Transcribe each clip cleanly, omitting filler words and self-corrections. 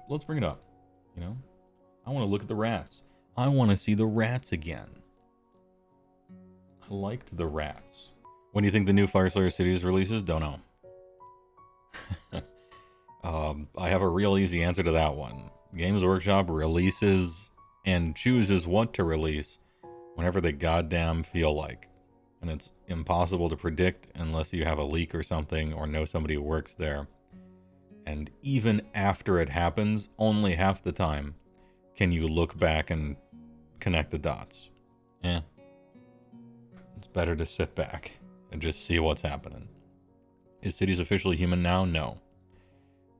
Let's bring it up. You know, I want to look at the rats. I want to see the rats again. I liked the rats. When do you think the new Fireslayer Cities releases? Don't know. I have a real easy answer to that one. Games Workshop releases and chooses what to release whenever they goddamn feel like. And it's impossible to predict unless you have a leak or something or know somebody who works there. And even after it happens, only half the time can you look back and connect the dots. Yeah. It's better to sit back and just see what's happening. Is Cities officially human now? No.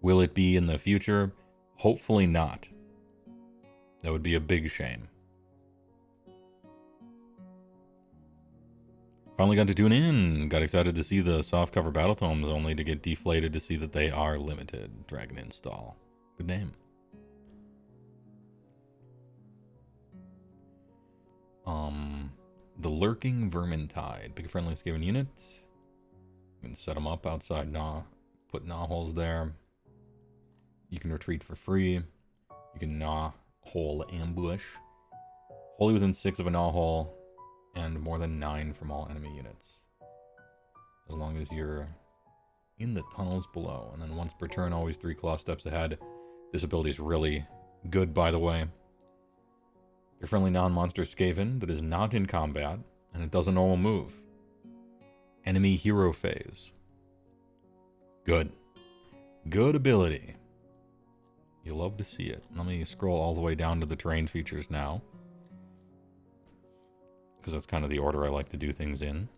Will it be in the future? Hopefully not. That would be a big shame. Finally got to tune in. Got excited to see the softcover battle tomes, only to get deflated to see that they are limited. Dragon install. Good name. The Lurking Vermintide. Pick a friendly skaven unit. You can set them up outside put gnaw holes there. You can retreat for free. You can gnaw hole ambush. Wholly within 6 of a gnaw hole. And more than 9 from all enemy units. As long as you're in the tunnels below. And then once per turn, always 3 claw steps ahead. This ability is really good, by the way. Your friendly non-monster Skaven that is not in combat, and it does a normal move. Enemy hero phase. Good. Good ability. You love to see it. Let me scroll all the way down to the terrain features now, because that's kind of the order I like to do things in.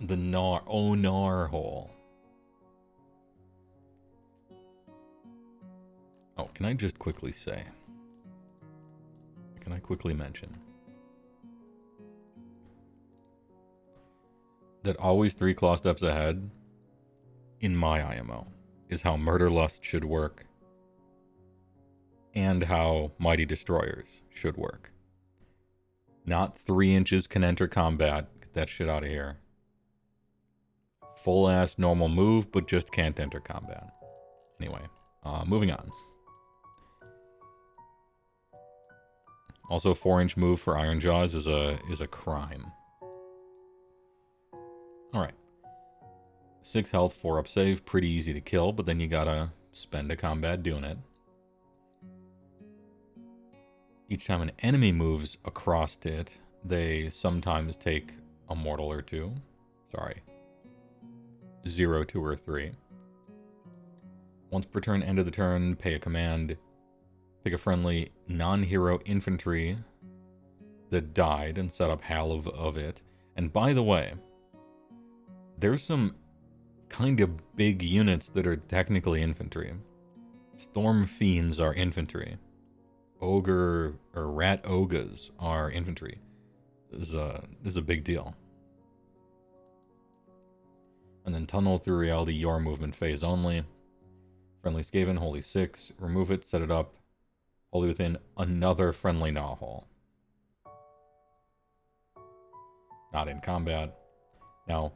The Gnar hole. Oh, can I just quickly say? Can I quickly mention that always 3 claw steps ahead, in my IMO, is how Murder Lust should work, and how Mighty Destroyers should work. Not 3 inches can enter combat. Get that shit out of here. Full ass normal move, but just can't enter combat. Anyway, moving on. Also, 4-inch move for Iron Jaws is a crime. Alright. 6 health, 4 up save. Pretty easy to kill, but then you gotta spend a combat doing it. Each time an enemy moves across it, they sometimes take a mortal or 2. Sorry. 0, 2, or 3. Once per turn, end of the turn, pay a command. Pick a friendly non-hero infantry that died and set up Hal of it. And by the way, there's some kind of big units that are technically infantry. Storm Fiends are infantry. Ogre or Rat Ogas are infantry. This is a big deal. And then Tunnel Through Reality, your movement phase only. Friendly Skaven, Holy 6. Remove it, set it up. Wholly within another friendly gnaw hole. Not in combat. Now,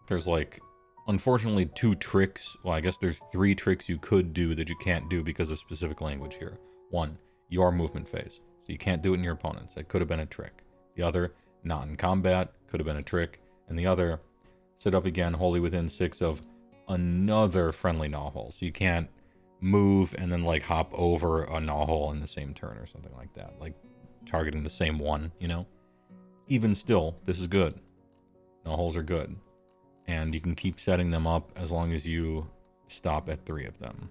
there's like, unfortunately, 2 tricks. Well, I guess there's 3 tricks you could do that you can't do because of specific language here. 1, your movement phase. So you can't do it in your opponents. That could have been a trick. The other, not in combat, could have been a trick. And the other, set up again, wholly within 6 of another friendly gnaw hole. So you can't move and then like hop over a gnaw hole in the same turn or something like that. Like targeting the same one, you know? Even still, this is good. Gnaw holes are good. And you can keep setting them up as long as you stop at 3 of them.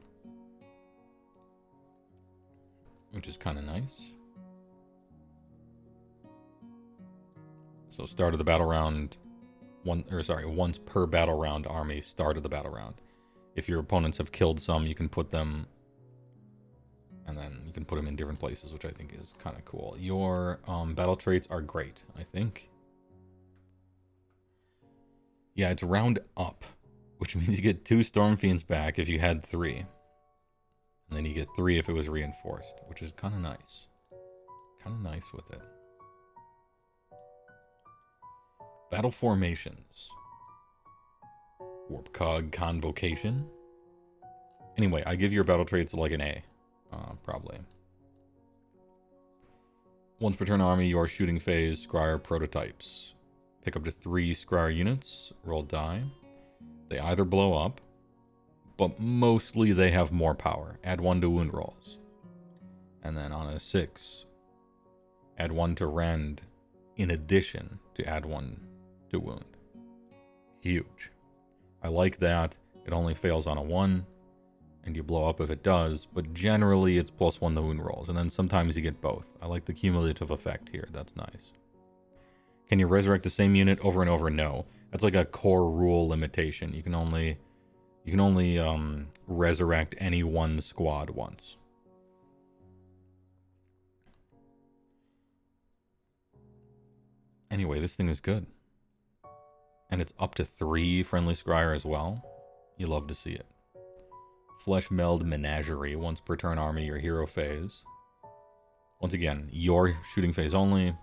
Which is kind of nice. So start of the battle round, once per battle round army, start of the battle round. If your opponents have killed some, you can put them, and then you can put them in different places, which I think is kind of cool. Your battle traits are great, I think. Yeah, it's round up, which means you get 2 Storm Fiends back if you had 3. And then you get 3 if it was reinforced, which is kind of nice. Kind of nice with it. Battle formations. Warp Cog Convocation. Anyway, I give your battle traits like an A, probably. Once per turn army, your shooting phase, Scryer prototypes. Pick up to 3 Scryer units, roll die. They either blow up, but mostly they have more power. Add 1 to wound rolls. And then on a 6, add 1 to rend, in addition to add 1 to wound. Huge. I like that. It only fails on a 1, and you blow up if it does, but generally it's +1 to wound rolls, and then sometimes you get both. I like the cumulative effect here. That's nice. Can you resurrect the same unit over and over? No. That's like a core rule limitation. You can only resurrect any one squad once. Anyway, this thing is good. And it's up to 3 friendly scryer as well. You love to see it. Flesh Meld Menagerie. Once per turn army, your hero phase. Once again, your shooting phase only.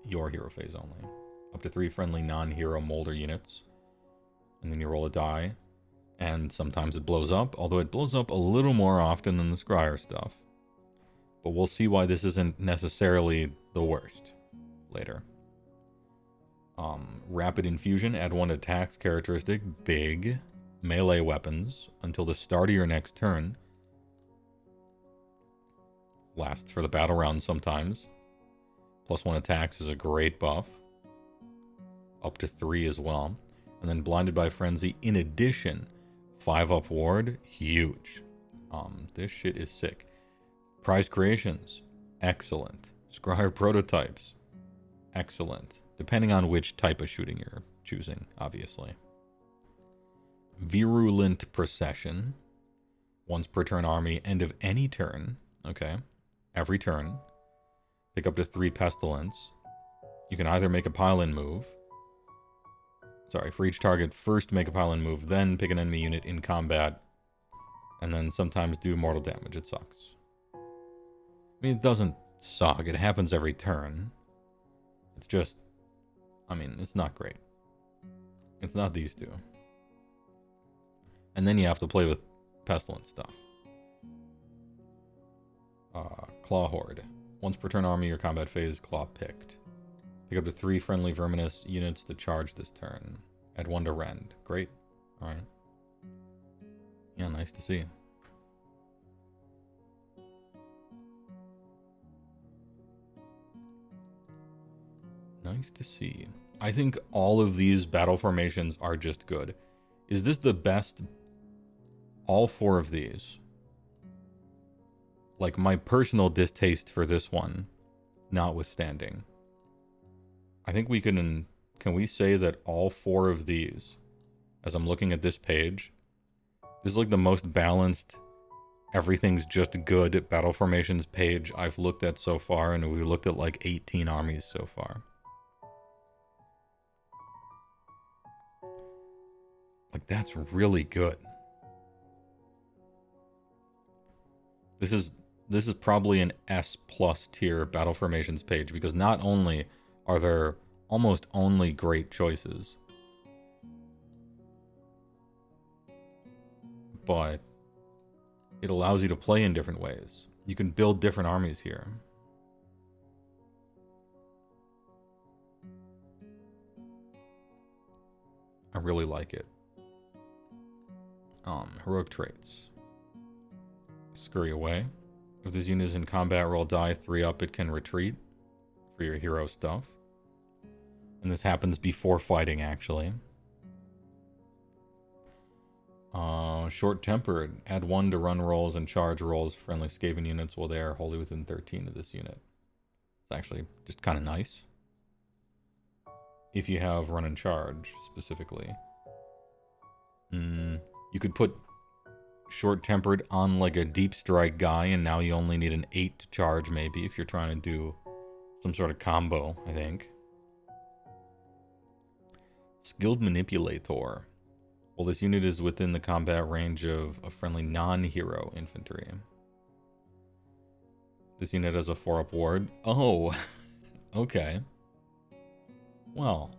Your hero phase only. Up to 3 friendly non-hero molder units. And then you roll a die. And sometimes it blows up, although it blows up a little more often than the scryer stuff. But we'll see why this isn't necessarily the worst later. Rapid Infusion, add 1 attacks characteristic, big, melee weapons, until the start of your next turn. Lasts for the battle round sometimes. +1 attacks is a great buff. Up to 3 as well. And then Blinded by Frenzy, in addition, 5-up ward, huge. This shit is sick. Prize Creations, excellent. Scryer Prototypes, excellent. Depending on which type of shooting you're choosing, obviously. Virulent Procession. Once per turn army, end of any turn. Okay. Every turn. Pick up to 3 Pestilence. You can either make a pile-in move. Sorry, for each target, first make a pile-in move, then pick an enemy unit in combat, and then sometimes do mortal damage. It sucks. I mean, it doesn't suck. It happens every turn. It's just... I mean, it's not great. It's not these two. And then you have to play with Pestilence stuff. Claw Horde. Once per turn army or combat phase, Claw picked. Pick up to 3 friendly Verminous units to charge this turn. Add 1 to rend. Great. Alright. Yeah, nice to see. Nice to see. I think all of these battle formations are just good. Is this the best? All 4 of these. Like, my personal distaste for this one, notwithstanding. I think we can we say that all 4 of these, as I'm looking at this page, this is like the most balanced, everything's just good battle formations page I've looked at so far, and we looked at like 18 armies so far. Like, that's really good. This is probably an S+ tier battle formations page, because not only are there almost only great choices, but it allows you to play in different ways. You can build different armies here. I really like it. Heroic traits. Scurry away. If this unit is in combat, roll die, 3 up, it can retreat for your hero stuff. And this happens before fighting, actually. Short-tempered. Add 1 to run rolls and charge rolls for friendly skaven units while they are wholly within 13 of this unit. It's actually just kind of nice. If you have run and charge, specifically. You could put short-tempered on like a deep strike guy, and now you only need an 8 to charge, maybe, if you're trying to do some sort of combo, I think. Skilled Manipulator. Well, this unit is within the combat range of a friendly non-hero infantry. This unit has a 4-up ward. Oh, okay. Well,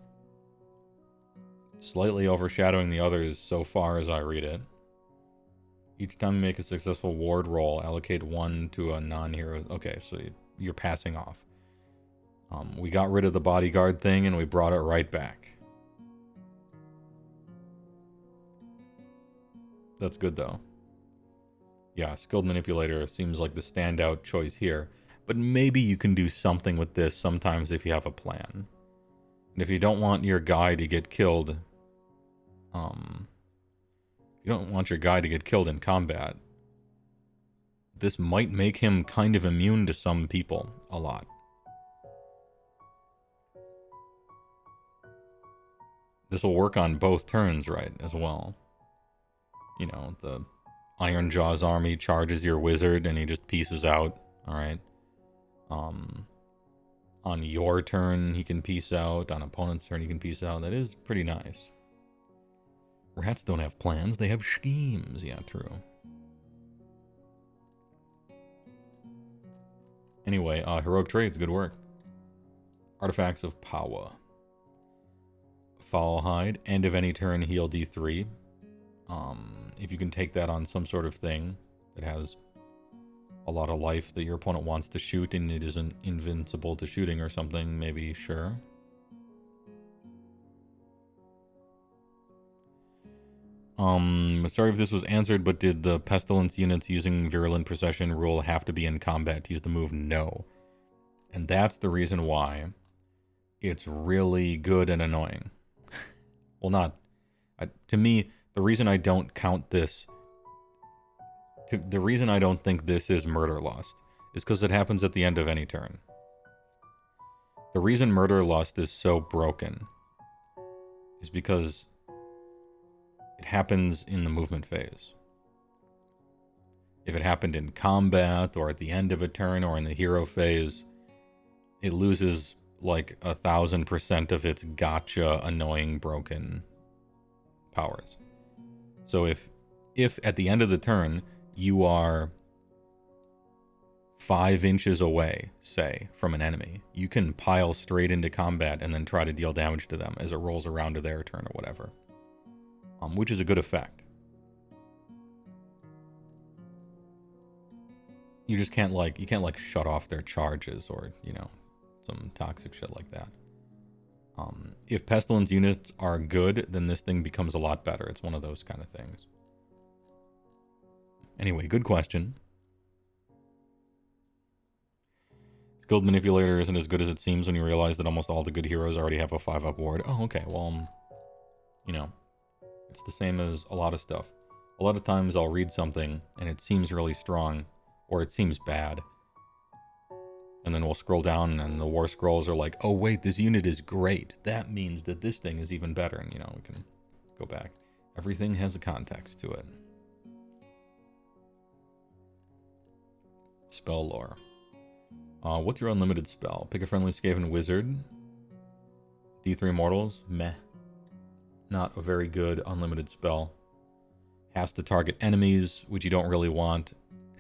slightly overshadowing the others so far as I read it. Each time you make a successful ward roll, allocate 1 to a non-hero. Okay, so you're passing off. We got rid of the bodyguard thing and we brought it right back. That's good though. Yeah, skilled manipulator seems like the standout choice here. But maybe you can do something with this sometimes if you have a plan. And if you don't want your guy to get killed, you don't want your guy to get killed in combat, this might make him kind of immune to some people a lot. This will work on both turns, right, as well. You know, the Ironjaw's army charges your wizard and he just pieces out, alright? On your turn, he can peace out. On opponent's turn, he can peace out. That is pretty nice. Rats don't have plans, they have schemes. Yeah, true. Anyway, heroic trades, good work. Artifacts of power. Foul hide, end of any turn, heal D3. If you can take that on some sort of thing that has a lot of life that your opponent wants to shoot and it isn't invincible to shooting or something, maybe, sure. Sorry if this was answered, but did the pestilence units using virulent procession rule have to be in combat to use the move? No. And that's the reason why it's really good and annoying. Well, not... to me, the reason I don't count this... the reason I don't think this is Murder Lust is because it happens at the end of any turn. The reason Murder Lust is so broken is because it happens in the movement phase. If it happened in combat or at the end of a turn or in the hero phase, it loses like 1000% of its gotcha, annoying, broken powers. So if at the end of the turn you are 5 inches away, say, from an enemy, you can pile straight into combat and then try to deal damage to them as it rolls around to their turn or whatever. Which is a good effect. You just can't you can't shut off their charges or, you know, some toxic shit like that. If pestilence units are good, then this thing becomes a lot better. It's one of those kind of things. Anyway, good question. Skilled manipulator isn't as good as it seems when you realize that almost all the good heroes already have a 5-up ward. Oh, okay, well, you know, it's the same as a lot of stuff. A lot of times I'll read something and it seems really strong, or it seems bad. And then we'll scroll down and the war scrolls are like, oh wait, this unit is great. That means that this thing is even better. And, you know, we can go back. Everything has a context to it. Spell lore. What's your unlimited spell? Pick a friendly Skaven wizard. D3 mortals? Meh. Not a very good unlimited spell. Has to target enemies, which you don't really want.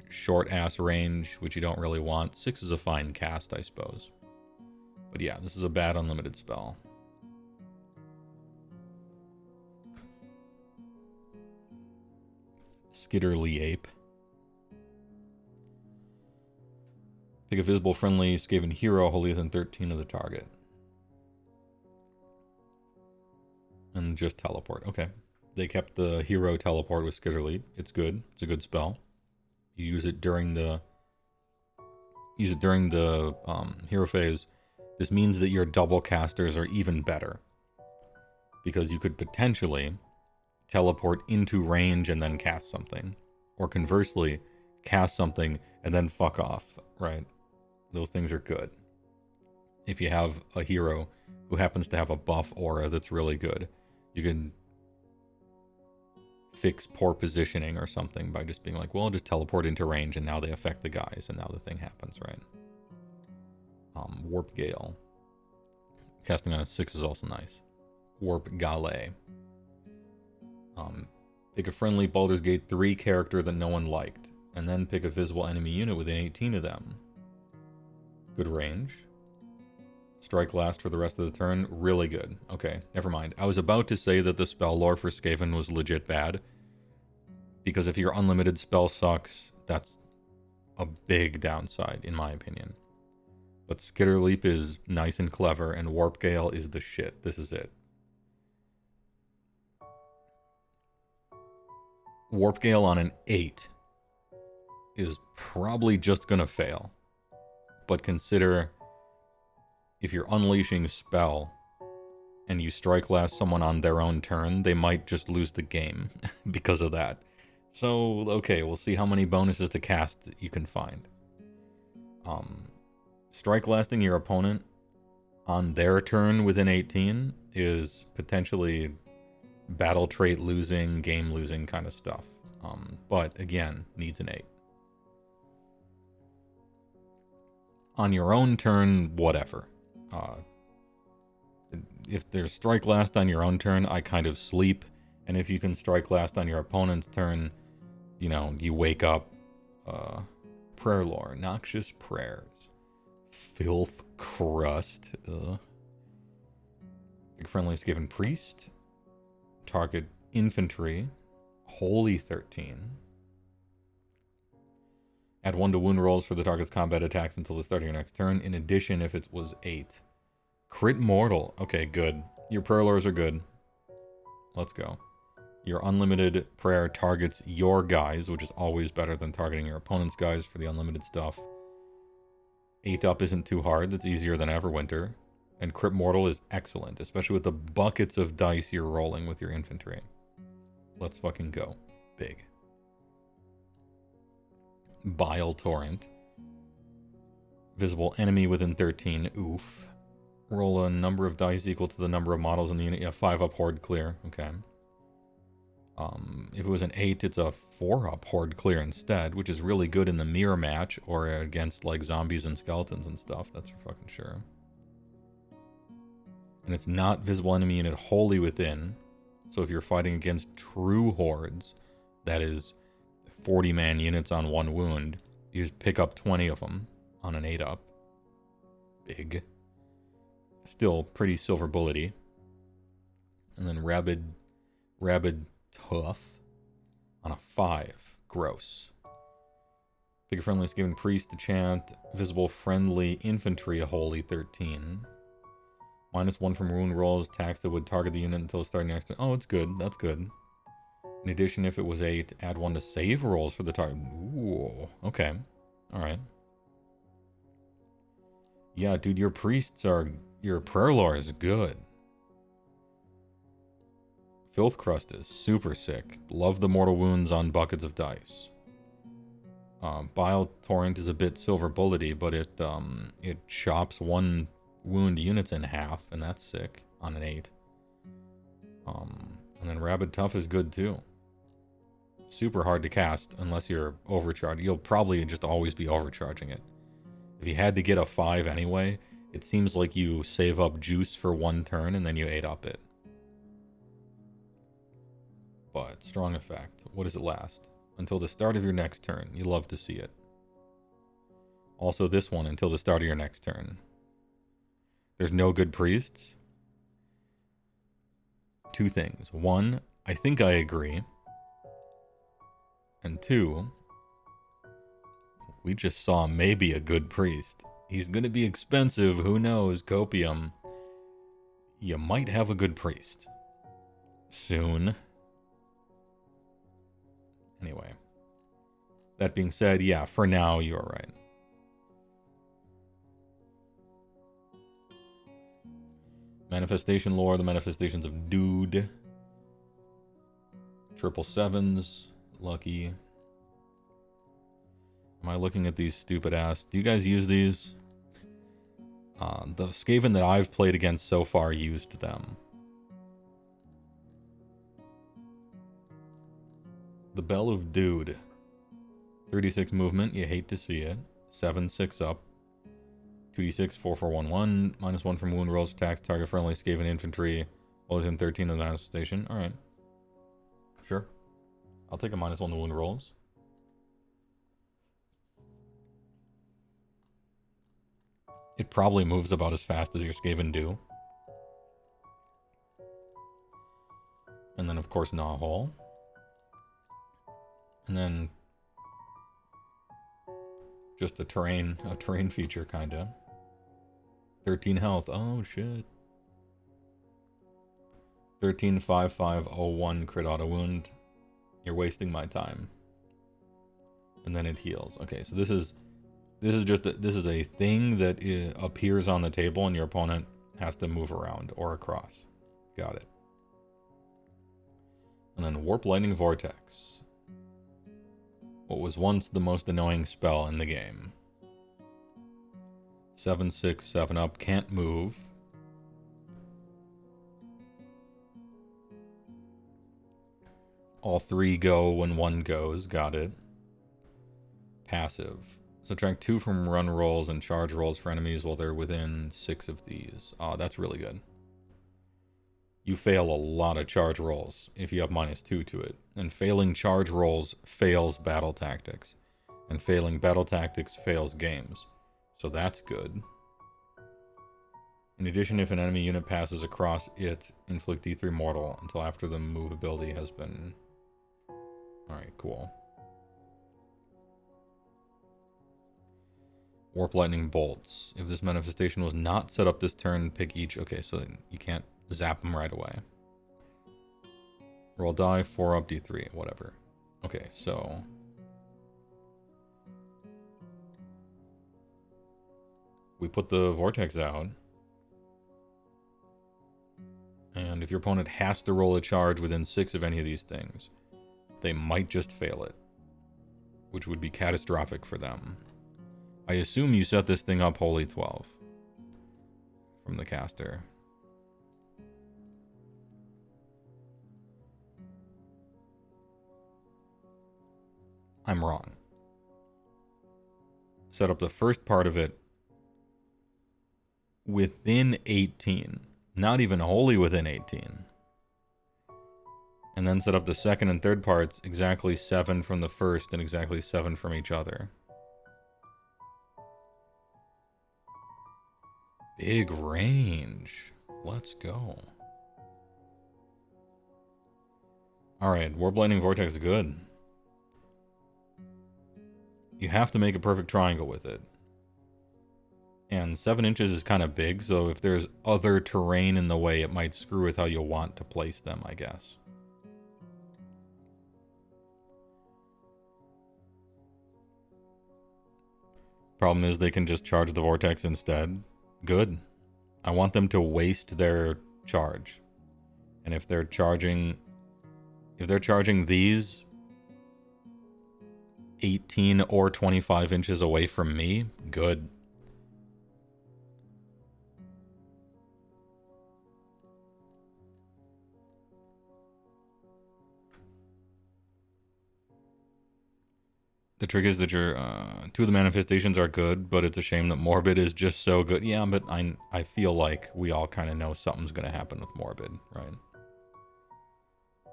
Short ass range, which you don't really want. 6 is a fine cast, I suppose. But yeah, this is a bad unlimited spell. Skitterly ape. Pick a visible friendly Skaven hero wholly within 13 of the target. And just teleport. Okay. They kept the hero teleport with Skitterly. It's good. It's a good spell. You use it during the hero phase. This means that your double casters are even better, because you could potentially teleport into range and then cast something, or conversely cast something and then fuck off, right? Those things are good. If you have a hero who happens to have a buff aura that's really good, you can fix poor positioning or something by just being like, well, I'll just teleport into range and now they affect the guys and now the thing happens, right? Warp Gale. Casting on a 6 is also nice. Warp Gale. Pick a friendly Baldur's Gate 3 character that no one liked, and then pick a visible enemy unit within 18 of them. Good range. Strike last for the rest of the turn. Really good. Okay, never mind. I was about to say that the spell lore for Skaven was legit bad. Because if your unlimited spell sucks, that's a big downside, in my opinion. But Skitter Leap is nice and clever, and Warp Gale is the shit. This is it. Warp Gale on an 8 is probably just gonna fail. But consider if you're unleashing spell and you strike last someone on their own turn, they might just lose the game because of that. So, okay, we'll see how many bonuses to cast you can find. Strike lasting your opponent on their turn within 18 is potentially battle trait losing, game losing kind of stuff. But again, needs an 8. On your own turn, whatever. If there's strike last on your own turn, I kind of sleep. And if you can strike last on your opponent's turn, you know, you wake up. Prayer lore, noxious prayers. Filth crust. Big friendly Skaven priest. Target infantry. Holy 13. Add 1 to wound rolls for the target's combat attacks until the start of your next turn. In addition, if it was 8. Crit mortal. Okay, good. Your prayer lores are good. Let's go. Your unlimited prayer targets your guys, which is always better than targeting your opponent's guys for the unlimited stuff. 8 up isn't too hard. That's easier than Everwinter. And crit mortal is excellent, especially with the buckets of dice you're rolling with your infantry. Let's fucking go. Big. Bile Torrent. Visible enemy within 13. Oof. Roll a number of dice equal to the number of models in the unit. Yeah, 5 up horde clear. Okay. If it was an 8, it's a 4 up horde clear instead, which is really good in the mirror match or against like zombies and skeletons and stuff. That's for fucking sure. And it's not visible enemy unit wholly within. So if you're fighting against true hordes, that is 40-man units on 1 wound, you just pick up 20 of them on an 8 up. Big. Still pretty silver bullety. And then rabid tough on a 5. Gross. Big friendly Skaven priest to chant. Visible friendly infantry a holy 13. -1 from wound rolls. Attacks that would target the unit until starting next turn. Oh, it's good. That's good. In addition, if it was 8, add 1 to save rolls for the target. Ooh, okay. Alright. Yeah, dude, your priests are... Your prayer lore is good. Filth Crust is super sick. Love the mortal wounds on buckets of dice. Bile Torrent is a bit silver bullety, but it chops 1 wound units in half, and that's sick on an 8. And then Rabid Tough is good too. Super hard to cast unless you're overcharged. You'll probably just always be overcharging it. If you had to get a 5 anyway, it seems like you save up juice for 1 turn and then you 8 up it. But strong effect. What does it last? Until the start of your next turn. You love to see it. Also this one, until the start of your next turn. There's no good priests. 2 things. 1, I think I agree. And 2, we just saw maybe a good priest. He's gonna be expensive, who knows, copium. You might have a good priest. Soon. Anyway. That being said, yeah, for now, you're right. Manifestation lore, the manifestations of Dude. 777s. Lucky. Am I looking at these stupid ass? Do you guys use these? The Skaven that I've played against so far used them. The Bell of Dude. 36 movement, you hate to see it. 7, 6 up. 2d6, 4, 4, 1, 1. -1 from wound rolls, attacks, target friendly Skaven infantry. Well, within 13 of the manifestation. Alright. Sure. I'll take a -1 to wound rolls. It probably moves about as fast as your Skaven do. And then, of course, Gnawhole. And then just a terrain feature, kinda. 13 health. Oh shit. 135501 crit auto wound. You're wasting my time. And then it heals. Okay, so this is a thing that appears on the table and your opponent has to move around or across. Got it. And then Warp Lightning Vortex. What was once the most annoying spell in the game. 7/6, 7-up, can't move. All three go when one goes, got it. Passive. Subtract 2 from run rolls and charge rolls for enemies while they're within 6 of these. Oh, that's really good. You fail a lot of charge rolls if you have -2 to it. And failing charge rolls fails battle tactics. And failing battle tactics fails games. So that's good. In addition, if an enemy unit passes across it, inflict D3 mortal until after the move ability has been... Alright, cool. Warp Lightning Bolts. If this manifestation was not set up this turn, pick each... Okay, so you can't zap them right away. Roll die, 4-up, D3, whatever. Okay, so... we put the Vortex out. And if your opponent has to roll a charge within 6 of any of these things, they might just fail it, which would be catastrophic for them. I assume you set this thing up Holy 12 from the caster. I'm wrong. Set up the first part of it within 18. Not even wholly within 18. And then set up the second and third parts exactly 7 from the first and exactly 7 from each other. Big range. Let's go. Alright, Warp Lightning Vortex is good. You have to make a perfect triangle with it. And 7 inches is kind of big, so if there's other terrain in the way, it might screw with how you want to place them, I guess. Problem is they can just charge the vortex instead. Good. I want them to waste their charge. And if they're charging these 18 or 25 inches away from me, good. The trick is that your 2 of the manifestations are good, but it's a shame that Morbid is just so good. Yeah, but I feel like we all kind of know something's going to happen with Morbid, right?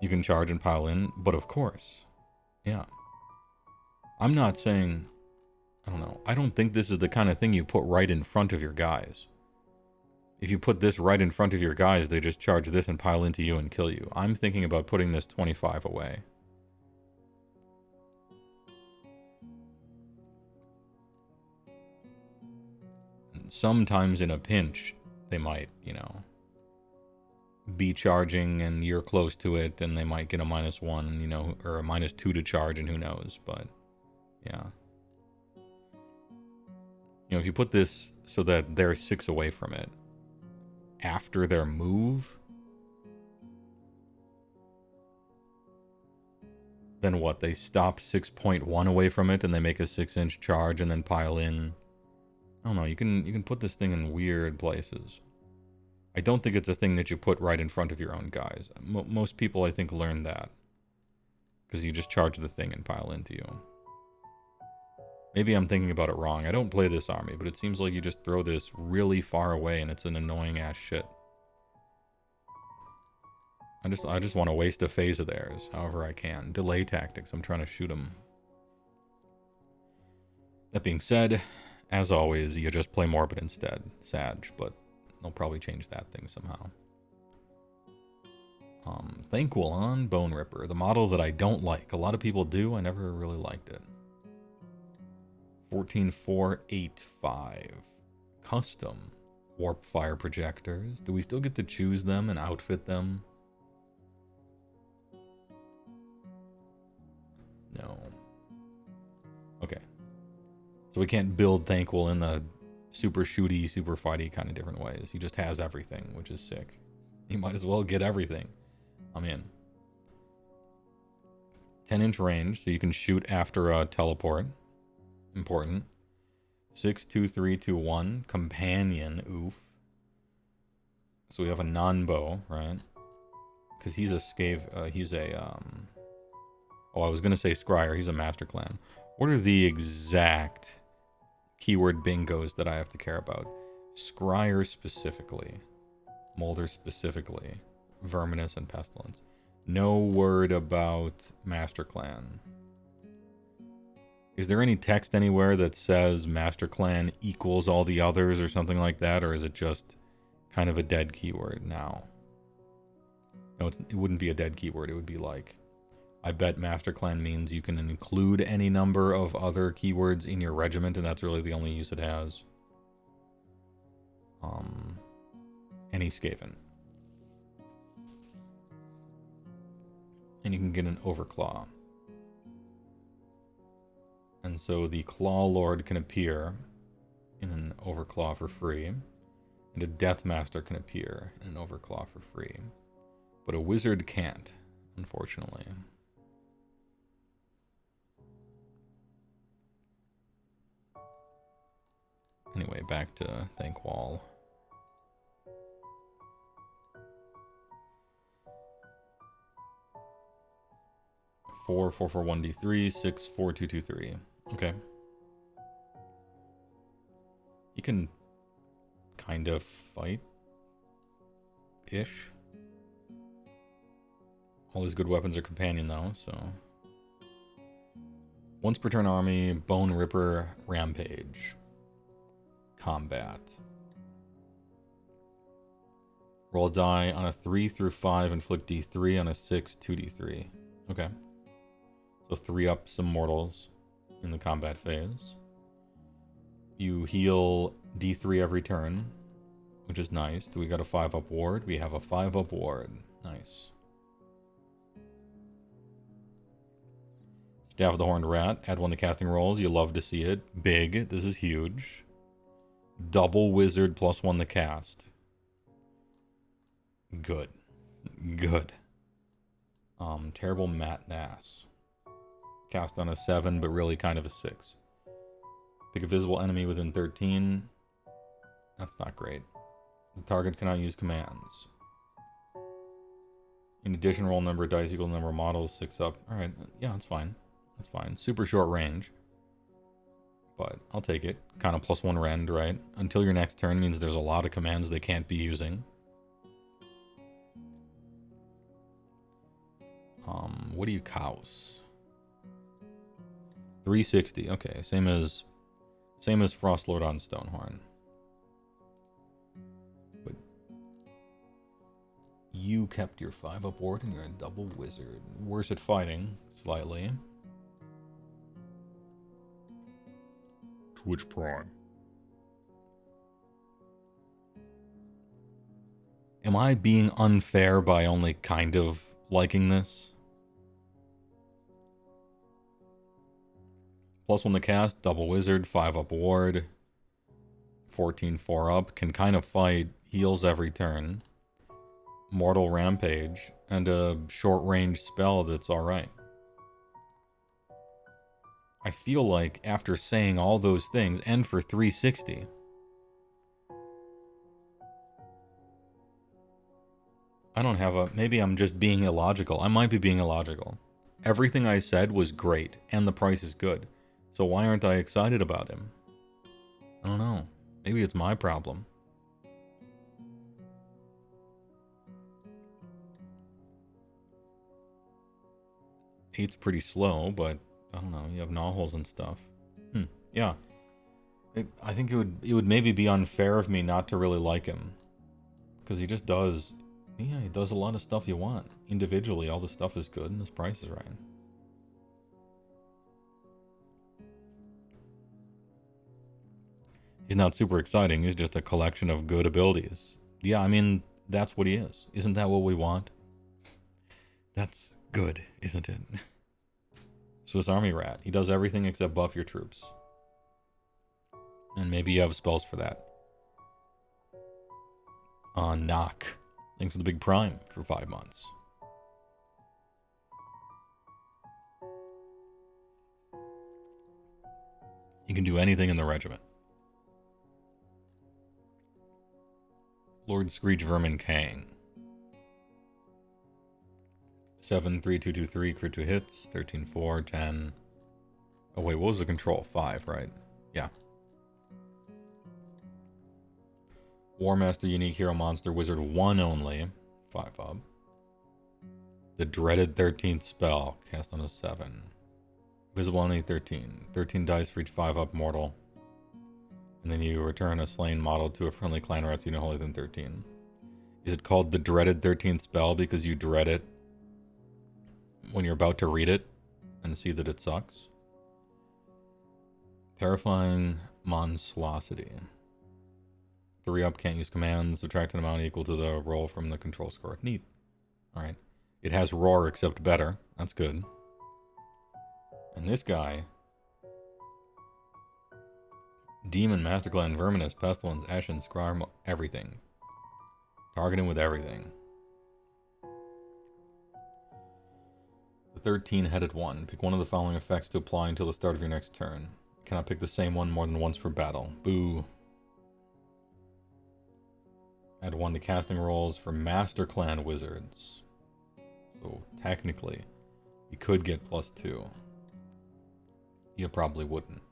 You can charge and pile in, but of course. Yeah. I'm not saying... I don't know. I don't think this is the kind of thing you put right in front of your guys. If you put this right in front of your guys, they just charge this and pile into you and kill you. I'm thinking about putting this 25 away. Sometimes in a pinch, they might, you know, be charging and you're close to it and they might get a -1, you know, or a -2 to charge and who knows, but yeah. You know, if you put this so that they're 6 away from it after their move, then what? They stop 6.1 away from it and they make a 6-inch charge and then pile in. I don't know, you can put this thing in weird places. I don't think it's a thing that you put right in front of your own guys. Most people, I think, learn that. Because you just charge the thing and pile into you. Maybe I'm thinking about it wrong. I don't play this army, but it seems like you just throw this really far away and it's an annoying ass shit. I just want to waste a phase of theirs, however I can. Delay tactics, I'm trying to shoot them. That being said... as always, you just play Morbid instead. Sag, but they'll probably change that thing somehow. Thanqoul on Bone Ripper, the model that I don't like. A lot of people do. I never really liked it. 14485. Custom warp fire projectors. Do we still get to choose them and outfit them? No. Okay. So we can't build Thanqoul in the super shooty, super fighty kind of different ways. He just has everything, which is sick. You might as well get everything. I'm in. 10-inch range, so you can shoot after a teleport. Important. 62321 companion. Oof. So we have a non-bow, right? Because he's a he's a oh, I was gonna say scryer. He's a master clan. What are the exact keyword bingos that I have to care about? Scryer specifically, Molder specifically, Verminous and Pestilence. No word about master clan. Is there any text anywhere that says master clan equals all the others or something like that, or is it just kind of a dead keyword now? No, it wouldn't be a dead keyword. It would be like, I bet master clan means you can include any number of other keywords in your regiment, and that's really the only use it has. Any skaven. And you can get an overclaw. And so the Claw Lord can appear in an Overclaw for free, and a Deathmaster can appear in an Overclaw for free. But a Wizard can't, unfortunately. Anyway, back to Thanqoul. Four, 441d3, 6, 4223. Okay. You can kind of fight-ish. All these good weapons are companion though, so. Once per turn army, Bone Ripper, Rampage. Combat. Roll a die on a 3 through 5, inflict d3, on a 6, 2d3. Okay. So 3 up some mortals in the combat phase. You heal d3 every turn, which is nice. Do we got a 5-up ward? We have a 5-up ward. Nice. Staff of the Horned Rat. Add 1 to casting rolls. You love to see it. Big. This is huge. Double Wizard plus 1 to cast. Good. Good. Terrible Matt Nass. Cast on a 7, but really kind of a 6. Pick a visible enemy within 13. That's not great. The target cannot use commands. In addition, roll number of dice equal to number of models, 6 up. Alright, yeah, that's fine. That's fine. Super short range. But I'll take it. Kind of plus 1 rend, right? Until your next turn means there's a lot of commands they can't be using. What do you cows? 360. Okay, same as Frostlord on Stonehorn. But you kept your 5-up ward and you're a double wizard. Worse at fighting, slightly. Twitch Prime. Am I being unfair by only kind of liking this? Plus 1 to cast, double wizard, 5-up ward, 14 4-up, can kind of fight, heals every turn, mortal rampage, and a short range spell that's alright. I feel like after saying all those things, and for 360, I don't have a... Maybe I'm just being illogical. I might be being illogical. Everything I said was great, and the price is good. So why aren't I excited about him? I don't know. Maybe it's my problem. 8's pretty slow, but I don't know. You have gnawholes and stuff. Yeah. I think it would maybe be unfair of me not to really like him. Because he just does Yeah, he does a lot of stuff you want. Individually, all the stuff is good and his price is right. He's not super exciting, he's just a collection of good abilities. Yeah, I mean, that's what he is. Isn't that what we want? That's good, isn't it? Swiss Army Rat. He does everything except buff your troops. And maybe you have spells for that. Knock. Thanks for the big prime for 5 months. You can do anything in the regiment. Lord Screech Vermin Kang. 7-3-2-2-3, crit 2 hits, 13-4, 10. Oh wait, what was the control? 5, right? Yeah. War Master, unique hero monster, wizard 1 only. 5 up. The dreaded 13th spell, cast on a 7. Visible on a 13. 13 dice for each 5 up mortal. And then you return a slain model to a friendly clan rats unit holier than 13. Is it called the dreaded 13th spell because you dread it when you're about to read it and see that it sucks? Terrifying Monstrosity. 3 up, can't use commands, subtract an amount equal to the roll from the control score. Neat. Alright. It has roar except better. That's good. And this guy... Demon, Masterclan, Verminous, Pestilence, Ashen, Scry, everything. Target him with everything. The 13-headed one. Pick one of the following effects to apply until the start of your next turn. You cannot pick the same one more than once per battle. Boo. Add 1 to casting rolls for Masterclan wizards. So, technically, you could get +2. You probably wouldn't.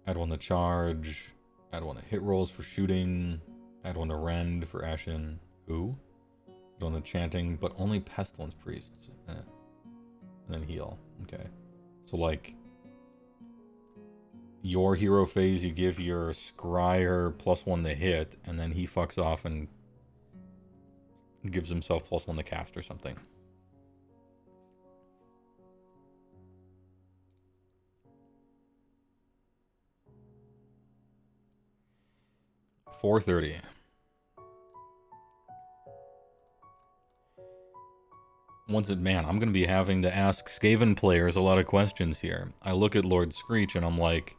Add 1 to charge. Add 1 to hit rolls for shooting. Add 1 to rend for ashen. Ooh. Add 1 to chanting, but only pestilence priests. And then heal. Okay. So like, your hero phase, you give your scryer +1 to hit, and then he fucks off and gives himself +1 to cast or something. $4.30. Man, I'm going to be having to ask Skaven players a lot of questions here. I look at Lord Screech and I'm like,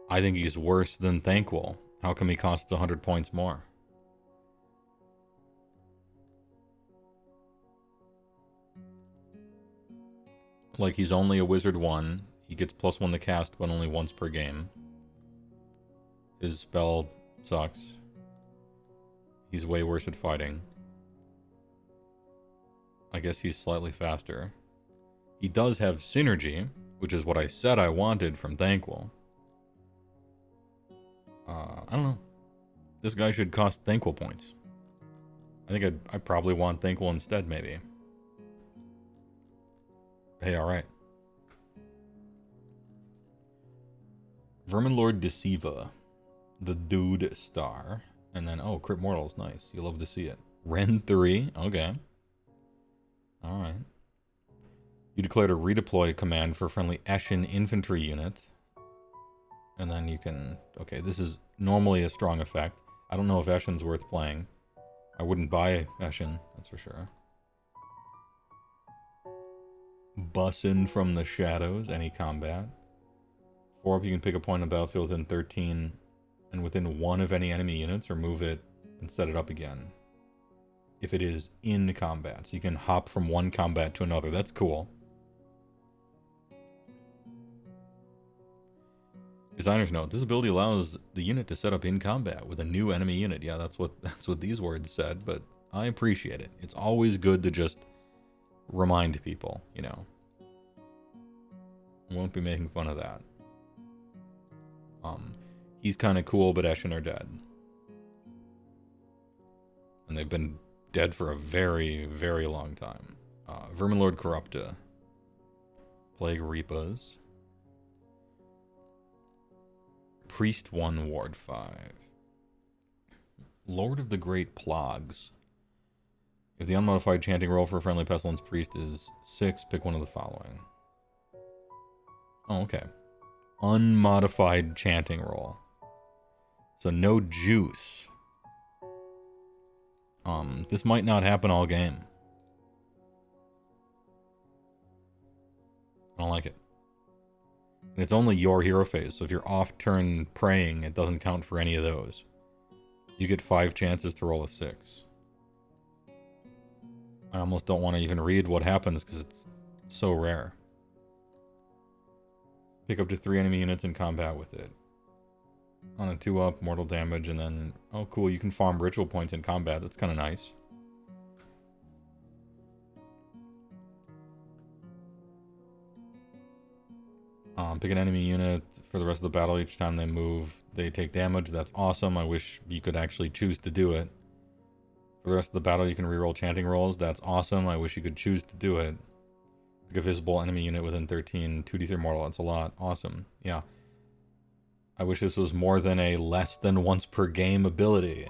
I think he's worse than Thanqoul. How come he costs 100 points more? Like, he's only a wizard 1. He gets +1 to cast, but only once per game. His spell sucks. He's way worse at fighting. I guess he's slightly faster. He does have synergy, which is what I said I wanted from Thanqoul. I don't know. This guy should cost Thanqoul points. I think I'd probably want Thanqoul instead, maybe. Hey, alright. Verminlord Deceiva. The Dude Star. And then, oh, Crit Mortals, nice. You love to see it. Ren 3, okay. Alright. You declared a redeploy command for a friendly Ashen infantry unit. And then you can... Okay, this is normally a strong effect. I don't know if Ashen's worth playing. I wouldn't buy Ashen, that's for sure. Bussin' from the shadows, any combat. 4 up, you can pick a point on the battlefield within 13 and within 1 of any enemy units, or move it and set it up again. If it is in combat. So you can hop from one combat to another. That's cool. Designer's note. This ability allows the unit to set up in combat with a new enemy unit. Yeah, that's what these words said, but I appreciate it. It's always good to just remind people, you know. I won't be making fun of that. He's kind of cool, but Eshin are dead. And they've been dead for a very, very long time. Verminlord Corrupta. Plague Reapers. Priest 1, Ward 5. Lord of the Great Plogs. If the unmodified chanting roll for a friendly pestilence priest is 6, pick one of the following. Oh, okay. Unmodified chanting roll. So no juice. This might not happen all game. I don't like it. And it's only your hero phase, so if you're off turn praying, it doesn't count for any of those. You get 5 chances to roll a 6. I almost don't want to even read what happens because it's so rare. Pick up to 3 enemy units in combat with it. On a 2-up, mortal damage, and then... Oh, cool, you can farm ritual points in combat. That's kind of nice. Pick an enemy unit for the rest of the battle. Each time they move, they take damage. That's awesome. I wish you could actually choose to do it. For the rest of the battle, you can reroll chanting rolls. That's awesome. I wish you could choose to do it. Pick a visible enemy unit within 13. 2d3 mortal. That's a lot. Awesome. Yeah. I wish this was more than a less than once per game ability.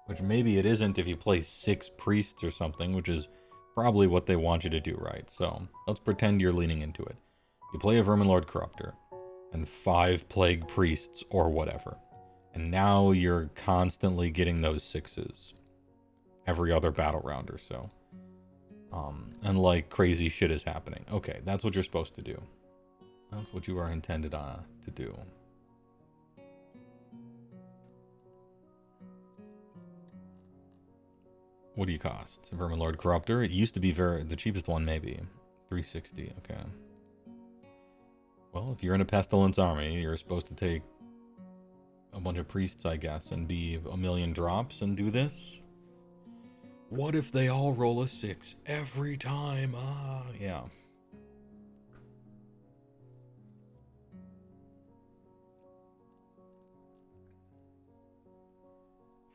Which maybe it isn't if you play 6 priests or something, which is probably what they want you to do, right? So, let's pretend you're leaning into it. You play a Verminlord Corruptor, and 5 Plague Priests, or whatever. And now you're constantly getting those 6s. Every other battle round or so. And like crazy shit is happening. Okay, that's what you're supposed to do. That's what you are intended to do. What do you cost? Verminlord Corruptor? It used to be the cheapest one, maybe. 360, okay. Well, if you're in a Pestilence army, you're supposed to take a bunch of priests, I guess, and be a million drops and do this. What if they all roll a 6 every time? Yeah.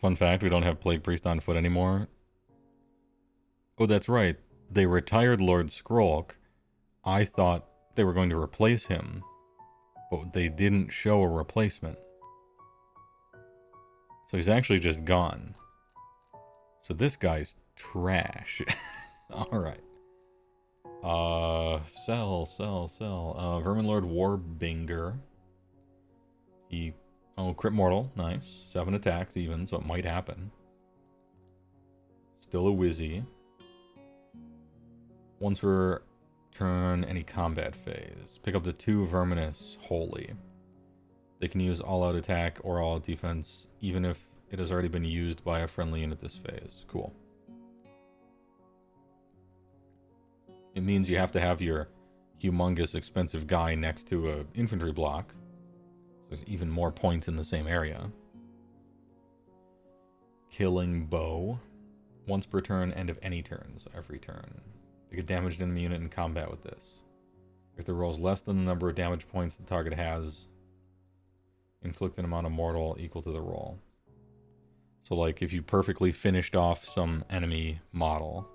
Fun fact, we don't have Plague Priest on foot anymore. Oh, that's right. They retired Lord Skrolk. I thought they were going to replace him, but they didn't show a replacement. So he's actually just gone. So this guy's trash. Alright. Sell. Verminlord Warbinger. Crit mortal. Nice. 7 attacks even, so it might happen. Still a Wizzy. Once per turn, any combat phase. Pick up the 2 Verminous Holy. They can use all-out attack or all-out defense, even if it has already been used by a friendly unit this phase. Cool. It means you have to have your humongous expensive guy next to an infantry block. There's even more points in the same area. Killing Bow. Once per turn, end of any turns, every turn. Pick a damaged enemy unit in combat with this. If the rolls less than the number of damage points the target has, inflict an amount of mortal equal to the roll. So like if you perfectly finished off some enemy model,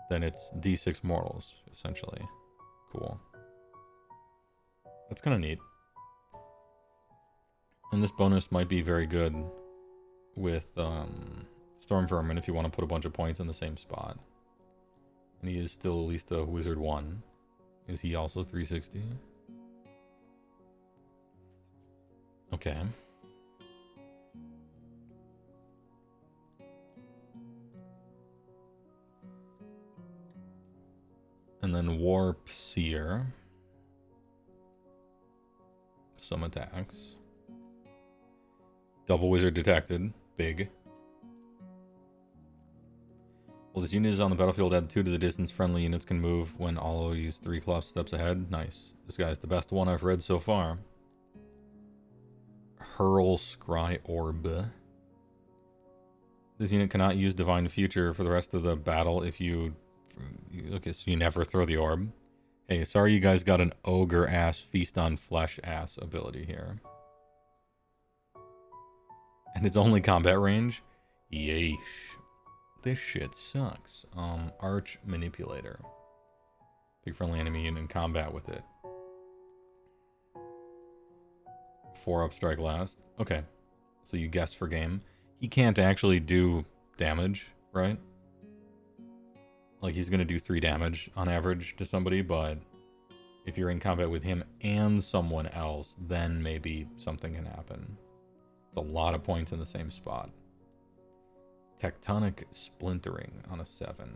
then it's d6 mortals, essentially. Cool. That's kind of neat. And this bonus might be very good with Storm Vermin if you want to put a bunch of points in the same spot. And he is still at least a Wizard 1. Is he also 360? Okay. And then Warp Seer. Some attacks. Double Wizard detected. Big. Well, this unit is on the battlefield. Add 2 to the distance friendly units can move when all use 3 cloth steps ahead. Nice. This guy's the best one I've read so far. Hurl Scry Orb. This unit cannot use Divine Future for the rest of the battle if you... Okay, so you never throw the orb. Hey, sorry you guys got an ogre-ass, feast on flesh-ass ability here. And it's only combat range? Yeesh. This shit sucks. Arch Manipulator. Pick friendly enemy unit in combat with it. 4-up strike last. Okay. So you guess for game. He can't actually do damage, right? Like, he's going to do 3 damage on average to somebody, but if you're in combat with him and someone else, then maybe something can happen. It's a lot of points in the same spot. Tectonic Splintering on a 7.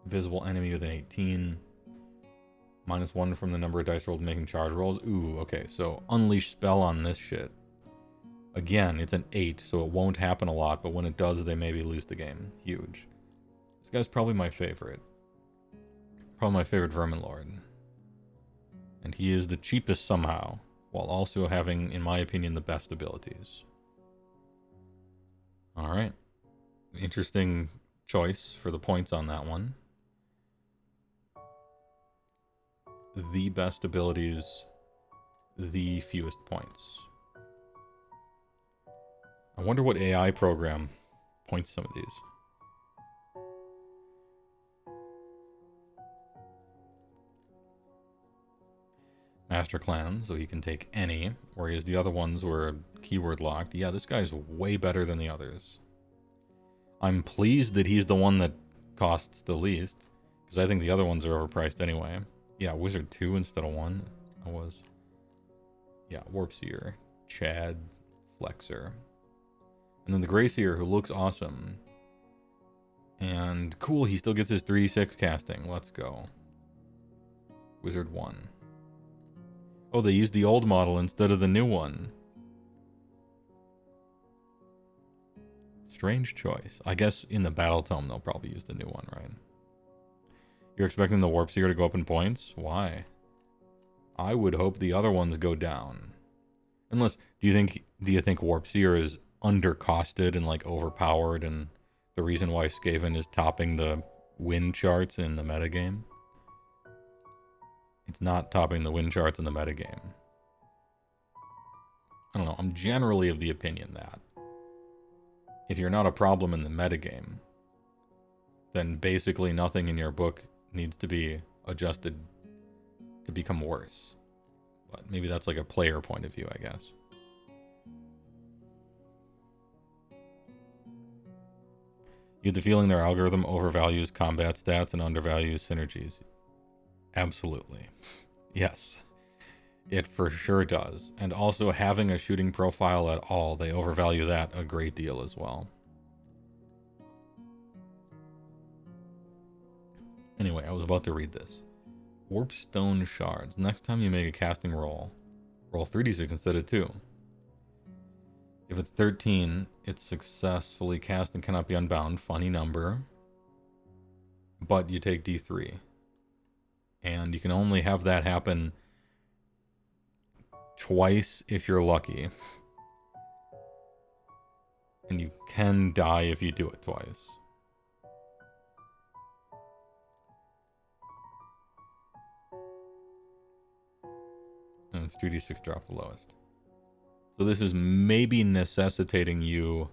Visible enemy with an 18. -1 from the number of dice rolled making charge rolls. Ooh, okay, so Unleash spell on this shit. Again, it's an 8, so it won't happen a lot, but when it does, they maybe lose the game. Huge. This guy's probably my favorite. Probably my favorite Vermin Lord. And he is the cheapest somehow, while also having, in my opinion, the best abilities. Alright. Interesting choice for the points on that one. The best abilities, the fewest points. I wonder what AI program points some of these. Master Clan, so he can take any, whereas the other ones were keyword locked. Yeah, this guy's way better than the others. I'm pleased that he's the one that costs the least, because I think the other ones are overpriced anyway. Yeah, Wizard 2 instead of 1. I was. Yeah, Warpseer, Chad, Flexer. And then the Grayseer, who looks awesome. And cool, he still gets his 3d6 casting. Let's go. Wizard 1. Oh, they used the old model instead of the new one. Strange choice. I guess in the Battle Tome they'll probably use the new one, right? You're expecting the Warpseer to go up in points? Why? I would hope the other ones go down. Unless, do you think Warpseer is undercosted and like overpowered and the reason why Skaven is topping the win charts in the metagame? It's not topping the win charts in the metagame. I don't know, I'm generally of the opinion that if you're not a problem in the metagame, then basically nothing in your book needs to be adjusted to become worse. But maybe that's like a player point of view, I guess. You get the feeling their algorithm overvalues combat stats and undervalues synergies. Absolutely. Yes. It for sure does. And also having a shooting profile at all, they overvalue that a great deal as well. Anyway, I was about to read this. Warpstone Shards. Next time you make a casting roll, roll 3d6 instead of 2. If it's 13, it's successfully cast and cannot be unbound. Funny number. But you take d3. And you can only have that happen twice if you're lucky. And you can die if you do it twice. And it's 2d6 drop the lowest. So this is maybe necessitating you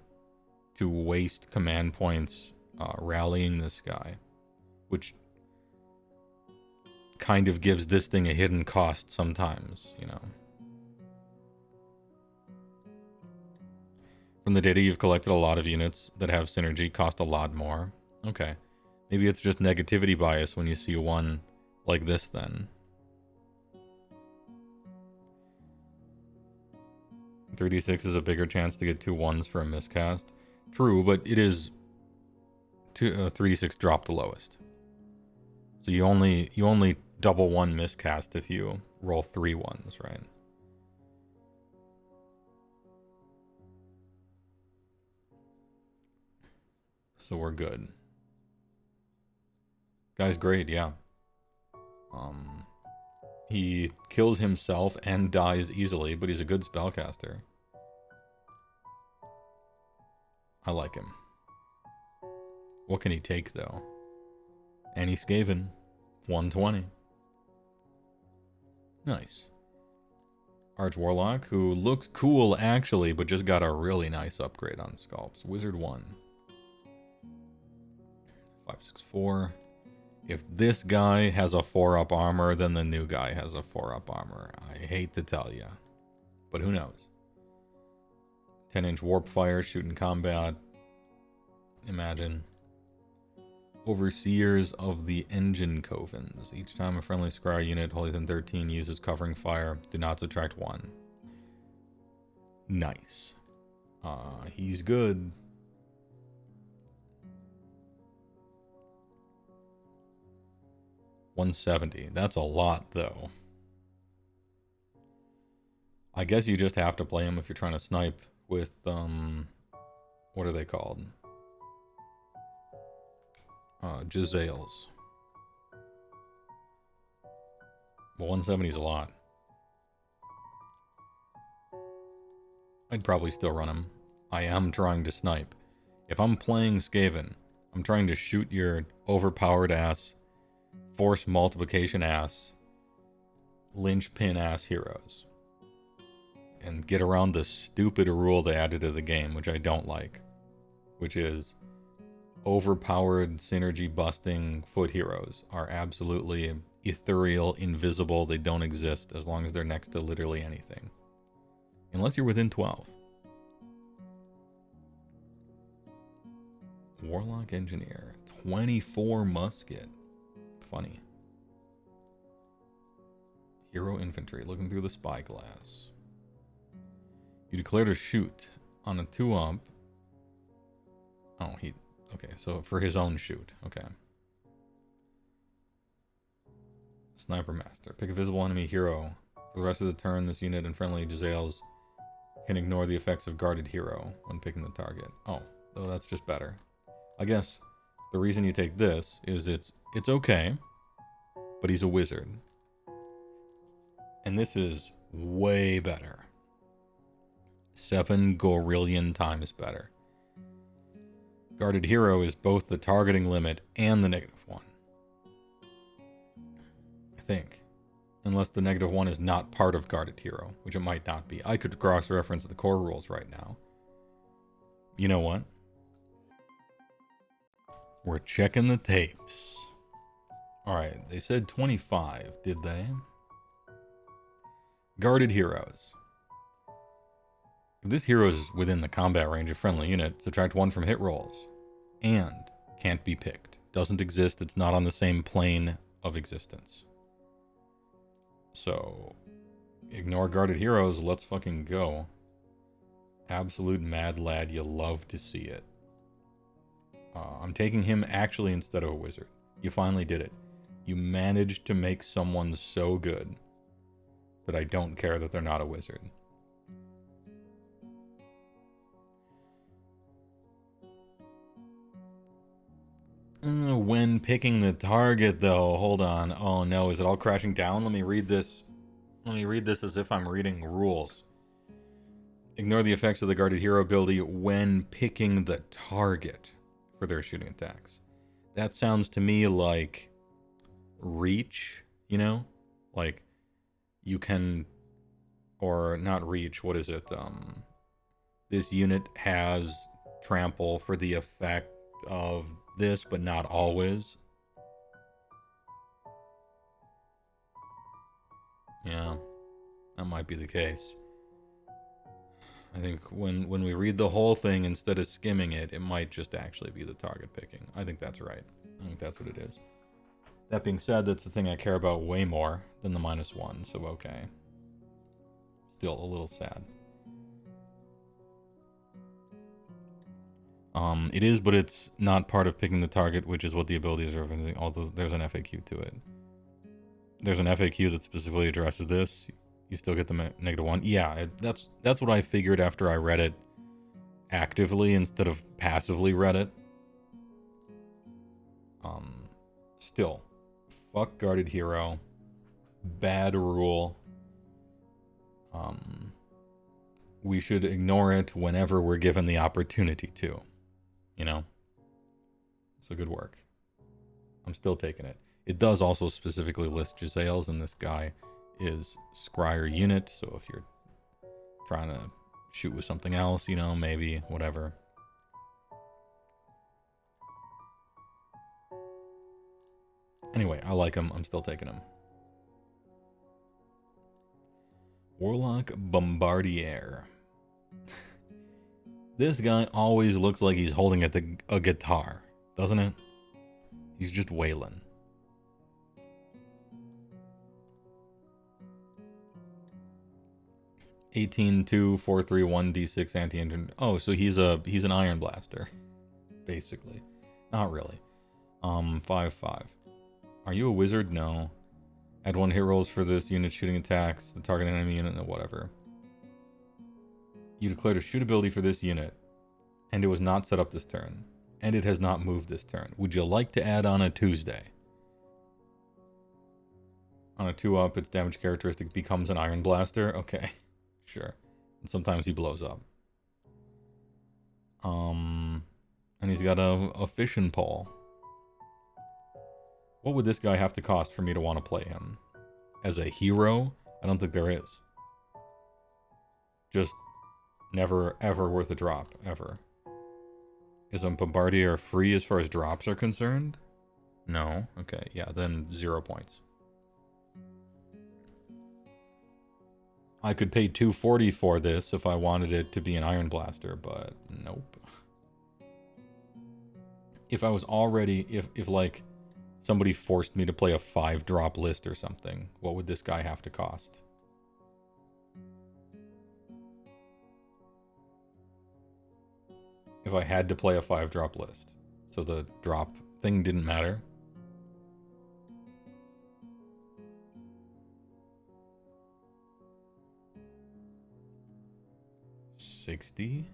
to waste command points rallying this guy. Which kind of gives this thing a hidden cost sometimes, you know. From the data you've collected, a lot of units that have synergy cost a lot more. Okay. Maybe it's just negativity bias when you see one like this then. 3d6 is a bigger chance to get 2 1s for a miscast. True, but it is 3d6 drop the lowest. So you only double 1 miscast if you roll 3 1s, right? So we're good. Guy's great, yeah. He kills himself and dies easily, but he's a good spellcaster. I like him. What can he take, though? Any Skaven. 120. Nice. Arch Warlock, who looks cool, actually, but just got a really nice upgrade on Sculpts. Wizard 1. 564. If this guy has a 4-up armor, then the new guy has a 4-up armor. I hate to tell you, but who knows? 10-inch warp fire, shooting combat. Imagine. Overseers of the Engine Covens. Each time a friendly Scryer unit holding within 13 uses covering fire, do not subtract 1. Nice. He's good. $170. That's a lot, though. I guess you just have to play him if you're trying to snipe with, what are they called? Jazales. Well, 170 is a lot. I'd probably still run him. I am trying to snipe. If I'm playing Skaven, I'm trying to shoot your overpowered ass, force multiplication ass, linchpin ass heroes. And get around the stupid rule they added to the game, which I don't like. Which is, overpowered synergy busting foot heroes are absolutely ethereal, invisible, they don't exist as long as they're next to literally anything. Unless you're within 12. Warlock Engineer. 24 musket. Funny. Hero Infantry. Looking through the spyglass. You declare to shoot on a 2-up. Oh, he... Okay, so for his own shoot. Okay. Sniper Master. Pick a visible enemy hero. For the rest of the turn, this unit and friendly Jazales can ignore the effects of guarded hero when picking the target. Oh, that's just better. I guess the reason you take this is it's okay, but he's a wizard. And this is way better. 7 gorillion times better. Guarded hero is both the targeting limit and the -1. I think. Unless the -1 is not part of guarded hero, which it might not be. I could cross-reference the core rules right now. You know what? We're checking the tapes. Alright, they said 25, did they? Guarded heroes. If this hero is within the combat range of friendly unit, subtract 1 from hit rolls. And can't be picked. Doesn't exist, it's not on the same plane of existence. So, ignore guarded heroes, let's fucking go. Absolute mad lad, you love to see it. I'm taking him actually instead of a wizard. You finally did it. You managed to make someone so good that I don't care that they're not a wizard. When picking the target, though, hold on. Oh no, is it all crashing down? Let me read this. Let me read this as if I'm reading rules. Ignore the effects of the guarded hero ability when picking the target for their shooting attacks. That sounds to me like reach, you know? Like you can, or not reach, what is it? This unit has trample for the effect of this, but not always. Yeah, that might be the case. I think when we read the whole thing instead of skimming it, it might just actually be the target picking. I think that's right. I think that's what it is. That being said, that's the thing I care about way more than the -1, so okay. Still a little sad. It is, but it's not part of picking the target, which is what the abilities are referencing. Although there's an FAQ to it. There's an FAQ that specifically addresses this. You still get the -1. Yeah, that's what I figured after I read it actively instead of passively read it. Still, fuck guarded hero. Bad rule. We should ignore it whenever we're given the opportunity to. You know? So good work. I'm still taking it. It does also specifically list Jazales, and this guy is Scryer unit, so if you're trying to shoot with something else, you know, maybe, whatever. Anyway, I like him. I'm still taking him. Warlock Bombardier. This guy always looks like he's holding a guitar, doesn't it? He's just Waylon. $18, 2, 4, 3, 1, D6 anti-engine. Oh, so he's an Iron Blaster, basically. Not really. 5, 5. Are you a wizard? No. Add 1 hit rolls for this unit shooting attacks, the target enemy unit, whatever. You declared a shoot ability for this unit, and it was not set up this turn, and it has not moved this turn. Would you like to add on a Tuesday? On a 2-up, its damage characteristic becomes an Iron Blaster? Okay, sure. And sometimes he blows up. And he's got a fishing pole. What would this guy have to cost for me to want to play him? As a hero? I don't think there is. Just never, ever worth a drop. Ever. Is a Bombardier free as far as drops are concerned? No. Okay, yeah, then 0 points. I could pay $240 for this if I wanted it to be an Iron Blaster, but nope. If I was already... If like... somebody forced me to play a 5-drop list or something, what would this guy have to cost? If I had to play a 5-drop list, so the drop thing didn't matter. $60?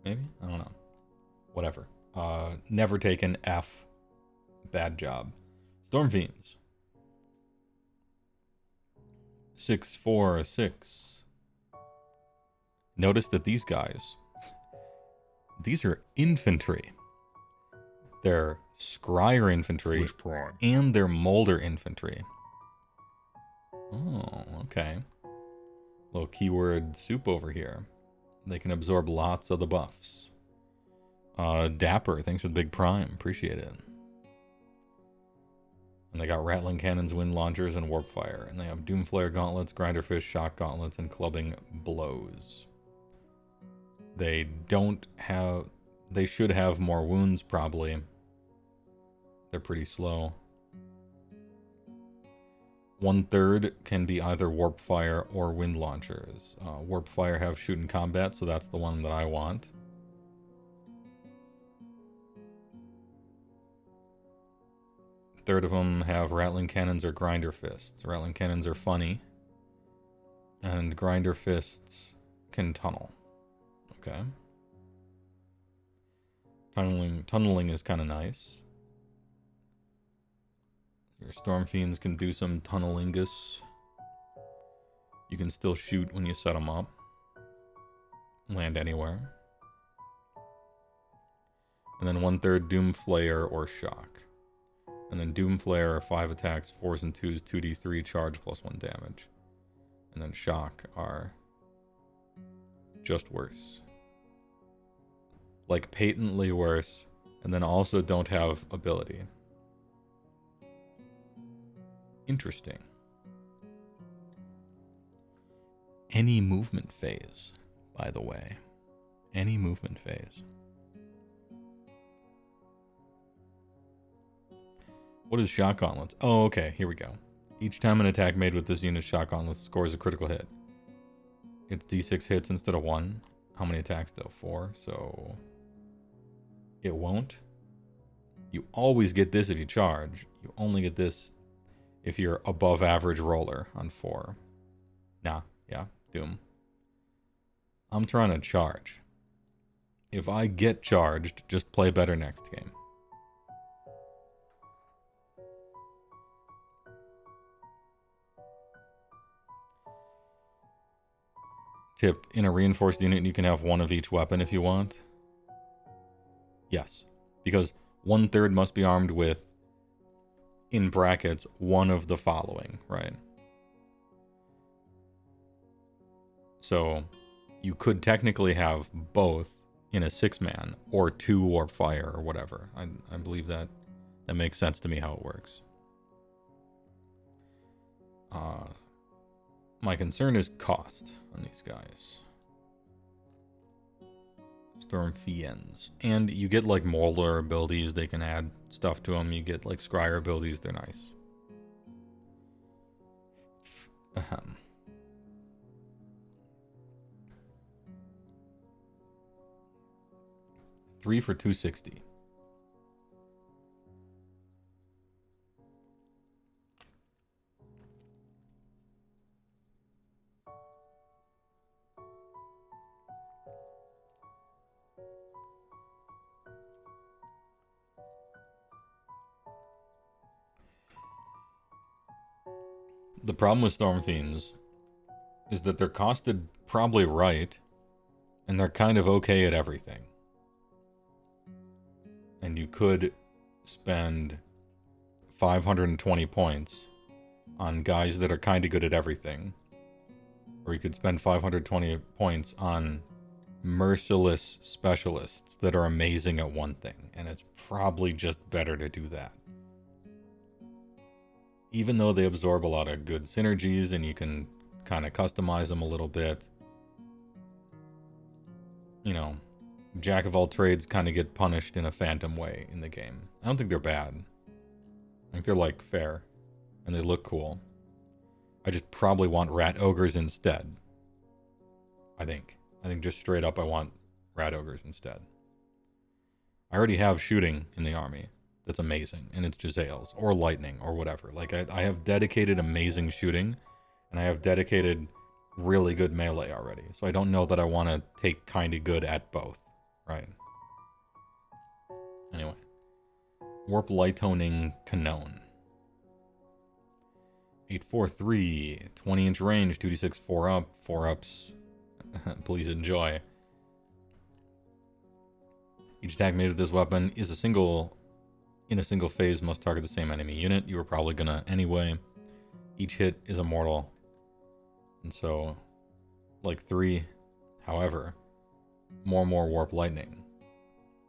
Maybe? I don't know. Whatever. Never taken F. Bad job. Storm Fiends. 6, 4, 6. Notice that these guys, these are infantry. They're Scryer infantry and they're Molder infantry. Oh, okay. Little keyword soup over here. They can absorb lots of the buffs. Dapper, thanks for the big prime. Appreciate it. And they got Rattling Cannons, Wind Launchers, and Warp Fire. And they have Doomflare Gauntlets, Grinderfish, Shock Gauntlets, and Clubbing Blows. They don't have... They should have more wounds, probably. They're pretty slow. 1/3 can be either Warp Fire or Wind Launchers. Warp Fire have Shoot in Combat, so that's the one that I want. Third of them have Rattling Cannons or Grinder Fists. Rattling Cannons are funny. And Grinder Fists can tunnel. Okay. Tunneling is kind of nice. Your Storm Fiends can do some tunnelingus. You can still shoot when you set them up. Land anywhere. And then 1/3 Doomflayer or Shock. And then Doomflayer are 5 attacks, 4s and 2s, 2d3 charge plus 1 damage. And then Shock are just worse. Like patently worse, and then also don't have ability. Interesting. Any movement phase, by the way. Any movement phase. What is Shock Gauntlets? Oh, okay, here we go. Each time an attack made with this unit's Shock Gauntlets scores a critical hit. It's d6 hits instead of 1. How many attacks though? 4, so... It won't. You always get this if you charge. You only get this if you're above average roller on 4. Nah, yeah, Doom. I'm trying to charge. If I get charged, just play better next game. Tip, in a reinforced unit, you can have one of each weapon if you want. Yes, because 1/3 must be armed with, in brackets, one of the following, right? So, you could technically have both in a 6-man, or 2 Warp Fire, or whatever. I believe that makes sense to me how it works. My concern is cost on these guys. Stormfiends. And you get like Molder abilities, they can add stuff to them. You get like Scryer abilities, they're nice. Ahem. Three for 260. The problem with Stormfiends is that they're costed probably right, and they're kind of okay at everything. And you could spend 520 points on guys that are kind of good at everything. Or you could spend 520 points on merciless specialists that are amazing at one thing. And it's probably just better to do that. Even though they absorb a lot of good synergies and you can kind of customize them a little bit. You know, Jack of all trades kind of get punished in a phantom way in the game. I don't think they're bad. I think they're like fair. And they look cool. I just probably want rat ogres instead. I think just straight up I want rat ogres instead. I already have shooting in the army. That's amazing. And it's Gisele's or lightning or whatever. Like I have dedicated amazing shooting. And I have dedicated really good melee already. So I don't know that I want to take kind of good at both. Right. Anyway. Warp Light-Honing Canon. 843. 20-inch range. 2d6 4 up. 4 ups. Please enjoy. Each attack made with this weapon is in a single phase must target the same enemy unit. You were probably gonna anyway. Each hit is immortal. And so, like 3. However, more and more Warp Lightning.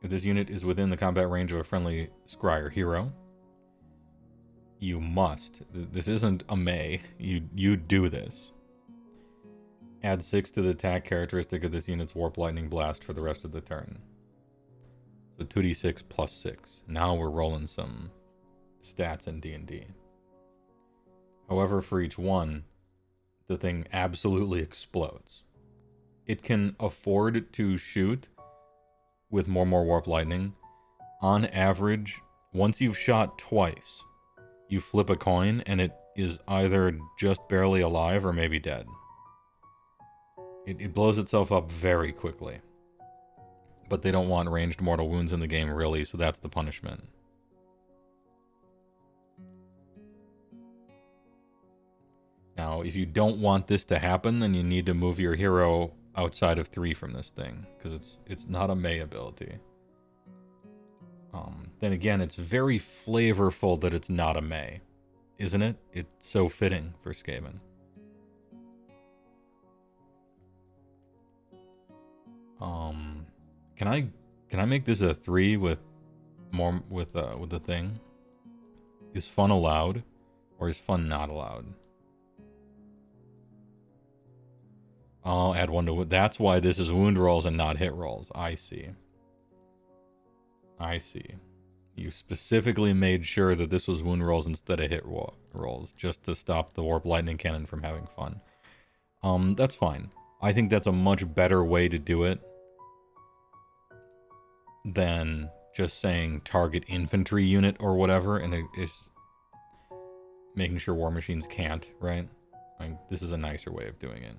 If this unit is within the combat range of a friendly Scryer hero, you must. This isn't a May. You do this. Add 6 to the attack characteristic of this unit's Warp Lightning Blast for the rest of the turn. So 2d6 plus 6. Now we're rolling some stats in D&D. However, for each one, the thing absolutely explodes. It can afford to shoot with more Warp Lightning. On average, once you've shot twice, you flip a coin and it is either just barely alive or maybe dead. It blows itself up very quickly. But they don't want ranged mortal wounds in the game, really, so that's the punishment. Now, if you don't want this to happen, then you need to move your hero outside of 3 from this thing, because it's not a May ability. Then again, it's very flavorful that it's not a May, isn't it? It's so fitting for Skaven. Can I make this a 3 with the thing? Is fun allowed, or is fun not allowed? I'll add 1 to... That's why this is wound rolls and not hit rolls. I see. You specifically made sure that this was wound rolls instead of hit rolls, just to stop the Warp Lightning Cannon from having fun. That's fine. I think that's a much better way to do it than just saying target infantry unit or whatever, and it is making sure War Machines can't, right? This is a nicer way of doing it.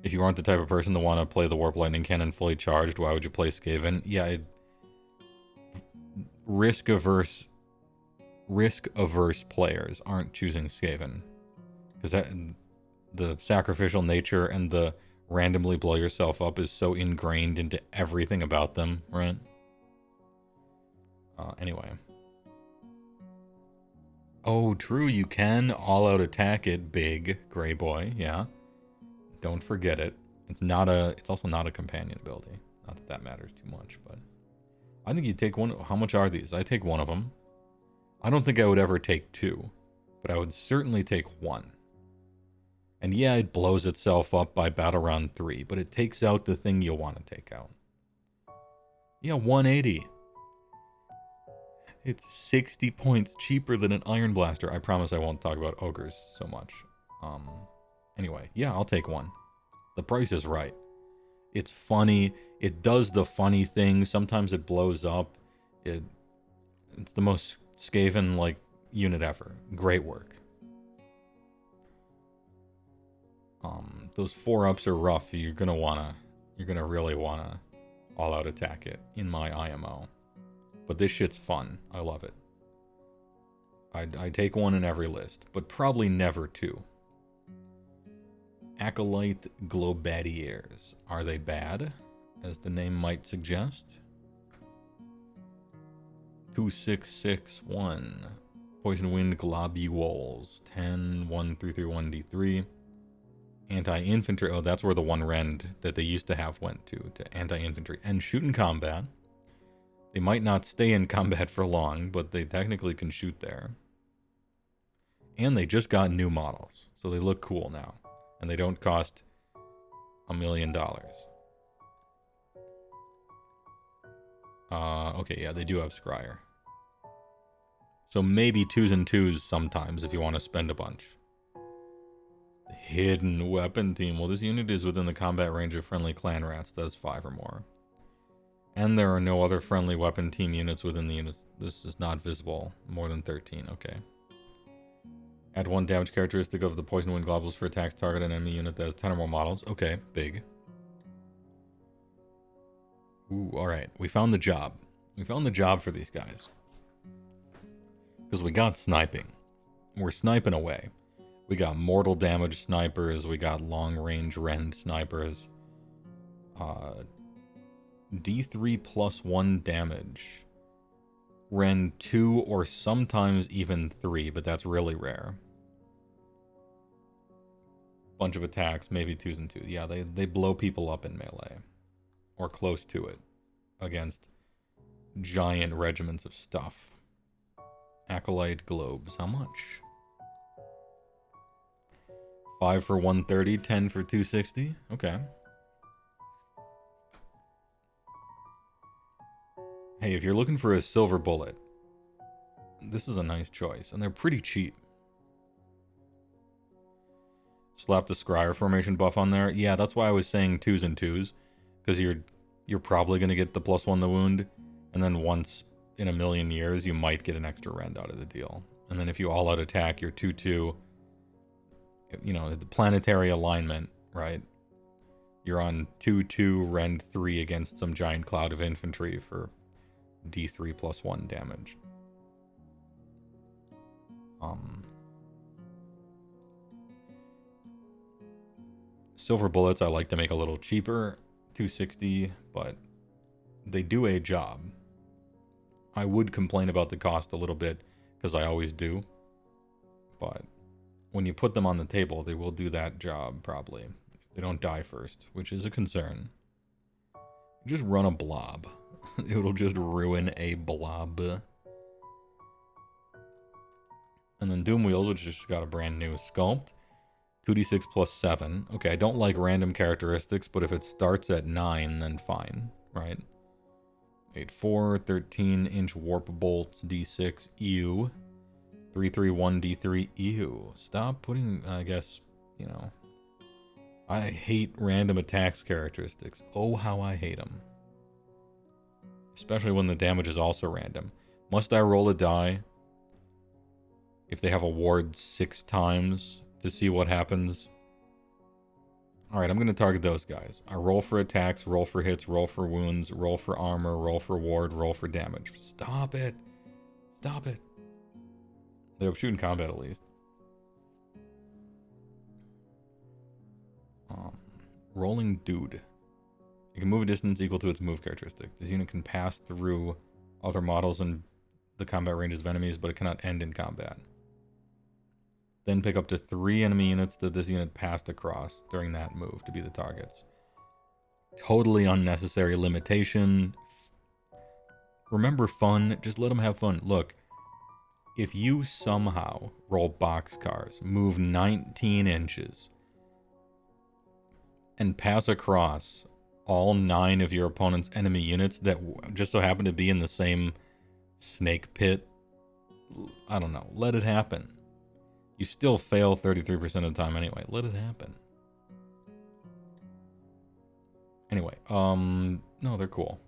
If you aren't the type of person to want to play the Warp Lightning Cannon fully charged, why would you play Skaven? Yeah, risk-averse players aren't choosing Skaven. Because the sacrificial nature and the randomly blow yourself up is so ingrained into everything about them, right? Anyway. Oh, true, you can all-out attack it big, Grey Boy, yeah. Don't forget it. It's also not a companion ability. Not that that matters too much, but I think you take one. How much are these? I take 1 of them. I don't think I would ever take 2, but I would certainly take 1. And yeah, it blows itself up by battle round 3, but it takes out the thing you want to take out. Yeah, 180. It's 60 points cheaper than an Iron Blaster. I promise I won't talk about ogres so much. Anyway, yeah, I'll take one. The price is right. It's funny. It does the funny thing. Sometimes it blows up. It's the most skaven like unit ever. Great work. Those 4-ups are rough. You're gonna really wanna all out attack it in my IMO. But this shit's fun. I love it. I take one in every list, but probably never two. Acolyte Globadiers. Are they bad, as the name might suggest? 2661. Poison Wind Globules. 10, 1, 3, 1, D3. Anti-infantry. Oh, that's where the one rend that they used to have went to anti-infantry. And shoot in combat. They might not stay in combat for long, but they technically can shoot there. And they just got new models, so they look cool now. And they don't cost $1 million. Okay, yeah, they do have Scryer. So maybe 2s and 2s sometimes if you want to spend a bunch. The hidden weapon team. Well, this unit is within the combat range of friendly clan rats. Does 5 or more. And there are no other friendly weapon team units within the units. This is not visible. More than 13. Okay. Add 1 damage characteristic of the Poison Wind Globules for attacks target an enemy unit that has 10 or more models. Okay, big. Ooh, alright. We found the job. We found the job for these guys. Because we got sniping. We're sniping away. We got mortal damage snipers. We got long-range rend snipers. D3 plus 1 damage. Rend 2 or sometimes even 3, but that's really rare. Bunch of attacks, maybe 2s and 2s. Yeah, they blow people up in melee. Or close to it. Against giant regiments of stuff. Acolyte globes. How much? 5 for 130, 10 for 260? Okay. Hey, if you're looking for a silver bullet, this is a nice choice, and they're pretty cheap. Slap the Scryer formation buff on there. Yeah, that's why I was saying 2s and 2s, because you're probably going to get the +1 the wound, and then once in a million years, you might get an extra rend out of the deal. And then if you all-out attack, you're 2-2, you know, the planetary alignment, right? You're on 2-2, rend 3 against some giant cloud of infantry for D3 plus 1 damage. Silver bullets I like to make a little cheaper, 260, but they do a job. I would complain about the cost a little bit, because I always do, but when you put them on the table, they will do that job, probably. They don't die first, which is a concern. Just run a blob. It'll just ruin a blob. And then Doom Wheels, which just got a brand new sculpt. 2d6 plus 7. Okay, I don't like random characteristics, but if it starts at 9, then fine, right? 8-4, 13-inch warp bolts, d6, ew. 3-3-1, d3, ew. Stop putting, I guess, you know. I hate random attacks characteristics. Oh, how I hate them. Especially when the damage is also random. Must I roll a die if they have a ward 6 times to see what happens? Alright, I'm going to target those guys. I roll for attacks, roll for hits, roll for wounds, roll for armor, roll for ward, roll for damage. Stop it. Stop it. They have shooting combat at least. Rolling Dude. It can move a distance equal to its move characteristic. This unit can pass through other models in the combat ranges of enemies, but it cannot end in combat. Then pick up to 3 enemy units that this unit passed across during that move to be the targets. Totally unnecessary limitation. Remember fun, just let them have fun. Look, if you somehow roll boxcars, move 19 inches, and pass across all 9 of your opponent's enemy units that just so happen to be in the same snake pit, I don't know. Let it happen. You still fail 33% of the time anyway. Let it happen. Anyway, no, they're cool.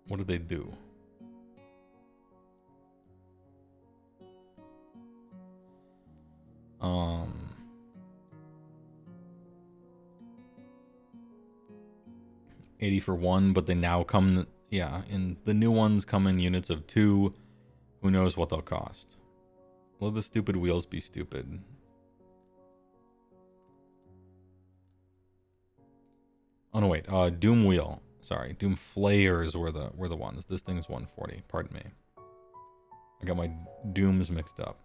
What did they do? Um, 80 for 1, but they now come, yeah, and the new ones come in units of 2. Who knows what they'll cost? Let the stupid wheels be stupid. Oh no, wait. Doom wheel. Sorry, Doom flayers were the ones. This thing's 140. Pardon me. I got my dooms mixed up.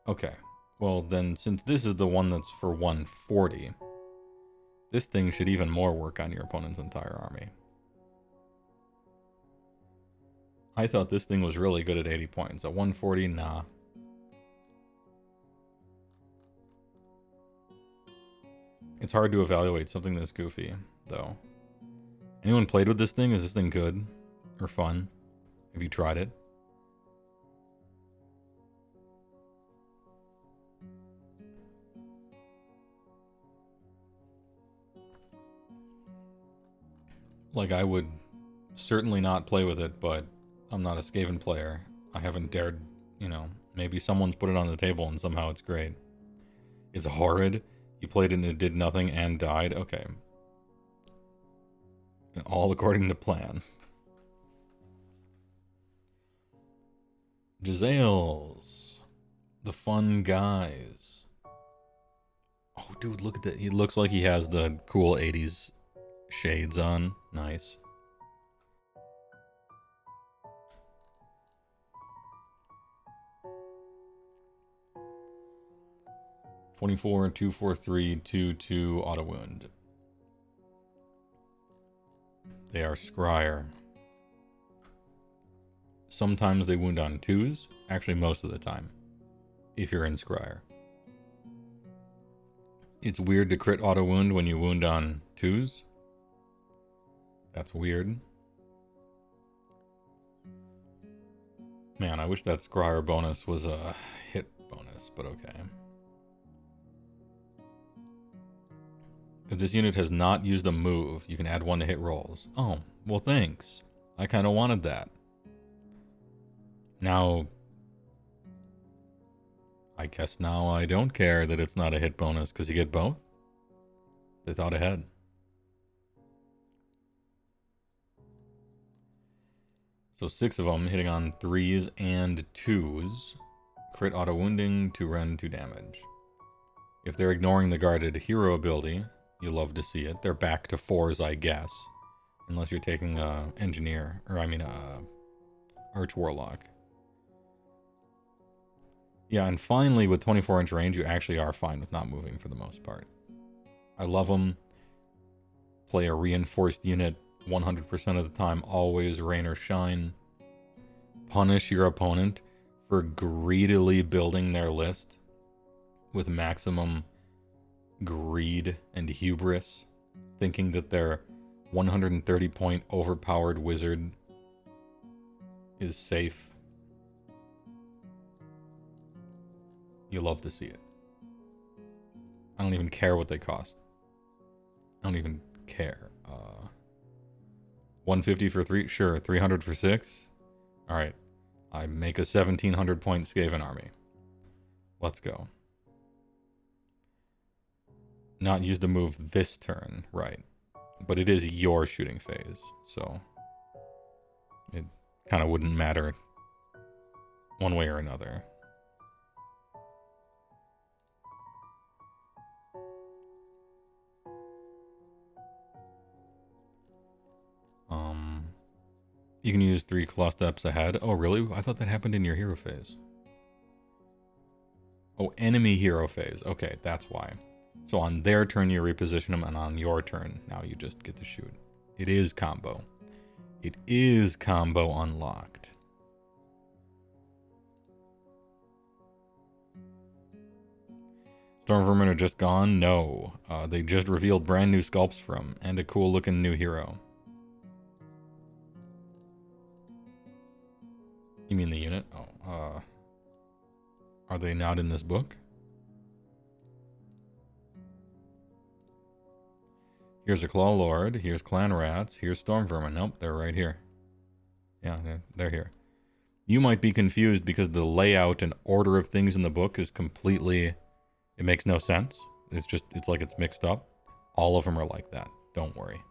Okay. Well, then, since this is the one that's for 140, this thing should even more work on your opponent's entire army. I thought this thing was really good at 80 points. At 140, nah. It's hard to evaluate something this goofy, though. Anyone played with this thing? Is this thing good? Or fun? Have you tried it? Like, I would certainly not play with it, but I'm not a Skaven player. I haven't dared, you know, maybe someone's put it on the table and somehow it's great. It's horrid. You played it and it did nothing and died? Okay. All according to plan. Giselles. The fun guys. Oh, dude, look at that. He looks like he has the cool 80s shades on. Nice. (24) 243 2/2 auto wound. They are scryer. Sometimes they wound on 2s. Actually, most of the time. If you're in scryer. It's weird to crit auto wound when you wound on 2s. That's weird. Man, I wish that scryer bonus was a hit bonus, but okay. If this unit has not used a move, you can add 1 to hit rolls. Oh, well thanks. I kind of wanted that. Now, I guess now I don't care that it's not a hit bonus because you get both. They thought ahead. So 6 of them hitting on 3s and 2s. Crit auto wounding, 2 rend, 2 damage. If they're ignoring the guarded hero ability, you love to see it. They're back to 4s, I guess. Unless you're taking engineer, or I mean arch warlock. Yeah, and finally with 24-inch range, you actually are fine with not moving for the most part. I love them. Play a reinforced unit 100% of the time, always rain or shine. Punish your opponent for greedily building their list with maximum greed and hubris, thinking that their 130 point overpowered wizard is safe. You love to see it. I don't even care what they cost. I don't even care. 150 for 3? Sure. 300 for 6? Alright. I make a 1700 point Skaven army. Let's go. Not use the move this turn, right. But it is your shooting phase, so it kind of wouldn't matter one way or another. You can use 3 claw steps ahead. Oh, really? I thought that happened in your hero phase. Oh, enemy hero phase. Okay, that's why. So on their turn, you reposition them, and on your turn, now you just get to shoot. It is combo. It is combo unlocked. Storm Vermin are just gone? No. They just revealed brand new sculpts from, and a cool looking new hero. You mean the unit? Oh, are they not in this book? Here's a Claw Lord, here's Clan Rats, here's Storm Vermin. Nope, they're right here. Yeah, they're here. You might be confused because the layout and order of things in the book is completely... It makes no sense. It's like it's mixed up. All of them are like that. Don't worry.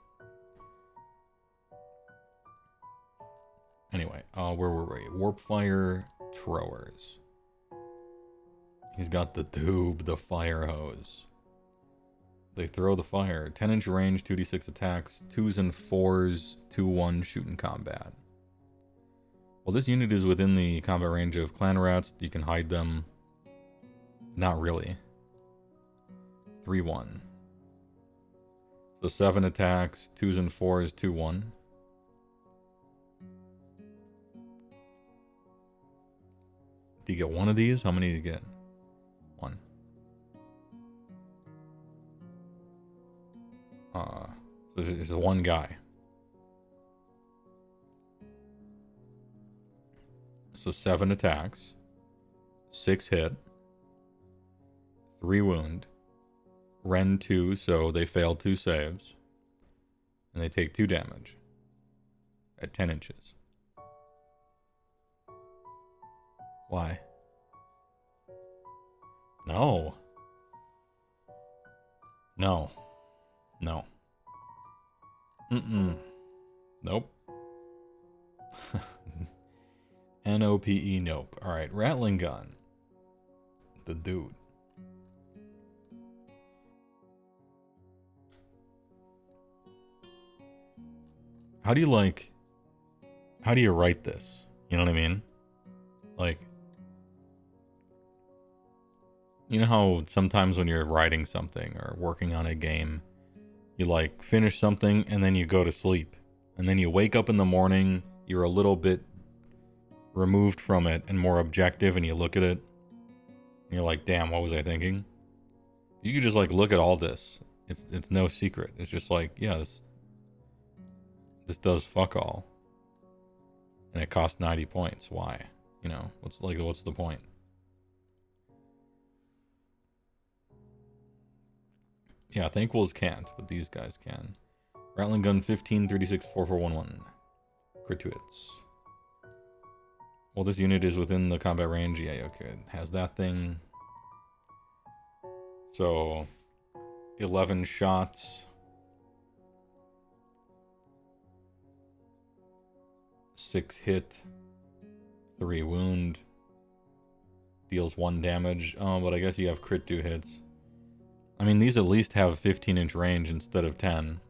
Anyway, where were we? Warpfire Throwers. He's got the tube, the fire hose. They throw the fire. 10-inch range, 2d6 attacks, 2s and 4s, 2-1 shoot in combat. Well, this unit is within the combat range of Clan Rats. You can hide them. Not really. 3-1. So 7 attacks, 2s and 4s, 2-1. Do you get one of these? How many do you get? One. So there's one guy. So 7 attacks, 6 hit, 3 wound, Ren 2, so they fail 2 saves, and they take 2 damage at 10 inches. Why? No. No. No. Nope. N-O-P-E, nope. Alright, Rattling Gun. The dude. How do you write this? You know what I mean? Like, you know how sometimes when you're writing something or working on a game, you like finish something and then you go to sleep. And then you wake up in the morning, you're a little bit removed from it and more objective, and you look at it and you're like, damn, what was I thinking? You could just like look at all this. It's no secret. It's just like, yeah, this does fuck all. And it costs 90 points. Why? You know, what's the point? Yeah, Thanqouls can't, but these guys can. Rattling Gun 15, 36, 4411. Crit to hits. Well, this unit is within the combat range. Yeah, okay. It has that thing. So, 11 shots. 6 hit. 3 wound. Deals 1 damage. Oh, but I guess you have crit 2 hits. I mean, these at least have 15-inch range instead of 10.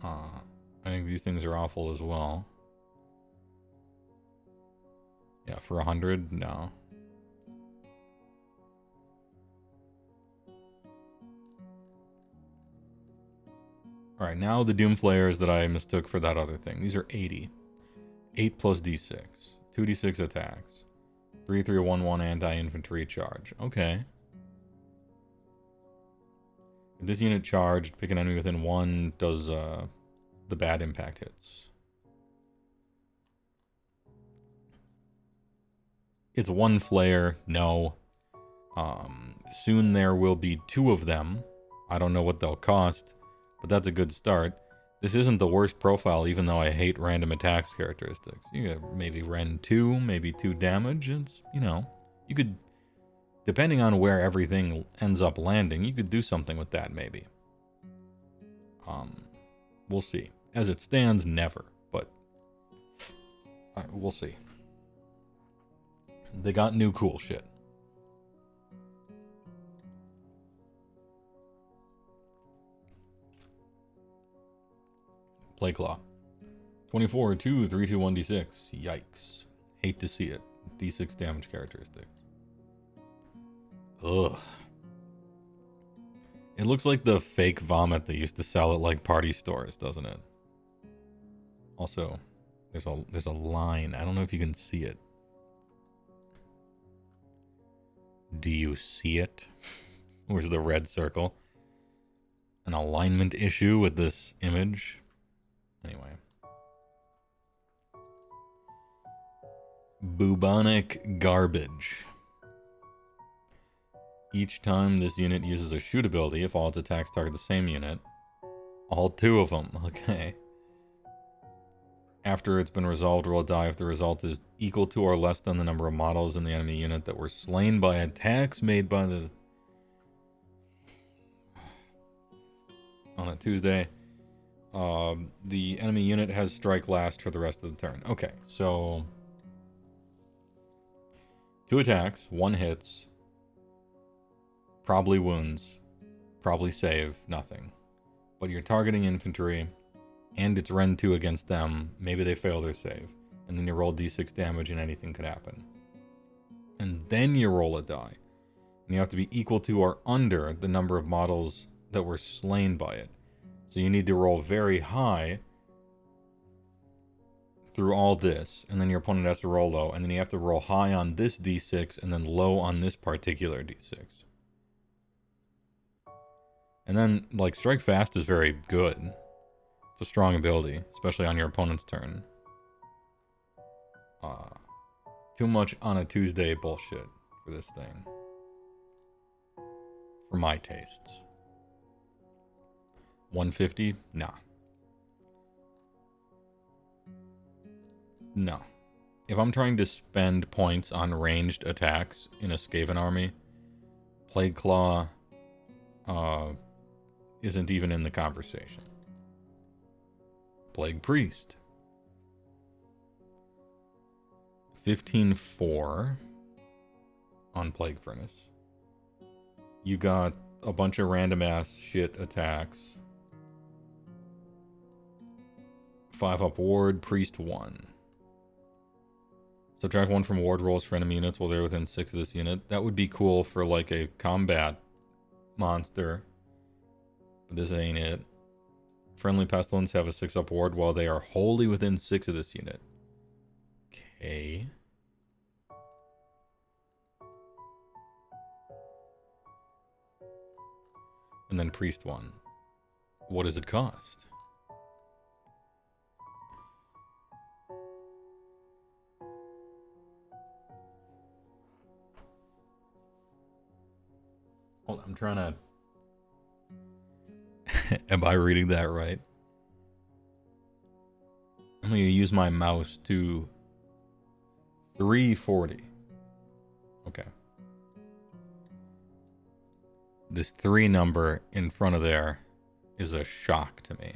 I think these things are awful as well. Yeah, for 100? No. Alright, now the Doom Flayers that I mistook for that other thing. These are 80. 8 plus d6. 2d6 attacks. 3-3-1-1 anti-infantry charge. Okay. If this unit charged, pick an enemy within 1, does the bad impact hits. It's 1 flare, no. Soon there will be 2 of them. I don't know what they'll cost, but that's a good start. This isn't the worst profile, even though I hate random attacks characteristics. You got maybe Ren 2, maybe 2 damage. It's, you know, you could... Depending on where everything ends up landing, you could do something with that, maybe. We'll see. As it stands, never, but we'll see. They got new cool shit. Play Claw. 24, 2, 3, 2, 1, d6. Yikes. Hate to see it. d6 damage characteristic. Ugh. It looks like the fake vomit they used to sell at like party stores, doesn't it? Also, there's a line. I don't know if you can see it. Do you see it? Where's the red circle? An alignment issue with this image? Anyway. Bubonic garbage. Each time this unit uses a shoot ability, if all its attacks target the same unit, all 2 of them, okay. After it's been resolved, roll a die if the result is equal to or less than the number of models in the enemy unit that were slain by attacks made by the... On a Tuesday. The enemy unit has strike last for the rest of the turn. Okay, so... 2 attacks, 1 hits, probably wounds, probably save, nothing. But you're targeting infantry, and it's Ren 2 against them. Maybe they fail their save. And then you roll d6 damage and anything could happen. And then you roll a die. And you have to be equal to or under the number of models that were slain by it. So you need to roll very high through all this, and then your opponent has to roll low, and then you have to roll high on this d6 and then low on this particular d6. And then, like, Strike Fast is very good. It's a strong ability, especially on your opponent's turn. Too much on a Tuesday bullshit for this thing. For my tastes. 150? Nah. No. If I'm trying to spend points on ranged attacks in a Skaven army, Plague Claw isn't even in the conversation. Plague Priest. 15-4 on Plague Furnace. You got a bunch of random ass shit attacks. 5-up ward, Priest 1. Subtract 1 from ward rolls for enemy units while they're within 6 of this unit. That would be cool for like a combat monster. But this ain't it. Friendly Pestilence have a 6-up ward while they are wholly within 6 of this unit. Okay. And then Priest 1. What does it cost? Hold on, I'm trying to... Am I reading that right? I'm going to use my mouse to 340. Okay. This 3 number in front of there is a shock to me.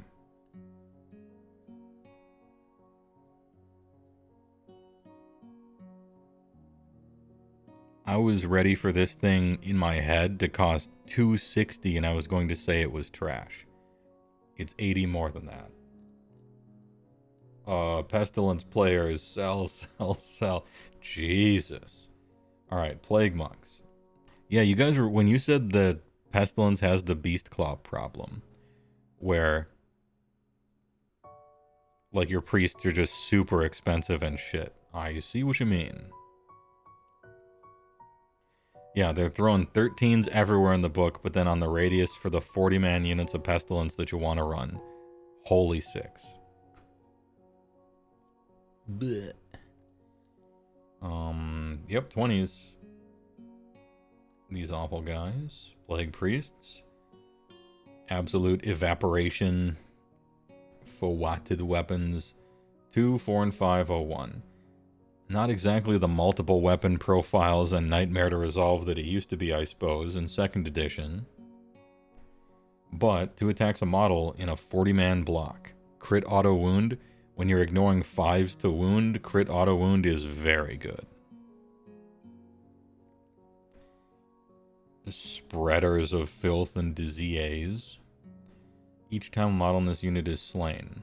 I was ready for this thing in my head to cost $260 and I was going to say it was trash. It's 80 more than that. Pestilence players, sell. Jesus. Alright, Plague Monks. Yeah, you guys were, when you said that Pestilence has the Beast Claw problem, where, like, your priests are just super expensive and shit. I see what you mean. Yeah, they're throwing 13s everywhere in the book, but then on the radius for the 40-man units of Pestilence that you want to run, holy 6. Blech. Yep, 20s. These awful guys. Plague Priests. Absolute Evaporation. Fawatted Weapons. 2, 4, and 501. Not exactly the multiple weapon profiles and nightmare to resolve that it used to be, I suppose, in 2nd edition. But 2 attacks a model in a 40-man block. Crit auto wound. When you're ignoring 5s to wound, crit auto wound is very good. Spreaders of filth and disease. Each time a model in this unit is slain.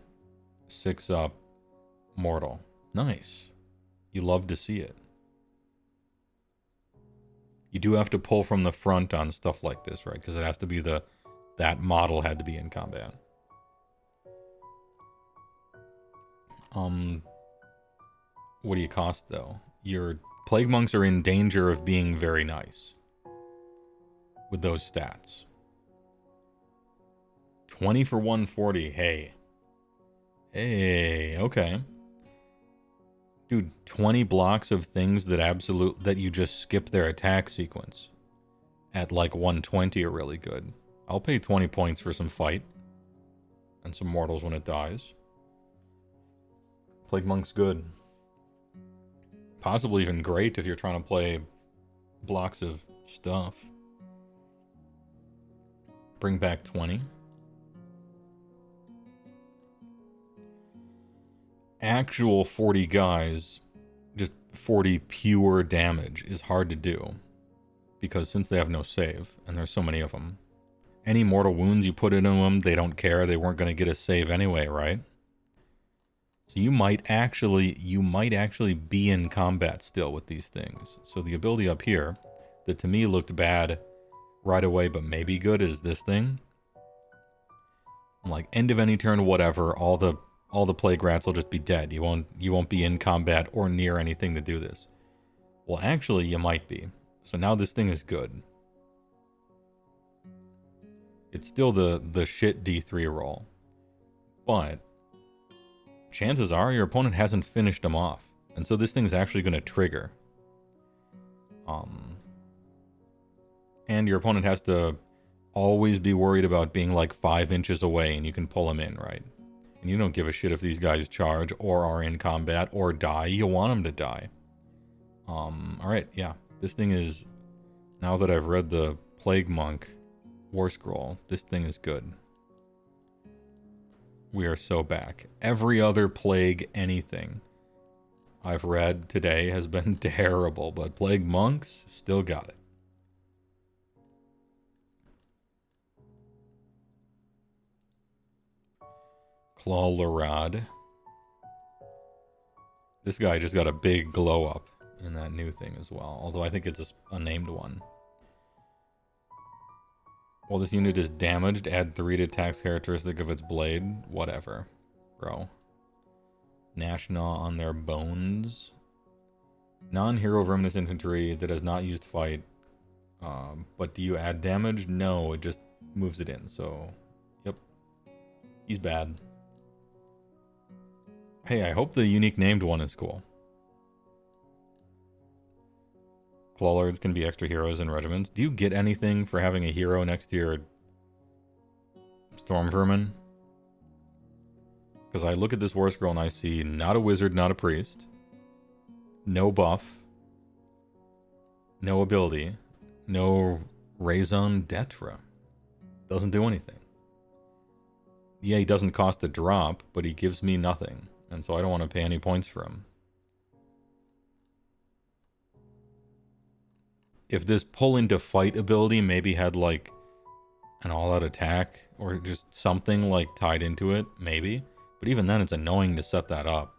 6-up. Mortal. Nice. You love to see it. You do have to pull from the front on stuff like this, right? Because it has to be that model had to be in combat. What do you cost, though? Your Plague Monks are in danger of being very nice. with those stats. 20 for 140. Hey. Hey, okay. Dude, 20 blocks of things that you just skip their attack sequence at like 120 are really good. I'll pay 20 points for some fight and some mortals when it dies. Plague Monk's good. Possibly even great if you're trying to play blocks of stuff. Bring back 20. Actual 40 guys, just 40 pure damage is hard to do. Because since they have no save, and there's so many of them, any mortal wounds you put into them, they don't care. They weren't going to get a save anyway, right? So you might actually be in combat still with these things. So the ability up here, that to me looked bad right away, but maybe good, is this thing. I'm like, end of any turn, whatever. All the plague rats will just be dead. You won't be in combat or near anything to do this. Well, actually, you might be. So now this thing is good. It's still the shit D3 roll, but chances are your opponent hasn't finished them off, and so this thing's actually going to trigger. And your opponent has to always be worried about being like 5 inches away, and you can pull them in, right? And you don't give a shit if these guys charge or are in combat or die. You want them to die. Alright, yeah. This thing is, now that I've read the Plague Monk War Scroll, this thing is good. We are so back. Every other plague anything I've read today has been terrible, but Plague Monks still got it. Claw Larad. This guy just got a big glow up in that new thing as well, although I think it's a named one. While this unit is damaged, add 3 to attack's characteristic of its blade. Whatever, bro. Nashnaw on their bones. Non-hero verminous infantry that has not used fight. But do you add damage? No, it just moves it in, so... Yep. He's bad. Hey, I hope the unique named one is cool. Clawlords can be extra heroes in regiments. Do you get anything for having a hero next to your Storm Vermin? Because I look at this War Scroll and I see not a wizard, not a priest. No buff. No ability. No raison d'etre. Doesn't do anything. Yeah, he doesn't cost a drop, but he gives me nothing. And so I don't want to pay any points for him. If this pull into fight ability maybe had like an all-out attack or just something like tied into it, maybe. But even then it's annoying to set that up.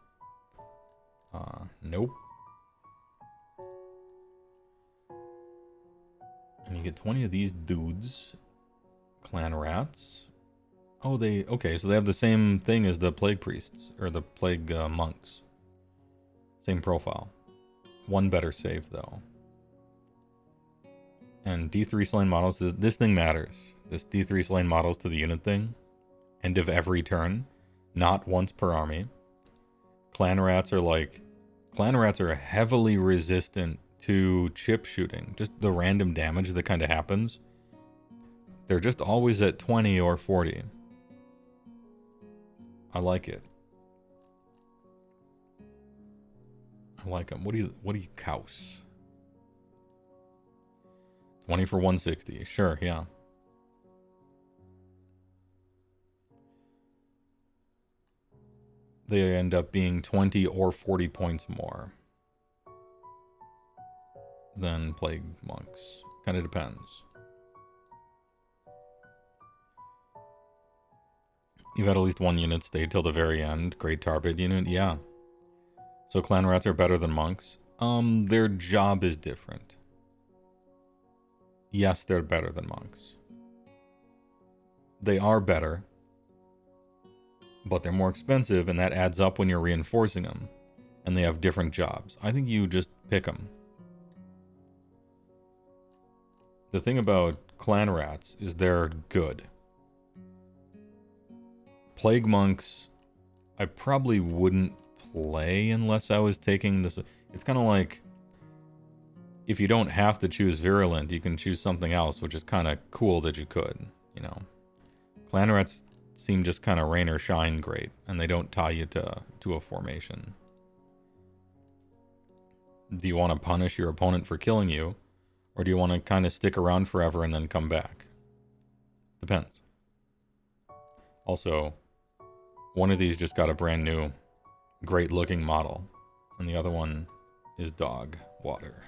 Nope. And you get 20 of these dudes. Clan rats. Oh, okay, so they have the same thing as the plague priests, or the plague monks. Same profile. One better save, though. And D3 slain models, this thing matters. This D3 slain models to the unit thing. End of every turn. Not once per army. Clan rats are heavily resistant to chip shooting. Just the random damage that kind of happens. They're just always at 20 or 40. I like it. I like them. What do you couse? 20 for 160. Sure, yeah. They end up being 20 or 40 points more than plague monks. Kind of depends. You've had at least one unit stay till the very end. Great Tarbid unit, yeah. So clan rats are better than monks. Their job is different. Yes, they're better than monks. They are better. But they're more expensive, and that adds up when you're reinforcing them. And they have different jobs. I think you just pick them. The thing about clan rats is they're good. Plague monks, I probably wouldn't play unless I was taking this. It's kind of like, if you don't have to choose virulent, you can choose something else, which is kind of cool that you could, you know. Clan rats seem just kind of rain or shine great, and they don't tie you to a formation. Do you want to punish your opponent for killing you, or do you want to kind of stick around forever and then come back? Depends. Also, one of these just got a brand new, great looking model, and the other one is dog water.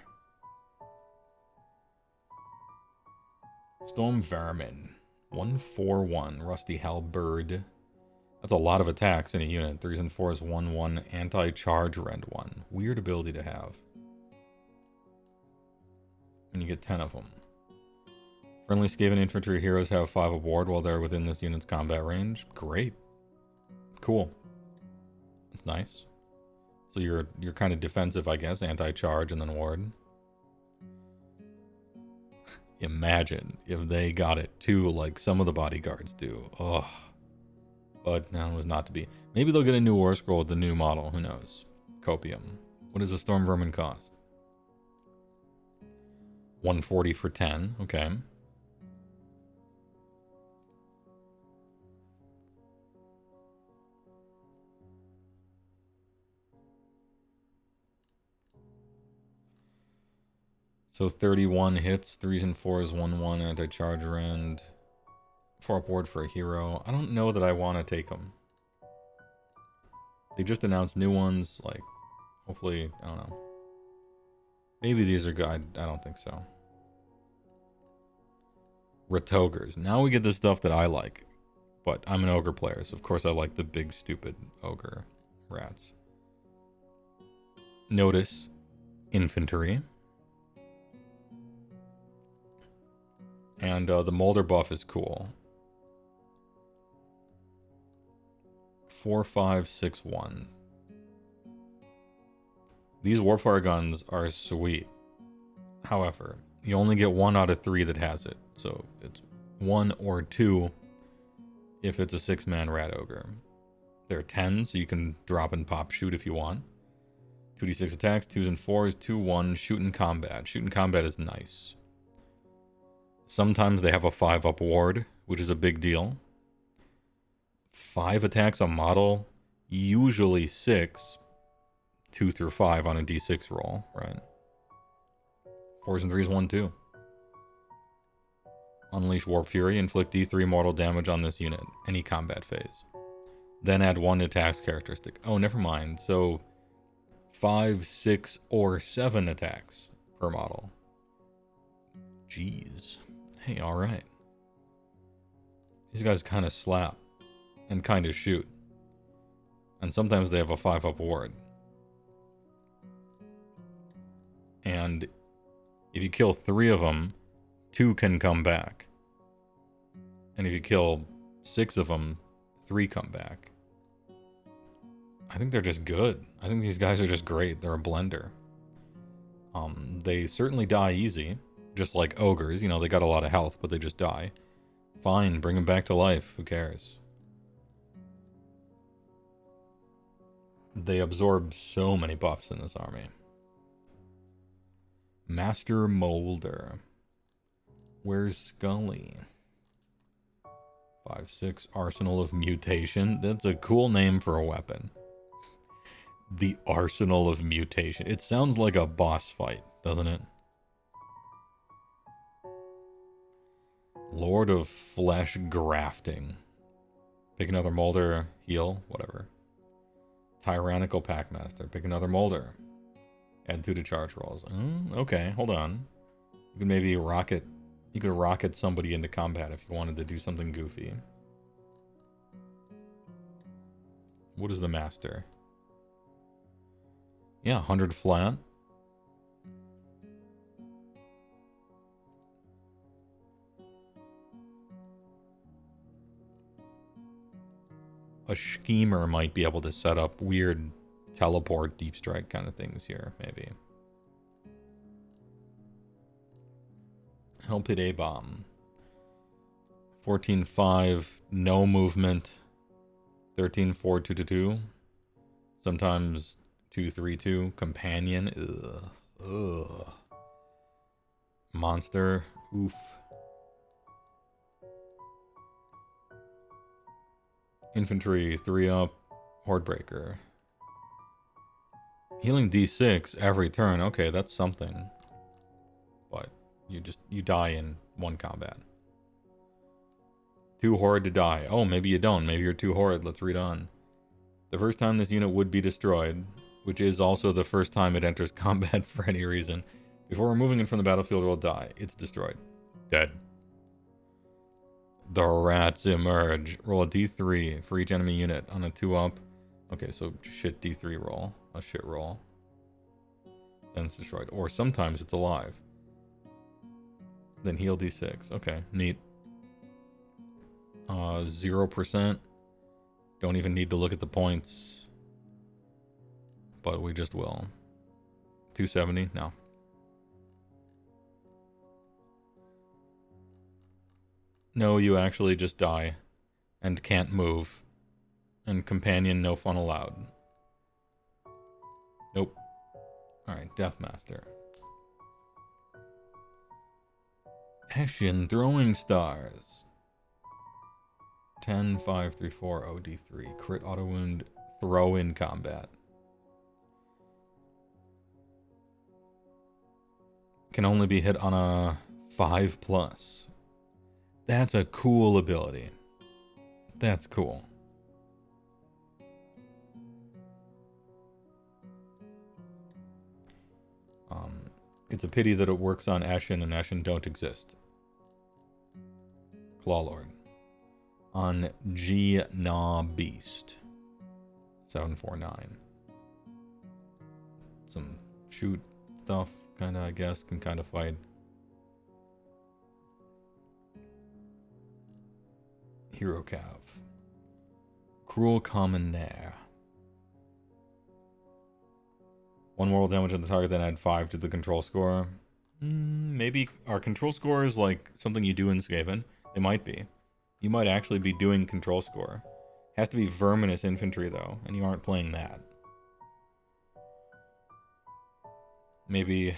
Storm Vermin. 1/4/1. Rusty Halberd. That's a lot of attacks in a unit. 3s and 4s, 1/1. Anti-charge rend 1. Weird ability to have. And you get 10 of them. Friendly Skaven infantry heroes have 5 aboard while they're within this unit's combat range. Great. Cool. That's nice. So you're kind of defensive, I guess. Anti-charge and then ward. Imagine if they got it too, like some of the bodyguards do. Ugh. But no, it was not to be. Maybe they'll get a new war scroll with the new model. Who knows? Copium. What does a Storm Vermin cost? 140 for 10. Okay. So 31 hits, 3s and 4s, 1/1 anti-charge rend. 4 upward for a hero. I don't know that I want to take them. They just announced new ones, like, hopefully, I don't know. Maybe these are good. I don't think so. Retogers. Now we get the stuff that I like. But I'm an ogre player, so of course I like the big, stupid ogre rats. Notice infantry. And the Molder buff is cool. 4, 5, 6, 1. These Warfire guns are sweet. However, you only get 1 out of 3 that has it. So it's 1 or 2 if it's a 6-man rat ogre. They're 10, so you can drop and pop shoot if you want. 2d6 attacks, 2s and 4s, 2/1, shoot in combat. Shoot in combat is nice. Sometimes they have a 5-up ward, which is a big deal. 5 attacks a model, usually 6, 2 through 5 on a d6 roll, right? 4s and 3s, 1/2. Unleash Warp Fury, inflict d3 mortal damage on this unit, any combat phase. Then add 1 attacks characteristic. Oh, never mind. So 5, 6, or 7 attacks per model. Jeez. Hey, alright. These guys kind of slap and kind of shoot. And sometimes they have a 5-up ward. And if you kill 3 of them, 2 can come back. And if you kill 6 of them, 3 come back. I think they're just good. I think these guys are just great. They're a blender. They certainly die easy. Just like ogres, you know, they got a lot of health, but they just die. Fine, bring them back to life. Who cares? They absorb so many buffs in this army. Master Molder. Where's Scully? 5/6 Arsenal of Mutation. That's a cool name for a weapon. The Arsenal of Mutation. It sounds like a boss fight, doesn't it? Lord of Flesh Grafting. Pick another Molder, heal, whatever. Tyrannical Packmaster. Pick another Molder. Add 2 to charge rolls. Okay, hold on. You could maybe rocket... You could rocket somebody into combat if you wanted to do something goofy. What is the Master? Yeah, 100 flat. A schemer might be able to set up weird teleport, deep strike kind of things here, maybe. Help hit A-bomb. 14-5, no movement. 13-4, 2-2. Sometimes 2-3-2. Companion. Ugh. Monster. Oof. Infantry, 3-up. Hordebreaker. Healing D6 every turn. Okay, that's something. But you die in one combat. Too horrid to die. Oh, maybe you don't. Maybe you're too horrid. Let's read on. The first time this unit would be destroyed, which is also the first time it enters combat for any reason. Before removing it from the battlefield, it will die. It's destroyed. Dead. The rats emerge. Roll a D3 for each enemy unit on a 2-up. Okay, so shit D3 roll. A shit roll. Then it's destroyed. Or sometimes it's alive. Then heal D6. Okay, neat. 0%. Don't even need to look at the points. But we just will. 270? No. No, you actually just die. And can't move. And companion, no fun allowed. Nope. Alright, Deathmaster. Ashen Throwing Stars. 10, 5, 3, 4, OD3. Crit auto wound, throw in combat. Can only be hit on a 5+. That's a cool ability. That's cool. It's a pity that it works on Ashen and Ashen don't exist. Clawlord. On G-Naw Beast. 749. Some shoot stuff, kinda, I guess, can kinda fight. Hero Cav. Cruel Commonaire. 1 moral damage on the target, then add 5 to the control score. Maybe our control score is like something you do in Skaven. It might be. You might actually be doing control score. Has to be Verminous Infantry though, and you aren't playing that. Maybe...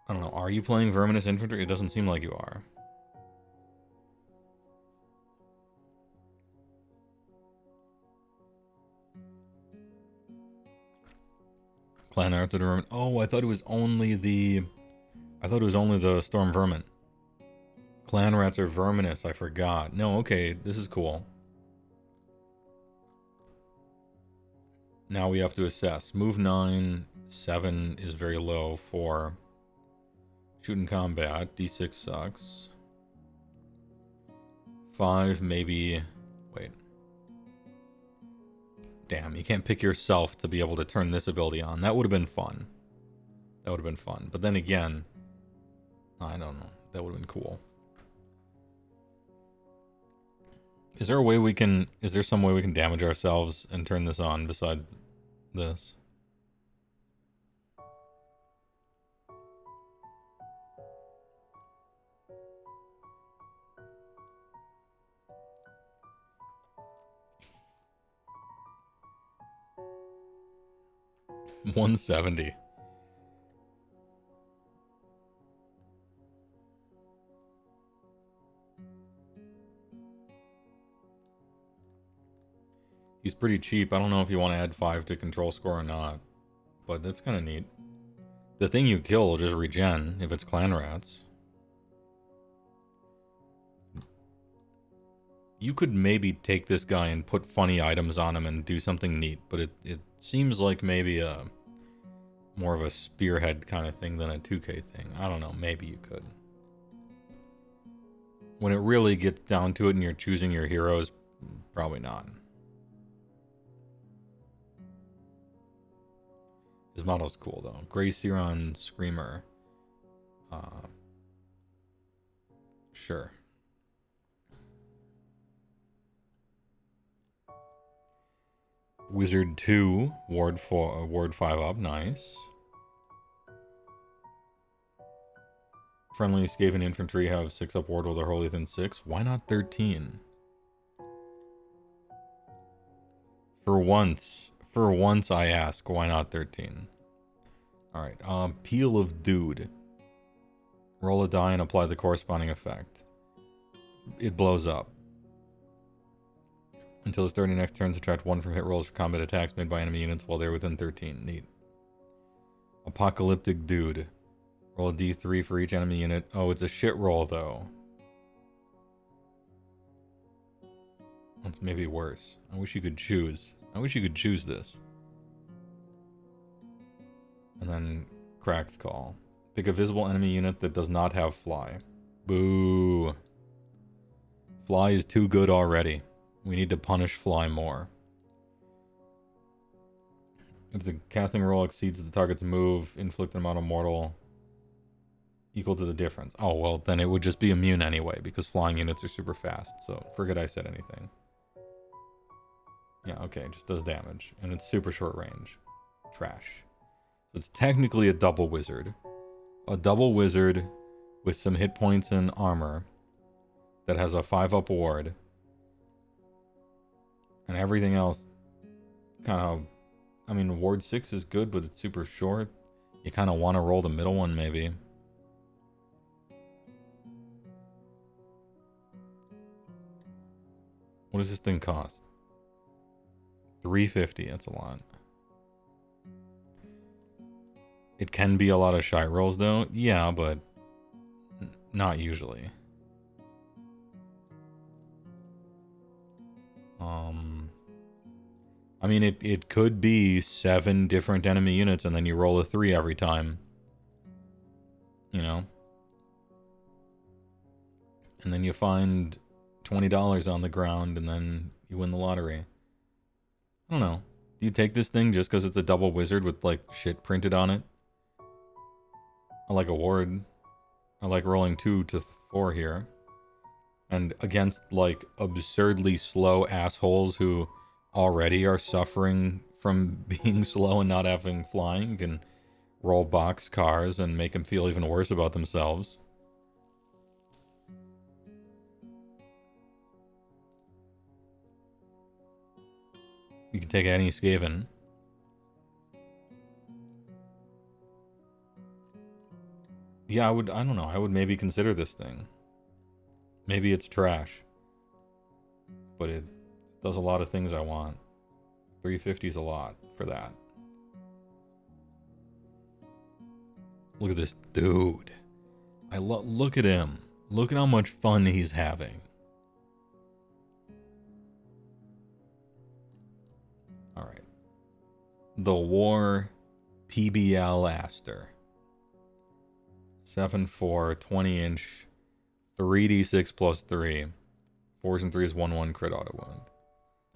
I don't know, are you playing Verminous Infantry? It doesn't seem like you are. Clan Arts of the Vermin. Oh, I thought it was only the... I thought it was only the Storm Vermin. Clan Rats are Verminous, I forgot. No, okay, this is cool. Now we have to assess. Move 9, 7 is very low for shooting combat. D6 sucks. 5, maybe... Wait. Damn, you can't pick yourself to be able to turn this ability on. That would have been fun. That would have been fun. But then again, I don't know. That would have been cool. Is there a way we can... Is there some way we can damage ourselves and turn this on besides this? $170. He's pretty cheap. I don't know if you want to add 5 to control score or not, but that's kind of neat. The thing you kill will just regen if it's clan rats. You could maybe take this guy and put funny items on him and do something neat, but it seems like maybe a more of a spearhead kind of thing than a 2K thing. I don't know, maybe you could. When it really gets down to it and you're choosing your heroes, probably not. His model's cool though. Grey Siron Screamer. Sure. Wizard 2, Ward 4, Ward 5 up, nice. Friendly Skaven infantry have 6 up ward with their holy within 6. Why not 13? For once I ask, why not 13? Alright, Peel of Dude. Roll a die and apply the corresponding effect. It blows up. Until its 30 next turn, subtract 1 from hit rolls for combat attacks made by enemy units while they're within 13. Neat. Apocalyptic Dude. Roll a d3 for each enemy unit. Oh, it's a shit roll, though. That's maybe worse. I wish you could choose. I wish you could choose this. And then Crack's Call. Pick a visible enemy unit that does not have Fly. Boo. Fly is too good already. We need to punish Fly more. If the casting roll exceeds the target's move, inflict an amount of mortal equal to the difference. Oh, well, then it would just be immune anyway, because flying units are super fast, so forget I said anything. Yeah, okay, it just does damage, and it's super short range. Trash. So it's technically a double wizard. A double wizard with some hit points and armor that has a 5-up ward. And everything else kind of... I mean, ward 6 is good, but it's super short. You kind of want to roll the middle one, maybe. What does this thing cost? $350, that's a lot. It can be a lot of shite rolls, though. Yeah, but not usually. I mean, it could be 7 different enemy units, and then you roll a 3 every time. You know? And then you find $20 on the ground, and then you win the lottery. I don't know. Do you take this thing just because it's a double wizard with, like, shit printed on it? I like a ward. I like rolling 2 to 4 here. And against, like, absurdly slow assholes who already are suffering from being slow and not having flying, can roll box cars and make them feel even worse about themselves. You can take any Skaven. Yeah, I don't know, I would maybe consider this thing. Maybe it's trash. But it does a lot of things I want. 350 is a lot for that. Look at this dude. Look at him. Look at how much fun he's having. Alright. The War PBL Aster. 7/4, 20-inch, 3d6 plus 3. 4s and 3s, 1/1 crit auto wound.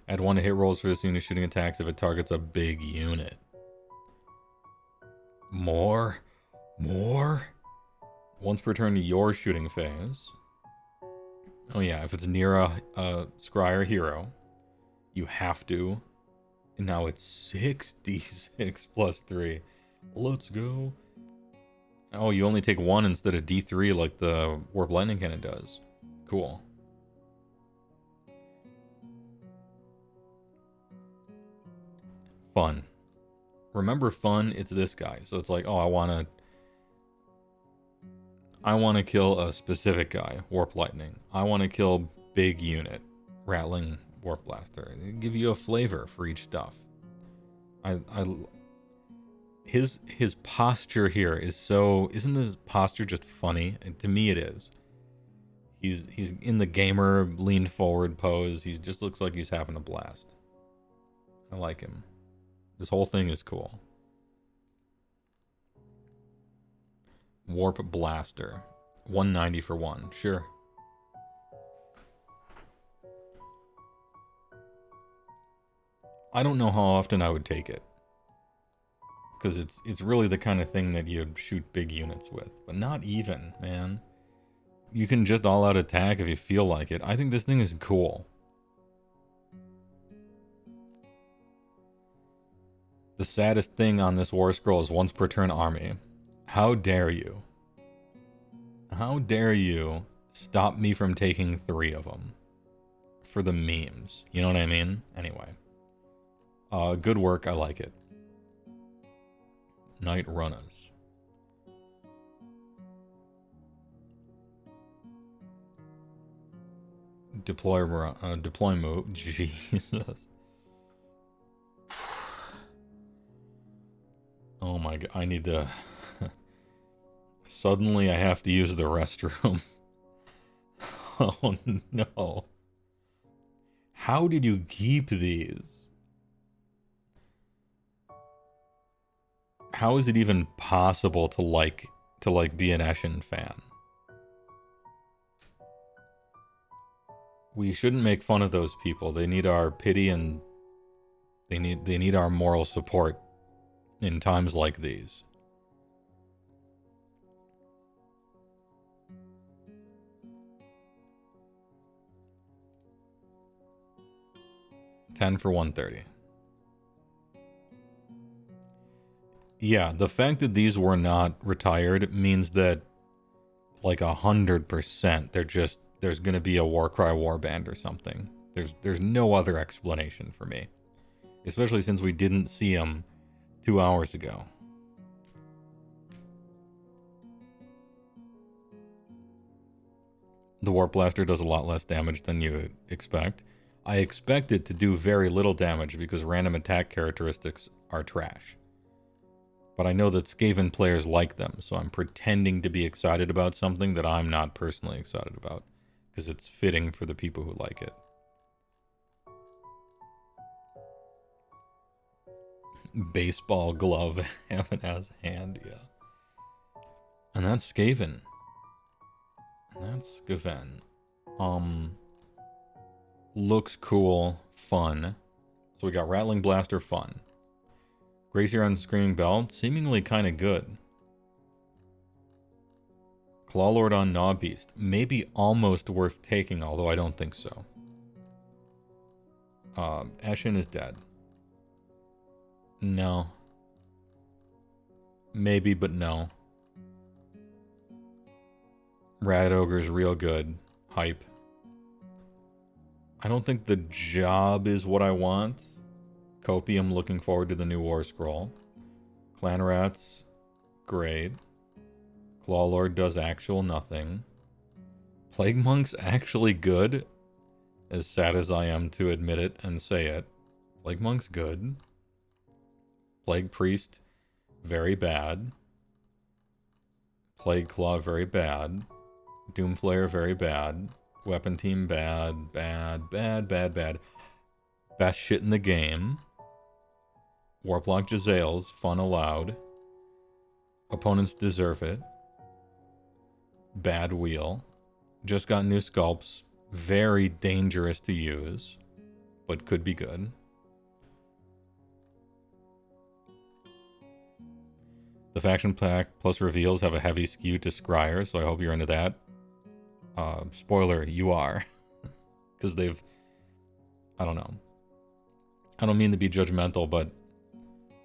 Add 1 to hit rolls for this unit shooting attacks if it targets a big unit. More? Once per turn to your shooting phase. Oh yeah, if it's near a scryer hero, you have to. And now it's 6d6 plus 3. Let's go. Oh, you only take 1 instead of d3 like the Warp Lightning Cannon does. Cool. Fun. Remember fun? It's this guy. So it's like, oh, I want to kill a specific guy, Warp Lightning. I want to kill big unit, Rattling Warp Blaster. They give you a flavor for each stuff. His posture here is so... Isn't his posture just funny? And to me it is. He's in the gamer lean forward pose. He just looks like he's having a blast. I like him. This whole thing is cool. Warp Blaster. 190 for 1. Sure. I don't know how often I would take it. Because it's really the kind of thing that you shoot big units with. But not even, man. You can just all-out attack if you feel like it. I think this thing is cool. The saddest thing on this war scroll is once per turn army. How dare you? How dare you stop me from taking 3 of them? For the memes. You know what I mean? Anyway. Good work. I like it. Night runners. Deploy move. Jesus. Oh my god. I need to... Suddenly I have to use the restroom. Oh no. How did you keep these? How is it even possible to be an Eshin fan? We shouldn't make fun of those people. They need our pity and they need our moral support in times like these. $10 for 130. Yeah, the fact that these were not retired means that like 100% there's gonna be a Warcry warband or something. There's no other explanation for me. Especially since we didn't see them 2 hours ago. The Warp Blaster does a lot less damage than you expect. I expect it to do very little damage because random attack characteristics are trash. But I know that Skaven players like them, so I'm pretending to be excited about something that I'm not personally excited about. Because it's fitting for the people who like it. Baseball glove having as hand, yeah. And that's Skaven. That's Skaven. Looks cool, fun. So we got Rattling Blaster, fun. Gracier on Screaming Bell, seemingly kind of good. Clawlord on Gnawbeast, maybe almost worth taking, although I don't think so. Eshin is dead. No. Maybe, but no. Rat Ogre's real good. Hype. I don't think the job is what I want. Copium, looking forward to the new War Scroll. Clan Rats, great. Clawlord does actual nothing. Plague Monk's actually good. As sad as I am to admit it and say it. Plague Monk's good. Plague Priest, very bad. Plague Claw, very bad. Doomflayer, very bad. Weapon Team, bad, bad, bad, bad, bad. Best shit in the game. Warplock Jezzail's, fun allowed. Opponents deserve it. Bad Wheel. Just got new sculpts. Very dangerous to use, but could be good. The faction pack plus reveals have a heavy skew to Scryer, so I hope you're into that. Spoiler, you are. Because they've... I don't know. I don't mean to be judgmental, but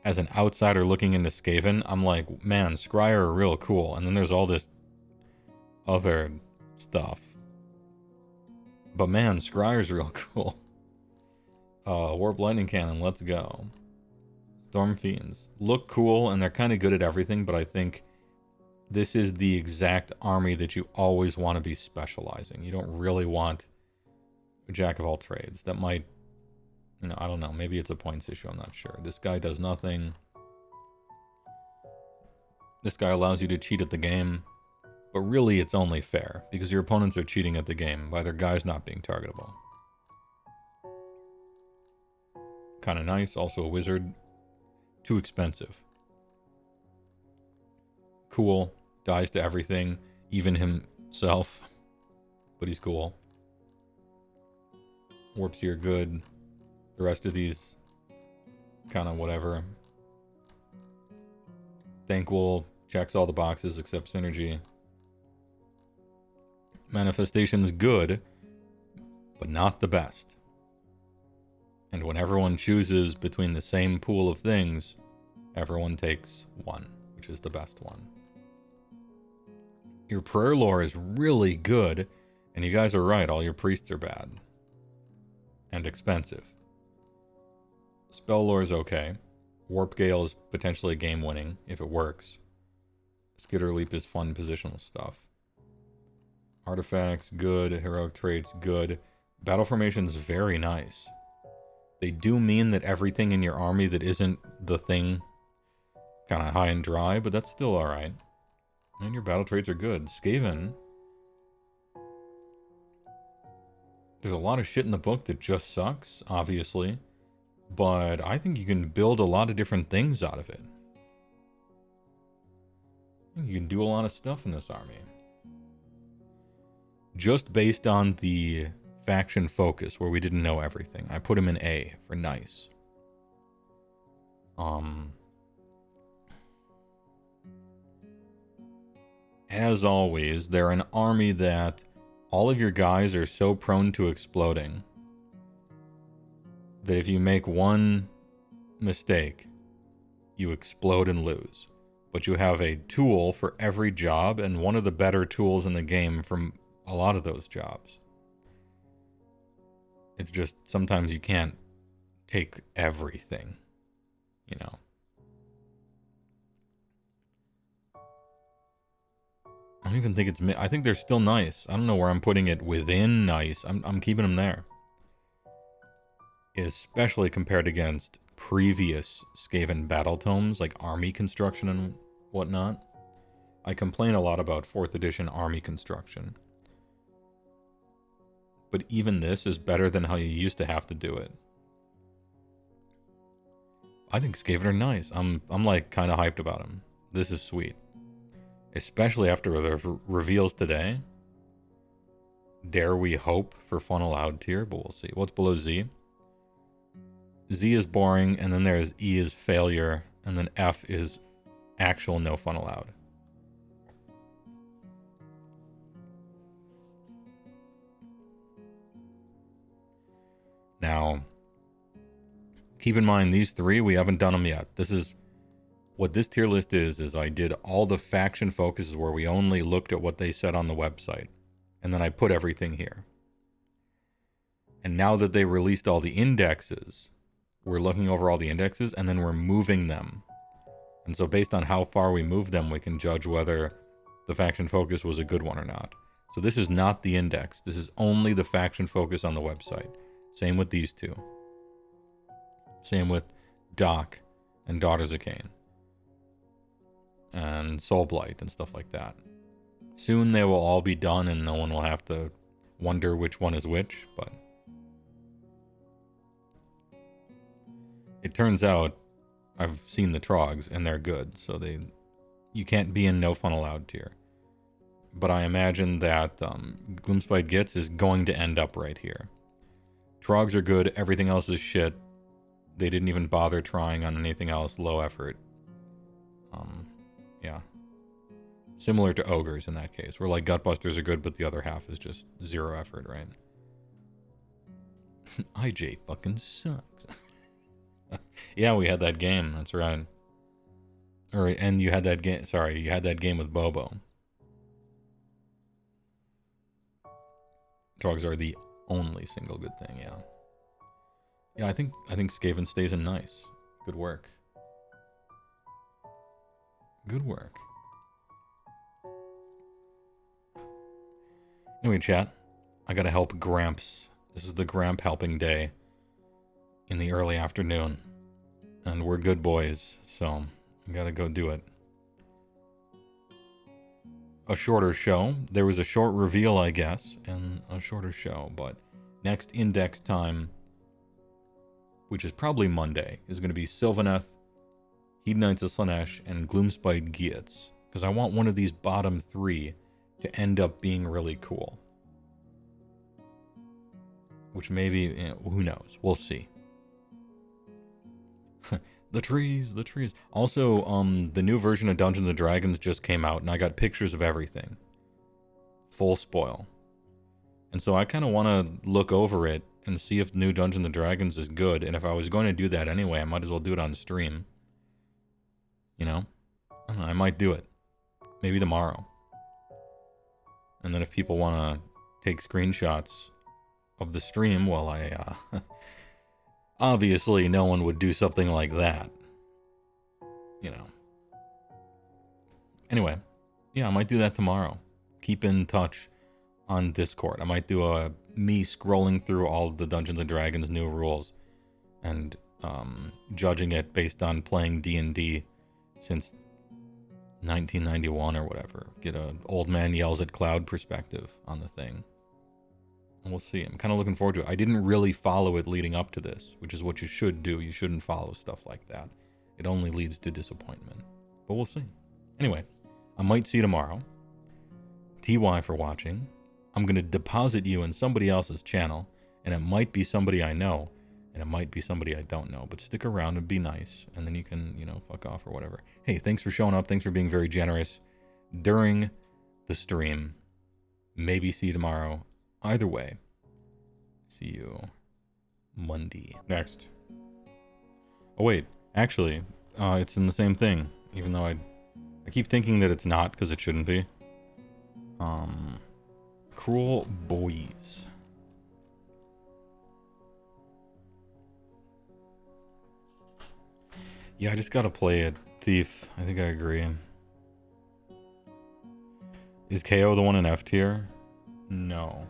as an outsider looking into Skaven, I'm like, man, Scryer are real cool. And then there's all this other stuff. But man, Scryer's real cool. Warp Lightning Cannon, let's go. Storm Fiends. Look cool, and they're kind of good at everything, but I think this is the exact army that you always want to be specializing. You don't really want a jack of all trades. That might... You know, I don't know. Maybe it's a points issue. I'm not sure. This guy does nothing. This guy allows you to cheat at the game. But really, it's only fair. Because your opponents are cheating at the game by their guys not being targetable. Kind of nice. Also a wizard. Too expensive. Cool. Dies to everything. Even himself. But he's cool. Warps here good. The rest of these, kind of whatever. Thanqoul checks all the boxes except synergy. Manifestation's good, but not the best. And when everyone chooses between the same pool of things, everyone takes one, which is the best one. Your prayer lore is really good, and you guys are right, all your priests are bad. And expensive. Spell lore is okay. Warp Gale is potentially game-winning, if it works. Skitter Leap is fun positional stuff. Artifacts, good. Heroic traits, good. Battle formation's very nice. They do mean that everything in your army that isn't the thing kind of high and dry, but that's still alright. And your battle traits are good. Skaven. There's a lot of shit in the book that just sucks, obviously. But I think you can build a lot of different things out of it. You can do a lot of stuff in this army. Just based on the faction focus, where we didn't know everything. I put him in A for nice. As always, they're an army that all of your guys are so prone to exploding that if you make one mistake, you explode and lose. But you have a tool for every job, and one of the better tools in the game from a lot of those jobs. It's just sometimes you can't take everything, you know. I don't even think it's... I think they're still nice. I don't know where I'm putting it within nice. I'm keeping them there. Especially compared against previous Skaven battle tomes, like army construction and whatnot. I complain a lot about 4th edition army construction. But even this is better than how you used to have to do it. I think Skaven are nice. I'm like kind of hyped about them. This is sweet. Especially after the reveals today. Dare we hope for fun allowed tier, but we'll see. What's below Z? Z is boring, and then there's E is failure, and then F is actual no fun allowed. Now, keep in mind, these three, we haven't done them yet. This is... What this tier list is I did all the faction focuses where we only looked at what they said on the website. And then I put everything here. And now that they released all the indexes, we're looking over all the indexes, and then we're moving them. And so based on how far we move them, we can judge whether the faction focus was a good one or not. So this is not the index. This is only the faction focus on the website. Same with these two. Same with Doc and Daughters of Cain. And Soulblight and stuff like that. Soon they will all be done and no one will have to wonder which one is which, but... It turns out I've seen the Trogs and they're good, so you can't be in no fun allowed tier. But I imagine that Gloomspite Gits is going to end up right here. Trogs are good, everything else is shit. They didn't even bother trying on anything else, low effort. Yeah. Similar to Ogres in that case, where like Gutbusters are good, but the other half is just zero effort, right? IJ fucking sucks. Yeah, we had that game, that's right. And you had that game, sorry, you had that game with Bobo. Trogs are the only single good thing, yeah. Yeah, I think Skaven stays in nice. Good work. Good work. Anyway, chat, I gotta help Gramps. This is the Gramp helping day in the early afternoon. And we're good boys, so I gotta go do it. A shorter show. There was a short reveal, I guess, and a shorter show, but next index time, which is probably Monday, is going to be Sylvaneth, Hedonites Knights of Slaanesh, and Gloomspite Gits. Because I want one of these bottom three to end up being really cool. Which maybe, who knows? We'll see. The trees. Also, the new version of Dungeons & Dragons just came out, and I got pictures of everything. Full spoil. And so I kind of want to look over it and see if new Dungeons & Dragons is good, and if I was going to do that anyway, I might as well do it on stream. You know? I don't know, I might do it. Maybe tomorrow. And then if people want to take screenshots of the stream, well, obviously no one would do something like that. You know. Anyway, yeah, I might do that tomorrow. Keep in touch on Discord. I might do me scrolling through all of the Dungeons & Dragons new rules and judging it based on playing D&D since 1991 or whatever. Get a old man yells at cloud perspective on the thing. And we'll see. I'm kind of looking forward to it. I didn't really follow it leading up to this, which is what you should do. You shouldn't follow stuff like that. It only leads to disappointment. But we'll see. Anyway, I might see you tomorrow. TY for watching. I'm going to deposit you in somebody else's channel, and it might be somebody I know, and it might be somebody I don't know, but stick around and be nice, and then you can, you know, fuck off or whatever. Hey, thanks for showing up. Thanks for being very generous during the stream. Maybe see you tomorrow. Either way, see you Monday. Next. Oh, wait. Actually, it's in the same thing, even though I keep thinking that it's not, because it shouldn't be. Cruel Boys. Yeah, I just gotta play it. Thief. I think I agree. Is KO the one in F tier? No.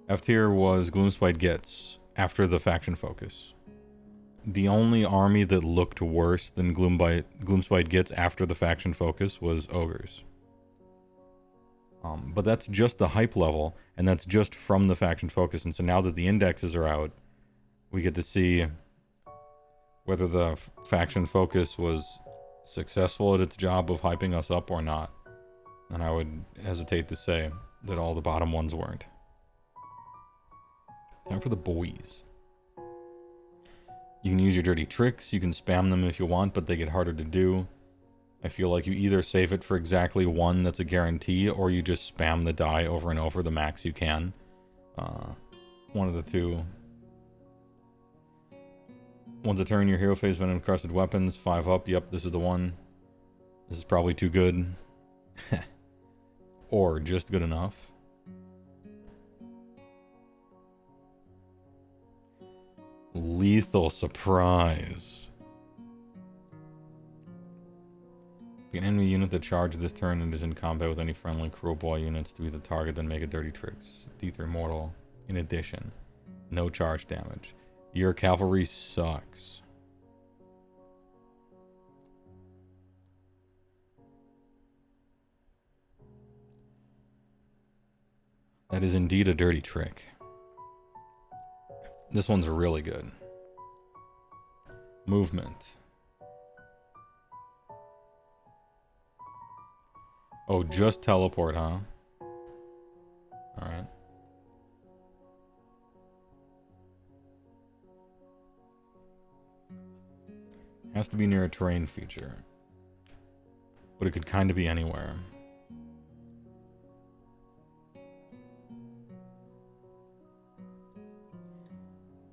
F tier was Gloomspite Gets after the faction focus. The only army that looked worse than Gloomspite Gets after the faction focus was Ogres. But that's just the hype level, and that's just from the faction focus. And so now that the indexes are out, we get to see whether the faction focus was successful at its job of hyping us up or not. And I would hesitate to say that all the bottom ones weren't. Time for the boys. You can use your dirty tricks, you can spam them if you want, but they get harder to do. I feel like you either save it for exactly one that's a guarantee, or you just spam the die over and over the max you can. One of the two. Once a turn, your hero phase venom encrusted weapons, 5 up. Yep, this is the one. This is probably too good. Or just good enough. Lethal surprise. An enemy unit that charges this turn and is in combat with any friendly cruel boy units to be the target, then make a dirty tricks. D3 mortal. In addition, no charge damage. Your cavalry sucks. That is indeed a dirty trick. This one's really good. Movement. Oh, just teleport, huh? Alright. Has to be near a terrain feature. But it could kind of be anywhere.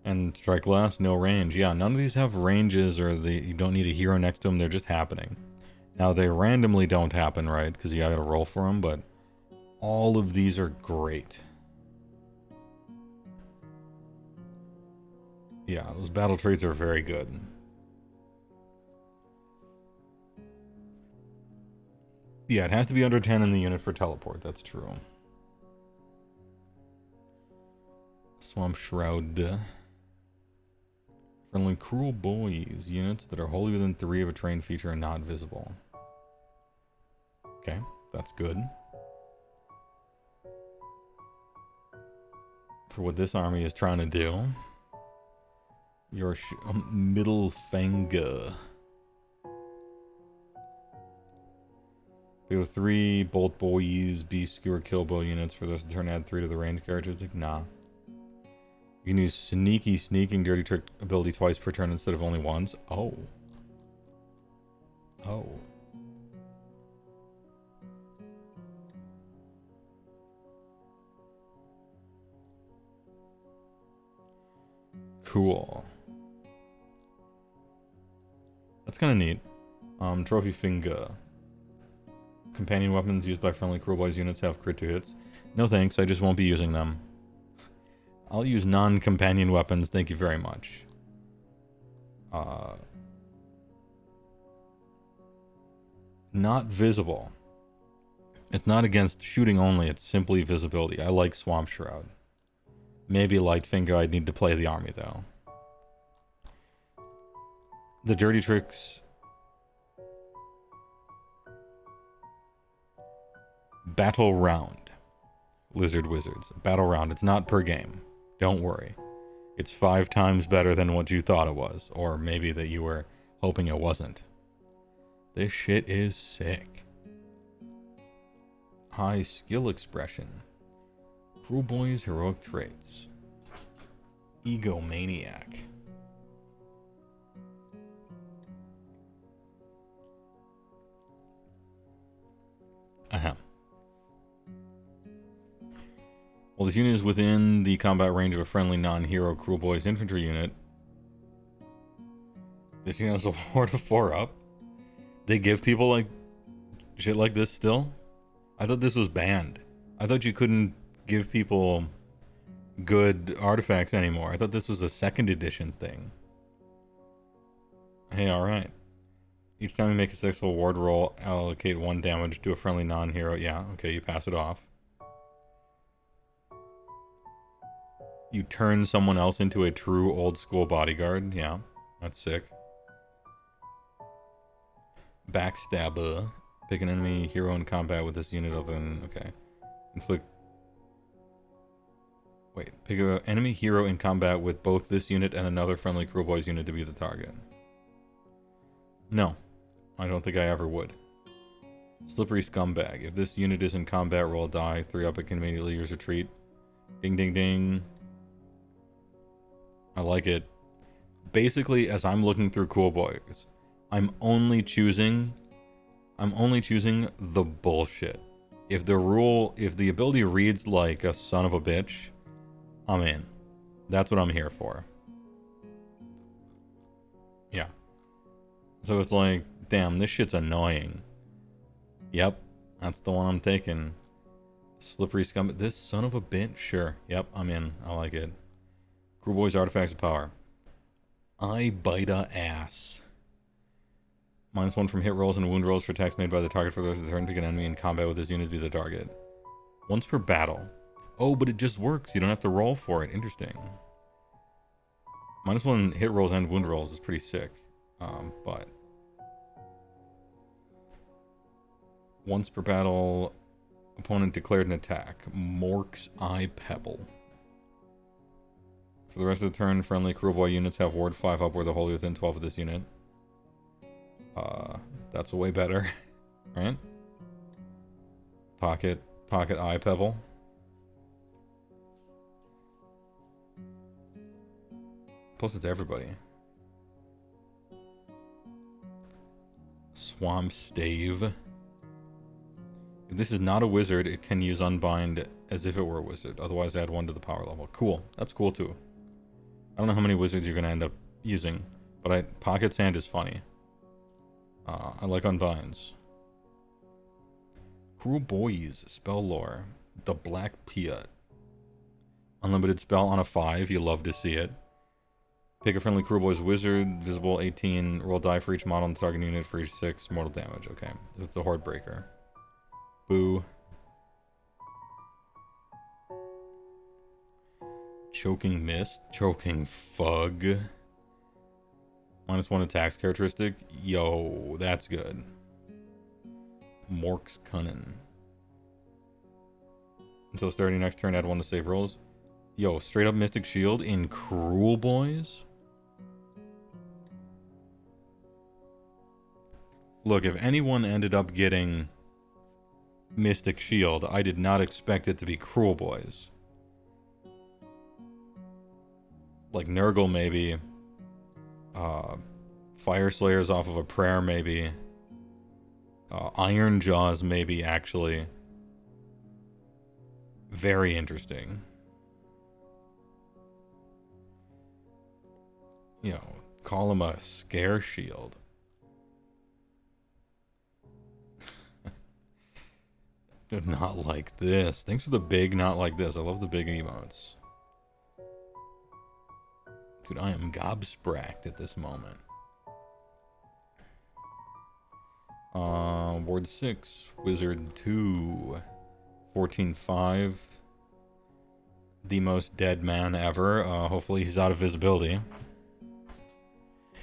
And strike last, no range. Yeah, none of these have ranges, or you don't need a hero next to them. They're just happening. Now, they randomly don't happen, right? Because you gotta roll for them, but all of these are great. Yeah, those battle traits are very good. Yeah, it has to be under 10 in the unit for teleport. That's true. Swamp Shroud. Friendly Cruel Boys. Units that are wholly within 3 of a terrain feature and not visible. Okay, that's good. For what this army is trying to do. Your middle finger. They have 3 Bolt Boys, Beast Skewer Kill Bow units for this turn, add 3 to the range characteristic. Nah. You can use sneaking dirty trick ability twice per turn instead of only once. Oh. Oh. Cool. That's kind of neat. Trophy finger. companion weapons used by friendly Cruel Boys units have crit 2 hits. No thanks, I just won't be using them. I'll use non-companion weapons, thank you very much. Not visible. It's not against shooting only, it's simply visibility. I like Swamp Shroud. Maybe Lightfinger, I'd need to play the army though. The dirty tricks... Battle round. Lizard Wizards. Battle round. It's not per game. Don't worry. It's 5 times better than what you thought it was. Or maybe that you were hoping it wasn't. This shit is sick. High skill expression. Cruel Boy's heroic traits. Egomaniac. Ahem. Well, this unit is within the combat range of a friendly non-hero Cruel Boys infantry unit. This unit has a horde of 4 up. They give people like shit like this still? I thought this was banned. I thought you couldn't give people good artifacts anymore. I thought this was a 2nd edition thing. Hey, alright. Each time you make a successful ward roll, allocate 1 damage to a friendly non-hero. Yeah, okay, you pass it off. You turn someone else into a true old school bodyguard. Yeah, that's sick. Backstabber. Pick an enemy hero in combat with this unit other than... Okay. Inflict... Wait. Pick an enemy hero in combat with both this unit and another friendly Cruel Boys unit to be the target. No. I don't think I ever would. Slippery Scumbag. If this unit is in combat, roll a die. 3 up, it can immediately use retreat. Ding ding ding. I like it. Basically, as I'm looking through Cruel Boys, I'm only choosing the bullshit. If the ability reads like a son of a bitch, I'm in. That's what I'm here for. Yeah. So it's like, damn, this shit's annoying. Yep, that's the one I'm taking. Slippery Scum. This son of a bitch? Sure. Yep, I'm in. I like it. Cruel Boys Artifacts of Power. I bite a ass. -1 from hit rolls and wound rolls for attacks made by the target for the rest of the turn. Pick an enemy in combat with this unit to be the target. Once per battle. Oh, but it just works. You don't have to roll for it. Interesting. -1 hit rolls and wound rolls is pretty sick. But... Once per battle, opponent declared an attack. Mork's Eye Pebble. For the rest of the turn, friendly Cruel Boy units have ward 5 up where they're wholly within 12 of this unit. That's way better, right? Pocket Eye Pebble. Plus it's everybody. Swamp Stave. If this is not a wizard, it can use Unbind as if it were a wizard. Otherwise, add 1 to the power level. Cool. That's cool, too. I don't know how many wizards you're going to end up using, but Pocket Sand is funny. I like Unbinds. Cruel Boys. Spell lore. The Black Pia. Unlimited spell on a 5. You love to see it. Pick a friendly Cruel Boys wizard. Visible 18. Roll die for each model on the target unit for each 6 mortal damage. Okay. It's a Horde Breaker. Boo. Choking Mist. Choking Fug. -1 attacks characteristic. Yo, that's good. Mork's Cunnin. Until starting next turn, add 1 to save rolls. Yo, straight up Mystic Shield in Cruel Boys? Look, if anyone ended up getting Mystic Shield, I did not expect it to be Cruel Boys. Like Nurgle, maybe. Fire Slayers off of a prayer, maybe. Iron Jaws, maybe, actually. Very interesting. You know, call him a Scare Shield. Not like this. Thanks for the big not like this. I love the big emotes. Dude, I am gobspracked at this moment. Ward 6, Wizard 2, 14-5. The most dead man ever. Hopefully he's out of visibility.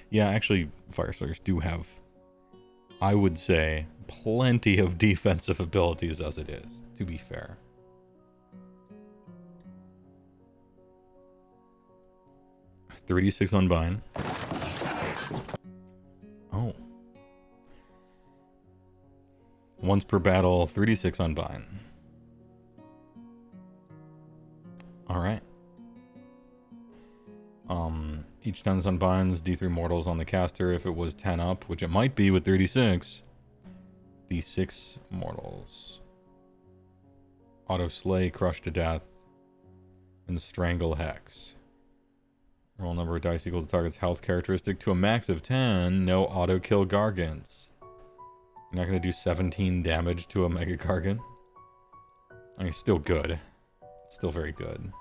Yeah, actually, Fireslayers do have, I would say, plenty of defensive abilities as it is, to be fair. $36 Unbind. Oh. Once per battle, 3d6 Unbind. Alright. Each time this unbinds, D3 mortals on the caster. If it was 10 up, which it might be with 3d6, D6 mortals. Auto slay, crush to death, and strangle hex. Roll number of dice equals the target's health characteristic to a max of 10. No auto kill gargants. You're not going to do 17 damage to a mega gargant. I mean, still good. Still very good.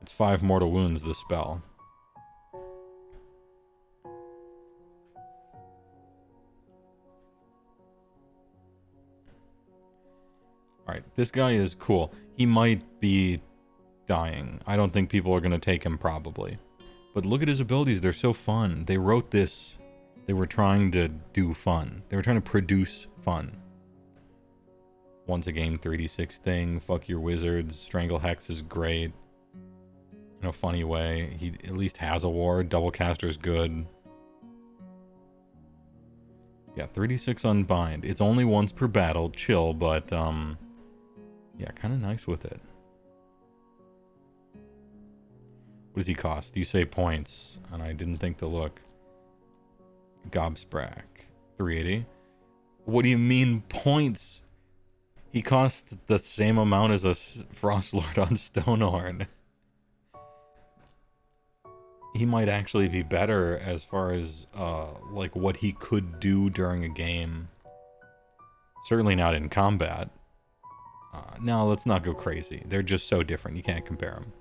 It's 5 mortal wounds, this spell. Alright, this guy is cool. He might be dying. I don't think people are going to take him, probably. But look at his abilities. They're so fun. They wrote this. They were trying to do fun. They were trying to produce fun. Once a game 3d6 thing. Fuck your wizards. Strangle Hex is great. In a funny way. He at least has a ward. Double caster's good. Yeah, 3d6 Unbind. It's only once per battle. Chill, but yeah, kind of nice with it. What does he cost? You say points, and I didn't think to look. Gobsprack. 380. What do you mean points? He costs the same amount as a Frostlord on Stonehorn. He might actually be better as far as like what he could do during a game. Certainly not in combat. No, let's not go crazy. They're just so different. You can't compare them.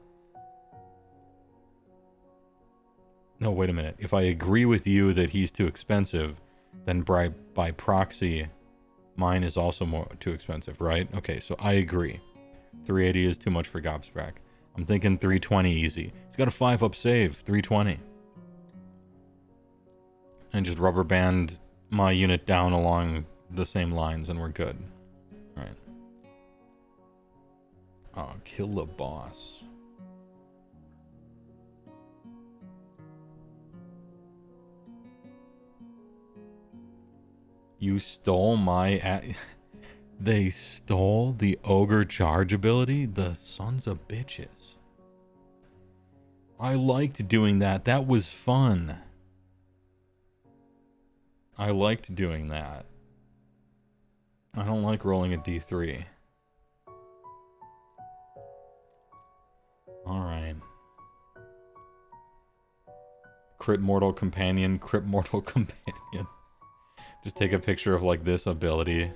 No, wait a minute. If I agree with you that he's too expensive, then by proxy, mine is also too expensive, right? Okay, so I agree. 380 is too much for Gobsprack. I'm thinking 320 easy. He's got a 5-up save. 320. And just rubber band my unit down along the same lines and we're good. Alright. Oh, kill the boss. You stole my... They stole the ogre charge ability? The sons of bitches. I liked doing that. That was fun. I liked doing that. I don't like rolling a d3. Alright. Crit Mortal Companion. Crit Mortal Companion. Just take a picture of like this ability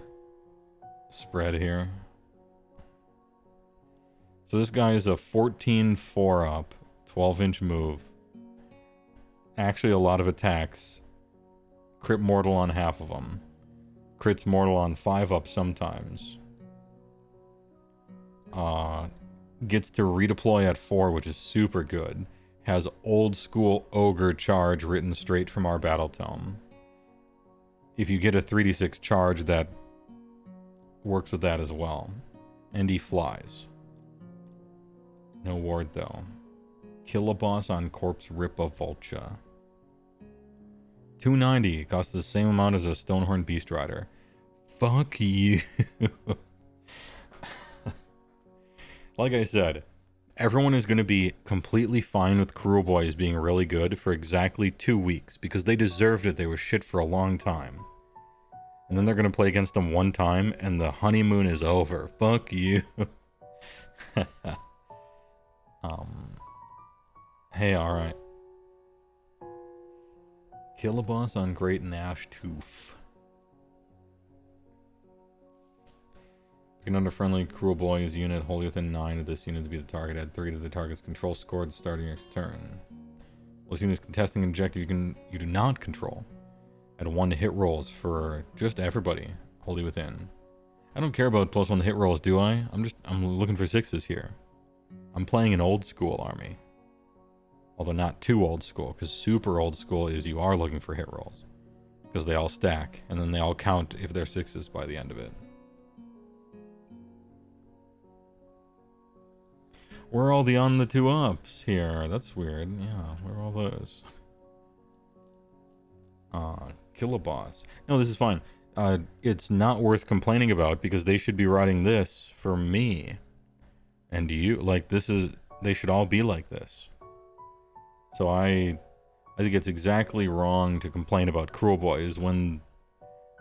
spread here. So this guy is a 14 4-up, 12-inch move. Actually a lot of attacks. Crit mortal on half of them. Crits mortal on 5-up sometimes. Gets to redeploy at 4, which is super good. Has old school ogre charge written straight from our battle tome. If you get a 3d6 charge, that works with that as well. And he flies. No ward though. Kill a boss on Corpse Ripa Vulture. 290. Costs the same amount as a Stonehorn Beast Rider. Fuck you. Like I said, everyone is going to be completely fine with Cruel Boys being really good for exactly 2 weeks. Because they deserved it. They were shit for a long time. And then they're going to play against them one time, and the honeymoon is over. Fuck you. Hey, alright. Kill a boss on Great Nash Tooth. You can under friendly Cruel Boy's unit, wholly within 9 of this unit to be the target. Add 3 to the target's control score at the start of your next turn. Well, this unit is contesting an objective you do not control. Add 1 to hit rolls for just everybody, wholly within. I don't care about +1 to hit rolls, do I? I'm looking for 6s here. I'm playing an old school army. Although not too old school, because super old school is you are looking for hit rolls. Because they all stack, and then they all count if they're 6s by the end of it. Where are all the on the 2-ups here? That's weird. Yeah, where are all those? Kill a boss. No, this is fine. It's not worth complaining about because they should be writing this for me. And you, like, they should all be like this. So I think it's exactly wrong to complain about Cruel Boys when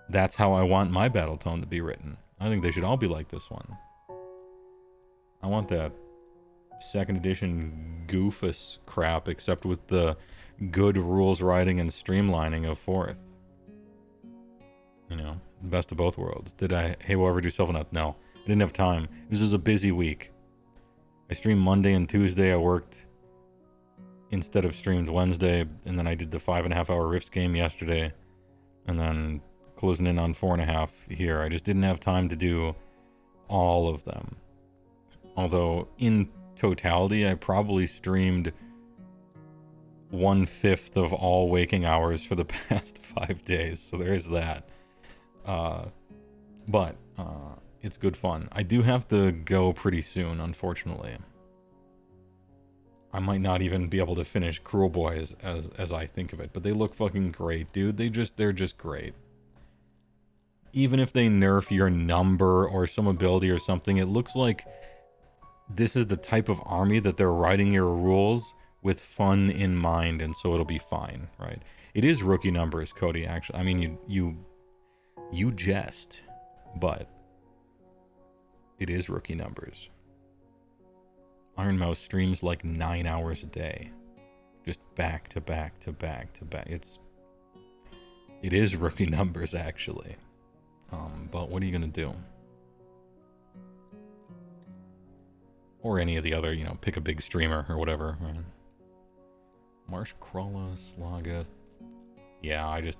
that's how I want my battle tone to be written. I think they should all be like this one. I want that 2nd edition goofus crap, except with the good rules writing and streamlining of 4th. You know, best of both worlds. Did Heywoah ever do self-enough? No. I didn't have time. This was a busy week. I streamed Monday and Tuesday. I worked instead of streamed Wednesday, and then I did the 5.5-hour Rifts game yesterday, and then closing in on 4.5 here. I just didn't have time to do all of them. Although, in totality, I probably streamed 1/5 of all waking hours for the past 5 days, so there's that. But it's good fun. I do have to go pretty soon, unfortunately. I might not even be able to finish Cruel Boys as I think of it, but they look fucking great, dude. They're just great. Even if they nerf your number or some ability or something, it looks like this is the type of army that they're writing your rules with fun in mind, and so it'll be fine, right? It is rookie numbers, Cody, actually. I mean, you jest, but it is rookie numbers. Iron Mouse streams like 9 hours a day. Just back to back to back to back. It is rookie numbers, actually. But what are you gonna do? Or any of the other, you know, pick a big streamer or whatever, right? Marsh Crawla, Slogoth. Yeah, I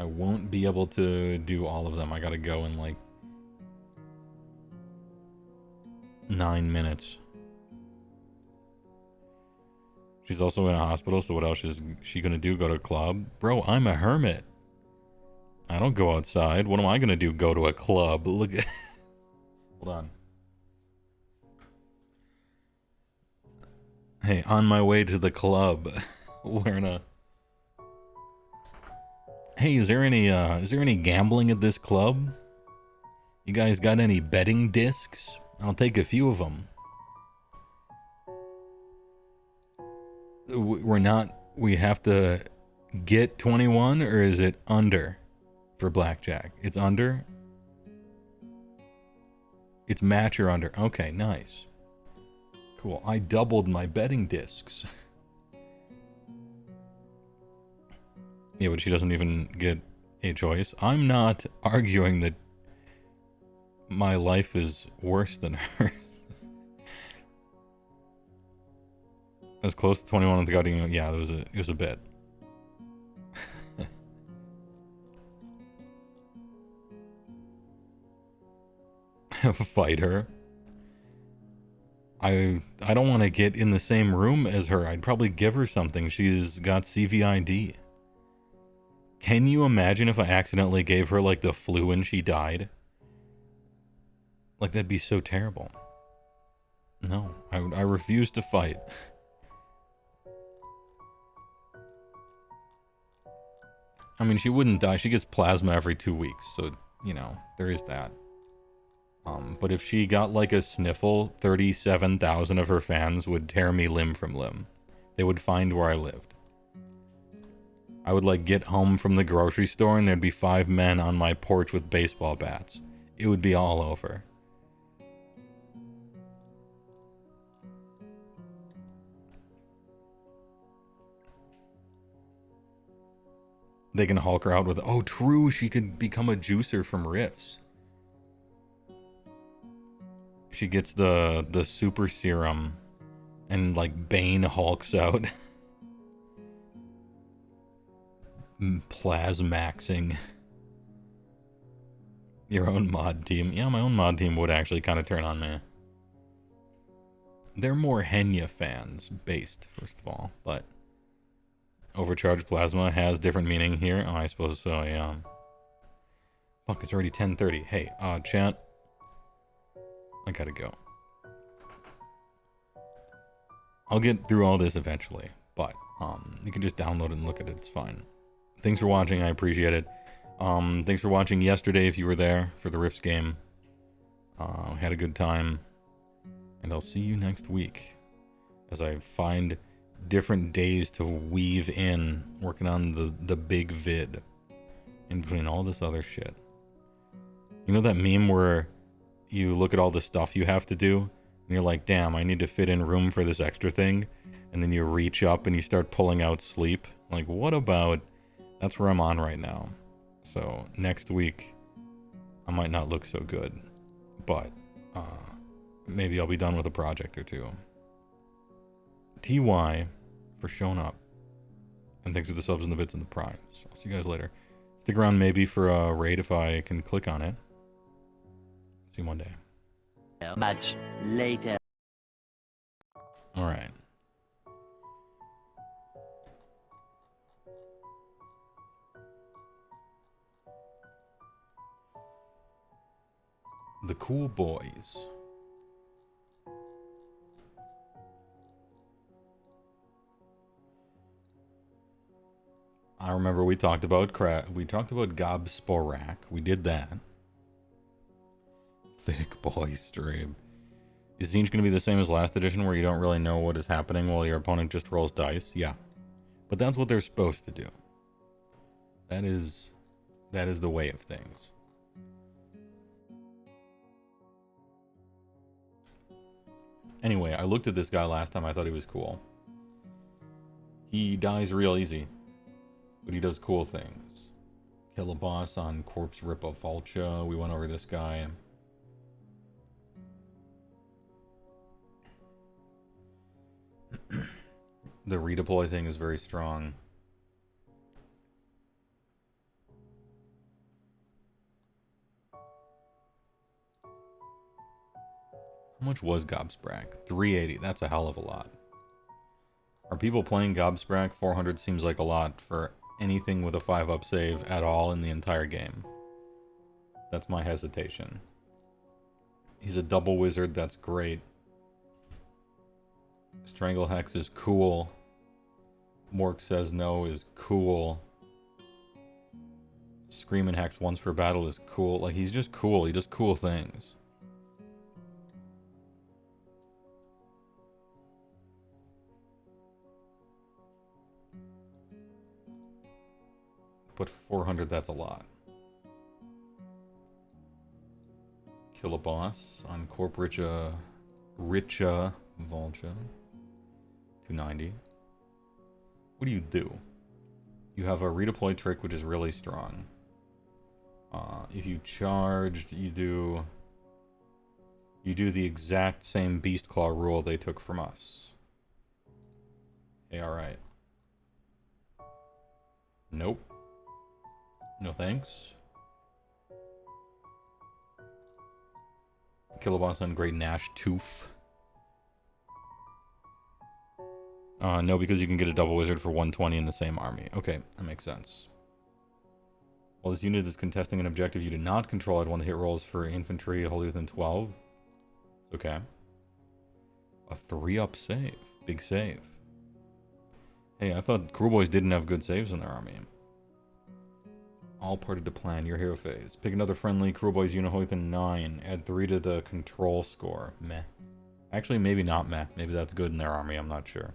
won't be able to do all of them. I gotta go in like 9 minutes. She's also in a hospital, so what else is she gonna do? Go to a club? Bro, I'm a hermit. I don't go outside. What am I gonna do? Go to a club? Look at... Hold on. Hey, on my way to the club. Wearing a... Hey, is there any gambling at this club? You guys got any betting discs? I'll take a few of them. We have to get 21, or is it under for blackjack? It's under? It's match or under. Okay, nice. Cool. I doubled my betting discs. Yeah, but she doesn't even get a choice. I'm not arguing that my life is worse than hers. As close to 21 with the goddamn... Yeah, it was a bit. Fight her. I don't want to get in the same room as her. I'd probably give her something. She's got CVID. Can you imagine if I accidentally gave her, like, the flu and she died? Like, that'd be so terrible. No, I refuse to fight. I mean, she wouldn't die. She gets plasma every 2 weeks, so, you know, there is that. But if she got, like, a sniffle, 37,000 of her fans would tear me limb from limb. They would find where I lived. I would, like, get home from the grocery store and there'd be 5 men on my porch with baseball bats. It would be all over. They can Hulk her out with... Oh, true, she could become a juicer from Rifts. She gets the super serum, and like Bane hulks out. Plasmaxing your own mod team. Yeah, my own mod team would actually kind of turn on me. They're more Henya fans based, first of all, but overcharged plasma has different meaning here. Oh, I suppose so, yeah. Fuck, it's already 10:30. Hey, chat. I gotta go. I'll get through all this eventually, but you can just download it and look at it. It's fine. Thanks for watching. I appreciate it. Thanks for watching yesterday if you were there for the Rifts game. Had a good time. And I'll see you next week as I find different days to weave in working on the big vid in between all this other shit. You know that meme where you look at all the stuff you have to do and you're like, damn, I need to fit in room for this extra thing, and then you reach up and you start pulling out sleep? Like, what about... That's where I'm on right now. So next week I might not look so good, but maybe I'll be done with a project or two. TY for showing up. And thanks for the subs and the bits and the primes. I'll see you guys later. Stick around maybe for a raid if I can click on it. See you one day. Much later. Alright. The cool boys. I remember we talked about Gobsporak. We did that. Thick boy stream. Is Zinj going to be the same as last edition where you don't really know what is happening while your opponent just rolls dice? Yeah. But that's what they're supposed to do. That is the way of things. Anyway, I looked at this guy last time. I thought he was cool. He dies real easy, but he does cool things. Kill a boss on Corpse Ripa Vulture. We went over this guy. The redeploy thing is very strong. How much was Gobsprak? 380. That's a hell of a lot. Are people playing Gobsprak? 400 seems like a lot for anything with a 5-up save at all in the entire game. That's my hesitation. He's a double wizard. That's great. Strangle Hex is cool. Mork Says No is cool. Screaming Hex once per battle is cool. Like, he's just cool. He does cool things. But 400, that's a lot. Kill a boss on Corp Richa Vulture. 290. What do? You have a redeploy trick, which is really strong. If you charged, you do the exact same Beast Claw rule they took from us. Hey, alright. Nope. No thanks. Kill a boss on Great Nash Tooth. No, because you can get a double wizard for 120 in the same army. Okay, that makes sense. While this unit is contesting an objective you do not control, I'd want to hit rolls for infantry wholly within 12. Okay. A 3-up save. Big save. Hey, I thought Crew Boys didn't have good saves in their army. All part of the plan. Your hero phase. Pick another friendly Crew Boys unit within 9. Add 3 to the control score. Meh. Actually, maybe not meh. Maybe that's good in their army. I'm not sure.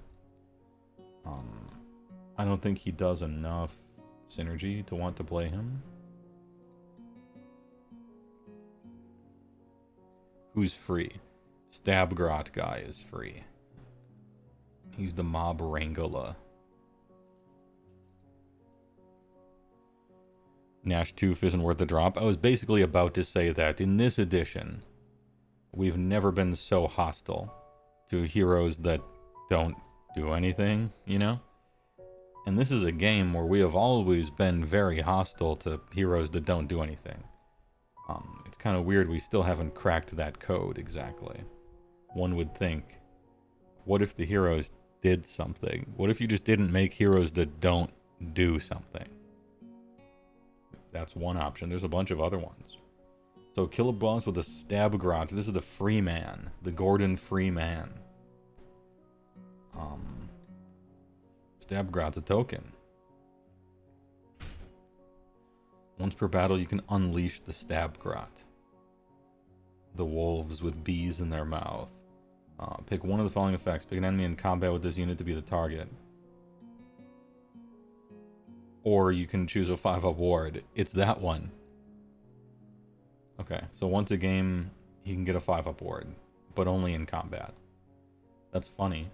I don't think he does enough synergy to want to play him. Who's free? Stabgrot guy is free. He's the mob wrangler. Nash Tooth isn't worth the drop. I was basically about to say that in this edition, we've never been so hostile to heroes that don't do anything, you know? And this is a game where we have always been very hostile to heroes that don't do anything. It's kind of weird we still haven't cracked that code exactly. One would think, what if the heroes did something? What if you just didn't make heroes that don't do something? That's one option. There's a bunch of other ones. So kill a boss with a stab grot. This is the free man. The Gordon free man. Stab grot's a token. Once per battle, you can unleash the stab grot. The wolves with bees in their mouth. Pick one of the following effects. Pick an enemy in combat with this unit to be the target. Or you can choose a 5-up ward. It's that one. Okay, so once a game, he can get a 5-up ward, but only in combat. That's funny,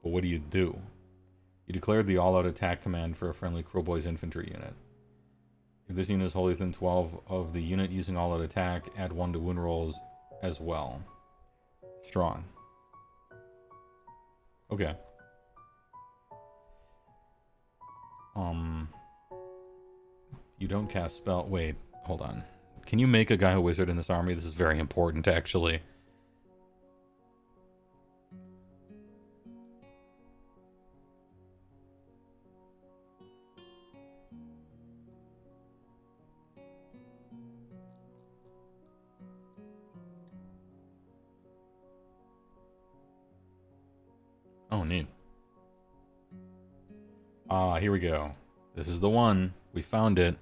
but what do? You declare the all-out attack command for a friendly Kruleboy's infantry unit. If this unit is wholly within 12 of the unit using all-out attack, add 1 to wound rolls as well. Strong. Okay. You don't cast spell. Wait, hold on. Can you make a guy a wizard in this army? This is very important, actually. Oh, neat. Ah, here we go. This is the one. We found it.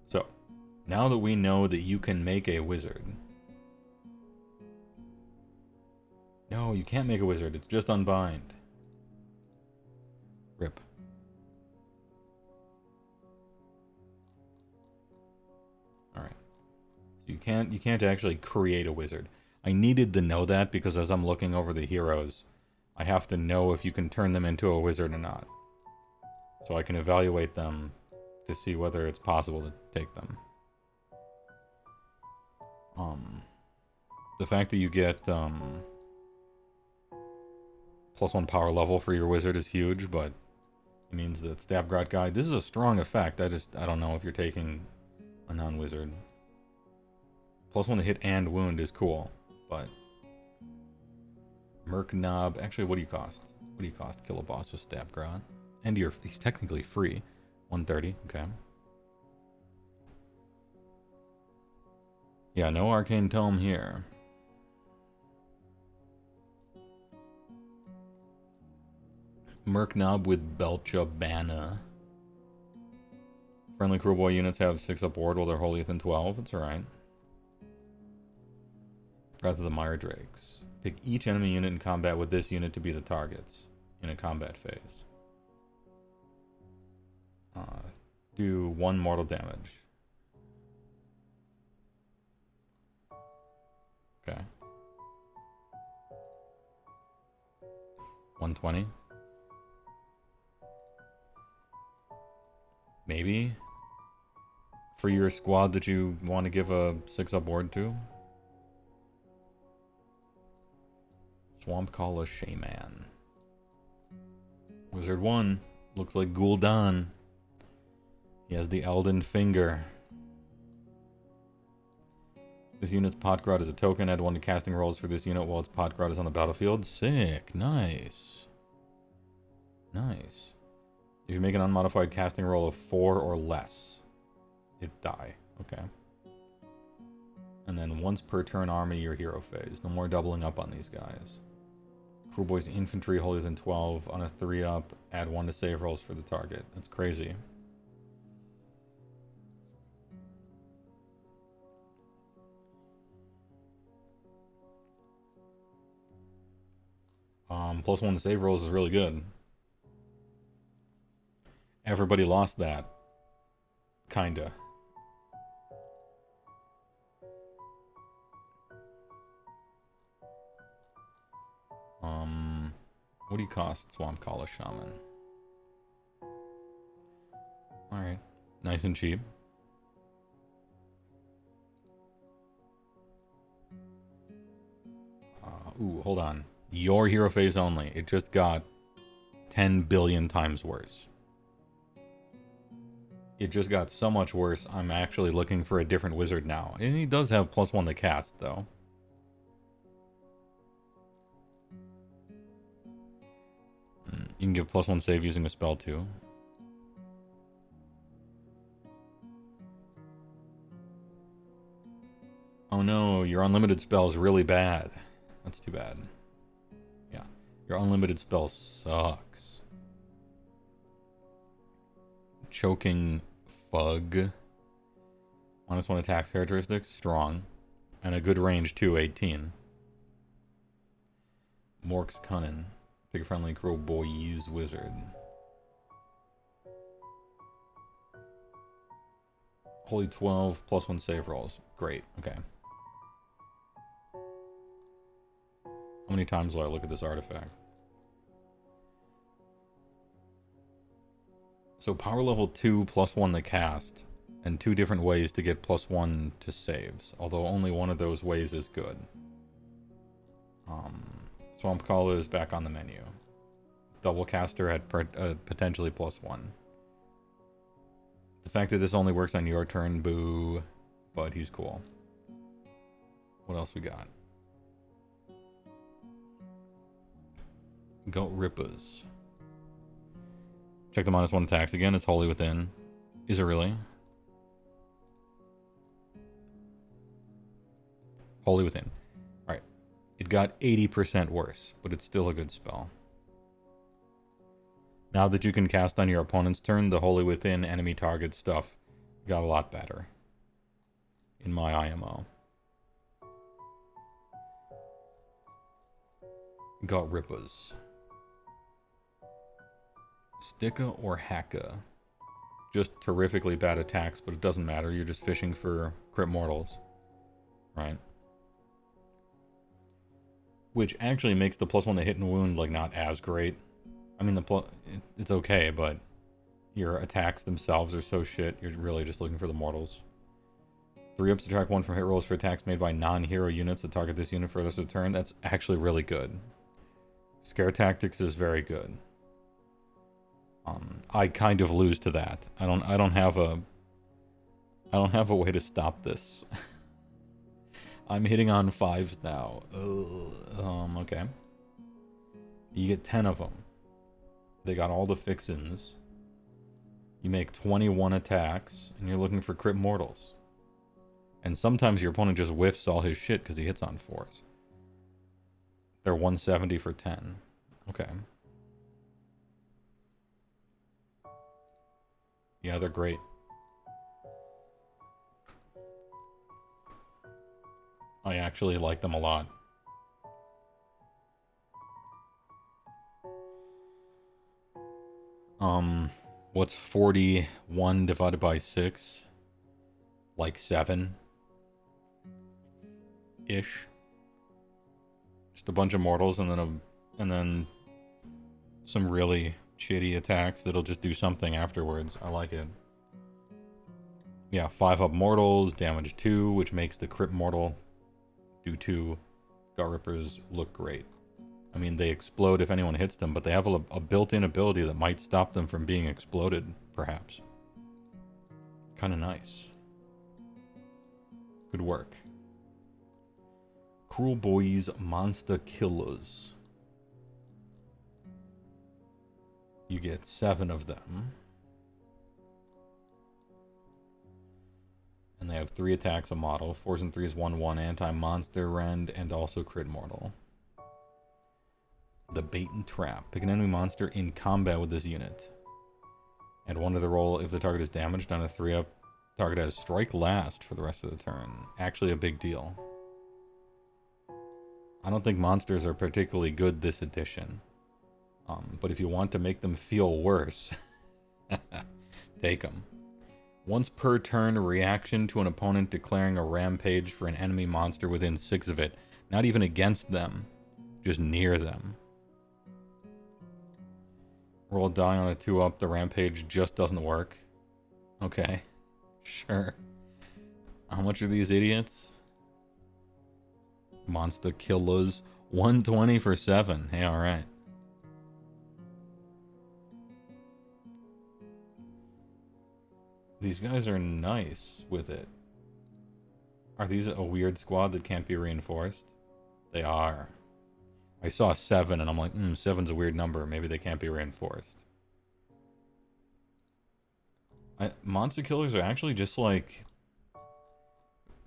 So, now that we know that you can make a wizard. No, you can't make a wizard. It's just unbind. Rip. Alright. So you can't actually create a wizard. I needed to know that because as I'm looking over the heroes, I have to know if you can turn them into a wizard or not. So I can evaluate them to see whether it's possible to take them. The fact that you get +1 power level for your wizard is huge, but it means that Stabgrot guy, this is a strong effect. I don't know if you're taking a non-wizard. +1 to hit and wound is cool, but Merc Knob, actually what do you cost? What do you cost? Kill a boss with Stabgrot. And he's technically free. 130, okay. Yeah, no Arcane Tome here. Merc Knob with Belchabana. Friendly Kruleboy units have 6-up ward while they're wholly within 12. It's alright. Breath of the Mire Drakes. Pick each enemy unit in combat with this unit to be the targets in a combat phase. Do 1 mortal damage. Okay. 120. Maybe? For your squad that you want to give a 6-up ward to? Swamp Kala Shaman. Wizard 1. Looks like Gul'dan. He has the Elden Finger. This unit's Potgrot is a token. Add 1 to casting rolls for this unit while its Potgrot is on the battlefield. Sick. Nice. Nice. If you make an unmodified casting roll of 4 or less, it die. Okay. And then once per turn army your hero phase. No more doubling up on these guys. Kruleboy's infantry wholly within 12 on a 3-up. Add 1 to save rolls for the target. That's crazy. +1 to save rolls is really good. Everybody lost that. Kinda. What do you cost, Swamp Kala Shaman? Alright. Nice and cheap. Ooh, hold on. Your hero phase only. It just got 10 billion times worse. It just got so much worse, I'm actually looking for a different wizard now. And he does have +1 to cast, though. You can give +1 save using a spell, too. Oh no, your unlimited spell is really bad. That's too bad. Yeah, your unlimited spell sucks. Choking Fug. -1 attacks characteristics, strong. And a good range too, 18. Mork's Cunning. Pick a friendly Crow Boys Wizard. Holy 12, +1 save rolls. Great, okay. How many times will I look at this artifact? So power level 2, +1 to cast, and 2 different ways to get +1 to saves, although only one of those ways is good. Swamp Caller is back on the menu. Double caster at potentially +1. The fact that this only works on your turn, boo, but he's cool. What else we got? Goat Rippers. Check the -1 attacks again. It's Holy Within. Is it really? Holy Within. Alright. It got 80% worse, but it's still a good spell. Now that you can cast on your opponent's turn, the Holy Within enemy target stuff got a lot better. In my IMO. Got Rippers. Sticka or Hacka. Just terrifically bad attacks, but it doesn't matter. You're just fishing for crit mortals. Right? Which actually makes the +1 to hit and wound, like, not as great. I mean, it's okay, but your attacks themselves are so shit, you're really just looking for the mortals. 3-up, subtract 1 from hit rolls for attacks made by non-hero units that target this unit for the rest of the turn. That's actually really good. Scare Tactics is very good. I kind of lose to that. I don't have a way to stop this. I'm hitting on 5s now. Okay. You get 10 of them. They got all the fixins. You make 21 attacks, and you're looking for crit mortals. And sometimes your opponent just whiffs all his shit because he hits on 4s. They're 170 for 10. Okay. Yeah, they're great. I actually like them a lot. What's 41 divided by 6? Like 7? Ish. Just a bunch of mortals and then some really shitty attacks that'll just do something afterwards. I like it. Yeah, 5-up mortals, damage 2, which makes the crit mortal do 2. Gut Rippers look great. I mean, they explode if anyone hits them, but they have a built-in ability that might stop them from being exploded, perhaps. Kind of nice. Good work. Cruel Boys Monster Killers. You get 7 of them. And they have 3 attacks a model. 4s and 3s, 1/1, anti-monster rend, and also crit mortal. The Bait and Trap. Pick an enemy monster in combat with this unit. And 1 to the roll if the target is damaged. On a 3-up, target has strike last for the rest of the turn. Actually a big deal. I don't think monsters are particularly good this edition. But if you want to make them feel worse, take them. Once per turn, reaction to an opponent declaring a rampage for an enemy monster within 6 of it. Not even against them, just near them. Roll a die on a 2-up, the rampage just doesn't work. Okay, sure. How much are these idiots? Monster Killers. 120 for 7. Hey, alright. These guys are nice with it. Are these a weird squad that can't be reinforced? They are. I saw 7 and I'm like, 7's a weird number. Maybe they can't be reinforced. Monster killers are actually just like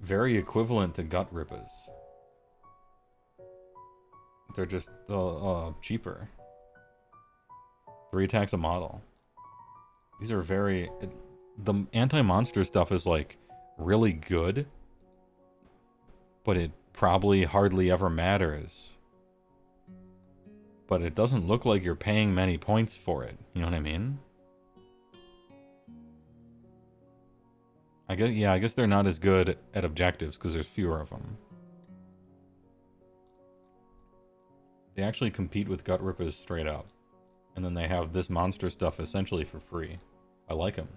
very equivalent to gut rippers. They're just cheaper. 3 attacks a model. These are very... the anti-monster stuff is like really good, but it probably hardly ever matters. But it doesn't look like you're paying many points for it. You know what I mean? I guess they're not as good at objectives because there's fewer of them. They actually compete with gut rippers straight up. And then they have this monster stuff essentially for free. I like them.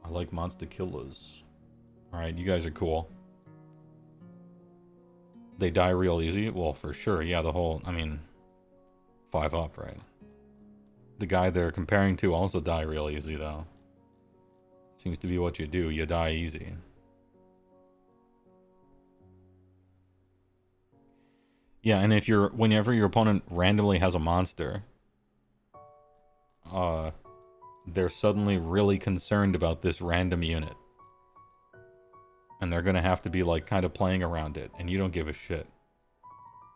I like monster killers. Alright, you guys are cool. They die real easy? Well, for sure. Yeah, the whole... I mean... 5 up, right? The guy they're comparing to also die real easy, though. Seems to be what you do. You die easy. Yeah, and if you're... whenever your opponent randomly has a monster... they're suddenly really concerned about this random unit. And they're gonna have to be, like, kind of playing around it. And you don't give a shit.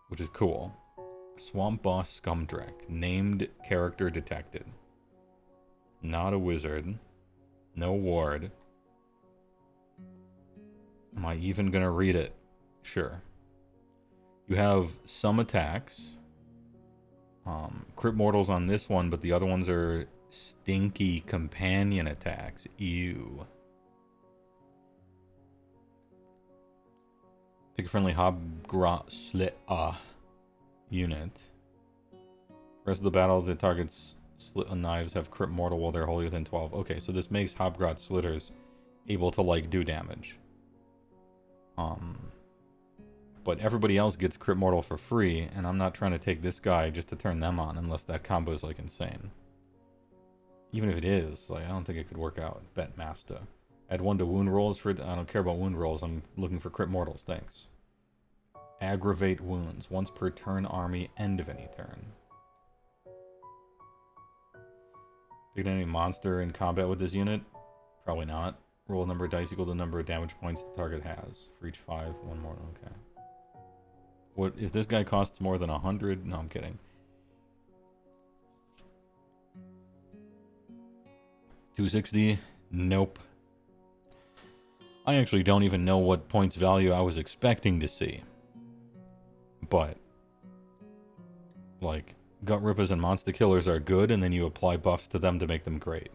Which is cool. Swamp Boss Scumdrack. Named character detected. Not a wizard. No ward. Am I even gonna read it? Sure. You have some attacks. Crit mortals on this one, but the other ones are stinky companion attacks. Ew. Pick a friendly Hobgrot unit. Rest of the battle, the target's slit on knives have crit mortal while they're wholly within 12. Okay, so this makes Hobgrot slitters able to, like, do damage. But everybody else gets crit mortal for free, and I'm not trying to take this guy just to turn them on unless that combo is, like, insane. Even if it is, like, I don't think it could work out. Bet Master. Add 1 to wound rolls for... I don't care about wound rolls. I'm looking for crit mortals. Thanks. Aggravate wounds. Once per turn army, end of any turn. Pick any monster in combat with this unit? Probably not. Roll a number of dice equal to the number of damage points the target has. For each 5, 1 more. Okay. What if this guy costs more than 100? No, I'm kidding. $260? Nope. I actually don't even know what points value I was expecting to see. But, like, gut rippers and monster killers are good, and then you apply buffs to them to make them great.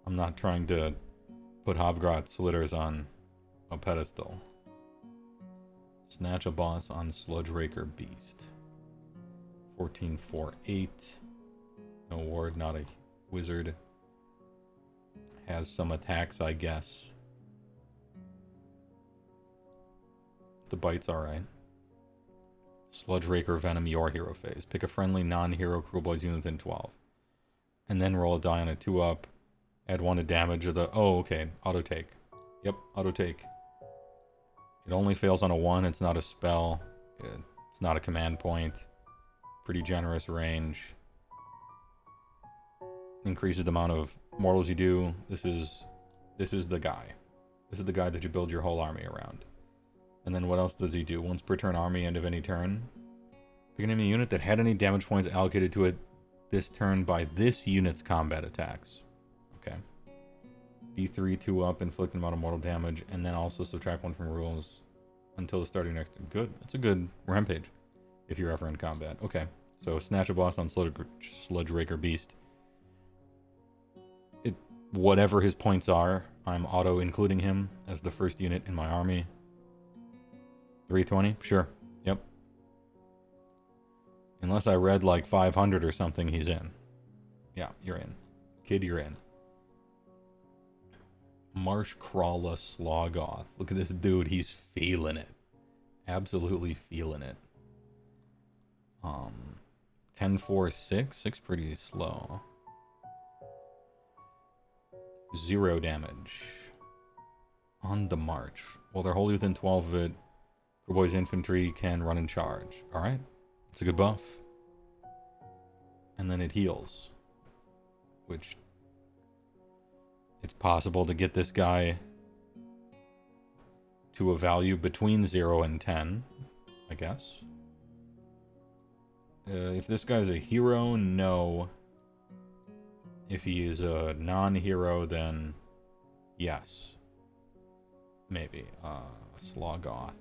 I'm not trying to put Hobgrot slitters on a pedestal. Snatch a boss on Sludge Raker Beast. 14-4-8. No ward, not a wizard. Has some attacks, I guess. The bite's alright. Sludge Raker Venom, your hero phase. Pick a friendly non-hero Cruel Boys unit within 12. And then roll a die on a 2-up. Add 1 to damage of the... Oh, okay. Auto take. Yep, auto take. It only fails on a 1. It's not a spell. It's not a command point. Pretty generous range. Increases the amount of mortals you do. This is the guy. This is the guy that you build your whole army around. And then what else does he do? Once per turn army, end of any turn. Pick an enemy unit that had any damage points allocated to it this turn by this unit's combat attacks. Okay. D3, 2 up, inflict an amount of mortal damage, and then also subtract 1 from rules until the starting next. Good. That's a good rampage if you're ever in combat. Okay. So snatch a boss on Sludge Raker Beast. Whatever his points are, I'm auto-including him as the first unit in my army. 320? Sure. Yep. Unless I read like 500 or something, he's in. Yeah, you're in. Kid, you're in. Marsh Crawler Slogoth. Look at this dude. He's feeling it. Absolutely feeling it. 10, 4, 6. 6 pretty slow. 0 damage. On the march. While they're wholly within 12 of it, Crewboy's infantry can run and charge. Alright. It's a good buff. And then it heals. Which... it's possible to get this guy to a value between 0 and 10, I guess. If this guy's a hero, no. If he is a non-hero, then yes. Maybe. Slogoth.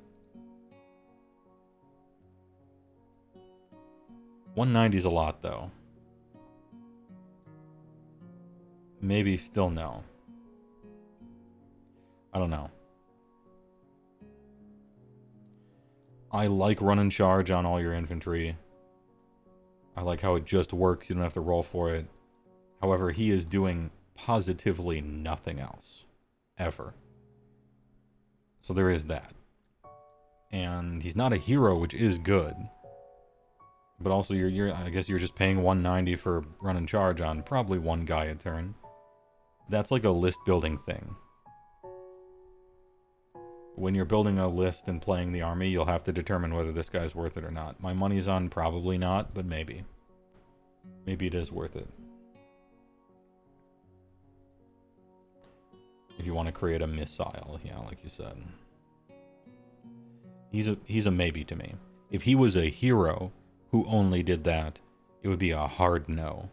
190's a lot, though. Maybe still no. I don't know. I like run and charge on all your infantry. I like how it just works. You don't have to roll for it. However, he is doing positively nothing else. Ever. So there is that. And he's not a hero, which is good. But also, I guess you're just paying 190 for run and charge on probably one guy a turn. That's like a list building thing. When you're building a list and playing the army, you'll have to determine whether this guy's worth it or not. My money's on probably not, but maybe. Maybe it is worth it. If you want to create a missile, yeah, like you said. He's a maybe to me. If he was a hero who only did that, it would be a hard no.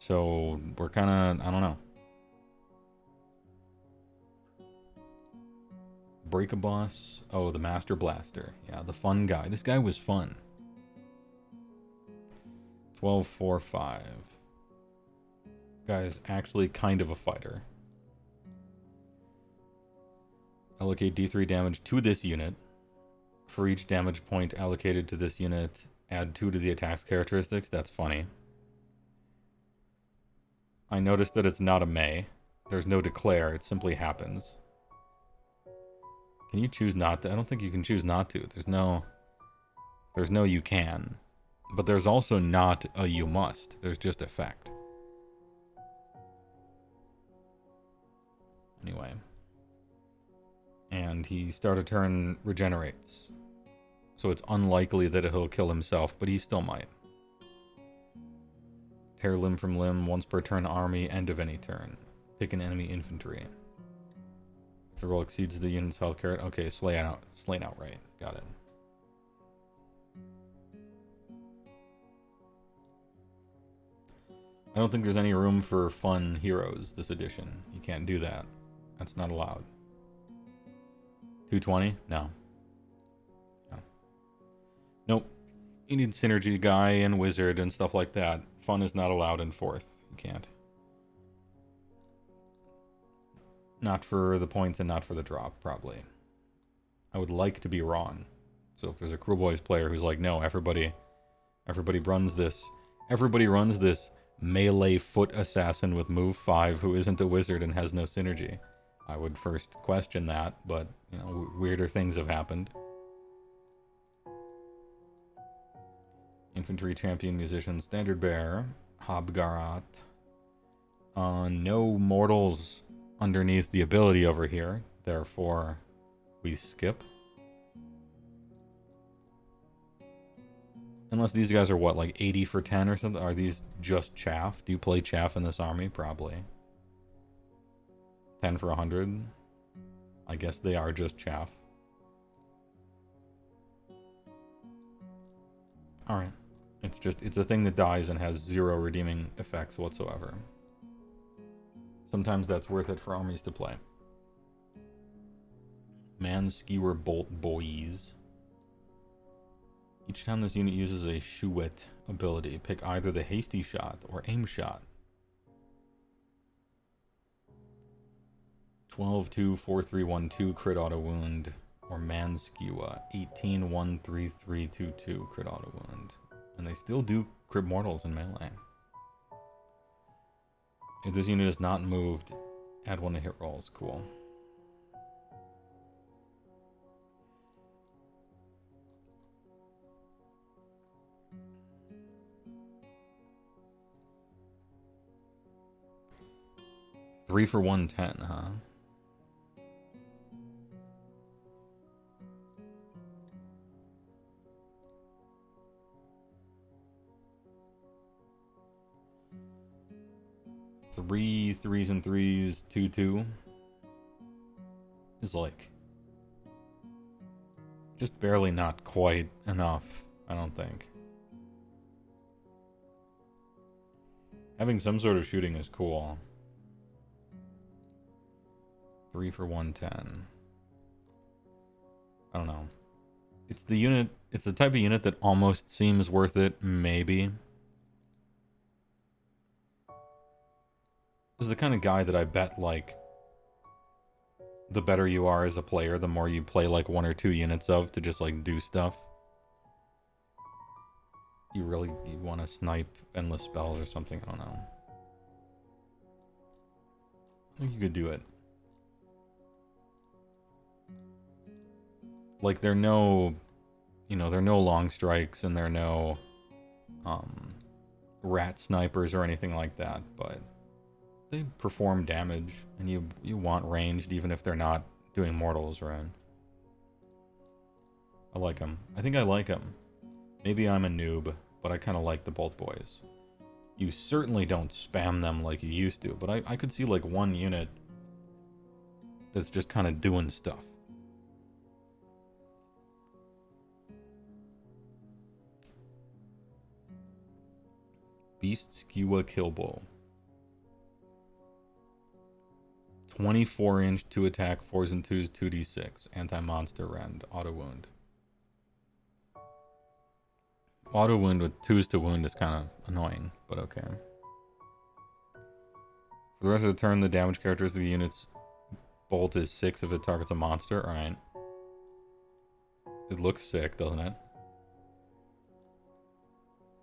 So, we're kind of, I don't know. Break a boss. Oh, the Master Blaster. Yeah, the fun guy. This guy was fun. 12, 4, 5. Guy is actually kind of a fighter. Allocate D3 damage to this unit. For each damage point allocated to this unit, add 2 to the attack's characteristics. That's funny. I noticed that it's not a may. There's no declare. It simply happens. Can you choose not to? I don't think you can choose not to. There's no you can. But there's also not a you must. There's just effect. Anyway. And he start a turn regenerates. So it's unlikely that he'll kill himself, but he still might. Tear limb from limb, once per turn army, end of any turn. Pick an enemy infantry. If the roll exceeds the unit's health carrot, okay, slain outright. Got it. I don't think there's any room for fun heroes this edition. You can't do that. That's not allowed. 220? No. No. Nope. You need synergy guy and wizard and stuff like that. Fun is not allowed in 4th. You can't. Not for the points and not for the drop, probably. I would like to be wrong. So if there's a Crewboys player who's like, no, everybody runs this melee foot assassin with move 5 who isn't a wizard and has no synergy, I would first question that, but, you know, weirder things have happened. Infantry, champion, musician, standard bearer, Hobgarat. No mortals underneath the ability over here, therefore we skip. Unless these guys are what, like 80 for 10 or something? Are these just chaff? Do you play chaff in this army? Probably. 10 for 100? I guess they are just chaff. Alright. It's a thing that dies and has 0 redeeming effects whatsoever. Sometimes that's worth it for armies to play. Man Skewer Bolt Boys. Each time this unit uses a Chouette ability, pick either the Hasty Shot or Aim Shot. 12-2-4-3-1-2 crit auto wound, or Man Skewer 18-1-3-3-2-2 crit auto wound. And they still do crit mortals in melee. If this unit is not moved, add 1 to hit rolls. Cool. 3 for 110, huh? Three threes and threes, 2/2 is like just barely not quite enough, I don't think. Having some sort of shooting is cool. 3 for 110. I don't know. It's the unit, it's the type of unit that almost seems worth it, maybe. It's the kind of guy that I bet, like, the better you are as a player, the more you play, like, 1 or 2 units of to just, like, do stuff. You want to snipe endless spells or something, I don't know. I think you could do it. Like, there are no, you know, there are no long strikes and there are no, rat snipers or anything like that, but they perform damage, and you want ranged even if they're not doing mortals, right? I like them. I think I like them. Maybe I'm a noob, but I kind of like the bolt boys. You certainly don't spam them like you used to, but I could see like one unit that's just kind of doing stuff. Beast Skewer Killbow. 24-inch, 2 attack, 4s and 2s, 2d6. Anti-monster rend. Auto wound. Auto wound with 2s to wound is kind of annoying, but okay. For the rest of the turn, the damage characteristic of the unit's bolt is 6 if it targets a monster. Alright. It looks sick, doesn't it?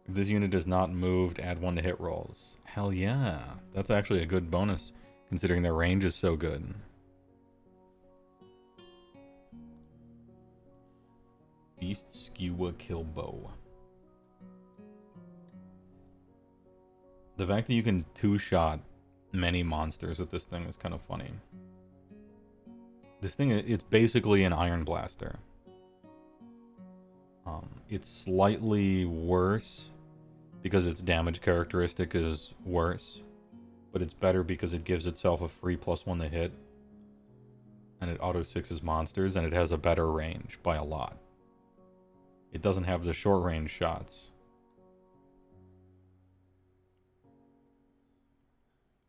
If this unit is not moved, add 1 to hit rolls. Hell yeah. That's actually a good bonus, considering their range is so good. Beast Skewer Killbow. The fact that you can 2-shot many monsters with this thing is kind of funny. This thing, it's basically an Iron Blaster. It's slightly worse because its damage characteristic is worse, but it's better because it gives itself a free +1 to hit, and it auto 6s monsters, and it has a better range by a lot. It doesn't have the short range shots.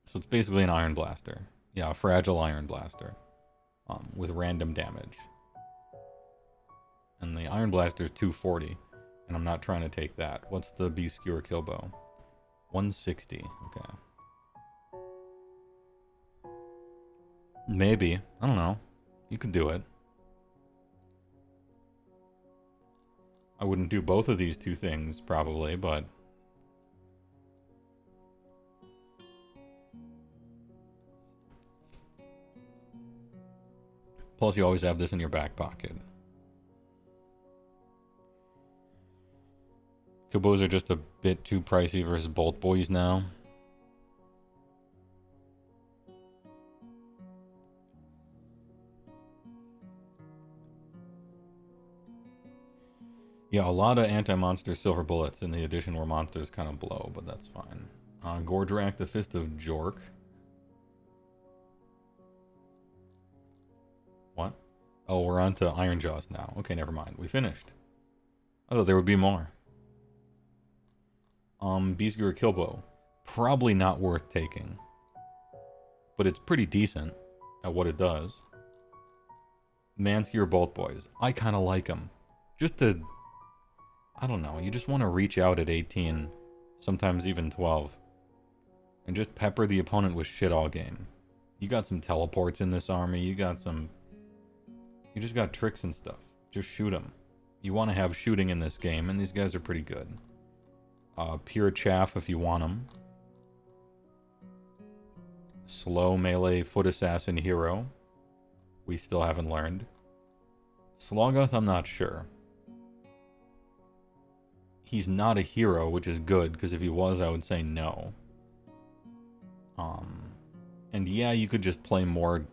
So it's basically an Iron Blaster. Yeah, a fragile Iron Blaster. With random damage. And the Iron Blaster is 240, and I'm not trying to take that. What's the Beast Skewer Killbow? 160, okay. Maybe. I don't know. You could do it. I wouldn't do both of these two things, probably, but... Plus, you always have this in your back pocket. Killbows are just a bit too pricey versus Bolt Boys now. Yeah, a lot of anti-monster silver bullets in the edition where monsters kind of blow, but that's fine. Gordrak, the Fist of Jork. What? Oh, we're on to Ironjaws now. Okay, never mind. We finished. I thought there would be more. Beast Skewer Killbow. Probably not worth taking. But it's pretty decent at what it does. Manskewer Bolt Boys. I kind of like them. Just to... I don't know. You just want to reach out at 18. Sometimes even 12. And just pepper the opponent with shit all game. You got some teleports in this army. You got some... You just got tricks and stuff. Just shoot them. You want to have shooting in this game, and these guys are pretty good. Pure Chaff if you want them. Slow melee foot assassin hero. We still haven't learned. Sloggoth, I'm not sure. He's not a hero, which is good, because if he was, I would say no. And yeah, you could just play more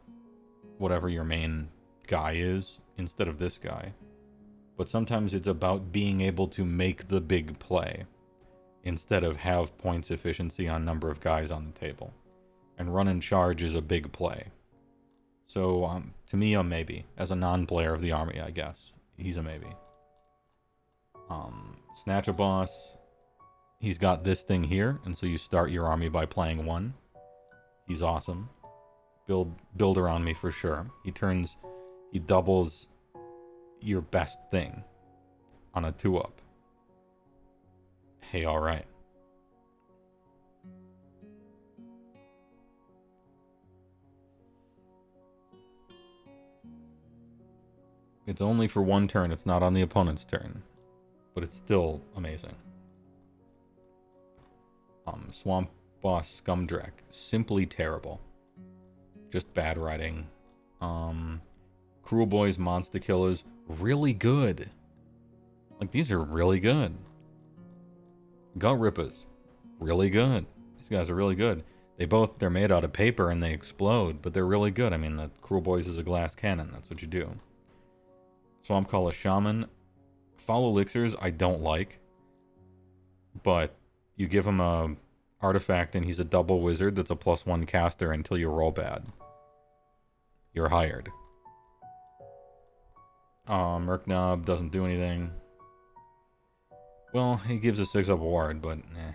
whatever your main guy is instead of this guy. But sometimes it's about being able to make the big play instead of have points efficiency on number of guys on the table. And run and charge is a big play. So to me, a maybe. As a non-player of the army, I guess. He's a maybe. Snatch a boss. He's got this thing here, and so you start your army by playing one. He's awesome. Build around me for sure. He doubles your best thing on a 2-up. Hey, alright. It's only for one turn, it's not on the opponent's turn. But it's still amazing. Swamp Boss Scumdrek. Simply terrible. Just bad writing. Cruel Boys Monster Killers. Really good. Like, these are really good. Gut Rippers. Really good. These guys are really good. They're made out of paper and they explode, but they're really good. I mean, the Cruel Boys is a glass cannon. That's what you do. Swamp Caller Shaman. Foul Elixirs I don't like. But you give him a artifact and he's a double wizard that's a +1 caster until you roll bad. You're hired. Merknob doesn't do anything. Well, he gives a 6-up ward, but eh.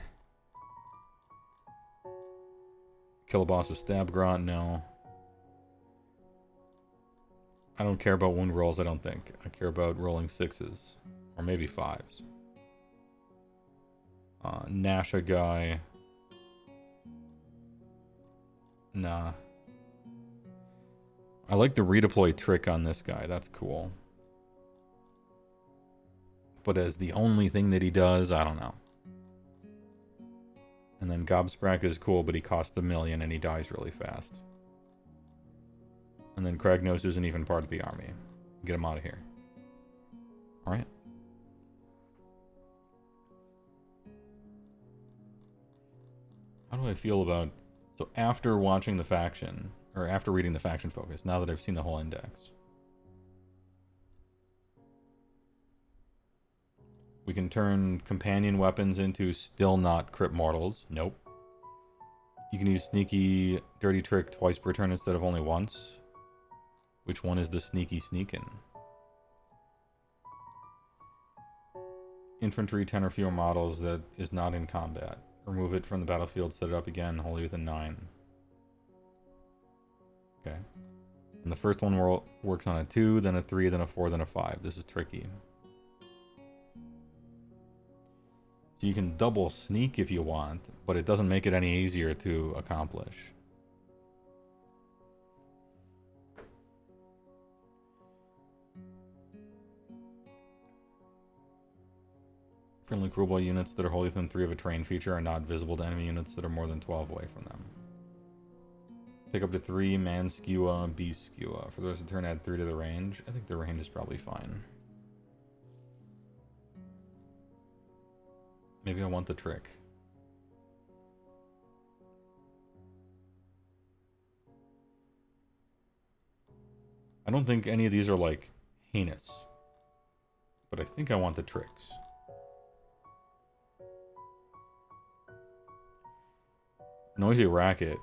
Kill a boss with Stab Grot? No. I don't care about wound rolls, I don't think. I care about rolling 6s. Or maybe 5s. Nasha guy. Nah. I like the redeploy trick on this guy. That's cool. But as the only thing that he does, I don't know. And then Gobsprak is cool, but he costs 1 million and he dies really fast. And then Kragnos isn't even part of the army. Get him out of here. Alright. How do I feel about... So after watching the faction, or after reading the faction focus, now that I've seen the whole index, we can turn companion weapons into still not crit mortals. Nope. You can use sneaky dirty trick twice per turn instead of only once. Which one is the sneaky sneakin'? Infantry 10 or fewer models that is not in combat. Remove it from the battlefield, set it up again, wholly within 9. Okay. And the first one works on a 2, then a 3, then a 4, then a 5. This is tricky. So you can double sneak if you want, but it doesn't make it any easier to accomplish. Friendly Cruel Boy units that are wholly within 3 of a terrain feature are not visible to enemy units that are more than 12 away from them. Pick up to 3 man skewa, beast skewa. For those that turn, add 3 to the range. I think the range is probably fine. Maybe I want the trick. I don't think any of these are like heinous. But I think I want the tricks. Noisy Racket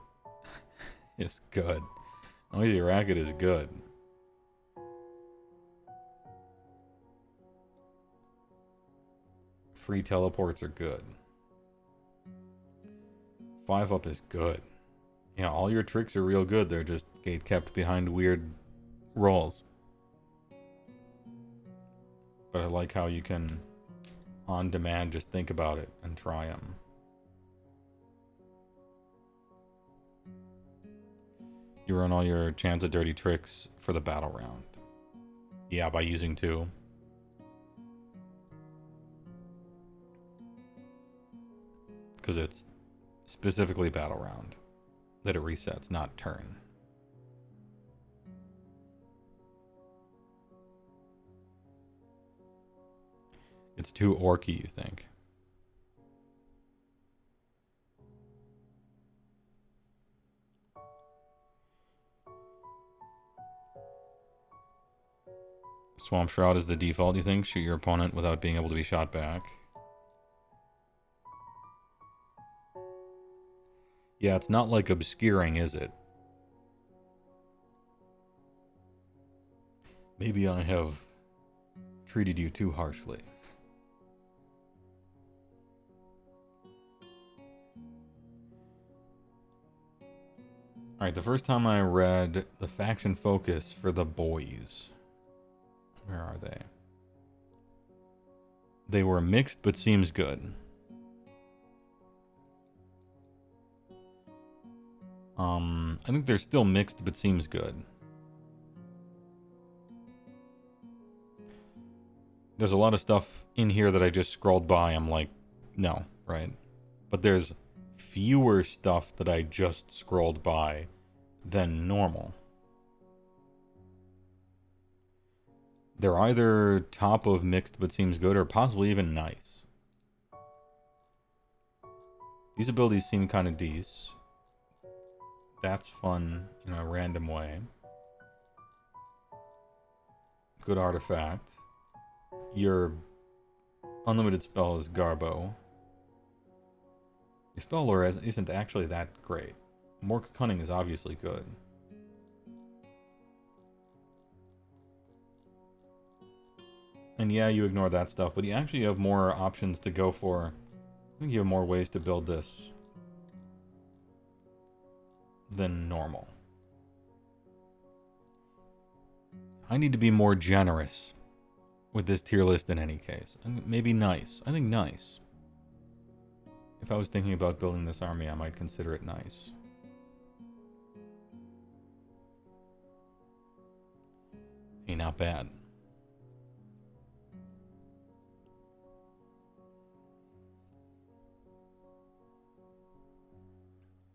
is good. Noisy Racket is good. Free teleports are good. 5-up is good. Yeah, all your tricks are real good. They're just gate kept behind weird rolls. But I like how you can, on demand, just think about it and try them. You run all your chance at dirty tricks for the battle round. Yeah, by using 2. Because it's specifically battle round that it resets, not turn. It's too orky, you think? Swamp Shroud is the default, you think? Shoot your opponent without being able to be shot back. Yeah, it's not like obscuring, is it? Maybe I have treated you too harshly. Alright, the first time I read the faction focus for the boys. Where are they? They were mixed, but seems good. I think they're still mixed, but seems good. There's a lot of stuff in here that I just scrolled by. I'm like, no, right? But there's fewer stuff that I just scrolled by than normal. They're either top of mixed but seems good or possibly even nice. These abilities seem kind of decent. That's fun in a random way. Good artifact. Your unlimited spell is Garbo. Your spell lore isn't actually that great. Mork's Cunning is obviously good. And yeah, you ignore that stuff, but you actually have more options to go for. I think you have more ways to build this than normal. I need to be more generous with this tier list in any case. Maybe nice. I think nice. If I was thinking about building this army, I might consider it nice. Hey, not bad.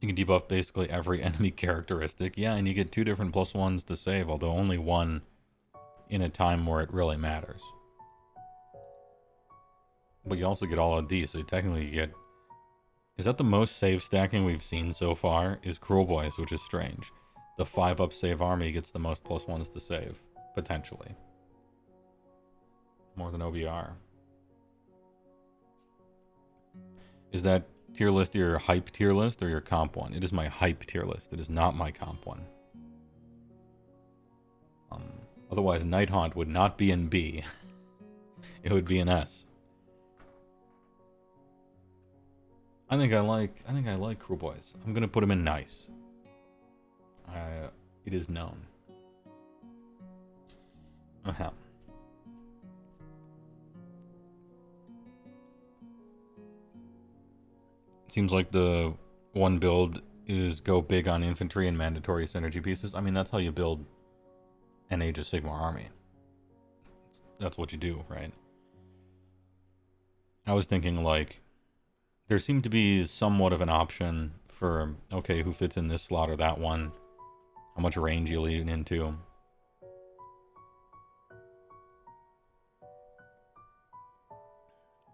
You can debuff basically every enemy characteristic. Yeah, and you get 2 different +1s to save, although only one in a time where it really matters. But you also get all of these, so you technically get... Is that the most save stacking we've seen so far? Is Cruel Boys, which is strange. The 5-up save army gets the most +1s to save, potentially. More than OBR. Is that tier list your hype tier list or your comp one? It is my hype tier list. It is not my comp one. Otherwise, Nighthaunt would not be in B. It would be in S. I think I like Cruel Boys. I'm gonna put him in nice. It is known. Seems like the one build is go big on infantry and mandatory synergy pieces. I mean, that's how you build an Age of Sigmar army. That's what you do, right? I was thinking, like, there seemed to be somewhat of an option for, okay, who fits in this slot or that one, how much range you lean into.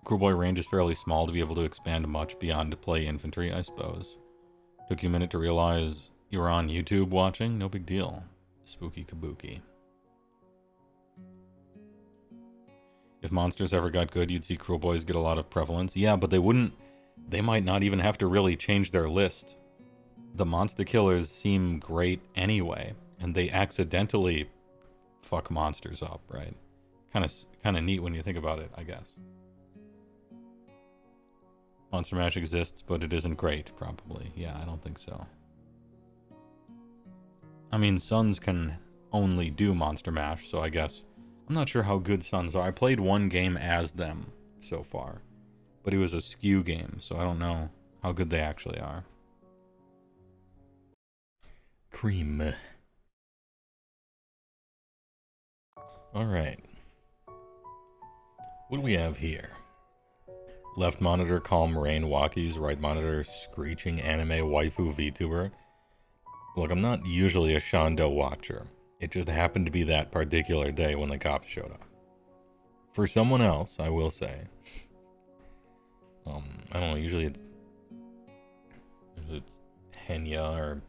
Crewboy range is fairly small to be able to expand much beyond to play infantry, I suppose. Took you a minute to realize you were on YouTube watching? No big deal. Spooky kabuki. If monsters ever got good, you'd see Cruel Boys get a lot of prevalence. Yeah, but they wouldn't... They might not even have to really change their list. The monster killers seem great anyway, and they accidentally fuck monsters up, right? Kind of neat when you think about it, I guess. Monster Mash exists, but it isn't great, probably. Yeah, I don't think so. I mean, Suns can only do Monster Mash, so I guess... I'm not sure how good Suns are. I played one game as them so far, but it was a skew game, so I don't know how good they actually are. Cream. Alright. What do we have here? Left monitor, calm rain walkies. Right monitor, screeching anime waifu VTuber. Look, I'm not usually a Shondo watcher. It just happened to be that particular day when the cops showed up. For someone else, I will say. I don't know, usually it's Henya or,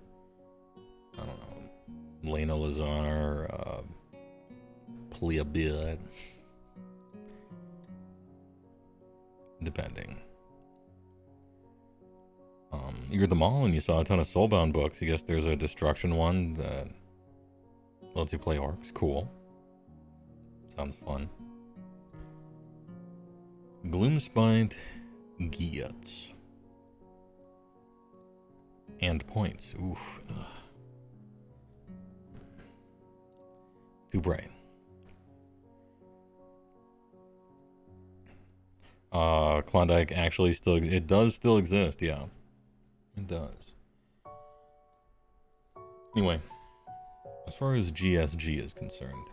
I don't know, Lena Lazar, play a bit. Depending. You read them all and you saw a ton of Soulbound books. I guess there's a Destruction one that lets you play orcs. Cool. Sounds fun. Gloomspite Geats. And points. Oof. Ugh. Too bright. Klondike actually still... It does still exist, yeah. It does. Anyway, as far as GSG is concerned,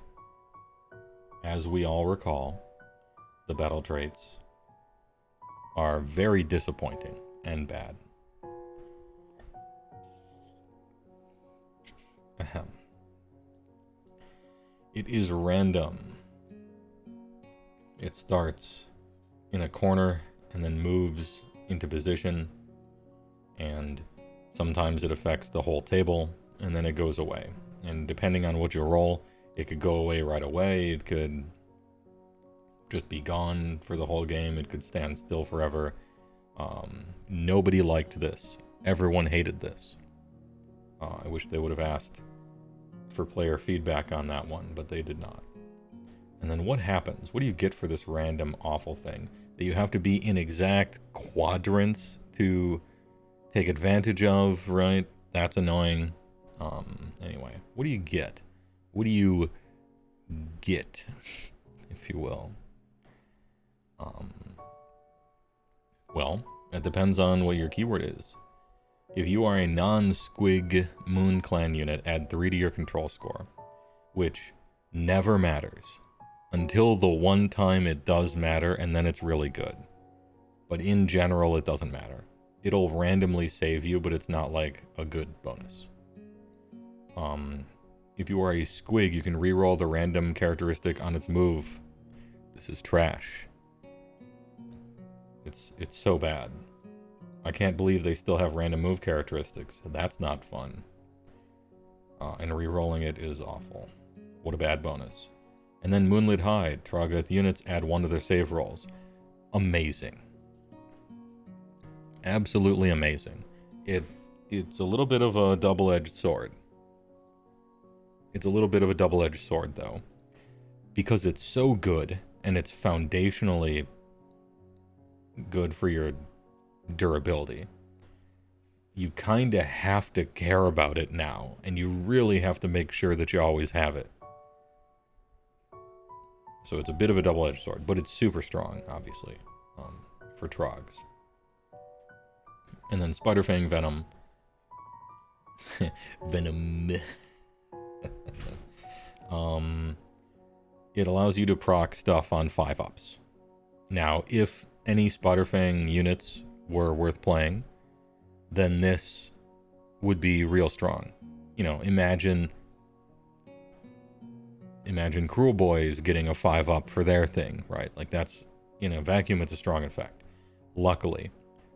as we all recall, the battle traits are very disappointing and bad. Ahem. It is random. It starts in a corner and then moves into position, and sometimes it affects the whole table and then it goes away. And depending on what you roll, it could go away right away, it could just be gone for the whole game, it could stand still forever. Nobody liked this. Everyone hated this. I wish they would have asked for player feedback on that one, but they did not. And then what happens? What do you get for this random awful thing? That you have to be in exact quadrants to take advantage of, right? That's annoying. Anyway, what do you get? What do you get, if you will? Well, it depends on what your keyword is. If you are a non-squig Moon Clan unit, add 3 to your control score, which never matters until the one time it does matter, and then it's really good. But in general, it doesn't matter. It'll randomly save you, but it's not like a good bonus. If you are a squig, you can reroll the random characteristic on its move. This is trash. It's so bad. I can't believe they still have random move characteristics. That's not fun. And rerolling it is awful. What a bad bonus. And then Moonlit Hide. Troggoth units add 1 to their save rolls. Amazing. Absolutely amazing. It's a little bit of a double-edged sword. It's a little bit of a double-edged sword, though. Because it's so good, and it's foundationally good for your durability. You kind of have to care about it now, and you really have to make sure that you always have it. So it's a bit of a double-edged sword, but it's super strong, obviously, for Trogs. And then Spiderfang Venom. Venom. It allows you to proc stuff on 5-ups. Now, if any Spiderfang units were worth playing, then this would be real strong. You know, imagine Cruel Boys getting a 5-up for their thing, right? Like that's, you know, vacuum, it's a strong effect. Luckily,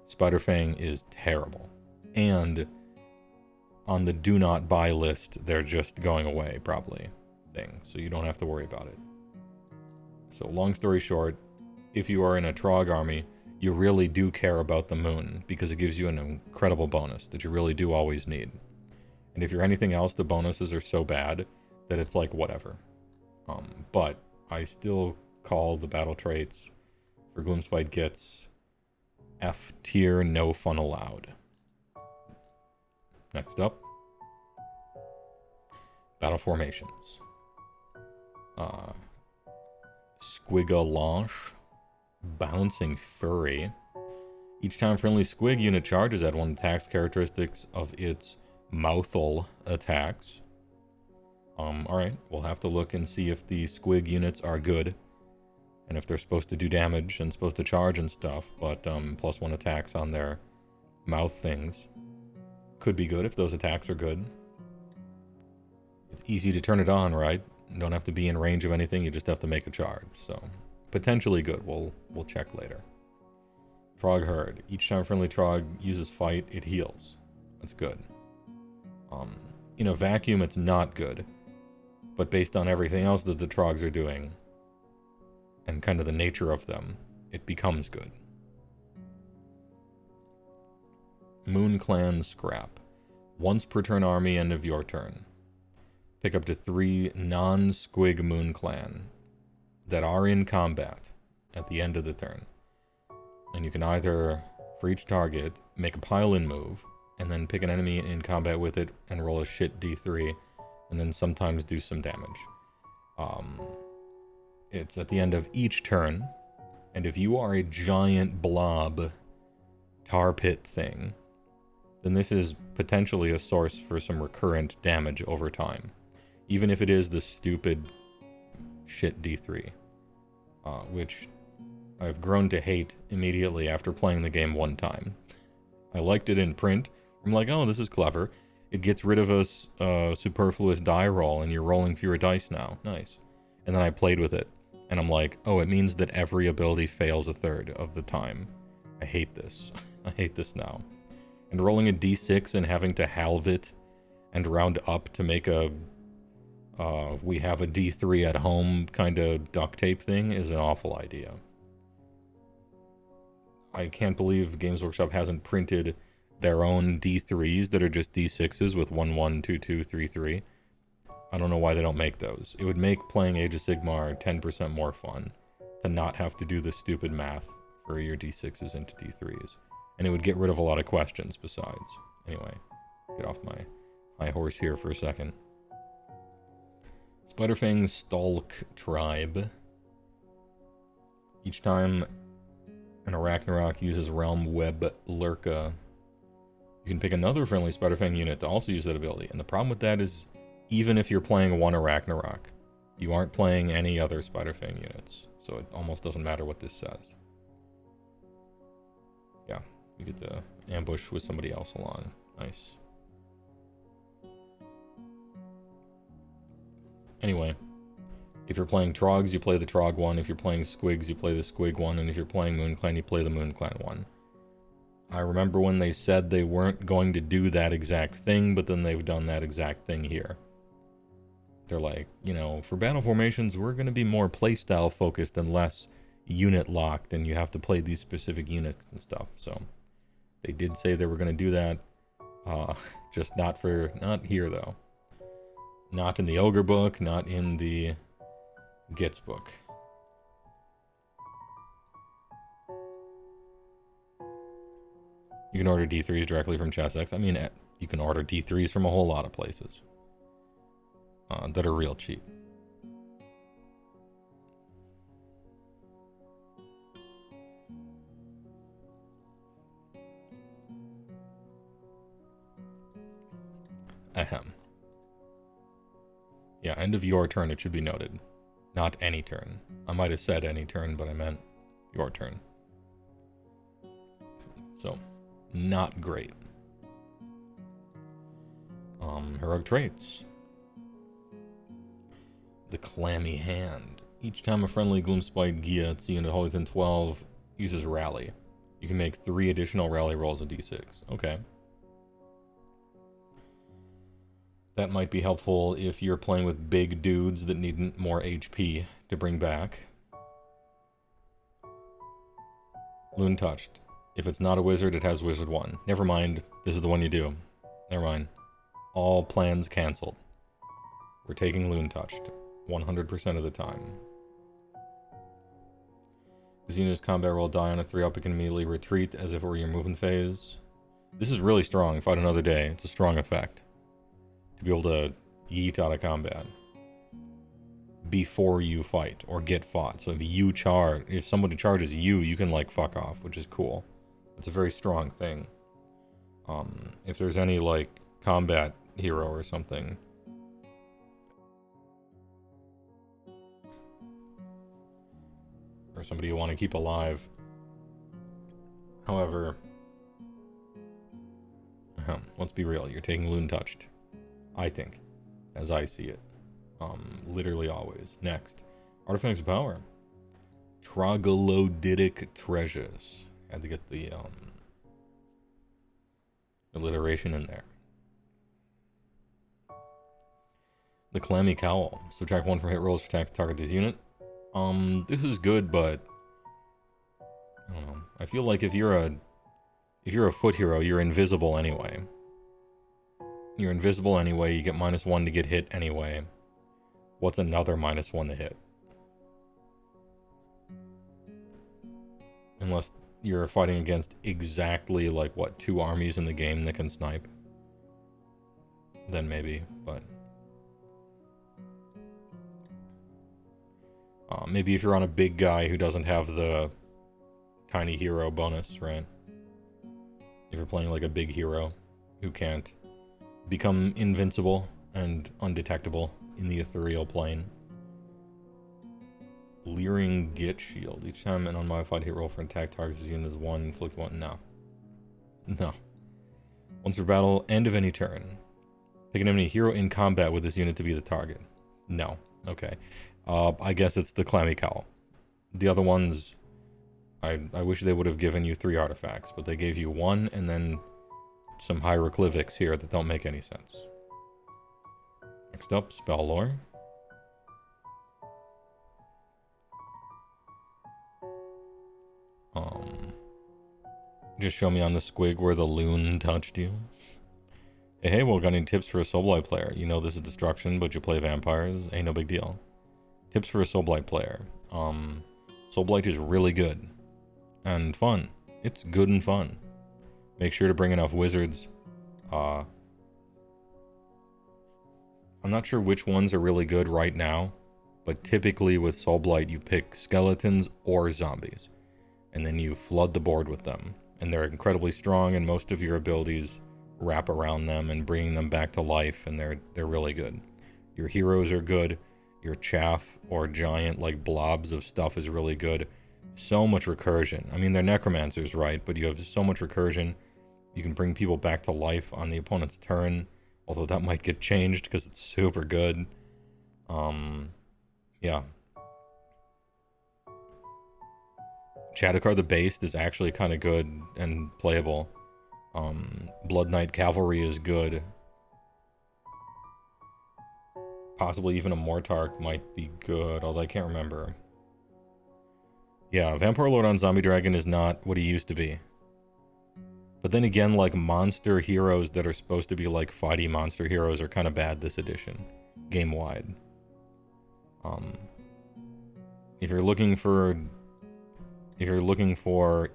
Spiderfang is terrible. And on the do not buy list, they're just going away, probably, thing. So you don't have to worry about it. So long story short, if you are in a Trog army, you really do care about the moon, because it gives you an incredible bonus that you really do always need. And if you're anything else, the bonuses are so bad that it's like, whatever. But I still call the battle traits for Gloomspite Gits F tier, no fun allowed. Next up, battle formations. Squigalanche, Bouncing Fury. Each time friendly squig unit charges, add 1 attacks characteristics of its mouthful attacks. Alright, we'll have to look and see if the squig units are good, and if they're supposed to do damage and supposed to charge and stuff, but +1 attacks on their mouth things could be good if those attacks are good. It's easy to turn it on, right? You don't have to be in range of anything, you just have to make a charge, so potentially good. We'll check later. Trog Herd. Each time friendly Trog uses fight, it heals. That's good. In a vacuum, it's not good. but based on everything else that the Trogs are doing, and kind of the nature of them, it becomes good. Moon Clan Scrap. Once per turn army, end of your turn. Pick up to 3 non-squig Moon Clan that are in combat at the end of the turn. And you can either, for each target, make a pile-in move, and then pick an enemy in combat with it and roll a shit d3, and then sometimes do some damage. It's at the end of each turn, and if you are a giant blob tar pit thing, then this is potentially a source for some recurrent damage over time. Even if it is the stupid shit d3, which I've grown to hate immediately after playing the game one time. I liked it in print. I'm like, oh, this is clever. It gets rid of a superfluous die roll, and you're rolling fewer dice now. Nice. And then I played with it, and I'm like, oh, it means that every ability fails a third of the time. I hate this. I hate this now. And rolling a d6 and having to halve it and round up to make a we have a d3 at home kind of duct tape thing is an awful idea. I can't believe Games Workshop hasn't printed their own d3s that are just d6s with 1, 1, 2, 2, 3, 3. I don't know why they don't make those. It would make playing Age of Sigmar 10% more fun to not have to do the stupid math for your d6s into d3s. And it would get rid of a lot of questions besides. Anyway, get off my high horse here for a second. Spiderfang Stalk Tribe. Each time an Arachnarok uses Realm Web Lurka, you can pick another friendly Spiderfang unit to also use that ability. And the problem with that is, even if you're playing one Arachnarok, you aren't playing any other Spiderfang units. So it almost doesn't matter what this says. Yeah, you get to ambush with somebody else along. Nice. Anyway, if you're playing Trogs, you play the Trog one. If you're playing Squigs, you play the Squig one. And if you're playing Moon Clan, you play the Moon Clan one. I remember when they said they weren't going to do that exact thing, but then they've done that exact thing here. They're like, you know, for battle formations, we're going to be more playstyle focused and less unit locked, and you have to play these specific units and stuff. So they did say they were going to do that, just not here though. Not in the Ogre book, not in the Gits book. You can order D3s directly from ChessX. I mean, you can order D3s from a whole lot of places that are real cheap. Ahem. Yeah, end of your turn, it should be noted. Not any turn. I might have said any turn, but I meant your turn. So, not great. Heroic traits. The Clammy Hand. Each time a friendly Gloomspite Giat's unit wholly within 12 uses Rally, you can make 3 additional Rally rolls of D6. Okay. That might be helpful if you're playing with big dudes that need more HP to bring back. Loon Touched. If it's not a wizard, it has Wizard 1. Never mind. This is the one you do. Never mind. All plans cancelled. We're taking Loon Touched. 100% of the time. This unit's combat roll die on a 3-up. It can immediately retreat as if it were your movement phase. This is really strong. Fight another day. It's a strong effect. To be able to yeet out of combat before you fight or get fought. So if somebody charges you, you can like fuck off, which is cool. It's a very strong thing. If there's any like combat hero or something, or somebody you want to keep alive. However, let's be real, you're taking Loon Touched. I think, as I see it. Literally always. Next. Artifacts of Power. Troglodytic Treasures. Had to get the alliteration in there. The Clammy Cowl. Subtract 1 from hit rolls for attacks target this unit. This is good, but I don't know. I feel like if you're a foot hero, you're invisible anyway. You're invisible anyway, you get -1 to get hit anyway. What's another -1 to hit? Unless you're fighting against exactly, like, what, 2 armies in the game that can snipe? Then maybe, but... maybe if you're on a big guy who doesn't have the tiny hero bonus, right? If you're playing like a big hero who can't become invincible and undetectable in the ethereal plane. Leering Git Shield. Each time an unmodified hit roll for an attack targets this unit is 1, inflict 1. No. No. Once per battle, end of any turn. Pick an enemy hero in combat with this unit to be the target. No. Okay. I guess it's the Clammy Cowl. The other ones, I wish they would have given you 3 artifacts, but they gave you 1 and then some hieroglyphics here that don't make any sense. Next up, Spell Lore. Just show me on the squig where the loon touched you. Hey, Heywoah, got any tips for a Soul Blight player? You know this is destruction, but you play vampires. Ain't no big deal. Tips for a Soul Blight player. Soul Blight is really good. And fun. It's good and fun. Make sure to bring enough wizards. I'm not sure which ones are really good right now, but typically with Soul Blight you pick skeletons or zombies. And then you flood the board with them. And they're incredibly strong, and most of your abilities wrap around them and bringing them back to life, and they're really good. Your heroes are good. Your chaff or giant like blobs of stuff is really good. So much recursion. I mean, they're necromancers, right? But you have so much recursion. You can bring people back to life on the opponent's turn, although that might get changed because it's super good. Yeah. Shadowcar the Based is actually kind of good and playable. Blood Knight Cavalry is good. Possibly even a Mortarch might be good, although I can't remember. Yeah, Vampire Lord on Zombie Dragon is not what he used to be. But then again, like, monster heroes that are supposed to be like fighty monster heroes are kind of bad this edition, game-wide. If you're looking for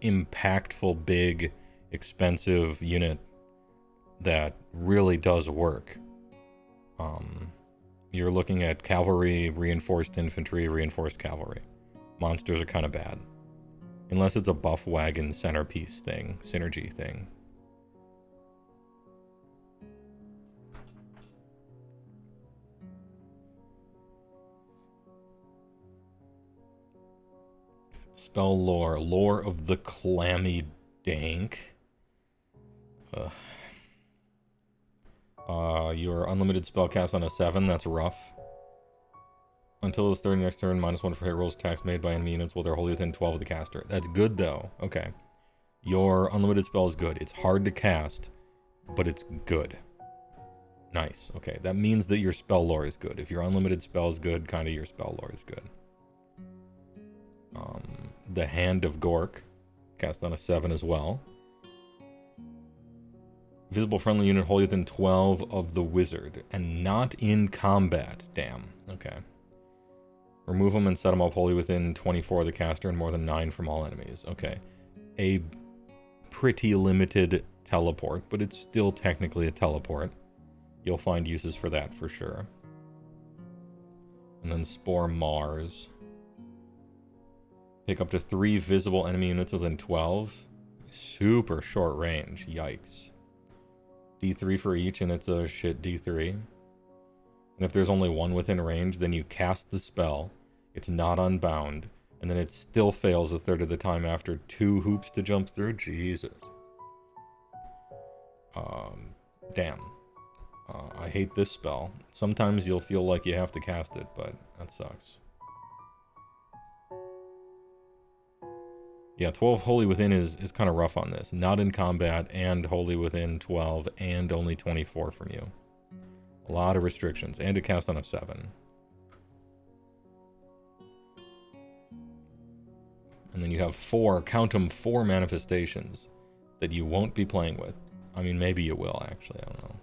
impactful, big, expensive unit that really does work, you're looking at cavalry, reinforced infantry, reinforced cavalry. Monsters are kind of bad. Unless it's a buff wagon centerpiece thing, synergy thing. Spell lore. Lore of the Clammy Dank. Your unlimited spell cast on a 7, that's rough. Until the starting next turn, -1 for hit rolls, attacks made by enemy units while they're wholly within 12 of the caster. That's good, though. Okay. Your unlimited spell is good. It's hard to cast, but it's good. Nice. Okay, that means that your spell lore is good. If your unlimited spell is good, kind of your spell lore is good. The Hand of Gork, cast on a 7 as well. Visible friendly unit wholly within 12 of the wizard, and not in combat. Damn. Okay. Remove them and set them up wholly within 24 of the caster and more than 9 from all enemies. Okay. A pretty limited teleport, but it's still technically a teleport. You'll find uses for that for sure. And then Spore Mars. Pick up to 3 visible enemy units within 12. Super short range. Yikes. D3 for each, and it's a shit D3. And if there's only one within range, then you cast the spell. It's not unbound. And then it still fails a third of the time after 2 hoops to jump through. Jesus. Damn. I hate this spell. Sometimes you'll feel like you have to cast it, but that sucks. Yeah, 12 Holy Within is kind of rough on this. Not in combat, and Holy Within 12, and only 24 from you. A lot of restrictions. And it cast on a 7. And then you have 4, count them, 4 manifestations that you won't be playing with. I mean, maybe you will, actually. I don't know.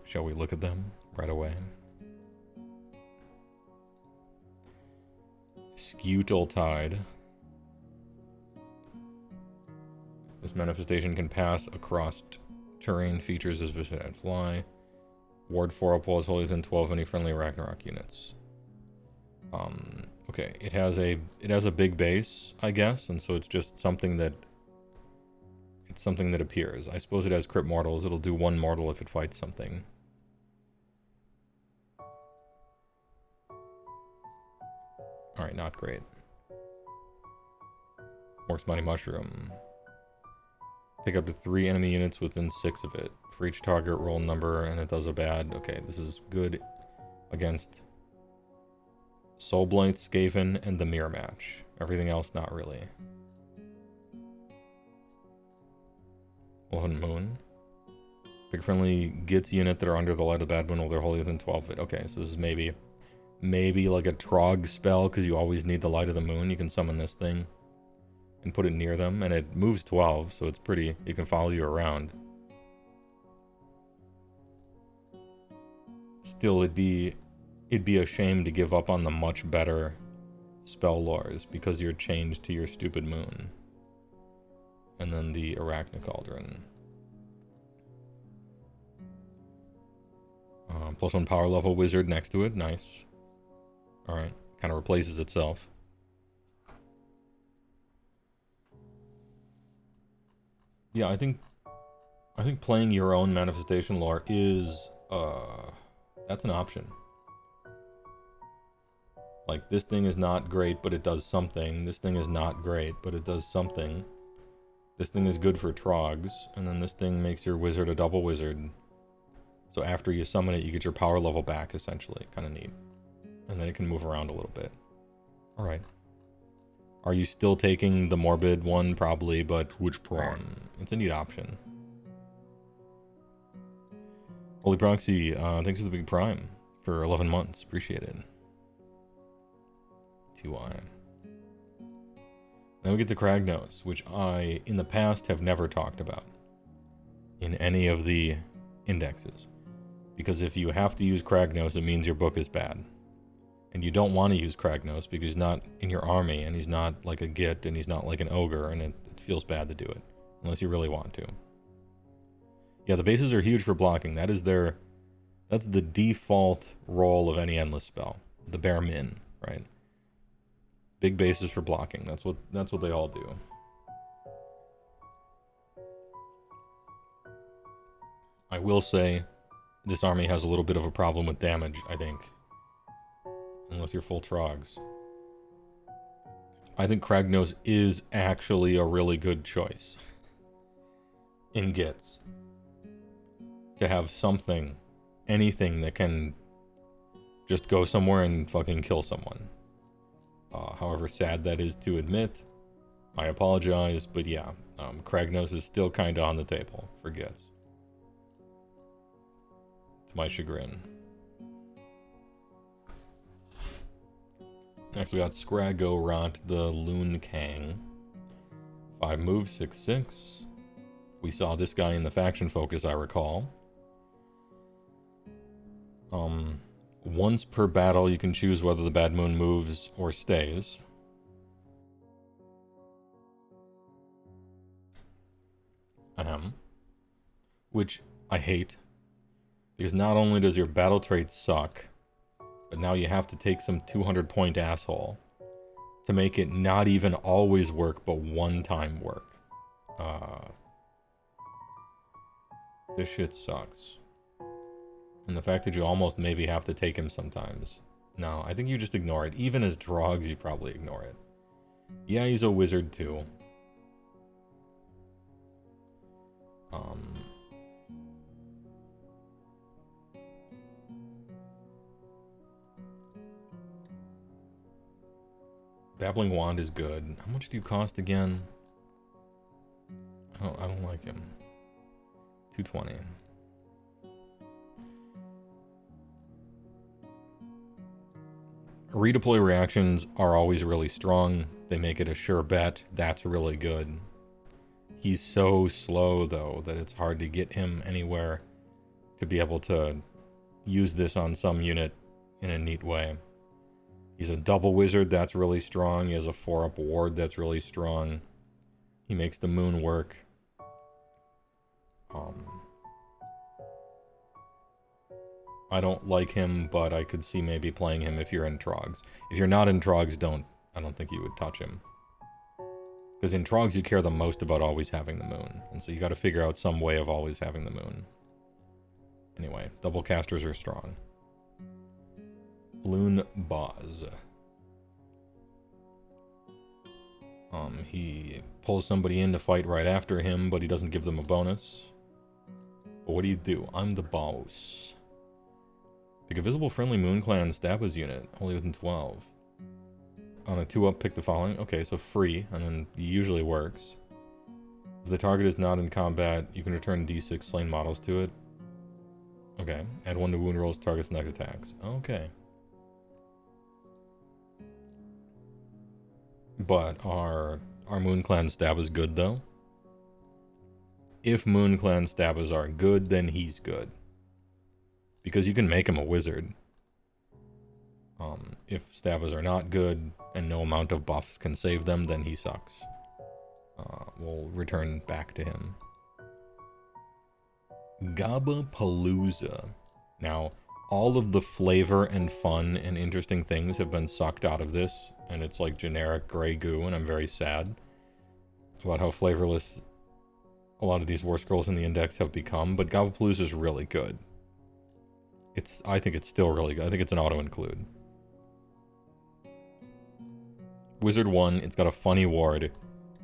Shall we look at them right away? Scutal Tide. This manifestation can pass across terrain features as visit and fly. Ward 4 opposed wholly within 12 any friendly Ragnarok units. Okay, it has a big base, I guess, and so it's just something that appears. I suppose it has crit mortals. It'll do 1 mortal if it fights something. Alright, not great. Orc's Mighty Mushroom. Pick up to 3 enemy units within 6 of it. For each target, roll number, and it does a bad. Okay, this is good against Soulblight, Skaven, and the Mirror Match. Everything else, not really. Wolven Moon. Pick friendly Gits unit that are under the light of Bad Moon while they're wholly within 12 of it. Okay, so this is maybe like a Trog spell, because you always need the light of the moon. You can summon this thing and put it near them, and it moves 12, so it's pretty, it can follow you around. Still, it'd be a shame to give up on the much better spell lores because you're chained to your stupid moon. And then the Arachna Cauldron. +1 power level wizard next to it, nice. Alright, kind of replaces itself. Yeah, I think playing your own manifestation lore is, that's an option. Like, this thing is not great, but it does something. This thing is not great, but it does something. This thing is good for Trogs, and then this thing makes your wizard a double wizard. So after you summon it, you get your power level back, essentially. Kind of neat. And then it can move around a little bit. Alright. Are you still taking the morbid one? Probably, but which prawn? It's a neat option. Holy Proxy, thanks for the big prime for 11 months. Appreciate it. TY. Then we get the Kragnos, which I, in the past, have never talked about in any of the indexes. Because if you have to use Kragnos, it means your book is bad. And you don't want to use Kragnos because he's not in your army, and he's not like a Git, and he's not like an Ogre, and it feels bad to do it. Unless you really want to. Yeah, the bases are huge for blocking. That's the default role of any endless spell. The bare min, right? Big bases for blocking. That's what they all do. I will say this army has a little bit of a problem with damage, I think. Unless you're full Trogs. I think Kragnos is actually a really good choice. In Gits. To have something, anything that can just go somewhere and fucking kill someone. However sad that is to admit, I apologize, but yeah, Kragnos is still kinda on the table for Gits. To my chagrin. Next we got Scragorot, the Loon Kang. 5 moves, 6/6. We saw this guy in the faction focus, I recall. Once per battle, you can choose whether the Bad Moon moves or stays. Which I hate. Because not only does your battle trait suck, but now you have to take some 200-point asshole to make it not even always work, but one time work. This shit sucks. And the fact that you almost maybe have to take him sometimes. No, I think you just ignore it. Even as Drogs, you probably ignore it. Yeah, he's a wizard too. Babbling Wand is good. How much do you cost again? I don't like him. 220. Redeploy reactions are always really strong. They make it a sure bet. That's really good. He's so slow, though, that it's hard to get him anywhere to be able to use this on some unit in a neat way. He's a double wizard, that's really strong. He has a 4-up ward, that's really strong. He makes the moon work. I don't like him, but I could see maybe playing him if you're in Trogs. If you're not in Trogs, I don't think you would touch him. Because in Trogs, you care the most about always having the moon. And so you got to figure out some way of always having the moon. Anyway, double casters are strong. Loon Boz. He pulls somebody in to fight right after him, but he doesn't give them a bonus. But what do? I'm the boss. Pick a visible friendly Moon Clan Stabas unit, only within 12. On a 2-up, pick the following. Okay, so free, and then it usually works. If the target is not in combat, you can return D6 slain models to it. Okay, add 1 to wound rolls, target's next attacks. Okay. But our Moon Clan Stabas good, though? If Moon Clan Stabas are good, then he's good. Because you can make him a wizard. If Stabas are not good, and no amount of buffs can save them, then he sucks. We'll return back to him. Gabapalooza. Now, all of the flavor and fun and interesting things have been sucked out of this, and it's like generic gray goo, and I'm very sad about how flavorless a lot of these War Scrolls in the Index have become, but Gabapalooza is really good. I think it's still really good. I think it's an auto-include. Wizard 1, it's got a funny ward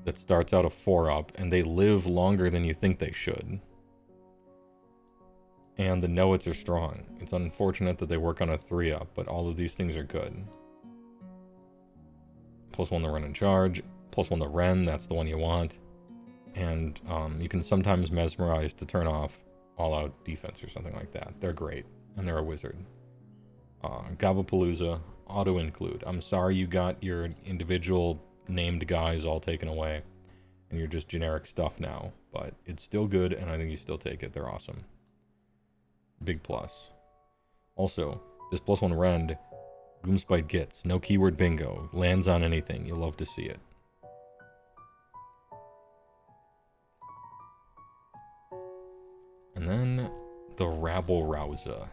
that starts out a 4-up, and they live longer than you think they should. And the know-its are strong. It's unfortunate that they work on a 3-up, but all of these things are good. +1 to run and charge, +1 to Ren, that's the one you want. And you can sometimes mesmerize to turn off all-out defense or something like that. They're great, and they're a wizard. Gabapalooza, auto-include. I'm sorry you got your individual named guys all taken away, and you're just generic stuff now, but it's still good, and I think you still take it. They're awesome. Big plus. Also, this +1 rend, Gloomspite gets. No keyword bingo. Lands on anything. You'll love to see it. And then the Rabble Rouser.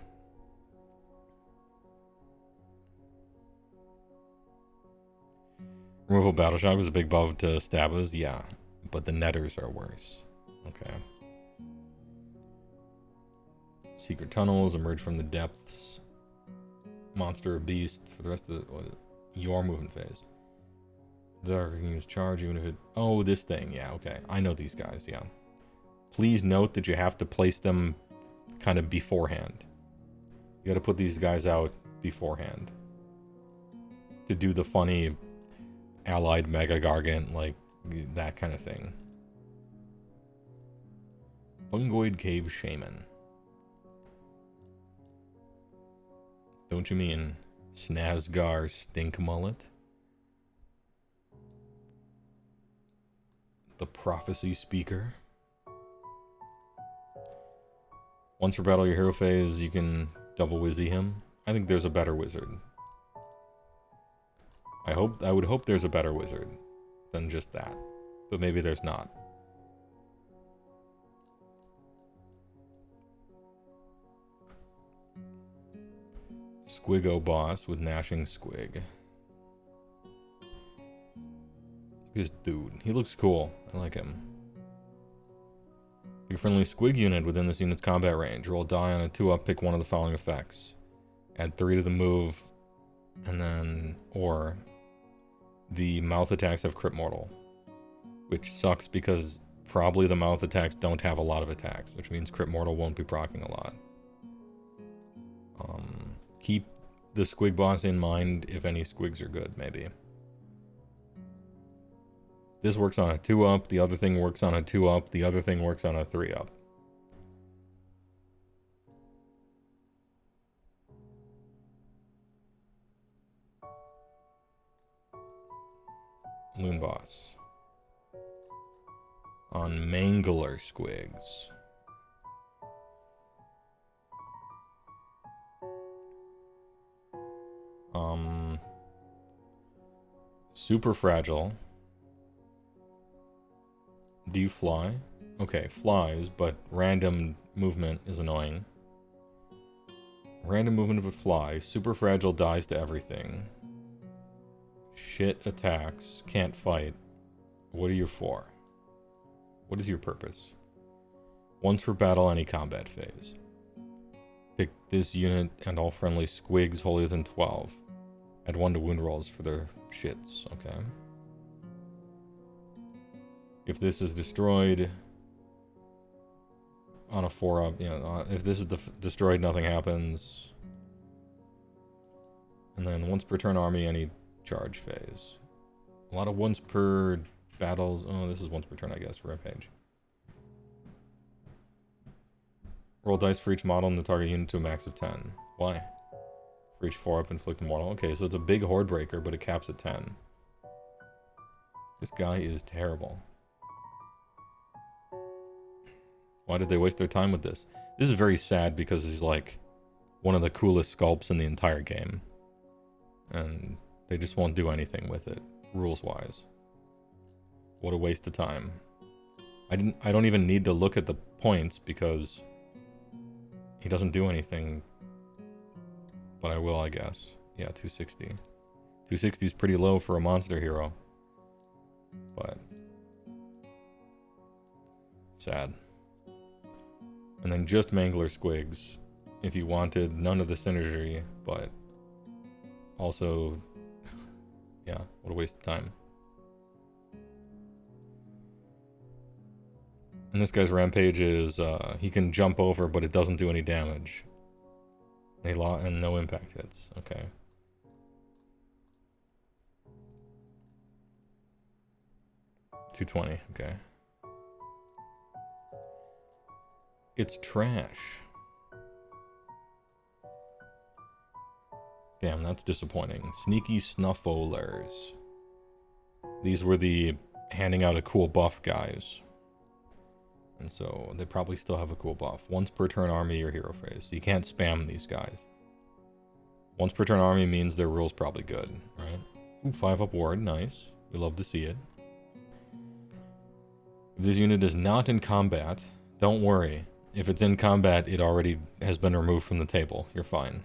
Removal Battle Shock was a big buff to Stabas, yeah. But the Netters are worse. Okay. Secret tunnels, emerge from the depths. Monster or beast for the rest of your movement phase. Dark can use charge even if it... Oh, this thing, yeah, okay. I know these guys, yeah. Please note that you have to place them kind of beforehand. You gotta put these guys out beforehand. To do the funny allied Mega Gargant, like that kind of thing. Fungoid Cave Shaman. Don't you mean Snazgar Stink Mullet? The Prophecy Speaker. Once for battle your hero phase, you can double Wizzy him. I think there's a better wizard. I would hope there's a better wizard than just that. But maybe there's not. Squiggo boss with Gnashing Squig. This dude, he looks cool. I like him. Pick a friendly Squig unit within this unit's combat range. Roll a die on a 2-up, pick one of the following effects. Add 3 to the move, and then, or the mouth attacks have crit mortal. Which sucks because probably the mouth attacks don't have a lot of attacks, which means crit mortal won't be proccing a lot. Keep the Squig boss in mind if any Squigs are good, maybe. This works on a 2-up, the other thing works on a 2-up, the other thing works on a 3-up. Loon Boss. On Mangler Squigs. Super fragile. Do you fly? Okay, flies, but random movement is annoying. Random movement would fly. Super fragile dies to everything. Shit attacks. Can't fight. What are you for? What is your purpose? Once per battle, any combat phase. Pick this unit and all friendly squigs holier than 12. Add 1 to wound rolls for their shits. Okay. If this is destroyed on a 4-up, you know, if this is destroyed, nothing happens. And then once per turn army, any charge phase. A lot of once per battles. Oh, this is once per turn, I guess. Rampage. Roll dice for each model in the target unit to a max of 10. Why? For each 4-up, inflict a mortal. Okay, so it's a big horde breaker, but it caps at 10. This guy is terrible. Why did they waste their time with this? This is very sad because he's like one of the coolest sculpts in the entire game. And they just won't do anything with it, rules-wise. What a waste of time. I don't even need to look at the points because he doesn't do anything. But I will, I guess. Yeah, 260. 260 is pretty low for a monster hero. But sad. And then just Mangler Squigs. If you wanted none of the synergy, but also, yeah, what a waste of time. And this guy's rampage is, he can jump over, but it doesn't do any damage. And no impact hits. Okay. $220. Okay. It's trash. Damn, that's disappointing. Sneaky Snufflers. These were the handing out a cool buff guys. And so they probably still have a cool buff. Once per turn army or hero phase. So you can't spam these guys. Once per turn army means their rule's probably good, right? Ooh, 5-up ward, nice. We love to see it. If this unit is not in combat, don't worry. If it's in combat, it already has been removed from the table. You're fine.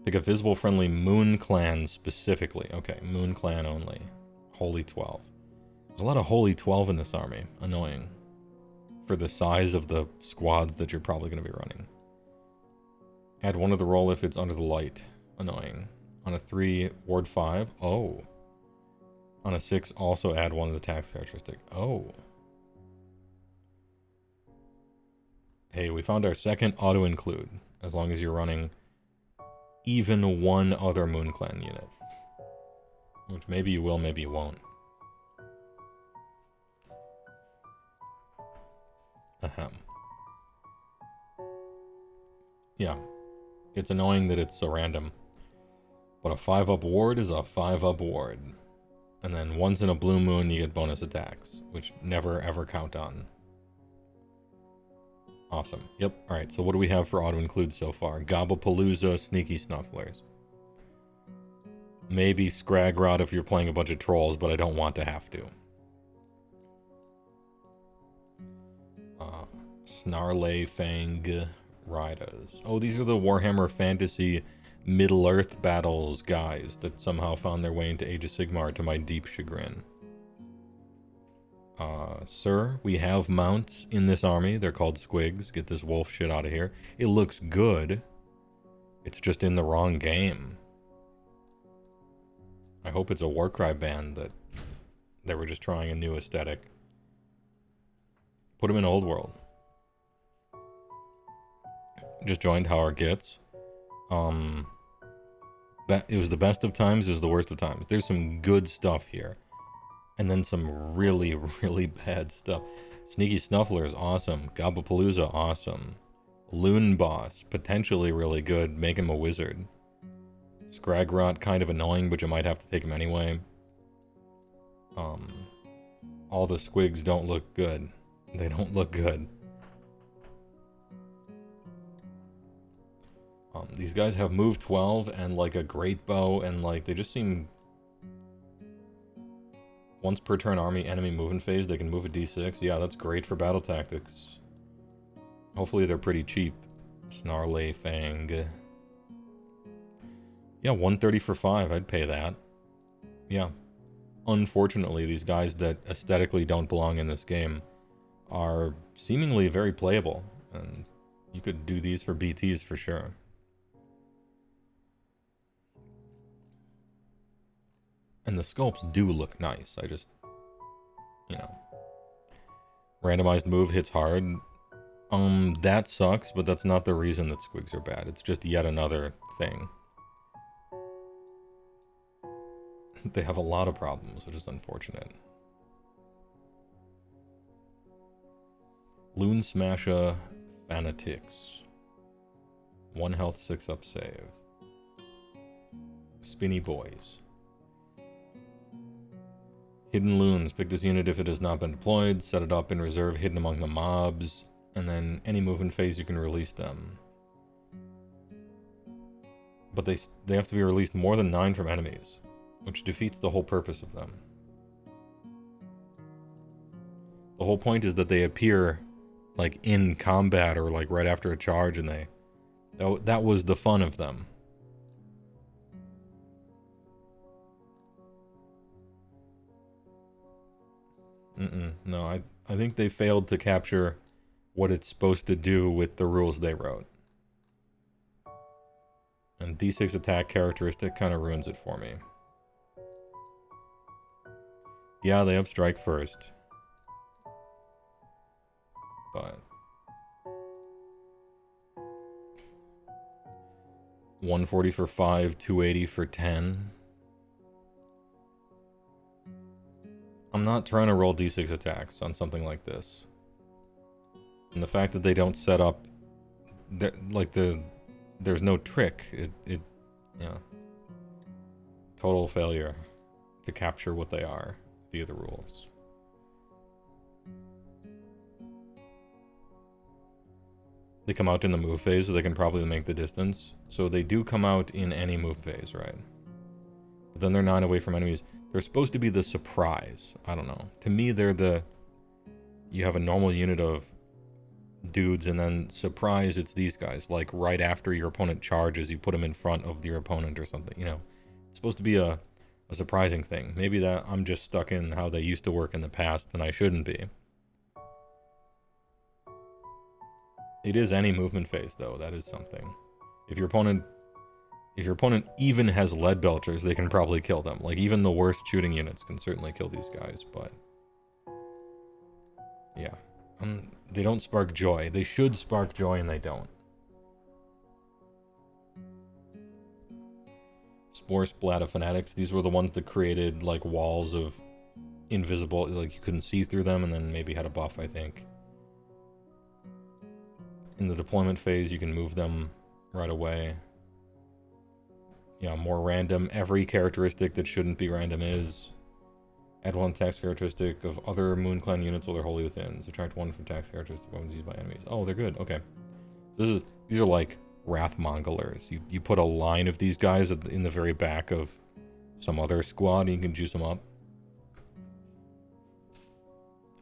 Pick a visible friendly Moon Clan specifically. Okay, Moon Clan only. Holy 12. There's a lot of Holy 12 in this army. Annoying. For the size of the squads that you're probably going to be running. Add 1 to the roll if it's under the light. Annoying. On a 3, ward 5. Oh. On a 6, also add 1 to the tax characteristic. Oh. Hey, we found our second auto-include. As long as you're running even 1 other Moon Clan unit. Which maybe you will, maybe you won't. Ahem. Yeah. It's annoying that it's so random. But a 5-up ward is a 5-up ward. And then once in a blue moon you get bonus attacks. Which never ever count on. Awesome. Yep. Alright, so what do we have for auto-include so far? Gobblepalooza, Sneaky Snufflers. Maybe Scragrod if you're playing a bunch of trolls, but I don't want to have to. Snarlay Fang Riders. Oh, these are the Warhammer Fantasy Middle-earth battles guys that somehow found their way into Age of Sigmar to my deep chagrin. Sir, we have mounts in this army. They're called squigs. Get this wolf shit out of here. It looks good. It's just in the wrong game. I hope it's a Warcry band that they were just trying a new aesthetic. Put them in Old World. Just joined How Our Gets. It was the best of times, it was the worst of times. There's some good stuff here. And then some really, really bad stuff. Sneaky Snuffler is awesome. Gobblepalooza, awesome. Loon Boss, potentially really good. Make him a wizard. Scragrot, kind of annoying, but you might have to take him anyway. all the squigs don't look good. They don't look good. These guys have move 12 and like a great bow, and like they just seem... Once per turn enemy movement phase, they can move a d6. Yeah, that's great for battle tactics. Hopefully they're pretty cheap. Snarly Fang. Yeah, 130 for 5, I'd pay that. Yeah. Unfortunately, these guys that aesthetically don't belong in this game are seemingly very playable, and you could do these for BTs for sure. And the sculpts do look nice. I just, you know, randomized move hits hard. That sucks, but that's not the reason that squigs are bad. It's just yet another thing. They have a lot of problems, which is unfortunate. Loon Smasher Fanatics. 1 health, 6 up save. Spinny Boys. Hidden Loons. Pick this unit if it has not been deployed. Set it up in reserve, hidden among the mobs. And then any movement phase you can release them. But they have to be released more than 9 from enemies, which defeats the whole purpose of them. The whole point is that they appear like in combat or like right after a charge, and that was the fun of them. No, I think they failed to capture what it's supposed to do with the rules they wrote. And D6 attack characteristic kind of ruins it for me. Yeah, they have strike first. But 140 for 5, 280 for 10. I'm not trying to roll D6 attacks on something like this. And the fact that they don't set up there's no trick. Yeah. Total failure to capture what they are via the rules. They come out in the move phase, so they can probably make the distance. So they do come out in any move phase, right? But then they're 9 away from enemies. They're supposed to be the surprise. I don't know. To me, they're the... You have a normal unit of dudes, and then surprise, it's these guys. Like, right after your opponent charges, you put them in front of your opponent or something, you know? It's supposed to be a surprising thing. Maybe that I'm just stuck in how they used to work in the past, and I shouldn't be. It is any movement phase, though. That is something. If your opponent even has lead belchers, they can probably kill them. Like, even the worst shooting units can certainly kill these guys, but... Yeah. They don't spark joy. They should spark joy, and they don't. Spore Splatter Fanatics. These were the ones that created, like, walls of invisible... Like, you couldn't see through them, and then maybe had a buff, I think. In the deployment phase, you can move them right away. Yeah, more random. Every characteristic that shouldn't be random is. Add 1 tax characteristic of other Moon Clan units while they're wholly within. Subtract 1 from tax characteristic weapons used by enemies. Oh, they're good. Okay. These are like Wrathmonglers. You put a line of these guys in the very back of some other squad, and you can juice them up.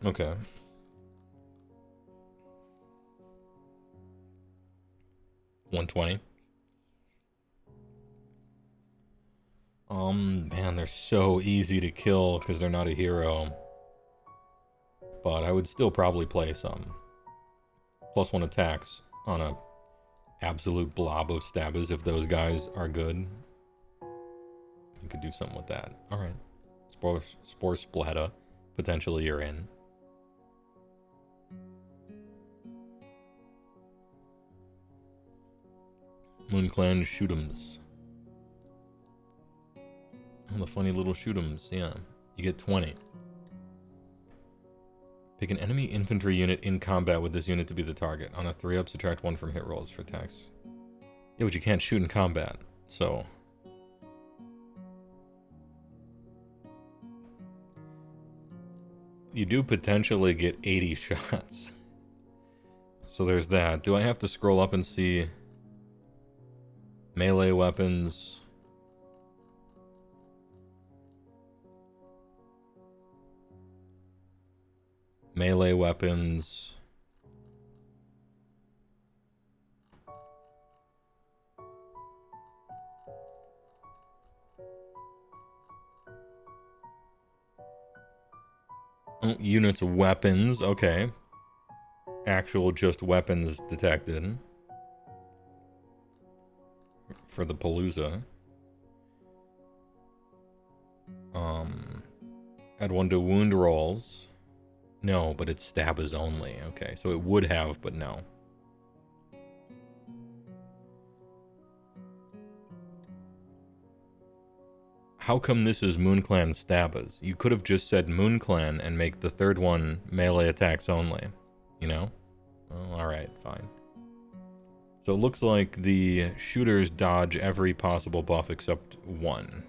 Okay. $120. Man, they're so easy to kill because they're not a hero. But I would still probably play some. +1 attacks on a absolute blob of stabbers if those guys are good. You could do something with that. Alright. Spore Splatter. Potentially you're in. Moon Clan Shoot'ems. Oh, the funny little shoot'ems, yeah. You get 20. Pick an enemy infantry unit in combat with this unit to be the target. On a 3-up, subtract 1 from hit rolls for attacks. Yeah, but you can't shoot in combat, so... You do potentially get 80 shots. So there's that. Do I have to scroll up and see melee weapons? Melee weapons. Oh, units weapons, okay. Actual just weapons detected. For the Palooza. Add one to wound rolls. No, but it's stabbers only. Okay, so it would have, but no. How come this is MoonClan stabbers? You could have just said MoonClan and make the third one melee attacks only. You know? Oh, alright, fine. So it looks like the shooters dodge every possible buff except one.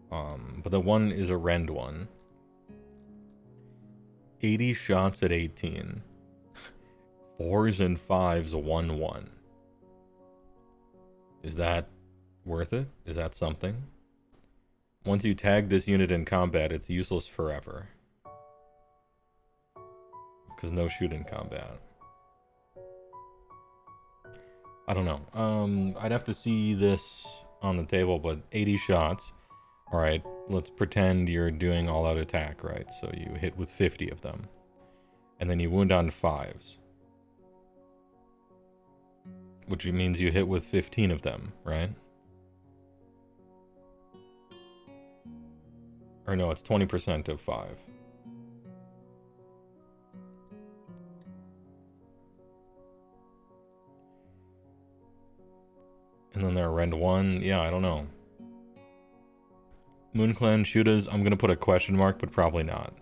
But the one is a rend one. 80 shots at 18. 4s and 5s, 1-1. Is that worth it? Is that something? Once you tag this unit in combat, it's useless forever. Because no shoot in combat. I don't know. I'd have to see this on the table, but 80 shots. Alright, let's pretend you're doing all-out attack, right? So you hit with 50 of them. And then you wound on 5s. Which means you hit with 15 of them, right? Or no, it's 20% of 5. And then there are rend 1. Yeah, I don't know. MoonClan shooters, I'm going to put a question mark, but probably not.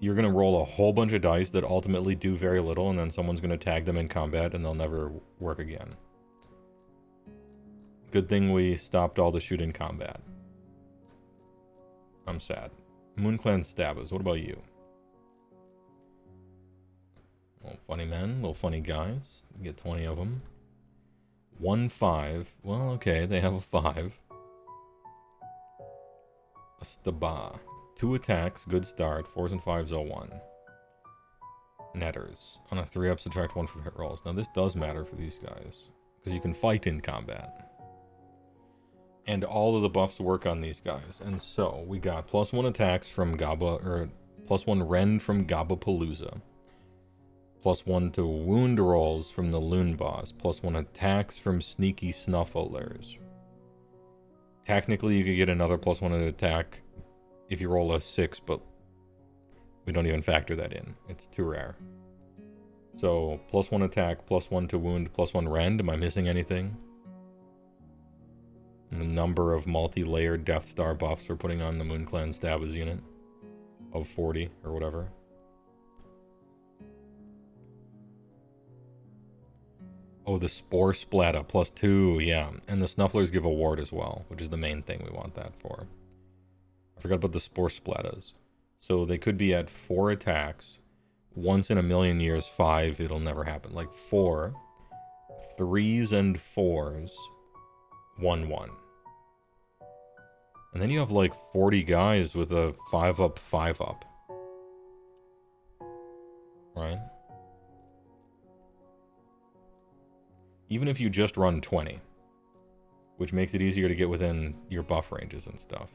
You're going to roll a whole bunch of dice that ultimately do very little, and then someone's going to tag them in combat, and they'll never work again. Good thing we stopped all the shoot in combat. I'm sad. MoonClan stabbers, what about you? Little funny men, little funny guys. You get 20 of them. 1-5. Well, okay, they have a 5. A Staba. 2 attacks, good start. 4s and 5s, 0-1. Netters. On a 3-up, subtract 1 from hit rolls. Now this does matter for these guys. Because you can fight in combat. And all of the buffs work on these guys. And so, we got +1 attacks from Gaba, or +1 rend from Gaba Palooza. +1 to wound rolls from the Loon Boss. +1 attacks from Sneaky Snufflers. Technically, you could get another +1 to attack if you roll a 6, but we don't even factor that in. It's too rare. So, +1 attack, +1 to wound, +1 rend. Am I missing anything? And the number of multi-layered Death Star buffs we're putting on the MoonClan Stabbers unit of 40 or whatever. Oh, the Spore Splatter, +2, yeah. And the Snufflers give a ward as well, which is the main thing we want that for. I forgot about the Spore Splatters. So they could be at 4 attacks. Once in a million years, 5, it'll never happen. Like 4, 3s and 4s, 1-1. And then you have like 40 guys with a 5-up, 5-up. Right? Even if you just run 20. Which makes it easier to get within your buff ranges and stuff.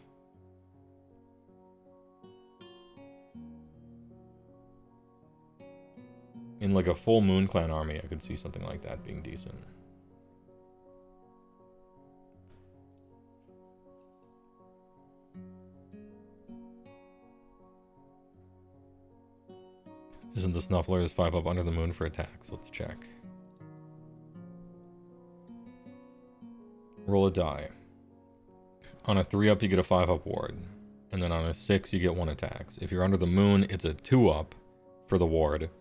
In like a full MoonClan army, I could see something like that being decent. Isn't the Snufflers 5-up under the moon for attacks? Let's check. Roll a die. On a 3-up, you get a 5-up ward. And then on a 6, you get 1 attacks. If you're under the moon, it's a 2-up for the ward.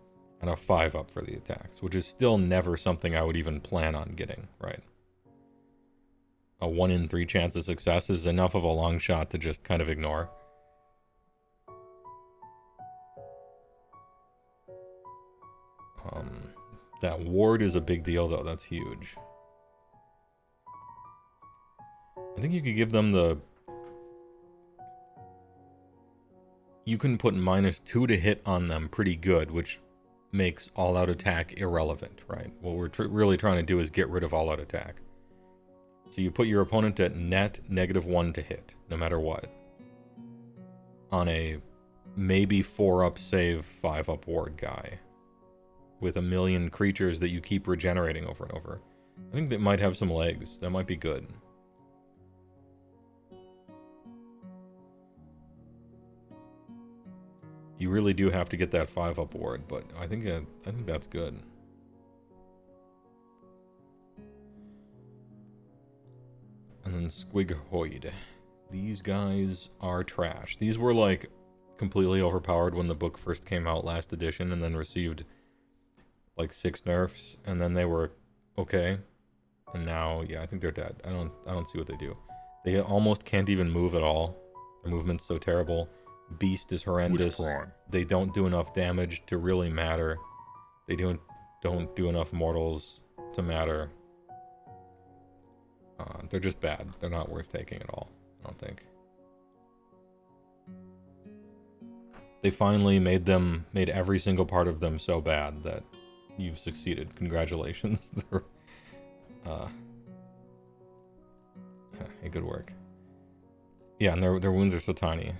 And a 5-up for the attacks. Which is still never something I would even plan on getting, right? A 1 in 3 chance of success is enough of a long shot to just kind of ignore. That ward is a big deal, though. That's huge. I think you could give them the... You can put -2 to hit on them pretty good, which makes all-out attack irrelevant, right? What we're really trying to do is get rid of all-out attack. So you put your opponent at net -1 to hit, no matter what. On a maybe 4-up save, 5-up ward guy. With a million creatures that you keep regenerating over and over. I think that might have some legs. That might be good. You really do have to get that 5-up ward, but I think that's good. And then Squighoid. These guys are trash. These were like completely overpowered when the book first came out last edition, and then received like 6 nerfs, and then they were okay. And now, yeah, I think they're dead. I don't see what they do. They almost can't even move at all. Their movement's so terrible. Beast is horrendous. They don't do enough damage to really matter. They don't do enough mortals to matter. They're just bad. They're not worth taking at all, I don't think. They finally made every single part of them so bad that you've succeeded. Congratulations. Hey, good work. Yeah, and their wounds are so tiny.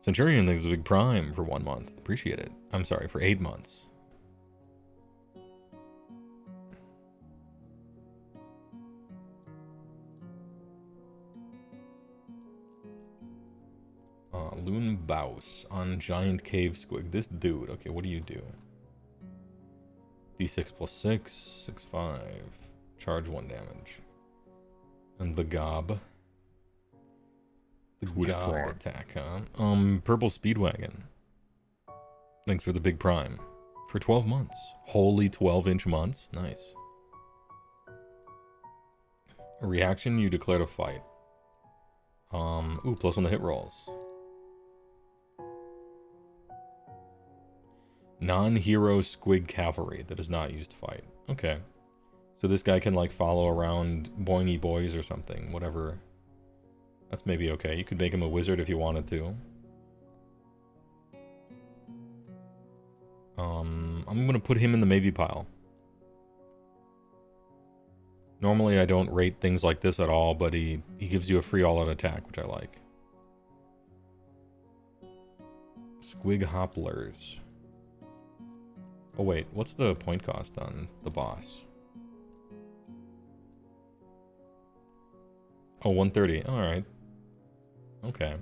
Centurion thinks it's a big prime for 1 month. Appreciate it. I'm sorry, for 8 months. Loon Bouse on Giant Cave Squig. This dude, okay, what do you do? D6 + 6, 6/5. Charge 1 damage. And the Gob. The Gob attack, huh? Purple Speedwagon. Thanks for the big prime. For 12 months. Holy 12-inch months. Nice. A reaction, you declare a fight. Ooh, +1 to hit rolls. Non-hero Squig Cavalry that is not used to fight. Okay. So this guy can, like, follow around Boingy Boys or something. Whatever. That's maybe okay. You could make him a wizard if you wanted to. I'm gonna put him in the maybe pile. Normally I don't rate things like this at all, but he gives you a free all-out attack, which I like. Squig Hopplers. Oh wait, what's the point cost on the boss? Oh, 130. Alright. Okay.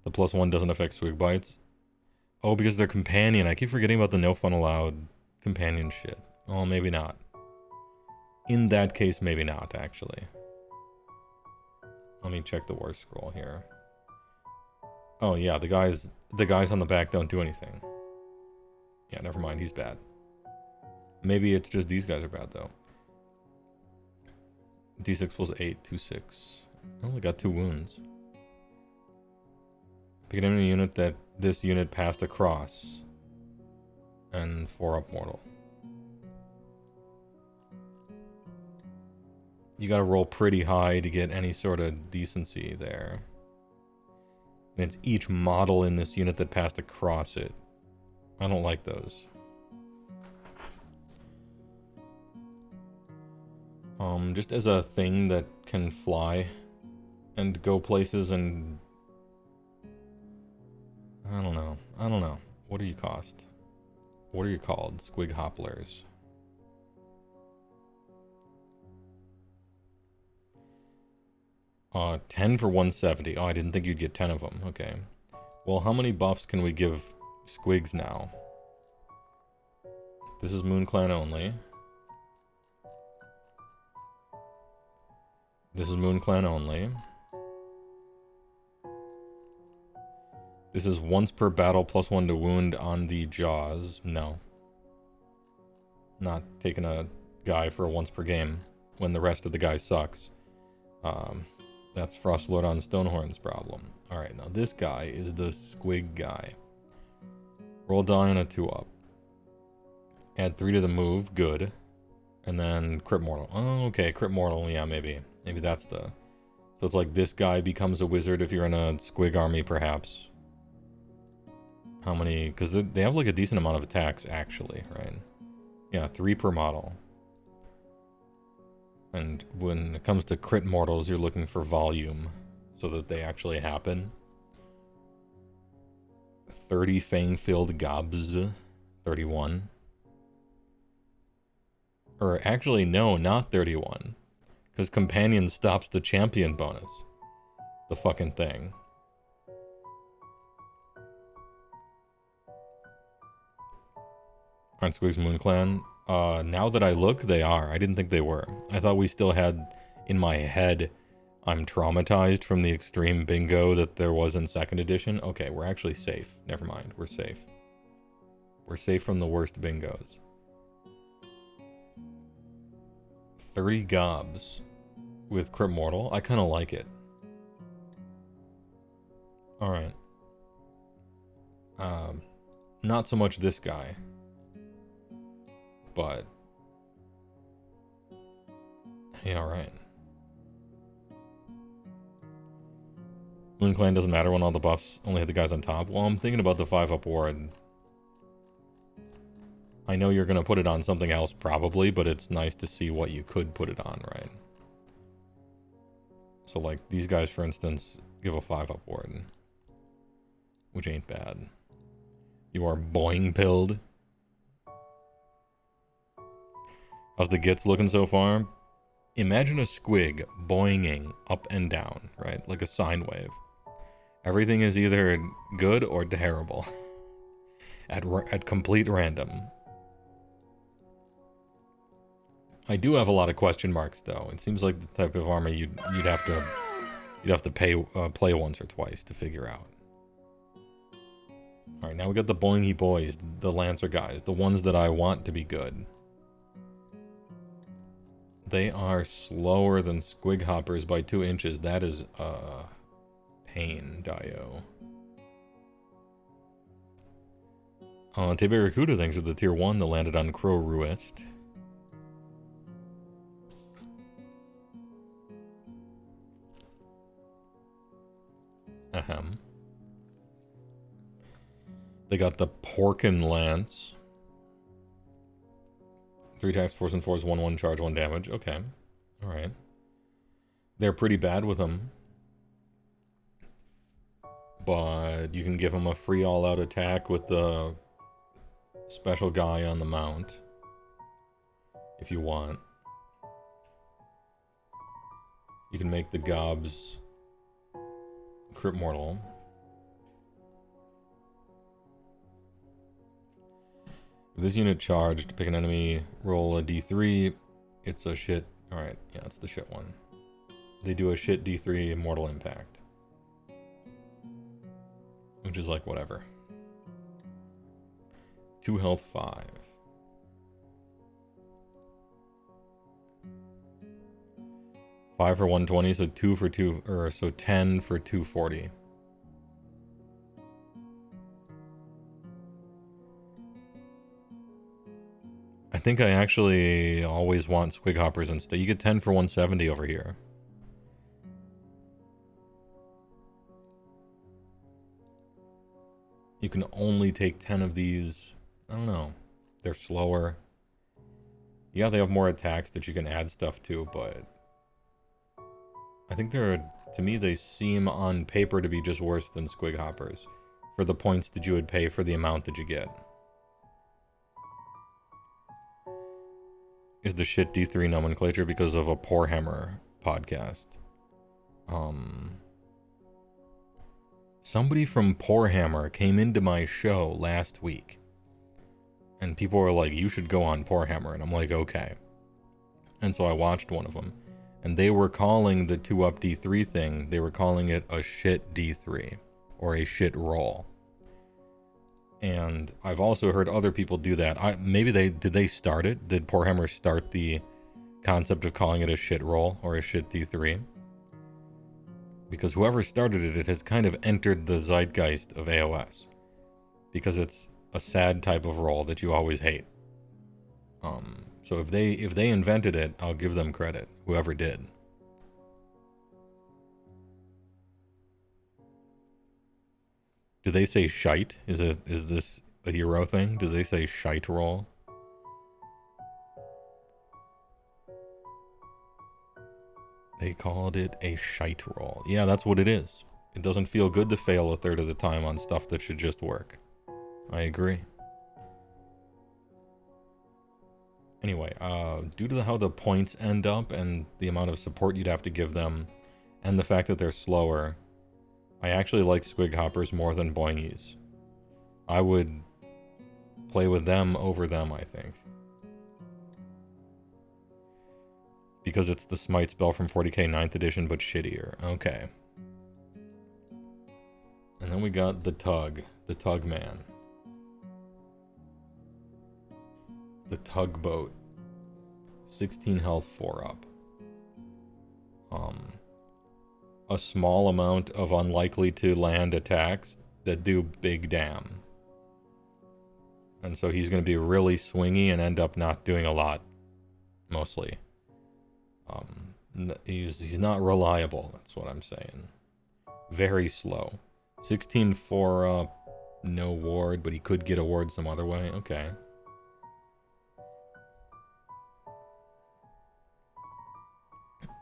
The +1 doesn't affect Squig Bites. Oh, because they're companion. I keep forgetting about the no fun allowed companion shit. Oh, maybe not. In that case, maybe not, actually. Let me check the war scroll here. Oh yeah, the guys on the back don't do anything. Yeah, never mind, he's bad. Maybe it's just these guys are bad though. D6 + 8, 2/6. I only got 2 wounds. Pick an enemy unit that this unit passed across. And 4-up mortal. You gotta roll pretty high to get any sort of decency there. And it's each model in this unit that passed across it. I don't like those. Just as a thing that can fly and go places and... I don't know. What do you cost? What are you called? Squig Hopplers. Uh, 10 for 170. Oh, I didn't think you'd get 10 of them. Okay. Well, how many buffs can we give Squigs now? This is Moon Clan only. This is Moon Clan only. This is once per battle +1 to wound on the jaws. No. Not taking a guy for a once per game when the rest of the guy sucks. That's Frostlord on Stonehorn's problem. Alright, now this guy is the squig guy. Roll die on a 2-up. Add 3 to the move, good. And then crit mortal. Oh, okay, crit mortal, yeah, maybe. Maybe that's the... So it's like this guy becomes a wizard if you're in a squig army, perhaps. How many... Because they have like a decent amount of attacks, actually, right? Yeah, 3 per model. And when it comes to crit mortals, you're looking for volume so that they actually happen. 30 fang-filled gobs. 31. Or actually, no, not 31. Because companion stops the champion bonus. The fucking thing. Aren't Squigs Moon Clan? Now that I look, they are. I didn't think they were. I thought we still had, in my head, I'm traumatized from the extreme bingo that there was in 2nd edition. Okay, we're actually safe. Never mind, we're safe. We're safe from the worst bingos. 30 gobs with crit mortal. I kind of like it. Alright. Not so much this guy. But... yeah, alright. Moon Clan doesn't matter when all the buffs only hit the guys on top. Well, I'm thinking about the 5-up ward. I know you're going to put it on something else, probably, but it's nice to see what you could put it on, right? So, like, these guys, for instance, give a 5-up ward. Which ain't bad. You are boing-pilled. How's the gits looking so far? Imagine a squig boinging up and down, right? Like a sine wave. Everything is either good or terrible. At complete random. I do have a lot of question marks, though. It seems like the type of armor you'd have to play once or twice to figure out. All right, now we got the boingy boys, the Lancer guys, the ones that I want to be good. They are slower than squig hoppers by 2 inches. That is pain, Dio. Teberakuda, thanks for the tier 1 that landed on Crow Ruist. Ahem. They got the Porkin Lance. 3 attacks, 4s and 4s, 1/1 charge, 1 damage. Okay. Alright. They're pretty bad with them. But you can give them a free all-out attack with the special guy on the mount. If you want. You can make the gobs crit mortal. If this unit charged, pick an enemy, roll a d3, it's a shit... Alright, yeah, it's the shit one. They do a shit d3 mortal impact. Which is like, whatever. 2 health, 5. Five for 120, so 2 for 2... Or, so 10 for 240. I think I actually always want squig hoppers instead. You get 10 for 170 over here. You can only take 10 of these. I don't know. They're slower. Yeah, they have more attacks that you can add stuff to, but... I think they're... To me, they seem on paper to be just worse than squig hoppers. For the points that you would pay for the amount that you get. Is the shit D3 nomenclature because of a Poor Hammer podcast. Somebody from Poor Hammer came into my show last week. And people were like, you should go on Poor Hammer. And I'm like, okay. And so I watched one of them. And they were calling the 2-up D3 thing, they were calling it a shit D3. Or a shit roll. And I've also heard other people do that. Maybe did they start it? Did Poor Hammer start the concept of calling it a shit roll or a shit D3? Because whoever started it has kind of entered the zeitgeist of AOS. Because it's a sad type of role that you always hate. So if they invented it, I'll give them credit. Whoever did. Do they say shite? Is this a hero thing? Do they say shite roll? They called it a shite roll. Yeah, that's what it is. It doesn't feel good to fail a third of the time on stuff that should just work. I agree. Anyway, due to how the points end up and the amount of support you'd have to give them, and the fact that they're slower, I actually like squig hoppers more than boingies. I would play with them over them, I think. Because it's the smite spell from 40k 9th edition, but shittier. Okay. And then we got the tug man. The tugboat. 16 health, 4 up. A small amount of unlikely to land attacks that do big dam. And so he's going to be really swingy and end up not doing a lot. Mostly. He's not reliable, that's what I'm saying. Very slow. 16 4 up, no ward, but he could get a ward some other way. Okay.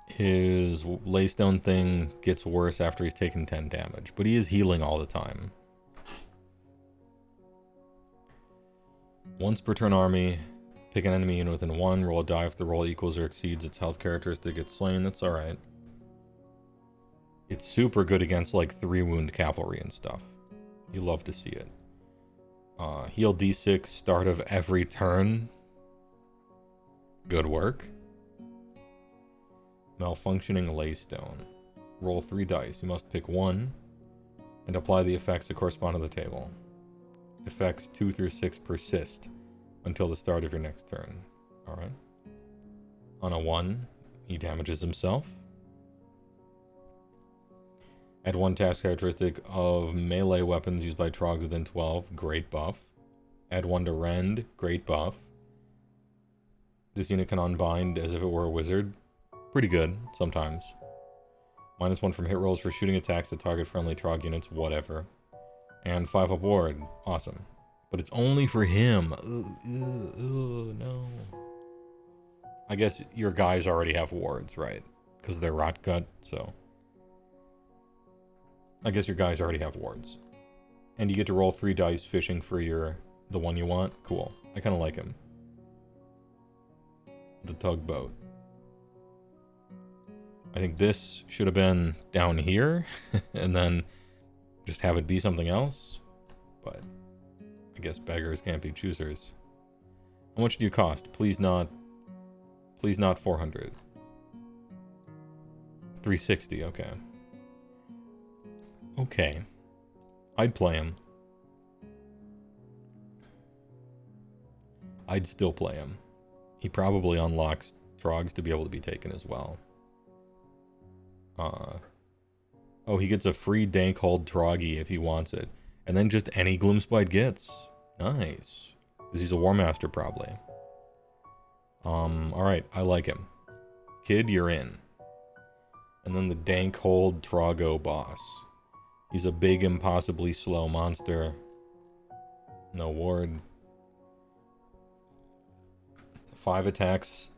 His laystone thing gets worse after he's taken 10 damage, but he is healing all the time. Once per turn army, pick an enemy unit within 1, roll a die if the roll equals or exceeds its health characteristic, gets slain. That's alright. It's super good against like 3 wound cavalry and stuff. You love to see it. Heal d6 start of every turn. Good work. Malfunctioning laystone. Roll 3 dice. You must pick 1 and apply the effects that correspond to the table. Effects 2 through 6 persist until the start of your next turn. Alright. On a 1, he damages himself. Add 1 task characteristic of melee weapons used by trogs within 12. Great buff. Add 1 to rend. Great buff. This unit can unbind as if it were a wizard. Pretty good, sometimes. -1 from hit rolls for shooting attacks that target friendly trog units. Whatever. And 5 up ward. Awesome. But it's only for him. No. I guess your guys already have wards, right? Because they're rot gut, so... I guess your guys already have wards. And you get to roll 3 dice fishing for the one you want. Cool. I kind of like him. The tugboat. I think this should have been down here. And then just have it be something else. But I guess beggars can't be choosers. How much do you cost? Please not 400. 360, okay. Okay. I'd play him. I'd still play him. He probably unlocks trogs to be able to be taken as well. Oh, he gets a free Thanqoul troggy if he wants it. And then just any Gloomspite gets. Nice. Because he's a War Master, probably. Alright, I like him. Kid, you're in. And then the Thanqoul Trogo boss. He's a big, impossibly slow monster. No ward. 5 attacks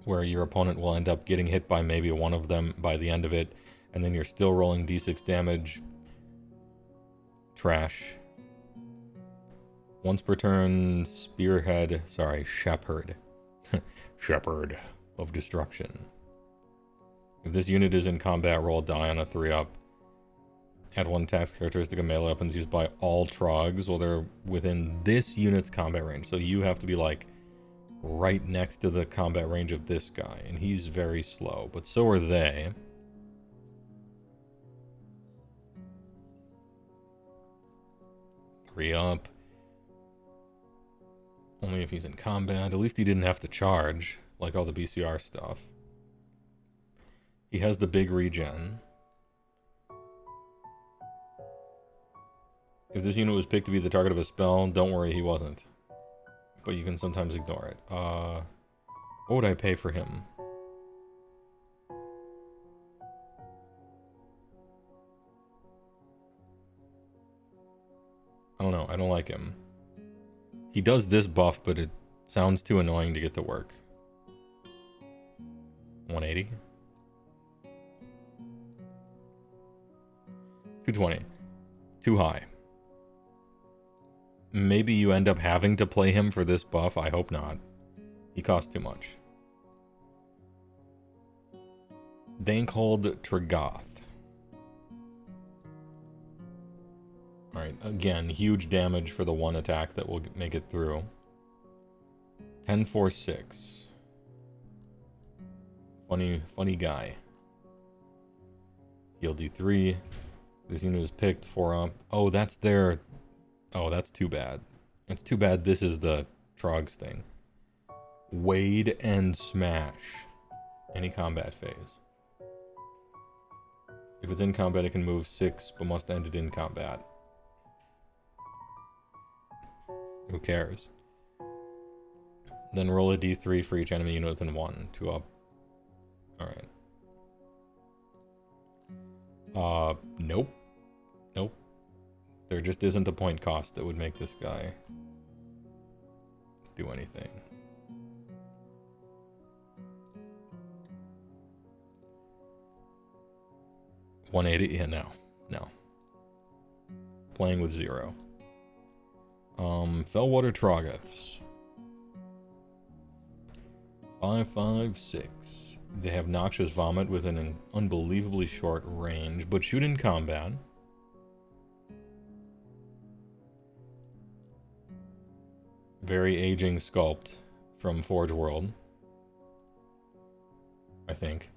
where your opponent will end up getting hit by maybe one of them by the end of it, and then you're still rolling d6 damage. Trash. Once per turn, shepherd. Shepherd of destruction. If this unit is in combat, roll a die on a 3-up. Add 1 task characteristic of melee weapons used by all trogs while they're within this unit's combat range. So you have to be like right next to the combat range of this guy, and he's very slow, but so are they. Three up. Only if he's in combat. At least he didn't have to charge, like all the BCR stuff. He has the big regen. If this unit was picked to be the target of a spell, don't worry, he wasn't. But you can sometimes ignore it. What would I pay for him? I don't know, I don't like him. He does this buff, but it sounds too annoying to get to work. 180? 220. Too high. Maybe you end up having to play him for this buff. I hope not. He costs too much. Thanqoul Trigoth. Alright, again, huge damage for the one attack that will make it through. 1046. Funny guy. Heal D3. This unit is picked 4 up. Oh, that's their... Oh, that's too bad. It's too bad this is the Trogs thing. Wade and smash. Any combat phase. If it's in combat, it can move 6, but must end it in combat. Who cares? Then roll a d3 for each enemy unit within 1. 2 up. Alright. Nope. Nope. There just isn't a point cost that would make this guy do anything. $180? Yeah, no. No. Playing with 0. Fellwater Trogoths. 556. They have Noxious Vomit within an unbelievably short range, but shoot in combat. Very aging sculpt from Forge World, I think.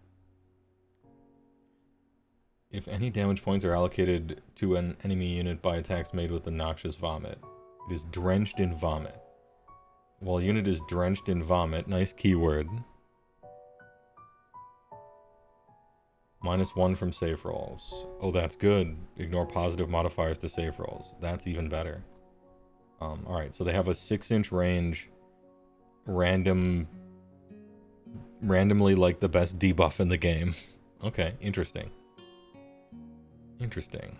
If any damage points are allocated to an enemy unit by attacks made with the Noxious Vomit, it is drenched in vomit. While a unit is drenched in vomit, nice keyword. -1 from save rolls. Oh, that's good. Ignore positive modifiers to save rolls. That's even better. Alright, so they have a 6-inch range. Randomly like the best debuff in the game. Okay, interesting. Interesting.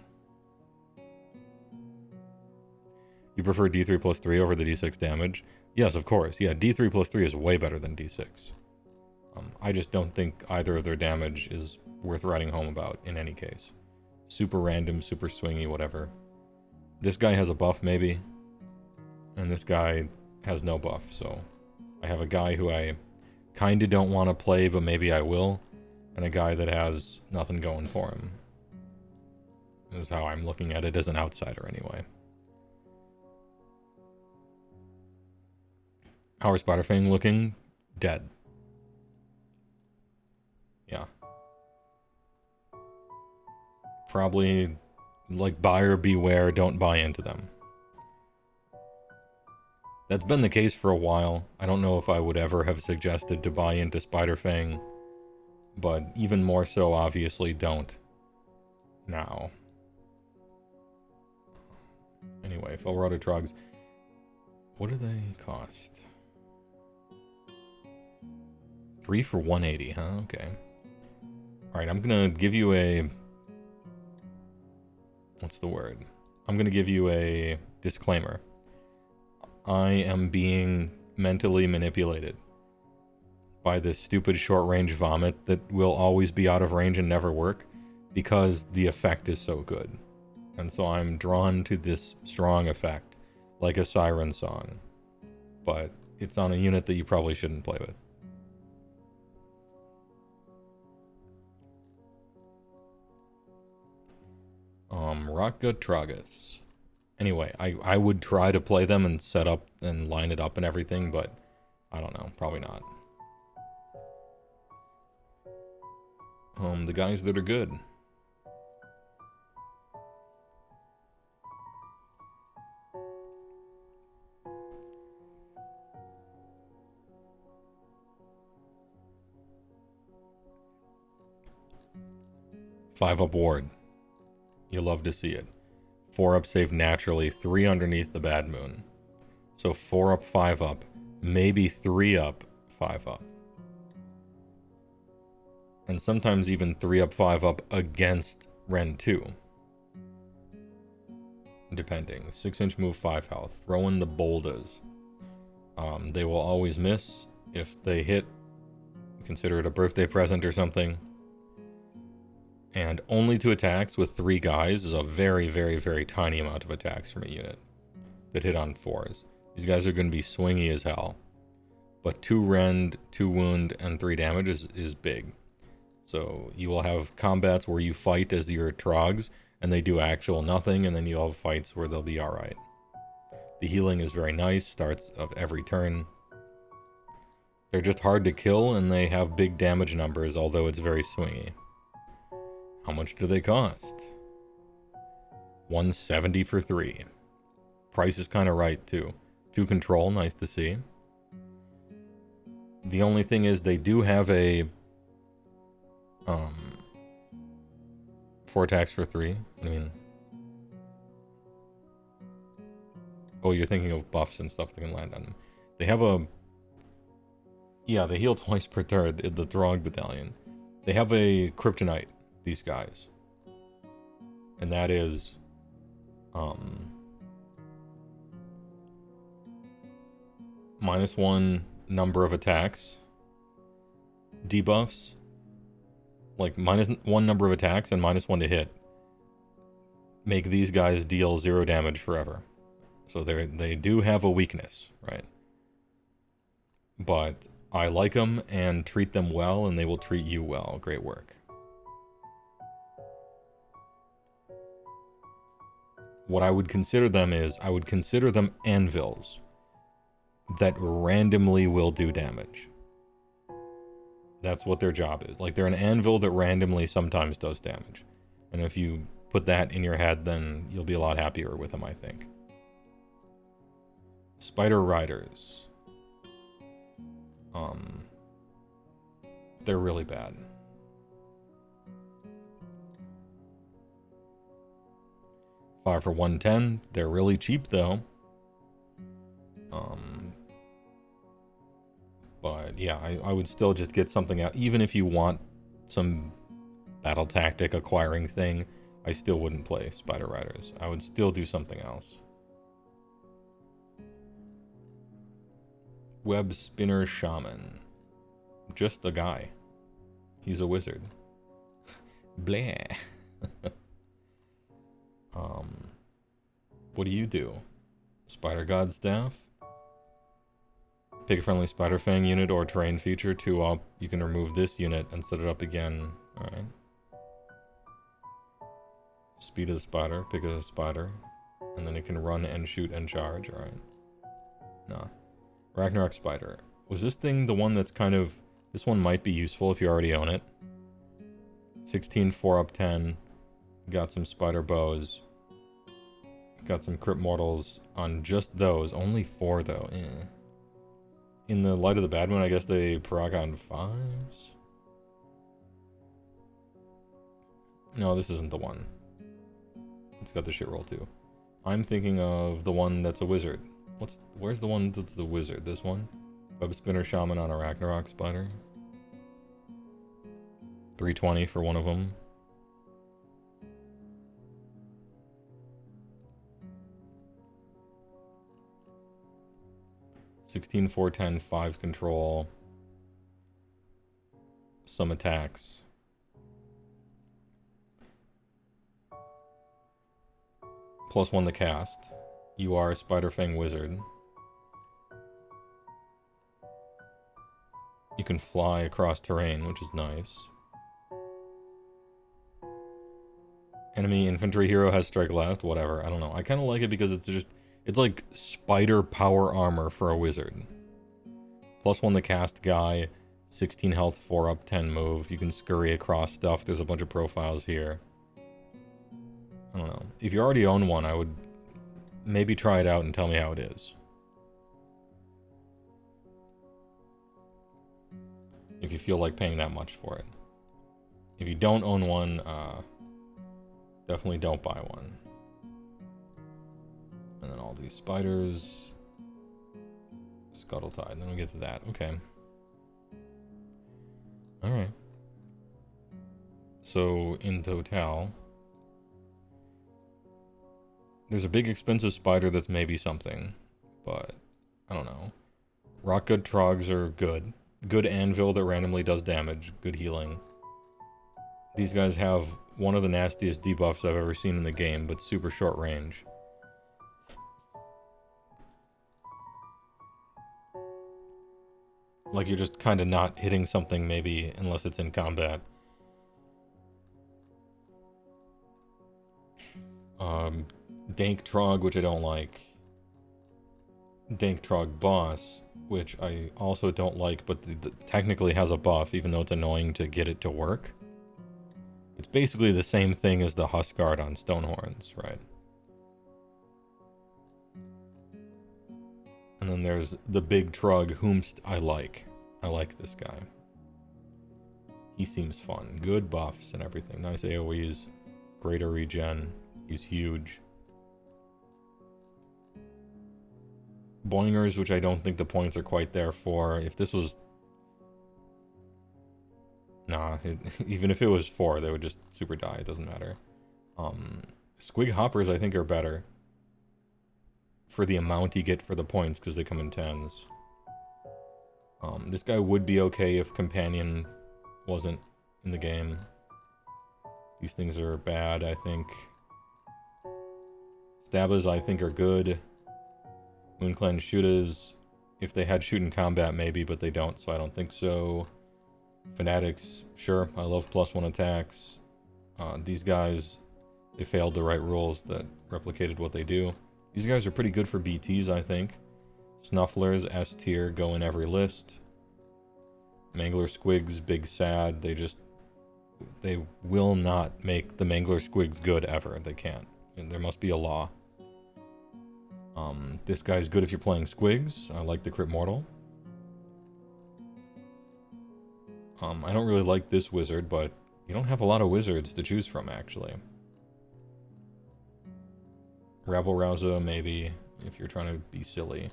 You prefer D3 plus 3 over the D6 damage? Yes, of course. Yeah, D3 plus 3 is way better than D6. I just don't think either of their damage is worth writing home about in any case. Super random, super swingy, whatever. This guy has a buff, maybe. And this guy has no buff, so... I have a guy who I kinda don't want to play, but maybe I will. And a guy that has nothing going for him. This is how I'm looking at it as an outsider, anyway. How are Spiderfang looking? Dead. Yeah. Probably, like, buyer beware, don't buy into them. That's been the case for a while. I don't know if I would ever have suggested to buy into Spiderfang, but even more so, obviously, don't. Now. Anyway, Felroda Trogs. What do they cost? 3 for 180, huh? Okay. Alright, I'm gonna give you a... What's the word? I'm gonna give you a disclaimer. I am being mentally manipulated by this stupid short-range vomit that will always be out of range and never work because the effect is so good. And so I'm drawn to this strong effect, like a siren song. But it's on a unit that you probably shouldn't play with. Rockgut Trogoths. Anyway, I would try to play them and set up and line it up and everything, but I don't know, probably not. The guys that are good. Five up ward. You love to see it. 4-up save naturally, 3 underneath the Bad Moon. So 4-up, 5-up, maybe 3-up, 5-up. And sometimes even 3-up, 5-up against Ren 2. Depending. 6-inch move, 5 health. Throw in the Boldas. They will always miss. If they hit, consider it a birthday present or something. And only 2 attacks with 3 guys is a very, very, very tiny amount of attacks from a unit that hit on 4s. These guys are going to be swingy as hell. But 2 rend, 2 wound, and 3 damage is big. So you will have combats where you fight as your trogs, and they do actual nothing, and then you'll have fights where they'll be alright. The healing is very nice, starts of every turn. They're just hard to kill, and they have big damage numbers, although it's very swingy. How much do they cost? 170 for 3. Price is kind of right, too. 2 control, nice to see. The only thing is they do have a 4 attacks for 3. I mean, oh, you're thinking of buffs and stuff that can land on them. They have a, yeah, they heal twice per turn in the Throg Battalion. They have a Kryptonite, these guys. And that is, -1 number of attacks. Debuffs. Like, -1 number of attacks and -1 to hit. Make these guys deal 0 damage forever. So they do have a weakness, right? But I like them and treat them well, and they will treat you well. Great work. What I would consider them is, I would consider them anvils that randomly will do damage. That's what their job is. Like, they're an anvil that randomly sometimes does damage. And if you put that in your head, then you'll be a lot happier with them, I think. Spider Riders. They're really bad. $5 for 110. They're really cheap, though. But yeah, I would still just get something out. Even if you want some battle tactic acquiring thing, I still wouldn't play Spider Riders. I would still do something else. Web Spinner Shaman. Just the guy. He's a wizard. Bleh. What do you do? Spider God Staff? Pick a friendly Spider Fang unit or terrain feature. 2 up. You can remove this unit and set it up again. Alright. Speed of the spider. Pick a spider. And then it can run and shoot and charge. Alright. Nah. Ragnarok Spider. Was this thing the one that's kind of... This one might be useful if you already own it. 16, 4 up 10. Got some spider bows. Got some crit mortals on just those. Only 4 though. Eh. In the light of the bad moon, I guess they proc on 5s? No, this isn't the one. It's got the shit roll too. I'm thinking of the one that's a wizard. Where's the one that's the wizard? This one? Web Spinner Shaman on a Ragnarok Spider. 320 for one of them. $16, 4, 10, 5 control. Some attacks. +1 to cast. You are a Spider Fang Wizard. You can fly across terrain, which is nice. Enemy infantry hero has strike last, whatever. I don't know. I kind of like it because it's like spider power armor for a wizard. +1 to cast guy, 16 health, 4 up, 10 move. You can scurry across stuff. There's a bunch of profiles here. I don't know. If you already own one, I would maybe try it out and tell me how it is. If you feel like paying that much for it. If you don't own one, definitely don't buy one. And then all these spiders. Scuttle Tide. Then we get to that. Okay. Alright. So, in total, there's a big expensive spider that's maybe something, but I don't know. Rock good trogs are good. Good anvil that randomly does damage. Good healing. These guys have one of the nastiest debuffs I've ever seen in the game, but super short range. Like you're just kind of not hitting something maybe unless it's in combat. Dank Trog, which I don't like. Dank Trog Boss, which I also don't like, but technically has a buff, even though it's annoying to get it to work. It's basically the same thing as the Huskard on Stonehorns, right? And then there's the big Trug, whomst I like. I like this guy. He seems fun. Good buffs and everything. Nice AoEs. Greater regen. He's huge. Boingers, which I don't think the points are quite there for. If this was... Nah, even if it was 4, they would just super die. It doesn't matter. Squig Hoppers, I think, are better. For the amount you get for the points, because they come in 10s. This guy would be okay if Companion wasn't in the game. These things are bad, I think. Stabbas, I think, are good. Moonclan Shooters, if they had shoot in combat, maybe, but they don't, so I don't think so. Fanatics, sure, I love +1 attacks. These guys, they failed the right rules that replicated what they do. These guys are pretty good for BTs, I think. Snufflers, S tier, go in every list. Mangler Squigs, big sad, they will not make the Mangler Squigs good ever. They can't. And there must be a law. This guy's good if you're playing Squigs. I like the Crit Mortal. I don't really like this wizard, but you don't have a lot of wizards to choose from, actually. Rabble Rouser, maybe, if you're trying to be silly.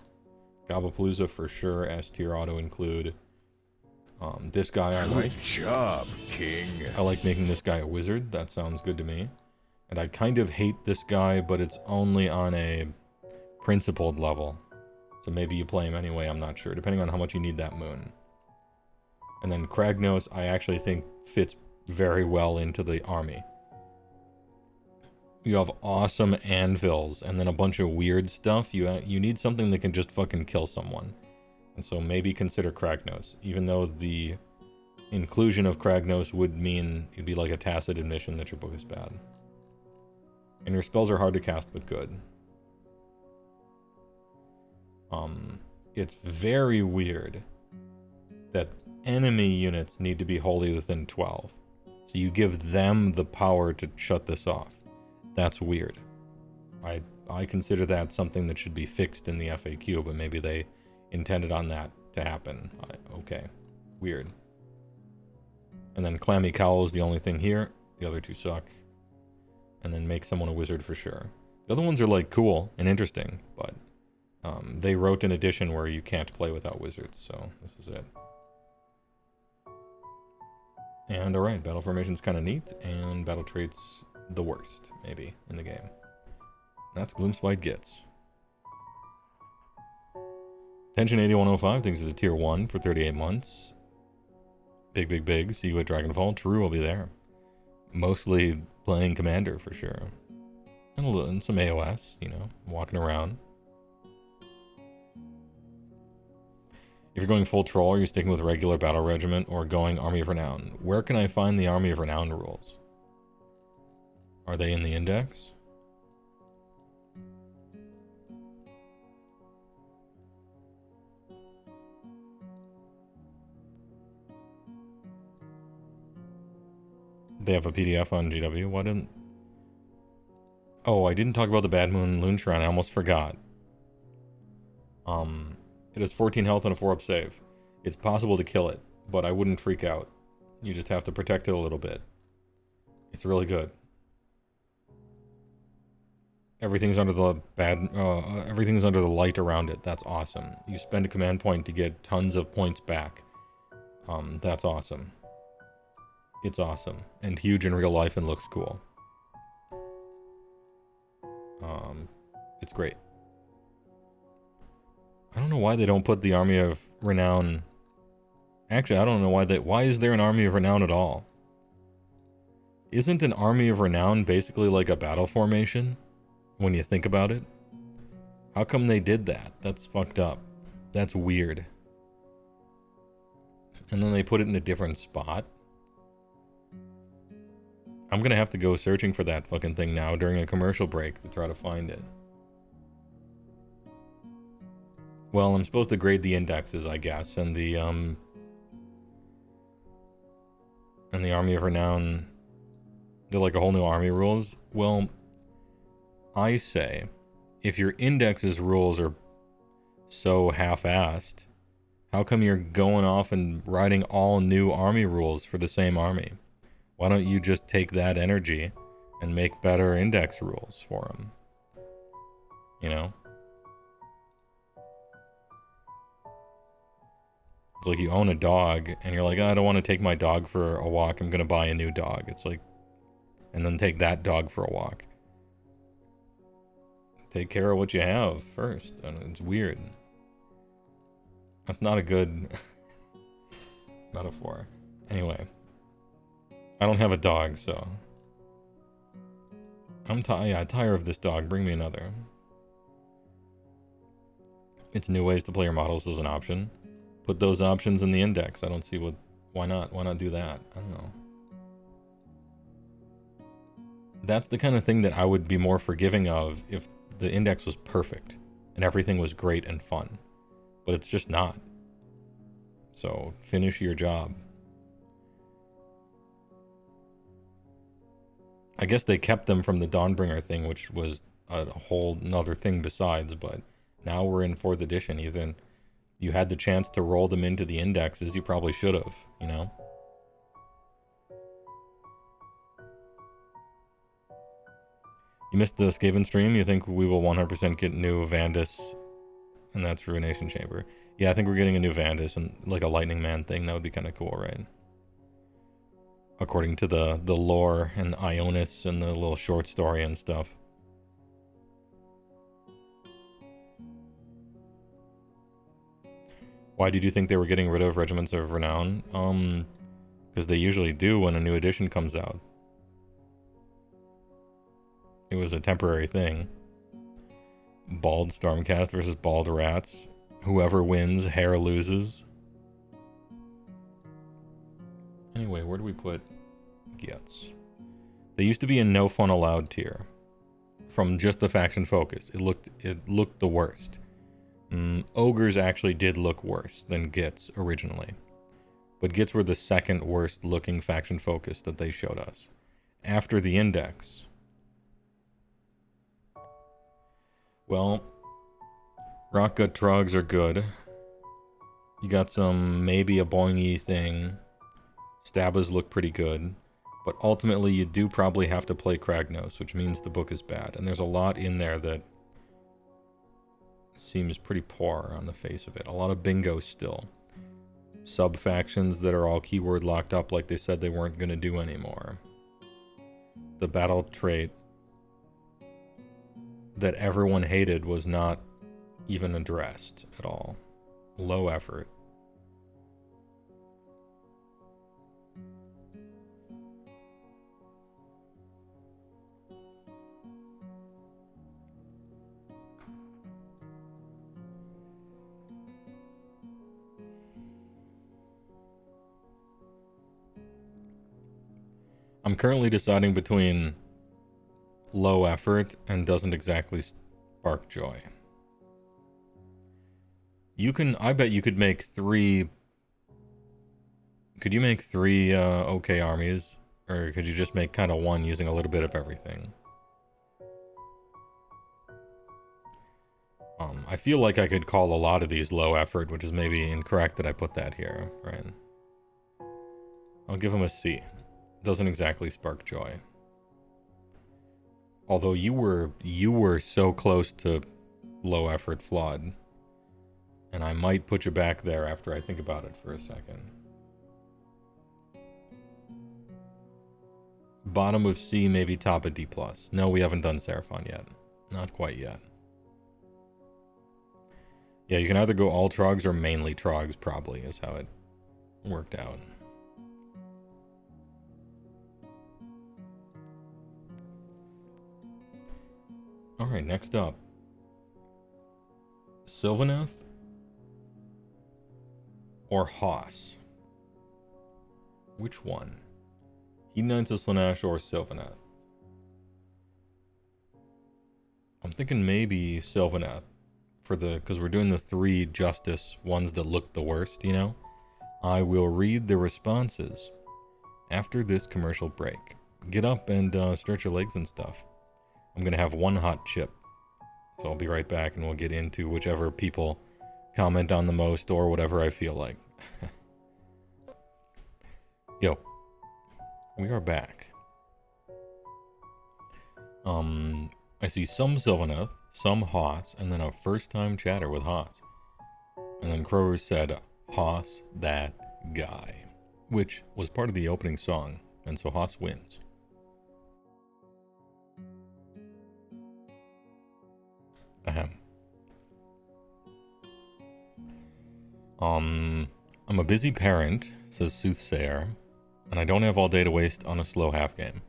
Gobapalooza for sure, S tier auto include. This guy I like. Good job, King. I like making this guy a wizard. That sounds good to me. And I kind of hate this guy, but it's only on a principled level. So maybe you play him anyway, I'm not sure, depending on how much you need that moon. And then Kragnos, I actually think fits very well into the army. You have awesome anvils, and then a bunch of weird stuff. You need something that can just fucking kill someone. And so maybe consider Kragnos, even though the inclusion of Kragnos would mean it'd be like a tacit admission that your book is bad. And your spells are hard to cast, but good. It's very weird that enemy units need to be wholly within 12. So you give them the power to shut this off. That's weird. I consider that something that should be fixed in the FAQ, but maybe they intended on that to happen. Okay. Weird. And then Clammy Cowl is the only thing here. The other two suck. And then make someone a wizard for sure. The other ones are like cool and interesting, but they wrote an edition where you can't play without wizards, so this is it. And alright, battle formation's kind of neat, and battle traits the worst, maybe, in the game. That's Gloomspite gets. Tension 8105, thanks to the tier 1 for 38 months. Big. See you at Dragonfall. True, I'll be there. Mostly playing Commander, for sure. And some AOS, you know, walking around. If you're going full troll, are you sticking with regular battle regiment or going Army of Renown? Where can I find the Army of Renown rules? Are they in the index? They have a PDF on GW. Why didn't... Oh, I didn't talk about the Bad Moon Loon Shrine. I almost forgot. It has 14 health and a 4-up save. It's possible to kill it, but I wouldn't freak out. You just have to protect it a little bit. It's really good. everything's under the everything's under the light around it. That's awesome. You spend a command point to get tons of points back. That's awesome. It's awesome and huge in real life and looks cool. It's great. I don't know why they don't put the Army of Renown. Actually, I don't know why is there an Army of Renown at all? Isn't an Army of Renown basically like a battle formation when you think about it? How come they did that? That's fucked up. That's weird. And then they put it in a different spot. I'm gonna have to go searching for that fucking thing now during a commercial break to try to find it. Well, I'm supposed to grade the indexes, I guess, and the Army of Renown, they're like a whole new army rules. Well, I say, if your indexes rules are so half-assed, how come you're going off and writing all new army rules for the same army? Why don't you just take that energy and make better index rules for them? You know? It's like you own a dog and you're like, oh, I don't want to take my dog for a walk. I'm going to buy a new dog. It's like, and then take that dog for a walk. Take care of what you have first. And it's weird. That's not a good metaphor. Anyway. I don't have a dog, so... I'm tired of this dog. Bring me another. It's new ways to play your models as an option. Put those options in the index. I don't see what... Why not? Why not do that? I don't know. That's the kind of thing that I would be more forgiving of if the index was perfect and everything was great and fun. But it's just not. So, finish your job. I guess they kept them from the Dawnbringer thing, which was a whole nother thing besides, but now we're in 4th edition. Ethan, you had the chance to roll them into the indexes, you probably should have, you know? You missed the Skaven stream? You think we will 100% get new Vandus? And that's Ruination Chamber. Yeah, I think we're getting a new Vandus and like a Lightning Man thing. That would be kind of cool, right? According to the lore and Ionis and the little short story and stuff. Why did you think they were getting rid of Regiments of Renown? Because they usually do when a new edition comes out. It was a temporary thing. Bald Stormcast versus Bald Rats. Whoever wins, hair loses. Anyway, where do we put Gets? They used to be in no fun allowed tier. From just the faction focus. It looked the worst. Ogres actually did look worse than Gits originally. But Gits were the second worst looking faction focus that they showed us. After the index. Well, Rockgut Trogs are good. You got some, maybe a boingy thing. Stabas look pretty good. But ultimately, you do probably have to play Kragnos, which means the book is bad. And there's a lot in there that seems pretty poor on the face of it. A lot of bingo still. Sub-factions that are all keyword locked up like they said they weren't going to do anymore. The battle trait that everyone hated was not even addressed at all. Low effort. I'm currently deciding between low effort and doesn't exactly spark joy. I bet you could make 3... Could you make 3 okay armies? Or could you just make kind of 1 using a little bit of everything? I feel like I could call a lot of these low effort, which is maybe incorrect that I put that here, right? I'll give them a C. Doesn't exactly spark joy. Although you were so close to low effort flawed. And I might put you back there after I think about it for a second. Bottom of C, maybe top of D+. No, we haven't done Seraphon yet. Not quite yet. Yeah, you can either go all trogs or mainly trogs, probably, is how it worked out. Alright, next up. Sylvaneth or Haas? Which one? Hedonites of Slaanesh or Sylvaneth? I'm thinking maybe Sylvaneth. Because we're doing the 3 justice ones that look the worst, you know? I will read the responses after this commercial break. Get up and stretch your legs and stuff. I'm going to have one hot chip. So I'll be right back and we'll get into whichever people comment on the most or whatever I feel like. Yo. We are back. I see some Sylvaneth, some Haas, and then a first-time chatter with Haas. And then Crower said, Haas, that guy. Which was part of the opening song, and so Haas wins. Ahem. I'm a busy parent, says Soothsayer, and I don't have all day to waste on a slow half game.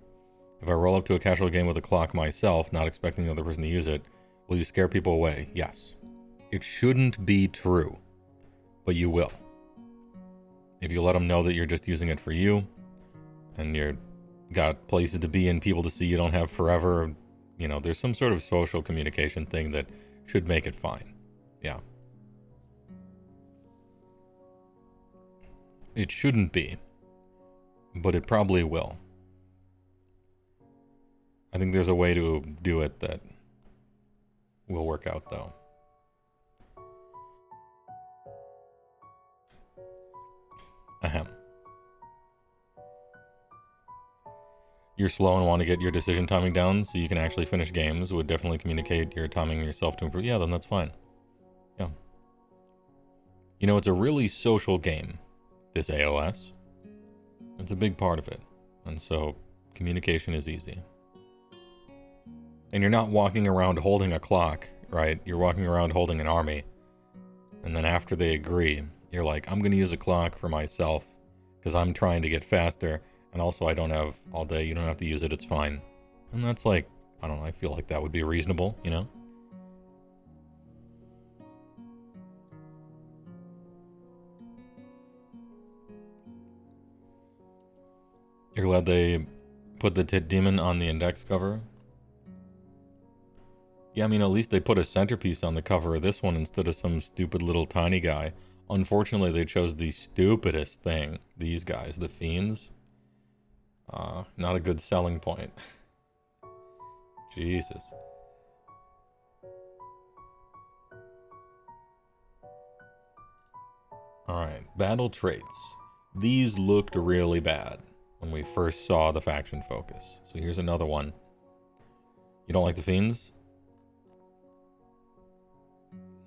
If I roll up to a casual game with a clock myself, not expecting the other person to use it, will you scare people away? Yes. It shouldn't be true, but you will. If you let them know that you're just using it for you, and you're got places to be and people to see you don't have forever, you know, there's some sort of social communication thing that should make it fine. Yeah. It shouldn't be, but it probably will. I think there's a way to do it that will work out, though. Ahem. You're slow and want to get your decision timing down so you can actually finish games. Would definitely communicate your timing yourself to improve. Yeah, then that's fine. Yeah. You know, it's a really social game, this AOS. It's a big part of it. And so communication is easy. And you're not walking around holding a clock, right? You're walking around holding an army. And then after they agree, you're like, I'm going to use a clock for myself because I'm trying to get faster. And also I don't have all day. You don't have to use it. It's fine. And that's like, I don't know. I feel like that would be reasonable, you know? You're glad they put the Tit Demon on the index cover? Yeah, I mean, at least they put a centerpiece on the cover of this one instead of some stupid little tiny guy. Unfortunately, they chose the stupidest thing. These guys, the Fiends. Not a good selling point. Jesus. Alright, battle traits. These looked really bad when we first saw the faction focus. So here's another one. You don't like the Fiends?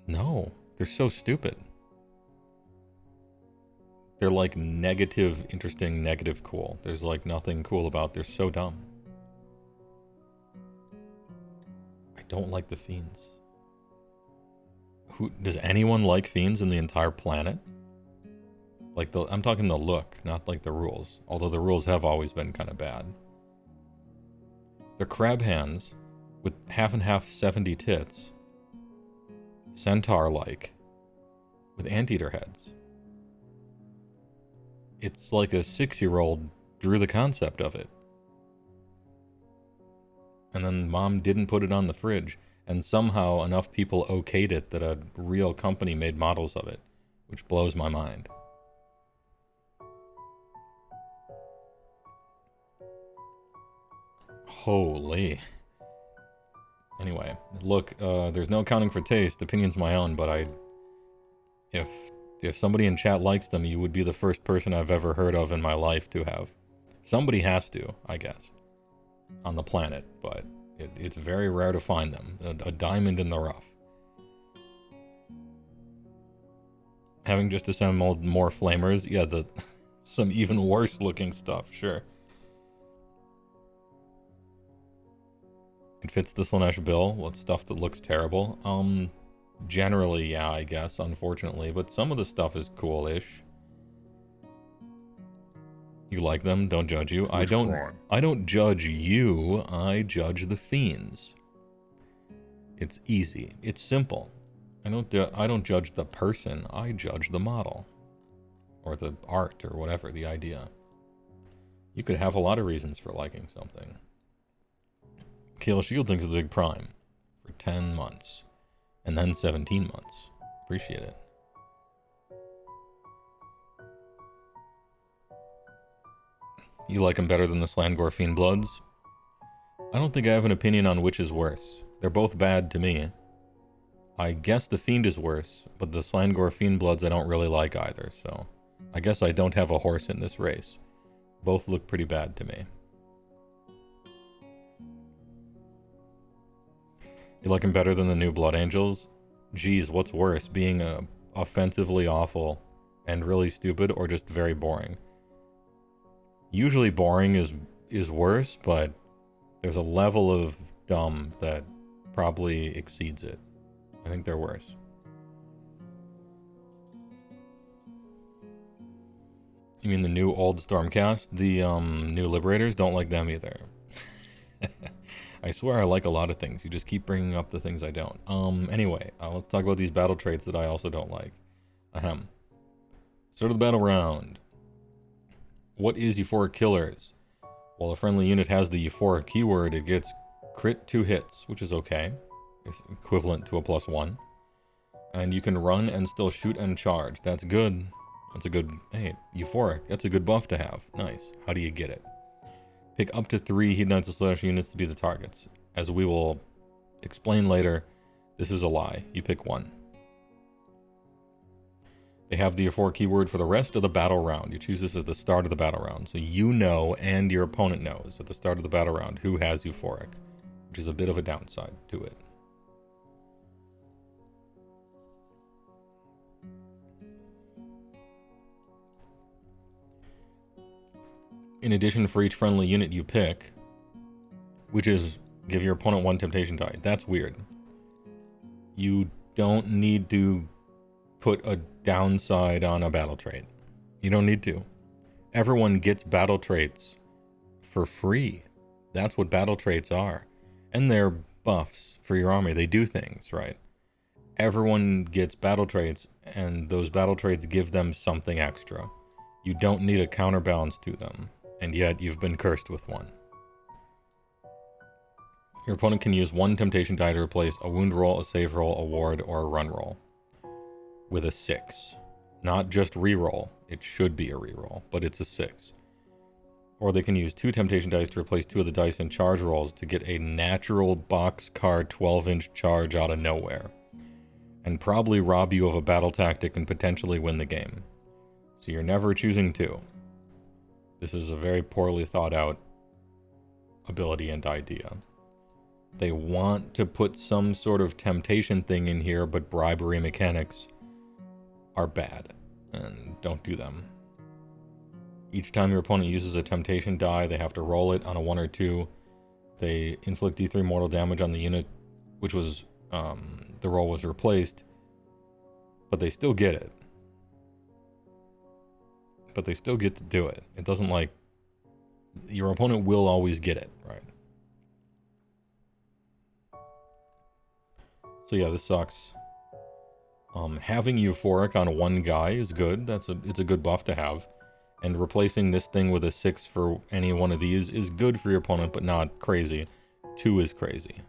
No, they're so stupid. They're like negative, interesting, negative, cool. There's like nothing cool about. They're so dumb. I don't like the Fiends. Does anyone like Fiends in the entire planet? Like I'm talking the look, not like the rules. Although the rules have always been kind of bad. They're crab hands with half and half 70 tits. Centaur-like, with anteater heads. It's like a 6-year-old drew the concept of it. And then mom didn't put it on the fridge, and somehow enough people okayed it that a real company made models of it, which blows my mind. Holy. Anyway, look, there's no accounting for taste. Opinion's my own, but if somebody in chat likes them, you would be the first person I've ever heard of in my life to have. Somebody has to, I guess, on the planet. But It's very rare to find them. A diamond in the rough. Having just assembled more flamers, yeah, some even worse looking stuff, sure. It fits the Slanesh bill. What stuff that looks terrible? Generally, yeah, I guess, unfortunately, but some of the stuff is cool-ish. You like them? Don't judge you. I don't judge you. I judge the fiends. It's easy. It's simple. I don't judge the person. I judge the model, or the art, or whatever, the idea. You could have a lot of reasons for liking something. Kale Shield thinks it's a big prime for 10 months, and then 17 months. Appreciate it. You like them better than the Slangor Fiend Bloods? I don't think I have an opinion on which is worse. They're both bad to me. I guess the Fiend is worse, but the Slangor Fiend Bloods I don't really like either, so I guess I don't have a horse in this race. Both look pretty bad to me. You like them better than the new Blood Angels? Geez, what's worse, being offensively awful and really stupid, or just very boring? Usually boring is worse, but there's a level of dumb that probably exceeds it. I think they're worse. You mean the new old Stormcast? The new Liberators? Don't like them either. I swear I like a lot of things. You just keep bringing up the things I don't. Anyway, let's talk about these battle traits that I also don't like. Ahem. Start of the battle round. What is Euphoric Killers? While a friendly unit has the Euphoric keyword, it gets crit 2 hits, which is okay. It's equivalent to a +1. And you can run and still shoot and charge. That's good. That's a good... Hey, Euphoric. That's a good buff to have. Nice. How do you get it? Pick up to 3 Hedonites / units to be the targets. As we will explain later, this is a lie. You pick 1. They have the euphoric keyword for the rest of the battle round. You choose this at the start of the battle round. So you know, and your opponent knows, at the start of the battle round, who has euphoric. Which is a bit of a downside to it. In addition, for each friendly unit you pick, which is give your opponent 1 temptation die. That's weird. You don't need to put a downside on a battle trait. You don't need to. Everyone gets battle traits for free. That's what battle traits are. And they're buffs for your army. They do things, right? Everyone gets battle traits, and those battle traits give them something extra. You don't need a counterbalance to them. And yet you've been cursed with one. Your opponent can use 1 temptation die to replace a wound roll, a save roll, a ward, or a run roll with a 6. Not just reroll. It should be a reroll, but it's a 6. Or they can use 2 temptation dice to replace 2 of the dice in charge rolls to get a natural boxcar 12-inch charge out of nowhere. And probably rob you of a battle tactic and potentially win the game. So you're never choosing 2. This is a very poorly thought out ability and idea. They want to put some sort of temptation thing in here, but bribery mechanics are bad, and don't do them. Each time your opponent uses a temptation die, they have to roll it on a 1 or 2. They inflict D3 mortal damage on the unit, which was, the roll was replaced, but they still get it. But they still get to do it. It doesn't like... Your opponent will always get it, right? So yeah, this sucks. Having euphoric on 1 guy is good. It's a good buff to have. And replacing this thing with a 6 for any one of these is good for your opponent, but not crazy. 2 is crazy.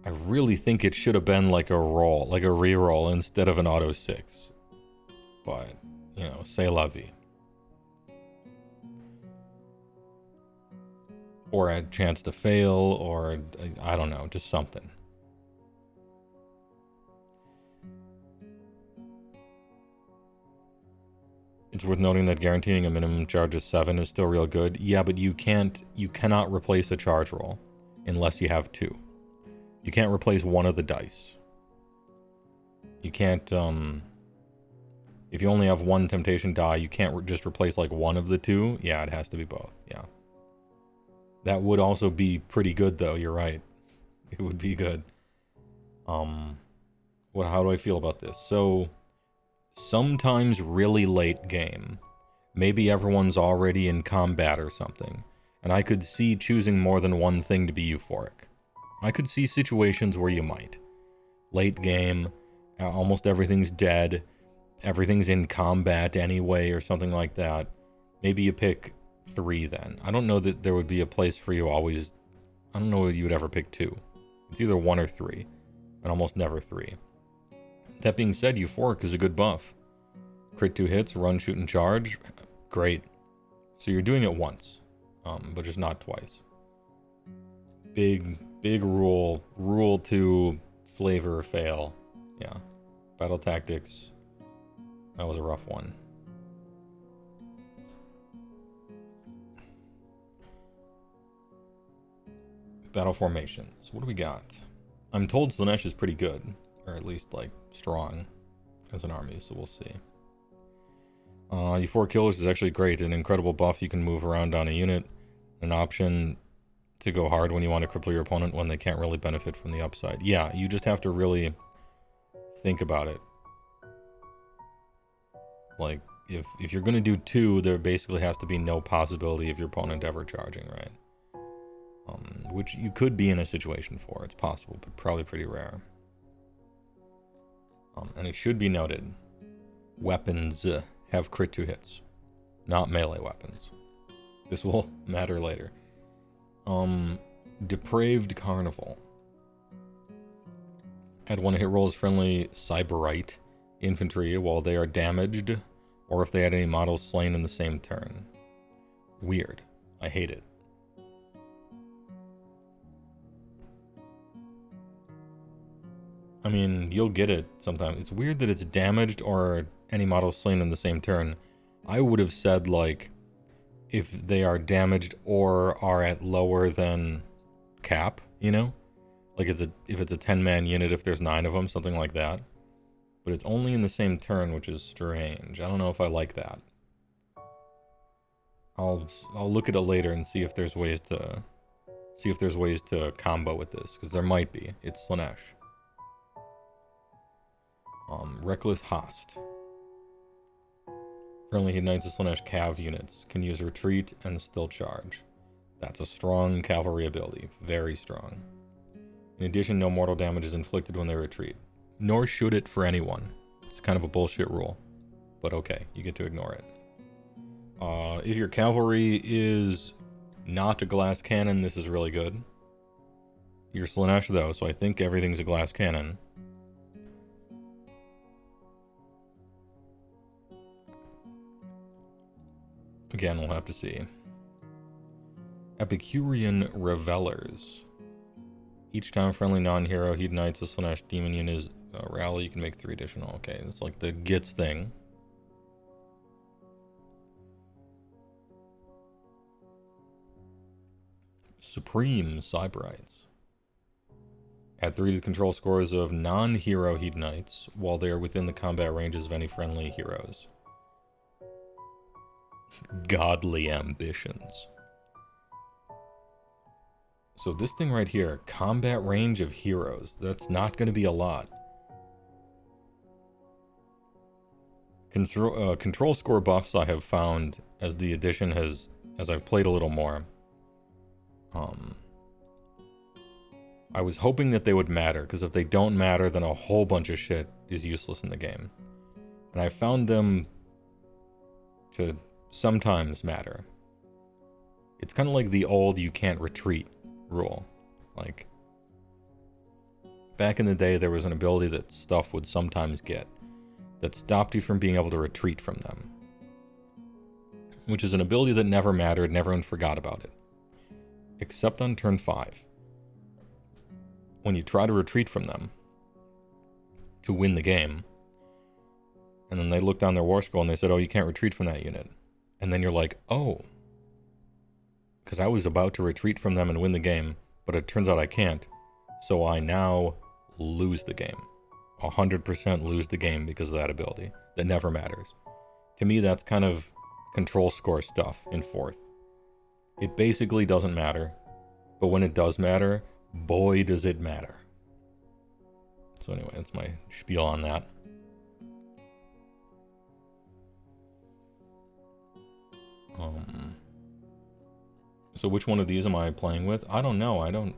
I really think it should have been like a roll, like a reroll instead of an auto 6. But, you know, c'est la vie. Or a chance to fail, or I don't know, just something. It's worth noting that guaranteeing a minimum charge of 7 is still real good. Yeah, but you cannot replace a charge roll unless you have 2. You can't replace one of the dice. You can't, if you only have one temptation die, you can't just replace like one of the 2. Yeah, it has to be both. Yeah. That would also be pretty good though, you're right. It would be good. How do I feel about this? So, sometimes really late game, maybe everyone's already in combat or something, and I could see choosing more than one thing to be euphoric. I could see situations where you might. Late game, almost everything's dead, everything's in combat anyway, or something like that. Maybe you pick 3 then. I don't know that there would be a place for you always. I don't know if you would ever pick 2. It's either 1 or 3, and almost never 3. That being said, euphoric is a good buff. Crit 2 hits, run, shoot, and charge. Great. So you're doing it once, but just not twice. Big rule. Rule 2, flavor or fail. Yeah. Battle tactics. That was a rough one. Battle formations. What do we got? I'm told Slaanesh is pretty good, or at least like strong as an army, so we'll see. Euphoric Killers is actually great. An incredible buff. You can move around on a unit. An option to go hard when you want to cripple your opponent when they can't really benefit from the upside. Yeah, you just have to really think about it. Like, if you're going to do 2, there basically has to be no possibility of your opponent ever charging, right? Which you could be in a situation for. It's possible, but probably pretty rare. And it should be noted, weapons have crit 2 hits, not melee weapons. This will matter later. Depraved Carnival. Add 1 hit rolls friendly Cyberite infantry while they are damaged, or if they had any models slain in the same turn. Weird. I hate it. I mean, you'll get it sometimes. It's weird that it's damaged or any model slain in the same turn. I would have said, like, if they are damaged or are at lower than cap, you know? Like, if it's a 10-man unit, if there's 9 of them, something like that. But it's only in the same turn, which is strange. I don't know if I like that. I'll look at it later and see if there's ways to combo with this, because there might be. It's Slaanesh. Reckless Host. Friendly Knights of Slaanesh Cav units can use retreat and still charge. That's a strong cavalry ability. Very strong. In addition, no mortal damage is inflicted when they retreat. Nor should it for anyone. It's kind of a bullshit rule. But okay, you get to ignore it. If your cavalry is not a glass cannon, this is really good. You're Slaanesh though, so I think everything's a glass cannon. Again, we'll have to see. Epicurean Revelers. Each time friendly non-hero Heed Knights of Slaanesh demon unit is rally, you can make 3 additional. Okay, it's like the Gits thing. Supreme Cyberites. Add 3 to the control scores of non-hero Heed Knights while they are within the combat ranges of any friendly heroes. Godly ambitions. So this thing right here, combat range of heroes, that's not going to be a lot. Control score buffs I have found as the edition has, as I've played a little more. I was hoping that they would matter, because if they don't matter, then a whole bunch of shit is useless in the game. And I found them to sometimes matter. It's kind of like the old you can't retreat rule. Like, back in the day, there was an ability that stuff would sometimes get that stopped you from being able to retreat from them. Which is an ability that never mattered, and everyone forgot about it. Except on turn 5. When you try to retreat from them to win the game, And then they looked down their war scroll and they said, oh, you can't retreat from that unit. And then you're like, oh. Because I was about to retreat from them and win the game, but it turns out I can't. So I now lose the game. 100% lose the game because of that ability. That never matters. To me, that's kind of control score stuff in 4th. It basically doesn't matter. But when it does matter, boy does it matter. So anyway, that's my spiel on that. So which one of these am I playing with? I don't know.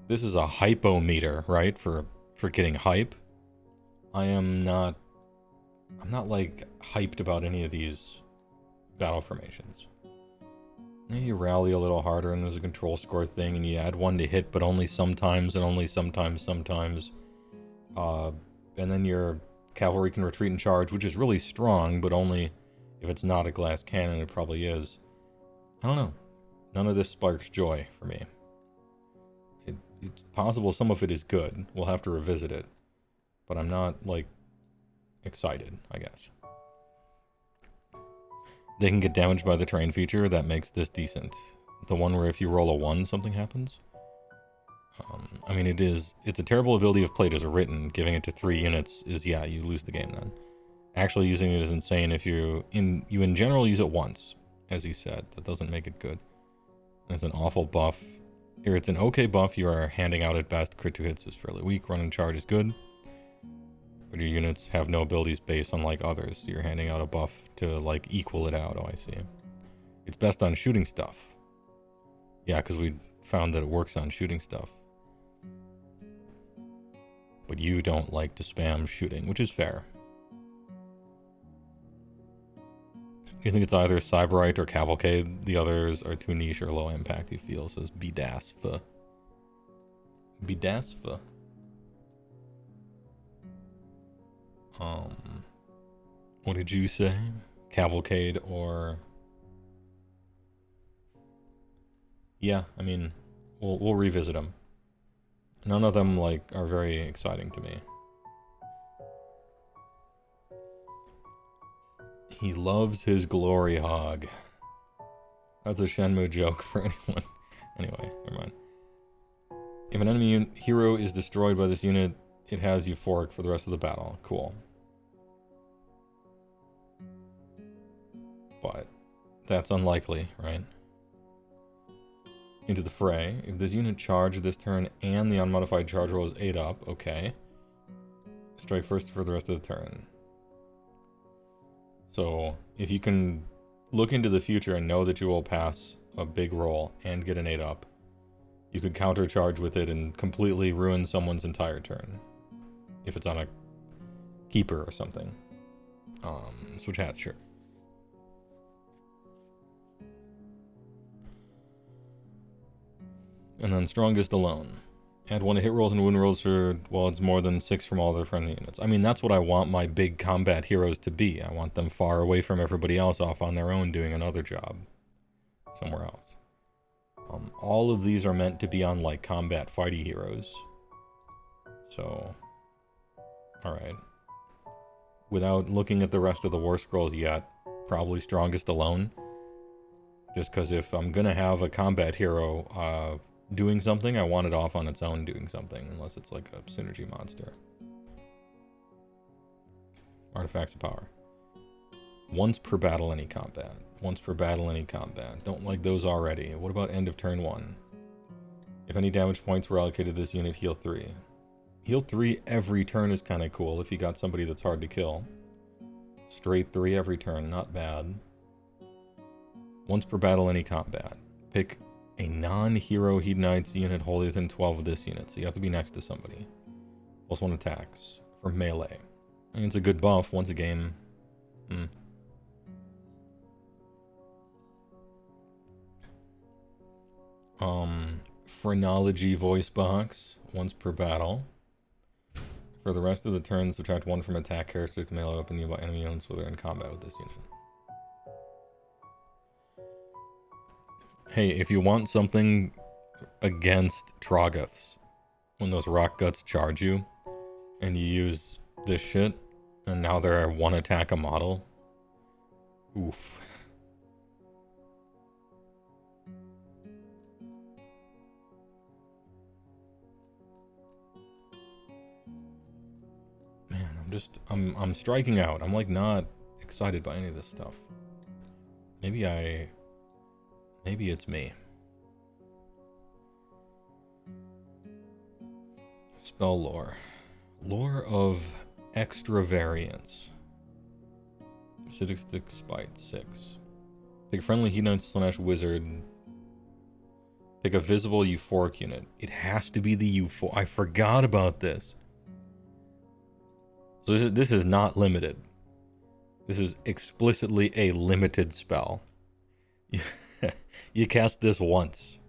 This is a hypo meter, right? For getting hype. I'm not like hyped about any of these battle formations. Maybe you rally a little harder and there's a control score thing and you add 1 to hit, but only sometimes and only sometimes. And then your cavalry can retreat and charge, which is really strong, but only if it's not a glass cannon. It probably is. I don't know. None of this sparks joy for me. It's possible some of it is good. We'll have to revisit it. But I'm not, like, excited, I guess. They can get damaged by the terrain feature. That makes this decent. The one where if you roll a 1, something happens. I mean, it's a terrible ability if played as written. Giving it to 3 units is, yeah, you lose the game then. Actually using it is insane if you in general use it once, as he said. That doesn't make it good. And it's an awful buff. Here, it's an okay buff you are handing out at best. Crit 2 hits is fairly weak. Run and charge is good. But your units have no abilities based unlike others. So you're handing out a buff to, like, equal it out. Oh, I see. It's best on shooting stuff. Yeah, because we found that it works on shooting stuff. But you don't like to spam shooting, which is fair. You think it's either Cyberite or Cavalcade. The others are too niche or low impact, he feels, says Bidasfa. Bidasfa. What did you say? Cavalcade or... Yeah, I mean, we'll revisit them. None of them, like, are very exciting to me. He loves his glory hog. That's a Shenmue joke for anyone. Anyway, never mind. If an enemy hero is destroyed by this unit, it has euphoric for the rest of the battle. Cool. But that's unlikely, right? Into the fray. If this unit charged this turn and the unmodified charge roll is 8 up, okay. Strike first for the rest of the turn. So, if you can look into the future and know that you will pass a big roll and get an 8 up, you could countercharge with it and completely ruin someone's entire turn. If it's on a keeper or something. Switch hats, sure. And then strongest alone. Add 1 to hit rolls and wound rolls for, well, it's more than 6 from all their friendly units. I mean, that's what I want my big combat heroes to be. I want them far away from everybody else, off on their own, doing another job. Somewhere else. All of these are meant to be on, like, combat fighty heroes. So, alright. Without looking at the rest of the war scrolls yet, probably strongest alone. Just because if I'm gonna have a combat hero, doing something, I want it off on its own doing something, unless it's like a synergy monster. Artifacts of power. Once per battle, any combat. Once per battle, any combat. Don't like those already. What about end of turn 1? If any damage points were allocated to this unit, heal 3. Heal 3 every turn is kind of cool if you got somebody that's hard to kill. Straight 3 every turn, not bad. Once per battle, any combat. Pick a non-hero Hedonites unit wholly within 12 of this unit, so you have to be next to somebody. Plus 1 attacks for melee. I mean, it's a good buff once a game. Phrenology voice box, once per battle. For the rest of the turns, subtract 1 from attack characteristic melee weapon used by enemy units when they're in combat with this unit. Hey, if you want something against Troggoths, when those rock guts charge you, and you use this shit, And now they're one attack a model. Oof. Man, I'm striking out. I'm like not excited by any of this stuff. Maybe it's me. Spell lore. Lore of extra variance. Acidic Stick Spite 6. Pick a friendly Hedonite / wizard. Pick a visible euphoric unit. It has to be the euphoric. I forgot about this. So this is not limited. This is explicitly a limited spell. You cast this once.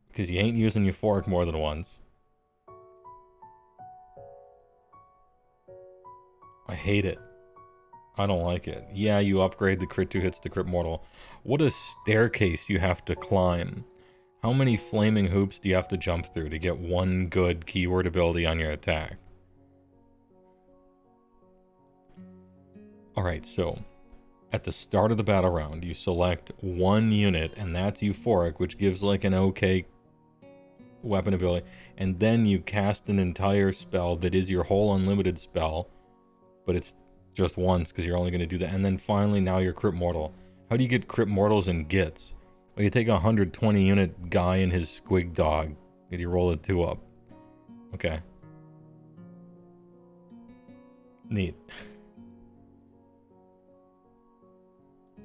Because you ain't using euphoric more than once. I hate it. I don't like it. Yeah, you upgrade the crit 2 hits to crit mortal. What a staircase you have to climb. How many flaming hoops do you have to jump through to get one good keyword ability on your attack? Alright, so at the start of the battle round, you select one unit, and that's euphoric, which gives like an okay weapon ability, and then you cast an entire spell that is your whole unlimited spell, but it's just once because you're only going to do that. And then finally, now you're crit mortal. How do you get crit mortals and gits? Well, you take a 120 unit guy and his squig dog, and you roll a 2 up. Okay. Neat.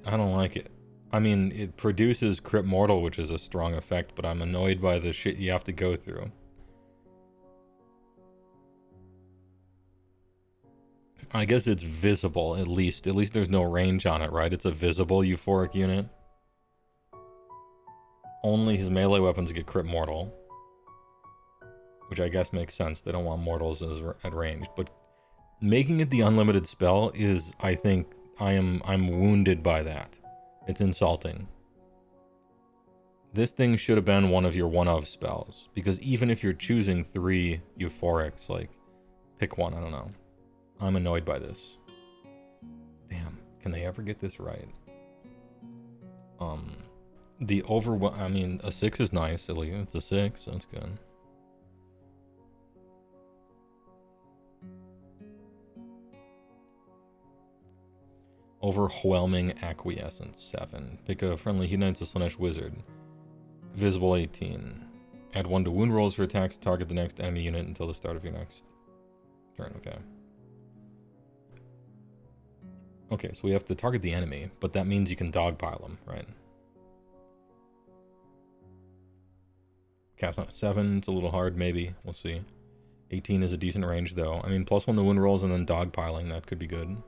I don't like it. I mean, it produces crit mortal, which is a strong effect, but I'm annoyed by the shit you have to go through. I guess it's visible, at least. At least there's no range on it, right? It's a visible euphoric unit. Only his melee weapons get crit mortal. Which I guess makes sense. They don't want mortals at range. But making it the unlimited spell is, I think, I'm wounded by that. It's insulting. This thing should have been one of your one-of spells. Because even if you're choosing 3 euphorics, like, pick one, I don't know. I'm annoyed by this. Damn, can they ever get this right? I mean, a 6 is nice, at least. It's a 6, that's good. Overwhelming Acquiescence 7. Pick a friendly Hedonite / wizard. Visible 18. Add 1 to wound rolls for attacks to target the next enemy unit until the start of your next turn, okay. Okay, so we have to target the enemy, but that means you can dogpile them, right? Cast on a 7, it's a little hard, maybe. We'll see. 18 is a decent range, though. I mean, +1 to wound rolls and then dogpiling, that could be good.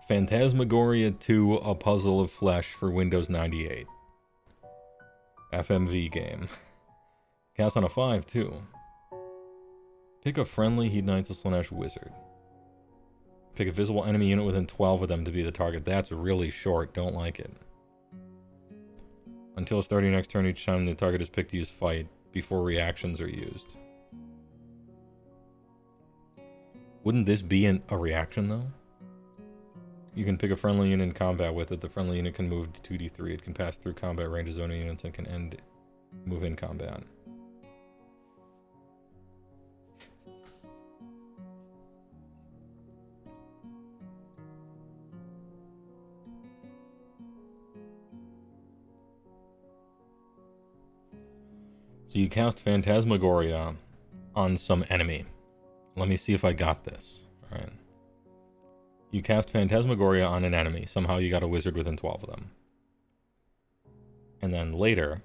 Phantasmagoria 2, A Puzzle of Flesh for Windows 98. FMV game. Cast on a 5, too. Pick a friendly Hedonite / wizard. Pick a visible enemy unit within 12 of them to be the target. That's really short. Don't like it. Until starting your next turn, each time the target is picked, use fight before reactions are used. Wouldn't this be a reaction, though? You can pick a friendly unit in combat with it. The friendly unit can move to 2d3. It can pass through combat ranges of enemy units and can move in combat. So you cast Phantasmagoria on some enemy. Let me see if I got this. Alright. You cast Phantasmagoria on an enemy. Somehow you got a wizard within 12 of them. And then later,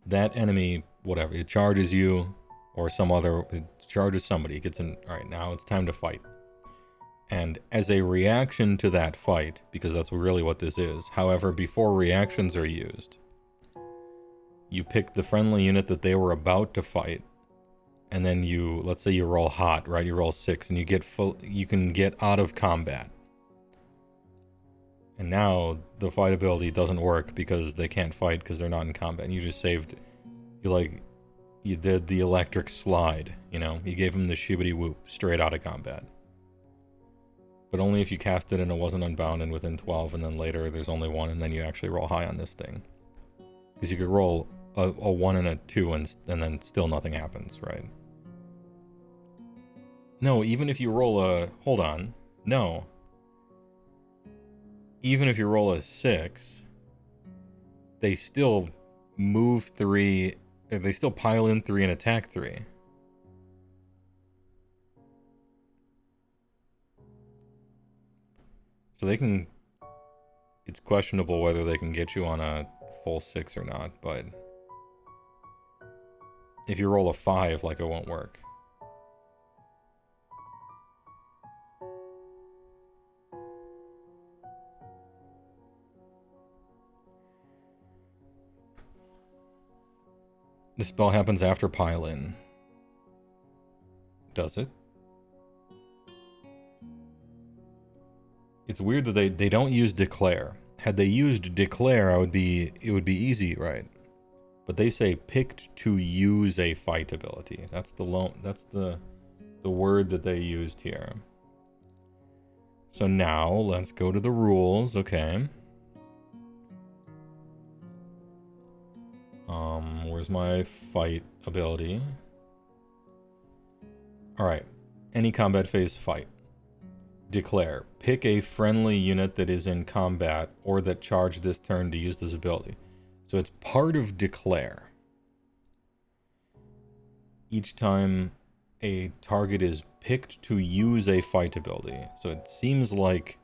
that enemy, whatever, it charges you, or it charges somebody. It gets in. Alright, now it's time to fight. And as a reaction to that fight, because that's really what this is, however, before reactions are used, you pick the friendly unit that they were about to fight, and then let's say you roll hot, right? You roll 6, and you can get out of combat. And now the fight ability doesn't work because they can't fight because they're not in combat. And you just saved, you did the electric slide, you know? You gave them the shibbity whoop straight out of combat. But only if you cast it and it wasn't unbound and within 12, and then later there's only one, and then you actually roll high on this thing. Because you could roll a 1 and a 2 and then still nothing happens, right? No, even if you roll a... Hold on. No. Even if you roll a 6, they still move 3... Or they still pile in 3 and attack 3. So they can... It's questionable whether they can get you on a full 6 or not, but... If you roll a 5, like, it won't work. The spell happens after pile-in. Does it? It's weird that they don't use declare. Had they used declare, it would be easy, right? But they say picked to use a fight ability. That's the word that they used here. So now let's go to the rules, okay. Where's my fight ability? Alright. Any combat phase fight. Declare. Pick a friendly unit that is in combat or that charged this turn to use this ability. So it's part of declare. Each time a target is picked to use a fight ability. So it seems like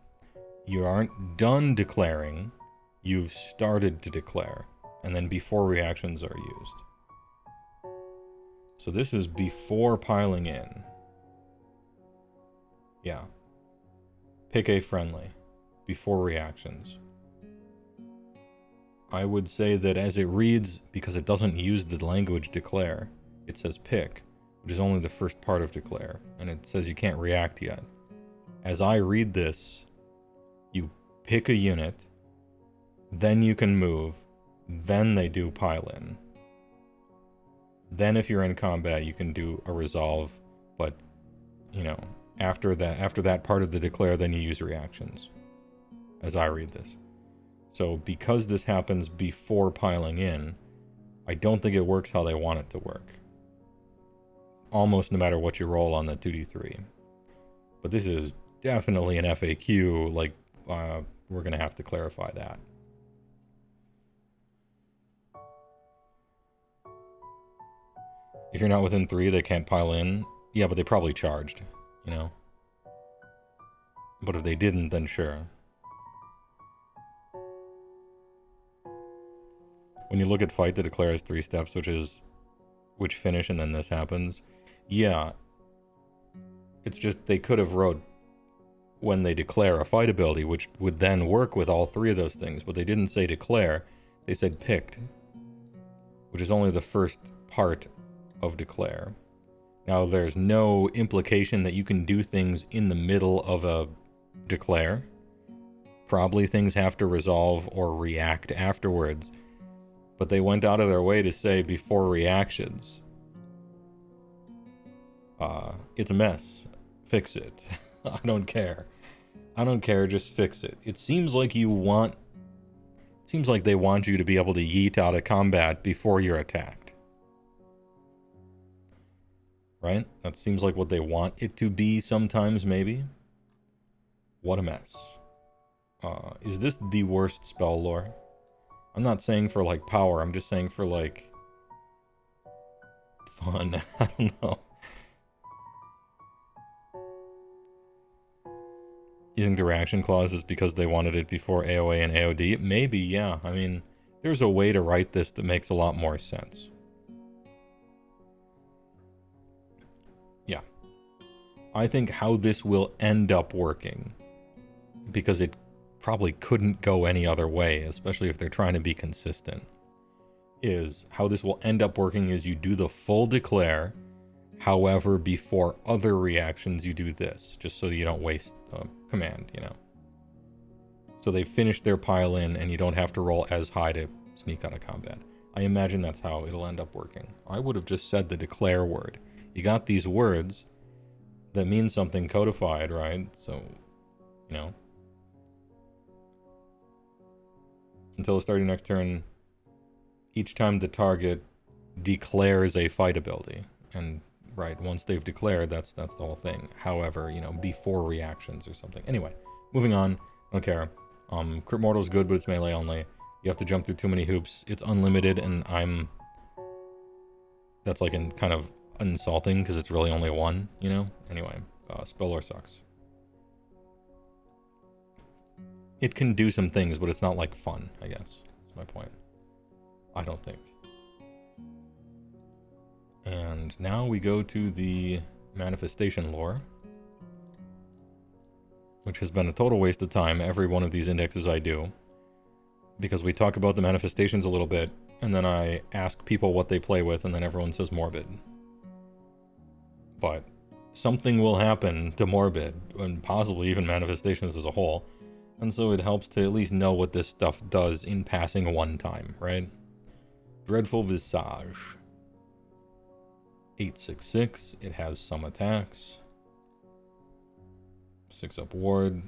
you aren't done declaring, you've started to declare. And then before reactions are used. So this is before piling in. Yeah. Pick a friendly. Before reactions. I would say that as it reads, because it doesn't use the language declare, it says pick, which is only the first part of declare, and it says you can't react yet. As I read this, you pick a unit, then you can move, then they do pile in. Then if you're in combat, you can do a resolve, but, you know, after that part of the declare, then you use reactions, as I read this. So because this happens before piling in, I don't think it works how they want it to work. Almost no matter what you roll on the 2d3. But this is definitely an FAQ, like, we're going to have to clarify that. If you're not within 3, they can't pile in. Yeah, but they probably charged, you know? But if they didn't, then sure. When you look at fight, the declare has 3 steps, which finish and then this happens. Yeah. It's just they could have wrote when they declare a fight ability, which would then work with all 3 of those things, but they didn't say declare, they said picked, which is only the first part of declare. Now there's no implication that you can do things in the middle of a declare. Probably things have to resolve or react afterwards. But they went out of their way to say before reactions. It's a mess. Fix it. I don't care. I don't care, just fix it. It seems like they want you to be able to yeet out of combat before you're attacked. Right? That seems like what they want it to be sometimes, maybe. What a mess. Is this the worst spell lore? I'm not saying for, like, power. I'm just saying for, like, fun. I don't know. You think the reaction clause is because they wanted it before AOA and AOD? Maybe, yeah. I mean, there's a way to write this that makes a lot more sense. Yeah. I think how this will end up working, because it probably couldn't go any other way, especially if they're trying to be consistent, is how this will end up working is you do the full declare, however, before other reactions you do this, just so you don't waste the command, you know. So they finish their pile in and you don't have to roll as high to sneak out of combat. I imagine that's how it'll end up working. I would have just said the declare word. You got these words that mean something codified, right? So You know? Until the start of your next turn, each time the target declares a fight ability. And, right, once they've declared, that's the whole thing. However, you know, before reactions or something. Anyway, moving on. I don't care. Crit Mortal's good, but it's melee only. You have to jump through too many hoops. It's unlimited, and that's like kind of insulting, because it's really only one, you know? Anyway, Spellore sucks. It can do some things, but it's not, like, fun, I guess. That's my point. I don't think. And now we go to the manifestation lore, which has been a total waste of time, every one of these indexes I do, because we talk about the manifestations a little bit, and then I ask people what they play with, and then everyone says Morbid. But something will happen to Morbid, and possibly even manifestations as a whole, and so it helps to at least know what this stuff does in passing one time, right? Dreadful Visage. 8/6/6, it has some attacks. 6-up ward.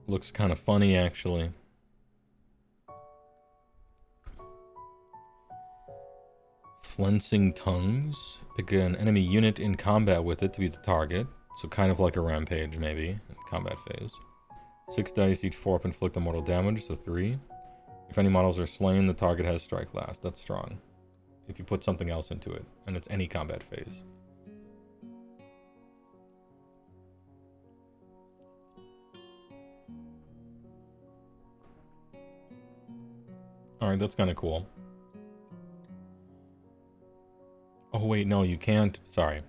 Looks kind of funny, actually. Flensing Tongues. Pick an enemy unit in combat with it to be the target. So kind of like a rampage, maybe, in combat phase. 6 dice, each 4 up, inflict mortal damage, so 3. If any models are slain, the target has strike last. That's strong. If you put something else into it, and it's any combat phase. Alright, that's kind of cool. Oh wait, no, you can't. Sorry.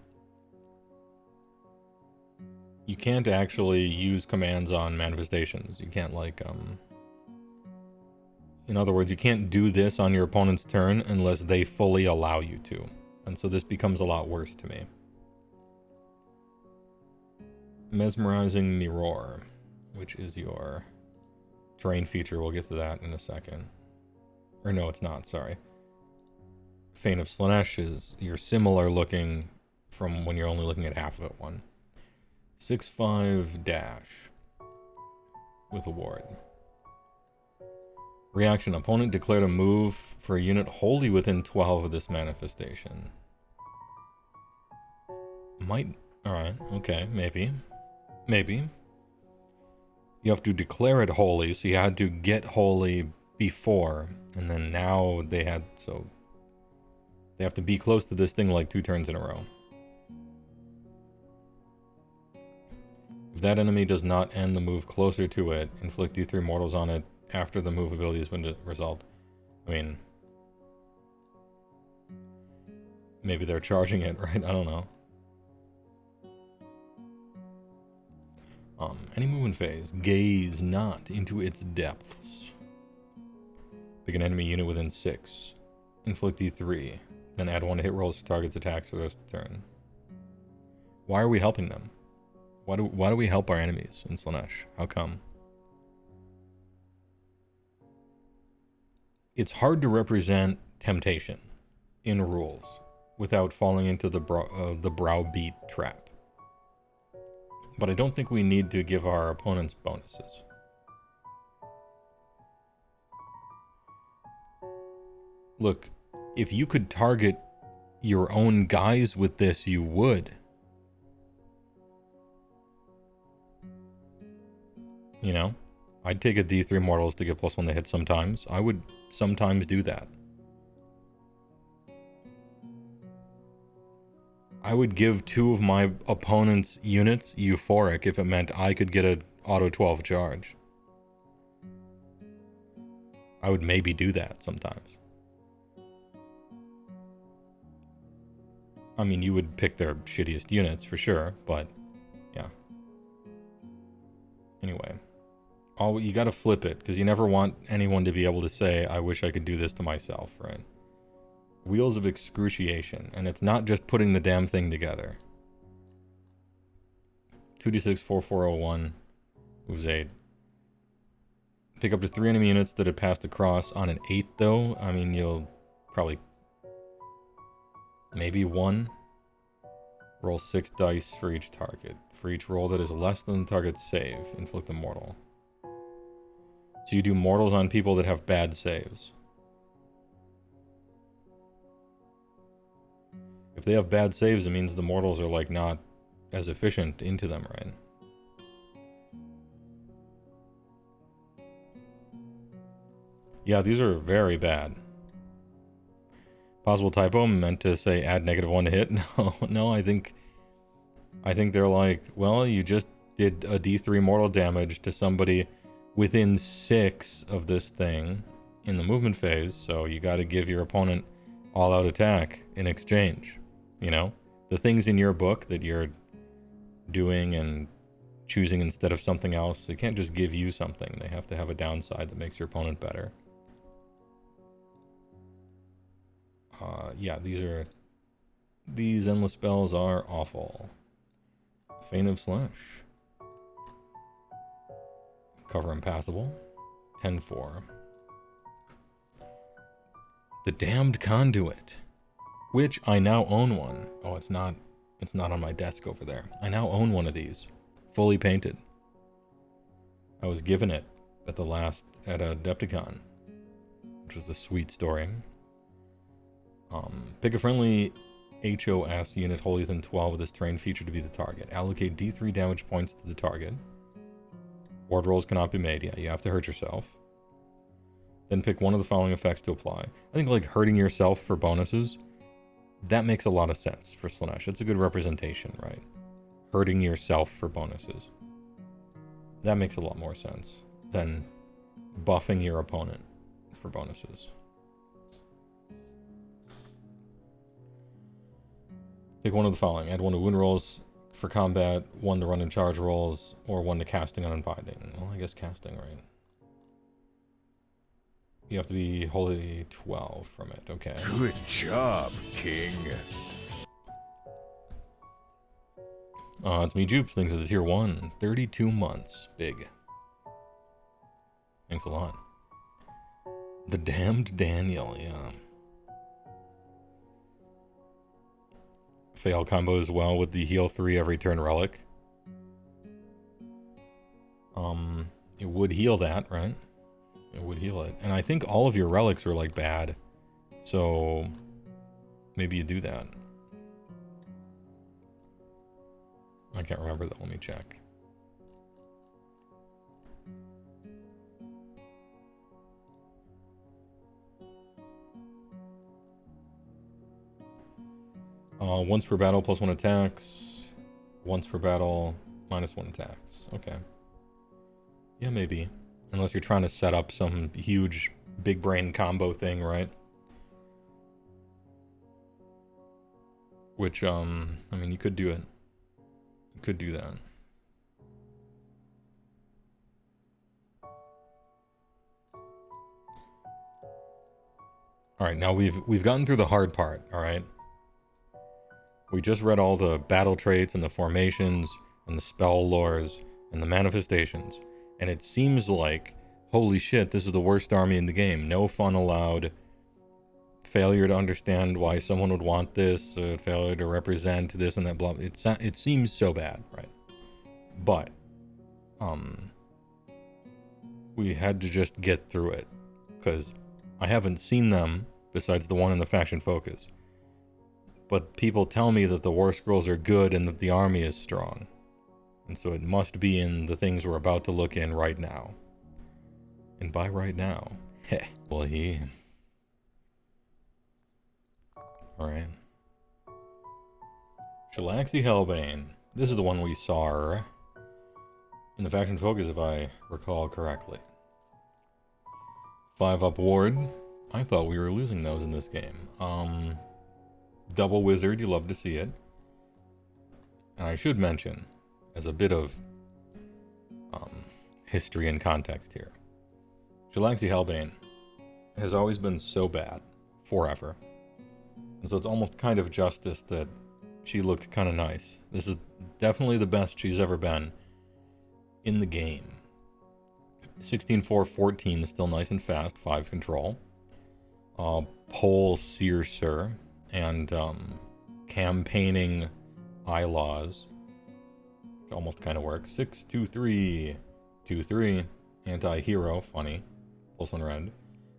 You can't actually use commands on manifestations. You can't, like, in other words, you can't do this on your opponent's turn unless they fully allow you to. And so this becomes a lot worse to me. Mesmerizing Mirror, which is your terrain feature. We'll get to that in a second. Or no, it's not, sorry. Fane of Slaanesh is your similar looking from when you're only looking at half of it one. 6/5 dash with a ward. Reaction. Opponent declared a move for a unit wholly within 12 of this manifestation. Might... Alright, okay, maybe. Maybe. You have to declare it wholly, so you had to get wholly before, and then now they had... So they have to be close to this thing like 2 turns in a row. If that enemy does not end the move closer to it, inflict D3 mortals on it after the move ability has been resolved. I mean, maybe they're charging it, right? I don't know. Any movement phase. Gaze not into its depths. Pick an enemy unit within 6. Inflict D3. Then add 1 to hit rolls for target's attacks for the rest of the turn. Why are we helping them? Why do we help our enemies in Slaanesh? How come? It's hard to represent temptation in rules without falling into the browbeat trap. But I don't think we need to give our opponents bonuses. Look, if you could target your own guys with this, you would. You know? I'd take a D3 mortals to get +1 to hit sometimes. I would sometimes do that. I would give 2 of my opponent's units euphoric if it meant I could get an auto 12 charge. I would maybe do that sometimes. I mean, you would pick their shittiest units for sure, but yeah. Anyway. You gotta flip it, because you never want anyone to be able to say, I wish I could do this to myself, right? Wheels of Excruciation, and it's not just putting the damn thing together. 2d6, 4/4/01, moves 8. Pick up to 3 enemy units that have passed across on an 8, though. I mean, you'll probably... Maybe 1. Roll 6 dice for each target. For each roll that is less than the target's save, inflict a mortal. So you do mortals on people that have bad saves. If they have bad saves, it means the mortals are like not as efficient into them, right? Yeah, these are very bad. Possible typo, meant to say add -1 to hit. No, I think they're like, well, you just did a D3 mortal damage to somebody within 6 of this thing in the movement phase, so you gotta give your opponent all-out attack in exchange. You know? The things in your book that you're doing and choosing instead of something else, they can't just give you something. They have to have a downside that makes your opponent better. Yeah, these endless spells are awful. Feint of Slash. Cover impassable. 10-4. The Damned Conduit, which I now own one. Oh, it's not on my desk over there. I now own one of these, fully painted. I was given it at Adepticon, which was a sweet story. Pick a friendly HOS unit wholly within 12 of this terrain feature to be the target. Allocate D3 damage points to the target. Ward rolls cannot be made. Yeah, you have to hurt yourself. Then pick one of the following effects to apply. I think like hurting yourself for bonuses, that makes a lot of sense for Slaanesh. It's a good representation, right? Hurting yourself for bonuses. That makes a lot more sense than buffing your opponent for bonuses. Pick one of the following. Add 1 to wound rolls for combat, 1 to run and charge rolls, or 1 to casting and unbinding. Well, I guess casting, right? You have to be wholly 12 from it. Okay. Good job, King. It's me, Jupes. Thanks to the tier 1. 32 months. Big. Thanks a lot. The Damned Daniel, yeah. Fail combo as well with the heal 3 every turn relic. It would heal that, right? It would heal it. And I think all of your relics are like bad. So maybe you do that. I can't remember though. Let me check. Once per battle, +1 attacks. Once per battle, -1 attacks. Okay. Yeah, maybe. Unless you're trying to set up some huge big brain combo thing, right? Which, I mean, you could do it. You could do that. Alright, now we've gotten through the hard part, alright? We just read all the battle traits and the formations and the spell lores and the manifestations. And it seems like, holy shit, this is the worst army in the game. No fun allowed. Failure to understand why someone would want this. Failure to represent this and that, blah. It seems so bad, right? But, we had to just get through it. Because I haven't seen them, besides the one in the faction focus. But people tell me that the war scrolls are good and that the army is strong. And so it must be in the things we're about to look in right now. And by right now, heh, well he... Alright. Shalaxi Hellbane. This is the one we saw in the faction focus, if I recall correctly. 5-up ward. I thought we were losing those in this game. Double wizard, you love to see it. And I should mention, as a bit of history and context here, Shalaxi Hellbane has always been so bad, forever. And so it's almost kind of justice that she looked kind of nice. This is definitely the best she's ever been in the game. 16-4-14 is still nice and fast, 5 control. Pole Searcer and campaigning eye laws which almost kind of works. 6, 2, 3, 2, 3. Anti-hero, funny. +1 red.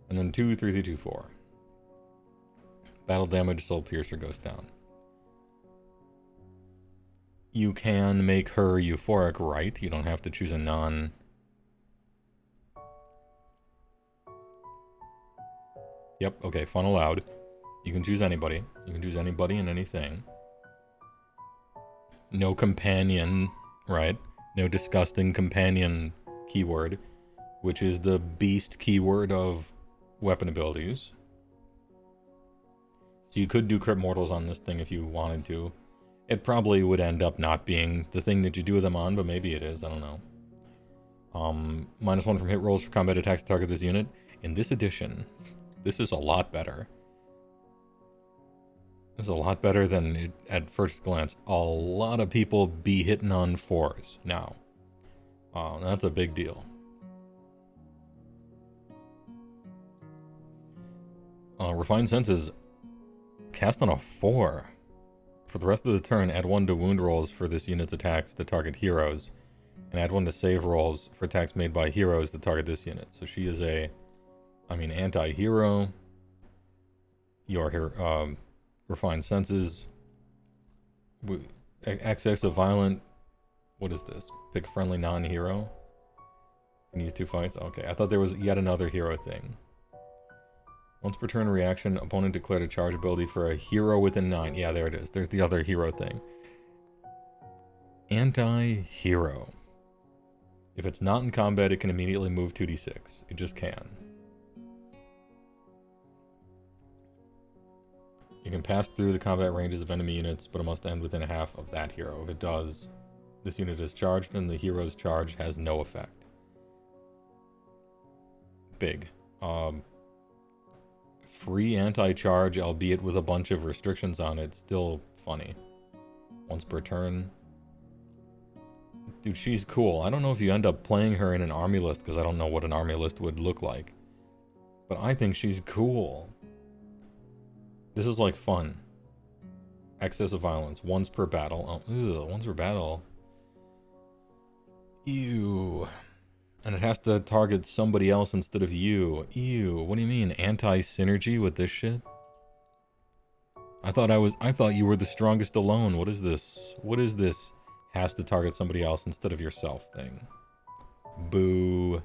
And then 2, 3, 3, 2, 4. Battle damage, Soul Piercer goes down. You can make her euphoric, right? You don't have to choose a non... Yep, okay, fun allowed. You can choose anybody. You can choose anybody and anything. No companion, right? No disgusting companion keyword, which is the beast keyword of weapon abilities. So you could do crit mortals on this thing if you wanted to. It probably would end up not being the thing that you do them on, but maybe it is, I don't know. -1 from hit rolls for combat attacks to target this unit. In this edition, this is a lot better. This is a lot better than it at first glance. A lot of people be hitting on 4s now. That's a big deal. Refined Senses. Cast on a 4. For the rest of the turn, add 1 to wound rolls for this unit's attacks to target heroes. And add 1 to save rolls for attacks made by heroes to target this unit. So she is a... anti-hero. Your Refined Senses. XX of Violent. What is this? Pick a friendly non-hero. Can use 2 fights? Okay, I thought there was yet another hero thing. Once per turn reaction, opponent declared a charge ability for a hero within 9. Yeah, there it is. There's the other hero thing. Anti-hero. If it's not in combat, it can immediately move 2d6. It just can. You can pass through the combat ranges of enemy units, but it must end within half of that hero. If it does, this unit is charged, and the hero's charge has no effect. Big. Free anti-charge, albeit with a bunch of restrictions on it. Still funny. Once per turn. Dude, she's cool. I don't know if you end up playing her in an army list, because I don't know what an army list would look like. But I think she's cool. This is like fun. Excess of violence. Once per battle. Oh, ew, once per battle. Ew. And it has to target somebody else instead of you. Ew. What do you mean? Anti-synergy with this shit? I thought you were the strongest alone. What is this? What is this has to target somebody else instead of yourself thing? Boo.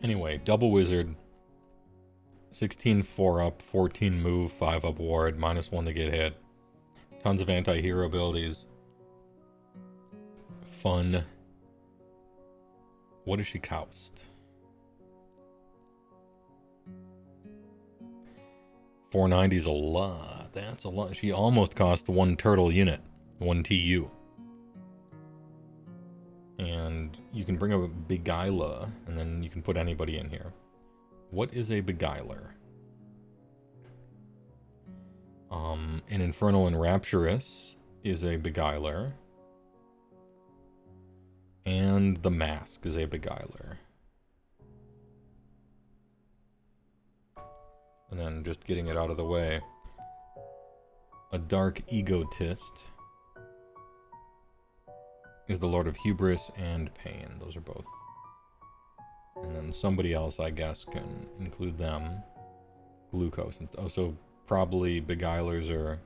Anyway, double wizard. 16 4 up, 14 move, 5 up ward, -1 to get hit. Tons of anti-hero abilities. Fun. What does she cost? 490 is a lot. That's a lot. She almost cost 1 turtle unit. 1 TU. And you can bring up a Beguiler, and then you can put anybody in here. What is a Beguiler? An Infernal and Rapturous is a Beguiler. And the Mask is a Beguiler. And then just getting it out of the way. A Dark Egotist is the Lord of Hubris and Pain. Those are both. And then somebody else, I guess, can include them. Glucose and stuff. Oh, so probably Beguilers are...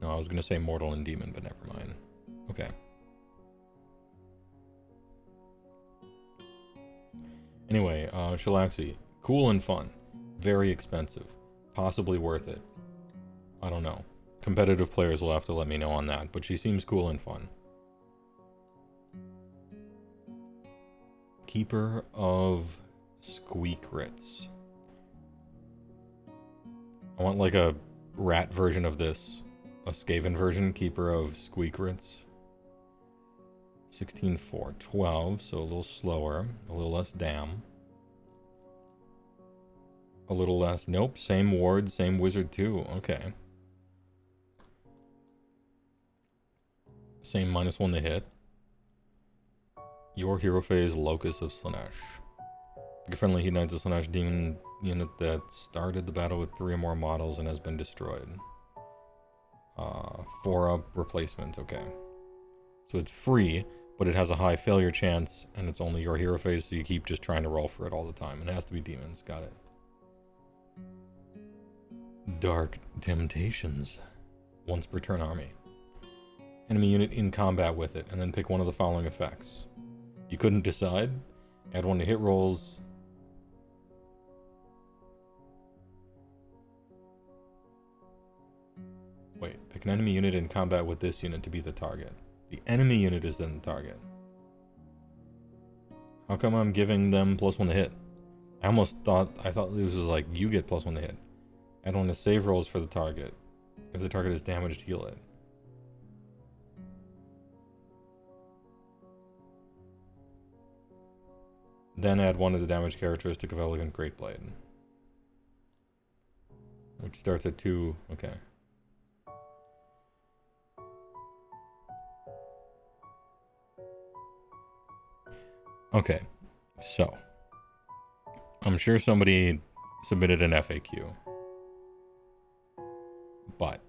No, I was going to say Mortal and Demon, but never mind. Okay. Anyway, Shalaxi. Cool and fun. Very expensive. Possibly worth it. I don't know. Competitive players will have to let me know on that, but she seems cool and fun. Keeper of Squeakrits. I want like a rat version of this. A Skaven version. Keeper of Squeakrits. 16 4 12, so a little slower. A little less dam. A little less. Nope, same ward, same wizard too. Okay. Same -1 to hit. Your hero phase, Locus of Slanesh. Pick a friendly Hedonites of Slanesh demon unit that started the battle with 3 or more models and has been destroyed. 4-up replacement, okay. So it's free, but it has a high failure chance, and it's only your hero phase, so you keep just trying to roll for it all the time. And it has to be demons, got it. Dark Temptations. Once per turn army. Enemy unit in combat with it, and then pick one of the following effects. You couldn't decide? Add 1 to hit rolls. Wait, pick an enemy unit in combat with this unit to be the target. The enemy unit is then the target. How come I'm giving them +1 to hit? I thought this was like, you get +1 to hit. Add 1 to save rolls for the target. If the target is damaged, heal it. Then add 1 to the damage characteristic of Elegant Greatblade. Which starts at 2, okay. Okay, so. I'm sure somebody submitted an FAQ. But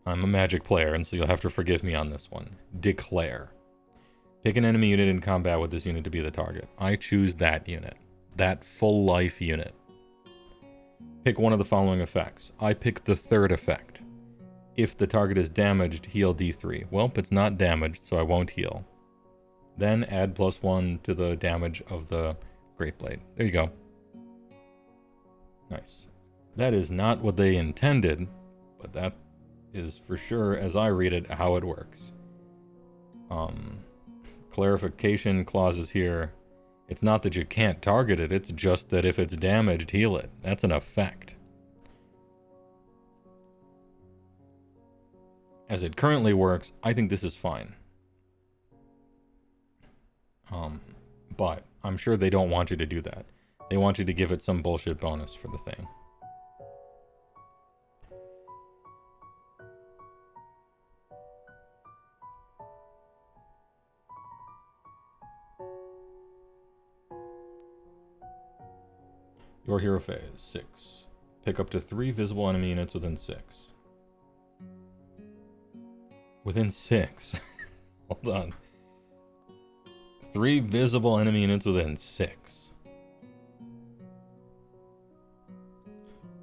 I'm a Magic player, and so you'll have to forgive me on this one. Declare. Pick an enemy unit in combat with this unit to be the target. I choose that unit. That full life unit. Pick one of the following effects. I pick the 3rd effect. If the target is damaged, heal D3. Well, it's not damaged, so I won't heal. Then add +1 to the damage of the Greatblade. There you go. Nice. That is not what they intended, but that is for sure, as I read it, how it works. Clarification clauses here. It's not that you can't target it, it's just that if it's damaged, heal it. That's an effect. As it currently works, I think this is fine. But I'm sure they don't want you to do that. They want you to give it some bullshit bonus for the thing. Your hero phase, 6. Pick up to 3 visible enemy units within 6. Within 6? Hold on. 3 visible enemy units within 6.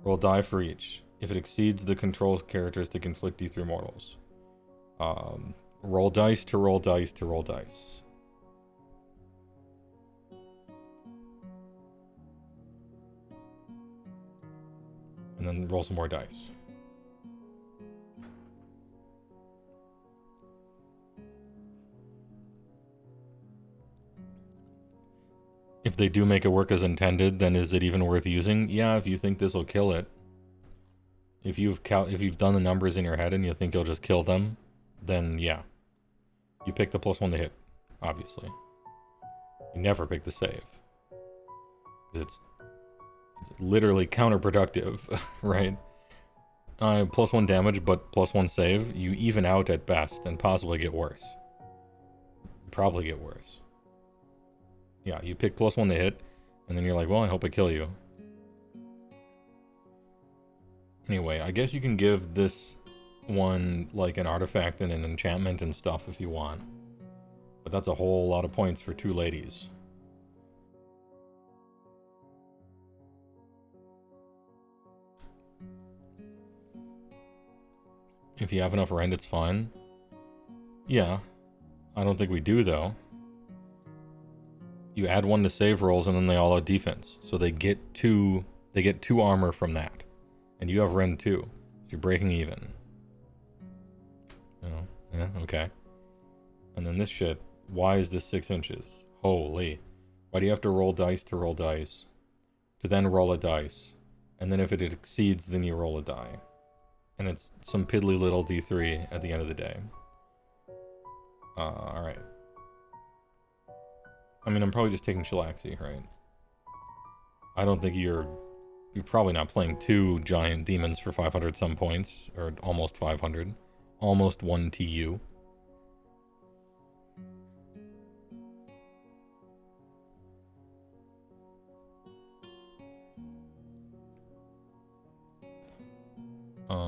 Roll die for each. If it exceeds the control characteristic, inflict D3 mortals. Roll dice to roll dice to roll dice. And then roll some more dice. If they do make it work as intended, then is it even worth using? Yeah, if you think this will kill it. If you've done the numbers in your head and you think you'll just kill them, then yeah. You pick the +1 to hit, obviously. You never pick the save. It's literally counterproductive, right? +1 damage, but +1 save. You even out at best and possibly get worse. Probably get worse. Yeah, you pick +1 to hit, and then you're like, well, I hope I kill you. Anyway, I guess you can give this one like an artifact and an enchantment and stuff if you want. But that's a whole lot of points for 2 ladies. If you have enough rend, it's fine. Yeah. I don't think we do, though. You add 1 to save rolls, and then they all have defense. So they get 2 armor from that. And you have rend too. So you're breaking even. Oh, yeah, okay. And then this shit, why is this 6 inches? Holy. Why do you have to roll dice to roll dice? To then roll a dice. And then if it exceeds, then you roll a die. And it's some piddly little D3 at the end of the day. Alright. I mean, I'm probably just taking Chilaxi, right? I don't think you're probably not playing 2 giant demons for 500 some points, or almost 500. Almost 1 TU.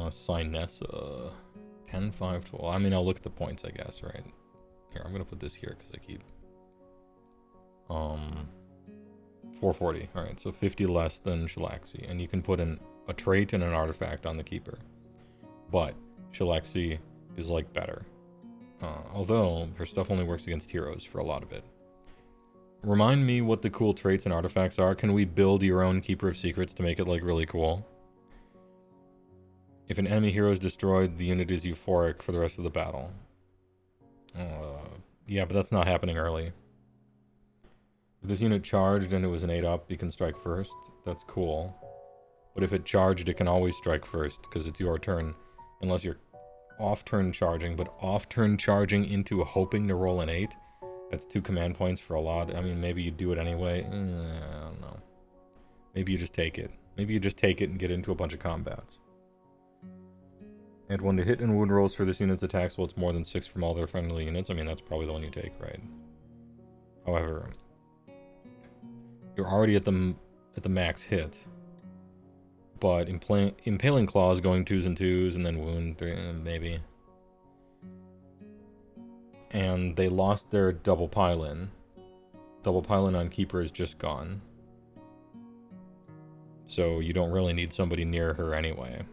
Sinessa. 10, 5, 12. I mean, I'll look at the points, I guess, right? Here, I'm gonna put this here because I keep 440. All right, so 50 less than Shalaxi, and you can put in a trait and an artifact on the keeper. But Shalaxi is like better, although her stuff only works against heroes for a lot of it. Remind me what the cool traits and artifacts are. Can we build your own Keeper of Secrets to make it like really cool? If an enemy hero is destroyed, the unit is euphoric for the rest of the battle. Yeah, but that's not happening early. If this unit charged and it was an 8-up, you can strike first. That's cool. But if it charged, it can always strike first, because it's your turn. Unless you're off-turn charging, but off-turn charging into hoping to roll an 8? That's 2 command points for a lot. I mean, maybe you do it anyway. I don't know. Maybe you just take it. Maybe you just take it and get into a bunch of combats. Add 1 to hit and wound rolls for this unit's attacks while it's more than 6 from all their friendly units. I mean, that's probably the one you take, right? However, you're already at the max hit. But Impaling Claws going 2s and 2s, and then wound 3, maybe. And they lost their double pile-in. Double pile-in on Keeper is just gone. So you don't really need somebody near her anyway.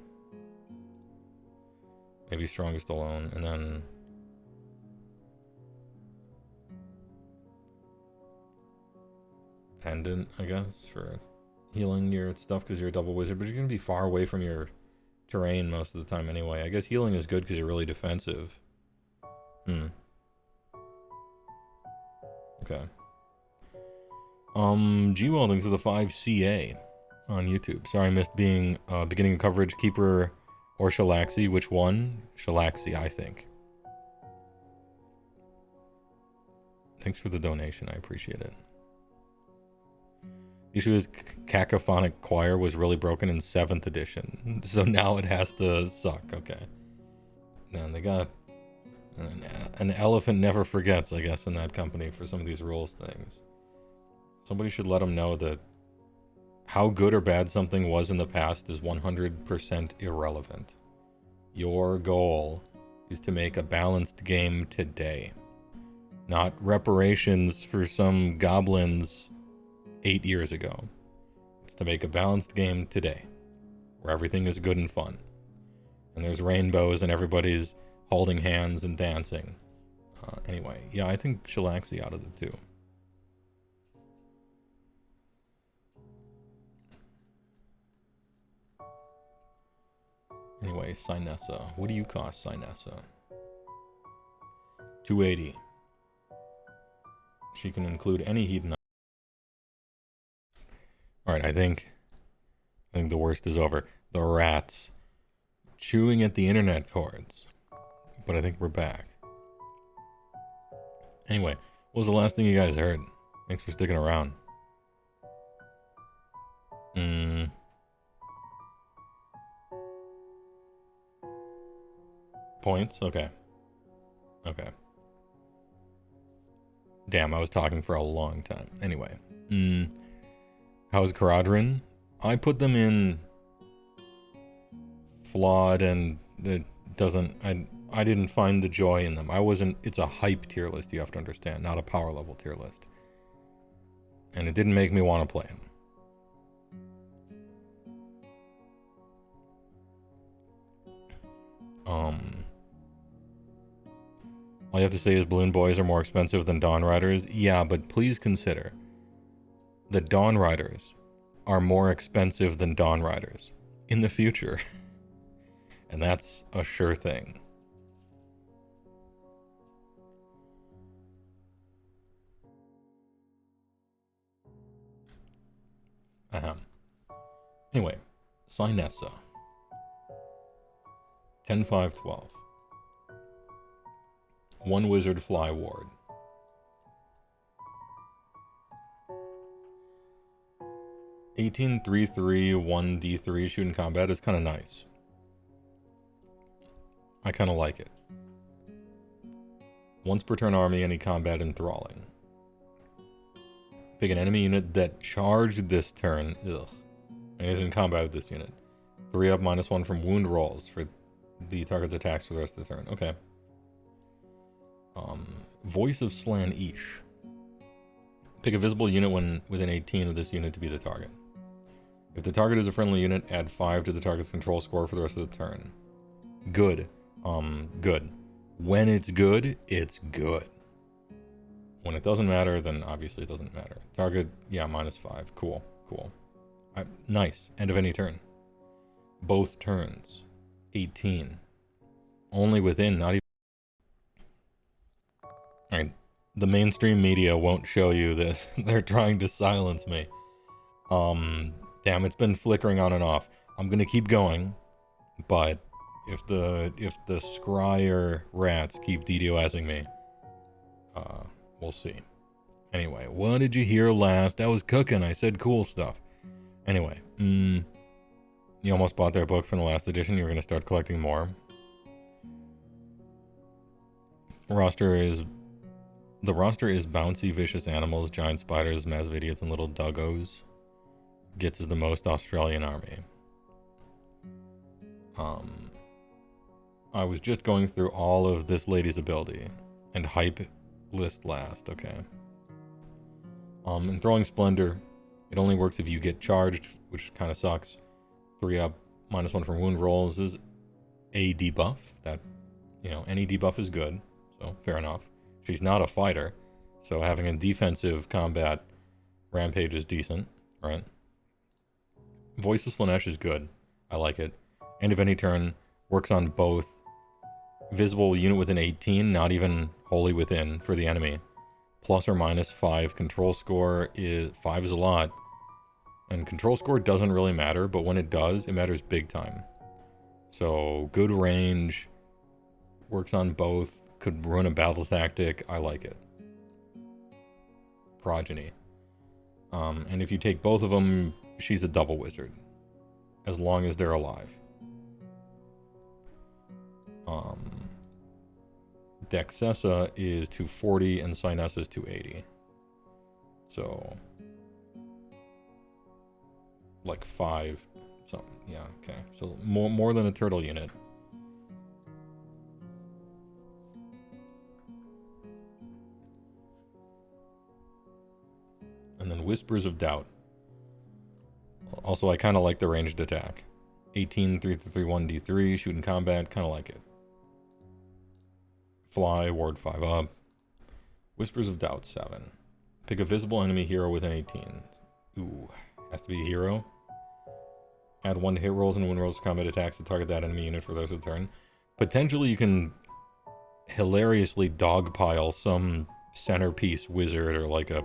Maybe Strongest alone, and then... Pendant, I guess, for healing your stuff because you're a double wizard, but you're going to be far away from your terrain most of the time anyway. I guess healing is good because you're really defensive. Okay. G-Well, thanks for the 5 CA on YouTube. Sorry I missed being beginning of coverage. Keeper or Shalaxi? Which one? Shalaxi, I think. Thanks for the donation. I appreciate it. The issue is Cacophonic Choir was really broken in 7th edition, so now it has to suck. Okay. And they got an elephant never forgets, I guess, in that company for some of these rules things. Somebody should let them know that how good or bad something was in the past is 100% irrelevant. Your goal is to make a balanced game today, not reparations for some goblins 8 years ago. It's to make a balanced game today, where everything is good and fun. And there's rainbows and everybody's holding hands and dancing. Anyway, yeah, I think Shalaxi out of the 2. Anyway, Sinessa. What do you cost, Sinessa? 280. She can include any hedon. Alright, I think the worst is over. The rats chewing at the internet cords. But I think we're back. Anyway, what was the last thing you guys heard? Thanks for sticking around. Points? Okay. Okay. Damn, I was talking for a long time. Anyway. How's Caradhran? I put them in flawed, and it doesn't... I didn't find the joy in them. It's a hype tier list, you have to understand, not a power level tier list. And it didn't make me want to play him. All you have to say is Balloon Boys are more expensive than Dawn Riders. Yeah, but please consider that Dawn Riders are more expensive than Dawn Riders in the future. And that's a sure thing. Anyway, Sinessa. 10, 5, 12. 1 wizard fly ward. 18, 3, 3, 1 D3 shoot in combat is kind of nice. I kind of like it. Once per turn army, any combat enthralling. Pick an enemy unit that charged this turn. Ugh. And is in combat with this unit. 3 up, -1 from wound rolls for the target's attacks for the rest of the turn. Okay. Voice of Slan-ish. Pick a visible unit when within 18 of this unit to be the target. If the target is a friendly unit, add 5 to the target's control score for the rest of the turn. Good. Good. When it's good, it's good. When it doesn't matter, then obviously it doesn't matter. Target, yeah, -5. Cool, cool. Nice. End of any turn. Both turns. 18. Only within, not even... Alright. The mainstream media won't show you this. They're trying to silence me. Damn, it's been flickering on and off. I'm gonna keep going, but if the scryer rats keep DDoSing me, we'll see. Anyway, what did you hear last? I was cooking. I said cool stuff. Anyway, you almost bought their book from the last edition. You're gonna start collecting more. The roster is bouncy, vicious animals, giant spiders, massive idiots, and little duggos. Gets is the most Australian army. I was just going through all of this lady's ability and hype list last. Okay. In Throwing Splendor, it only works if you get charged, which kind of sucks. 3 up, -1 from wound rolls is a debuff. That, you know, any debuff is good. So fair enough. She's not a fighter, so having a defensive combat rampage is decent, right? Voice of Slanesh is good. I like it. End of any turn, works on both. Visible unit within 18, not even wholly within for the enemy. Plus or minus 5. Control score is 5 is a lot. And control score doesn't really matter, but when it does, it matters big time. So good range, works on both, could run a battle tactic. I like it. Progeny. And if you take both of them, she's a double wizard. As long as they're alive. Dexessa is 240 and Sinessa is 280. So like 5 something. Yeah, okay. So more than a turtle unit. And then Whispers of Doubt. Also, I kind of like the ranged attack. 18, 3-3, 1d3, shoot in combat, kind of like it. Fly, ward 5 up. Whispers of Doubt, 7. Pick a visible enemy hero within 18. Ooh, has to be a hero. Add 1 to hit rolls and win rolls to combat attacks to target that enemy unit for the rest of the turn. Potentially you can hilariously dogpile some centerpiece wizard or like a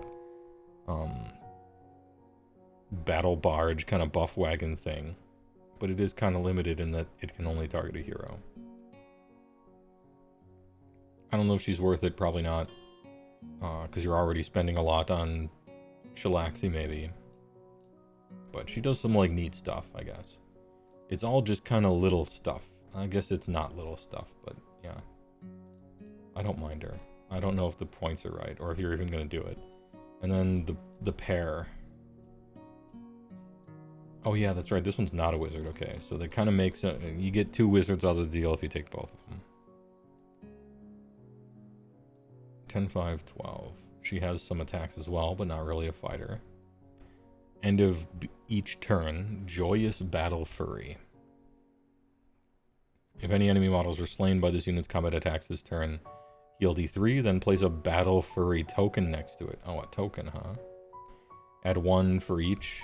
battle barge kind of buff wagon thing. But it is kind of limited in that it can only target a hero. I don't know if she's worth it, probably not. Because you're already spending a lot on Shalaxi, maybe. But she does some, like, neat stuff, I guess. It's all just kind of little stuff. I guess it's not little stuff, but yeah. I don't mind her. I don't know if the points are right, or if you're even going to do it. And then the pair. Oh yeah, that's right. This one's not a wizard. Okay, so that kind of makes it... You get 2 wizards out of the deal if you take both of them. 10, 5, 12. She has some attacks as well, but not really a fighter. End of each turn, Joyous Battle Fury. If any enemy models are slain by this unit's combat attacks this turn, heal D3, then place a Battle Fury token next to it. Oh, a token, huh? Add 1 for each.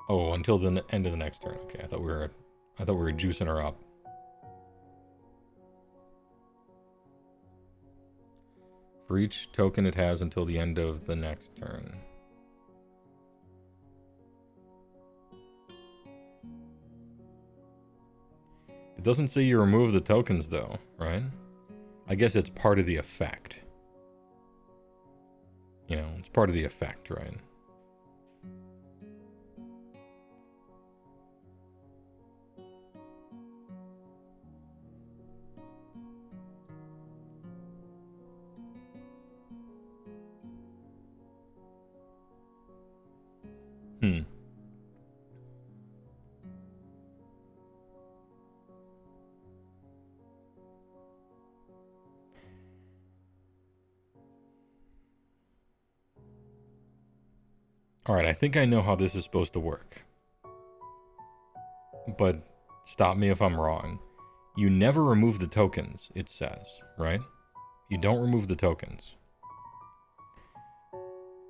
Oh, until the end of the next turn. Okay, I thought we were juicing her up. For each token it has until the end of the next turn. It doesn't say you remove the tokens though, right? I guess it's part of the effect. You know, it's part of the effect, right? Alright, I think I know how this is supposed to work. But stop me if I'm wrong. You never remove the tokens, it says, right? You don't remove the tokens.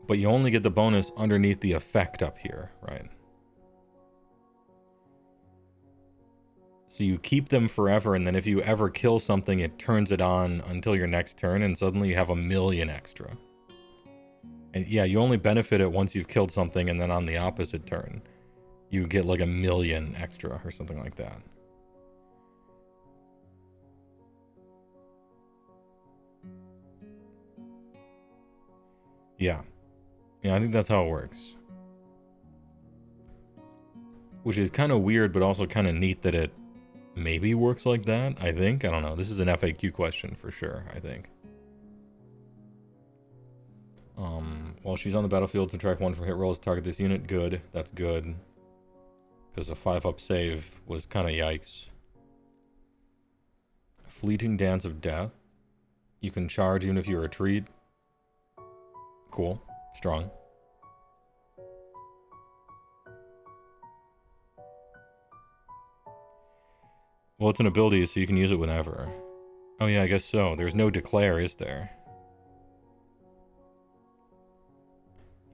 But you only get the bonus underneath the effect up here, right? So you keep them forever, and then if you ever kill something, it turns it on until your next turn, and suddenly you have 1,000,000 extra. And yeah, you only benefit it once you've killed something, and then on the opposite turn, you get like 1,000,000 extra or something like that. Yeah. Yeah, I think that's how it works. Which is kind of weird, but also kind of neat that it maybe works like that, I think. I don't know. This is an FAQ question for sure, I think. While she's on the battlefield, subtract 1 from hit rolls, target this unit. Good. That's good. Because a 5-up save was kind of yikes. Fleeting Dance of Death. You can charge even if you retreat. Cool. Strong. Well, it's an ability, so you can use it whenever. Oh yeah, I guess so. There's no declare, is there?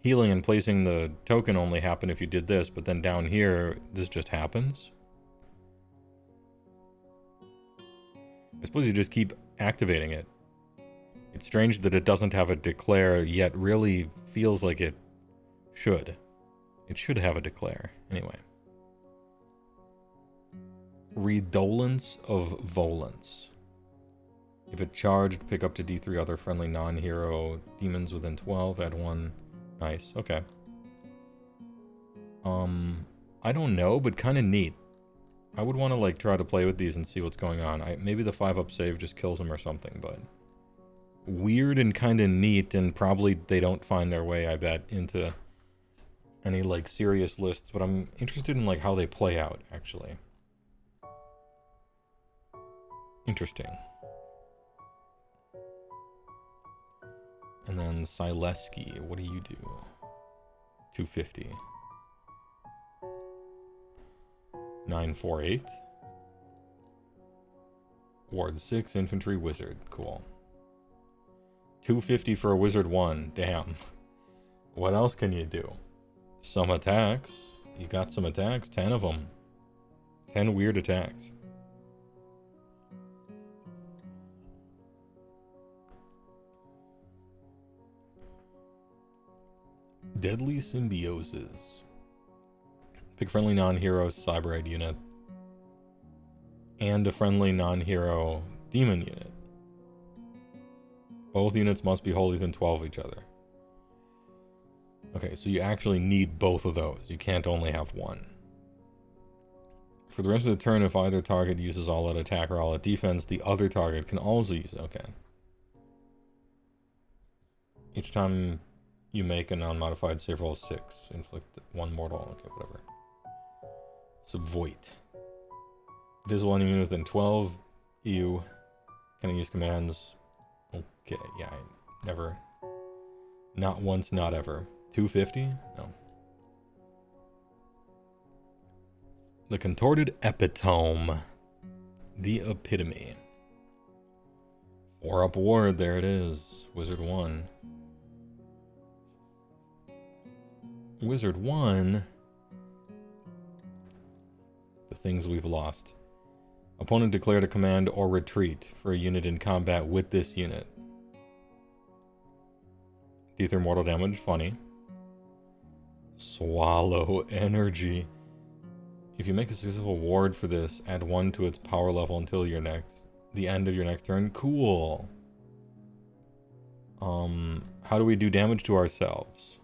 Healing and placing the token only happen if you did this, but then down here, this just happens? I suppose you just keep activating it. It's strange that it doesn't have a declare, yet really feels like it should. It should have a declare. Anyway. Redolence of Volence. If it charged, pick up to D3 other friendly non-hero demons within 12, add 1. Nice, okay. I don't know, but kind of neat. I would want to like try to play with these and see what's going on. Maybe the 5-up save just kills them or something, but weird and kind of neat, and probably they don't find their way, I bet, into any like serious lists, but I'm interested in like how they play out, actually. Interesting. And then Sileski, what do you do? 250. 948. Ward 6, Infantry Wizard. Cool. 250 for a Wizard 1. Damn. What else can you do? Some attacks. You got some attacks. 10 of them. 10 weird attacks. Deadly Symbioses. Pick friendly non-hero Cyberite unit. And a friendly non-hero demon unit. Both units must be wholly within 12 of each other. Okay, so you actually need both of those. You can't only have one. For the rest of the turn, if either target uses all-out attack or all-out defense, the other target can also use it. Okay. Each time you make a non-modified save roll 6. Inflict 1 mortal. Okay, whatever. Subvoit. Visible enemy within 12. Ew. Can I use commands? Okay, yeah, I never. Not once, not ever. 250? No. The Contorted Epitome. The Epitome. 4-up ward, there it is. Wizard 1. Wizard 1. The things we've lost. Opponent declared a command or retreat for a unit in combat with this unit. D3 mortal damage, funny. Swallow energy. If you make a successful ward for this, add 1 to its power level until the end of your next turn. Cool. How do we do damage to ourselves?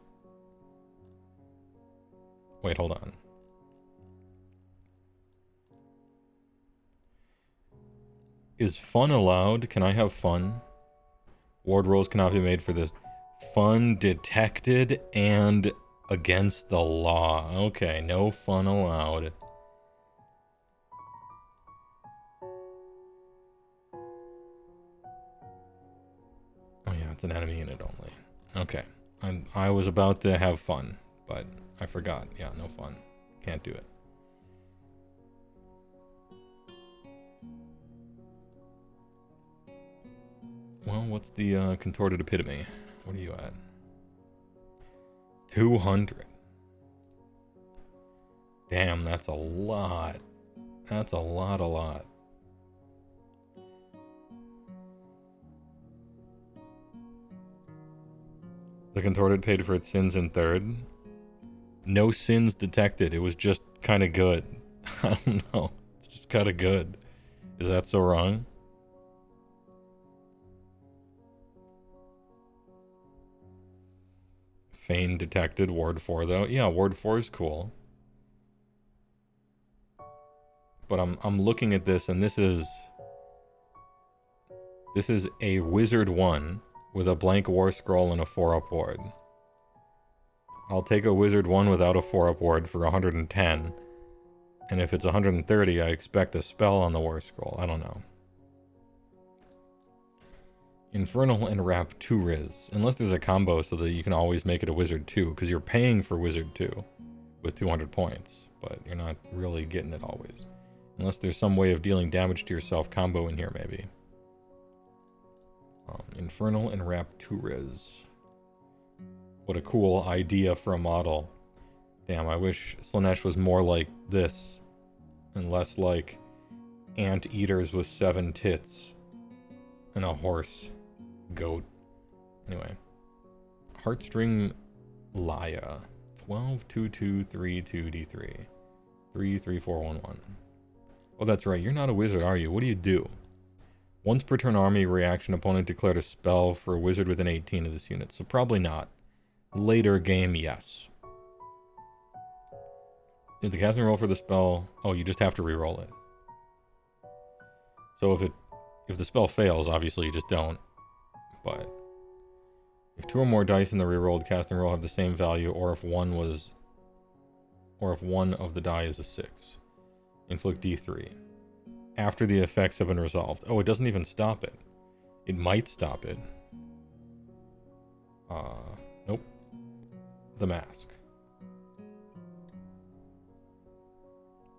Wait, hold on. Is fun allowed? Can I have fun? Ward rolls cannot be made for this. Fun detected and against the law. Okay, no fun allowed. Oh yeah, it's an enemy unit only. Okay. I was about to have fun, but I forgot. Yeah, no fun. Can't do it. Well, what's the contorted epitome? What are you at? 200. Damn, that's a lot. That's a lot. The contorted paid for its sins in third. No sins detected. It was just kind of good. I don't know. It's just kind of good. Is that so wrong? Feign detected. Ward 4 though. Yeah, Ward 4 is cool. But I'm looking at this, and this is a wizard 1 with a blank war scroll and a 4-up ward. I'll take a wizard 1 without a 4-up ward for 110. And if it's 130, I expect a spell on the war scroll. I don't know. Infernal and Wrap 2 Riz. Unless there's a combo so that you can always make it a wizard 2, because you're paying for wizard 2 with 200 points, but you're not really getting it always. Unless there's some way of dealing damage to yourself combo in here, maybe. Infernal and Wrap 2 Riz. What a cool idea for a model. Damn, I wish Slaanesh was more like this, and less like ant-eaters with 7 tits and a horse goat. Anyway. Heartstring Laya. 12-2-2-3-2-D3. 3-3-4-1-1. Oh, that's right. You're not a wizard, are you? What do you do? Once per turn army reaction, opponent declared a spell for a wizard within 18 of this unit. So probably not. Later game, yes. If the casting roll for the spell... Oh, you just have to re-roll it. So if the spell fails, obviously you just don't. But if 2 or more dice in the re-rolled casting roll have the same value, or if one of the die is a 6. Inflict D3. After the effects have been resolved. Oh, it doesn't even stop it. It might stop it. Nope. The Mask.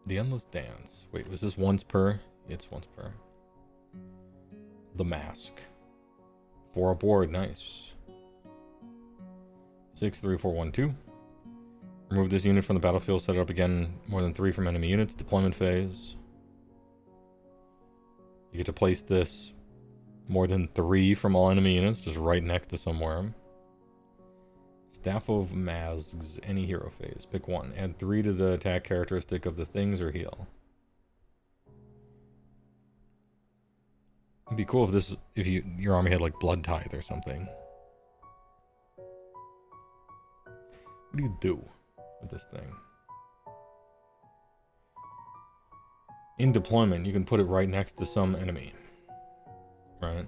The Endless Dance. Wait, was this once per? It's once per. The Mask. 4-up ward, nice. 6-3-4-1-2. Remove this unit from the battlefield, set it up again more than 3 from enemy units. Deployment phase. You get to place this more than 3 from all enemy units, just right next to somewhere. Staff of Masks, any hero phase. Pick one. Add 3 to the attack characteristic of the things or heal. It'd be cool if your army had like Blood Tithe or something. What do you do with this thing? In deployment, you can put it right next to some enemy. Right?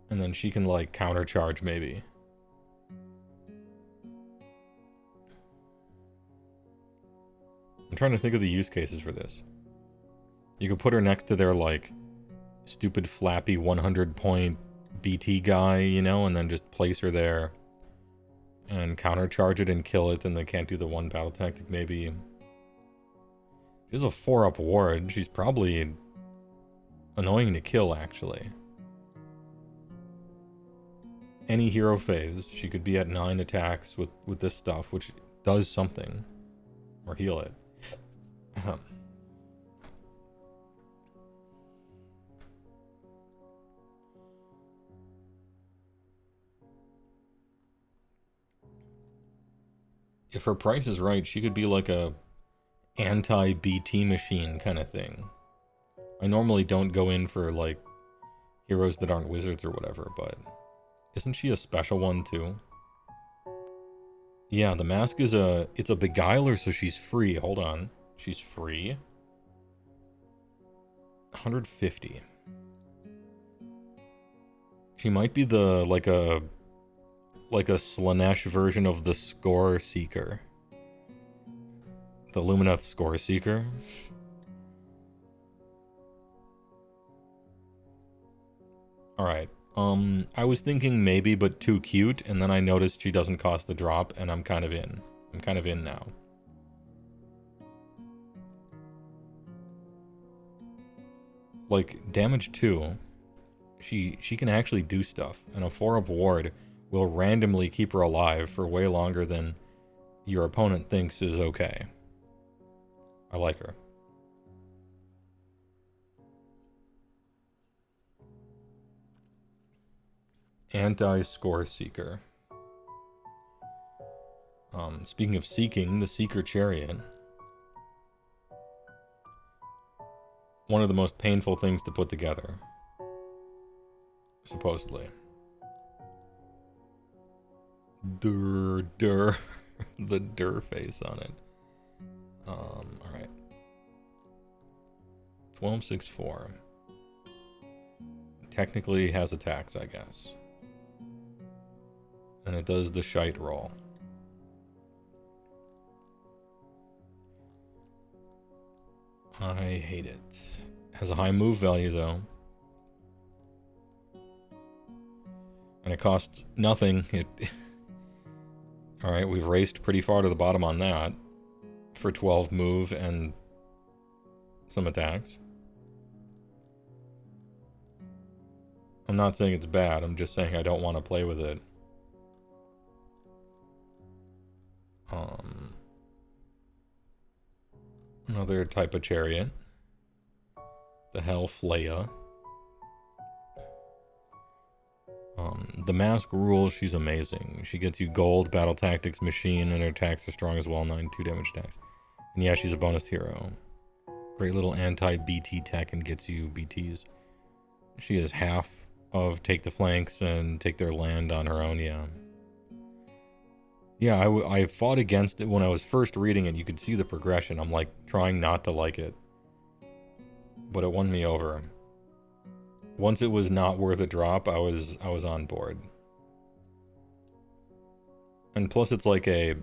And then she can like countercharge maybe. I'm trying to think of the use cases for this. You could put her next to their like stupid flappy 100 point BT guy, you know, and then just place her there and countercharge it and kill it, and they can't do the one battle tactic maybe. She's a 4-up ward. She's probably annoying to kill, actually. Any hero phase, she could be at 9 attacks with this stuff, which does something. Or heal it. If her price is right, she could be like a anti-BT machine kind of thing. I normally don't go in for like heroes that aren't wizards or whatever, but isn't she a special one too? Yeah, the Mask is it's a beguiler, so she's free. Hold on. She's free. 150. She might be the like a Slaanesh version of the Score Seeker. The Lumineth Score Seeker. Alright. I was thinking maybe, but too cute, and then I noticed she doesn't cost the drop, and I'm kind of in. I'm kind of in now. Like, damage 2, she can actually do stuff, and a 4-up ward will randomly keep her alive for way longer than your opponent thinks is okay. I like her. Anti-score seeker. Speaking of seeking, the Seeker Chariot. One of the most painful things to put together. Supposedly. The face on it. Alright. 1264. Technically has attacks, I guess. And it does the shite roll. I hate it. Has a high move value, though. And it costs nothing. Alright, we've raced pretty far to the bottom on that. For 12 move and some attacks. I'm not saying it's bad, I'm just saying I don't want to play with it. Another type of chariot. The Hellflaya. The Mask rules, she's amazing. She gets you gold, battle tactics, machine, and her attacks are strong as well, 9-2 damage attacks. And yeah, she's a bonus hero. Great little anti-BT tech and gets you BTs. She is half of take the flanks and take their land on her own, yeah. Yeah, I fought against it when I was first reading it. You could see the progression. I'm like trying not to like it. But it won me over. Once it was not worth a drop, I was on board. And plus it's like a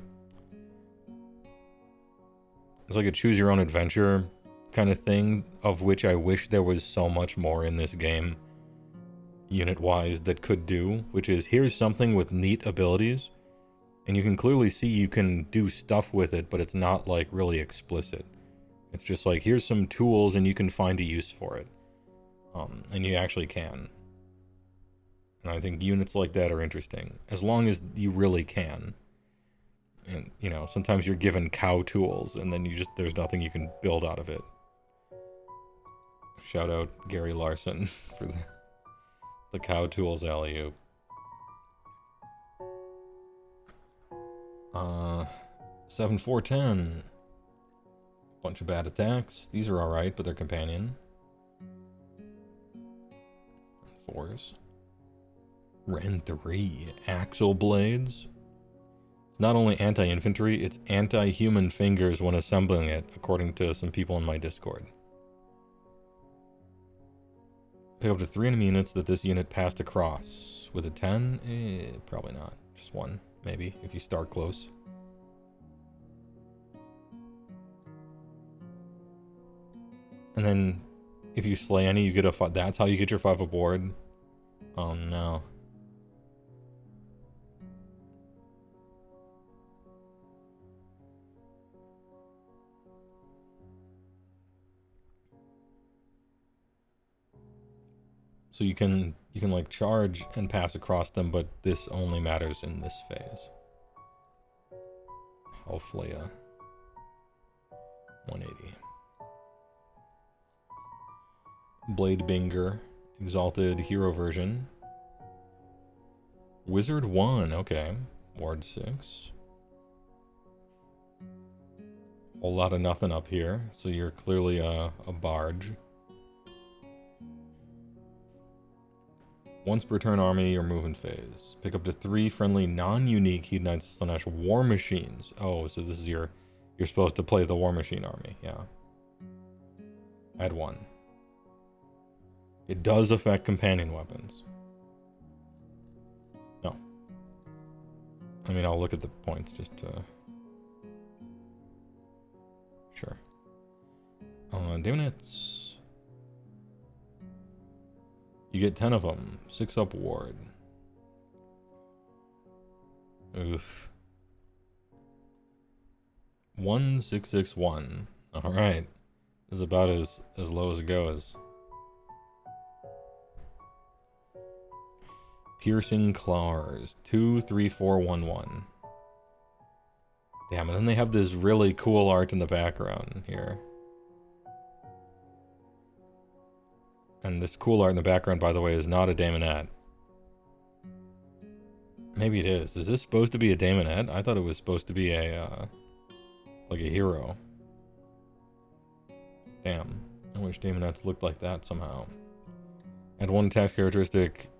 choose your own adventure kind of thing, of which I wish there was so much more in this game, unit-wise, that could do, which is here's something with neat abilities. And you can clearly see you can do stuff with it, but it's not, like, really explicit. It's just like, here's some tools and you can find a use for it. And you actually can. And I think units like that are interesting. As long as you really can. And, you know, sometimes you're given cow tools, and then there's nothing you can build out of it. Shout out Gary Larson for the cow tools alley-oop. 7-4-10. Bunch of bad attacks. These are alright, but they're companion. 4s. Ren 3. Axle blades. It's not only anti-infantry, it's anti-human fingers when assembling it, according to some people in my Discord. Pick up to 3 enemy units that this unit passed across. With a 10? Probably not. Just 1, maybe, if you start close. And then, if you slay any, you get a 5. That's how you get your 5 aboard. Oh no. So you can like charge and pass across them, but this only matters in this phase. Hellflaya. 180. Bladebinger. Exalted Hero version. Wizard 1, okay. Ward 6. Whole lot of nothing up here, so you're clearly a barge. Once per turn army, or move in phase. Pick up to 3 friendly non-unique Hedonites / War Machines. Oh, so this is you're supposed to play the War Machine army, yeah. Add 1. It does affect companion weapons. No. I mean, I'll look at the points just to... Sure. Units. You get 10 of them. 6 up ward. Oof. 1661. Alright. This is about as low as it goes. Piercing Claws. 2, 3, 4, 1, 1. Damn, and then they have this really cool art in the background here. And this cool art in the background, by the way, is not a Daemonette. Maybe it is. Is this supposed to be a Daemonette? I thought it was supposed to be a, like a hero. Damn. I wish Daemonettes looked like that somehow. Add 1 attack characteristic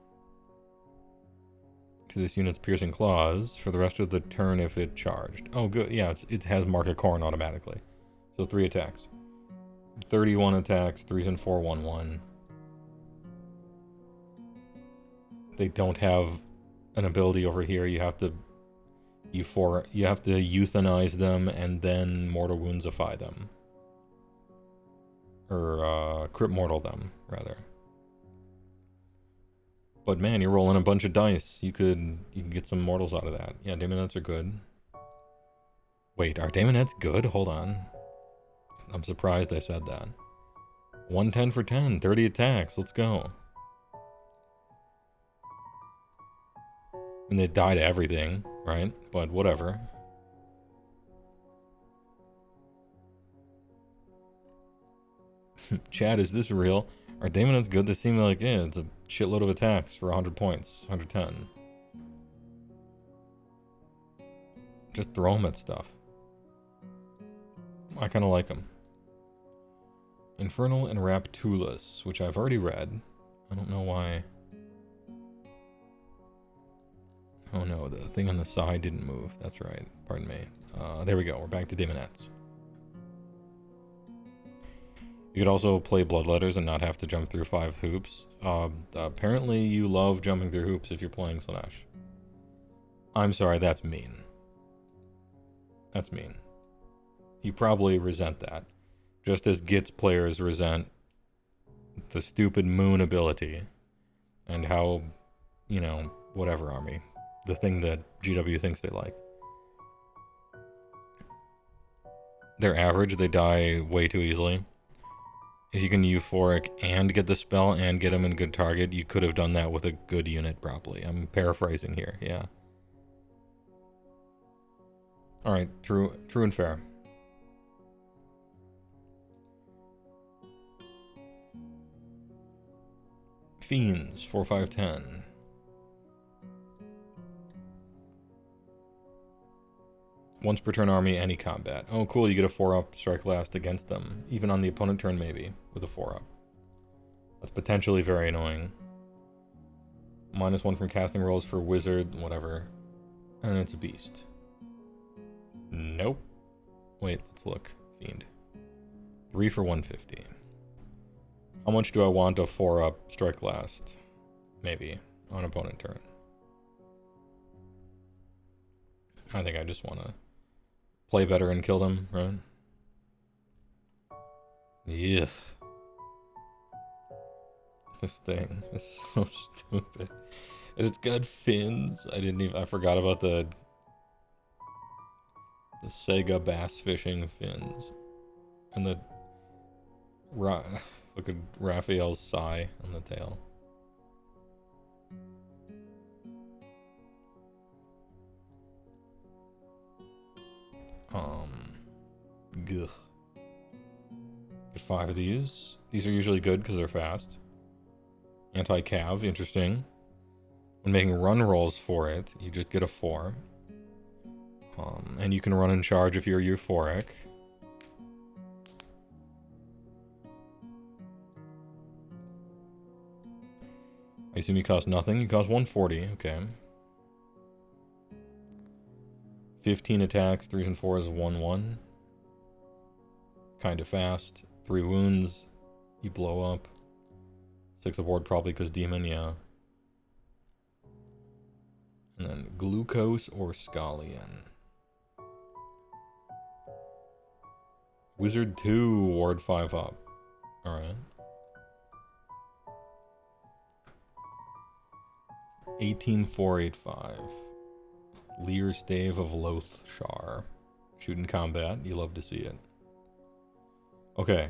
to this unit's Piercing Claws for the rest of the turn if it charged. Oh, good. Yeah, it has Mark of Khorne automatically. So 3 attacks. 31 attacks, 3s and 4, 1, 1. They don't have an ability over here. You have to euthanize them and then mortal woundsify them. Or crit mortal them, rather. But man, you're rolling a bunch of dice. You can get some mortals out of that. Yeah, Daemonettes are good. Wait, are Daemonettes good? Hold on. I'm surprised I said that. 110 for 10, 30 attacks. Let's go. And they die to everything, right? But whatever. Chad, is this real? Are Daemonettes good? They seem like, yeah, it's a shitload of attacks for 100 points. 110. Just throw them at stuff. I kind of like them. Infernal and Raptulus, which I've already read. I don't know why. Oh no, the thing on the side didn't move. That's right. Pardon me. There we go. We're back to Daemonettes. You could also play Bloodletters and not have to jump through 5 hoops. Apparently you love jumping through hoops if you're playing Slanesh. I'm sorry, that's mean. That's mean. You probably resent that. Just as Gits players resent the stupid moon ability. And how, you know, whatever army. The thing that GW thinks they like. They're average, they die way too easily. If you can euphoric and get the spell and get them in good target, you could have done that with a good unit probably. I'm paraphrasing here, yeah. Alright, true and fair. Fiends, 4, 5, 10. Once per turn army, any combat. Oh, cool, you get a 4-up strike last against them. Even on the opponent turn, maybe, with a 4-up. That's potentially very annoying. -1 from casting rolls for wizard, whatever. And it's a beast. Nope. Wait, let's look. Fiend. 3 for 150. How much do I want a 4-up strike last? Maybe, on opponent turn. I think I just want to play better and kill them, right? Yeah. This thing is so stupid. And it's got fins. I forgot about the Sega bass fishing fins. And the look at Raphael's sigh on the tail. Gugh. There's 5 of these. These are usually good because they're fast. Anti-cav, interesting. When making run rolls for it, you just get a 4. And you can run and charge if you're euphoric. I assume you cost nothing. You cost 140, okay. 15 attacks, 3s and 4s, 1-1. Kind of fast. 3 wounds. You blow up. 6 aboard probably because demon, yeah. And then glucose or scallion. Wizard 2, ward 5 up. Alright. 18485. Lear Stave of Lothshar. Shoot in combat. You love to see it. Okay.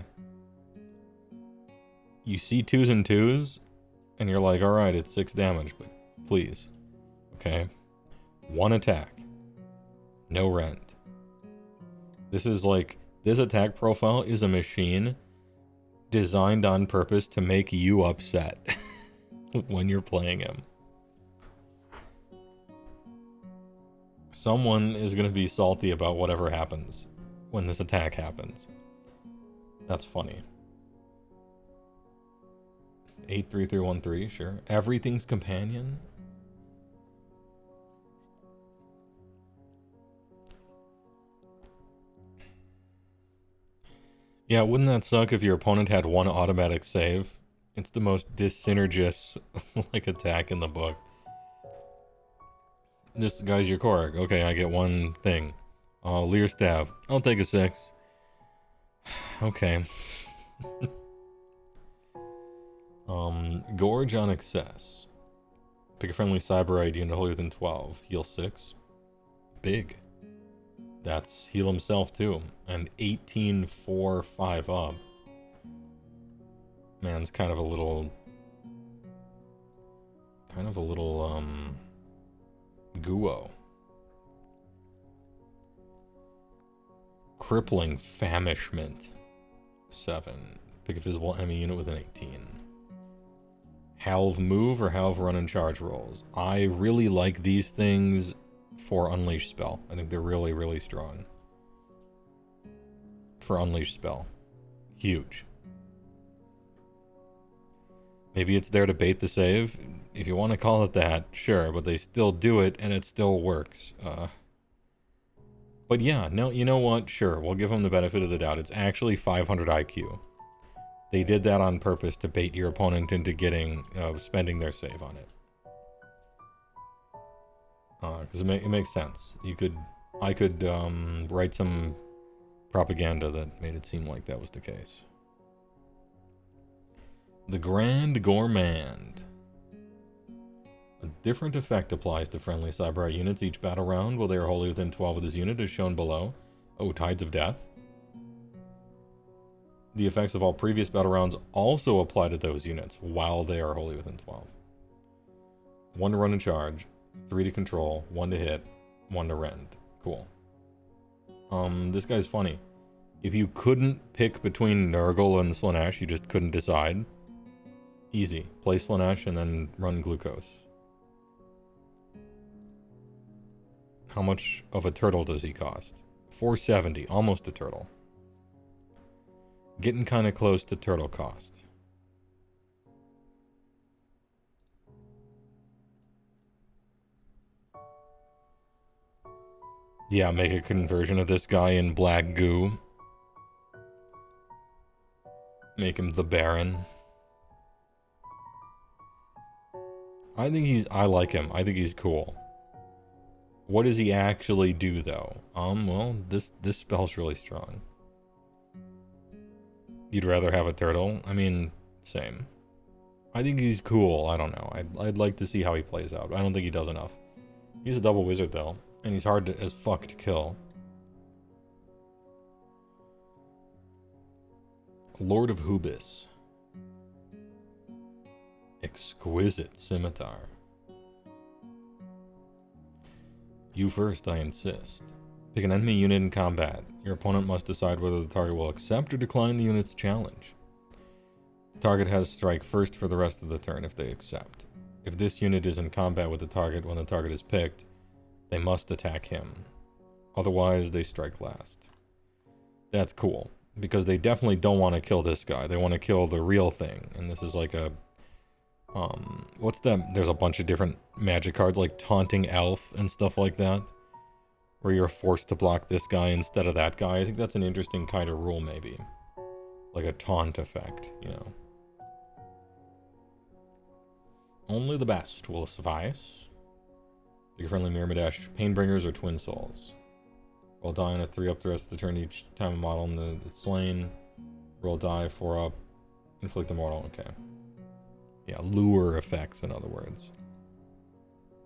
You see 2s and 2s, and you're like, alright, it's 6 damage, but please. Okay. 1 attack. No rend. This is like, this attack profile is a machine designed on purpose to make you upset when you're playing him. Someone is going to be salty about whatever happens when this attack happens. That's funny. 83313, sure. Everything's companion. Yeah, wouldn't that suck if your opponent had 1 automatic save? It's the most dyssynergous like attack in the book. This guy's your Korg. Okay, I get 1 thing. Lear Staff. I'll take a 6. Okay. Gorge on Excess. Pick a friendly Cyberite unit wholly within 12. Heal 6. Big. That's heal himself too. And 18-4-5 up. Man's kind of a little guo. Crippling Famishment. 7. Pick a visible enemy unit within 18. Halve move or halve run and charge rolls. I really like these things for Unleash spell. I think they're really, really strong. For Unleash spell. Huge. Maybe it's there to bait the save. If you want to call it that, sure, but they still do it and it still works. But yeah, no, you know what? Sure, we'll give them the benefit of the doubt. It's actually 500 IQ. They did that on purpose to bait your opponent into getting, spending their save on it. Because it makes sense. I could write some propaganda that made it seem like that was the case. The Grand Gourmand. A different effect applies to friendly Cyberite units each battle round while they are wholly within 12 of this unit, as shown below. Oh, Tides of Death. The effects of all previous battle rounds also apply to those units while they are wholly within 12. 1 to run and charge, 3 to control, 1 to hit, 1 to rend. Cool. This guy's funny. If you couldn't pick between Nurgle and Slaanesh, you just couldn't decide. Easy. Play Slaanesh and then run Glucose. How much of a turtle does he cost? 470, almost a turtle. Getting kind of close to turtle cost. Yeah, make a conversion of this guy in black goo. Make him the Baron. I like him. I think he's cool. What does he actually do though? Well, this spell's really strong. You'd rather have a turtle? I mean, same. I think he's cool. I don't know. I'd like to see how he plays out. I don't think he does enough. He's a double wizard though, and he's hard as fuck to kill. Lord of Hubis. Exquisite Scimitar. You first, I insist. Pick an enemy unit in combat. Your opponent must decide whether the target will accept or decline the unit's challenge. The target has strike first for the rest of the turn if they accept. If this unit is in combat with the target when the target is picked, they must attack him. Otherwise, they strike last. That's cool, because they definitely don't want to kill this guy. They want to kill the real thing, and this is like a... what's that? There's a bunch of different magic cards, like Taunting Elf and stuff like that, where you're forced to block this guy instead of that guy. I think that's an interesting kind of rule, maybe. Like a taunt effect, you know. Only the best will suffice. Your friendly Myrmidesh, Painbringers or Twin Souls. Roll die on a 3 up the rest of the turn each time a model in the slain. Roll die 4 up. Inflict a mortal, okay. Yeah, lure effects, in other words.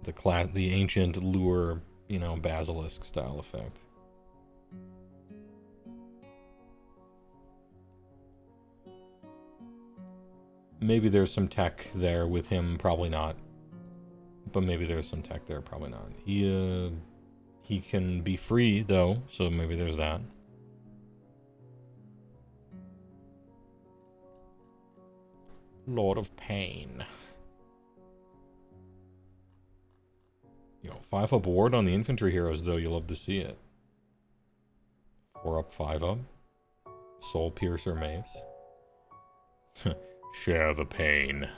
the ancient lure, you know, basilisk style effect. Maybe there's some tech there with him, probably not. But maybe there's some tech there, probably not. He can be free though, so maybe there's that. Lord of Pain. Yo, 5 up ward on the infantry heroes though, you'll love to see it. 4 up, 5 up. Soul Piercer Mace. Share the pain.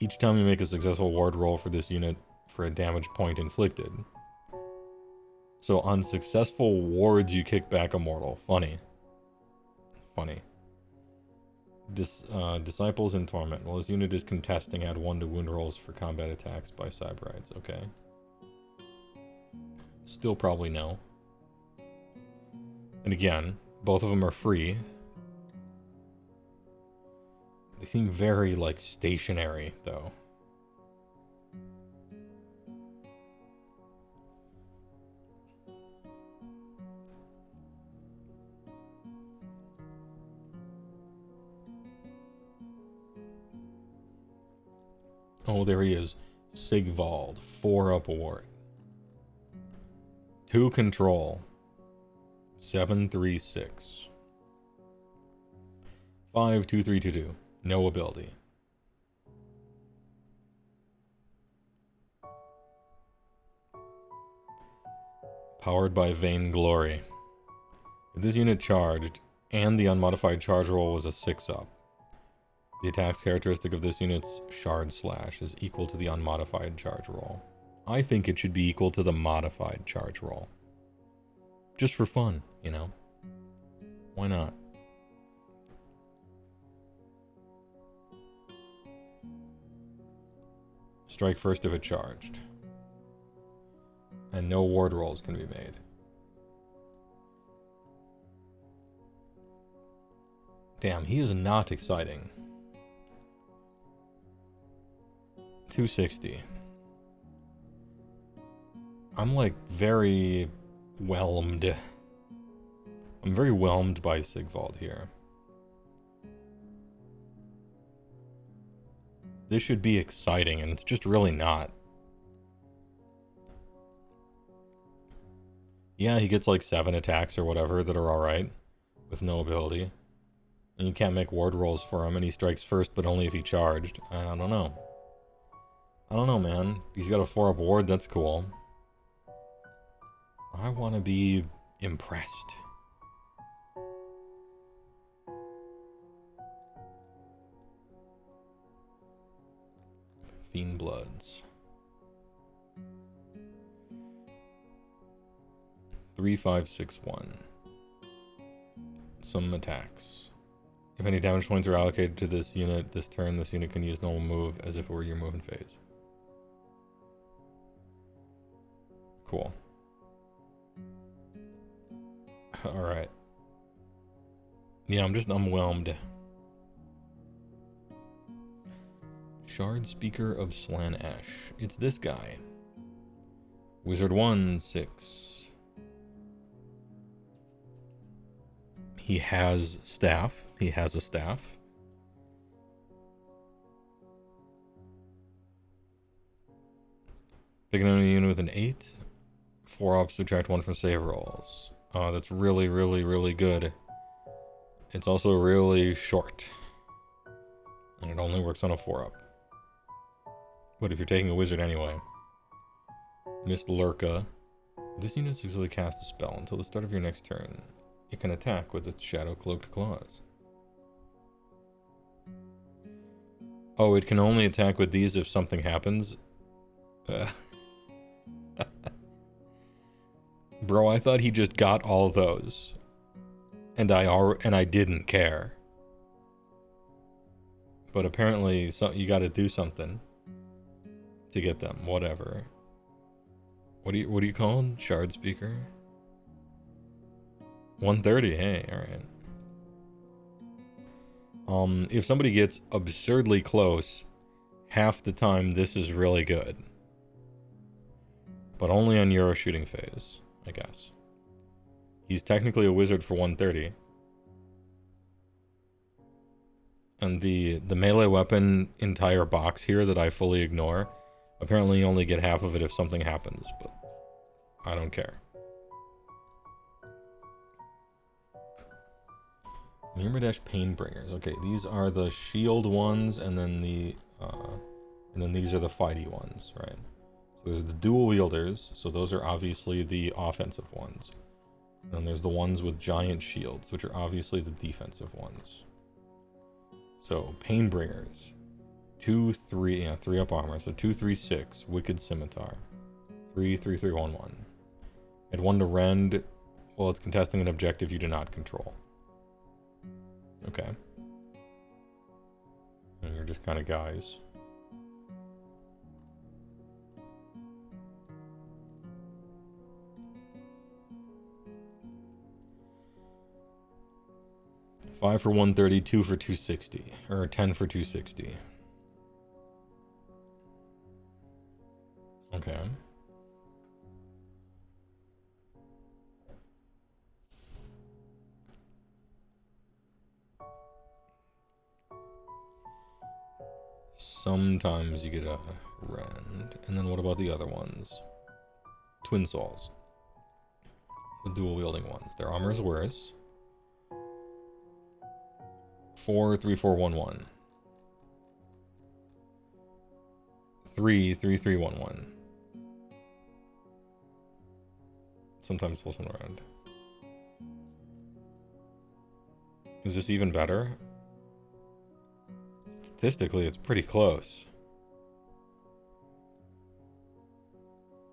Each time you make a successful ward roll for this unit for a damage point inflicted. So on successful wards you kick back a mortal. Funny. Funny. Disciples in Torment. While this unit is contesting, add 1 to wound rolls for combat attacks by Cyberites. Okay. Still probably no. And again, both of them are free. They seem very, like, stationary, though. Oh, there he is. Sigvald. 4 up ward. 2 control. 7/3/6. 5/2/3/2/2. No ability. Powered by Vainglory. If this unit charged, and the unmodified charge roll was a 6 up, the attack's characteristic of this unit's Shard Slash is equal to the unmodified charge roll. I think it should be equal to the modified charge roll. Just for fun, you know? Why not? Strike first if it charged. And no ward rolls can be made. Damn, he is not exciting. 260. I'm like very whelmed. I'm very whelmed by Sigvald here. This should be exciting, and it's just really not. Yeah, he gets like 7 attacks or whatever that are alright, with no ability. And you can't make ward rolls for him, and he strikes first, but only if he charged. I don't know. I don't know, man. He's got a 4 up ward, that's cool. I want to be impressed. Fiend Bloods. 3/5/6/1. Some attacks. If any damage points are allocated to this unit this turn, this unit can use normal move as if it were your movement phase. Cool. Alright. Yeah, I'm just whelmed. Shard Speaker of Slaanesh. It's this guy. Wizard 1, 6. He has staff. He has a staff. Pick an enemy unit with an 8. 4 up, subtract 1 from save rolls. Oh, that's really, really, really good. It's also really short. And it only works on a 4 up. But if you're taking a wizard anyway. Miss Lurka. This unit successfully casts a spell until the start of your next turn. It can attack with its shadow cloaked claws. Oh, it can only attack with these if something happens? Bro, I thought he just got all those. And I didn't care. But apparently you gotta do something to get them, whatever. What do you call him? Shard Speaker? 130, hey, alright. If somebody gets absurdly close, half the time this is really good. But only on Euro shooting phase, I guess. He's technically a wizard for 130. And the melee weapon entire box here that I fully ignore, apparently you only get half of it if something happens, but I don't care. Myrmidash Painbringers. Okay, these are the shield ones, and then these are the fighty ones, right? So there's the dual wielders, so those are obviously the offensive ones. And then there's the ones with giant shields, which are obviously the defensive ones. So Painbringers, 2/3, yeah, 3 up armor, so 2/3/6, Wicked Scimitar, 3/3/3/1/1. Add 1 to rend. Well, it's contesting an objective you do not control. Okay. And you're just kind of guys. Five for 130, 2 for 260, or 10 for 260. Okay. Sometimes you get a rend. And then what about the other ones? Twin Souls. The dual wielding ones. Their armor is worse. 4/3/4/1/1. 3/3/3/1/1. Sometimes pulls one around. Is this even better? Statistically, it's pretty close.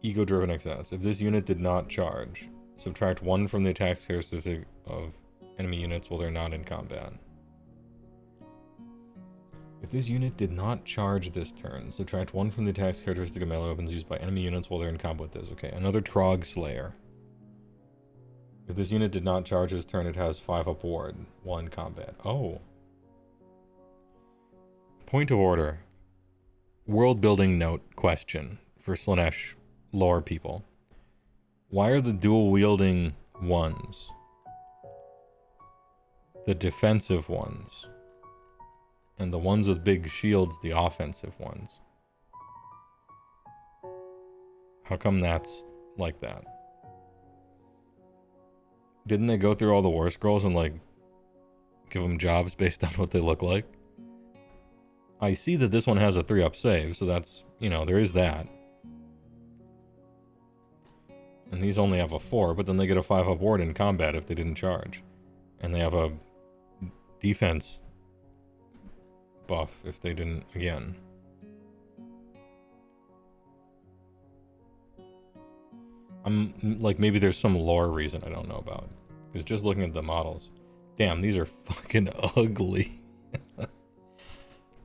Ego-driven excess. If this unit did not charge, subtract 1 from the attack characteristic of enemy units while they're not in combat. If this unit did not charge this turn, subtract 1 from the attack characteristic of melee weapons used by enemy units while they're in combat with this. Okay, another Trog Slayer. If this unit did not charge this turn, it has 5 up ward, 1 combat. Oh. Point of order. World building note question for Slaanesh lore people. Why are the dual wielding ones the defensive ones, and the ones with big shields the offensive ones? How come that's like that? Didn't they go through all the war scrolls and like give them jobs based on what they look like? I see that this one has a 3-up save, so that's, you know, there is that. And these only have a 4, but then they get a 5-up ward in combat if they didn't charge. And they have a defense buff if they didn't, again. I'm, like, maybe there's some lore reason I don't know about. Because just looking at the models, damn, these are fucking ugly.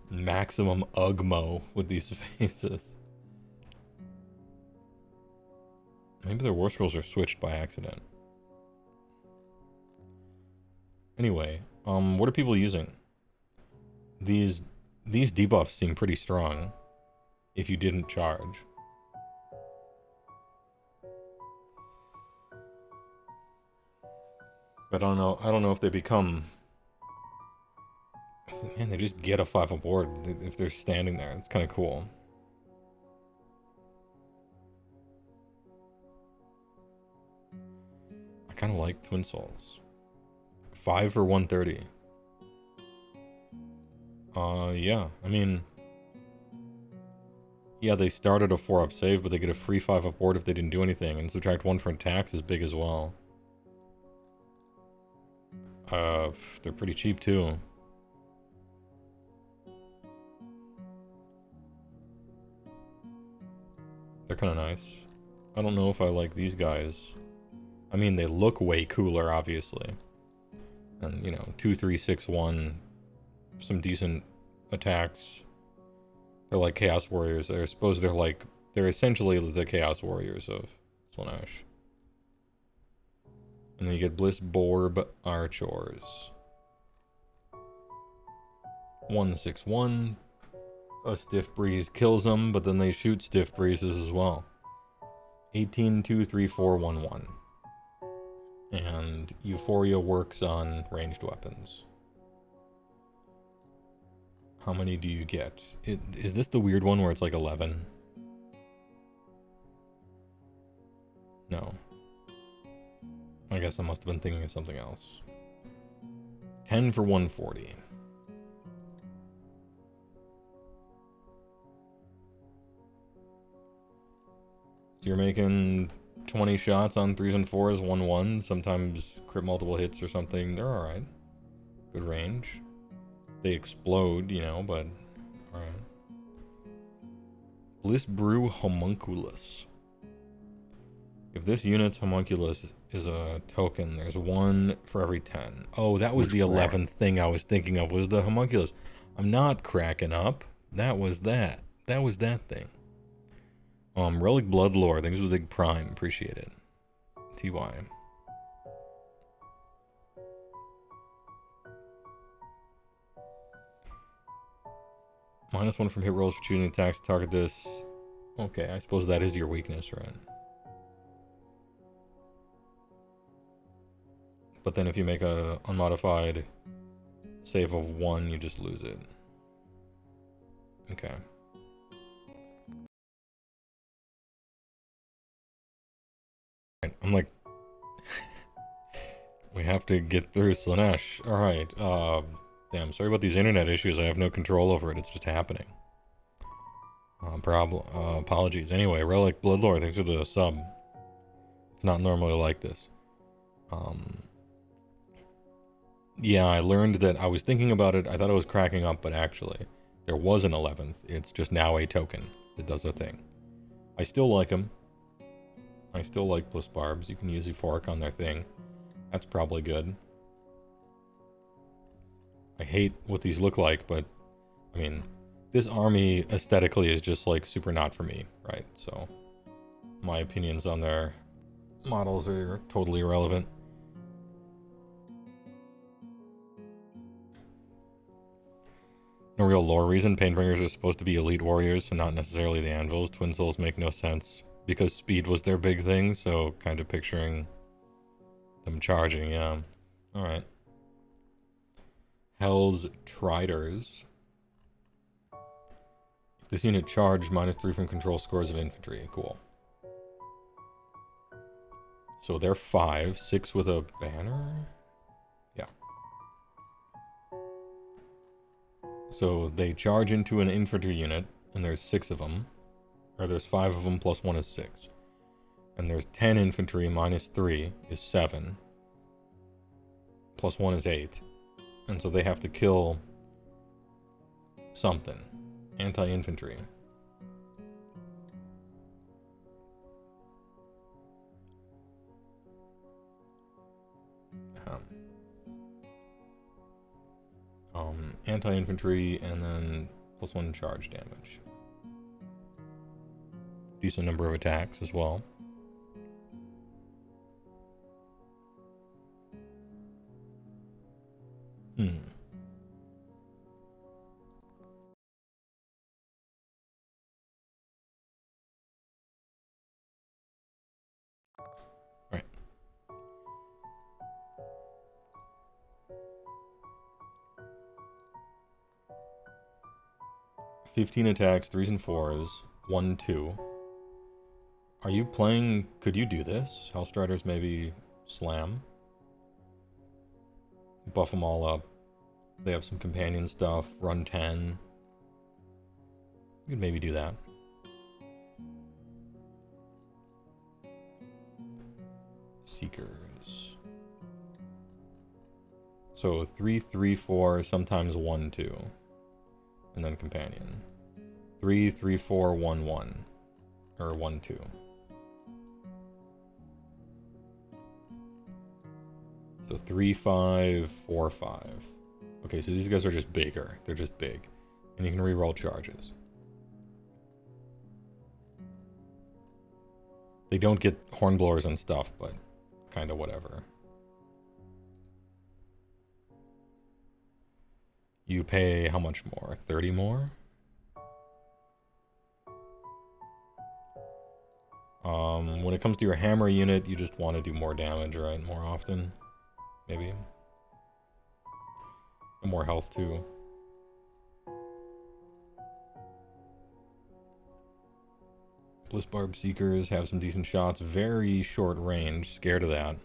Maximum Ugmo with these faces. Maybe their war scrolls are switched by accident. Anyway, what are people using? These debuffs seem pretty strong if you didn't charge. But I don't know if they become... Man, they just get a 5-up ward if they're standing there. It's kind of cool. I kind of like Twin Souls. 5 for 130. Yeah. I mean... Yeah, they started a 4-up save, but they get a free 5-up ward if they didn't do anything. And subtract 1 for attacks is big as well. They're pretty cheap too. They're kind of nice. I don't know if I like these guys. I mean, they look way cooler, obviously. And, you know, 2, 3, 6, 1. Some decent attacks. They're like Chaos Warriors. I suppose they're essentially the Chaos Warriors of Slaanesh. And then you get Bliss Borb Archers. 1/6/1. A Stiff Breeze kills them, but then they shoot Stiff Breezes as well. 18, 2, 3, 4, 1, 1. And Euphoria works on ranged weapons. How many do you get? Is this the weird one where it's like 11? No. I guess I must have been thinking of something else. 10 for 140. So you're making 20 shots on 3s and 4s, 1-1, sometimes crit multiple hits or something. They're alright. Good range. They explode, you know, but alright. Bliss Brew Homunculus. If this unit's homunculus is a token, there's one for every 10. Oh, that was the 11th thing I was thinking of, was the homunculus. I'm not cracking up. That was that. That was that thing. Relic Bloodlore, thanks with Big Prime, appreciate it. TY. -1 from hit rolls for shooting attacks to target this. Okay, I suppose that is your weakness, right? But then if you make a unmodified save of 1, you just lose it. Okay. I'm like, we have to get through Slanesh. Alright, damn, sorry about these internet issues. I have no control over it. It's just happening. Apologies. Anyway, Relic Bloodlore, thanks for the sub. It's not normally like this. Yeah, I learned that I was thinking about it. I thought I was cracking up, but actually, there was an 11th. It's just now a token that does a thing. I still like them. I still like Bliss Barbs. You can use Euphoric on their thing. That's probably good. I hate what these look like, but, I mean, this army aesthetically is just, like, super not for me, right? So, my opinions on their models are totally irrelevant. No real lore reason. Painbringers are supposed to be elite warriors, so not necessarily the anvils. Twin Souls make no sense, because speed was their big thing, so kind of picturing them charging, yeah. Alright. Hell's Triders. If this unit charged, -3 from control scores of infantry. Cool. So they're 5, 6 with a banner? Yeah. So they charge into an infantry unit, and there's 6 of them. Or there's 5 of them plus 1 is 6. And there's 10 infantry minus 3 is 7. Plus 1 is 8. And so they have to kill something. Anti-infantry. Anti-infantry and then plus 1 charge damage. Decent number of attacks as well. Right. "15 attacks, 3s and 4s, 1, 2. Are you playing... Could you do this? Hellstriders maybe slam. Buff them all up. They have some companion stuff. Run 10. You could maybe do that. Seekers. So 3, 3, 4, sometimes 1, 2. And then companion. 3, 3, 4, 1, 1. Or 1, 2. So 3, 5, 4, 5. Okay, so these guys are just bigger. They're just big. And you can reroll charges. They don't get hornblowers and stuff, but kind of whatever. You pay how much more? 30 more? When it comes to your hammer unit, you just want to do more damage, right? More often, maybe. And more health too. Bliss Barb Seekers have some decent shots. Very short range. Scared of that.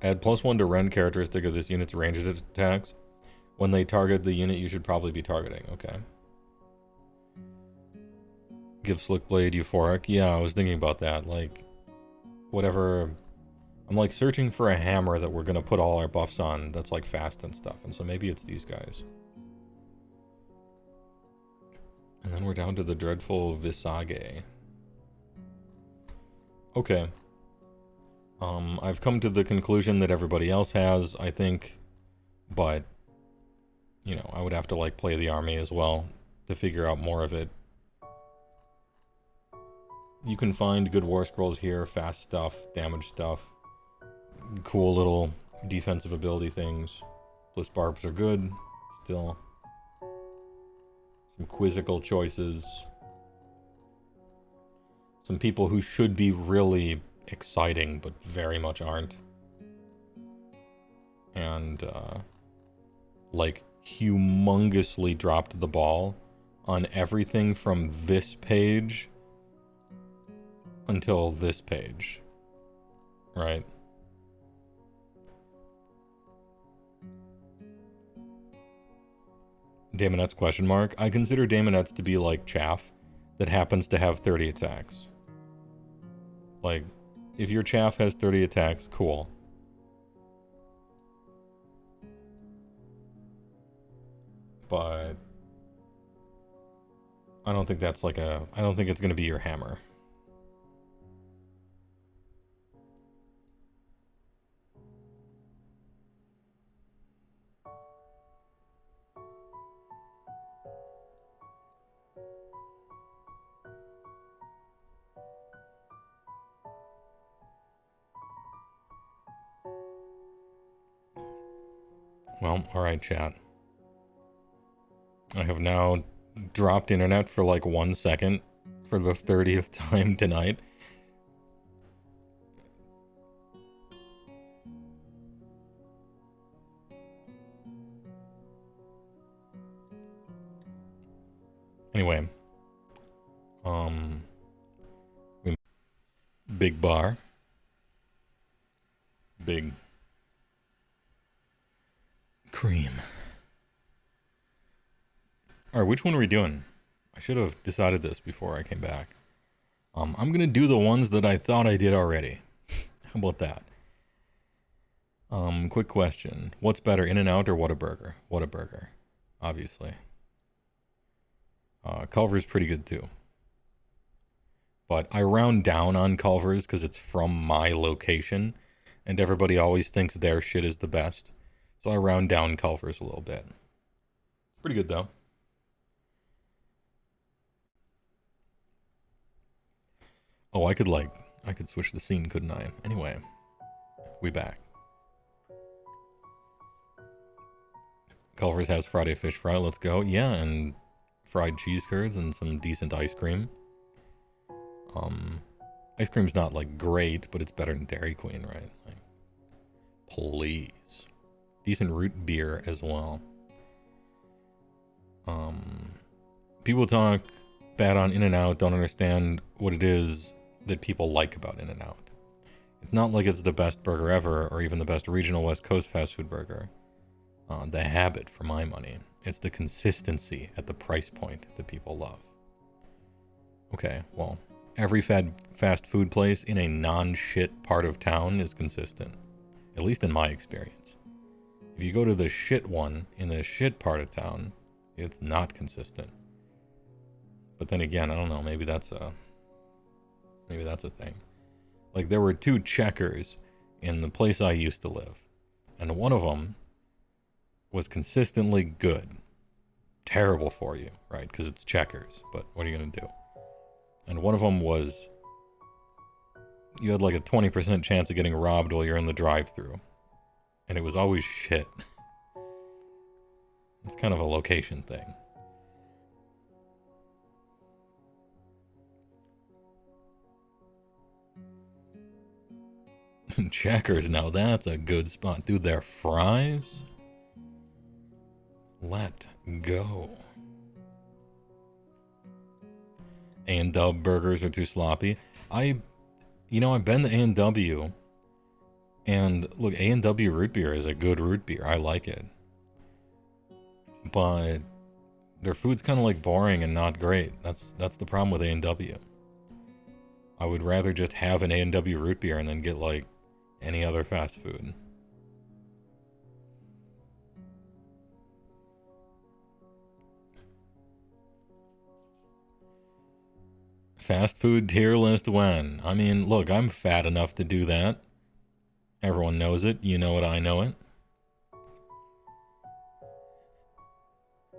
Add +1 to rend characteristic of this unit's ranged attacks. When they target the unit you should probably be targeting. Okay. Give Slickblade Euphoric. Yeah, I was thinking about that. Like, whatever... I'm like searching for a hammer that we're gonna put all our buffs on that's like fast and stuff. And so maybe it's these guys. And then we're down to the dreadful Visage. Okay. I've come to the conclusion that everybody else has, I think. But, you know, I would have to like play the army as well to figure out more of it. You can find good war scrolls here, fast stuff, damage stuff. Cool little defensive ability things. Bliss Barbs are good, still. Some quizzical choices. Some people who should be really exciting, but very much aren't. And, like, humongously dropped the ball on everything from this page until this page. Right? Daemonettes question mark. I consider Daemonettes to be like chaff that happens to have 30 attacks. Like, if your chaff has 30 attacks, cool. But I don't think that's like a... I don't think it's going to be your hammer. Well, alright, chat. I have now dropped internet for like 1 second for the 30th time tonight. Anyway. Big bar. Big cream. Alright, which one are we doing? I should have decided this before I came back. I'm gonna do the ones that I thought I did already. How about that? Quick question. What's better, In-N-Out or Whataburger? Whataburger, obviously. Culver's pretty good too. But I round down on Culver's because it's from my location, and everybody always thinks their shit is the best. So I round down Culver's a little bit. Pretty good though. Oh, I could switch the scene, couldn't I? Anyway, we back. Culver's has Friday fish fry, let's go. Yeah, and fried cheese curds and some decent ice cream. Ice cream's not like great, but it's better than Dairy Queen, right? Like, please. Decent root beer as well. People talk bad on In-N-Out, don't understand what it is that people like about In-N-Out. It's not like it's the best burger ever, or even the best regional West Coast fast food burger. The habit, for my money. It's the consistency at the price point that people love. Okay, well, every fast food place in a non-shit part of town is consistent. At least in my experience. If you go to the shit one in the shit part of town, it's not consistent. But then again, I don't know, maybe that's a thing. Like, there were 2 Checkers in the place I used to live, and one of them was consistently good. Terrible for you, right? Because it's Checkers, but what are you going to do? And one of them was, you had like a 20% chance of getting robbed while you're in the drive-thru. And it was always shit. It's kind of a location thing. Checkers, now that's a good spot. Dude, their fries? Let go. A&W burgers are too sloppy. I've been to A&W, and look, A&W root beer is a good root beer. I like it. But their food's kind of like boring and not great. That's the problem with A&W. I would rather just have an A&W root beer and then get like any other fast food. Fast food tier list when? I mean, look, I'm fat enough to do that. Everyone knows it. You know it, I know it.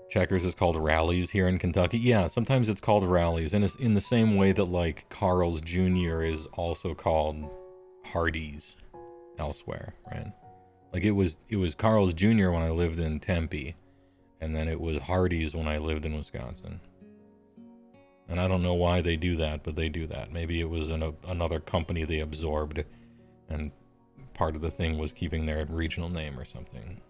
Checkers is called Rallies here in Kentucky. Yeah, sometimes it's called Rallies, and it's in the same way that like Carl's Jr. is also called Hardee's elsewhere, right? Like it was Carl's Jr. when I lived in Tempe, and then it was Hardee's when I lived in Wisconsin. And I don't know why they do that, but they do that. Maybe it was another company they absorbed, and part of the thing was keeping their regional name or something.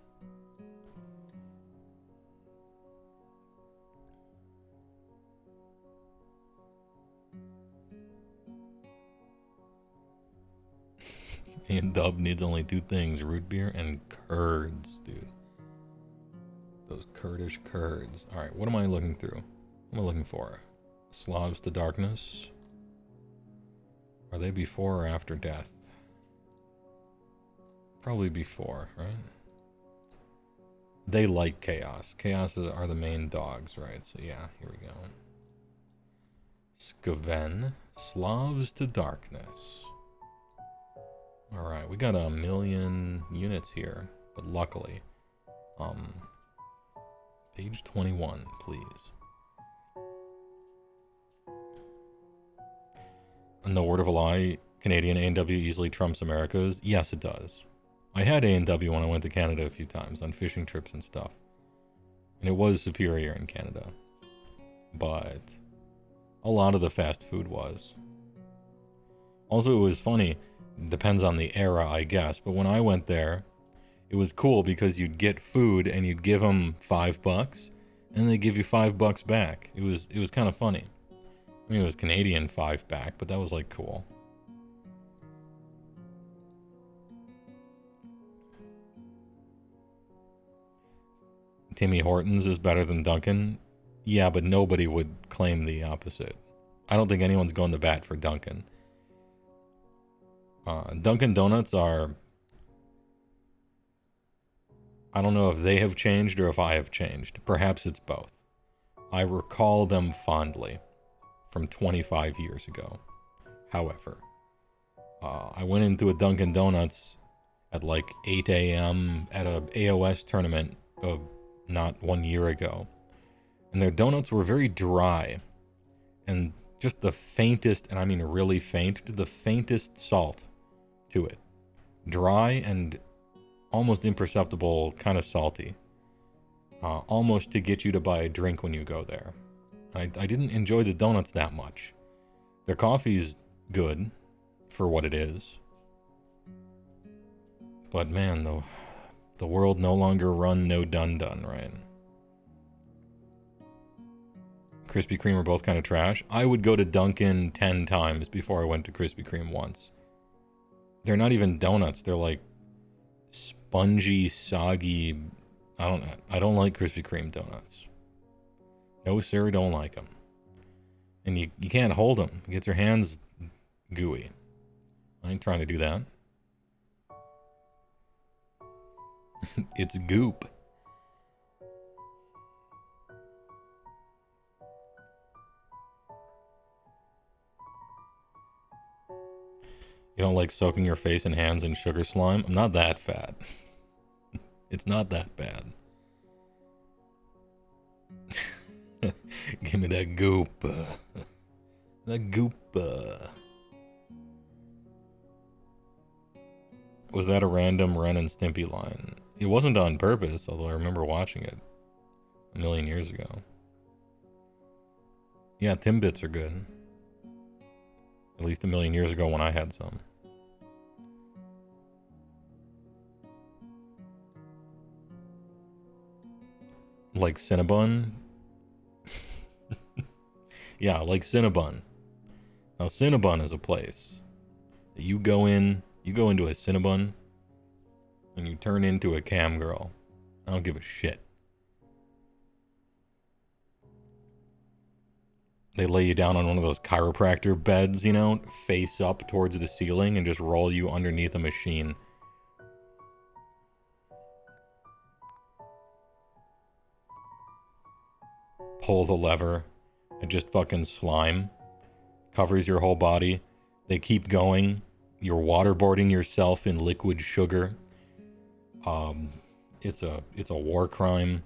A&W needs only two things, root beer and curds, dude. Those Kurdish curds. Alright, what am I looking through? What am I looking for? Slavs to Darkness? Are they before or after death? Probably before, right? They like chaos. Chaos are the main dogs, right? So yeah, here we go. Skaven. Slavs to Darkness. Alright, we got 1 million units here, but luckily. Page 21, please. No word of a lie, Canadian A&W easily trumps America's. Yes, it does. I had A&W when I went to Canada a few times on fishing trips and stuff. And it was superior in Canada. But a lot of the fast food was. Also, it was funny. Depends on the era, I guess. But when I went there, it was cool because you'd get food and you'd give them $5 and they give you $5 back. It was kind of funny. I mean, it was Canadian $5 back, but that was like cool. Timmy Hortons is better than Dunkin'. Yeah, but nobody would claim the opposite. I don't think anyone's going to bat for Dunkin'. Dunkin' Donuts are... I don't know if they have changed or if I have changed. Perhaps it's both. I recall them fondly from 25 years ago. However, I went into a Dunkin' Donuts at like 8 a.m. at a AOS tournament of not 1 year ago. And their donuts were very dry. And just the faintest, and I mean really faint, the faintest salt to it. Dry and almost imperceptible, kind of salty. Almost to get you to buy a drink when you go there. I didn't enjoy the donuts that much. Their coffee's good for what it is. But man, the world no longer run no dun, right? Krispy Kreme are both kind of trash. I would go to Dunkin' 10 times before I went to Krispy Kreme once. They're not even donuts. They're like spongy, soggy. I don't like Krispy Kreme donuts. No, sir, don't like them. And you can't hold them. It gets your hands gooey. I ain't trying to do that. It's goop. You don't like soaking your face and hands in sugar slime? I'm not that fat. It's not that bad. Give me that goop. That goop. Was that a random Ren and Stimpy line? It wasn't on purpose, although I remember watching it. A million years ago. Yeah, Timbits are good. At least a million years ago when I had some. Like Cinnabon? Yeah, like Cinnabon. Now, Cinnabon is a place that you go into a Cinnabon, and you turn into a cam girl. I don't give a shit. They lay you down on one of those chiropractor beds, you know, face up towards the ceiling and just roll you underneath a machine. Pull the lever and just fucking slime. Covers your whole body. They keep going. You're waterboarding yourself in liquid sugar. It's a war crime.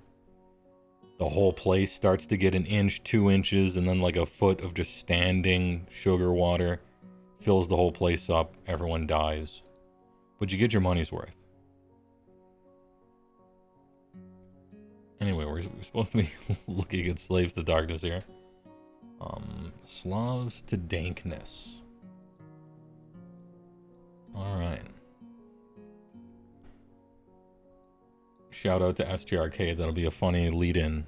The whole place starts to get an inch, 2 inches, and then like a foot of just standing sugar water fills the whole place up. Everyone dies. But you get your money's worth. Anyway, we're supposed to be looking at Slaves to Darkness here. Slavs to Dankness. Alright. Shout out to SGRK. That'll be a funny lead-in.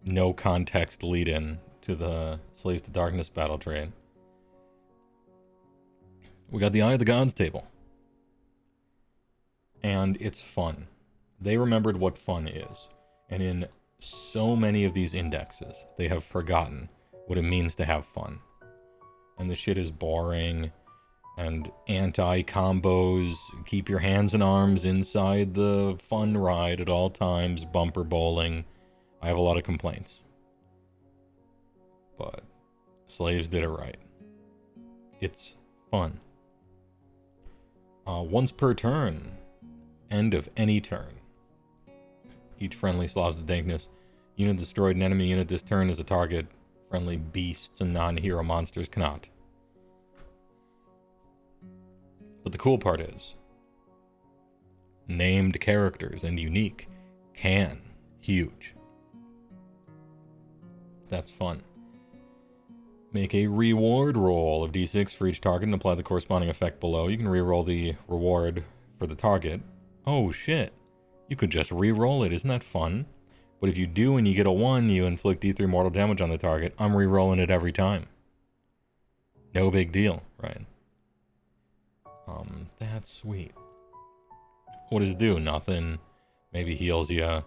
No context lead-in to the Slaves to Darkness battle trade. We got the Eye of the Gods table. And it's fun. They remembered what fun is. And in so many of these indexes, they have forgotten what it means to have fun. And the shit is boring and anti-combos. Keep your hands and arms inside the fun ride at all times. Bumper bowling. I have a lot of complaints. But Slaves did it right. It's fun. Once per turn. End of any turn. Each friendly Slavs to Dankness. Unit destroyed an enemy unit this turn as a target. Friendly beasts and non-hero monsters cannot. But the cool part is, named characters and unique can. Huge. That's fun. Make a reward roll of d6 for each target and apply the corresponding effect below. You can reroll the reward for the target. Oh shit. You could just re-roll it, isn't that fun? But if you do and you get a 1, you inflict D3 mortal damage on the target. I'm re-rolling it every time. No big deal, right? That's sweet. What does it do? Nothing. Maybe heals you.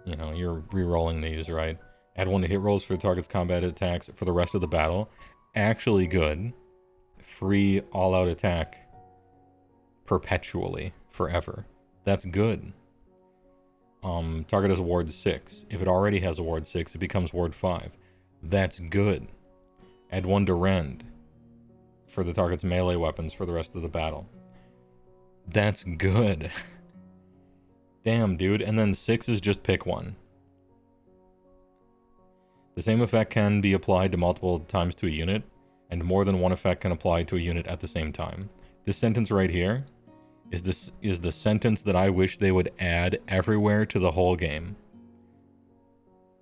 You know, you're re-rolling these, right? Add 1 to hit rolls for the target's combat attacks for the rest of the battle. Actually good. Free all-out attack. Perpetually. Forever. That's good. Target has a ward 6. If it already has a ward 6, it becomes ward 5. That's good. Add 1 to rend for the target's melee weapons for the rest of the battle. That's good. Damn, dude. And then 6 is just pick 1. The same effect can be applied to multiple times to a unit, and more than one effect can apply to a unit at the same time. This sentence right here is the sentence that I wish they would add everywhere to the whole game.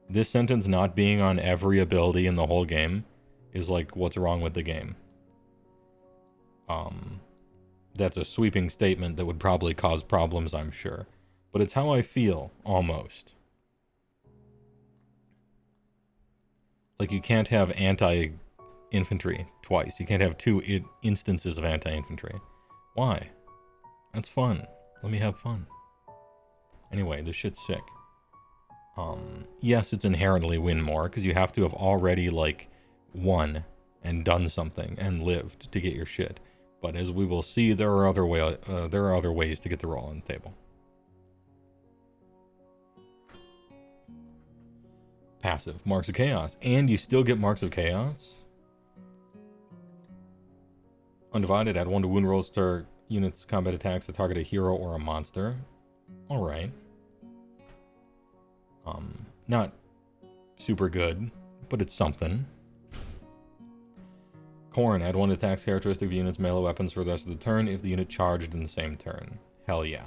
This sentence not being on every ability in the whole game is like, what's wrong with the game? That's a sweeping statement that would probably cause problems, I'm sure. But it's how I feel, almost. Like, you can't have anti-infantry twice. You can't have 2 instances of anti-infantry. Why? That's fun. Let me have fun. Anyway, this shit's sick. Yes, it's inherently win more, because you have to have already, like, won and done something and lived to get your shit. But as we will see, there are other ways to get the roll on the table. Passive, Marks of Chaos. And you still get Marks of Chaos. Undivided, add 1 to wound rolls to units combat attacks that target a hero or a monster. Alright. Not super good, but it's something. Corn, add 1 attacks characteristic of units melee weapons for the rest of the turn if the unit charged in the same turn. Hell yeah.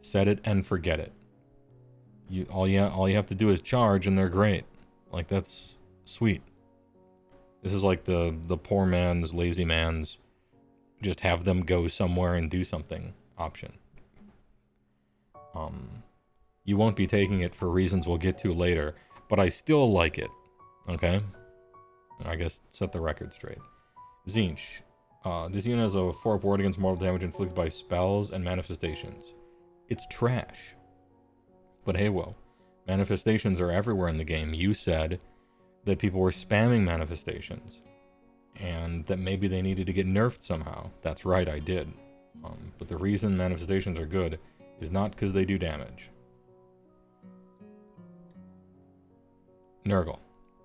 Set it and forget it. all you have to do is charge, and they're great. Like, that's sweet. This is like the poor man's, lazy man's, just have them go somewhere and do something option. You won't be taking it for reasons we'll get to later, but I still like it. Okay? I guess set the record straight. Zinch. This unit has a 4 ward against mortal damage inflicted by spells and manifestations. It's trash. But hey, well, manifestations are everywhere in the game. You said that people were spamming manifestations, and that maybe they needed to get nerfed somehow. That's right, I did. But the reason manifestations are good is not because they do damage. Nurgle.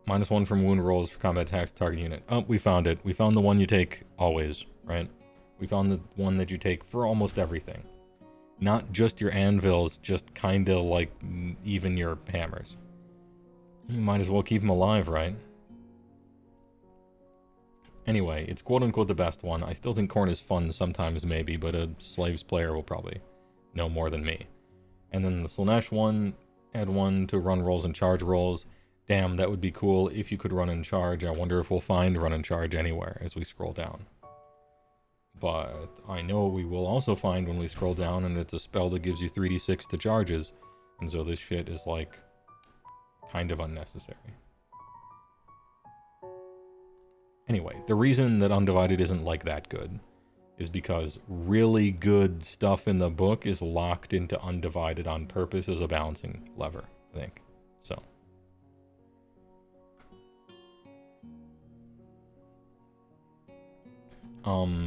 -1 from wound rolls for combat attacks target unit. Oh, we found it. We found the one you take always, right? We found the one that you take for almost everything. Not just your anvils, just kinda like even your hammers. You might as well keep them alive, right? Anyway, it's quote-unquote the best one. I still think Khorne is fun sometimes, maybe, but a Slaves player will probably know more than me. And then the Slaanesh one, add one to run rolls and charge rolls. Damn, that would be cool if you could run and charge. I wonder if we'll find run and charge anywhere as we scroll down. But I know we will also find when we scroll down, and it's a spell that gives you 3d6 to charges. And so this shit is, like, kind of unnecessary. Anyway, the reason that Undivided isn't, like, that good is because really good stuff in the book is locked into Undivided on purpose as a balancing lever, I think. So.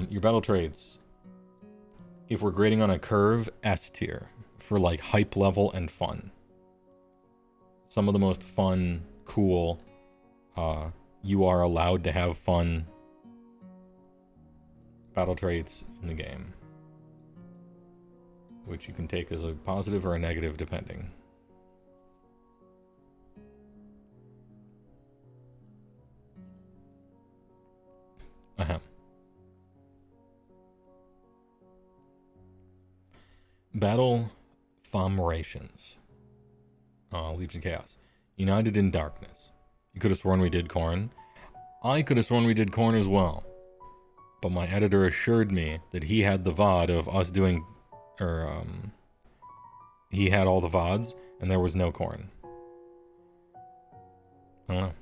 Your battle traits. If we're grading on a curve, S tier. For, like, hype level and fun. Some of the most fun, cool, you are allowed to have fun battle traits in the game. Which you can take as a positive or a negative, depending. Ahem. Battle Fomerations. Legion Chaos. United in Darkness. You could have sworn we did Khorne. I could have sworn we did Khorne as well. But my editor assured me that he had the VOD of us doing... he had all the VODs, and there was no Khorne. I don't know.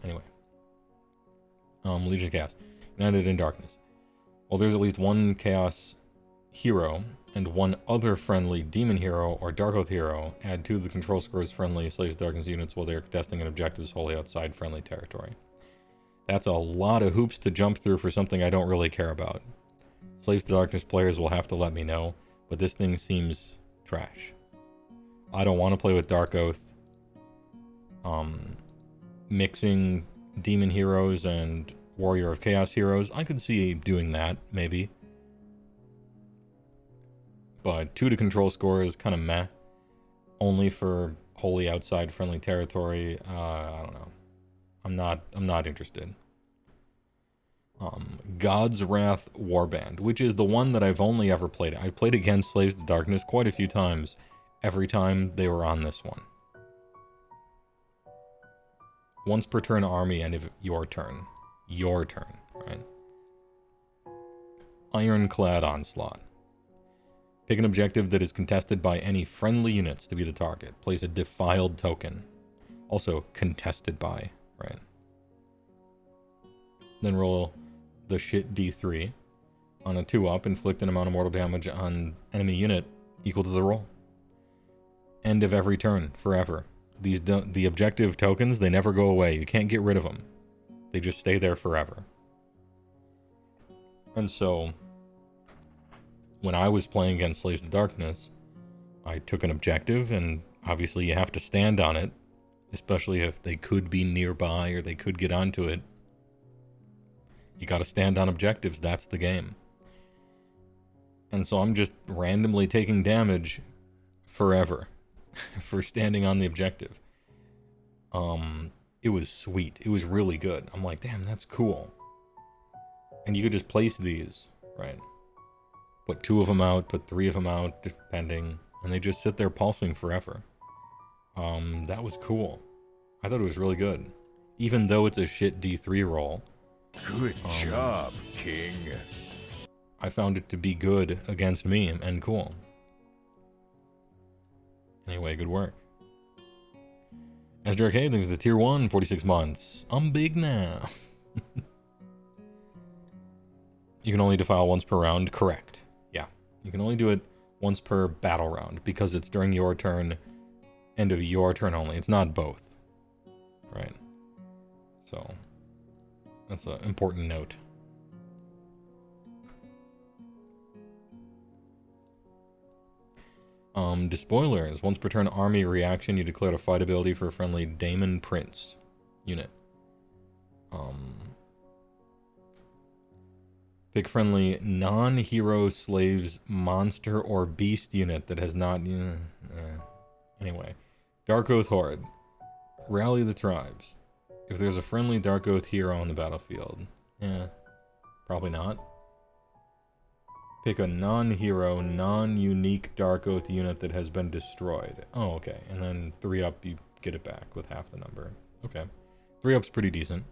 Anyway. Legion Chaos. United in Darkness. Well, there's at least one Chaos hero and one other friendly Demon hero or Dark Oath hero. Add 2 of the control scores friendly Slaves Darkness units while they are contesting an objectives wholly outside friendly territory. That's a lot of hoops to jump through for something I don't really care about. Slaves to Darkness players will have to let me know, but this thing seems trash. I don't want to play with Dark Oath. Mixing Demon heroes and Warrior of Chaos heroes, I could see doing that, maybe. But 2 to control score is kind of meh. Only for wholly outside friendly territory, I don't know. I'm not interested. God's Wrath Warband, which is the one that I've only ever played. I played against Slaves to Darkness quite a few times. Every time they were on this one. Once per turn army, end of your turn. Your turn, right? Ironclad Onslaught. Pick an objective that is contested by any friendly units to be the target. Place a defiled token. Also contested by, right? Then roll the shit d3. On a 2-up, inflict an amount of mortal damage on enemy unit equal to the roll. End of every turn, forever. The objective tokens, they never go away. You can't get rid of them. They just stay there forever. And so, when I was playing against Slaves of Darkness, I took an objective, and obviously you have to stand on it, especially if they could be nearby or they could get onto it. You gotta stand on objectives, that's the game. And so I'm just randomly taking damage forever for standing on the objective. It was sweet. It was really good. I'm like, damn, that's cool. And you could just place these, right? Put 2 of them out, put 3 of them out, depending. and they just sit there pulsing forever. That was cool. I thought it was really good. Even though it's a shit D3 roll. Good job, King. I found it to be good against me and cool. Anyway, good work. As Arcade thinks the tier 1, 46 months. I'm big now. You can only defile once per round. Correct. Yeah. You can only do it once per battle round because it's during your turn, end of your turn only. It's not both. Right. So, that's an important note. Despoilers. Once per turn army reaction, you declare a fight ability for a friendly Daemon Prince unit. Pick friendly non-hero slaves monster or beast unit that has not... Anyway. Dark Oath Horde. Rally the tribes. If there's a friendly Dark Oath hero on the battlefield. Probably not. Pick a non-hero, non-unique Dark Oath unit that has been destroyed. Oh, okay. And then 3-up, you get it back with half the number. Okay. 3-up's pretty decent.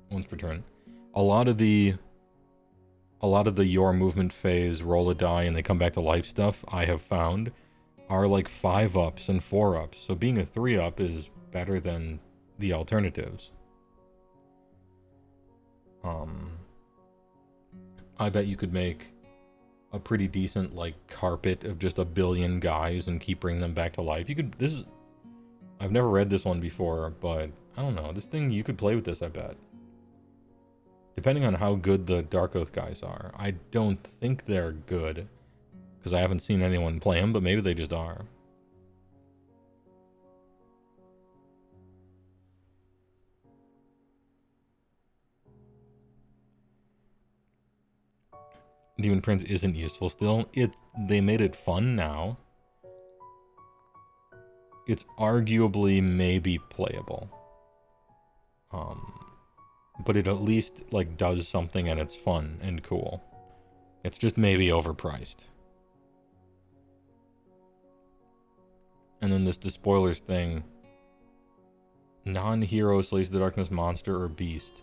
Once per turn. A lot of the your movement phase, roll a die, and they come back to life stuff, I have found, are like 5-ups and 4-ups. So being a 3-up is better than the alternatives. I bet you could make a pretty decent, like, carpet of just a billion guys and keep bringing them back to life. You could, I've never read this one before, but, I don't know, this thing, you could play with this, I bet. Depending on how good the Dark Oath guys are. I don't think they're good, because I haven't seen anyone play them, but maybe they just are. Demon Prince isn't useful still. They made it fun now. It's arguably maybe playable. But it at least, like, does something and it's fun and cool. It's just maybe overpriced. And then this Despoilers thing. Non-hero slays the darkness monster or beast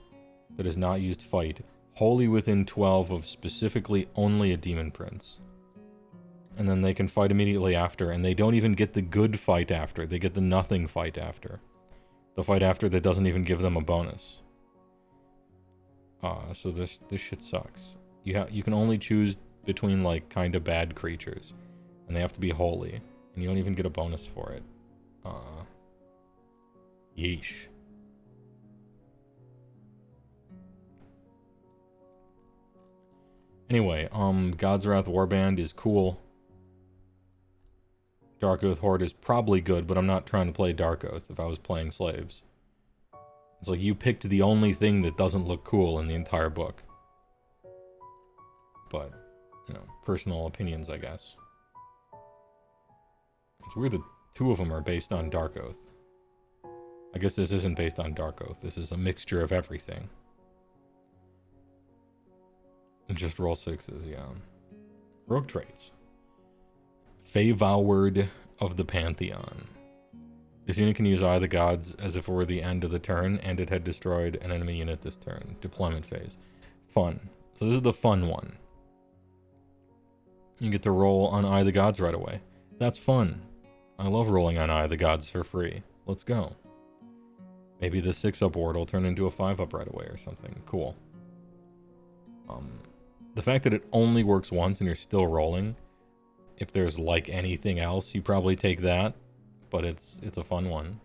that is not used fight. Wholly within 12 of specifically only a Demon Prince. And then they can fight immediately after, and they don't even get the good fight after. They get the nothing fight after. The fight after that doesn't even give them a bonus. So this shit sucks. You can only choose between, like, kinda bad creatures. And they have to be holy. And you don't even get a bonus for it. Yeesh. Anyway, God's Wrath Warband is cool. Dark Oath Horde is probably good, but I'm not trying to play Dark Oath if I was playing slaves. It's like you picked the only thing that doesn't look cool in the entire book. But, you know, personal opinions, I guess. It's weird that 2 of them are based on Dark Oath. I guess this isn't based on Dark Oath. This is a mixture of everything. Just roll 6s, yeah. Rogue traits. Heywoah of the Pantheon. This unit can use Eye of the Gods as if it were the end of the turn, and it had destroyed an enemy unit this turn. Deployment phase. Fun. So this is the fun one. You get to roll on Eye of the Gods right away. That's fun. I love rolling on Eye of the Gods for free. Let's go. Maybe the 6-up ward will turn into a 5-up right away or something. Cool. The fact that it only works once and you're still rolling, if there's like anything else, you probably take that, but it's a fun one.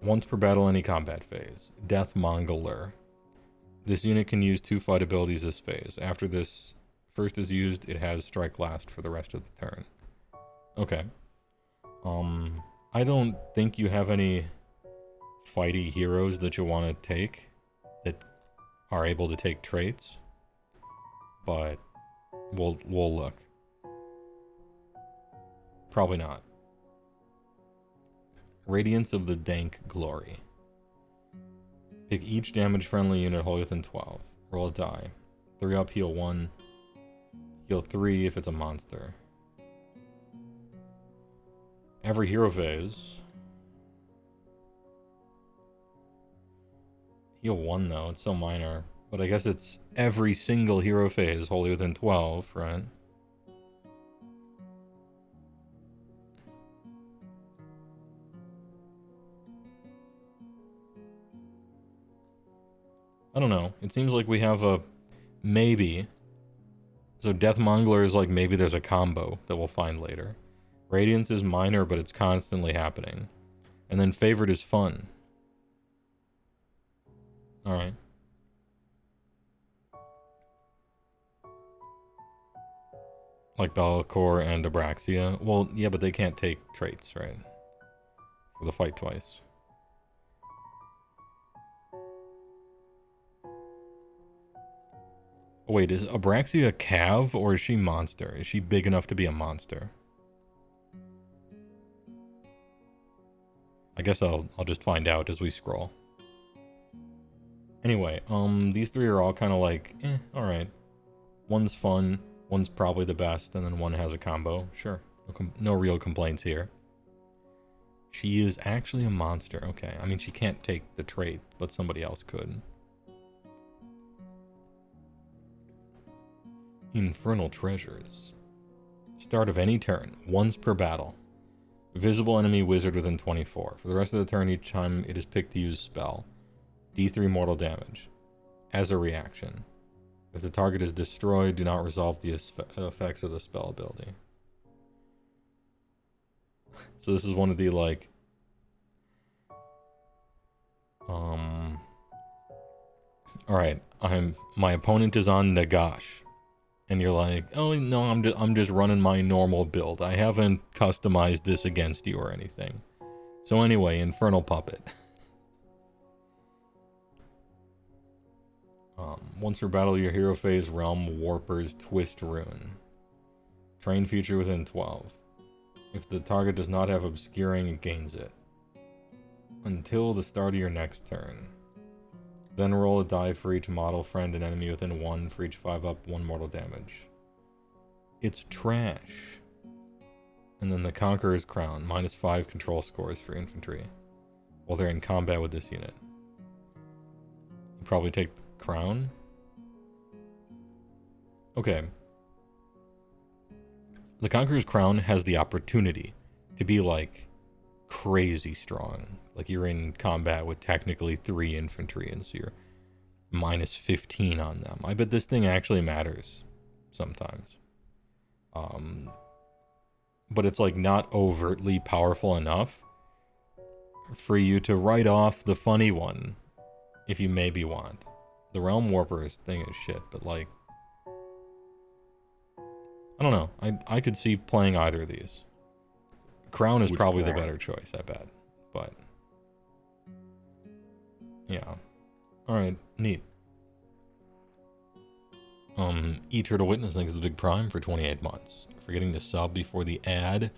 Once per battle, any combat phase. Death Mongoler. This unit can use 2 fight abilities this phase. After this first is used, it has Strike Last for the rest of the turn. Okay. I don't think you have any fighty heroes that you want to take that are able to take traits, but we'll look. Probably not. Radiance of the Dank Glory. Pick each damage friendly unit wholly within 12. Roll a die. 3-up, heal 1. Heal 3 if it's a monster. every hero phase. Heal 1 though, it's so minor. But I guess it's every single hero phase wholly within 12, right? I don't know. It seems like we have a maybe. So Deathmonger is like maybe there's a combo that we'll find later. Radiance is minor, but it's constantly happening. And then Favored is fun. Alright. Like Bellicor and Abraxia. Well, yeah, but they can't take traits, right? For the fight twice. Wait, is Abraxia a Cav, or is she monster? Is she big enough to be a monster? I guess I'll just find out as we scroll. Anyway, these three are all kind of like, alright. One's fun, one's probably the best, and then one has a combo. Sure, no real complaints here. She is actually a monster. Okay, I mean, she can't take the trait, but somebody else could. Infernal Treasures. Start of any turn, once per battle. Visible enemy wizard within 24. For the rest of the turn, each time it is picked to use spell. D3 mortal damage. As a reaction. If the target is destroyed, do not resolve the effects of the spell ability. So this is one of the, like... Alright, my opponent is on Nagash. And you're like, oh no, I'm just running my normal build. I haven't customized this against you or anything. So anyway, Infernal Puppet. Once per battle, your hero phase realm warpers Twist Rune. Train feature within 12. If the target does not have obscuring, it gains it. Until the start of your next turn. Then roll a die for each model, friend, and enemy within 1 for each 5-up, 1 mortal damage. It's trash. And then the Conqueror's Crown, -5 control scores for infantry, while they're in combat with this unit. You probably take the Crown? Okay. The Conqueror's Crown has the opportunity to be, like, crazy strong. Like, you're in combat with technically 3 infantry, and so you're -15 on them. I bet this thing actually matters sometimes. But it's, like, not overtly powerful enough for you to write off the funny one, if you maybe want. The Realm Warper's thing is shit, but, like... I don't know. I could see playing either of these. Crown is probably the better choice, I bet. But... yeah. Alright, neat. Eater to Witness, thanks to the Big Prime for 28 months. Forgetting to sub before the ad.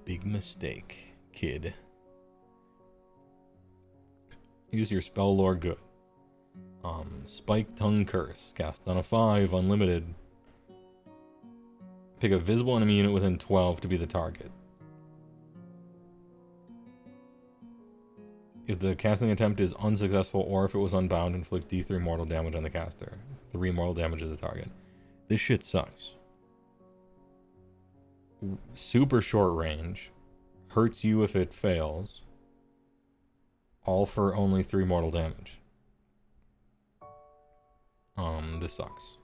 Big mistake, kid. Use your spell lore good. Spike Tongue Curse. Cast on a 5, unlimited. Pick a visible enemy unit within 12 to be the target. If the casting attempt is unsuccessful, or if it was unbound, inflict D3 mortal damage on the caster. 3 mortal damage to the target. This shit sucks. Super short range. Hurts you if it fails. All for only 3 mortal damage. This sucks.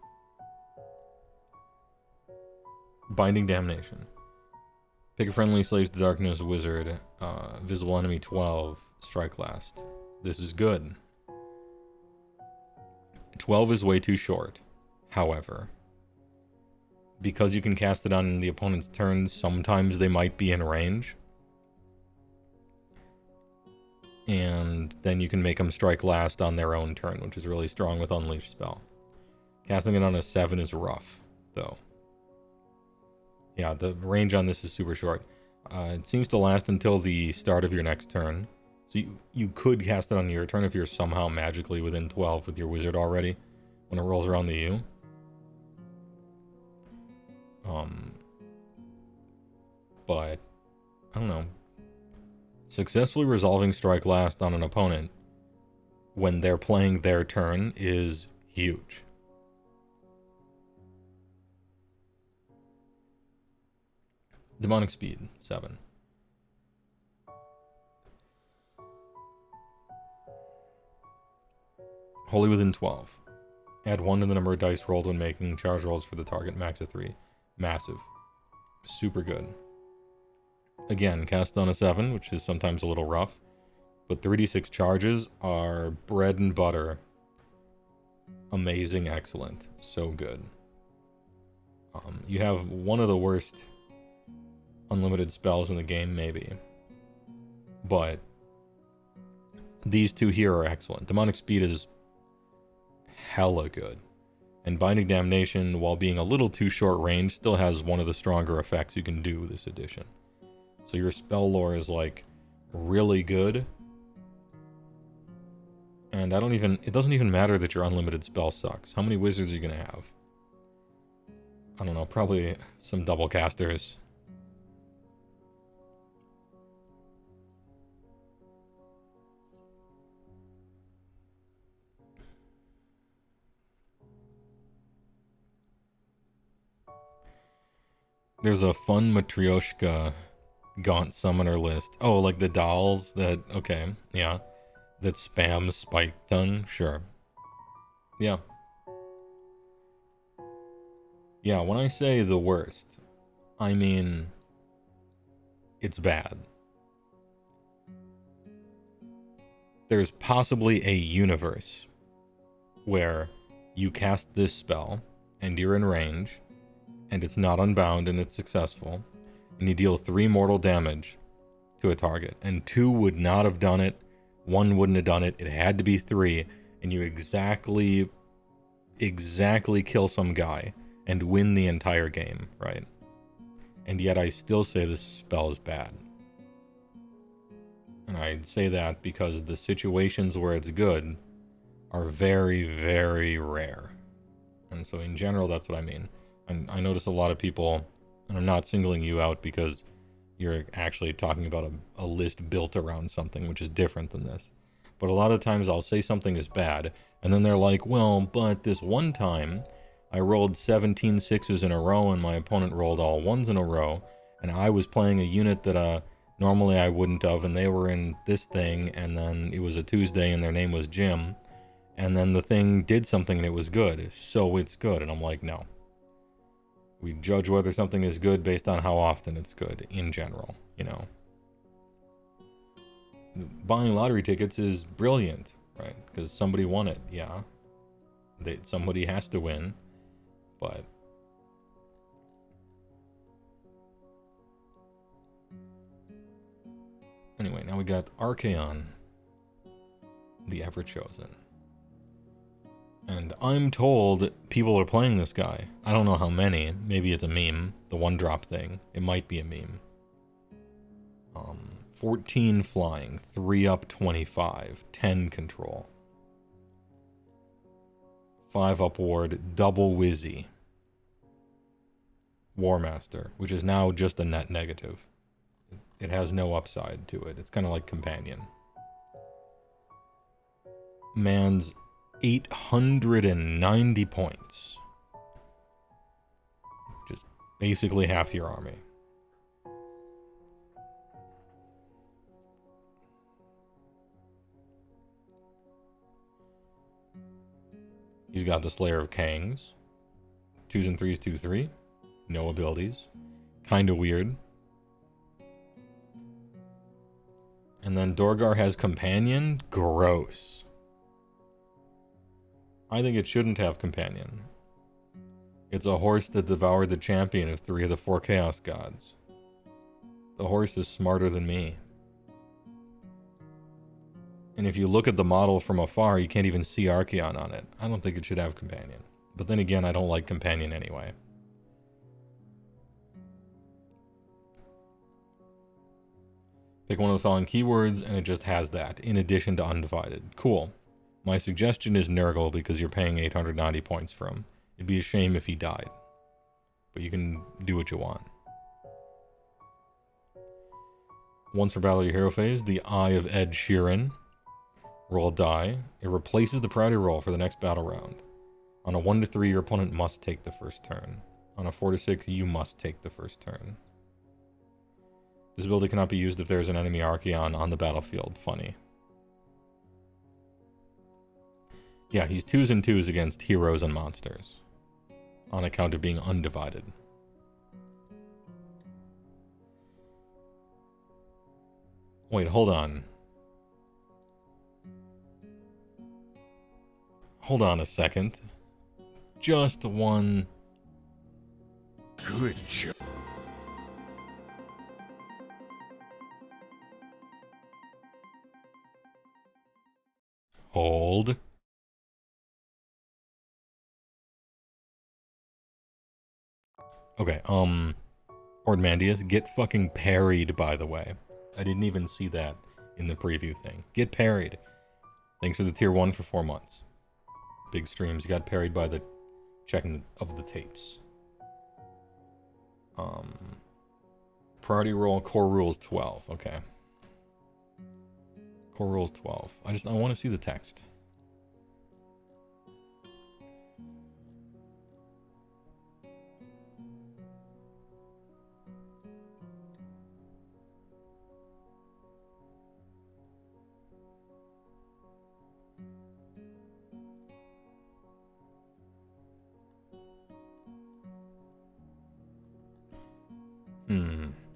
Binding Damnation. Pick a friendly Slaves the Darkness wizard. Visible enemy 12. Strike last. This is good. 12 is way too short. However, because you can cast it on the opponent's turn, sometimes they might be in range. And then you can make them strike last on their own turn, which is really strong with Unleash spell. Casting it on a 7 is rough, though. Yeah, the range on this is super short. It seems to last until the start of your next turn. So you could cast it on your turn if you're somehow magically within 12 with your wizard already when it rolls around to you. But I don't know. Successfully resolving strike last on an opponent when they're playing their turn is huge. Demonic Speed, 7. Holy Within, 12. Add 1 to the number of dice rolled when making charge rolls for the target, max of 3. Massive. Super good. Again, cast on a 7, which is sometimes a little rough, but 3d6 charges are bread and butter. Amazing, excellent. So good. You have one of the worst unlimited spells in the game, maybe. But these two here are excellent. Demonic Speed is hella good. And Binding Damnation, while being a little too short range, still has one of the stronger effects you can do this edition. So your spell lore is, like, really good. And it doesn't even matter that your unlimited spell sucks. How many wizards are you gonna have? I don't know, probably some double casters. There's a fun Matryoshka Gaunt Summoner list. Oh, like the dolls that, okay, yeah. That spam Spike Tongue? Sure. Yeah. Yeah, when I say the worst, I mean it's bad. There's possibly a universe where you cast this spell and you're in range and it's not unbound and it's successful and you deal 3 mortal damage to a target and 2 would not have done it, 1 wouldn't have done it, it had to be 3, and you exactly kill some guy and win the entire game, right? And yet I still say this spell is bad. And I say that because the situations where it's good are very, very rare. And so in general, that's what I mean. And I notice a lot of people, and I'm not singling you out because you're actually talking about a list built around something, which is different than this. But a lot of times I'll say something is bad, and then they're like, well, but this one time I rolled 17 6s in a row and my opponent rolled all 1s in a row, and I was playing a unit that normally I wouldn't have, and they were in this thing, and then it was a Tuesday and their name was Jim, and then the thing did something and it was good, so it's good. And I'm like, no. We judge whether something is good based on how often it's good, in general, you know. Buying lottery tickets is brilliant, right? Because somebody won it, yeah. Somebody has to win, but... Anyway, now we got Archaon, the Ever-Chosen. And I'm told people are playing this guy. I don't know how many. Maybe it's a meme. The one-drop thing. It might be a meme. 14 flying. 3 up 25. 10 control. 5 upward. Double Wizzy. Warmaster. Which is now just a net negative. It has no upside to it. It's kind of like Companion. Man's 890 points. Just basically half your army. He's got the Slayer of Kangs. 2s and 3s, 2/3. No abilities. Kinda weird. And then Dorgar has Companion. Gross. I think it shouldn't have Companion. It's a horse that devoured the champion of 3 of the 4 Chaos Gods. The horse is smarter than me. And if you look at the model from afar, you can't even see Archaon on it. I don't think it should have Companion. But then again, I don't like Companion anyway. Pick one of the following keywords, and it just has that, in addition to Undivided. Cool. My suggestion is Nurgle, because you're paying 890 points for him. It'd be a shame if he died. But you can do what you want. Once for battle your hero phase, the Eye of Ed Sheeran. Roll a die. It replaces the priority roll for the next battle round. On a 1 to 3, your opponent must take the first turn. On a 4 to 6, you must take the first turn. This ability cannot be used if there is an enemy Archaeon on the battlefield. Funny. Yeah, he's 2s and 2s against heroes and monsters. On account of being undivided. Wait, hold on. Hold on a second. Just one. Good job. Hold. Okay, Ordmandius, get fucking parried, by the way. I didn't even see that in the preview thing. Get parried. Thanks for the tier 1 for 4 months. Big streams. You got parried by the checking of the tapes. Priority roll, core rules 12. Okay. Core rules 12. I want to see the text.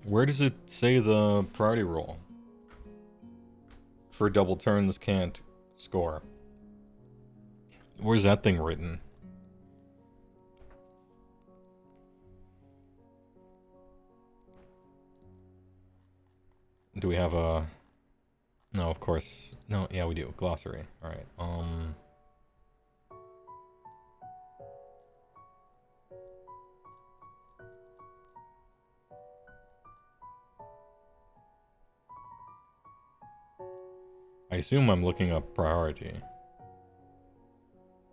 Where does it say the priority roll? For double turns can't score. Where's that thing written? Do we have a... No, of course. No, yeah, we do. Glossary. Alright, I assume I'm looking up priority.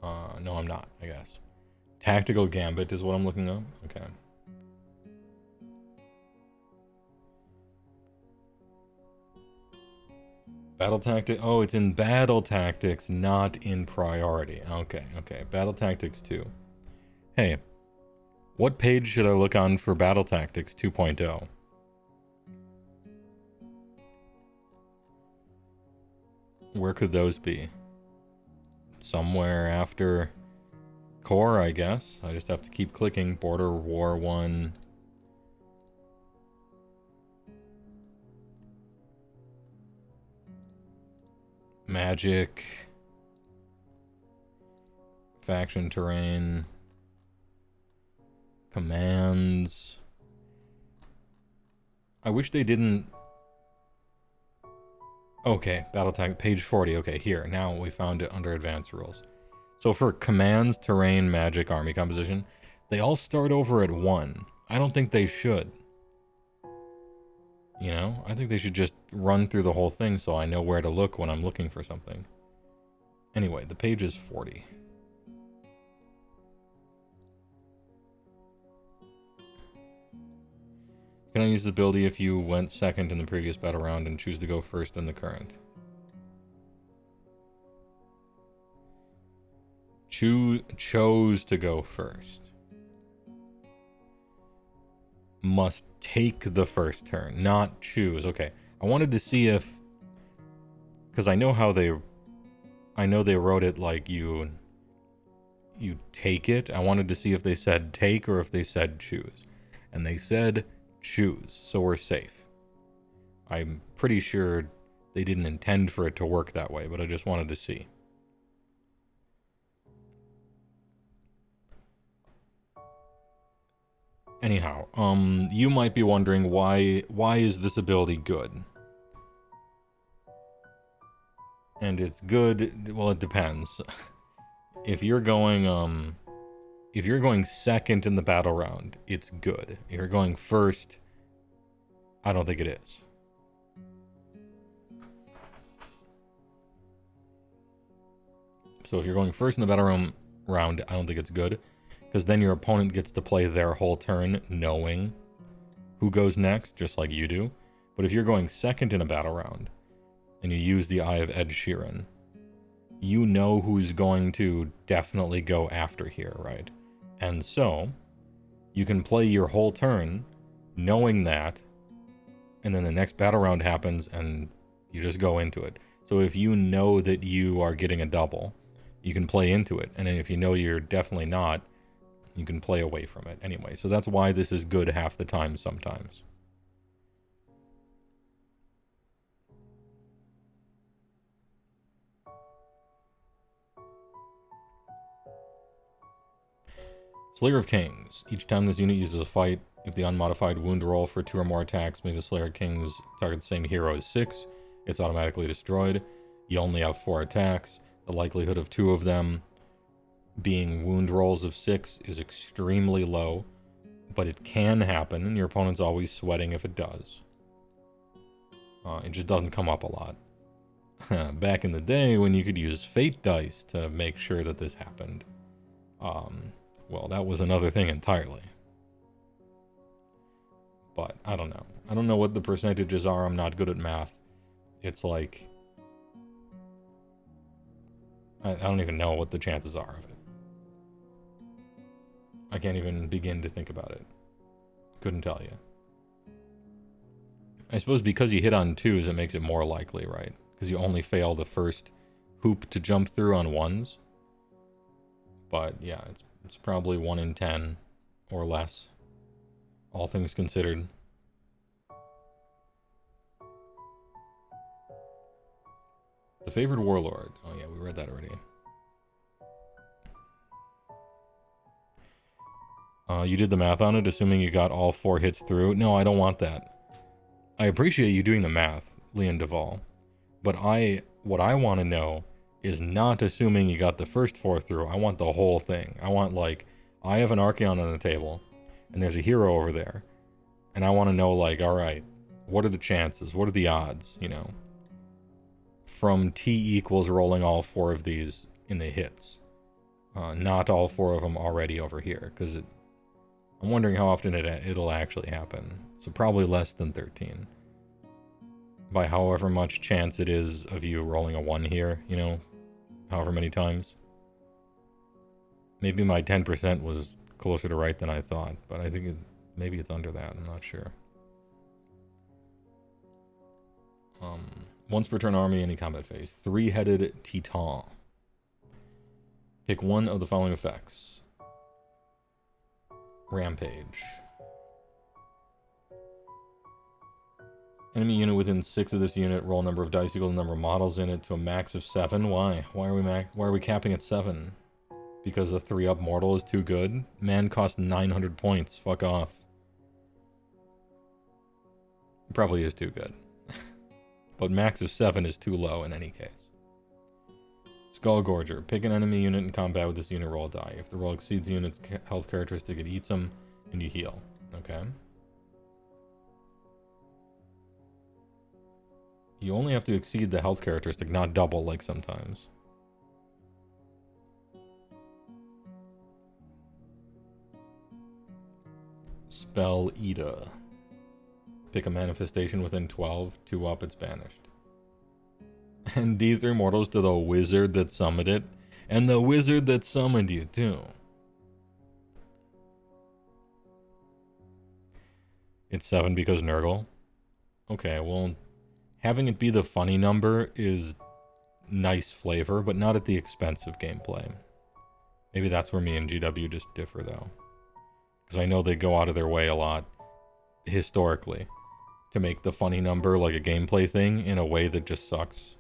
No, I'm not, I guess. Tactical Gambit is what I'm looking up? Okay. Battle Tactics. Oh, it's in Battle Tactics, not in Priority. Okay, okay. Battle Tactics 2. Hey, what page should I look on for Battle Tactics 2.0? Where could those be? Somewhere after core, I guess. I just have to keep clicking. Border War 1. Magic. Faction terrain. Commands. I wish they didn't... Okay, battle tag, page 40. Okay, here. Now we found it under advanced rules. So for commands, terrain, magic, army composition, they all start over at 1. I don't think they should. You know? I think they should just run through the whole thing so I know where to look when I'm looking for something. Anyway, the page is 40. Can I use the ability if you went second in the previous battle round and choose to go first in the current? Chose to go first. Must take the first turn, not choose. Okay, I wanted to see if... Because I know how they... I know they wrote it like you take it. I wanted to see if they said take or if they said choose. And they said... choose, so we're safe. I'm pretty sure they didn't intend for it to work that way, but I just wanted to see. Anyhow, you might be wondering why is this ability good? And it's good, well, it depends. If you're going second in the battle round, it's good. If you're going first, I don't think it is. So if you're going first in the battle round, I don't think it's good. Because then your opponent gets to play their whole turn knowing who goes next, just like you do. But if you're going second in a battle round, and you use the Eye of Ed Sheeran, you know who's going to definitely go after here, right? And so, you can play your whole turn knowing that, and then the next battle round happens, and you just go into it. So if you know that you are getting a double, you can play into it. And then if you know you're definitely not, you can play away from it anyway. So that's why this is good half the time sometimes. Slayer of Kings. Each time this unit uses a fight, if the unmodified wound roll for 2 or more attacks made the Slayer of Kings target the same hero as 6, it's automatically destroyed. You only have 4 attacks. The likelihood of 2 of them being wound rolls of 6 is extremely low, but it can happen, and your opponent's always sweating if it does. It just doesn't come up a lot. Back in the day when you could use fate dice to make sure that this happened, well, that was another thing entirely. But I don't know. I don't know what the percentages are. I'm not good at math. It's like, I don't even know what the chances are of it. I can't even begin to think about it. Couldn't tell you. I suppose because you hit on 2s, it makes it more likely, right? Because you only fail the first hoop to jump through on 1s. But yeah, it's probably 1 in 10 or less, all things considered. The Favored Warlord. Oh yeah, we read that already. You did the math on it, assuming you got all 4 hits through. No, I don't want that. I appreciate you doing the math, Leon Duvall. But what I want to know is not assuming you got the first 4 through. I want the whole thing. I want, like, I have an Archaeon on the table, and there's a hero over there. And I want to know, like, alright, what are the chances? What are the odds, you know? From T equals rolling all 4 of these in the hits. Not all 4 of them already over here, because I'm wondering how often it'll actually happen. So probably less than 13. By however much chance it is of you rolling a 1 here, you know, however many times. Maybe my 10% was closer to right than I thought, but I think maybe it's under that, I'm not sure. Once per turn army, any combat phase. 3-headed Titan. Pick one of the following effects. Rampage. Enemy unit within 6 of this unit, roll number of dice equal to the number of models in it to a max of 7. Why? Why are we capping at 7? Because a 3-up mortal is too good? Man costs 900 points. Fuck off. It probably is too good. But max of 7 is too low in any case. Skull Gorger. Pick an enemy unit in combat with this unit, roll a die. If the roll exceeds the unit's health characteristic, it eats them, and you heal. Okay? You only have to exceed the health characteristic, not double like sometimes. Spell Ida. Pick a manifestation within 12, 2 up, it's banished. And D3 mortals to the wizard that summoned it, and the wizard that summoned you too. It's 7 because Nurgle. Okay, well, having it be the funny number is nice flavor, but not at the expense of gameplay. Maybe that's where me and GW just differ, though. Because I know they go out of their way a lot, historically, to make the funny number like a gameplay thing in a way that just sucks.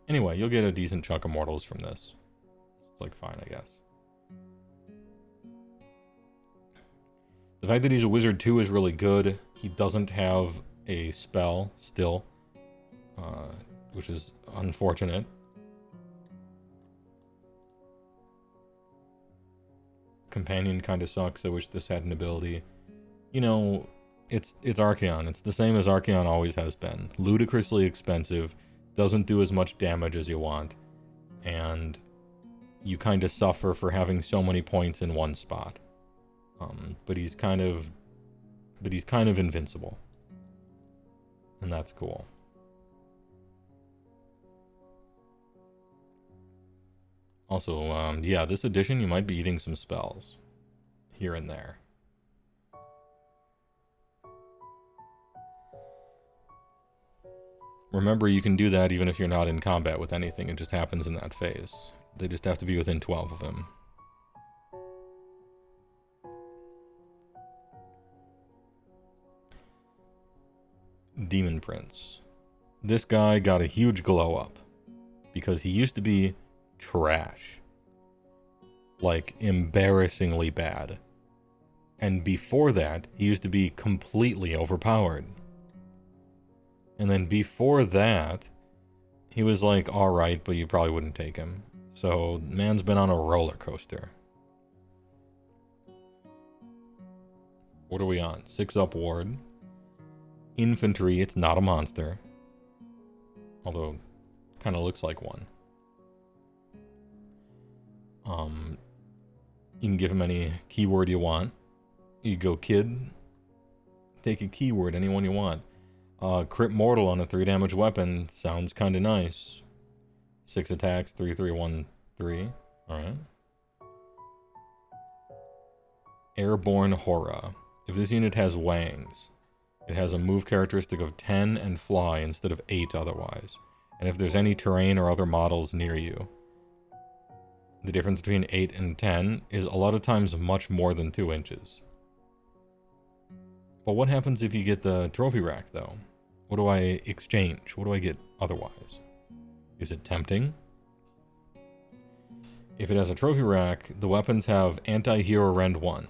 Anyway, you'll get a decent chunk of mortals from this. It's like fine, I guess. The fact that he's a wizard too is really good. He doesn't have a spell still, which is unfortunate. Companion kind of sucks. I wish this had an ability. You know, it's Archaeon. It's the same as Archaeon always has been. Ludicrously expensive. Doesn't do as much damage as you want. And you kind of suffer for having so many points in one spot. But he's kind of invincible. And that's cool. Also, yeah, this edition you might be eating some spells here and there. Remember, you can do that even if you're not in combat with anything. It just happens in that phase. They just have to be within 12 of him. Demon Prince. This guy got a huge glow up because he used to be trash. Like, embarrassingly bad. And before that, he used to be completely overpowered. And then before that, he was like, alright, but you probably wouldn't take him. So, man's been on a roller coaster. What are we on? 6 up ward. Infantry, it's not a monster. Although, kind of looks like one. You can give him any keyword you want. You go kid. Take a keyword, anyone you want. Crit mortal on a 3 damage weapon sounds kind of nice. 6 attacks, 3-3-1-3. Alright. Airborne Horror. If this unit has wangs, it has a move characteristic of 10 and fly instead of 8 otherwise. And if there's any terrain or other models near you, the difference between 8 and 10 is a lot of times much more than 2 inches. But what happens if you get the trophy rack, though? What do I exchange? What do I get otherwise? Is it tempting? If it has a trophy rack, the weapons have anti-hero rend 1.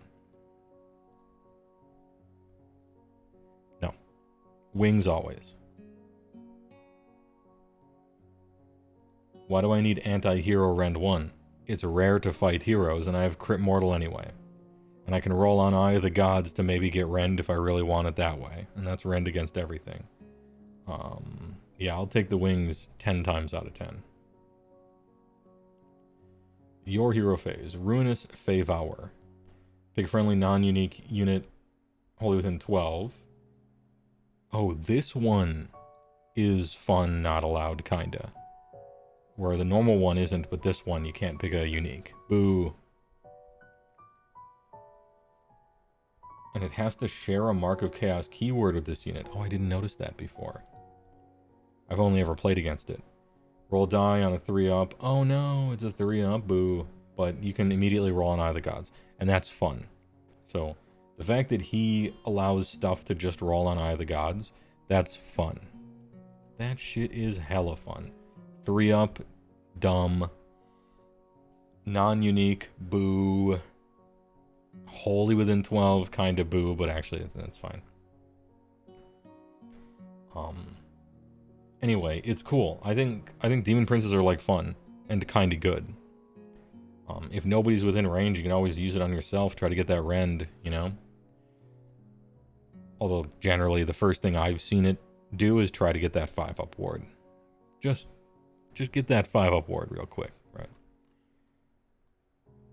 No. Wings always. Why do I need anti-hero rend 1? It's rare to fight heroes, and I have crit mortal anyway. And I can roll on Eye of the Gods to maybe get rend if I really want it that way. And that's rend against everything. Yeah, I'll take the wings 10 times out of 10. Your hero phase. Ruinous Heywoah. Pick a friendly non-unique unit wholly within 12. Oh, this one is fun, not allowed, kinda. Where the normal one isn't, but this one you can't pick a unique. Boo. And it has to share a Mark of Chaos keyword with this unit. Oh, I didn't notice that before. I've only ever played against it. Roll die on a 3-up. Oh no, it's a 3-up. Boo. But you can immediately roll on Eye of the Gods. And that's fun. So, the fact that he allows stuff to just roll on Eye of the Gods, that's fun. That shit is hella fun. 3-up, dumb. Non-unique, boo. Wholly within 12, kind of boo, but actually it's fine. Anyway, it's cool. I think Demon Princes are like fun and kind of good. If nobody's within range, you can always use it on yourself, try to get that rend, you know? Although generally the first thing I've seen it do is try to get that 5-up ward. Just get that 5-up ward real quick, right?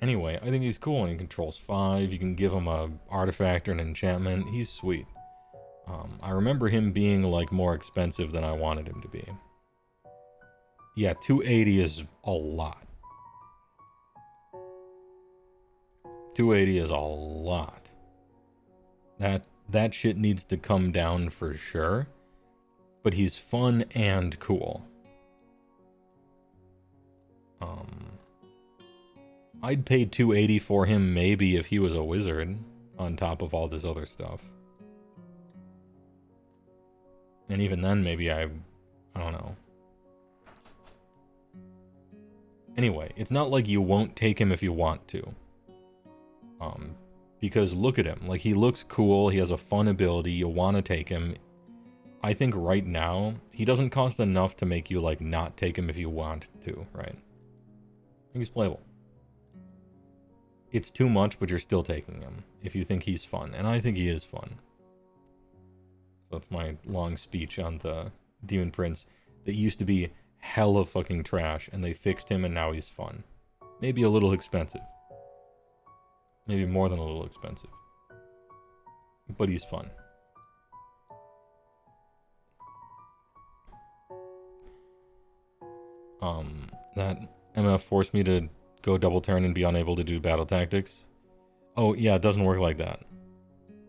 Anyway, I think he's cool, and he controls 5. You can give him a artifact or an enchantment. He's sweet. I remember him being, like, more expensive than I wanted him to be. Yeah, 280 is a lot. 280 is a lot. That shit needs to come down for sure. But he's fun and cool. I'd pay 280 for him maybe if he was a wizard, on top of all this other stuff. And even then, maybe I don't know. Anyway, it's not like you won't take him if you want to. Because look at him. Like, he looks cool, he has a fun ability, you want to take him. I think right now, he doesn't cost enough to make you, like, not take him if you want to, right? I think he's playable. It's too much, but you're still taking him if you think he's fun. And I think he is fun. So that's my long speech on the Demon Prince that used to be hella fucking trash, and they fixed him and now he's fun. Maybe a little expensive. Maybe more than a little expensive. But he's fun. That MF forced me to go double turn and be unable to do battle tactics. Oh, yeah, it doesn't work like that.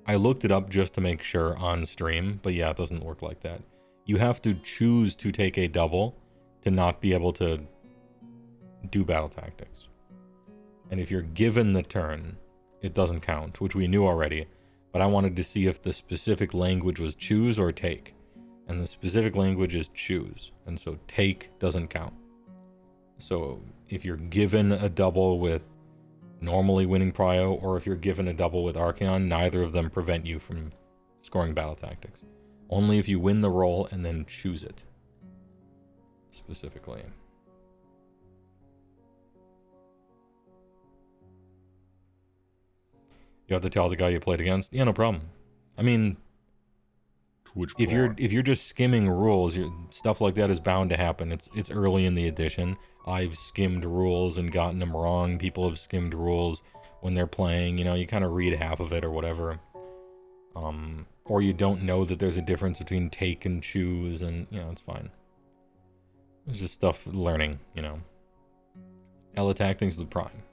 I looked it up just to make sure on stream, but yeah, it doesn't work like that. You have to choose to take a double to not be able to do battle tactics. And if you're given the turn, it doesn't count, which we knew already, but I wanted to see if the specific language was choose or take. And the specific language is choose, and so take doesn't count. So if you're given a double with normally winning prio, or if you're given a double with Archeon, neither of them prevent you from scoring battle tactics. Only if you win the roll and then choose it specifically. You have to tell the guy you played against? Yeah, no problem. I mean, if you're just skimming rules, stuff like that is bound to happen. It's early in the edition. I've skimmed rules and gotten them wrong. People have skimmed rules when they're playing. You know, you kind of read half of it or whatever. Or you don't know that there's a difference between take and choose, and, you know, it's fine. It's just stuff learning, you know. L attack things with prime.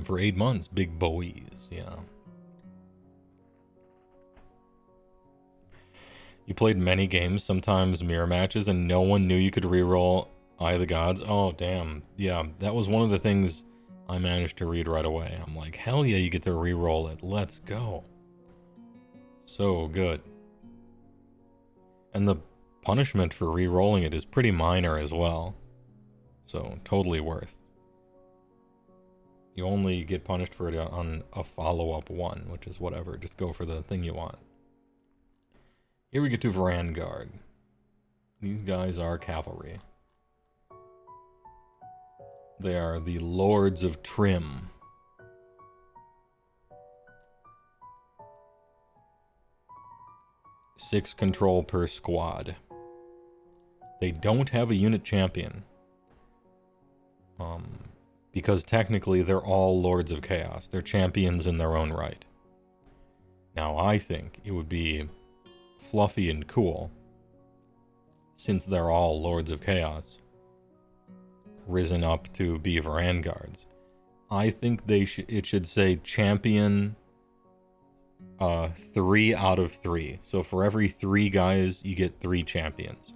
For 8 months, big boys, yeah. You played many games, sometimes mirror matches, and no one knew you could reroll Eye of the Gods. Oh, damn. Yeah, that was one of the things I managed to read right away. I'm like, hell yeah, you get to reroll it. Let's go. So good. And the punishment for re-rolling it is pretty minor as well. So, totally worth. You only get punished for it on a follow-up one, which is whatever. Just go for the thing you want. Here we get to Vanguard. These guys are cavalry. They are the Lords of Trim. Six control per squad. They don't have a unit champion. Because technically they're all Lords of Chaos. They're champions in their own right. Now I think it would be fluffy and cool, since they're all Lords of Chaos, risen up to be Vanguards. I think it should say champion 3 out of 3. So for every 3 guys, you get 3 champions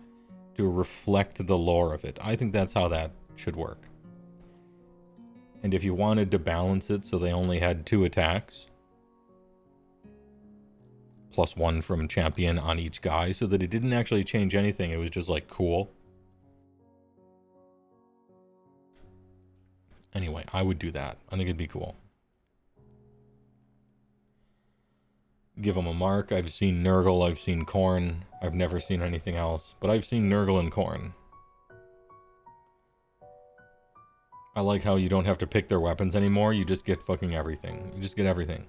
to reflect the lore of it. I think that's how that should work. And if you wanted to balance it so they only had 2 attacks, plus 1 from champion on each guy, so that it didn't actually change anything, it was just like cool. Anyway, I would do that. I think it'd be cool. Give them a mark. I've seen Nurgle, I've seen Khorne. I've never seen anything else, but I've seen Nurgle and Khorne. I like how you don't have to pick their weapons anymore, you just get fucking everything. You just get everything.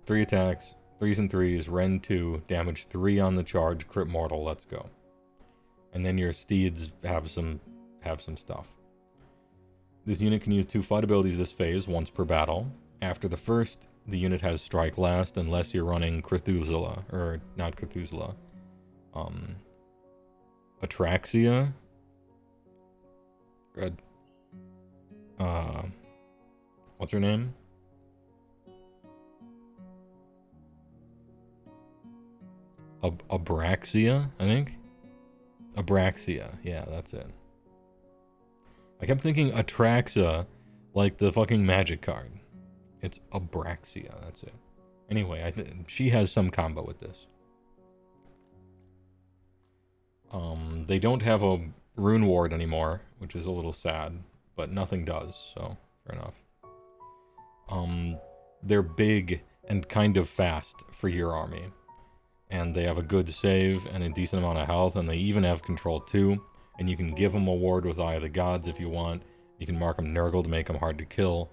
3 attacks, 3s and 3s, Ren 2, damage 3 on the charge, crit mortal, let's go. And then your steeds have some stuff. This unit can use 2 fight abilities this phase, once per battle. After the first, the unit has strike last, unless you're running Cthulhu, or not Cthulhu. Atraxia? What's her name? Abraxia, I think? Abraxia, yeah, that's it. I kept thinking Atraxa, like the fucking magic card. It's Abraxia, that's it. Anyway, she has some combo with this. They don't have a rune ward anymore, which is a little sad, but nothing does, so fair enough. They're big and kind of fast for your army. And they have a good save and a decent amount of health, and they even have control too. And you can give them a ward with Eye of the Gods if you want. You can mark them Nurgle to make them hard to kill.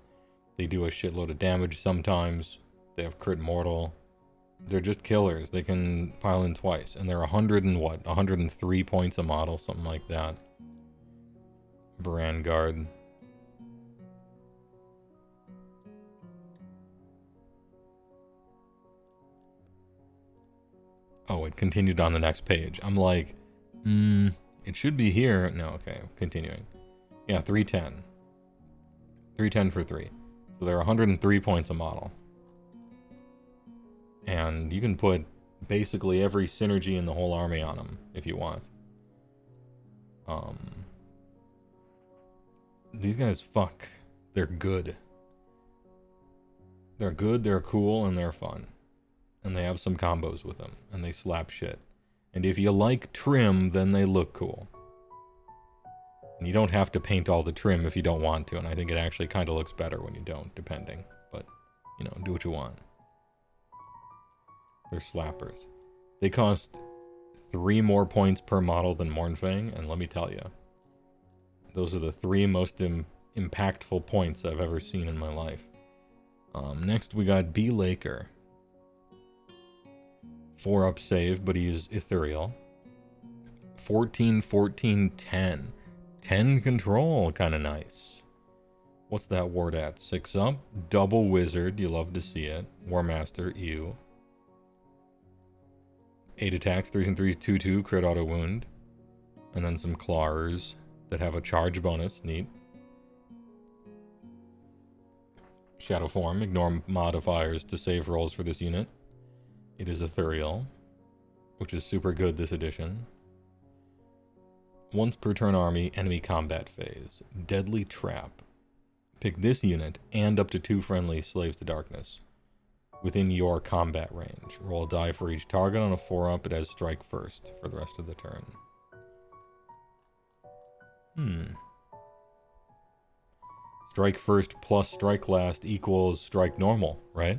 They do a shitload of damage sometimes. They have crit mortal. They're just killers. They can pile in twice. And they're 103 points a model, something like that. Vanguard. it continued on the next page. I'm like, it should be here. No, okay, continuing. Yeah, 310. 310 for 3. So they're 103 points a model. And you can put basically every synergy in the whole army on them if you want. These guys, fuck. They're good. They're good, they're cool, and they're fun. And they have some combos with them, and they slap shit. And if you like trim, then they look cool. And you don't have to paint all the trim if you don't want to, and I think it actually kind of looks better when you don't, depending. But, you know, do what you want. They're slappers. They cost 3 more points per model than Mournfang, and let me tell you, those are the 3 most impactful points I've ever seen in my life. Next we got B. Laker. 4-up save, but he's ethereal. 14, 14, 10. 10 control, kind of nice. What's that ward at? 6 up. Double wizard, you love to see it. War Master, ew. 8 attacks, 3s and 3s, 2/2, crit auto wound. And then some claws that have a charge bonus, neat. Shadow form, ignore modifiers to save rolls for this unit. It is ethereal, which is super good this edition. Once per turn army, enemy combat phase. Deadly trap. Pick this unit and up to 2 friendly slaves to darkness within your combat range. Roll a die for each target. On a 4-up, it has strike first for the rest of the turn. Strike first plus strike last equals strike normal, right?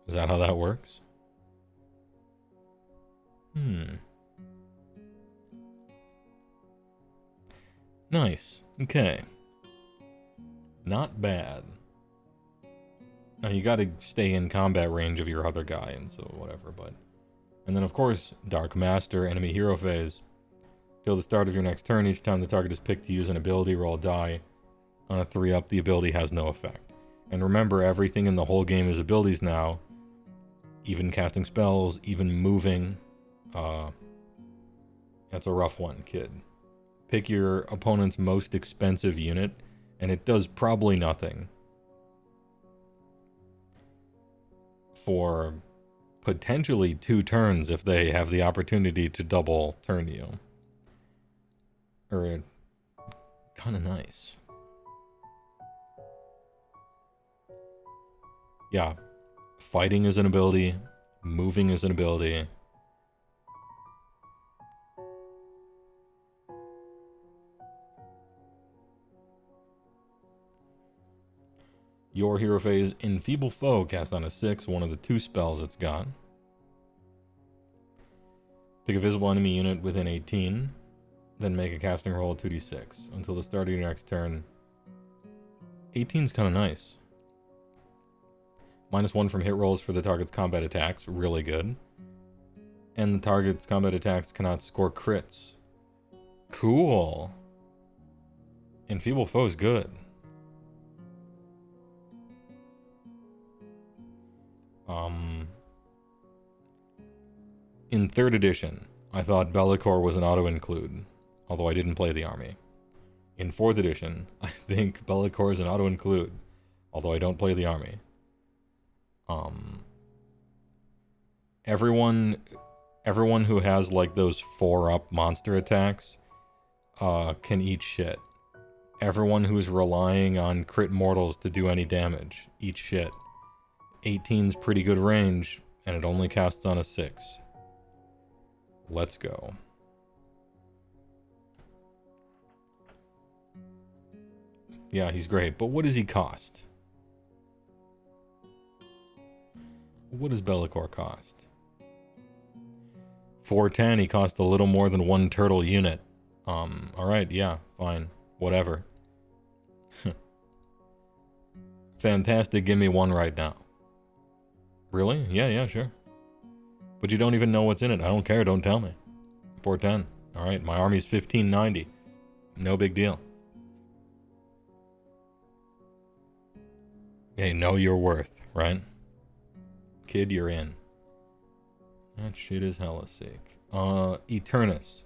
Is that how that works? Nice. Okay. Not bad. Now you gotta stay in combat range of your other guy, and so whatever, but... And then of course, Dark Master, enemy hero phase. Till the start of your next turn, each time the target is picked to use an ability, roll a die. On a 3-up, the ability has no effect. And remember, everything in the whole game is abilities now. Even casting spells, even moving. That's a rough one, kid. Pick your opponent's most expensive unit, and it does probably nothing. For potentially 2 turns if they have the opportunity to double turn you. Or kind of nice. Yeah, fighting is an ability, moving is an ability. Your hero phase, Enfeeble Foe, cast on a 6, one of the 2 spells it's got. Pick a visible enemy unit within 18, then make a casting roll of 2d6 until the start of your next turn. 18's kind of nice. -1 from hit rolls for the target's combat attacks, really good. And the target's combat attacks cannot score crits. Cool. Enfeeble Foe's good. In 3rd edition, I thought Bellicor was an auto-include, although I didn't play the army. In 4th edition, I think Bellicor is an auto-include, although I don't play the army. Everyone who has like those 4-up monster attacks can eat shit. Everyone who's relying on crit mortals to do any damage, eat shit. 18's pretty good range, and it only casts on a 6. Let's go. Yeah, he's great, but what does he cost? What does Bellicor cost? 410, he cost a little more than 1 turtle unit. Alright, yeah, fine. Whatever. Fantastic, give me 1 right now. Really? Yeah, sure. But you don't even know what's in it. I don't care, don't tell me. 410. Alright, my army's 1590. No big deal. Hey, know your worth, right? Kid, you're in. That shit is hella sick. Eternus.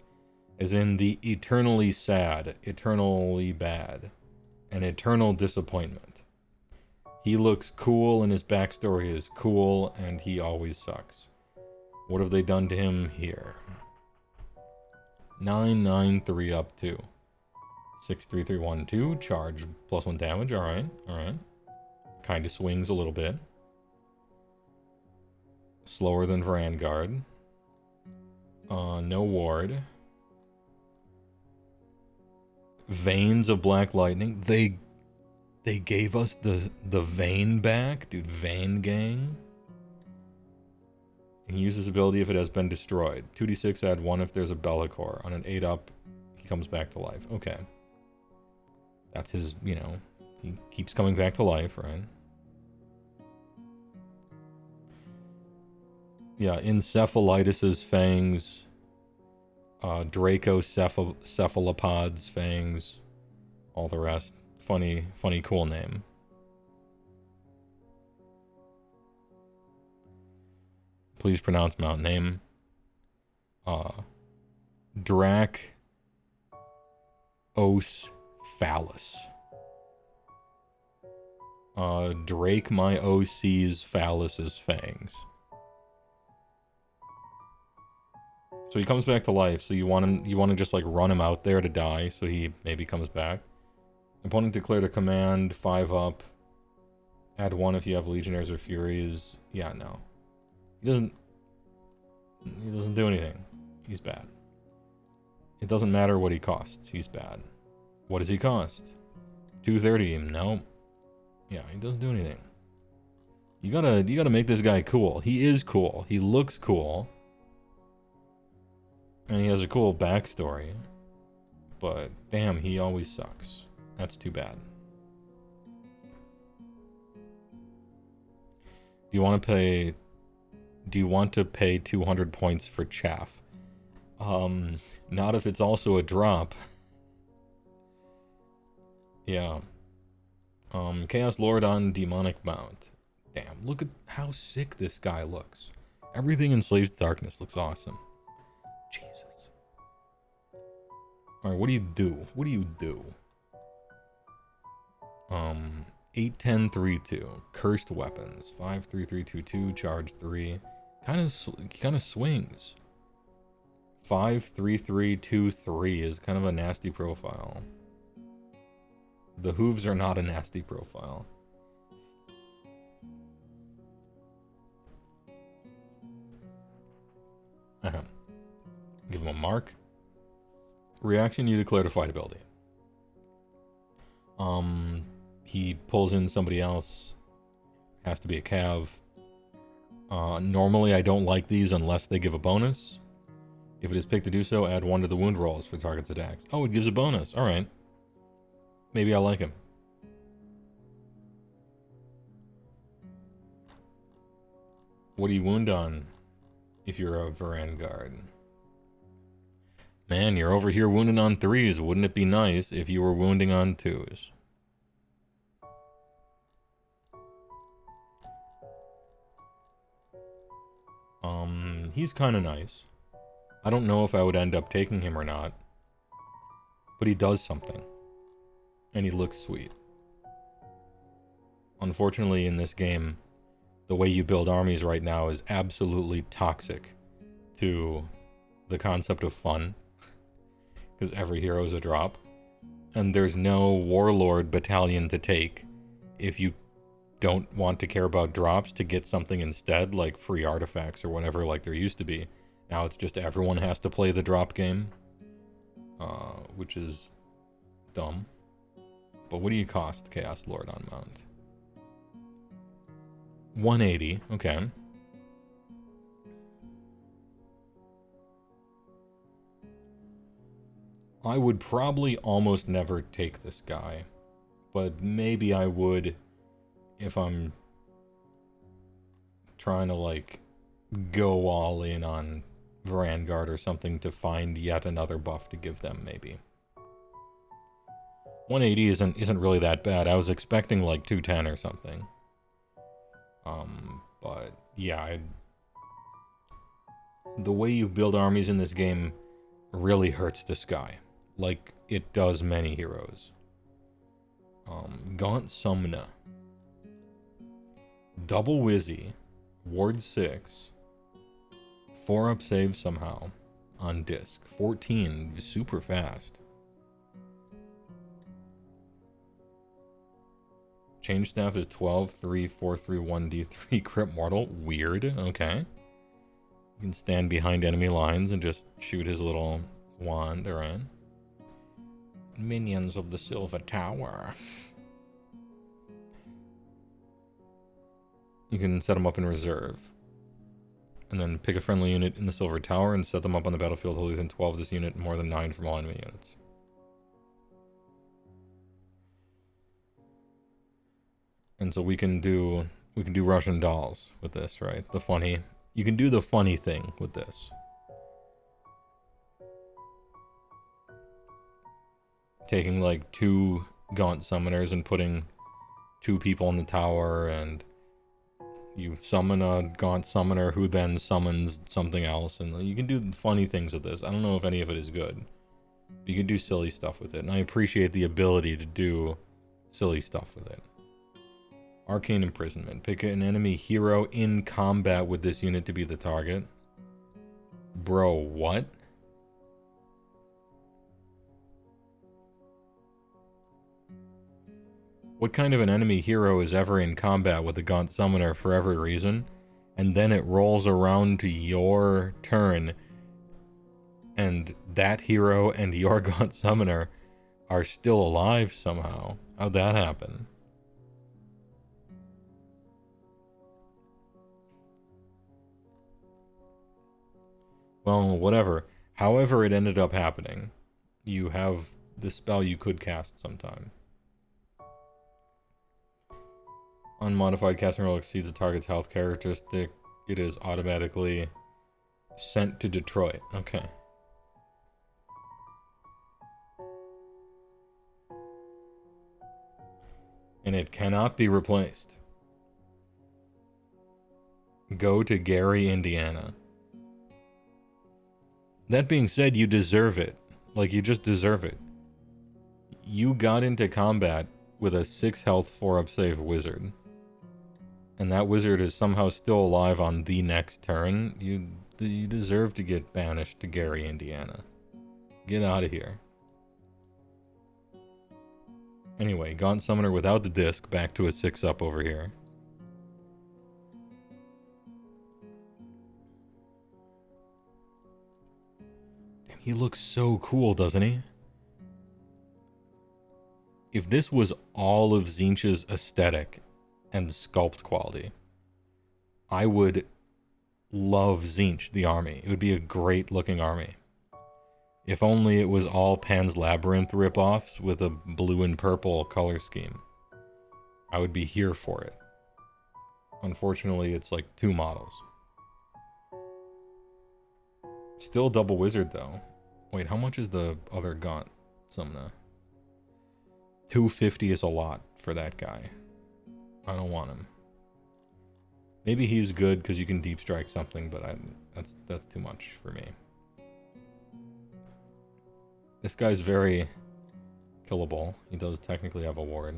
As in the eternally sad, eternally bad, an eternal disappointment. He looks cool and his backstory is cool and he always sucks. What have they done to him here? 993 up 2. 63312, charge +1 damage, alright, alright. Kinda swings a little bit. Slower than Vanguard. No ward. Veins of Black Lightning. They gave us the Vein back, dude. Vein Gang. And he uses ability if it has been destroyed. 2d6, add 1 if there's a Bellicor. On an 8 up, he comes back to life. Okay. That's his, you know, he keeps coming back to life, right? Yeah, Encephalitis's fangs. Dracocephalopod's fangs. All the rest. Funny, cool name. Please pronounce Mount name. Drac Os Phallus. Drake my OC's Phallus's fangs. So he comes back to life, so you want to just like run him out there to die so he maybe comes back. Opponent declared a command, 5 up. Add 1 if you have Legionnaires or Furies. Yeah, no. He doesn't do anything. He's bad. It doesn't matter what he costs. He's bad. What does he cost? 230. No. Yeah, he doesn't do anything. You gotta make this guy cool. He is cool. He looks cool. And he has a cool backstory. But damn, he always sucks. That's too bad. Do you want to pay 200 points for chaff? Not if it's also a drop. Yeah. Chaos Lord on Demonic Mount. Damn, look at how sick this guy looks. Everything in Slaves to Darkness looks awesome. Jesus. Alright, what do you do? What do you do? 8-10-3-2. Cursed Weapons. 5-3-3-2-2. Charge 3. Kind of swings. 5-3-3-2-3 is kind of a nasty profile. The hooves are not a nasty profile. Give him a mark. Reaction, you declare to fight ability. He pulls in somebody else. Has to be a cav. Normally I don't like these unless they give a bonus. If it is picked to do so, add 1 to the wound rolls for target's attacks. Oh, it gives a bonus. Alright. Maybe I like him. What do you wound on if you're a Vanguard? Man, you're over here wounding on 3s. Wouldn't it be nice if you were wounding on 2s? He's kind of nice. I don't know if I would end up taking him or not. But he does something. And he looks sweet. Unfortunately, in this game, the way you build armies right now is absolutely toxic to the concept of fun. Because every hero is a drop. And there's no warlord battalion to take if you don't want to care about drops to get something instead, like free artifacts or whatever like there used to be. Now it's just everyone has to play the drop game. Which is dumb. But what do you cost, Chaos Lord on Mount? 180, okay. I would probably almost never take this guy. But maybe I would if I'm trying to, like, go all in on Vanguard or something to find yet another buff to give them, maybe. 180 isn't really that bad. I was expecting, like, 210 or something. But, yeah, the way you build armies in this game really hurts this guy, like it does many heroes. Gaunt Summoner. Double Wizzy, Ward 6, 4-up save somehow on disc. 14, super fast. Change staff is 12, 3, 4, 3, 1, D3, crit mortal. Weird, okay. You can stand behind enemy lines and just shoot his little wand around. Minions of the Silver Tower. You can set them up in reserve. And then pick a friendly unit in the Silver Tower and set them up on the battlefield wholly within 12 of this unit and more than 9 from all enemy units. And so we can do Russian dolls with this, right? You can do the funny thing with this. Taking like 2 Gaunt Summoners and putting 2 people in the tower, and you summon a Gaunt Summoner who then summons something else, and you can do funny things with this. I don't know if any of it is good, but you can do silly stuff with it, and I appreciate the ability to do silly stuff with it. Arcane Imprisonment. Pick an enemy hero in combat with this unit to be the target. Bro, what? What kind of an enemy hero is ever in combat with a Gaunt Summoner for every reason, and then it rolls around to your turn, and that hero and your Gaunt Summoner are still alive somehow? How'd that happen? Well, whatever. However it ended up happening, you have the spell you could cast sometime. Unmodified casting roll exceeds the target's health characteristic. It is automatically sent to Detroit. Okay. And it cannot be replaced. Go to Gary, Indiana. That being said, you deserve it. Like, you just deserve it. You got into combat with a 6 health 4-up save wizard. And that wizard is somehow still alive on the next turn. You deserve to get banished to Gary, Indiana. Get out of here. Anyway, Gaunt Summoner without the disc, back to a 6-up over here. Damn, he looks so cool, doesn't he? If this was all of Tzeentch's aesthetic and sculpt quality, I would love Tzeentch, the army. It would be a great looking army. If only it was all Pan's Labyrinth ripoffs with a blue and purple color scheme. I would be here for it. Unfortunately, it's like 2 models. Still double wizard though. Wait, how much is the other Gaunt Summoner? 250 is a lot for that guy. I don't want him. Maybe he's good because you can deep strike something, but that's too much for me. This guy's very killable. He does technically have a ward.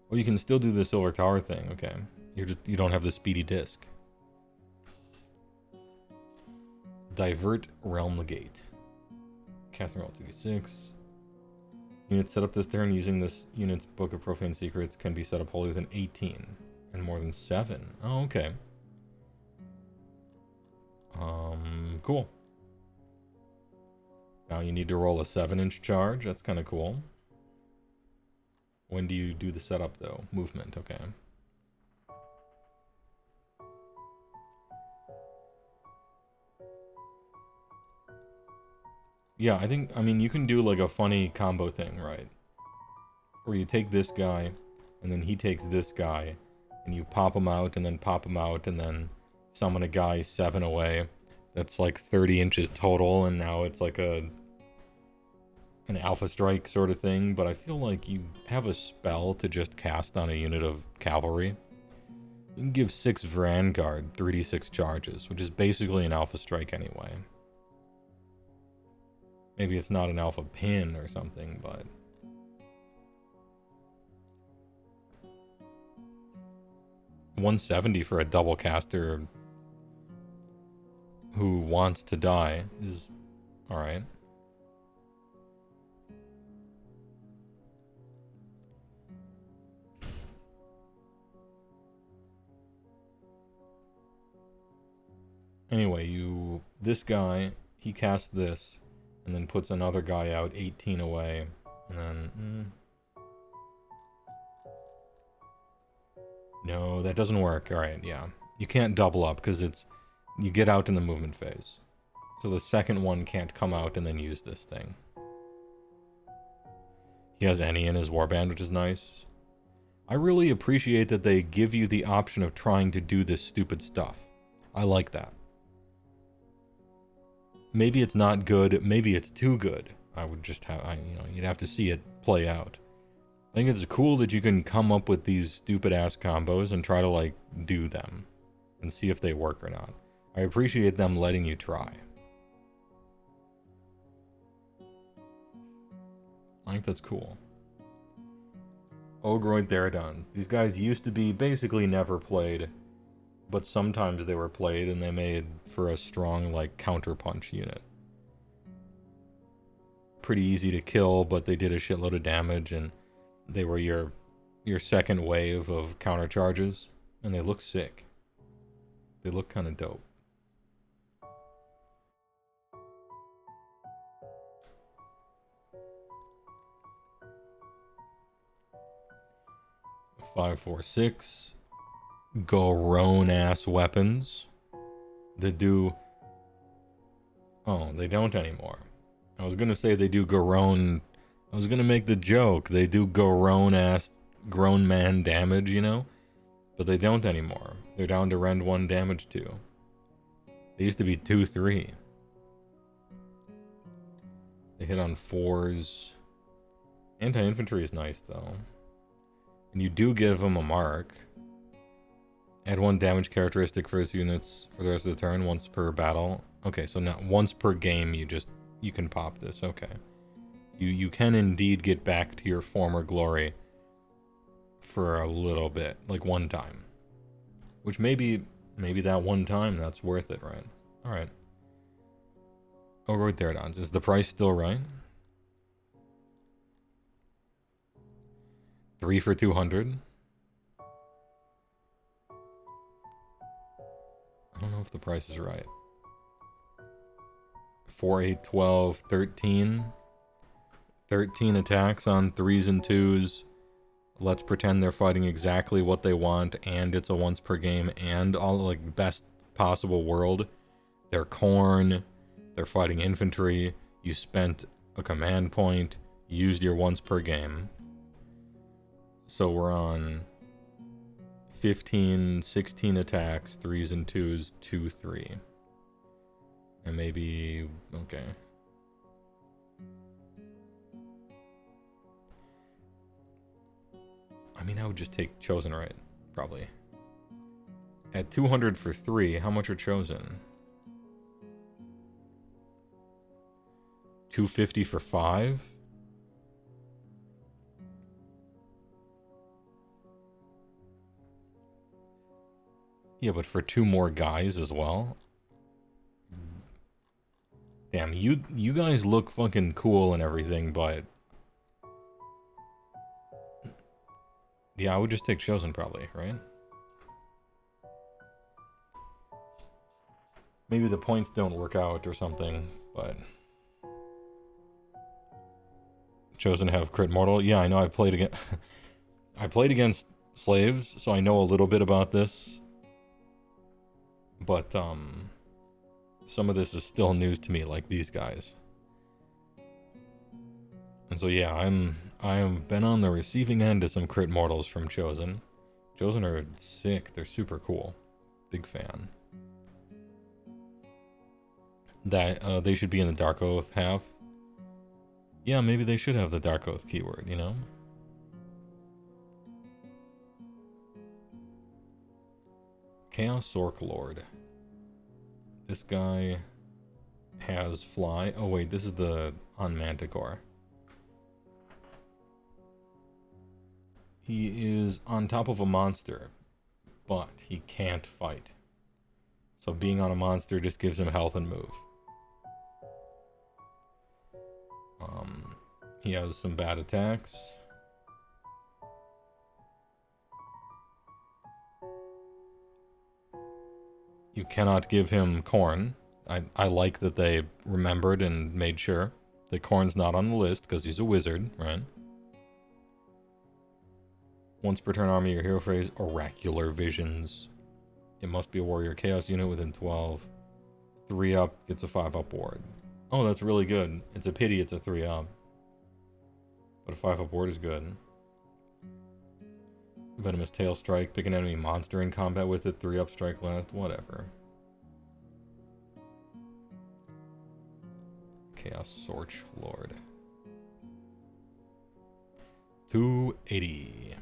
Well, you can still do the Silver Tower thing. Okay, you don't have the speedy disc. Divert Realm Legate. Casting roll 2d6. Units set up this turn using this unit's Book of Profane Secrets can be set up wholly within 18 and more than 7. Oh, okay. Cool. Now you need to roll a 7-inch charge. That's kind of cool. When do you do the setup though? Movement, okay. Yeah, I mean, you can do like a funny combo thing, right? Where you take this guy, and then he takes this guy, and you pop him out, and then pop him out, and then summon a guy 7 away. That's like 30 inches total, and now it's like an Alpha Strike sort of thing, but I feel like you have a spell to just cast on a unit of cavalry. You can give 6 Vanguard 3d6 charges, which is basically an Alpha Strike anyway. Maybe it's not an Alpha Pin or something, but... $170 for a double caster who wants to die is alright. Anyway, this guy, he casts this, and then puts another guy out 18 away, and then... No, that doesn't work. Alright, yeah. You can't double up, because you get out in the movement phase. So the second one can't come out and then use this thing. He has any in his warband, which is nice. I really appreciate that they give you the option of trying to do this stupid stuff. I like that. Maybe it's not good, maybe it's too good. I would just have, you'd have to see it play out. I think it's cool that you can come up with these stupid ass combos and try to like do them and see if they work or not. I appreciate them letting you try. I think that's cool. Ogroid Theridons. These guys used to be basically never played, but sometimes they were played and they made for a strong like counterpunch unit. Pretty easy to kill, but they did a shitload of damage, and they were your second wave of counter charges, and they look sick. They look kind of dope. Five, 4, 6. Grown ass weapons that do... Oh, they don't anymore. I was gonna say they do grown... I was gonna make the joke. They do grown man damage, you know? But they don't anymore. They're down to rend 1 damage 2. They used to be 2, 3. They hit on 4s. Anti-infantry is nice though. And you do give them a mark. Add 1 damage characteristic for his units for the rest of the turn, once per battle. Okay, so not once per game, you can pop this. Okay. You can indeed get back to your former glory for a little bit, like 1 time. Which maybe that 1 time, that's worth it, right? Alright. Ogroid Theridons. Is the price still right? 3 for 200. I don't know if the price is right. 4, 8, 12, 13. 13 attacks on 3s and 2s. Let's pretend they're fighting exactly what they want, and it's a once per game, and all like best possible world. They're Khorne, they're fighting infantry, you spent a command point, used your once per game. So we're on 15, 16 attacks, 3s and 2s, 2, 3. And maybe, okay. I mean, I would just take Chosen right, probably. At 200 for 3, how much are Chosen? 250 for 5? Yeah, but for 2 more guys as well? Damn, you guys look fucking cool and everything, but... Yeah, I would just take Chosen probably, right? Maybe the points don't work out or something, but... Chosen have crit mortal? Yeah, I know I played against... I played against slaves, so I know a little bit about this. But, some of this is still news to me, like these guys. And so yeah, I have been on the receiving end of some crit mortals from Chosen. Chosen are sick, they're super cool. Big fan. That, they should be in the Dark Oath half. Yeah, maybe they should have the Dark Oath keyword, you know? Chaos Sork Lord. This guy has fly. Oh wait, this is the on Manticore. He is on top of a monster, but he can't fight. So being on a monster just gives him health and move. He has some bad attacks. You cannot give him corn. I like that they remembered and made sure that corn's not on the list because he's a wizard, right? Once per turn army, your hero phrase, oracular visions. It must be a warrior chaos unit within 12. 3 up gets a 5 up ward. Oh, that's really good. It's a pity it's a 3 up. But a 5 up ward is good. Venomous Tail Strike. Pick an enemy monster in combat with it. 3 up strike last. Whatever. Chaos Sorch Lord. 280.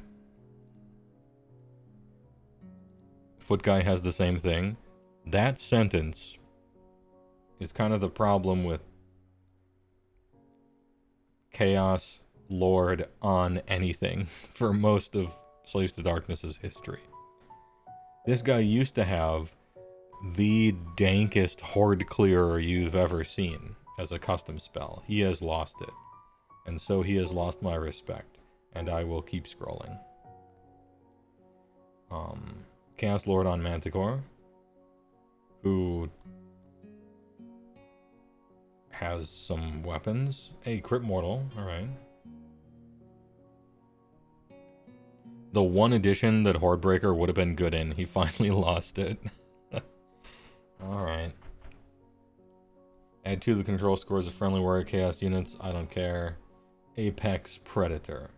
Foot Guy has the same thing. That sentence is kind of the problem with Chaos Lord on anything for most of Slaves to Darkness's history. This guy used to have the dankest horde clearer you've ever seen as a custom spell. He has lost it. And so he has lost my respect. And I will keep scrolling. Chaos Lord on Manticore, who has some weapons. A crit mortal, alright. The one addition that Hordebreaker would have been good in, he finally lost it. Alright. Add 2 to the control scores of friendly warrior chaos units, I don't care. Apex Predator.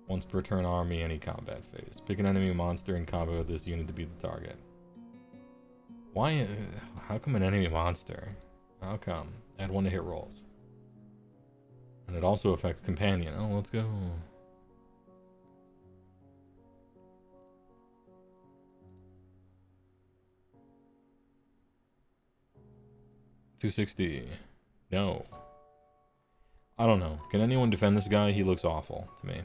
Once per turn army, any combat phase. Pick an enemy monster in combat with this unit to be the target. Why? How come an enemy monster? How come? Add 1 to hit rolls. And it also affects companion. Oh, let's go. $260. No. I don't know. Can anyone defend this guy? He looks awful to me.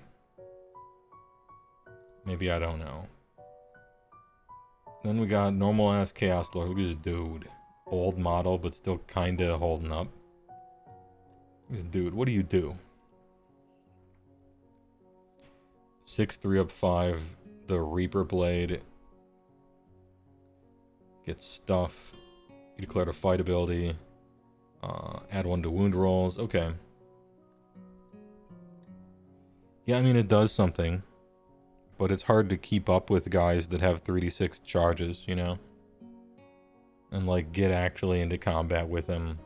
Maybe I don't know. Then we got normal ass Chaos Lord. Look at this dude. Old model, but still kinda holding up. This dude, what do you do? 6 3 up 5. The Reaper Blade gets stuff. You declared a fight ability. Add 1 to wound rolls. Okay. Yeah, I mean it does something. But it's hard to keep up with guys that have 3d6 charges, you know? And, like, get actually into combat with him.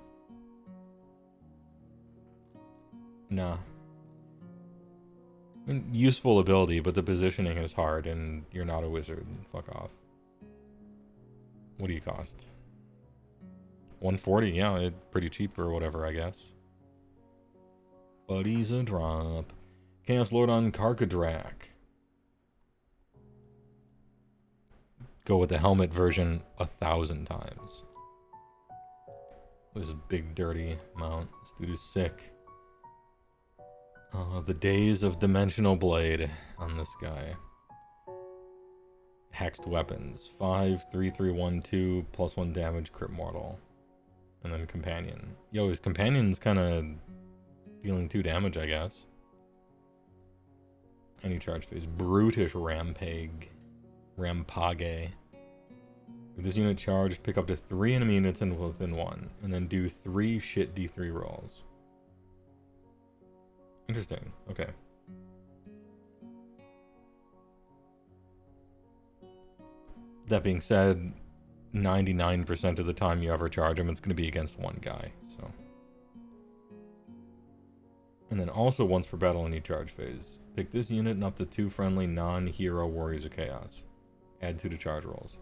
Nah. I mean, useful ability, but the positioning is hard, and you're not a wizard. Fuck off. What do you cost? 140, yeah, pretty cheap or whatever, I guess. But he's a drop. Chaos Lord on Karkadrak. Go with the helmet version 1,000 times. This is a big dirty mount. This dude is sick. The days of Dimensional Blade on this guy. Hexed weapons. 5, 3, 3, 1, 2, +1 damage, crit mortal. And then companion. Yo, his companion's kind of dealing 2 damage, I guess. Any charge phase. Brutish Rampage. Rampage. With this unit charged, pick up to 3 enemy units within 1, and then do 3 shit D3 rolls. Interesting. Okay. That being said, 99% of the time you ever charge him, it's going to be against one guy, so. And then also once per battle any charge phase. Pick this unit and up to 2 friendly non-hero warriors of chaos. Add 2 to charge rolls.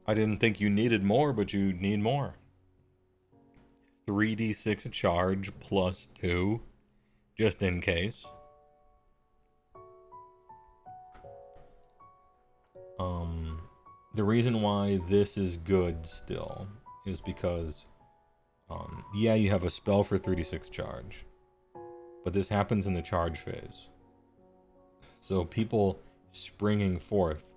I didn't think you needed more, but you need more. 3d6 charge plus 2, just in case. The reason why this is good still is because, yeah, you have a spell for 36 charge, but this happens in the charge phase. So people springing forth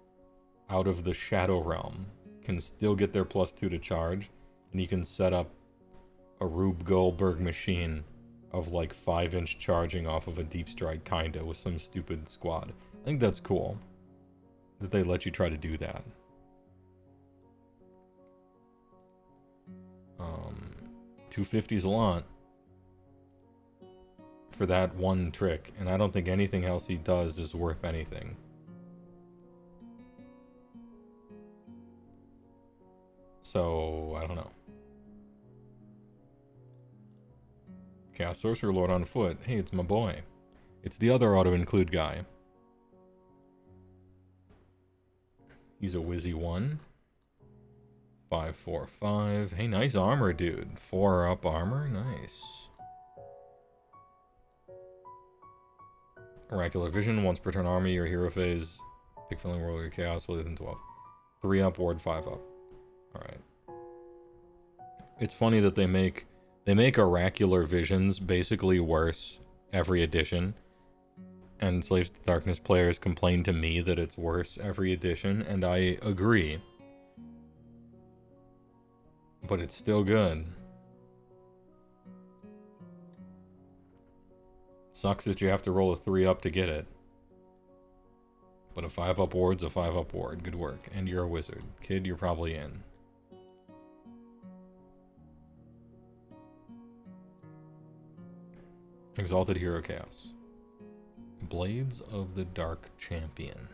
out of the Shadow Realm can still get their +2 to charge, and you can set up a Rube Goldberg machine of like 5-inch charging off of a deep strike kinda with some stupid squad. I think that's cool that they let you try to do that. 250 is a lot for that one trick, and I don't think anything else he does is worth anything. So, I don't know. Chaos Sorcerer Lord on foot. Hey, it's my boy. It's the other auto-include guy. He's a Wizzy 1. 545. Hey, nice armor, dude. 4 up armor. Nice. Oracular Vision. Once per turn army, your hero phase. Pick filling world of chaos within 12. 3 up, ward 5 up. Alright. It's funny that they make Oracular Visions basically worse every edition. And Slaves to Darkness players complain to me that it's worse every edition, and I agree. But it's still good. Sucks that you have to roll a 3 up to get it. But a 5 up ward's a 5 up ward. Good work. And you're a wizard. Kid, you're probably in. Exalted Hero Chaos. Blades of the Dark Champion.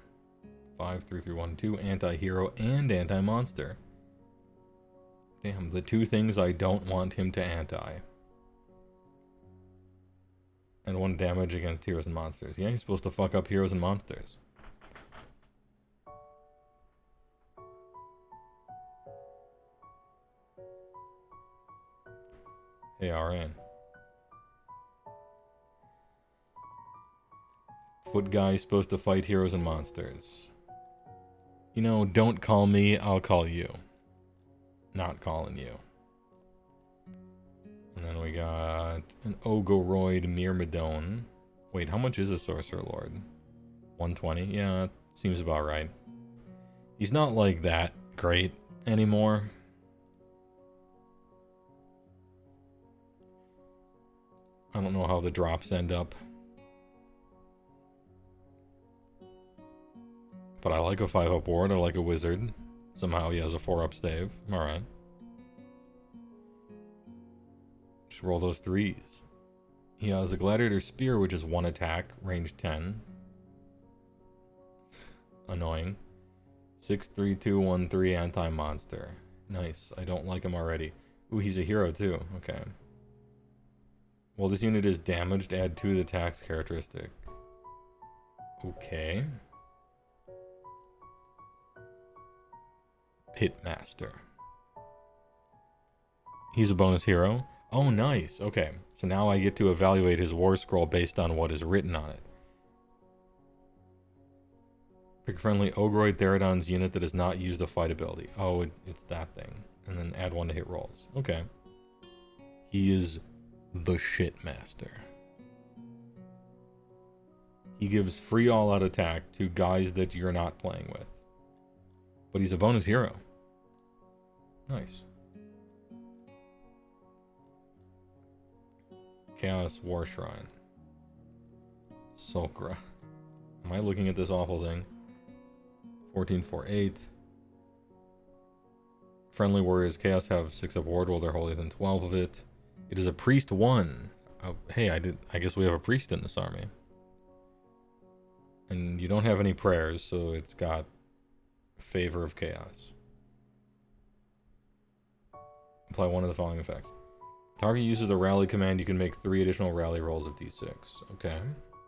5-3-3-1-2. Anti-hero and anti-monster. Damn, the two things I don't want him to anti. And 1 damage against heroes and monsters. Yeah, he's supposed to fuck up heroes and monsters. Hey, RN. Foot guy supposed to fight heroes and monsters. You know, don't call me, I'll call you. Not calling you. And then we got an Ogoroid Myrmidon. Wait, how much is a Sorcerer Lord? 120? Yeah, seems about right. He's not like that great anymore. I don't know how the drops end up. But I like a 5 up ward, I like a wizard. Somehow he has a 4 up stave. Alright. Just roll those 3s. He has a Gladiator Spear, which is 1 attack, range 10. Annoying. 6-3-2-1-3 anti-monster. Nice. I don't like him already. Ooh, he's a hero too. Okay. Well, this unit is damaged. Add 2 to the attack's characteristic. Okay. Pitmaster. He's a bonus hero. Oh, nice. Okay. So now I get to evaluate his war scroll based on what is written on it. Pick a friendly Ogroid Therodon's unit that has not used a fight ability. Oh, it's that thing. And then add 1 to hit rolls. Okay. He is the Shitmaster. He gives free all-out attack to guys that you're not playing with. But he's a bonus hero. Nice. Chaos War Shrine. Sulcra. Am I looking at this awful thing? 14-4-8. Friendly warriors chaos have 6 up ward while they're holier than 12 of it. It is a priest 1. Oh, hey, I guess we have a priest in this army. And you don't have any prayers, so it's got Favor of Chaos. Apply 1 of the following effects. Target uses the rally command, you can make 3 additional rally rolls of d6. Okay.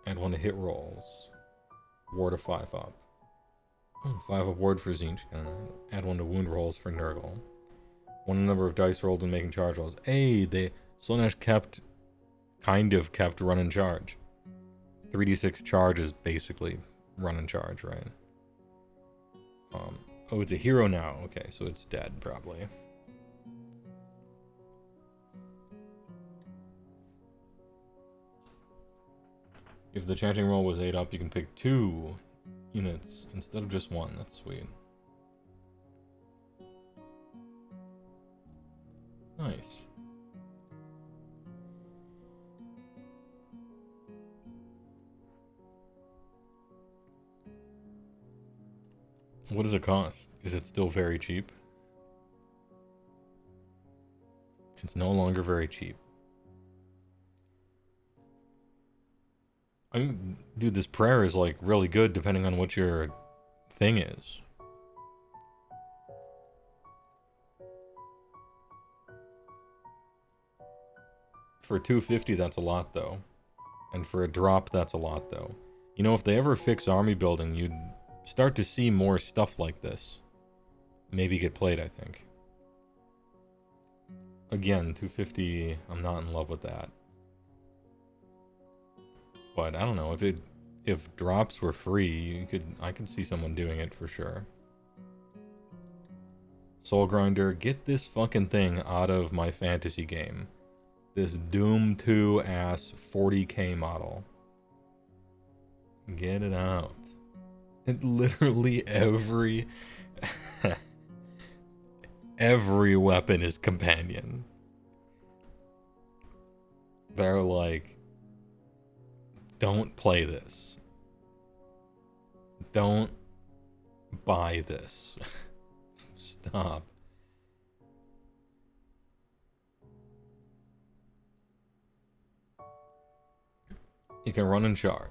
Add 1 to hit rolls. Ward of 5 up. Oh, 5 up ward for Zinch. Add 1 to wound rolls for Nurgle. 1 number of dice rolled when making charge rolls. Hey, Slaanesh kind of kept run and charge. 3d6 charge is basically run and charge, right? Oh, it's a hero now. Okay, so it's dead, probably. If the chanting roll was 8 up, you can pick 2 units instead of just 1. That's sweet. Nice. What does it cost? Is it still very cheap? It's no longer very cheap. I mean, dude, this prayer is like really good depending on what your thing is. For 250, that's a lot though. And for a drop, that's a lot though. You know, if they ever fix army building, you'd start to see more stuff like this. Maybe get played, I think. Again, 250, I'm not in love with that. But I don't know, if drops were free, I could see someone doing it for sure. Soul Grinder, get this fucking thing out of my fantasy game. This Doom 2 ass 40k model. Get it out. It literally every weapon is companion. They're like, don't play this. Don't buy this. Stop. You can run and charge.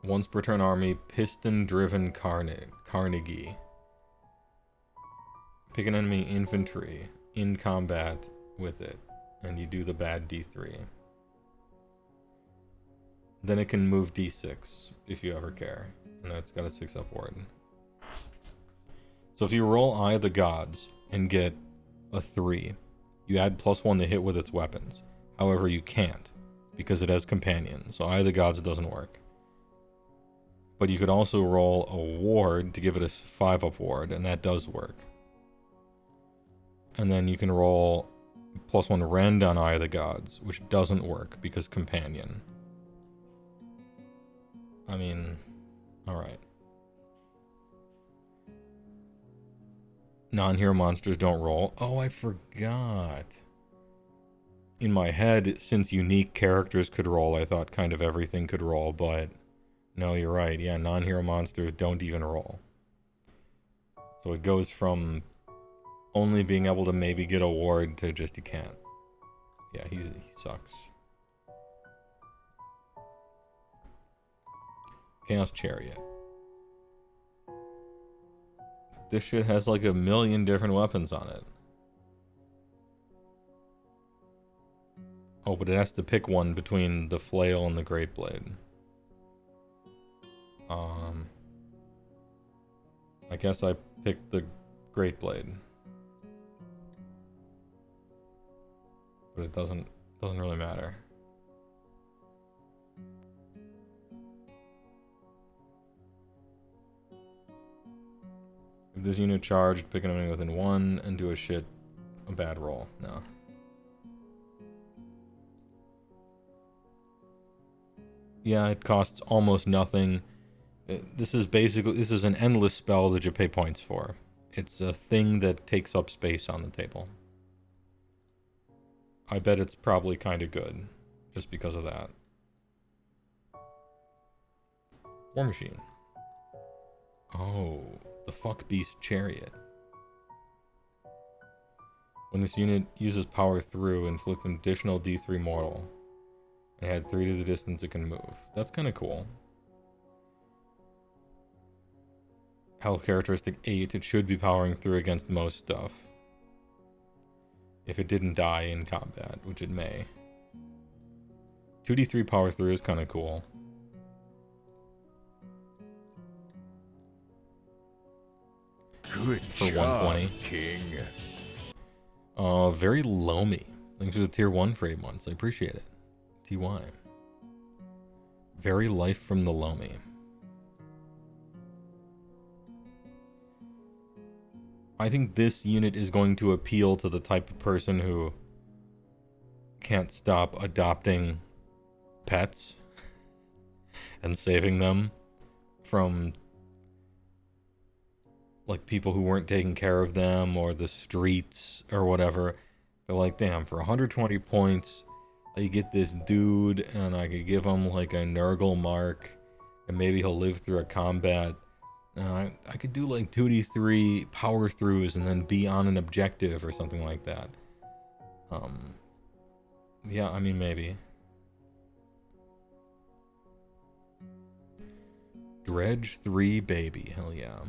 Once per turn army, piston-driven Carnegie. Pick an enemy infantry in combat with it, and you do the bad D3. Then it can move D6, if you ever care. And it's got a 6-up ward. So if you roll Eye of the Gods and get a 3, you add +1 to hit with its weapons. However, you can't, because it has Companion, so Eye of the Gods doesn't work. But you could also roll a ward to give it a 5-up ward, and that does work. And then you can roll +1 rend on Eye of the Gods, which doesn't work, because Companion. I mean, alright. Non-hero monsters don't roll. Oh, I forgot. In my head, since unique characters could roll, I thought kind of everything could roll, but no, you're right. Yeah, non-hero monsters don't even roll. So it goes from only being able to maybe get a ward to just you can't. Yeah, he sucks. Chaos Chariot. This shit has like a million different weapons on it. Oh, but it has to pick one between the flail and the great blade. I guess I picked the great blade. But it doesn't really matter. If this unit charged, pick an enemy within 1 and do a bad roll. No. Yeah, it costs almost nothing. This is an endless spell that you pay points for. It's a thing that takes up space on the table. I bet it's probably kind of good, just because of that. War Machine. Oh, the Fuck Beast Chariot. When this unit uses power through, inflict an additional D3 mortal. And add 3 to the distance it can move. That's kind of cool. Health characteristic 8, it should be powering through against most stuff. If it didn't die in combat, which it may. 2d3 power through is kind of cool. Good For job, 120. King. Very Loamy. Thanks for the tier 1 for 8 months. I appreciate it. TY. Very Life from the Loamy. I think this unit is going to appeal to the type of person who can't stop adopting pets and saving them from like people who weren't taking care of them or the streets or whatever. They're like, damn, for 120 points, I could get this dude and I could give him like a Nurgle mark and maybe he'll live through a combat. I could do like 2d3 power throughs and then be on an objective or something like that. Yeah, I mean, maybe. Dredge 3 baby, hell yeah.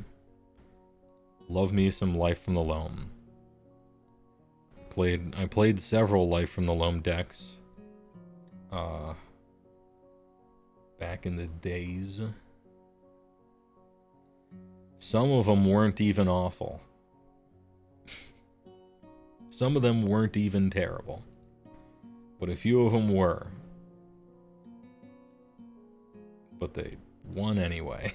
Love me some Life from the Loam. I played several Life from the Loam decks. Back in the days. Some of them weren't even awful. Some of them weren't even terrible. But a few of them were. But they won anyway.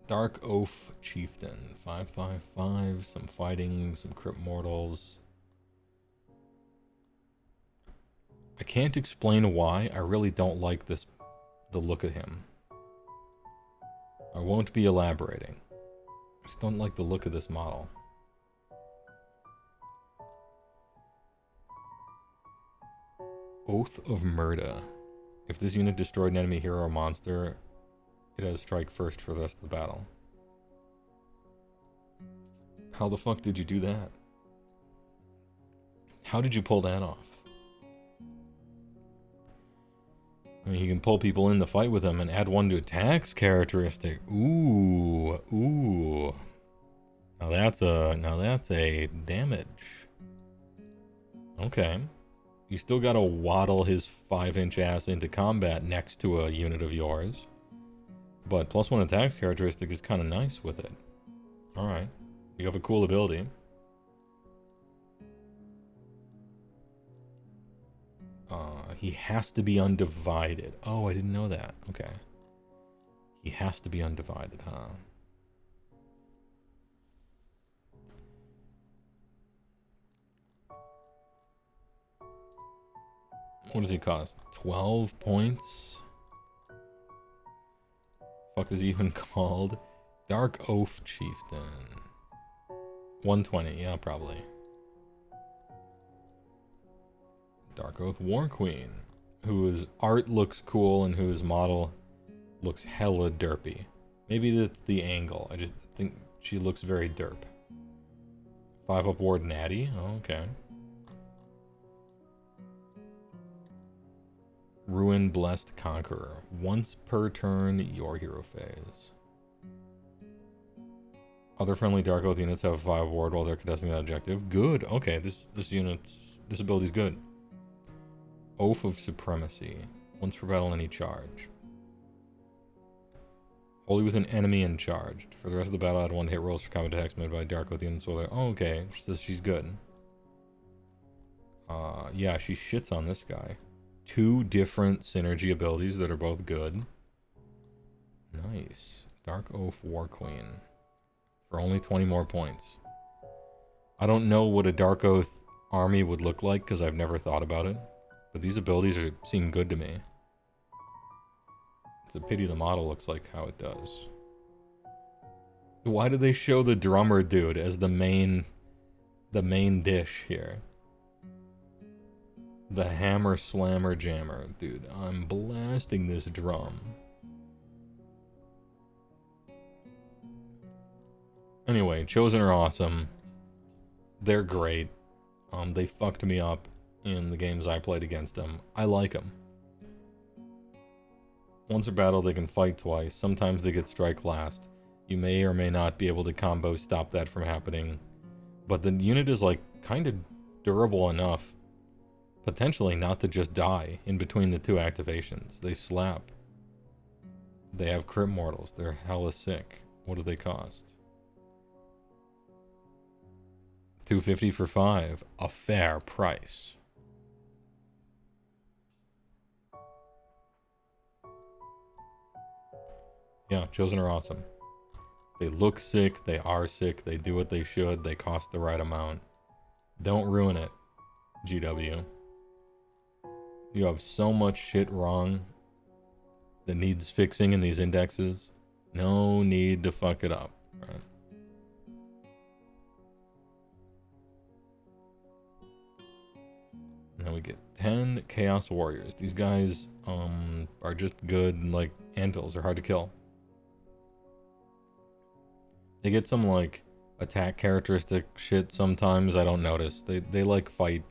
Dark Oath Chieftain. 5/5/5. Some fighting, some Crypt Mortals. I can't explain why. I really don't like the look of him. I won't be elaborating. I just don't like the look of this model. Oath of Murda. If this unit destroyed an enemy hero or monster, it has strike first for the rest of the battle. How the fuck did you do that? How did you pull that off? I mean, you can pull people in the fight with them and add 1 to attacks characteristic. Ooh, ooh. Now that's a damage. Okay. You still gotta waddle his 5-inch ass into combat next to a unit of yours. But +1 attacks characteristic is kind of nice with it. Alright. You have a cool ability. He has to be undivided. Oh, I didn't know that. Okay. He has to be undivided, huh? What does he cost? 12 points? Fuck is he even called? Dark Oath Chieftain. 120, yeah, probably. Dark Oath War Queen, whose art looks cool and whose model looks hella derpy. Maybe that's the angle. I just think she looks very derp. 5-up Ward Natty? Oh, okay. Ruin Blessed Conqueror. Once per turn, your hero phase. Other friendly Dark Oath units have 5 ward while they're contesting that objective. Good. Okay, this ability's good. Oath of Supremacy. Once per battle, any charge. Only with an enemy in charge. For the rest of the battle, add 1 hit rolls for combat attacks made by Dark Oath units. Oh, okay. So she's good. Yeah, she shits on this guy. 2 different synergy abilities that are both good. Nice. Dark Oath War Queen. For only 20 more points. I don't know what a Dark Oath army would look like because I've never thought about it. But these abilities seem good to me. It's a pity the model looks like how it does. Why did they show the drummer dude as the main dish here? The hammer slammer jammer. Dude, I'm blasting this drum. Anyway, Chosen are awesome. They're great. They fucked me up in the games I played against them. I like them. Once a battle, they can fight twice. Sometimes they get strike last. You may or may not be able to combo stop that from happening. But the unit is like kind of durable enough, potentially not to just die in between the 2 activations. They slap. They have Crypt Mortals. They're hella sick. What do they cost? 250 for 5. A fair price. Yeah, Chosen are awesome. They look sick, they are sick, they do what they should, they cost the right amount. Don't ruin it, GW. You have so much shit wrong that needs fixing in these indexes. No need to fuck it up, right? Now we get 10 Chaos Warriors. These guys are just good, like anvils are hard to kill. They get some like attack characteristic shit sometimes I don't notice. They like fight.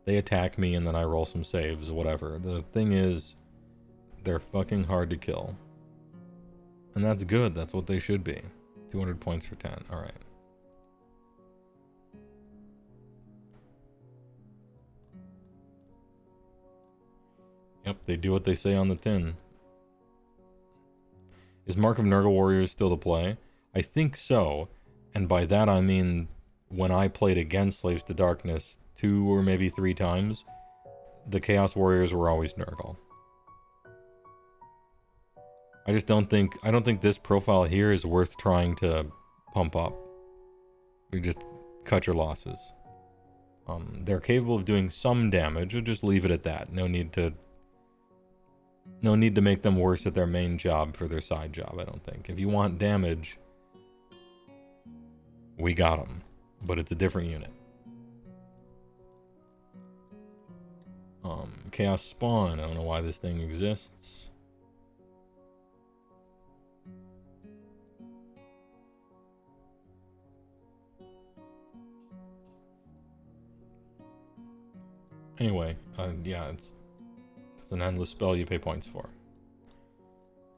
They attack me and then I roll some saves, whatever. The thing is, they're fucking hard to kill. And that's good, that's what they should be. 200 points for 10, alright. Yep, they do what they say on the tin. Is Mark of Nurgle Warriors still to play? I think so, and by that I mean when I played against Slaves to Darkness 2 or maybe 3 times, the Chaos Warriors were always Nurgle. I don't think this profile here is worth trying to pump up. You just cut your losses. They're capable of doing some damage, or just leave it at that. No need to make them worse at their main job for their side job, I don't think. If you want damage, we got them, but it's a different unit. Chaos Spawn, I don't know why this thing exists. Anyway, yeah, it's an endless spell you pay points for.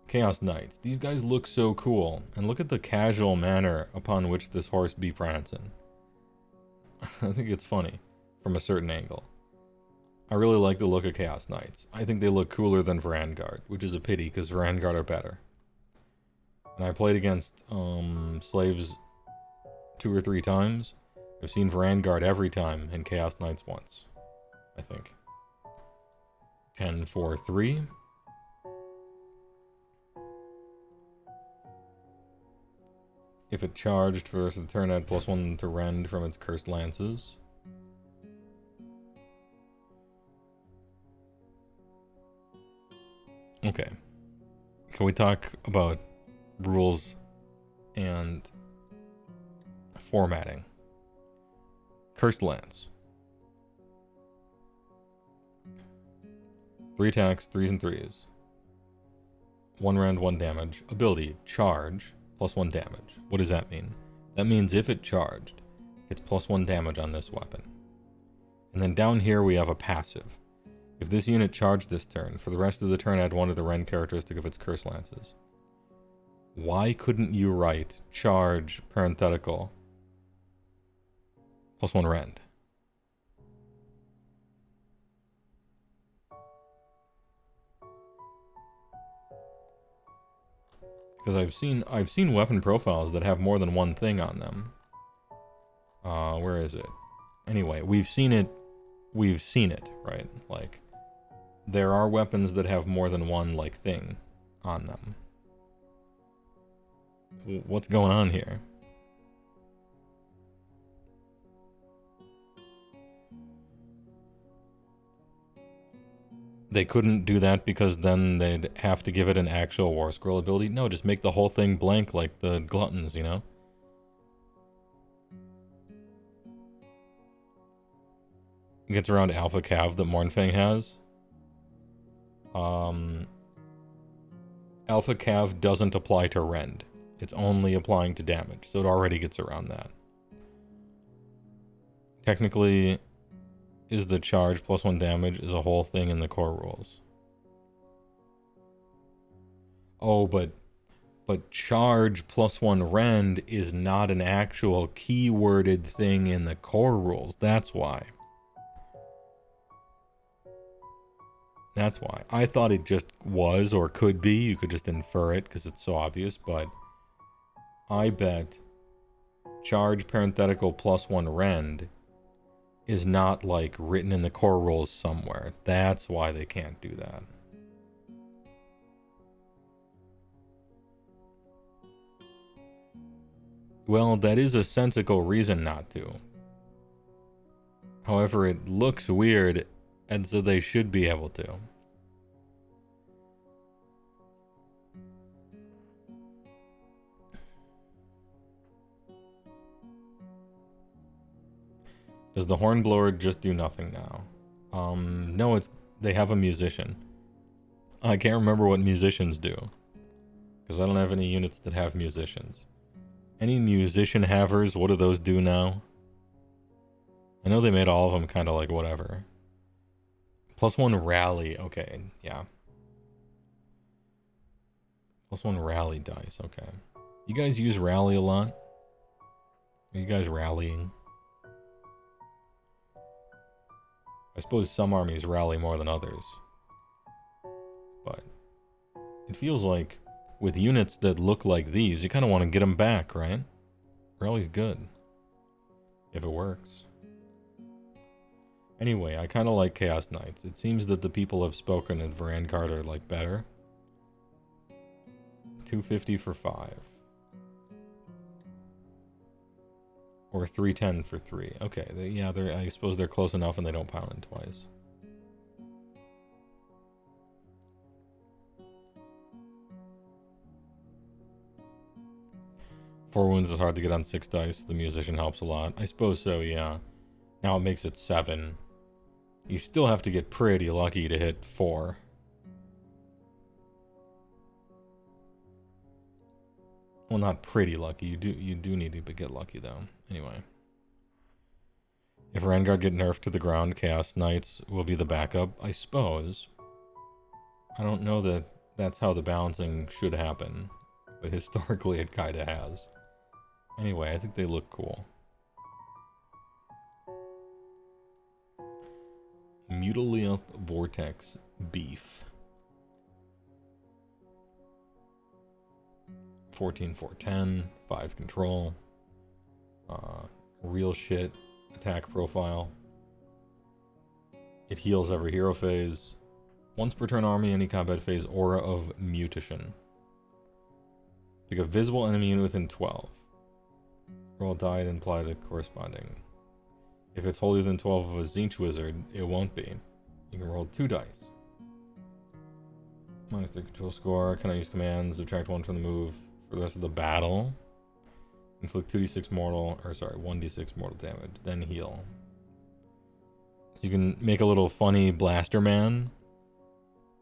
Chaos Knights. These guys look so cool, and look at the casual manner upon which this horse be prancing. I think it's funny, from a certain angle. I really like the look of Chaos Knights. I think they look cooler than Vanguard, which is a pity, because Vanguard are better. And I played against Slaves 2 or 3 times. I've seen Vanguard every time, and Chaos Knights once, I think. 10, 4, 3. If it charged versus the turn, add +1 to rend from its cursed lances. Okay. Can we talk about rules and formatting? Cursed lance. 3 attacks, 3s and 3s. 1 rend, 1 damage. Ability, charge, +1 damage. What does that mean? That means if it charged, it's +1 damage on this weapon. And then down here we have a passive. If this unit charged this turn, for the rest of the turn add 1 to the rend characteristic of its cursed lances. Why couldn't you write charge, parenthetical, +1 rend? Because I've seen weapon profiles that have more than one thing on them. Where is it? Anyway, we've seen it, right? Like, there are weapons that have more than one, like, thing on them. What's going on here? They couldn't do that because then they'd have to give it an actual War Scroll ability? No, just make the whole thing blank like the Gluttons, you know? It gets around Alpha Cav that Mornfang has. Alpha Cav doesn't apply to rend. It's only applying to damage, so it already gets around that. Technically, is the charge +1 damage is a whole thing in the core rules. Oh, but charge +1 rend is not an actual keyworded thing in the core rules. That's why. That's why. I thought it just was or could be. You could just infer it because it's so obvious, but I bet charge parenthetical +1 rend is not like written in the core rules somewhere. That's why they can't do that. Well, that is a sensical reason not to. However, it looks weird, and so they should be able to. Does the hornblower just do nothing now? No, they have a musician. I can't remember what musicians do, because I don't have any units that have musicians. Any musician havers, what do those do now? I know they made all of them kind of like whatever. +1 rally, okay, yeah. +1 rally dice, okay. You guys use rally a lot? Are you guys rallying? I suppose some armies rally more than others. But it feels like with units that look like these, you kind of want to get them back, right? Rally's good. If it works. Anyway, I kind of like Chaos Knights. It seems that the people have spoken at Varangard are like better. 250 for 5. Or 310 for 3. Okay, yeah, I suppose they're close enough and they don't pound it twice. Four wounds is hard to get on 6 dice. The musician helps a lot. I suppose so, yeah. Now it makes it 7. You still have to get pretty lucky to hit 4. Well, not pretty lucky. You do need to get lucky though. Anyway. If Vanguard get nerfed to the ground, Chaos Knights will be the backup, I suppose. I don't know that that's how the balancing should happen, but historically it kinda has. Anyway, I think they look cool. Mutilith Vortex Beef. 14, 410, 5 control. Real shit attack profile. It heals every hero phase. Once per turn army, any combat phase, aura of mutation. Pick a visible enemy unit within 12. Roll a die and apply the corresponding. If it's wholly within 12 of a Tzeentch wizard, it won't be. You can roll 2 dice. Minus their control score. Can I use commands? Subtract 1 from the move for the rest of the battle. Inflict 2d6 mortal, or sorry, 1d6 mortal damage, then heal. So you can make a little funny blaster man.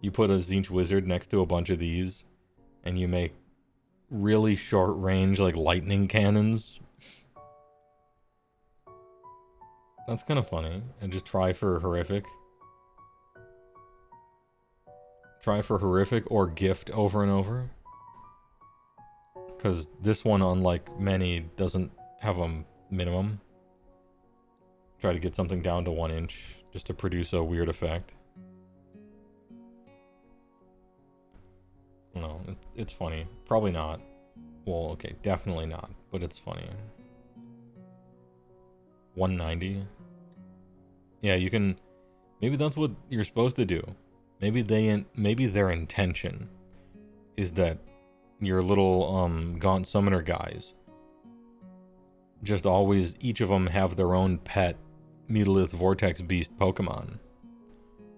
You put a Tzeentch wizard next to a bunch of these, and you make really short range, like lightning cannons. That's kind of funny. And just try for horrific. Try for horrific or gift over and over. Because this one, unlike many, doesn't have a minimum. Try to get something down to 1 inch just to produce a weird effect. No, it's funny. Probably not. Well, okay, definitely not, but it's funny. 190. Yeah, you can. Maybe that's what you're supposed to do. Maybe their intention is that your little Gaunt Summoner guys just always, each of them have their own pet Mutilith Vortex Beast Pokemon,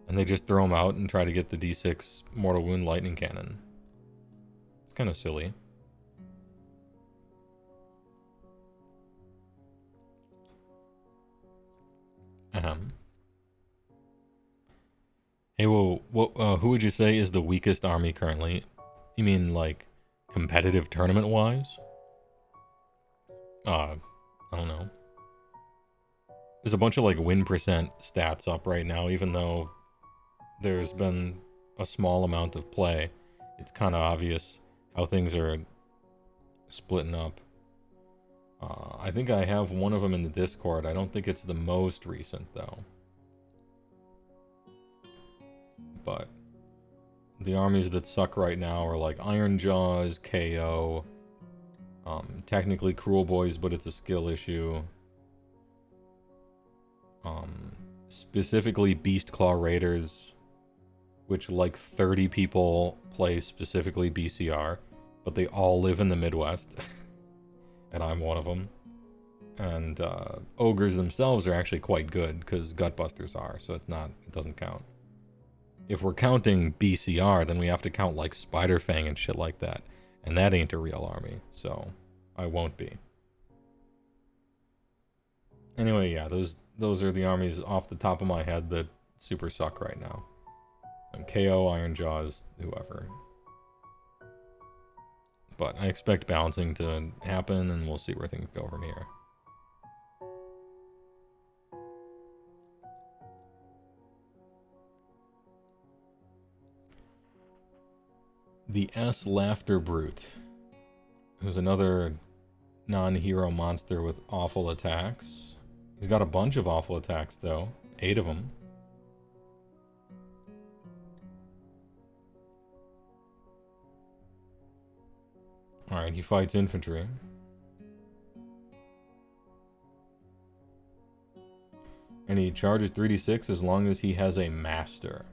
and they just throw them out and try to get the D6 Mortal Wound Lightning Cannon. It's kind of silly. Hey, well, who would you say is the weakest army currently? You mean, like, competitive tournament-wise? I don't know. There's a bunch of, like, win percent stats up right now, even though there's been a small amount of play. It's kind of obvious how things are splitting up. I think I have one of them in the Discord. I don't think it's the most recent, though. But the armies that suck right now are like Iron Jaws, KO, technically Cruel Boys, but it's a skill issue. Specifically Beast Claw Raiders, which like 30 people play specifically BCR, but they all live in the Midwest. and I'm one of them. And ogres themselves are actually quite good because gutbusters are, so it doesn't count. If we're counting BCR, then we have to count like Spiderfang and shit like that, and that ain't a real army, so I won't be. Anyway, yeah, those are the armies off the top of my head that super suck right now. And KO, Ironjaws, whoever. But I expect balancing to happen, and we'll see where things go from here. The S Laughter Brute, who's another non-hero monster with awful attacks. He's got a bunch of awful attacks, though. 8 of them. Alright, he fights infantry. And he charges 3d6 as long as he has a master.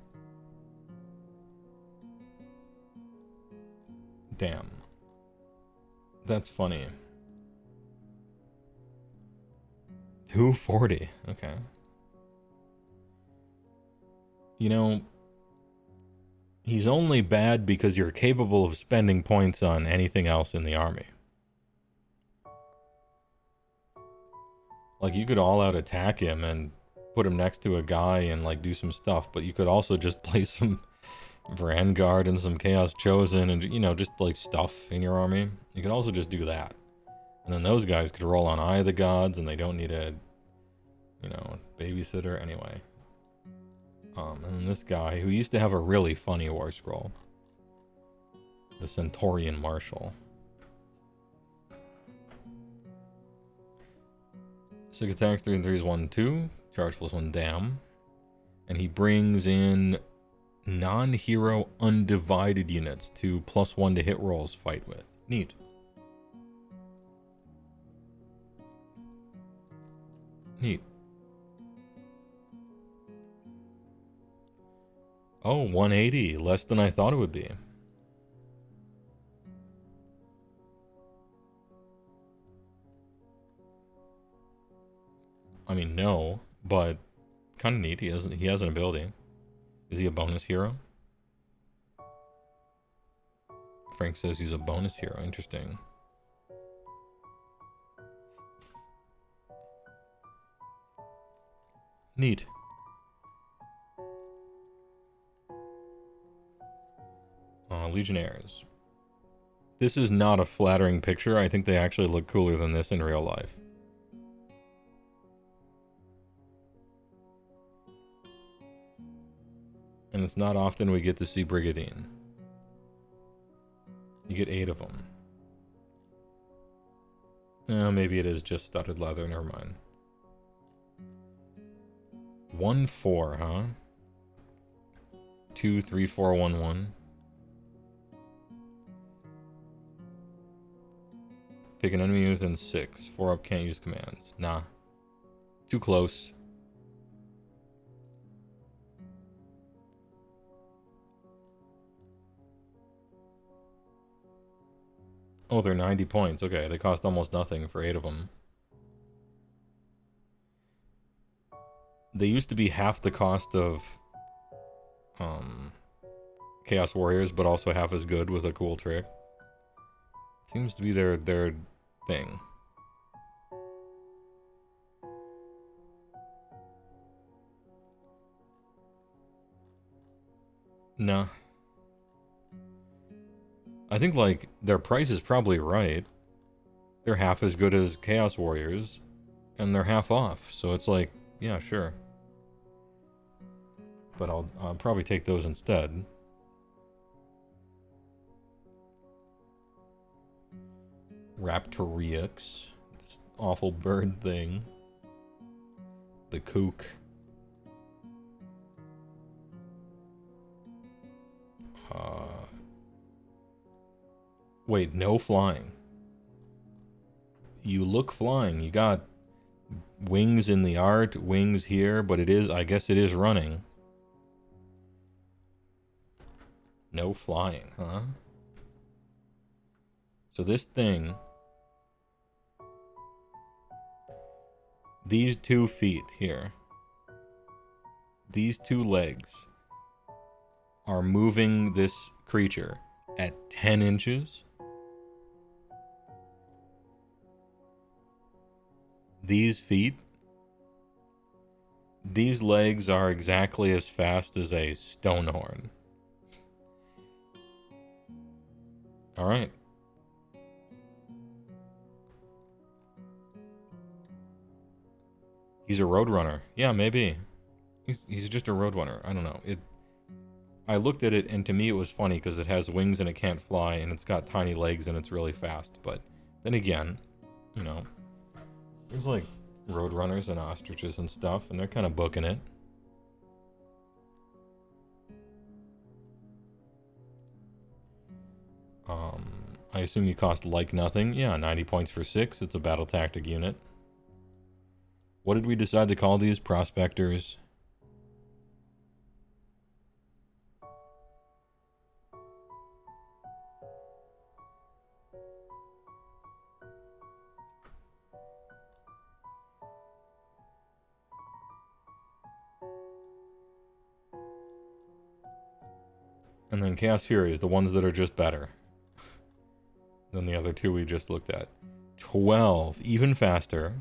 Damn. That's funny. 240. Okay. You know, he's only bad because you're capable of spending points on anything else in the army. Like, you could all-out attack him and put him next to a guy and, like, do some stuff, but you could also just play some Vanguard and some Chaos Chosen and, you know, just, like, stuff in your army. You could also just do that. And then those guys could roll on Eye of the Gods, and they don't need a, you know, babysitter. Anyway. And then this guy, who used to have a really funny war scroll. The Centaurian Marshal. 6 attacks, 3 and 3 is 1, 2. Charge plus 1 dam. And he brings in non-hero undivided units to +1 to hit rolls fight with. Neat. Neat. Oh, 180. Less than I thought it would be. I mean, no, but kind of neat. He has an ability. Is he a bonus hero? Frank says he's a bonus hero. Interesting. Neat. Legionnaires. This is not a flattering picture. I think they actually look cooler than this in real life. And it's not often we get to see Brigadine. You get 8 of them. Maybe it is just studded leather, never mind. 1-4, huh? 2, 3, 4, 1, 1. Pick an enemy within 6. 4 up, can't use commands. Nah. Too close. Oh, they're 90 points. Okay, they cost almost nothing for 8 of them. They used to be half the cost of Chaos Warriors, but also half as good with a cool trick. Seems to be their thing. Nah. I think, like, their price is probably right. They're half as good as Chaos Warriors, and they're half off, so it's like, yeah, sure. But I'll probably take those instead. Raptorix. This awful bird thing. The kook. Wait, no flying. You look flying. You got wings in the art, wings here, but it is, I guess it is running. No flying, huh? So this thing These 2 feet here, these 2 legs are moving this creature at 10 inches. These feet, these legs are exactly as fast as a stonehorn. Alright. He's a roadrunner. Yeah, maybe. He's just a roadrunner. I don't know. I looked at it, and to me it was funny because it has wings and it can't fly, and it's got tiny legs and it's really fast. But then again, you know, there's like roadrunners and ostriches and stuff, and they're kind of booking it. I assume you cost like nothing. Yeah, 90 points for 6. It's a battle tactic unit. What did we decide to call these? Prospectors? And then Chaos Furies, the ones that are just better than the other 2 we just looked at. 12, even faster,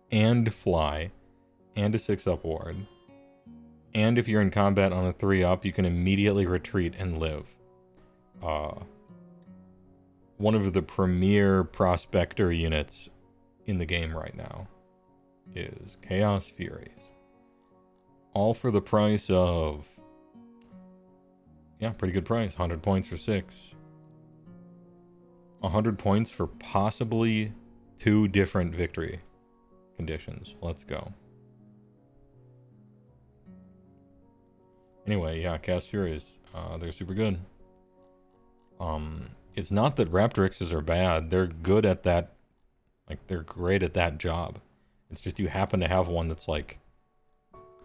and fly, and a 6-up ward. And if you're in combat on a 3-up, you can immediately retreat and live. One of the premier prospector units in the game right now is Chaos Furies. All for the price of... yeah, pretty good price. 100 points for 6. 100 points for possibly 2 different victory conditions. Let's go. Anyway, yeah, Chaos Furies. They're super good. It's not that Raptorixes are bad. They're good at that. Like, they're great at that job. It's just you happen to have one that's, like,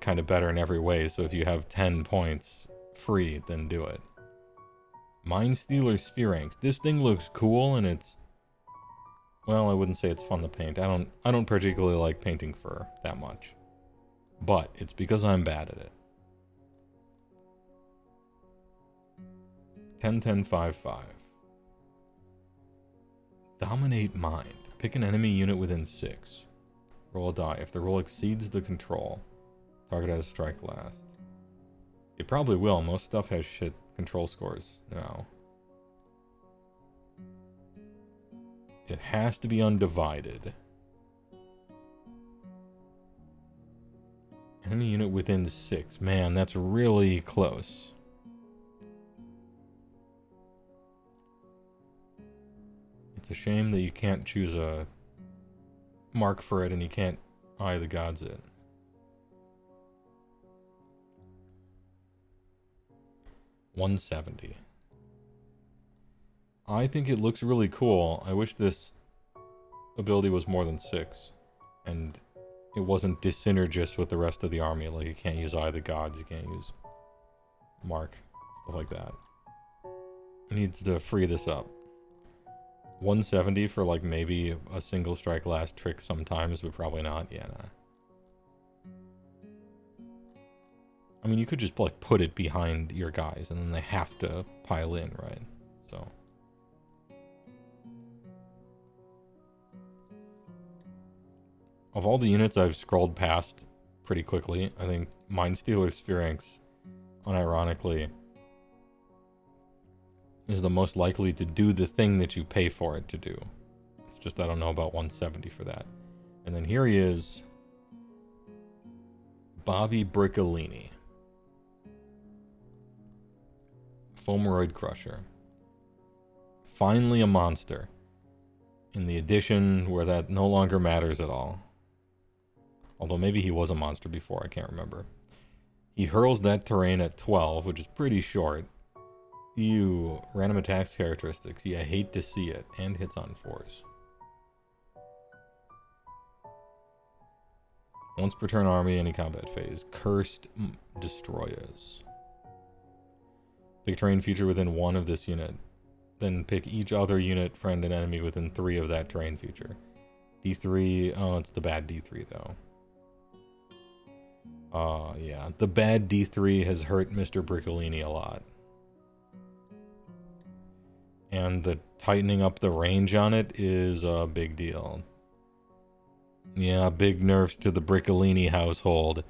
kind of better in every way. So if you have 10 points free, then do it. Mind Stealer Spheranx. This thing looks cool, and it's... well, I wouldn't say it's fun to paint. I don't particularly like painting fur that much. But it's because I'm bad at it. 10-10-5-5. Dominate Mind. Pick an enemy unit within 6. Roll a die. If the roll exceeds the control, target has strike last. It probably will. Most stuff has shit control scores now. It has to be undivided. Enemy unit within 6. Man, that's really close. It's a shame that you can't choose a mark for it and you can't Eye the Gods it. $170. I think it looks really cool. I wish this ability was more than 6. And it wasn't dyssynergist with the rest of the army. Like, you can't use Eye of the Gods, you can't use Mark, stuff like that. It needs to free this up. 170 for, like, maybe a single strike last trick sometimes, but probably not. Yeah, nah. I mean, you could just, like, put it behind your guys, and then they have to pile in, right? So... of all the units I've scrolled past pretty quickly, I think Mind Stealer Spheranx, unironically, is the most likely to do the thing that you pay for it to do. It's just I don't know about 170 for that. And then here he is, Bobby Briccolini. Foameroid Crusher. Finally a monster. In the edition where that no longer matters at all. Although maybe he was a monster before, I can't remember. He hurls that terrain at 12, which is pretty short. Ew, random attacks characteristics. Yeah, I hate to see it. And hits on 4s. Once per turn army, any combat phase. Cursed Destroyers. Pick terrain feature within 1 of this unit. Then pick each other unit, friend, and enemy within 3 of that terrain feature. D3, oh, it's the bad D3 though. Yeah. The bad D3 has hurt Mr. Briccolini a lot. And the tightening up the range on it is a big deal. Yeah, big nerfs to the Briccolini household.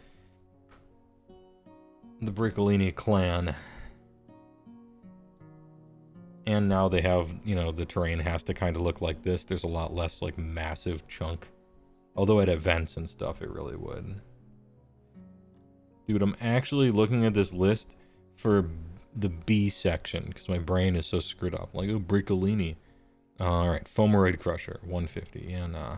The Briccolini clan. And now they have, you know, the terrain has to kind of look like this. There's a lot less, like, massive chunk. Although at events and stuff, it really would. Dude, I'm actually looking at this list for the B section, because my brain is so screwed up. Like, oh, Briccolini. Alright, Foameroid Crusher, 150. Yeah, nah.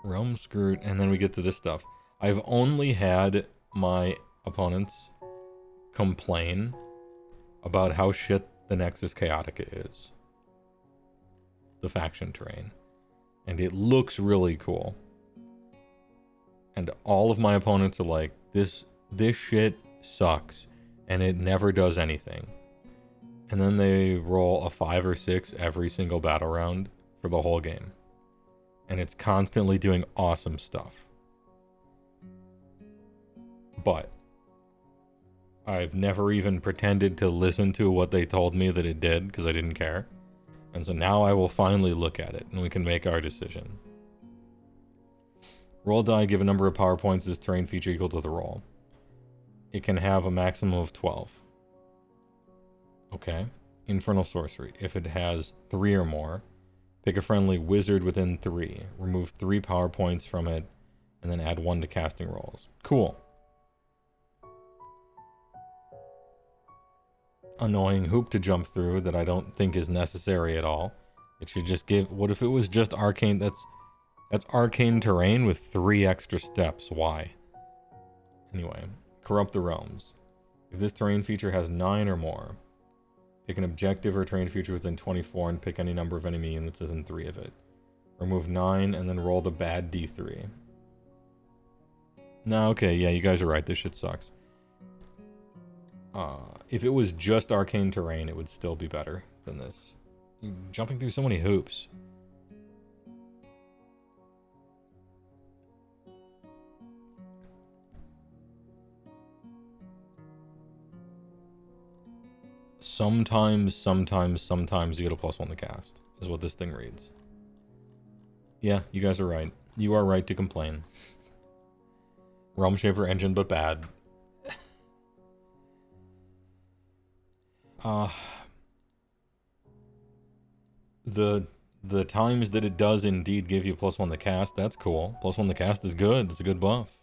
Realm Skirt, and then we get to this stuff. I've only had my opponents complain about how shit the Nexus Chaotica is. The faction terrain. And it looks really cool. And all of my opponents are like, this shit sucks. And it never does anything. And then they roll a 5 or 6 every single battle round for the whole game. And it's constantly doing awesome stuff. But I've never even pretended to listen to what they told me that it did, because I didn't care. And so now I will finally look at it, and we can make our decision. Roll die, give a number of power points to this terrain feature equal to the roll. It can have a maximum of 12. Okay. Infernal Sorcery. If it has 3 or more, pick a friendly wizard within 3. Remove 3 power points from it, and then add 1 to casting rolls. Cool. Annoying hoop to jump through that I don't think is necessary at all. It should just give... What if it was just arcane? That's arcane terrain with 3 extra steps. Why? Anyway, Corrupt the Realms. If this terrain feature has 9 or more, pick an objective or terrain feature within 24 and pick any number of enemy units within 3 of it. Remove 9 and then roll the bad D3. No, okay, yeah, you guys are right. This shit sucks. If it was just arcane terrain, it would still be better than this. You're jumping through so many hoops. Sometimes you get a +1 to cast, is what this thing reads. Yeah, you guys are right. You are right to complain. Realm Shaper engine, but bad. The times that it does indeed give you +1 to cast, that's cool. +1 to cast is good. It's a good buff.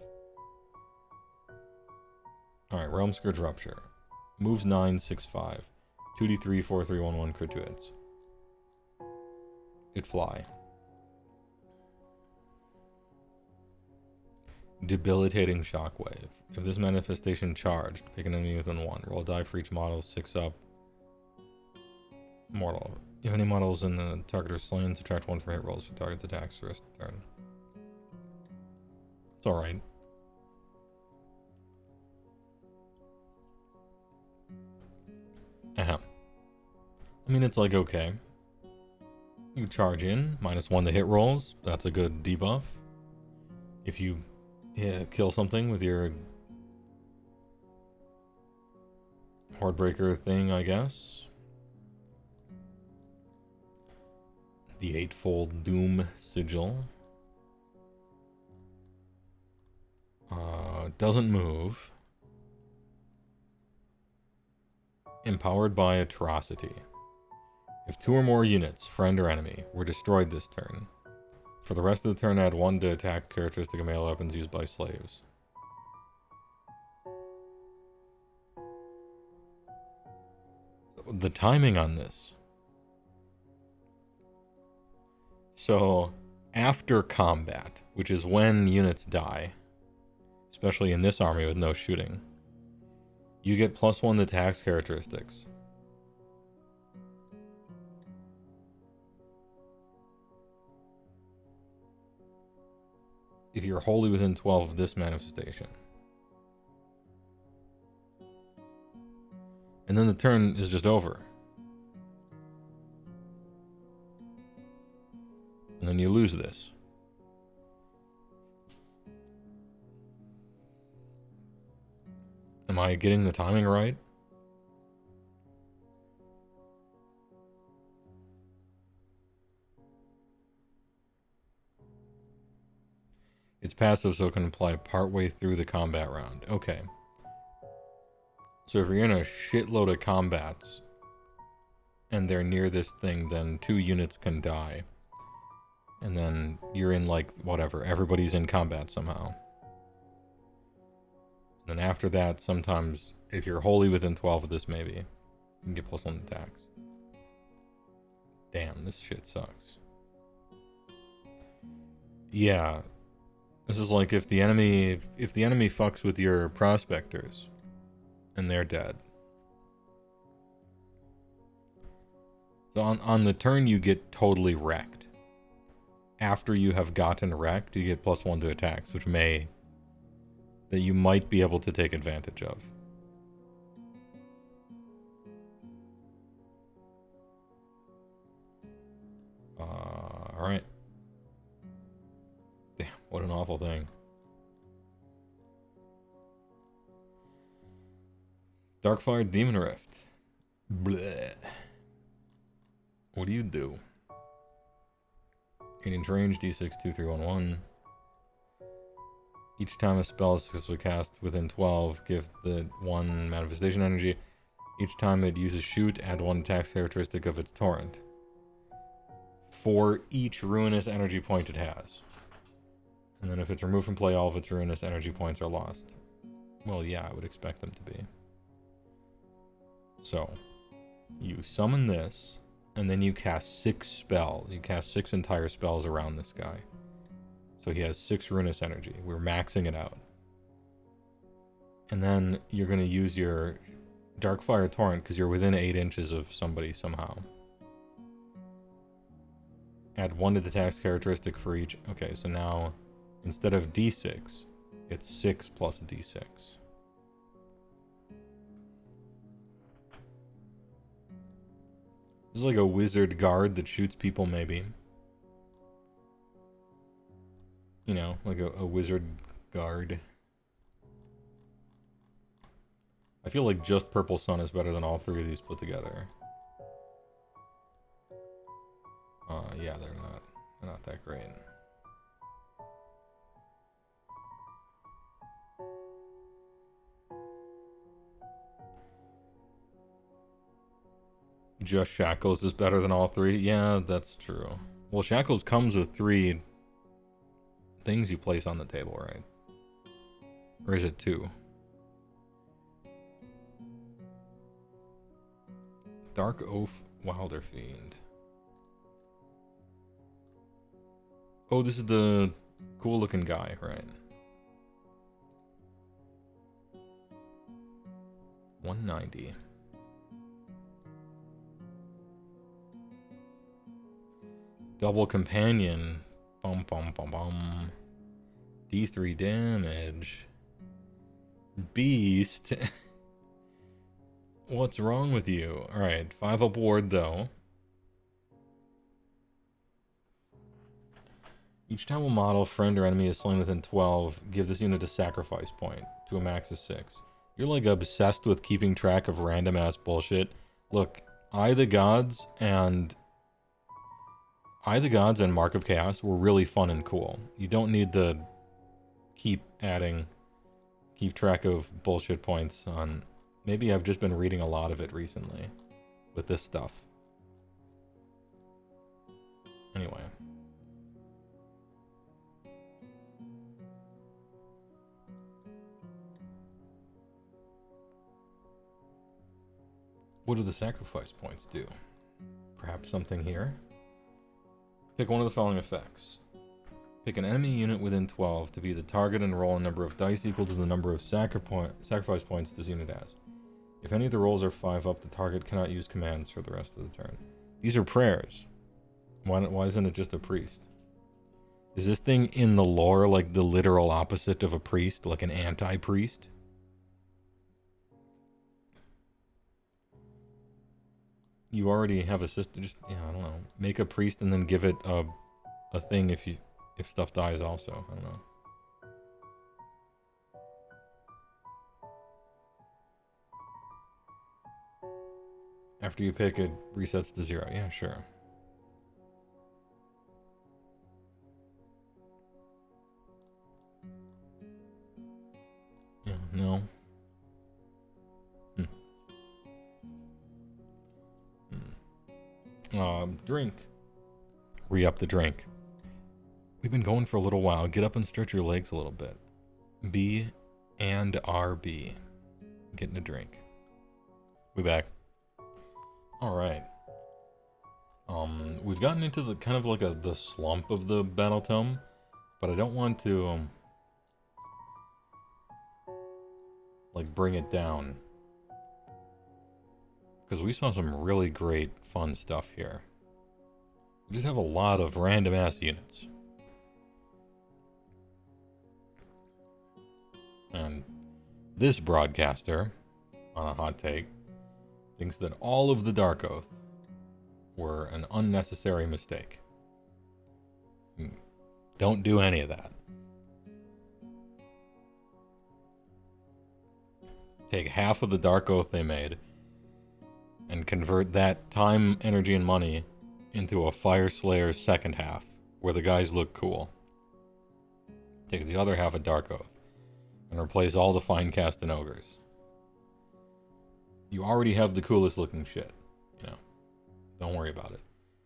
Alright, Realm Scourge Rupture. Moves 9, 6, 5. 2d3, 4, 3, 1, 1, crit 2 hits. It fly. Debilitating Shockwave. If this manifestation charged, pick an enemy within 1. Roll a die for each model, 6 up. Mortal. If any models in the target are slain, subtract 1 for hit rolls for target's attacks the rest of the turn. It's alright. I mean, it's like, okay. You charge in, -1 to hit rolls. That's a good debuff. If you kill something with your Hordebreaker thing, I guess. The Eightfold Doom Sigil. Doesn't move. Empowered by Atrocity. If 2 or more units, friend or enemy, were destroyed this turn, for the rest of the turn add 1 to attack characteristic of melee weapons used by slaves. The timing on this. So, after combat, which is when units die, especially in this army with no shooting, you get +1 to attack characteristics. If you're wholly within 12 of this manifestation. And then the turn is just over. And then you lose this. Am I getting the timing right? It's passive, so it can apply partway through the combat round. Okay. So if you're in a shitload of combats and they're near this thing, then 2 units can die. And then you're in, like, whatever. Everybody's in combat somehow. And then after that, sometimes, if you're wholly within 12 of this, maybe, you can get +1 attacks. Damn, this shit sucks. Yeah. This is like if the enemy fucks with your prospectors, and they're dead. So on the turn, you get totally wrecked. After you have gotten wrecked, you get +1 to attacks, which that you might be able to take advantage of. Alright. Damn, what an awful thing. Darkfire Demon Rift. Bleh. What do you do? 8-inch range, D6, 2, 3, 1, 1. Each time a spell is successfully cast within 12, give the 1 manifestation energy. Each time it uses shoot, add 1 attack characteristic of its torrent. For each ruinous energy point it has. And then if it's removed from play, all of its ruinous energy points are lost. Well, yeah, I would expect them to be. So, you summon this, and then you cast 6 spells. You cast 6 entire spells around this guy. So he has 6 ruinous energy. We're maxing it out. And then you're going to use your Darkfire Torrent, because you're within 8 inches of somebody somehow. Add 1 to the attack's characteristic for each. Okay, so now, instead of D6, it's 6 plus a D6. This is like a wizard guard that shoots people, maybe. You know, like a wizard guard. I feel like just Purple Sun is better than all 3 of these put together. Yeah, they're not that great. Just Shackles is better than all 3? Yeah, that's true. Well, Shackles comes with 3 things you place on the table, right? Or is it 2? Dark Oath Wilder Fiend. Oh, this is the cool looking guy, right? 190. Double Companion. Bum bum bum bum. D3 damage. Beast. What's wrong with you? Alright, 5 up ward though. Each time a model, friend, or enemy is slain within 12, give this unit a sacrifice point to a max of 6. You're like obsessed with keeping track of random ass bullshit. Look, Eye of the Gods and Mark of Chaos were really fun and cool. You don't need to keep track of bullshit points on... Maybe I've just been reading a lot of it recently with this stuff. Anyway. What do the sacrifice points do? Perhaps something here? Pick one of the following effects. Pick an enemy unit within 12 to be the target and roll a number of dice equal to the number of sacrifice points this unit has. If any of the rolls are 5 up, the target cannot use commands for the rest of the turn. These are prayers. Why isn't it just a priest? Is this thing in the lore like the literal opposite of a priest, like an anti-priest? You already have a system, just, yeah, I don't know. Make a priest and then give it a a thing if stuff dies also. I don't know. After you pick, it resets to 0. Yeah, sure. Yeah, no. Drink. Re-up the drink. We've been going for a little while. Get up and stretch your legs a little bit. B and RB. Getting a drink. We back. Alright. We've gotten into the kind of like the slump of the battle tome, but I don't want to like bring it down. Because we saw some really great fun stuff here. We just have a lot of random ass units. And this broadcaster, on a hot take, thinks that all of the Dark Oath were an unnecessary mistake. Don't do any of that. Take half of the Dark Oath they made and convert that time, energy, and money into a Fire Slayer's second half, where the guys look cool. Take the other half of Dark Oath and replace all the Finecast and Ogres. You already have the coolest looking shit, you know. Don't worry about it.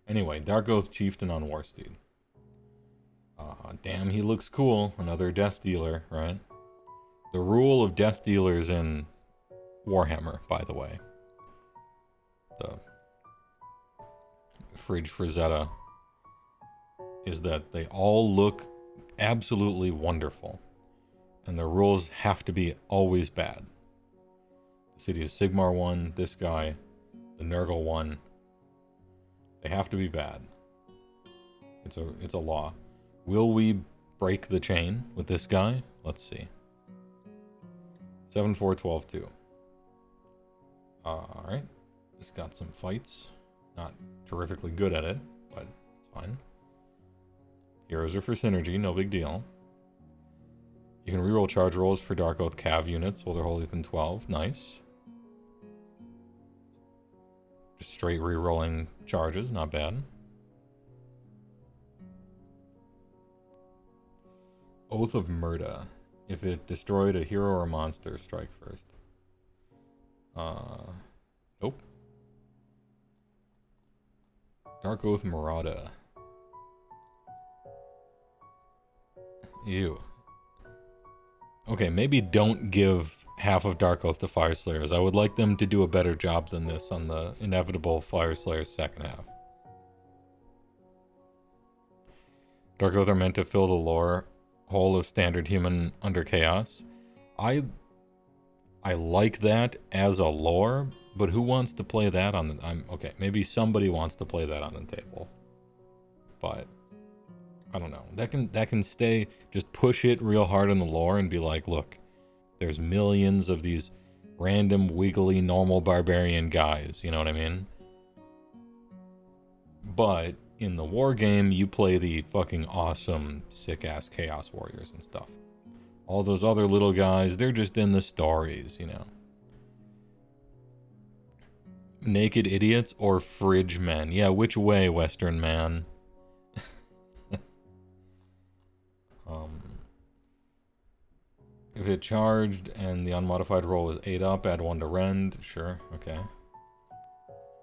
Anyway, Dark Oath Chieftain on Warsteed. Damn, he looks cool. Another Death Dealer, right? The rule of Death Dealers in Warhammer, by the way. The Fridge Frazetta is that they all look absolutely wonderful. And the rules have to be always bad. The City of Sigmar one, this guy, the Nurgle one. They have to be bad. It's a law. Will we break the chain with this guy? Let's see. 7-4-12-2. Alright. Just got some fights. Not terrifically good at it, but it's fine. Heroes are for synergy, no big deal. You can reroll charge rolls for Dark Oath Cav units while they're holier than 12. Nice. Just straight rerolling charges, not bad. Oath of Murda. If it destroyed a hero or a monster, strike first. Nope. Dark Oath Murada. Ew. Okay, maybe don't give half of Dark Oath to Fire Slayers. I would like them to do a better job than this on the inevitable Fire Slayers second half. Dark Oath are meant to fill the lore hole of standard human under chaos. I like that as a lore, but who wants to play that on the... okay, maybe somebody wants to play that on the table. But I don't know. That can stay. Just push it real hard on the lore and be like, look, there's millions of these random, wiggly, normal barbarian guys. You know what I mean? But in the war game, you play the fucking awesome, sick-ass Chaos Warriors and stuff. All those other little guys, they're just in the stories, you know. Naked idiots or fridge men? Yeah, which way, Western man? If it charged and the unmodified roll was 8 up, add 1 to rend. Sure, okay.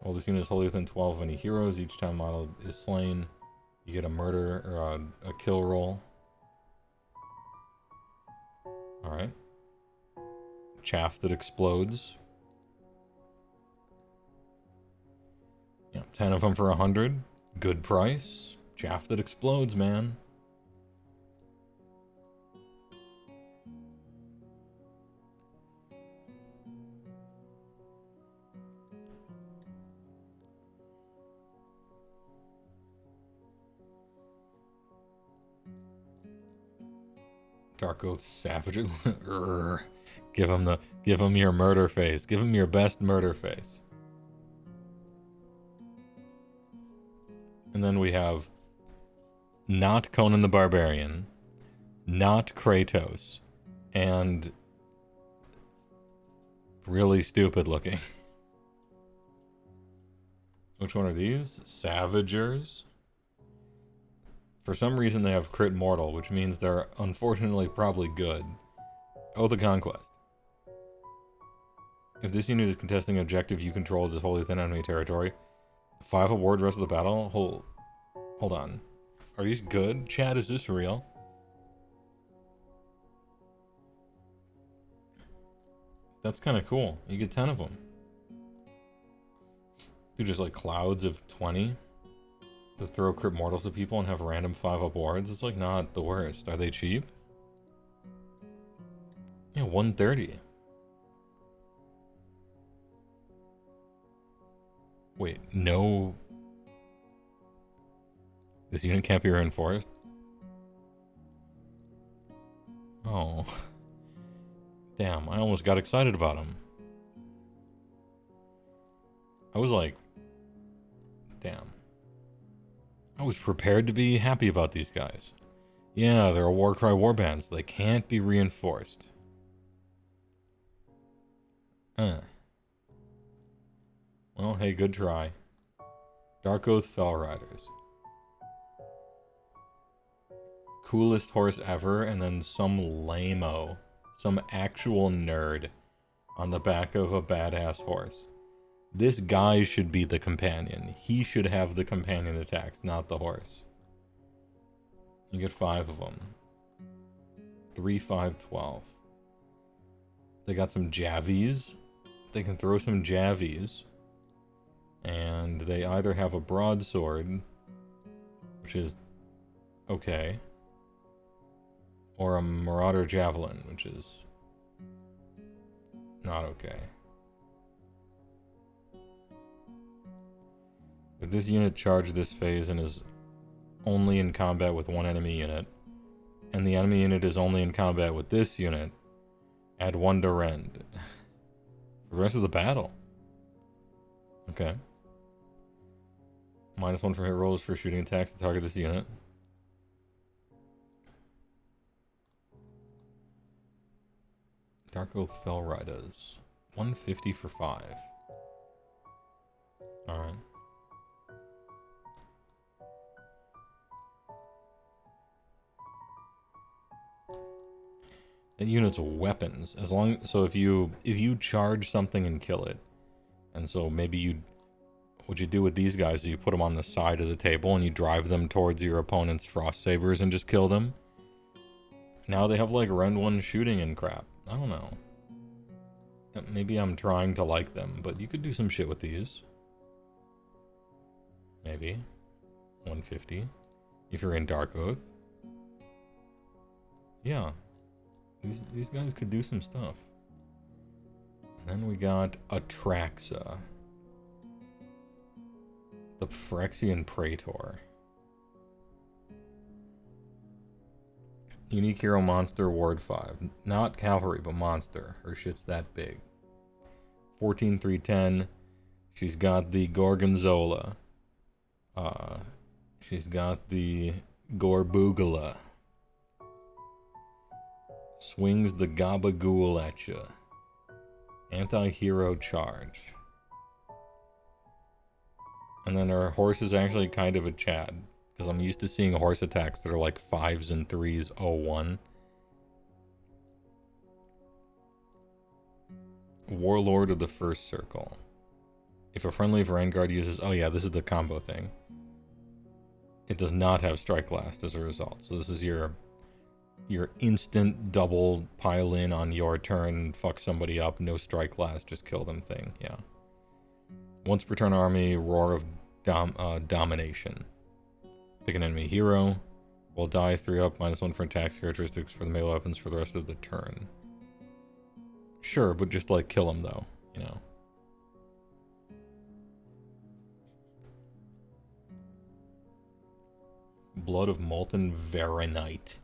Oldest unit is wholly within 12 of any heroes. Each time model is slain, you get a murder or a kill roll. Alright. Chaff that explodes. Yeah, 10 of them for 100. Good price. Chaff that explodes, man. Dark Oath Savage. Give him your murder face. Give him your best murder face. And then we have not Conan the Barbarian, not Kratos, and really stupid looking. Which one are these? Savagers? For some reason they have crit mortal, which means they're unfortunately probably good. Oh, the conquest. If this unit is contesting an objective you control is wholly within enemy territory, 5 award rest of the battle? Hold on. Are these good? Chat, is this real? That's kind of cool. You get 10 of them. Do just like clouds of 20 to throw crit mortals at people and have random 5-up wards. It's like not the worst. Are they cheap? Yeah, 130. Wait, no. This unit can't be reinforced? Oh. Damn, I almost got excited about him. I was like, damn. I was prepared to be happy about these guys. Yeah, they're a Warcry warbands. They can't be reinforced. Well, hey, good try. Dark Oath Fell Riders. Coolest horse ever, and then some lame-o, some actual nerd on the back of a badass horse. This guy should be the companion. He should have the companion attacks, not the horse. You get 5 of them. 3, 5, 12. They got some javies. They can throw some javies. And they either have a broadsword, which is okay, or a marauder javelin, which is not okay. If this unit charged this phase and is only in combat with one enemy unit, and the enemy unit is only in combat with this unit, add 1 to rend. For the rest of the battle. Okay. -1 for hit rolls for shooting attacks to target this unit. Dark Oath Fell Riders. 150 for 5. Alright. That unit's weapons. So if you charge something and kill it, and so maybe what you do with these guys is you put them on the side of the table and you drive them towards your opponent's frost sabers and just kill them. Now they have like rend 1 shooting and crap. I don't know. Maybe I'm trying to like them, but you could do some shit with these. Maybe. 150. If you're in Dark Oath. Yeah. These guys could do some stuff. And then we got Atraxa. The Phyrexian Praetor. Unique hero monster, ward 5. Not cavalry, but monster. Her shit's that big. 14, 310. She's got the Gorgonzola. She's got the Gorbugula. Swings the Gabagool at ya. Anti-hero charge. And then her horse is actually kind of a Chad. Because I'm used to seeing horse attacks that are like 5s and 3s, 0-1. Warlord of the First Circle. If a friendly Vanguard uses... Oh yeah, this is the combo thing. It does not have Strike Last as a result. So this is your instant double pile in on your turn, fuck somebody up, no Strike Last, just kill them thing. Yeah. Once per turn army, Roar of Domination. Pick an enemy hero. Will die 3 up, -1 for attacks characteristics for the melee weapons for the rest of the turn. Sure, but just like kill him though, you know. Blood of Molten Veranite.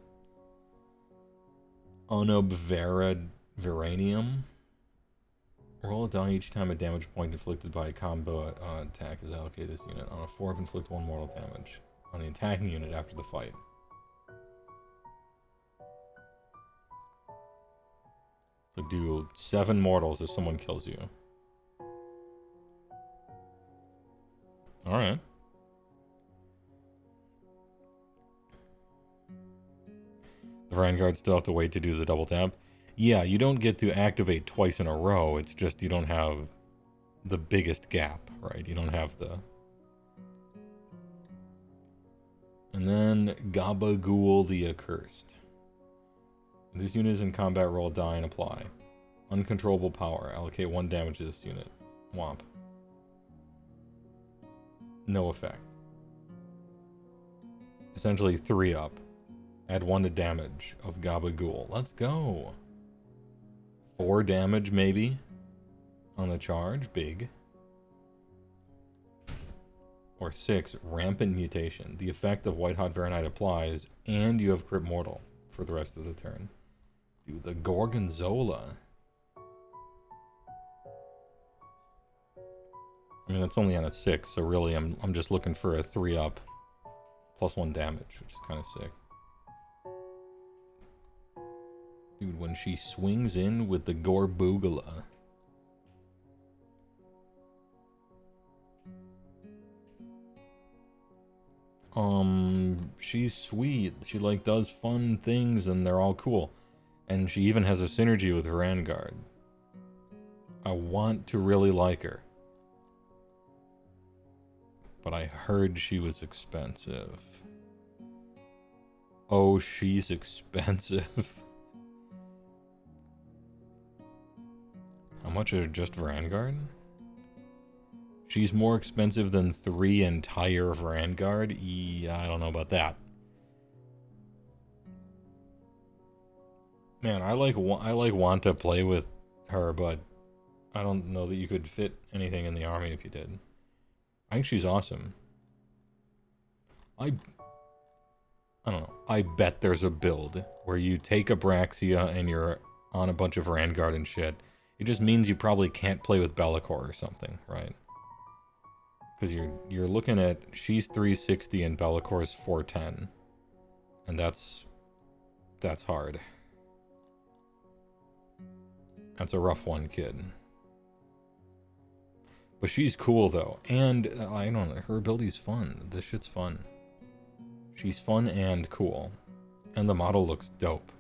Veranium. Roll a die each time a damage point inflicted by a combo attack is allocated to this unit. On a 4-up, inflict 1 mortal damage. on the attacking unit after the fight. So do 7 mortals if someone kills you. Alright. The Vanguard still have to wait to do the double tap. Yeah, you don't get to activate twice in a row. It's just you don't have the biggest gap, right? You don't have the... And then Gabagool the Accursed. This unit is in combat, roll, die, and apply. Uncontrollable power. Allocate 1 damage to this unit. Womp. No effect. Essentially 3 up. Add 1 to damage of Gabagool. Let's go. 4 damage, maybe, on the charge. Big. Or 6, Rampant Mutation. The effect of White Hot Varanite applies, and you have Crit Mortal for the rest of the turn. Do the Gorgonzola. I mean, that's only on a 6, so really I'm just looking for a 3-up plus 1 damage, which is kind of sick. Dude, when she swings in with the Gorbugula. She's sweet. She, like, does fun things, and they're all cool. And she even has a synergy with Vanguard. I want to really like her. But I heard she was expensive. Oh, she's expensive. How much is just Vanguard? She's more expensive than 3 entire Vanguard? Yeah, I don't know about that. Man, I want to play with her, but I don't know that you could fit anything in the army if you did. I think she's awesome. I don't know. I bet there's a build where you take Abraxia and you're on a bunch of Vanguard and shit. It just means you probably can't play with Be'lakor or something, right? Because you're looking at she's 360 and Be'lakor's 410, and that's hard. That's a rough one, kid. But she's cool though, and I don't know, her ability's fun. This shit's fun. She's fun and cool, and the model looks dope.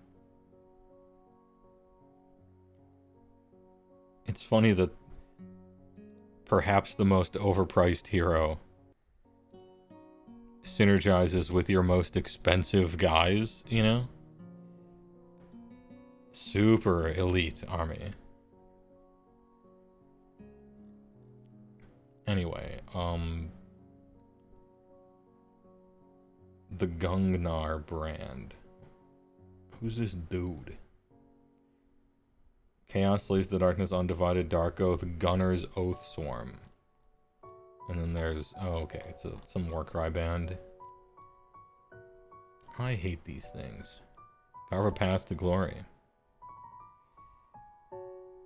It's funny that perhaps the most overpriced hero synergizes with your most expensive guys, you know? Super elite army. Anyway, the Gungnar brand. Who's this dude? Chaos slays the darkness, undivided, dark oath, Gunner's Oath Swarm. And then there's, oh okay, it's some Warcry band. I hate these things. Carve a path to glory.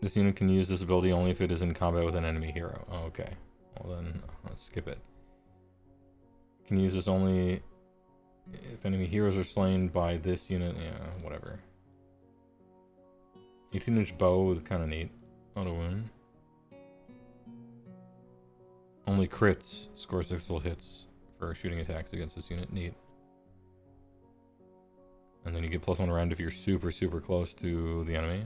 This unit can use this ability only if it is in combat with an enemy hero. Oh, okay. Well then, let's skip it. Can use this only if enemy heroes are slain by this unit. Yeah, whatever. 18-inch bow is kind of neat. Auto wound. Only crits. Score 6 full hits for shooting attacks against this unit. Neat. And then you get +1 round if you're super, super close to the enemy.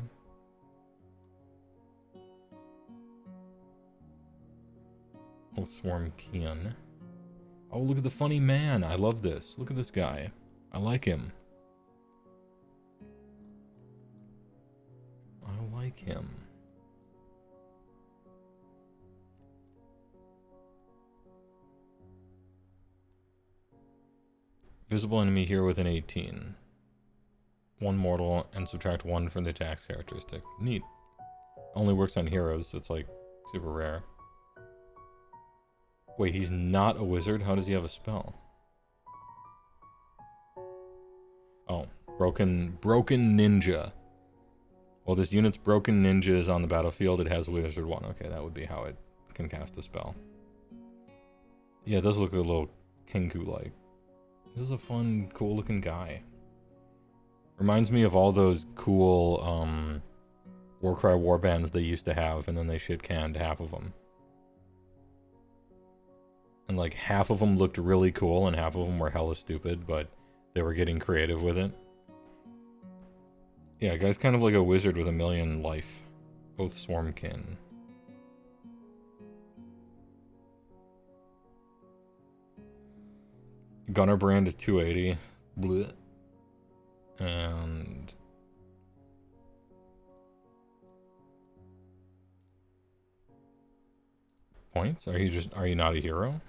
Oh, Swarm Kian. Oh, look at the funny man. I love this. Look at this guy. I like him. I like him. Visible enemy here with an 18. 1 mortal and subtract 1 from the attack's characteristic. Neat. Only works on heroes, so it's like super rare. Wait, he's not a wizard? How does he have a spell? Oh, broken ninja. Well, this unit's broken ninja is on the battlefield. It has wizard 1. Okay, that would be how it can cast a spell. Yeah, it does look a little Kenku-like. This is a fun, cool looking guy. Reminds me of all those cool Warcry warbands they used to have, and then they shit canned half of them. And like half of them looked really cool, and half of them were hella stupid, but they were getting creative with it. Yeah, guy's kind of like a wizard with a million life. Oath Swarmkin. Gunner brand is 280. Blech. And points? Are you not a hero?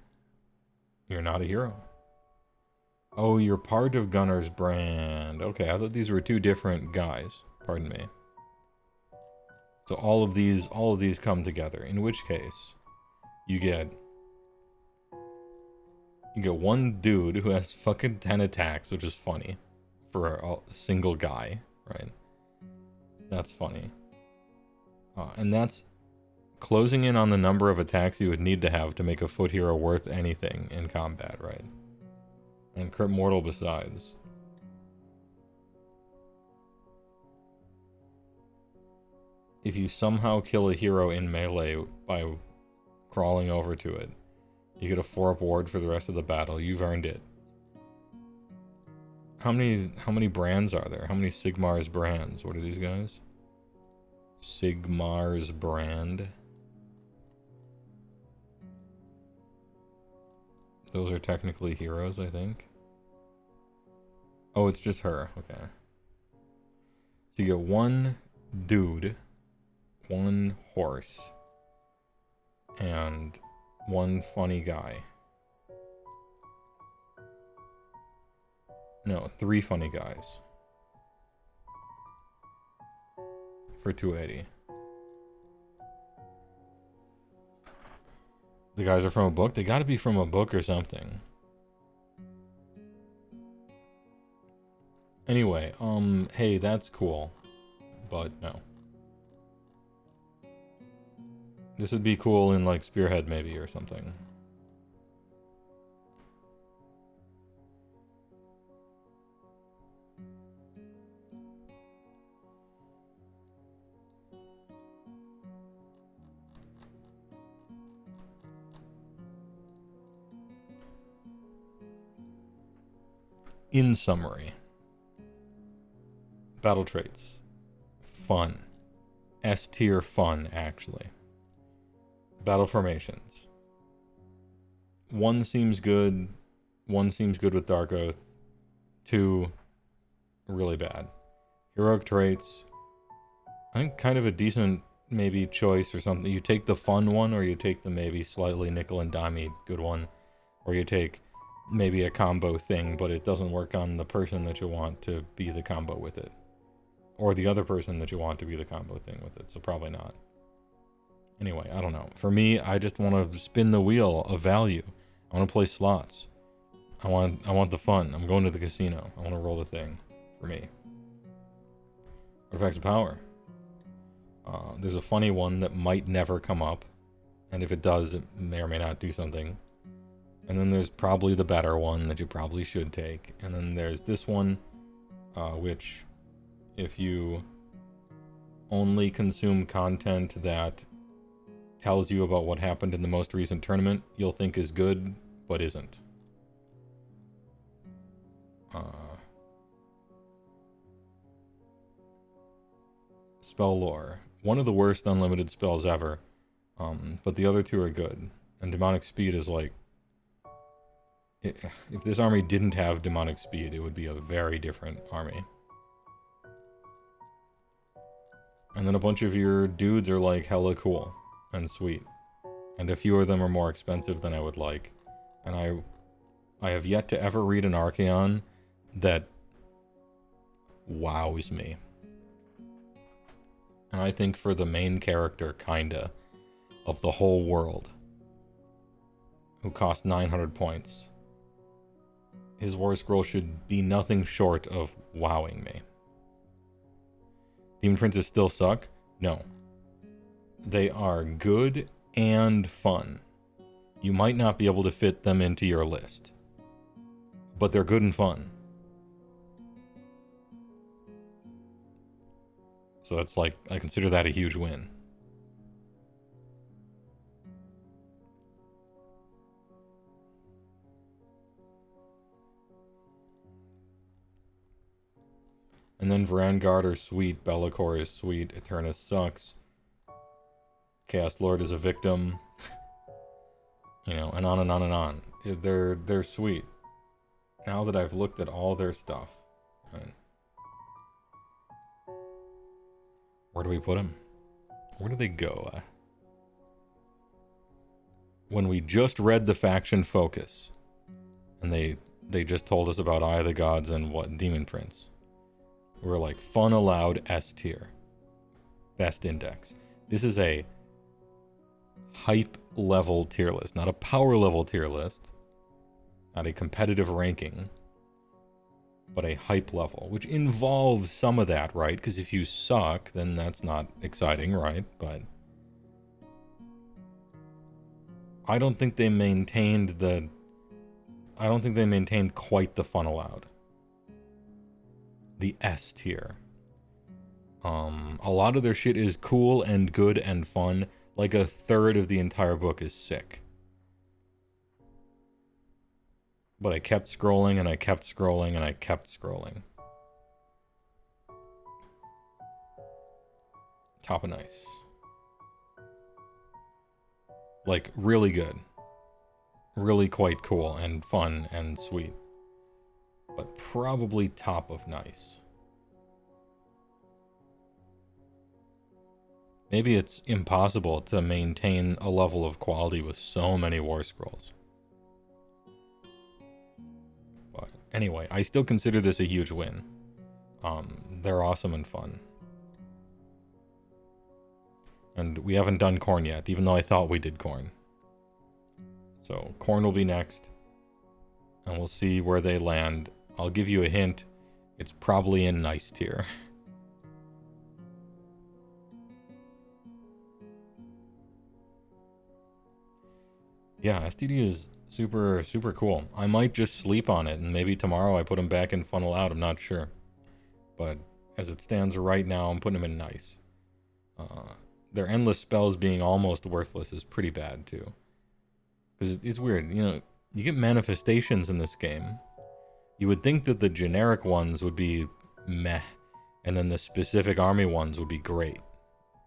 You're not a hero. Oh, you're part of Gunner's brand. Okay, I thought these were two different guys. Pardon me. So all of these come together. In which case, you get one dude who has fucking 10 attacks, which is funny for a single guy, right? That's funny. And that's closing in on the number of attacks you would need to have to make a foot hero worth anything in combat, right? And crit mortal besides. If you somehow kill a hero in melee by crawling over to it, you get a 4-up ward for the rest of the battle. You've earned it. How many brands are there? How many Sigmar's brands? What are these guys? Sigmar's brand. Those are technically heroes, I think. Oh, it's just her. Okay. So you get one dude, one horse, and one funny guy. No, 3 funny guys. For 280. The guys are from a book? They gotta be from a book or something. Anyway, hey, that's cool. But no. This would be cool in, like, Spearhead maybe or something. In summary, battle traits. Fun. S tier fun, actually. Battle formations. One seems good. One seems good with Dark Oath. 2, really bad. Heroic traits. I think kind of a decent maybe choice or something. You take the fun one, or you take the maybe slightly nickel and dimey good one, or you take maybe a combo thing, but it doesn't work on the person that you want to be the combo with it, or the other person that you want to be the combo thing with it, so probably not. Anyway, I don't know. For me, I just want to spin the wheel of value. I want to play slots. I want the fun. I'm going to the casino. I want to roll the thing. For me. Artifacts of power. There's a funny one that might never come up, and if it does, it may or may not do something. And then there's probably the better one that you probably should take. And then there's this one, which, if you only consume content that tells you about what happened in the most recent tournament, you'll think is good, but isn't. Spell lore. One of the worst unlimited spells ever, but the other 2 are good. And demonic speed is like... If this army didn't have demonic speed, it would be a very different army. And then a bunch of your dudes are like hella cool and sweet. And a few of them are more expensive than I would like. And I have yet to ever read an Archaon that wows me. And I think for the main character, kinda, of the whole world, who cost 900 points, his war scroll should be nothing short of wowing me. Demon Princes still suck? No. They are good and fun. You might not be able to fit them into your list, but they're good and fun. So it's like, I consider that a huge win. And then Vanguard are sweet, Be'lakor is sweet, Eternus sucks, Chaos Lord is a victim, you know, and on and on and on. They're sweet. Now that I've looked at all their stuff, right? Where do we put them? Where do they go? When we just read the faction focus, and they just told us about Eye of the Gods and what Demon Prince. We're like, fun allowed S tier. Best index. This is a hype level tier list, not a power level tier list, not a competitive ranking, but a hype level, which involves some of that, right? Because if you suck, then that's not exciting, right? But I don't think they maintained quite the fun allowed. The S tier. A lot of their shit is cool and good and fun. Like a third of the entire book is sick. But I kept scrolling and I kept scrolling and I kept scrolling. Top of nice. Like, really good. Really quite cool and fun and sweet. But probably top of nice. Maybe it's impossible to maintain a level of quality with so many War Scrolls. But anyway, I still consider this a huge win. They're awesome and fun. And we haven't done Khorne yet, even though I thought we did Khorne. So Khorne will be next. And we'll see where they land. I'll give you a hint. It's probably in nice tier. Yeah, STD is super, super cool. I might just sleep on it, and maybe tomorrow I put them back in funnel out. I'm not sure. But as it stands right now, I'm putting them in nice. Their endless spells being almost worthless is pretty bad, too. Because it's weird, you know, you get manifestations in this game. You would think that the generic ones would be meh, and then the specific army ones would be great.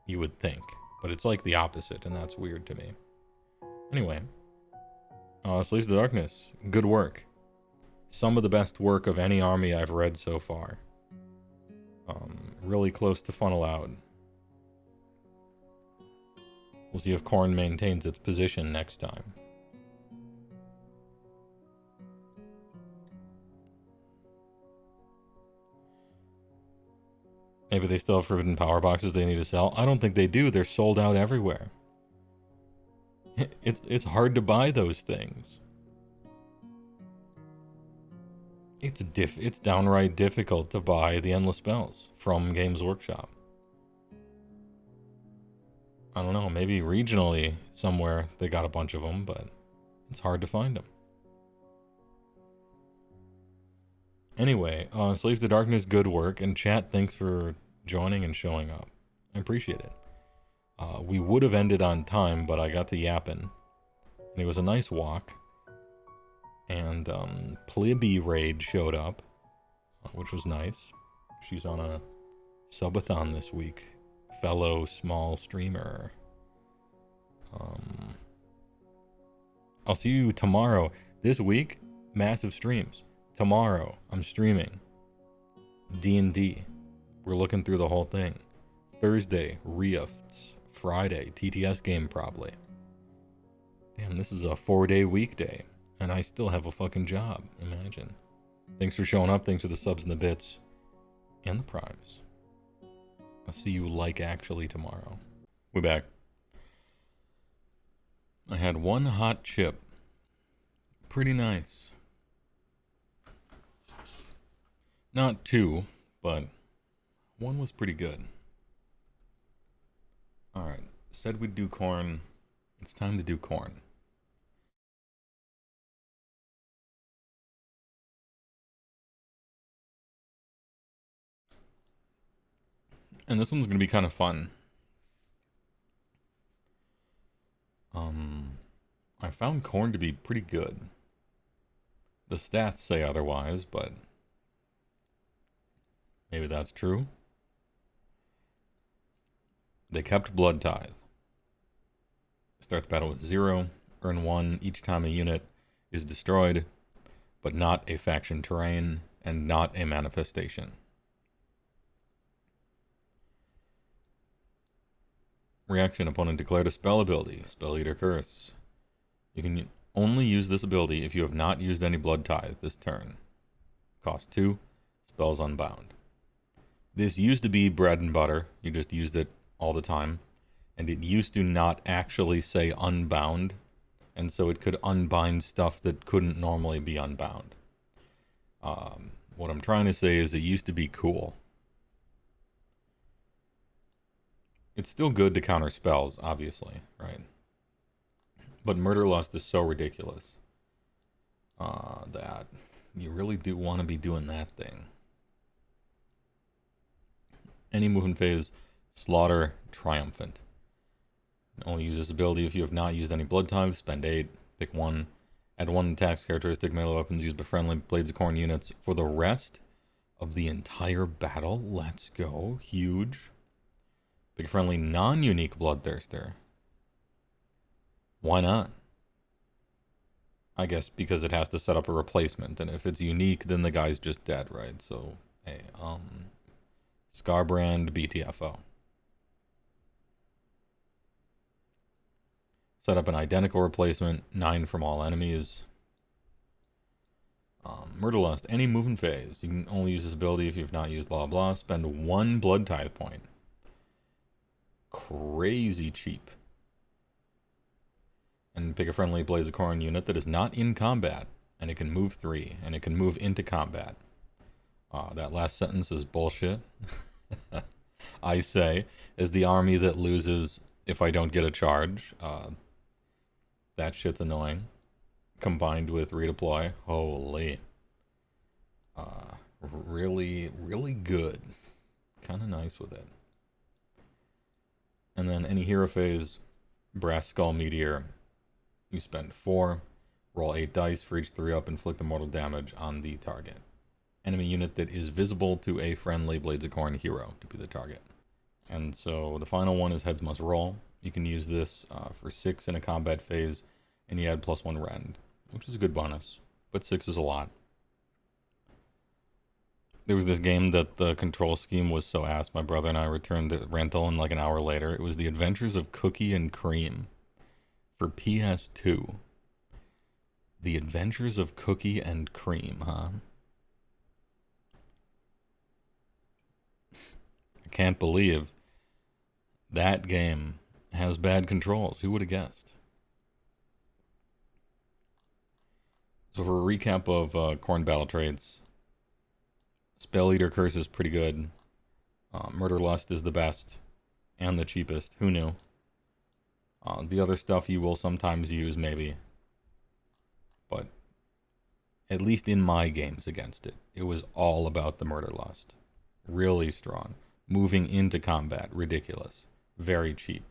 You would think. But it's like the opposite, and that's weird to me. Anyway. Slaves of the Darkness. Good work. Some of the best work of any army I've read so far. Really close to funnel out. We'll see if Khorne maintains its position next time. Maybe they still have forbidden power boxes they need to sell. I don't think they do. They're sold out everywhere. It's hard to buy those things. It's downright difficult to buy the endless spells from Games Workshop. I don't know, maybe regionally somewhere they got a bunch of them, but it's hard to find them. Anyway, Slaves to Darkness, good work, and chat, thanks for joining and showing up. I appreciate it. We would have ended on time, but I got to yapping, and it was a nice walk. And Plibby Raid showed up, which was nice. She's on a subathon this week. Fellow small streamer. I'll see you tomorrow. This week, massive streams. Tomorrow, I'm streaming D&D. We're looking through the whole thing. Thursday, Rifts. Friday, TTS game probably. Damn, this is a 4-day weekday. And I still have a fucking job. Imagine. Thanks for showing up. Thanks for the subs and the bits. And the primes. I'll see you like actually tomorrow. We're back. I had one hot chip. Pretty nice. Not two, but one was pretty good. Alright. Said we'd do Khorne. It's time to do Khorne. And this one's going to be kind of fun. I found Khorne to be pretty good. The stats say otherwise, but maybe that's true. They kept Blood Tithe. Starts battle with 0, earn 1 each time a unit is destroyed, but not a faction terrain and not a manifestation. Reaction: opponent declared a spell ability, Spell Eater Curse. You can only use this ability if you have not used any Blood Tithe this turn. Cost 2, spells unbound. This used to be bread and butter, you just used it all the time, and it used to not actually say unbound, and so it could unbind stuff that couldn't normally be unbound. What I'm trying to say is it used to be cool. It's still good to counter spells, obviously, right? But Murderlust is so ridiculous that you really do want to be doing that thing. Any movement phase, Slaughter Triumphant. Only use this ability if you have not used any Blood Tithe. Spend 8, pick 1. Add 1 attacks characteristic melee weapons used by friendly Blades of Khorne units for the rest of the entire battle. Let's go. Huge. Pick a friendly non-unique Bloodthirster. Why not? I guess because it has to set up a replacement, and if it's unique, then the guy's just dead, right? So, hey, Scarbrand BTFO. Set up an identical replacement, 9 from all enemies. Murderlust, any movement phase. You can only use this ability if you've not used blah blah. Spend 1 Blood Tithe point. Crazy cheap. And pick a friendly Blades of Khorne unit that is not in combat, and it can move 3, and it can move into combat. That last sentence is bullshit. I say, as the army that loses if I don't get a charge. That shit's annoying. Combined with redeploy, holy. Really, really good. Kind of nice with it. And then any hero phase, Brass Skull Meteor. You spend 4, roll 8 dice for each 3-up, inflict immortal damage on the target. Enemy unit that is visible to a friendly Blades of Khorne hero to be the target. And so the final one is Heads Must Roll. You can use this for 6 in a combat phase, and you add +1 rend, which is a good bonus, but 6 is a lot. There was this game that the control scheme was so ass, my brother and I returned the rental, and like an hour later, it was The Adventures of Cookie and Cream for PS2. The Adventures of Cookie and Cream, huh? I can't believe that game has bad controls. Who would have guessed? So for a recap of Khorne battle traits, Spell Eater Curse is pretty good. Murderlust is the best and the cheapest. Who knew? The other stuff you will sometimes use, maybe. But at least in my games against it, it was all about the Murderlust. Really strong. Moving into combat, ridiculous. Very cheap.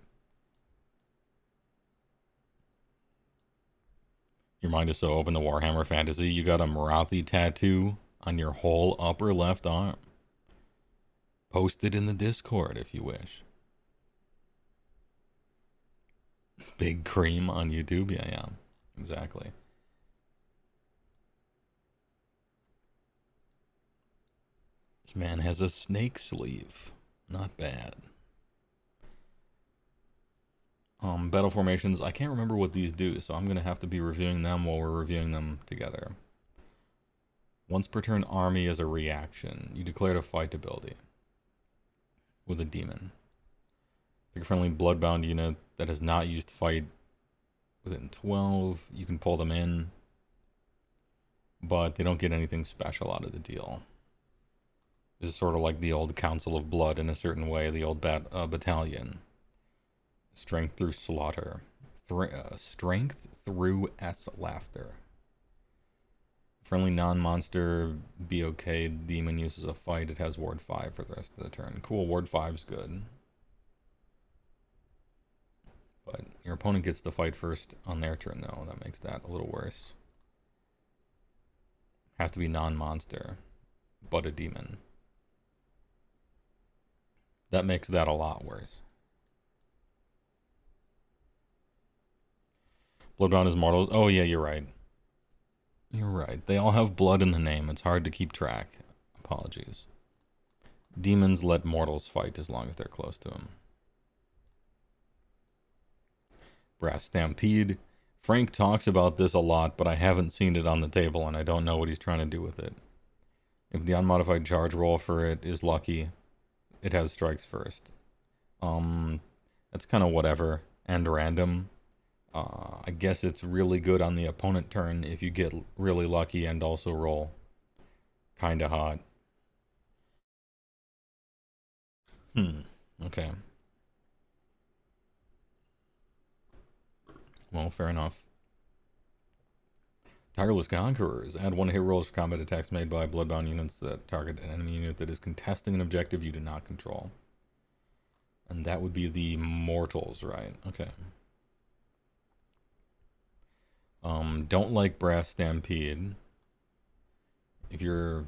Your mind is so open to Warhammer Fantasy, you got a Marathi tattoo on your whole upper left arm. Post it in the Discord if you wish. Big Cream on YouTube? Yeah, exactly. This man has a snake sleeve. Not bad. Battle formations, I can't remember what these do, so I'm going to have to be reviewing them while we're reviewing them together. Once per turn army as a reaction. You declared a fight ability with a demon. Pick a friendly bloodbound unit that has not used fight within 12. You can pull them in, but they don't get anything special out of the deal. This is sort of like the old Council of Blood in a certain way, the old battalion. Strength through slaughter. Strength through S laughter. Friendly non-monster, be okay. Demon uses a fight. It has ward 5 for the rest of the turn. Cool, ward 5's good. But your opponent gets to fight first on their turn, though. That makes that a little worse. Has to be non-monster, but a demon. That makes that a lot worse. Bloodbound is mortals. Oh, yeah, you're right. You're right. They all have blood in the name. It's hard to keep track. Apologies. Demons let mortals fight as long as they're close to them. Brass Stampede. Frank talks about this a lot, but I haven't seen it on the table, and I don't know what he's trying to do with it. If the unmodified charge roll for it is lucky, it has strikes first. That's kind of whatever, and random. I guess it's really good on the opponent turn if you get really lucky and also roll. Kinda hot. Okay. Well, fair enough. Tireless Conquerors. Add 1 hit rolls for combat attacks made by bloodbound units that target an enemy unit that is contesting an objective you do not control. And that would be the mortals, right? Okay. Don't like Brass Stampede. I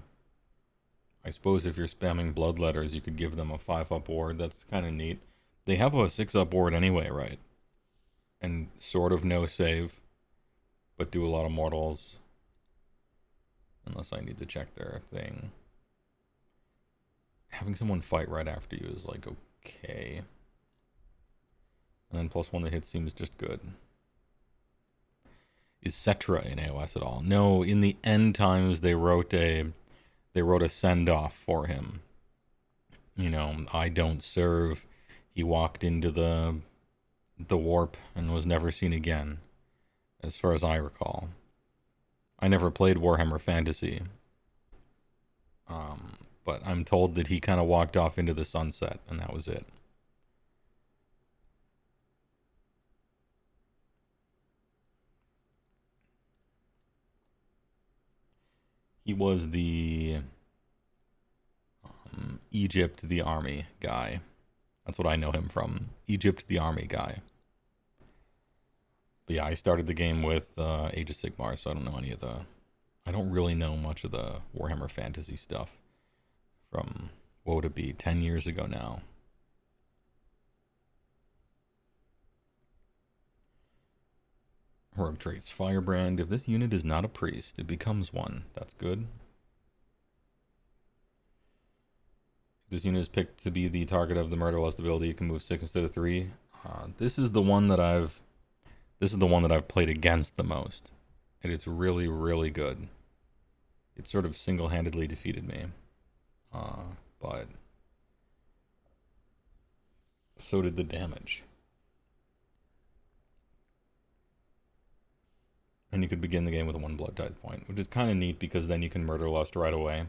suppose if you're spamming bloodletters, you could give them a 5-up ward. That's kind of neat. They have a 6-up ward anyway, right? And sort of no save, but do a lot of mortals. Unless I need to check their thing. Having someone fight right after you is like okay. And then +1 to hit seems just good. Is Cetra in AOS at all? No, in the end times they wrote a send-off for him. You know, I don't serve. He walked into the warp and was never seen again, as far as I recall. I never played Warhammer Fantasy. But I'm told that he kind of walked off into the sunset, and that was it. He was the Egypt the Army guy. That's what I know him from. Egypt the Army guy. But yeah, I started the game with Age of Sigmar, so I don't know any of the... I don't really know much of the Warhammer Fantasy stuff from, what would it be, 10 years ago now. Heroic traits. Firebrand. If this unit is not a priest, it becomes one. That's good. If this unit is picked to be the target of the Murderlust ability, you can move 6 instead of 3. This is the one that I've played against the most. And it's really, really good. It sort of single-handedly defeated me. But so did the damage. And you could begin the game with a 1 blood tithe point, which is kind of neat because then you can murder lust right away.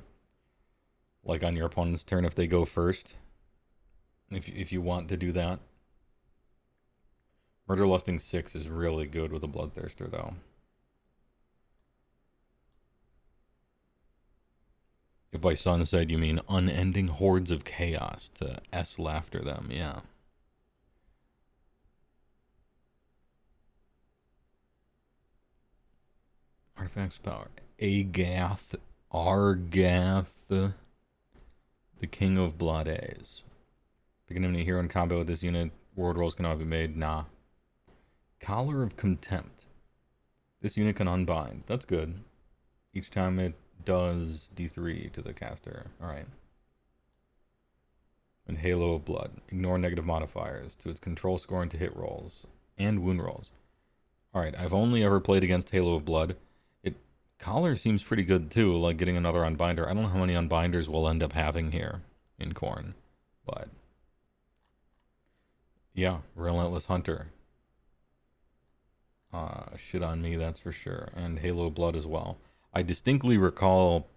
Like on your opponent's turn if they go first. If you want to do that. Murder lusting 6 is really good with a bloodthirster though. If by sunset you mean unending hordes of chaos to laughter them, yeah. Artifacts power. Agath, Argath, the King of Blades. Pick an enemy hero in combat with this unit. Ward rolls cannot be made. Nah. Collar of Contempt. This unit can unbind. That's good. Each time it does D3 to the caster. Alright. And Halo of Blood. Ignore negative modifiers to its control score and to hit rolls. And wound rolls. Alright, I've only ever played against Halo of Blood. Collar seems pretty good too, like getting another unbinder. I don't know how many unbinders we'll end up having here in Khorne, but yeah, Relentless Hunter. Shit on me, that's for sure. And Halo Blood as well. I distinctly recall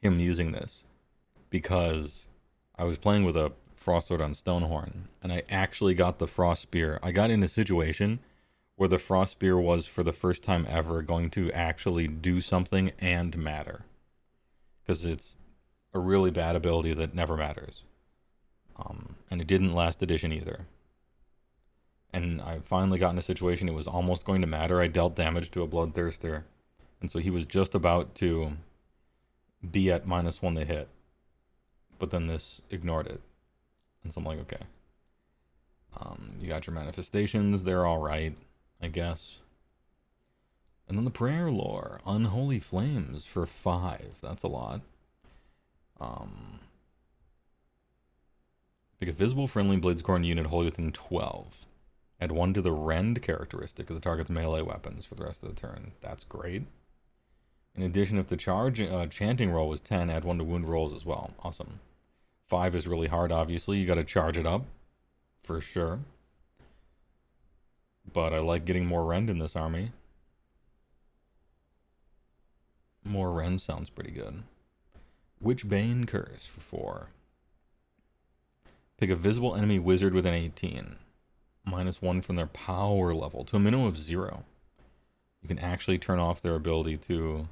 him using this because I was playing with a Frost Sword on Stonehorn, and I actually got the Frost Spear. I got in a situation where the Frost Spear was for the first time ever going to actually do something and matter. Because it's a really bad ability that never matters. And it didn't last edition either. And I finally got in a situation it was almost going to matter. I dealt damage to a Bloodthirster. And so he was just about to be at -1 to hit. But then this ignored it. And so I'm like, okay. You got your manifestations. They're alright, I guess. And then the prayer lore. Unholy Flames for 5. That's a lot. Pick a visible friendly Bladescorn unit wholly within 12. Add 1 to the rend characteristic of the target's melee weapons for the rest of the turn. That's great. In addition, if the chanting roll was 10, add 1 to wound rolls as well. Awesome. 5 is really hard, obviously. You got to charge it up. For sure. But I like getting more rend in this army. More rend sounds pretty good. Witchbane Curse for 4. Pick a visible enemy wizard within 18. -1 from their power level to a minimum of 0. You can actually turn off their ability to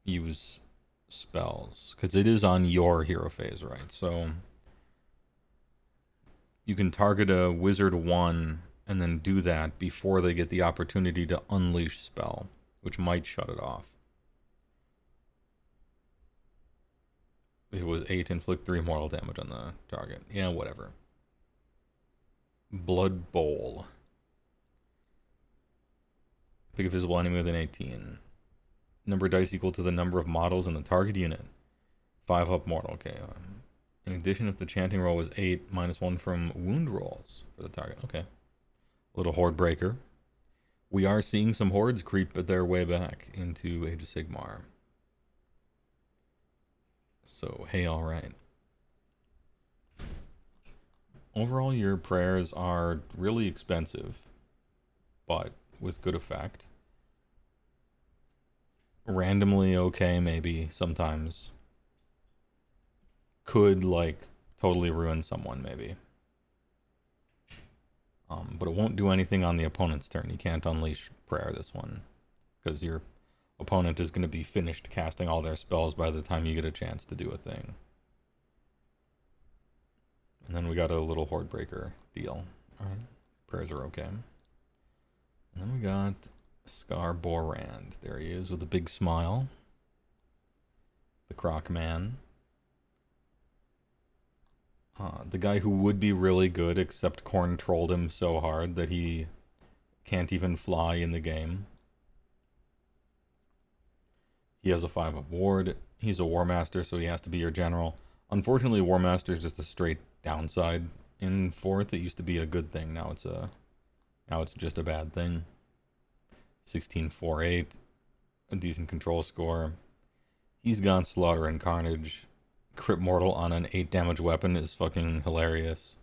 use spells. Because it is on your hero phase, right? So you can target a wizard 1 and then do that before they get the opportunity to unleash spell, which might shut it off. It was 8, inflict 3 mortal damage on the target. Yeah, whatever. Blood Bowl. Pick a visible enemy within 18. Number of dice equal to the number of models in the target unit. 5 up mortal. Okay. In addition, if the chanting roll was 8, -1 from wound rolls for the target. Okay. Little horde breaker. We are seeing some hordes creep their way back into Age of Sigmar. So, hey, alright. Overall, your prayers are really expensive, but with good effect. Randomly okay, maybe, sometimes. Could, like, totally ruin someone, maybe. But it won't do anything on the opponent's turn. You can't unleash prayer this one, because your opponent is going to be finished casting all their spells by the time you get a chance to do a thing. And then we got a little horde breaker deal. Alright, prayers are okay. And then we got Scar Borand. There he is with a big smile. The Croc Man. The guy who would be really good, except Korn trolled him so hard that he can't even fly in the game. He has a 5-up ward. He's a War Master, so he has to be your general. Unfortunately, War Master is just a straight downside in 4th. It used to be a good thing. Now it's just a bad thing. 1648, a decent control score. He's got Slaughter and Carnage. Crit Mortal on an 8 damage weapon is fucking hilarious.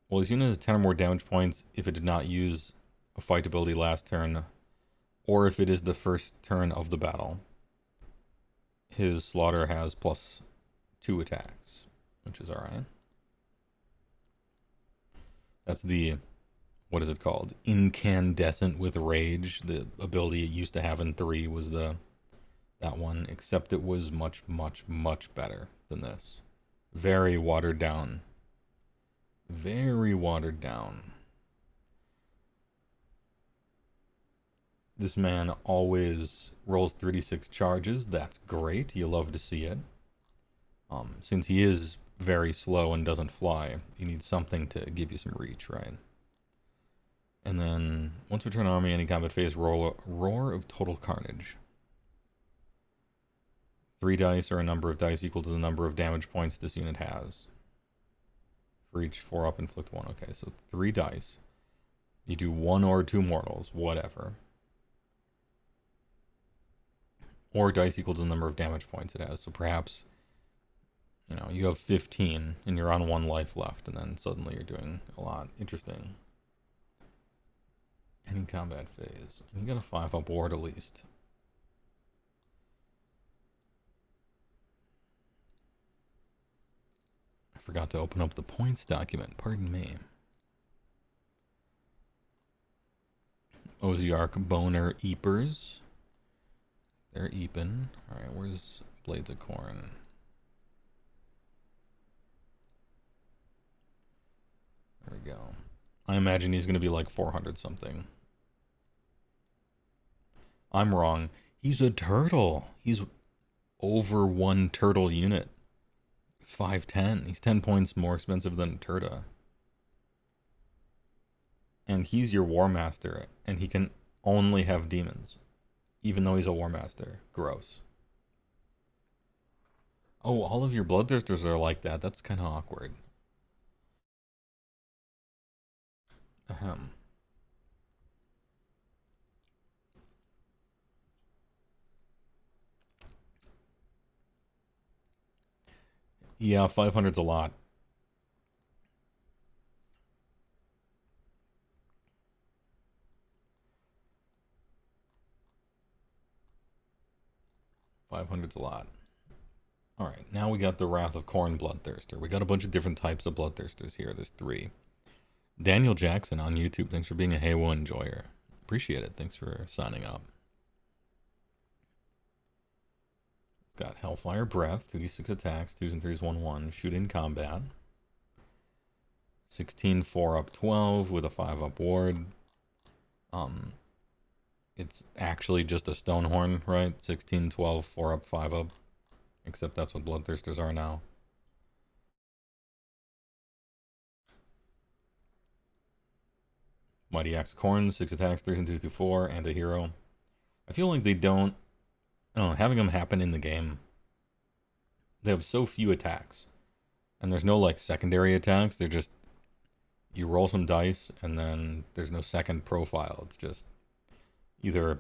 Well, his unit has 10 or more damage points if it did not use a fight ability last turn, or if it is the first turn of the battle. His Slaughter has +2 attacks, which is alright. That's the, what is it called? Incandescent with Rage. The ability it used to have in 3 was that one, except it was much, much, much better than this. Very watered down. Very watered down. This man always rolls 36 charges. That's great. You love to see it. Since he is very slow and doesn't fly, you need something to give you some reach, right? And then, once return army, any combat phase, roar of total carnage. 3 dice or a number of dice equal to the number of damage points this unit has. For each 4-up, inflict 1. Okay, so 3 dice. You do 1 or 2 mortals, whatever. Or dice equal to the number of damage points it has. So perhaps, you know, you have 15 and you're on 1 life left, and then suddenly you're doing a lot. Interesting. Any combat phase. You got a 5-up ward at least. I forgot to open up the points document. Pardon me. Osiark Boner Eepers. They're Eepin. Alright, where's Blades of Corn? There we go. I imagine he's going to be like 400 something. I'm wrong. He's a turtle. He's over one turtle unit. 510. He's 10 points more expensive than Turda. And he's your War Master, and he can only have demons. Even though he's a War Master. Gross. Oh, all of your Bloodthirsters are like that. That's kind of awkward. Ahem. Yeah, 500's a lot. $500's a lot. Alright, now we got the Wrath of Corn Bloodthirster. We got a bunch of different types of Bloodthirsters here. There's 3. Daniel Jackson on YouTube, thanks for being a Heywoah enjoyer. Appreciate it. Thanks for signing up. Got Hellfire Breath, 2d6 attacks, 2s and 3s, 1/1. Shoot in combat. 16, 4 up 12 with a 5 up ward. It's actually just a Stonehorn, right? 16, 12, 4 up, 5 up. Except that's what Bloodthirsters are now. Mighty Axe of Corn, 6 attacks, 3s and 2s, 2/4, anti-hero. I feel like they don't... I don't know, having them happen in the game. They have so few attacks. And there's no, like, secondary attacks. They're just... You roll some dice, and then there's no second profile. It's just... Either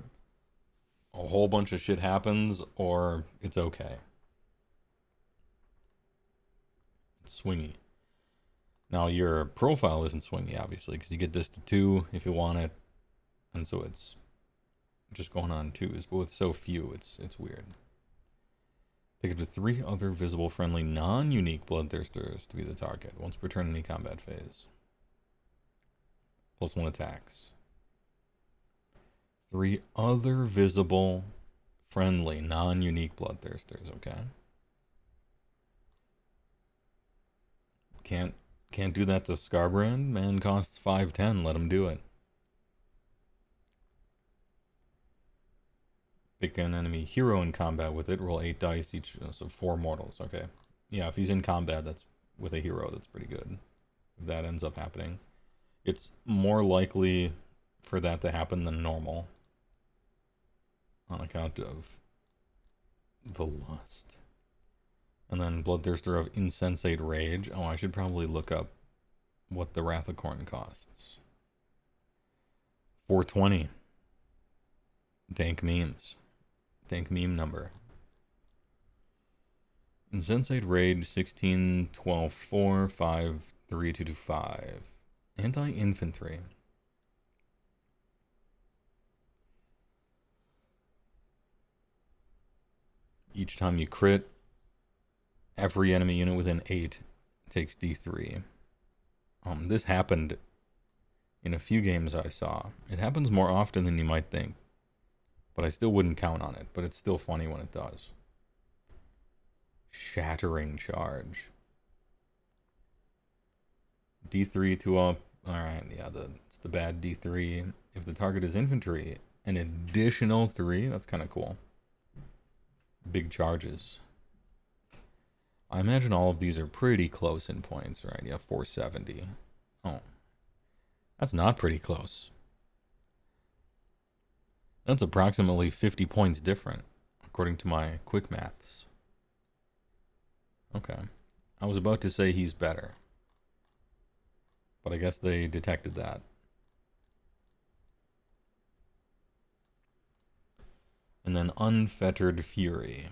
a whole bunch of shit happens, or it's okay. It's swingy. Now, your profile isn't swingy, obviously, because you get this to 2 if you want it. And so it's just going on 2s, but with so few, it's weird. Pick up to 3 other visible, friendly, non-unique Bloodthirsters to be the target, once per turn in any combat phase. +1 attacks. 3 other visible, friendly, non-unique Bloodthirsters, okay? Can't do that to Scarbrand. Man costs 510, let him do it. Pick an enemy hero in combat with it, roll 8 dice each, so 4 mortals, okay. Yeah, if he's in combat, that's with a hero, that's pretty good. If that ends up happening. It's more likely for that to happen than normal. On account of the lust. And then Bloodthirster of Insensate Rage. Oh, I should probably look up what the Wrath of Corn costs. 420. Dank memes. Dank meme number. Insensate Rage 16, 12, 4, 5, 3, 2, 2, 5. Anti-infantry. Each time you crit, every enemy unit within 8 takes D3. This happened in a few games I saw. It happens more often than you might think. But I still wouldn't count on it. But it's still funny when it does. Shattering Charge. D3 2 up. Alright, yeah, it's the bad D3. If the target is infantry, an additional 3, that's kind of cool. Big charges. I imagine all of these are pretty close in points, right? Yeah, 470. Oh. That's not pretty close. That's approximately 50 points different, according to my quick maths. Okay. I was about to say he's better. But I guess they detected that. And then Unfettered Fury.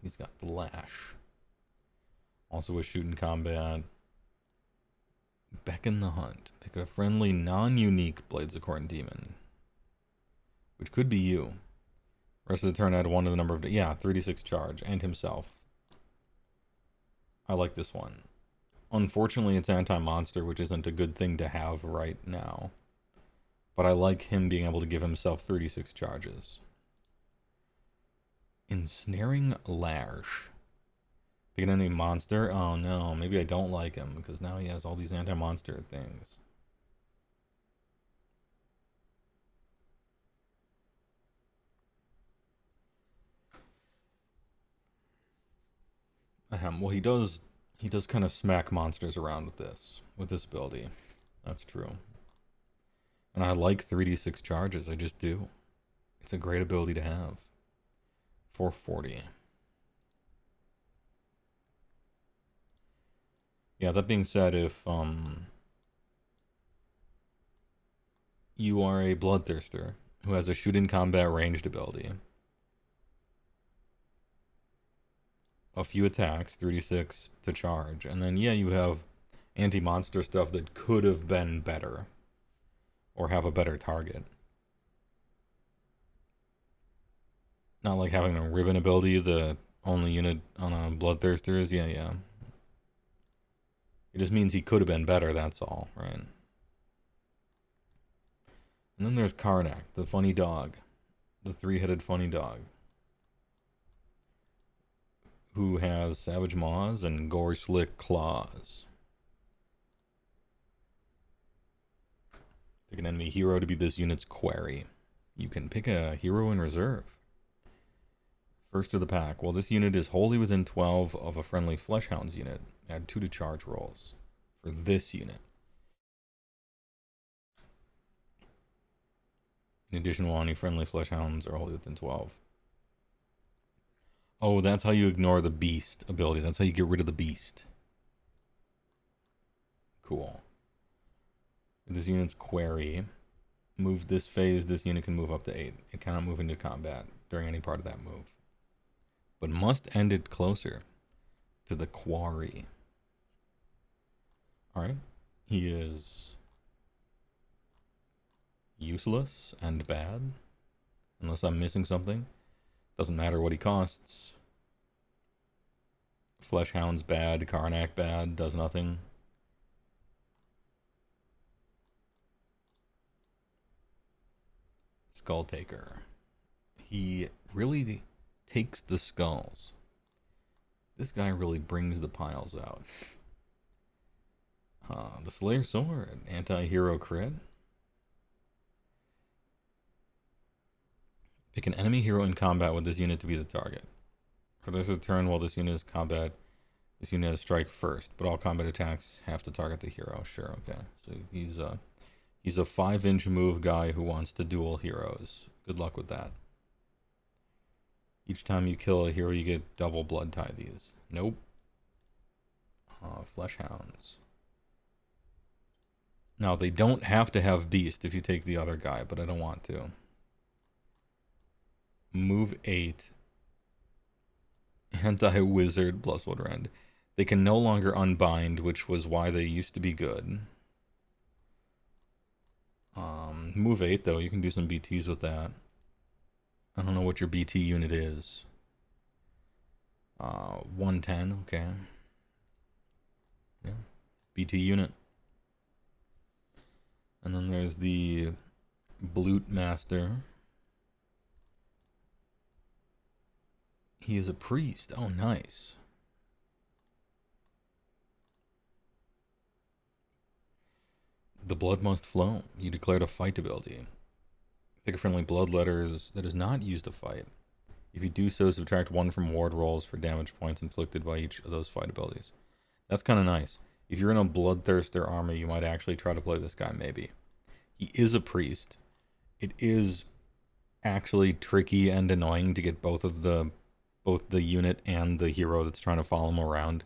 He's got the Lash. Also a shoot in combat. Beckon the Hunt. Pick a friendly, non-unique Blades of Corn demon. Which could be you. Rest of the turn add 1 to the number of... Yeah, 3d6 charge. And himself. I like this one. Unfortunately, it's anti-monster, which isn't a good thing to have right now. But I like him being able to give himself 36 charges. Ensnaring Lash. Pick an enemy monster? Oh no, maybe I don't like him because now he has all these anti-monster things. Well, he does kind of smack monsters around with this ability. That's true. And I like 3d6 charges, I just do. It's a great ability to have. 440. Yeah, that being said, if you are a Bloodthirster who has a shoot in combat ranged ability, a few attacks, 3d6 to charge, and then yeah, you have anti-monster stuff that could have been better or have a better target. Not like having a ribbon ability, the only unit on a Bloodthirster is, yeah. It just means he could have been better, that's all, right? And then there's Karnak, the funny dog. The three-headed funny dog. Who has Savage Maws and Gore Slick Claws. Pick an enemy hero to be this unit's quarry. You can pick a hero in reserve. First of the pack. Well, this unit is wholly within 12 of a friendly Fleshhounds unit. Add 2 to charge rolls for this unit. In addition, while any friendly Fleshhounds are wholly within 12. Oh, that's how you ignore the beast ability. That's how you get rid of the beast. Cool. This unit's quarry. Move this phase, this unit can move up to 8. It cannot move into combat during any part of that move, but must end it closer to the quarry. Alright. He is useless and bad. Unless I'm missing something. Doesn't matter what he costs. Fleshhound's bad, Karnak bad, does nothing. Skull Taker. He really takes the skulls. This guy really brings the piles out. The Slayer Sword, anti-hero crit. Pick an enemy hero in combat with this unit to be the target. For this turn, while this unit is combat, this unit has strike first, but all combat attacks have to target the hero. Sure, okay. So he's a 5-inch move guy who wants to duel heroes. Good luck with that. Each time you kill a hero, you get double blood tithes. Nope. Fleshhounds. Now, they don't have to have Beast if you take the other guy, but I don't want to. Move 8. Anti-wizard plus 1 rend. They can no longer unbind, which was why they used to be good. Move 8, though. You can do some BTs with that. I don't know what your BT unit is. 110, okay. Yeah. BT unit. And then there's the Blute Master. He is a priest. Oh, nice. The blood must flow. You declared a fight ability. Pick a friendly blood letters that is not used to fight. If you do so, subtract 1 from ward rolls for damage points inflicted by each of those fight abilities. That's kind of nice. If you're in a Bloodthirster army, you might actually try to play this guy, maybe. He is a priest. It is actually tricky and annoying to get both the unit and the hero that's trying to follow him around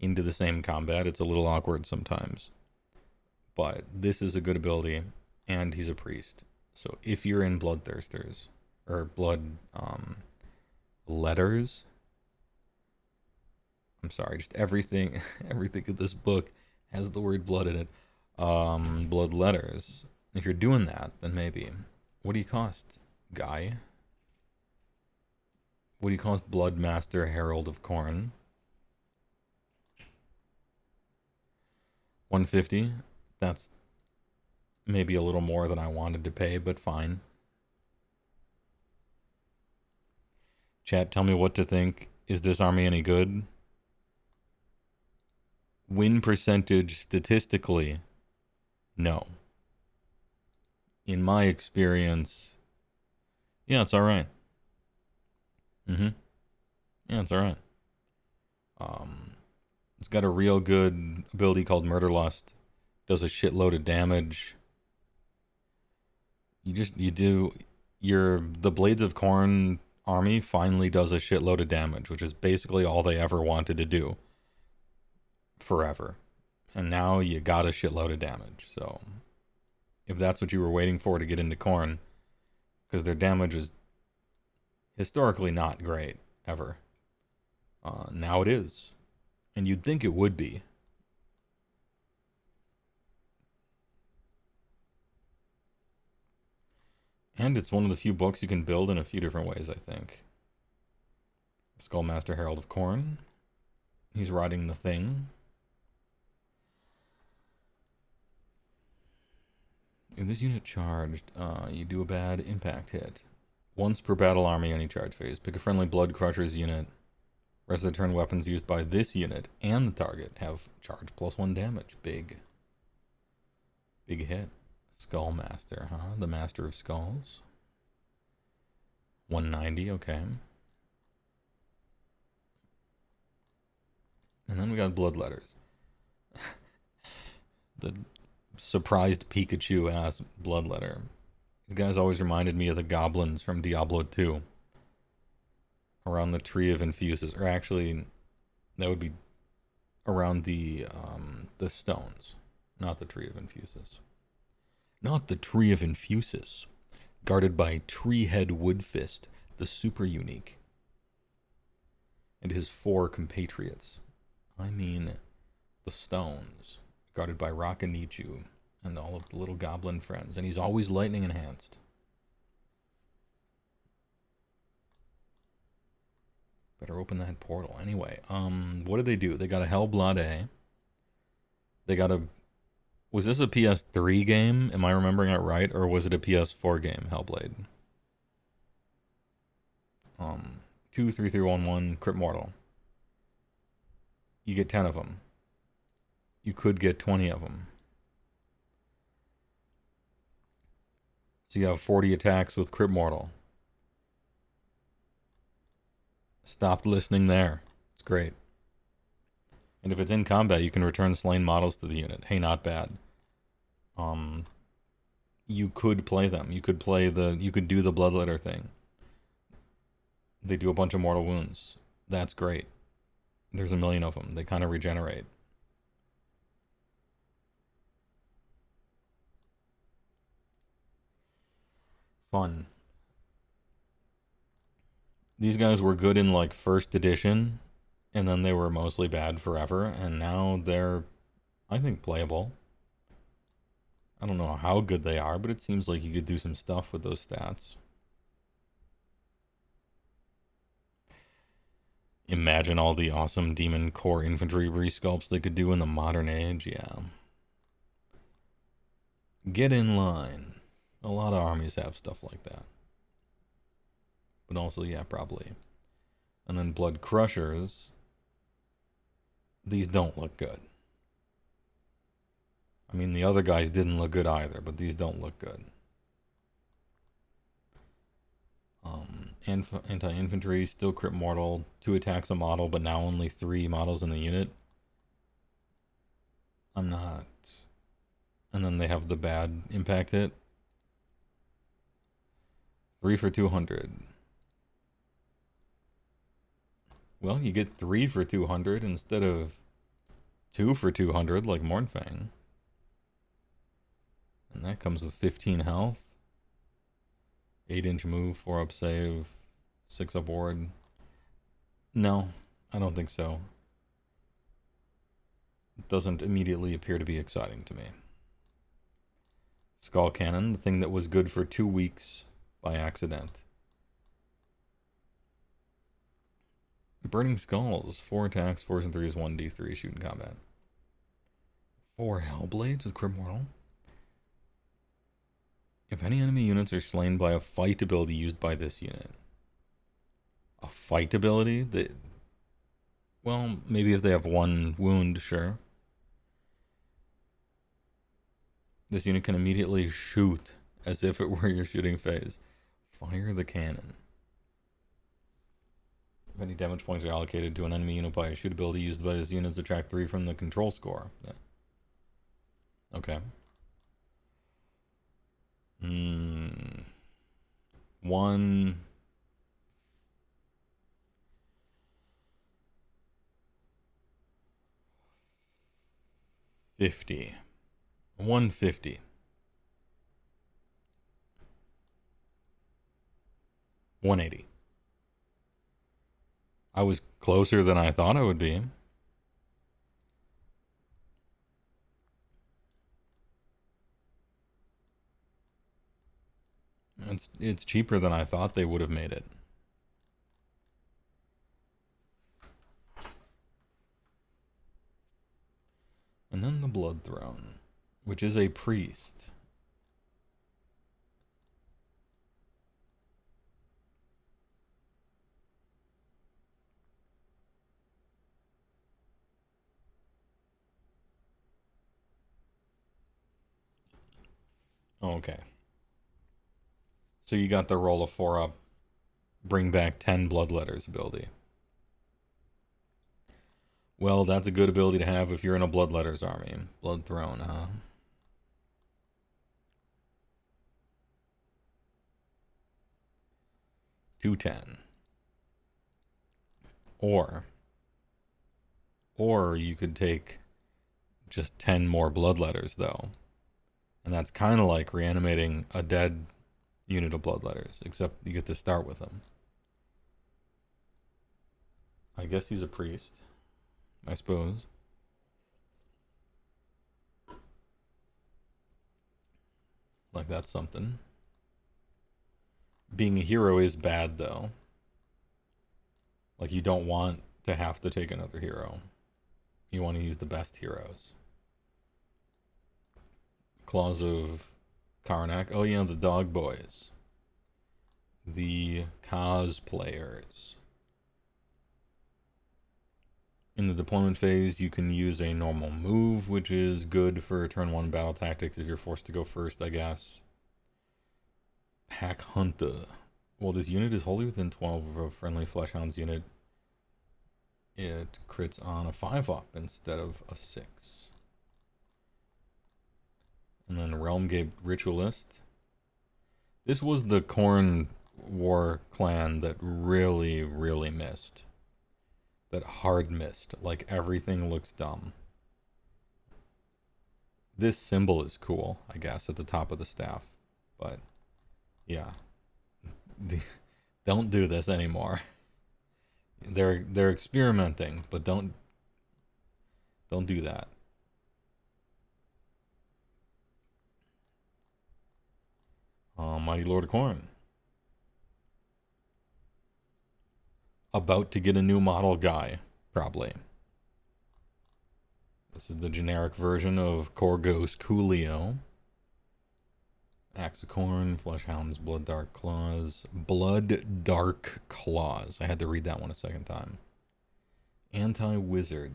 into the same combat. It's a little awkward sometimes. But this is a good ability, and he's a priest. So if you're in Bloodthirsters, or Blood Letters, I'm sorry, just everything in this book has the word blood in it. Blood Letters. If you're doing that, then maybe. What do you cost, guy? What do you cost, Bloodmaster Herald of Corn? 150. That's Maybe a little more than I wanted to pay, but fine. Chat, tell me what to think. Is this army any good? Win percentage statistically, no. In my experience, yeah, it's alright. Yeah, it's alright. It's got a real good ability called Murderlust. Does a shitload of damage. The Blades of Corn army finally does a shitload of damage, which is basically all they ever wanted to do. Forever. And now you got a shitload of damage, so if that's what you were waiting for to get into Corn, because their damage is historically not great, ever. Now it is. And you'd think it would be. And it's one of the few books you can build in a few different ways, I think. Skullmaster Herald of Corn. He's riding the thing. If this unit charged, you do a bad impact hit. Once per battle army, any charge phase. Pick a friendly Blood Crushers unit. Rest of the turn weapons used by this unit and the target have charge +1 damage. Big hit. Skullmaster, huh? The Master of Skulls. 190, okay. And then we got Bloodletters. The surprised Pikachu-ass Bloodletter. These guys always reminded me of the goblins from Diablo 2. Around the Tree of Infuses. Or actually, that would be around the stones. Not the Tree of Infuses. Not the Tree of Infuses. Guarded by Treehead Woodfist, the super unique. And his 4 compatriots. I mean, the stones. Guarded by Rakanichu and all of the little goblin friends. And he's always lightning enhanced. Better open that portal. Anyway, what did they do? They got a Hellblade. They got a... Was this a PS3 game? Am I remembering it right? Or was it a PS4 game, Hellblade? 2-3-3-1-1, Crypt Mortal. You get 10 of them. You could get 20 of them. So you have 40 attacks with Crypt Mortal. Stopped listening there. It's great. And if it's in combat, you can return slain models to the unit. Hey, not bad. You could play them. You could do the Bloodletter thing. They do a bunch of mortal wounds. That's great. There's a million of them. They kind of regenerate. Fun. These guys were good in like first edition, and then they were mostly bad forever, and now they're, I think, playable. I don't know how good they are, but it seems like you could do some stuff with those stats. Imagine all the awesome Demon Core infantry resculpts they could do in the modern age, yeah. Get in line. A lot of armies have stuff like that. But also, yeah, probably. And then Blood Crushers. These don't look good. I mean, the other guys didn't look good either, but these don't look good. Anti-infantry, still crit mortal, 2 attacks a model, but now only 3 models in the unit. I'm not... And then they have the bad impact hit. 3 for 200. Well, you get 3 for 200 instead of 2 for 200 like Mornfang. And that comes with 15 health. 8-inch move, 4-up save, 6-up ward. No, I don't think so. It doesn't immediately appear to be exciting to me. Skull Cannon, the thing that was good for 2 weeks by accident. Burning Skulls, 4 attacks, 4s and 3s, 1d3 shooting combat. 4 Hellblades with Crypt Mortal. If any enemy units are slain by a fight ability used by this unit. A fight ability? Well, maybe if they have one wound, sure. This unit can immediately shoot as if it were your shooting phase. Fire the cannon. If any damage points are allocated to an enemy unit by a shoot ability used by this unit, subtract 3 from the control score. Yeah. Okay. 150. 150. 180. I was closer than I thought I would be. It's cheaper than I thought they would have made it. And then the Blood Throne, which is a priest. Okay. So you got the roll of 4 up, bring back 10 Bloodletters ability. Well, that's a good ability to have if you're in a Bloodletters army. Blood Throne, huh? $210. Or you could take just 10 more Bloodletters, though. And that's kind of like reanimating a dead unit of Bloodletters, except you get to start with them. I guess he's a priest, I suppose. Like, that's something. Being a hero is bad, though. Like, you don't want to have to take another hero. You want to use the best heroes. Claws of Karnak. Oh yeah, the dog boys. The cosplayers. In the deployment phase, you can use a normal move, which is good for turn 1 battle tactics if you're forced to go first, I guess. Pack Hunter. Well, this unit is wholly within 12 of a friendly Fleshhound's unit. It crits on a 5-up instead of a 6. And then Realmgate Ritualist. This was the Khorne War clan that really, really missed. That hard missed. Like, everything looks dumb. This symbol is cool, I guess, at the top of the staff. But, yeah. Don't do this anymore. They're experimenting, but don't do that. Mighty Lord of Khorne. About to get a new model guy, probably. This is the generic version of Korgos Coolio. Axe of Khorne, Fleshhound's Blood Dark Claws. Blood Dark Claws. I had to read that one a second time. Anti-Wizard.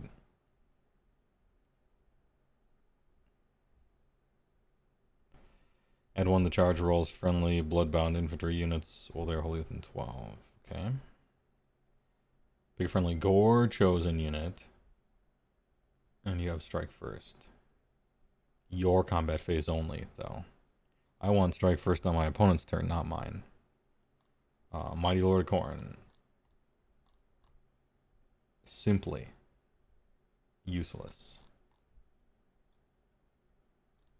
Add 1 to charge rolls friendly bloodbound infantry units while they're wholly within 12. Okay. Big friendly gore chosen unit. And you have strike first. Your combat phase only, though. I want strike first on my opponent's turn, not mine. Mighty Lord of Khorne. Simply useless.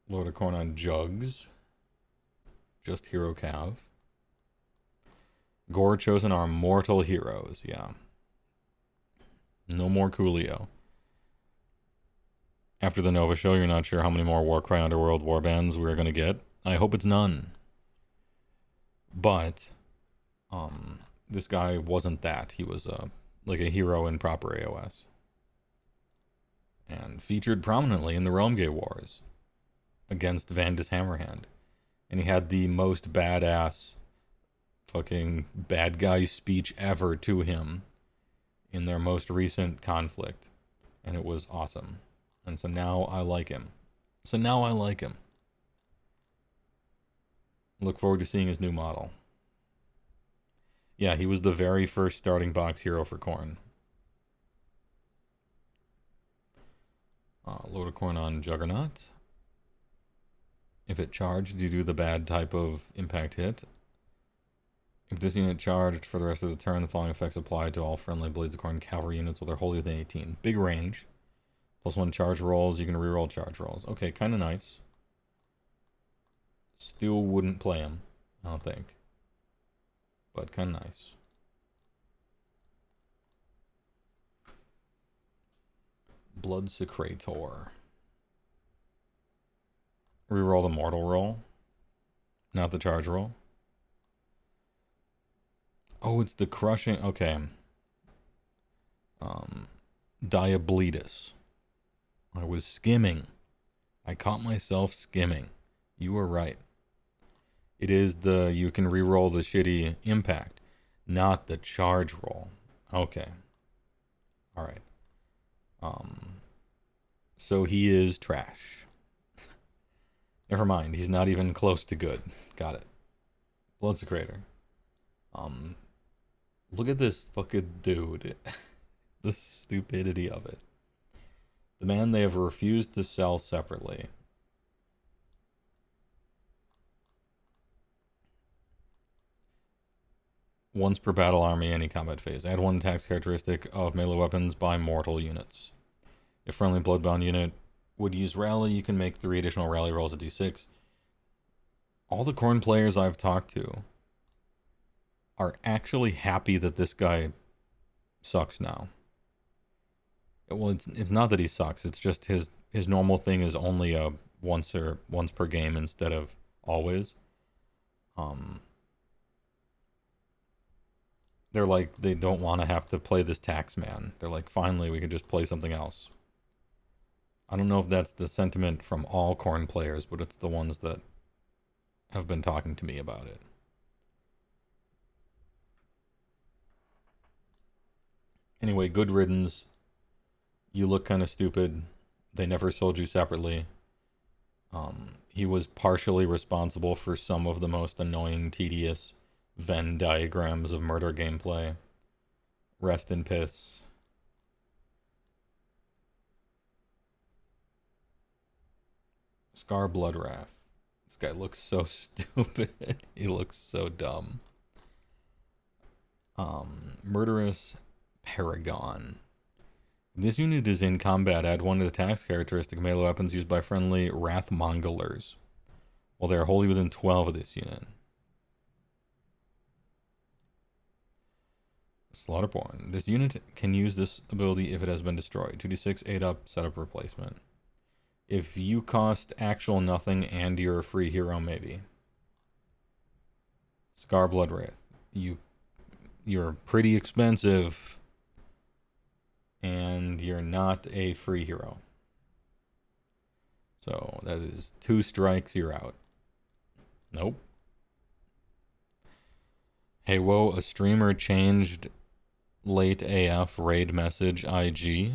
Lord of Khorne on Jugs. Just Hero Cav. Gore chosen are mortal heroes, yeah. No more Coolio. After the Nova show, you're not sure how many more Warcry Underworld warbands we're going to get. I hope it's none. But, this guy wasn't that. He was, like a hero in proper AOS. And featured prominently in the Realmgate Wars against Vandus Hammerhand. And he had the most badass fucking bad guy speech ever to him in their most recent conflict. And it was awesome. And so now I like him. Look forward to seeing his new model. Yeah, he was the very first starting box hero for Khorne. Load of Khorne on Juggernaut. If it charged, you do the bad type of impact hit. If this unit charged for the rest of the turn, the following effects apply to all friendly Blades of Khorne cavalry units with their wholly within 18. Big range. +1 charge rolls, you can reroll charge rolls. Okay, kind of nice. Still wouldn't play him, I don't think. But kind of nice. Blood Secretor. Reroll the mortal roll, not the charge roll. Oh, it's the crushing. Okay. Diabletus. I was skimming. I caught myself skimming. You were right. It is the, you can reroll the shitty impact, not the charge roll. Okay. Alright. So he is trash. Never mind, he's not even close to good. Got it. Blood Secretor. Look at this fucking dude. The stupidity of it. The man they have refused to sell separately. Once per battle army, any combat phase. Add 1 attacks characteristic of melee weapons by mortal units. If friendly bloodbound unit would use rally, you can make 3 additional rally rolls at d6. All the Khorne players I've talked to are actually happy that this guy sucks now. Well, it's not that he sucks. It's just his normal thing is only a once per game instead of always. They're like, they don't want to have to play this taxman. They're like, finally, we can just play something else. I don't know if that's the sentiment from all Khorne players, but it's the ones that have been talking to me about it. Anyway, good riddance. You look kind of stupid. They never sold you separately. He was partially responsible for some of the most annoying, tedious Venn diagrams of murder gameplay. Rest in piss. Scar Bloodwrath. This guy looks so stupid. He looks so dumb. Murderous Paragon. This unit is in combat. Add 1 to the attacks characteristic melee weapons used by friendly Wrathmongelers, while they are wholly within 12 of this unit. Slaughterborn. This unit can use this ability if it has been destroyed. 2d6, 8 up, set up replacement. If you cost actual nothing and you're a free hero, maybe. Scar Bloodwrath. You're pretty expensive. And you're not a free hero. So that is 2 strikes, you're out. Nope. Heywoah, a streamer changed late AF raid message IG.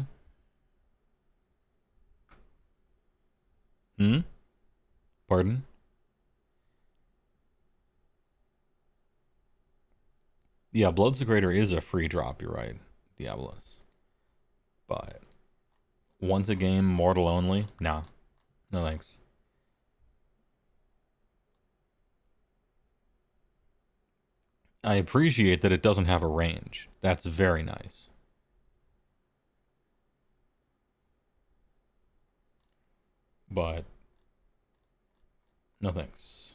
Pardon? Yeah, Blood Secretor is a free drop, you're right, Diabolus. But once a game, mortal only? Nah. No thanks. I appreciate that it doesn't have a range. That's very nice. But no thanks.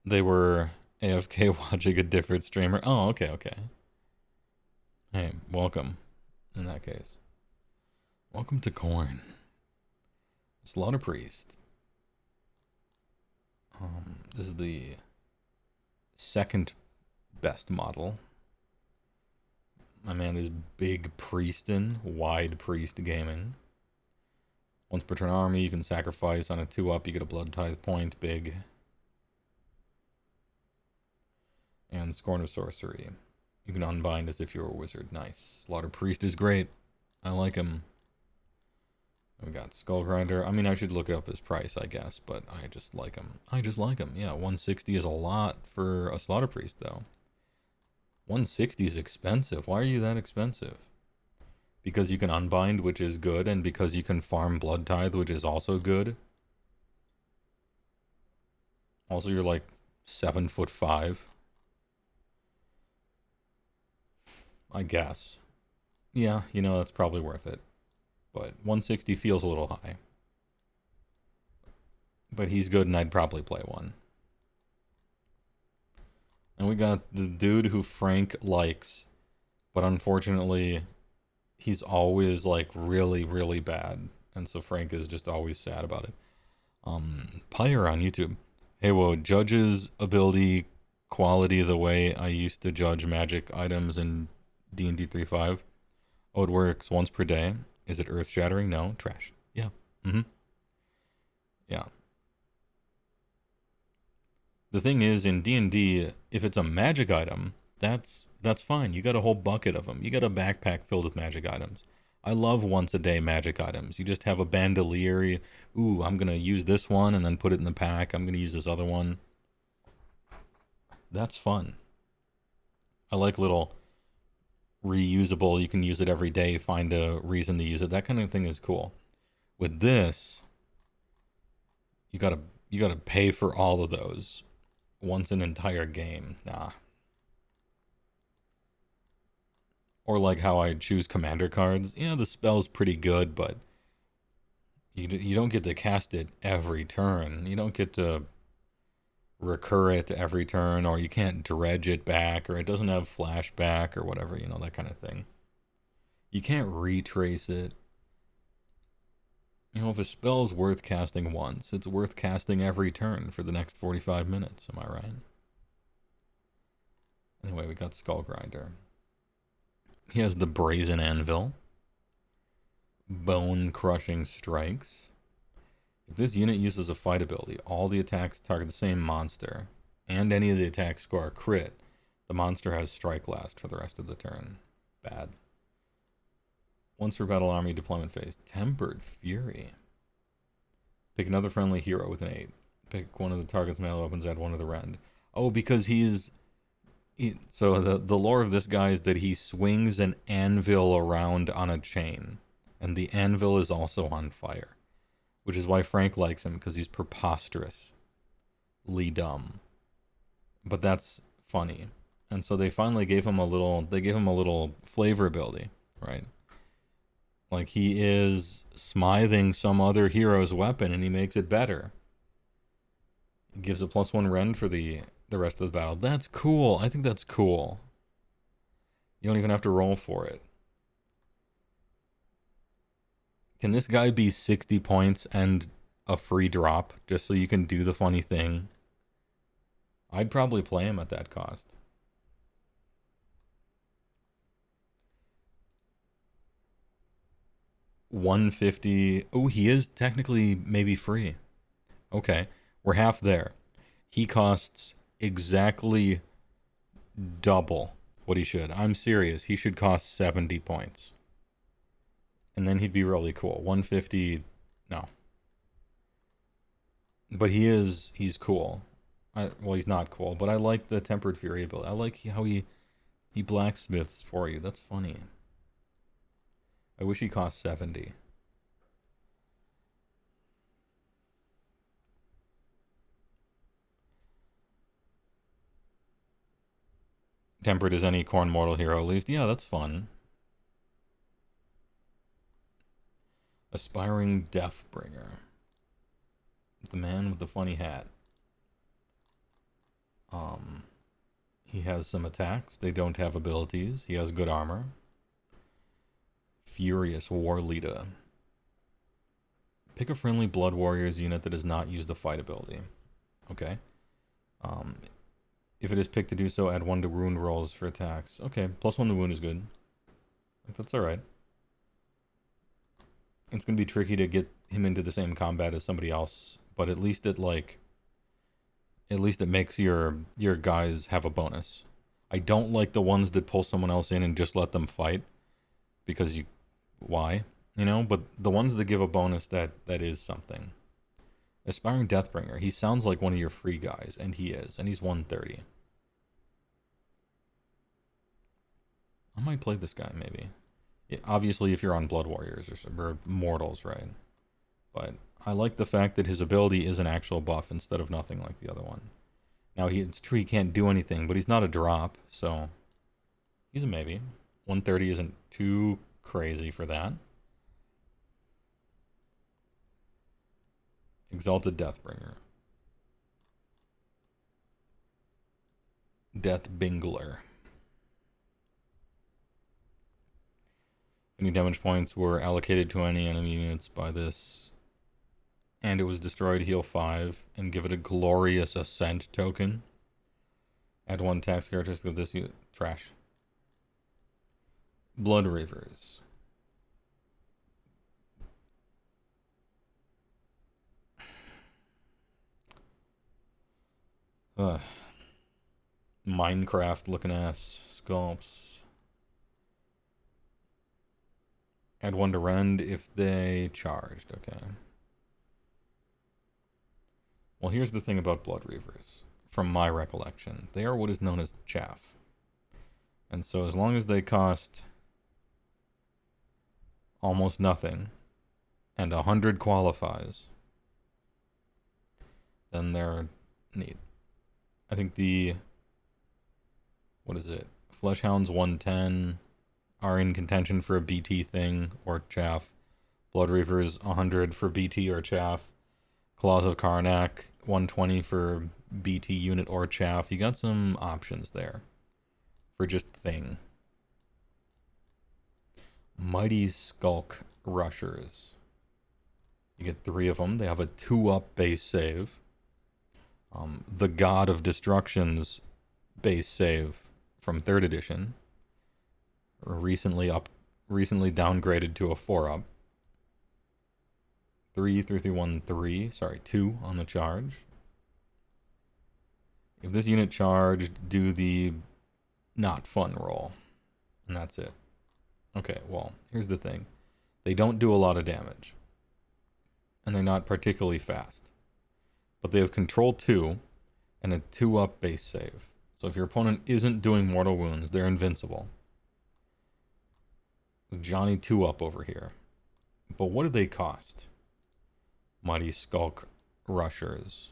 They were AFK watching a different streamer. Oh, okay, okay. Hey, welcome. In that case. Welcome to Khorne. Slaughter Priest. This is the second best model. My man is Big Priestin, Wide Priest Gaming. Once per turn army, you can sacrifice. On a 2-up, you get a blood tithe point, big. And Scorn of Sorcery. You can unbind as if you were a wizard. Nice. Slaughter Priest is great. I like him. We got Skull Grinder. I mean, I should look up his price, I guess, but I just like him. I just like him. Yeah, 160 is a lot for a Slaughter Priest, though. 160 is expensive. Why are you that expensive? Because you can unbind, which is good, and because you can farm Blood Tithe, which is also good. Also, you're like 7'5". I guess. Yeah, you know, that's probably worth it. But 160 feels a little high. But he's good, and I'd probably play one. And we got the dude who Frank likes, but unfortunately, he's always like really, really bad. And so Frank is just always sad about it. Pyre on YouTube. Heywoah, judges ability quality the way I used to judge magic items in D&D 3.5. Oh, it works once per day. Is it earth-shattering? No. Trash. Yeah. Yeah. The thing is, in D&D, if it's a magic item, that's fine. You got a whole bucket of them. You got a backpack filled with magic items. I love once-a-day magic items. You just have a bandolier. Ooh, I'm going to use this one and then put it in the pack. I'm going to use this other one. That's fun. I like little reusable, you can use it every day, find a reason to use it. That kind of thing is cool. With this, you gotta pay for all of those once an entire game. Nah. Or like how I choose commander cards. Yeah, the spell's pretty good, but you don't get to cast it every turn. You don't get to recur it every turn, or you can't dredge it back, or it doesn't have flashback or whatever, you know, that kind of thing. You can't retrace it. You know, if a spell's worth casting once, it's worth casting every turn for the next 45 minutes, am I right? Anyway, we got Skull Grinder. He has the Brazen Anvil. Bone Crushing Strikes. If this unit uses a fight ability, all the attacks target the same monster, and any of the attacks score a crit, the monster has strike last for the rest of the turn. Bad. Once per battle army deployment phase. Tempered Fury. Pick another friendly hero with an 8. Pick one of the target's melee weapons, add one to the rend. Oh, because so the lore of this guy is that he swings an anvil around on a chain, and the anvil is also on fire. Which is why Frank likes him, because he's preposterously dumb. But that's funny. And so they finally gave him a little flavor ability, right? Like he is smithing some other hero's weapon and he makes it better. He gives a +1 rend for the rest of the battle. That's cool. I think that's cool. You don't even have to roll for it. Can this guy be 60 points and a free drop just so you can do the funny thing? I'd probably play him at that cost. $150. Oh, he is technically maybe free. Okay, we're half there. He costs exactly double what he should. I'm serious. He should cost 70 points. And then he'd be really cool. 150, no. But he's cool. Well, he's not cool, but I like the Tempered Fury ability. I like how he blacksmiths for you. That's funny. I wish he cost 70. Tempered as any Corn Mortal hero, at least. Yeah, that's fun. Aspiring Deathbringer. The man with the funny hat. He has some attacks. They don't have abilities. He has good armor. Furious War Leader. Pick a friendly Blood Warriors unit that does not use the fight ability. Okay. If it is picked to do so, add 1 to wound rolls for attacks. Okay, +1 to wound is good. That's alright. It's gonna be tricky to get him into the same combat as somebody else, but at least it makes your guys have a bonus. I don't like the ones that pull someone else in and just let them fight because why? You know, but the ones that give a bonus that is something. Aspiring Deathbringer, he sounds like one of your free guys, and he is, and he's 130. I might play this guy, maybe. Yeah, obviously, if you're on Blood Warriors or Mortals, right? But I like the fact that his ability is an actual buff instead of nothing like the other one. Now, it's true he can't do anything, but he's not a drop, so he's a maybe. 130 isn't too crazy for that. Exalted Deathbringer. Death Bingler. Any damage points were allocated to any enemy units by this, and it was destroyed, heal 5, and give it a glorious ascent token. Add 1 tax characteristic of this unit. Trash. Blood Reavers. Minecraft looking ass sculpts. Add 1 to rend if they charged. Okay. Well, here's the thing about Blood Reavers. From my recollection, they are what is known as chaff. And so as long as they cost almost nothing, and 100 qualifies, then they're neat. I think what is it? Fleshhounds 110 are in contention for a BT thing or chaff. Blood Reavers 100 for BT or chaff. Claws of Karnak 120 for BT unit or chaff. You got some options there for just thing. Mighty Skulk Rushers. You get 3 of them. They have a 2-up base save. The God of Destruction's base save from 3rd edition. Recently downgraded to a 4-up. 3, 3, 3, 1, 3. Sorry, 2 on the charge. If this unit charged, do the not fun roll. And that's it. Okay, well, here's the thing. They don't do a lot of damage. And they're not particularly fast. But they have control 2 and a 2-up base save. So if your opponent isn't doing mortal wounds, they're invincible. Johnny 2-up over here. But what do they cost? Mighty Skulk Rushers.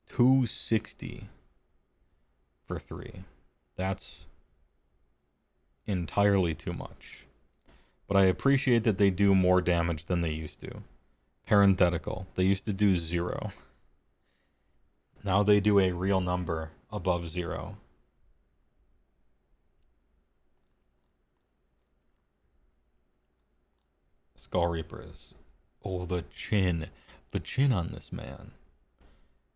260 for 3. That's entirely too much. But I appreciate that they do more damage than they used to. Parenthetical. They used to do 0. Now they do a real number above 0. Skull Reapers. Oh, the chin. The chin on this man.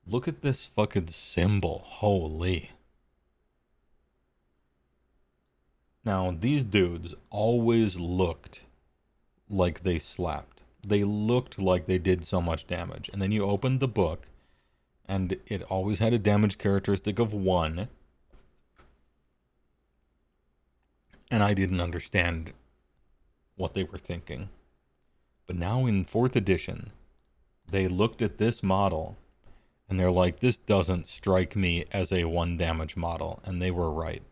Look at this fucking symbol. Holy. Now, these dudes always looked like they slapped. They looked like they did so much damage. And then you opened the book, and it always had a damage characteristic of 1. And I didn't understand what they were thinking. But now in 4th edition, they looked at this model, and they're like, this doesn't strike me as a 1 damage model. And they were right.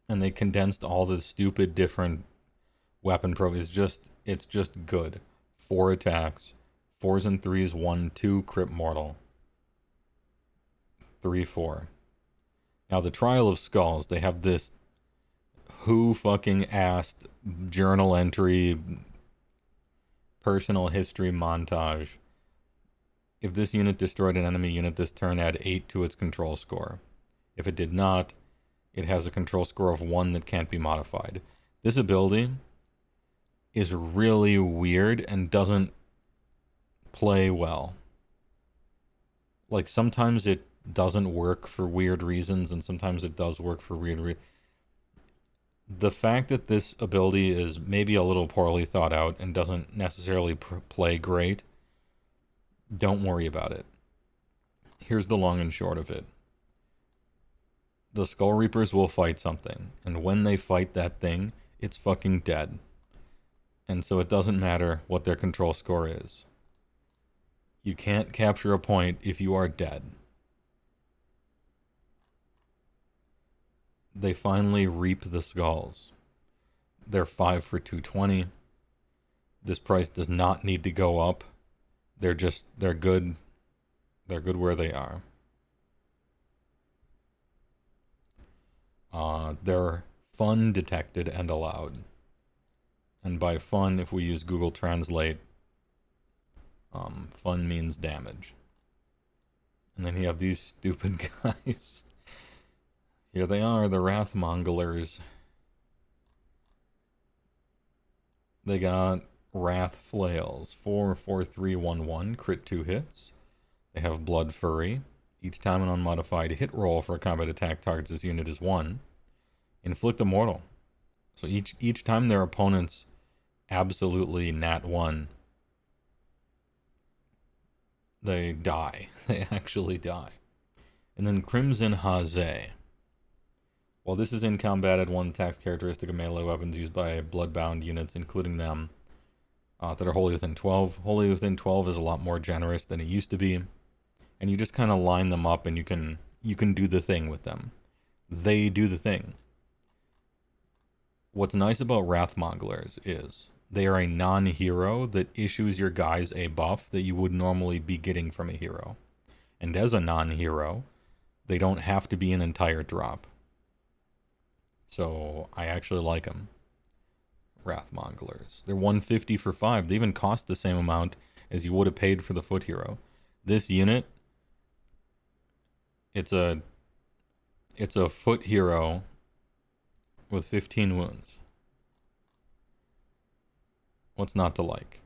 And they condensed all the stupid different weapon it's just good. 4 attacks. 4s and 3s, 1, 2, crit mortal. 3, 4. Now the Trial of Skulls, they have this who fucking asked journal entry personal history montage. If this unit destroyed an enemy unit this turn, add 8 to its control score. If it did not, it has a control score of 1 that can't be modified. This ability is really weird and doesn't play well. Like, sometimes it doesn't work for weird reasons, and sometimes it does work for weird reasons. The fact that this ability is maybe a little poorly thought out and doesn't necessarily play great, don't worry about it. Here's the long and short of it. The Skull Reapers will fight something, and when they fight that thing, it's fucking dead. And so it doesn't matter what their control score is. You can't capture a point if you are dead. They finally reap the skulls. They're 5 for 220. This price does not need to go up. They're good. They're good where they are. They're fun detected and allowed. And by fun, if we use Google Translate, fun means damage. And then you have these stupid guys. Here they are, the Wrathmonglers. They got Wrath Flails, 4-4-3-1-1, crit 2 hits. They have Blood Fury. Each time an unmodified hit roll for a combat attack targets this unit is 1. Inflict a mortal. So each time their opponents absolutely nat 1, they die. They actually die. And then Crimson Haze. While this is in combat at one attacks characteristic of melee weapons used by bloodbound units, including them that are wholly within 12. Wholly within 12 is a lot more generous than it used to be. And you just kind of line them up and you can do the thing with them. They do the thing. What's nice about Wrathmonglers is they are a non-hero that issues your guys a buff that you would normally be getting from a hero. And as a non-hero, they don't have to be an entire drop. So I actually like them. Wrathmonglers. They're 150 for 5. They even cost the same amount as you would have paid for the foot hero. This unit, it's a foot hero with 15 wounds. What's not to like?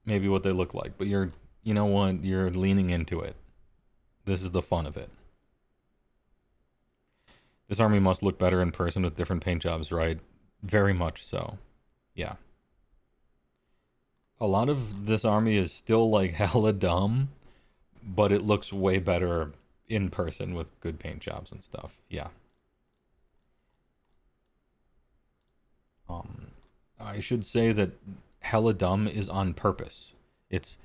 Maybe what they look like, but you know what? You're leaning into it. This is the fun of it. This army must look better in person with different paint jobs, right? Very much so. Yeah. A lot of this army is still like hella dumb, but it looks way better in person with good paint jobs and stuff. Yeah. I should say that hella dumb is on purpose. It's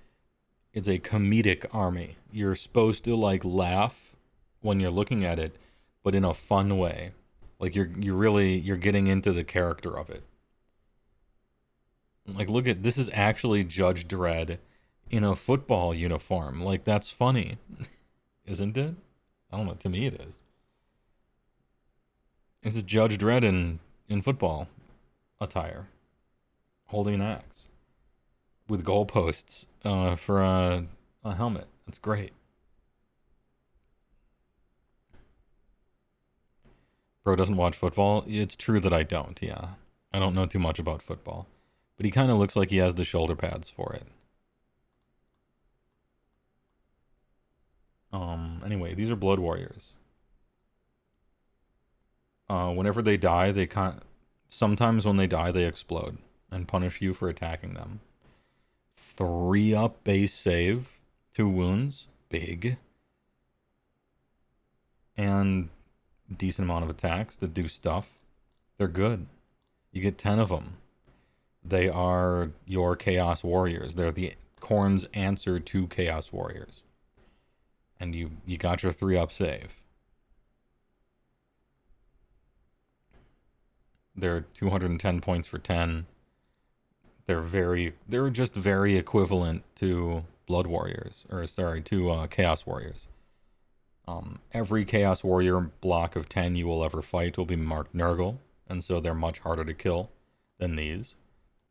a comedic army. You're supposed to like laugh when you're looking at it, but in a fun way. Like you're getting into the character of it. Like look at this is actually Judge Dredd in a football uniform. Like that's funny. Isn't it? I don't know, to me it is. This is Judge Dredd in football attire. Holding an axe. With goalposts for a helmet. That's great. Bro doesn't watch football. It's true that I don't, yeah. I don't know too much about football. But he kind of looks like he has the shoulder pads for it. Anyway, these are Blood Warriors. Whenever they die, sometimes when they die, they explode and punish you for attacking them. 3 up base save, 2 wounds, big. And decent amount of attacks that do stuff. They're good. You get 10 of them. They are your Chaos Warriors. They're the Khorne's answer to Chaos Warriors. And you got your 3 up save. They're 210 points for 10. They're just very equivalent to Blood Warriors, or sorry, to Chaos Warriors. Every Chaos Warrior block of 10 you will ever fight will be marked Nurgle, and so they're much harder to kill than these.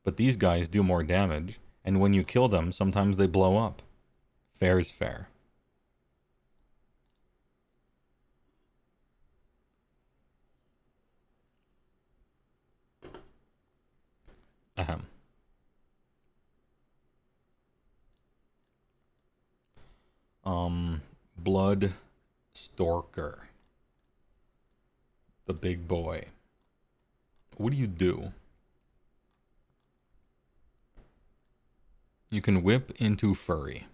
But these guys do more damage, and when you kill them, sometimes they blow up. Fair's fair. Ahem. Blood Stalker. The big boy. What do you do? You can whip into furry.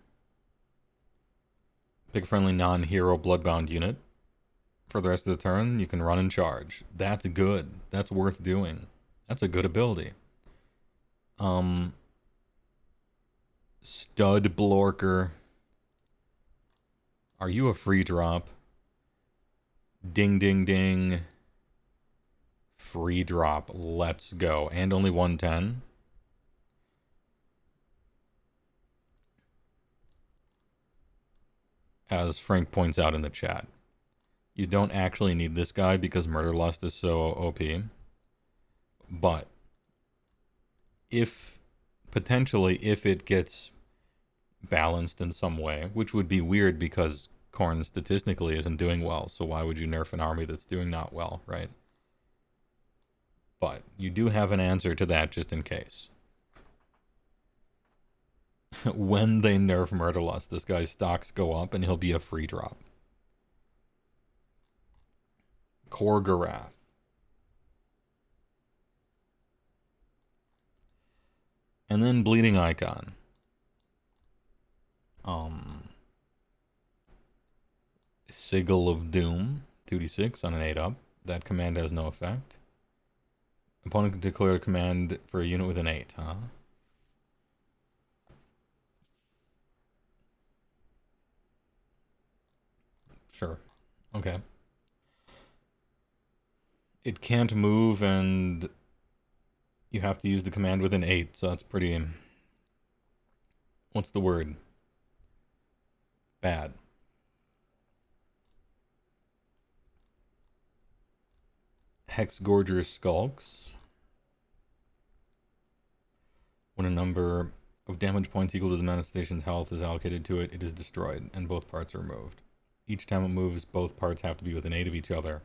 Pick a friendly non-hero bloodbound unit. For the rest of the turn, you can run and charge. That's good. That's worth doing. That's a good ability. Stud Blorker. Are you a free drop? Ding, ding, ding. Free drop. Let's go. And only 110. As Frank points out in the chat. You don't actually need this guy because Murderlust is so OP. But if it gets balanced in some way, which would be weird because Khorne statistically isn't doing well, so why would you nerf an army that's doing not well, right? But you do have an answer to that just in case. When they nerf Murderlust, this guy's stocks go up and he'll be a free drop. Korgarath. And then Bleeding Icon. Sigil of Doom, 2d6 on an 8-up. That command has no effect. Opponent can declare a command for a unit with an 8, huh? Sure. Okay. It can't move, and you have to use the command with an 8, so that's pretty... What's the word? Bad. Hexgorger Skulks. When a number of damage points equal to the manifestation's health is allocated to it, it is destroyed, and both parts are removed. Each time it moves, both parts have to be within 8 of each other.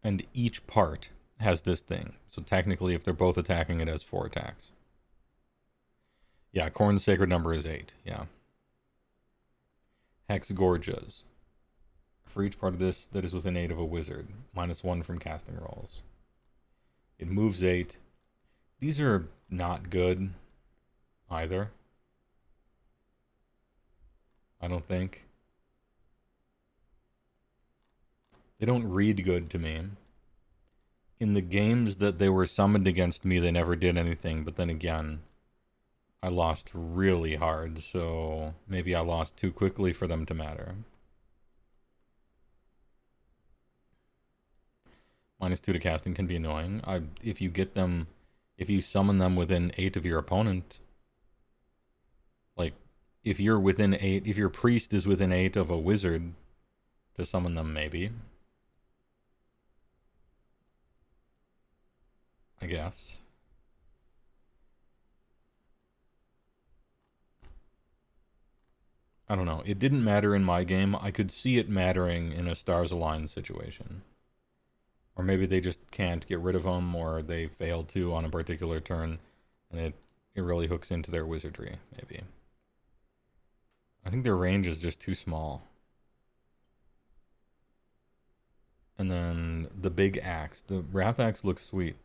And each part has this thing. So technically, if they're both attacking, it has 4 attacks. Yeah, Khorne's sacred number is 8. Yeah. Hexgorges. For each part of this that is within 8 of a wizard. -1 from casting rolls. It moves 8. These are not good either. I don't think. They don't read good to me. In the games that they were summoned against me, they never did anything, but then again, I lost really hard, so maybe I lost too quickly for them to matter. -2 to casting can be annoying. If you summon them within 8 of your opponent, like, if you're within 8, if your priest is within 8 of a wizard, to summon them maybe. I guess. I don't know. It didn't matter in my game. I could see it mattering in a Stars Aligned situation. Or maybe they just can't get rid of them, or they fail to on a particular turn, and it really hooks into their wizardry, maybe. I think their range is just too small. And then the big axe. The Wrath Axe looks sweet.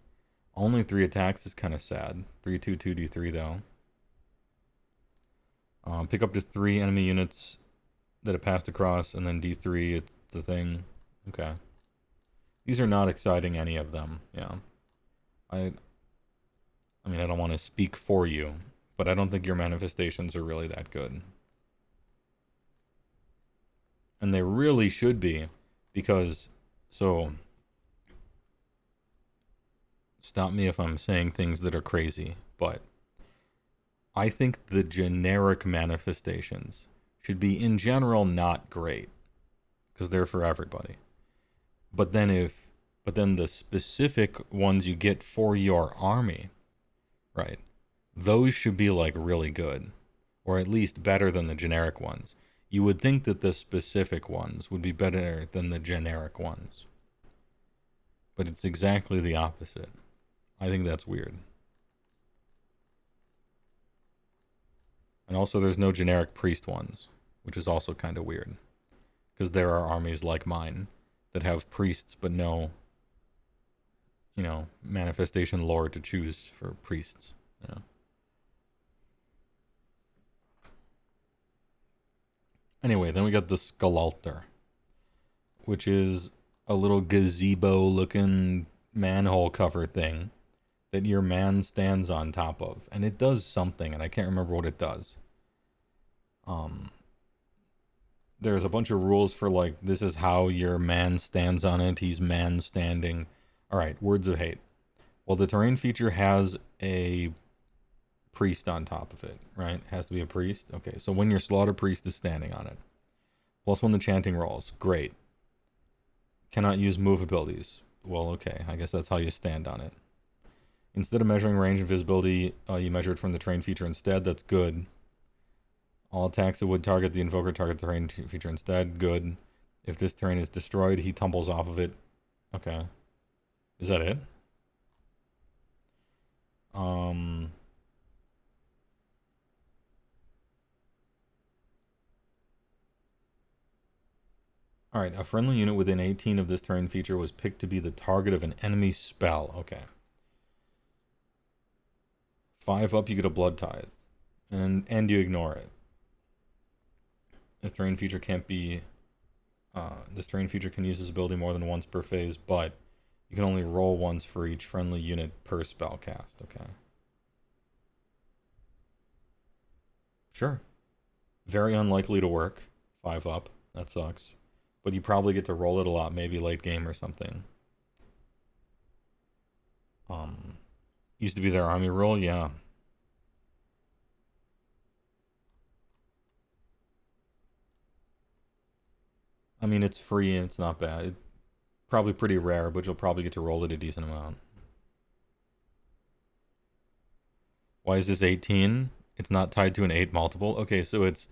Only 3 attacks is kind of sad. 3/2 2d3 though. Pick up just 3 enemy units that have passed across, and then d3, it's the thing. Okay. These are not exciting, any of them. Yeah. I mean, I don't want to speak for you, but I don't think your manifestations are really that good. And they really should be, because, so, stop me if I'm saying things that are crazy, but I think the generic manifestations should be, in general, not great, because they're for everybody. But then the specific ones you get for your army, right? Those should be like really good, or at least better than the generic ones. You would think that the specific ones would be better than the generic ones. But it's exactly the opposite. I think that's weird. And also there's no generic priest ones, which is also kind of weird. Because there are armies like mine that have priests but no, manifestation lore to choose for priests. Yeah. Anyway, then we got the skull altar, which is a little gazebo-looking manhole cover thing that your man stands on top of, and it does something, and I can't remember what it does. There's a bunch of rules for, like, this is how your man stands on it. He's man standing. All right, words of hate. Well, the terrain feature has a priest on top of it, right? It has to be a priest. Okay, so when your slaughter priest is standing on it. Plus when the chanting rolls. Great. Cannot use move abilities. Well, okay, I guess that's how you stand on it. Instead of measuring range and visibility, you measure it from the terrain feature instead. That's good. All attacks that would target the invoker target the terrain feature instead. Good. If this terrain is destroyed, he tumbles off of it. Okay. Is that it? Alright, a friendly unit within 18 of this terrain feature was picked to be the target of an enemy spell. Okay. 5 up, you get a blood tithe. And you ignore it. The terrain feature can't be... this terrain feature can use this ability more than once per phase, but you can only roll once for each friendly unit per spell cast. Okay. Sure. Very unlikely to work. 5 up. That sucks. But you probably get to roll it a lot, maybe late game or something. Used to be their army roll, yeah. I mean, it's free and it's not bad. It's probably pretty rare, but you'll probably get to roll it a decent amount. Why is this 18? It's not tied to an 8 multiple. Okay, so it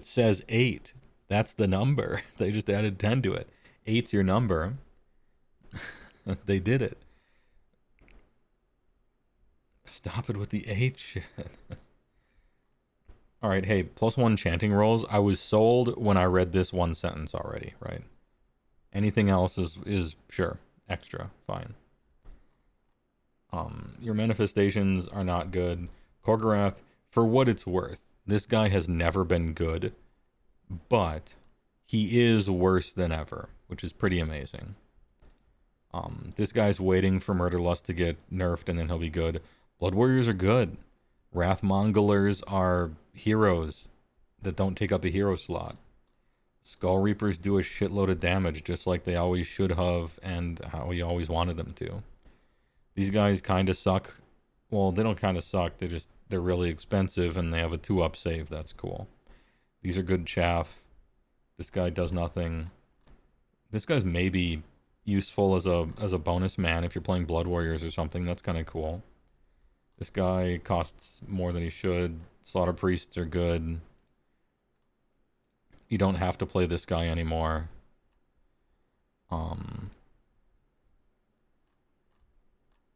says 8. That's the number. They just added 10 to it. 8's your number. They did it. Stop it with the 8 shit. Alright, hey, +1 chanting rolls. I was sold when I read this one sentence already, right? Anything else is sure, extra, fine. Your manifestations are not good. Korgorath, for what it's worth, this guy has never been good, but he is worse than ever, which is pretty amazing. This guy's waiting for Murderlust to get nerfed and then he'll be good. Blood Warriors are good. Wrathmongolers are heroes that don't take up a hero slot. Skull Reapers do a shitload of damage just like they always should have and how we always wanted them to. These guys kind of suck. Well, they don't kind of suck. They're really expensive and they have a 2-up save. That's cool. These are good chaff. This guy does nothing. This guy's maybe useful as a bonus man if you're playing Blood Warriors or something. That's kind of cool. This guy costs more than he should. Slaughter Priests are good. You don't have to play this guy anymore.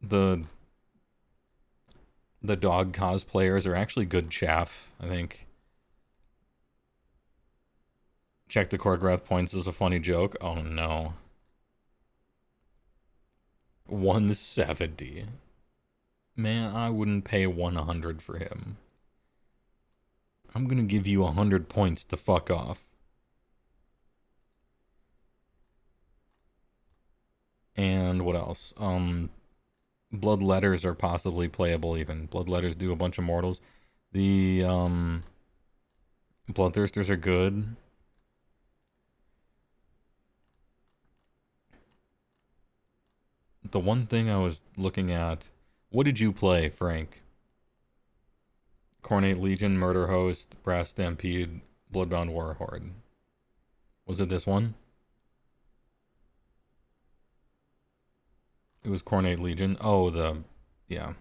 The dog cosplayers are actually good chaff, I think. Check the Korgorath points as a funny joke. Oh no. 170. Man, I wouldn't pay 100 for him. I'm gonna give you 100 points to fuck off. And what else? Blood Letters are possibly playable even. Blood Letters do a bunch of mortals. The Bloodthirsters are good. The one thing I was looking at... What did you play, Frank? Cornate Legion, Murder Host, Brass Stampede, Bloodbound Warhorde. Was it this one? It was Cornate Legion. Oh, yeah.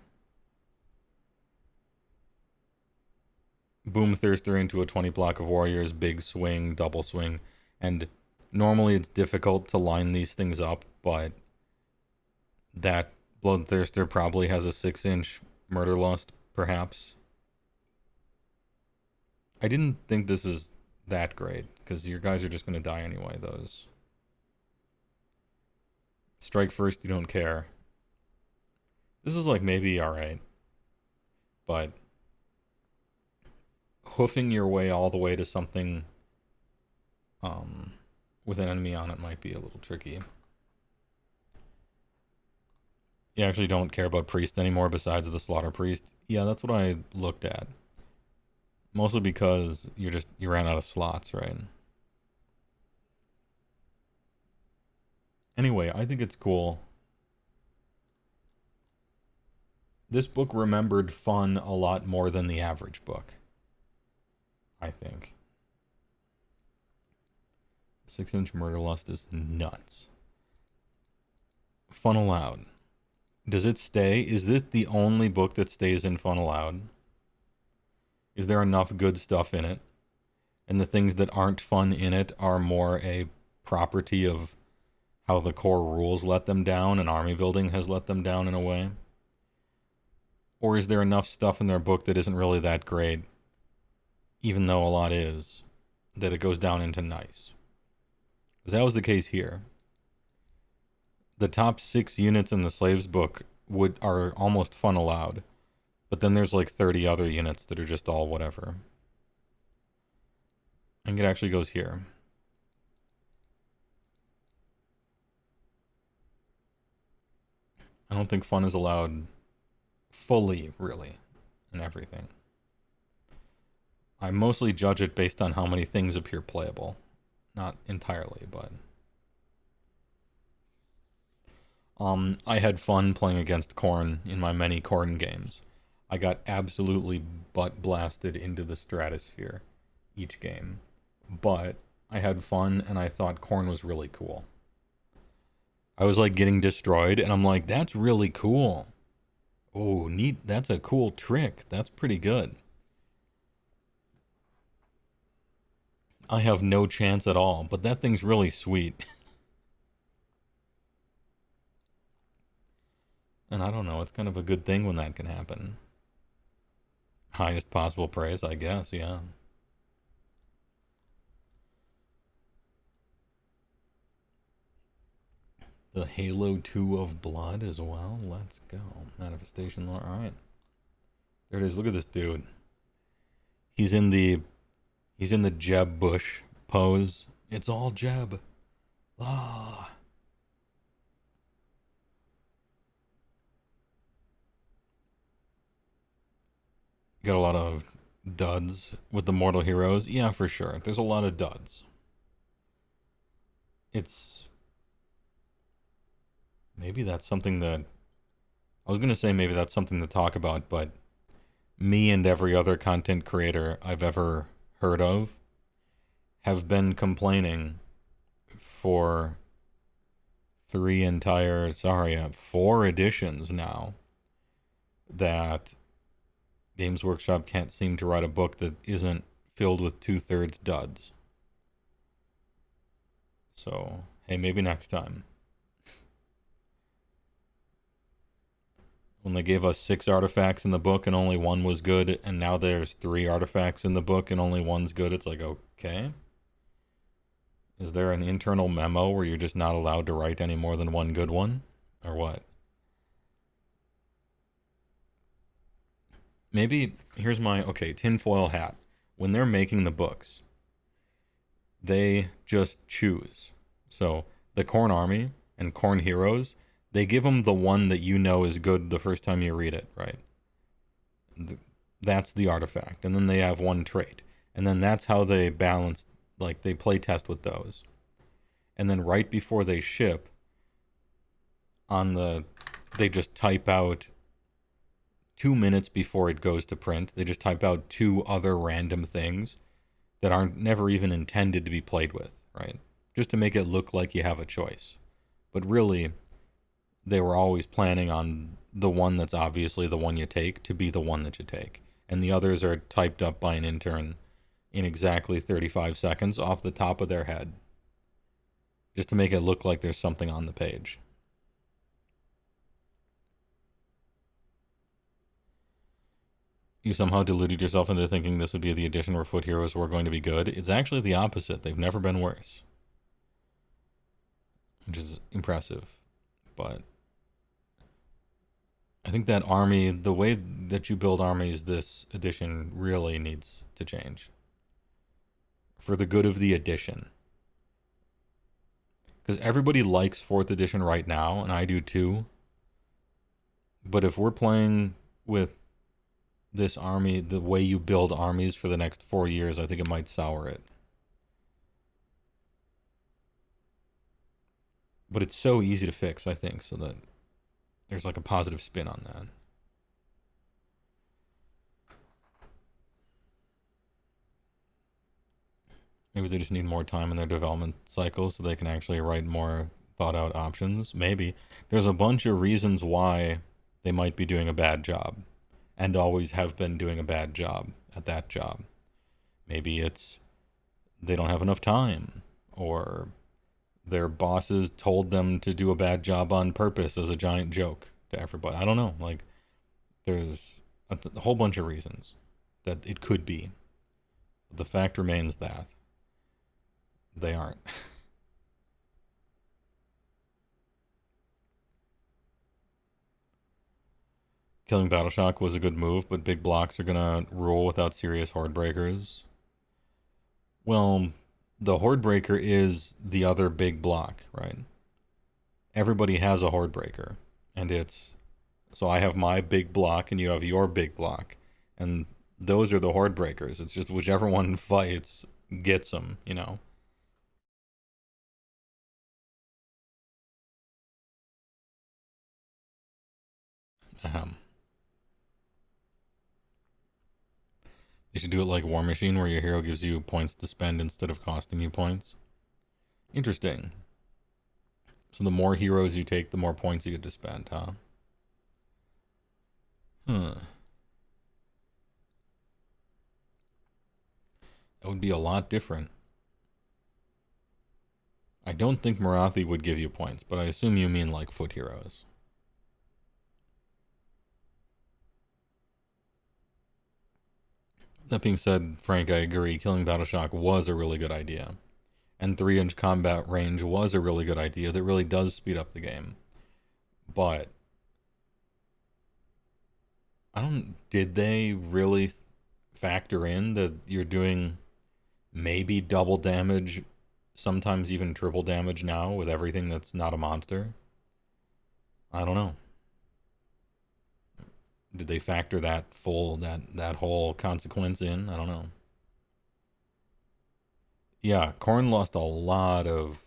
Boom Thirster into a 20 block of warriors, big swing, double swing. And normally it's difficult to line these things up, but that Bloodthirster probably has a 6-inch Murderlust, perhaps. I didn't think this is that great, because your guys are just going to die anyway, those. Strike first, you don't care. This is like maybe alright, but hoofing your way all the way to something with an enemy on it might be a little tricky. You actually don't care about priest anymore besides the slaughter priest? Yeah, that's what I looked at. Mostly because you ran out of slots, right? Anyway, I think it's cool. This book remembered fun a lot more than the average book, I think. 6-inch Murder Lust is nuts. Fun Aloud. Does it stay? Is this the only book that stays in Fun Aloud? Is there enough good stuff in it? And the things that aren't fun in it are more a property of how the core rules let them down and army building has let them down in a way? Or is there enough stuff in their book that isn't really that great, even though a lot is, that it goes down into nice? Because that was the case here. The top 6 units in the Slaves book are almost Fun Aloud, but then there's like 30 other units that are just all whatever. I think it actually goes here. I don't think fun is allowed fully, really, in everything. I mostly judge it based on how many things appear playable. Not entirely, but... I had fun playing against Khorne in my many Khorne games. I got absolutely butt blasted into the stratosphere each game. But I had fun, and I thought Khorne was really cool. I was like getting destroyed, and I'm like, that's really cool. Oh, neat. That's a cool trick. That's pretty good. I have no chance at all, but that thing's really sweet. And I don't know, it's kind of a good thing when that can happen. Highest possible praise, I guess, yeah. The Halo 2 of Blood as well. Let's go. Manifestation lore. Alright. There it is. Look at this dude. He's in the Jeb Bush pose. It's all Jeb. Ah. Got a lot of duds with the Mortal Heroes. Yeah, for sure. There's a lot of duds. It's... Maybe that's something that... I was going to say maybe that's something to talk about, but me and every other content creator I've ever heard of have been complaining for 4 editions now that Games Workshop can't seem to write a book that isn't filled with 2/3 duds. So, hey, maybe next time. When they gave us 6 artifacts in the book and only 1 was good, and now there's 3 artifacts in the book and only 1's good, it's like, okay. Is there an internal memo where you're just not allowed to write any more than 1 good one? Or what? Maybe, here's my, okay, tinfoil hat. When they're making the books, they just choose. So, the Khorne Army and Khorne Heroes, they give them the one that you know is good the first time you read it, right? That's the artifact. And then they have 1 trait. And then that's how they balance, like, they play test with those. And then right before they ship, they just type out 2 minutes before it goes to print, they just type out 2 other random things that aren't never even intended to be played with, right? Just to make it look like you have a choice. But really, they were always planning on the one that's obviously the one you take to be the one that you take. And the others are typed up by an intern in exactly 35 seconds off the top of their head. Just to make it look like there's something on the page. You somehow deluded yourself into thinking this would be the edition where foot heroes were going to be good. It's actually the opposite. They've never been worse. Which is impressive. but I think that army, the way that you build armies this edition really needs to change. For the good of the edition. Because everybody likes 4th edition right now, and I do too. But if we're playing with this army, the way you build armies for the next 4 years, I think it might sour it. But it's so easy to fix, I think, so that there's like a positive spin on that. Maybe they just need more time in their development cycle so they can actually write more thought out options. Maybe. There's a bunch of reasons why they might be doing a bad job and always have been doing a bad job at that job. Maybe it's they don't have enough time, or their bosses told them to do a bad job on purpose as a giant joke to everybody. I don't know. Like, there's a whole bunch of reasons that it could be. The fact remains that they aren't. Killing Battleshock was a good move, but big blocks are gonna rule without serious horde breakers. Well, the horde breaker is the other big block, right? Everybody has a horde breaker, and it's so I have my big block and you have your big block, and those are the horde breakers. It's just whichever one fights gets them, you know. Ahem. You should do it like War Machine, where your hero gives you points to spend instead of costing you points. Interesting. So the more heroes you take, the more points you get to spend, huh? Huh. That would be a lot different. I don't think Marathi would give you points, but I assume you mean like foot heroes. That being said, Frank, I agree. Killing Battleshock was a really good idea. And 3-inch combat range was a really good idea that really does speed up the game. But did they really factor in that you're doing maybe double damage, sometimes even triple damage now with everything that's not a monster? I don't know. Did they factor that whole consequence in? I don't know. Yeah, Korn lost a lot of...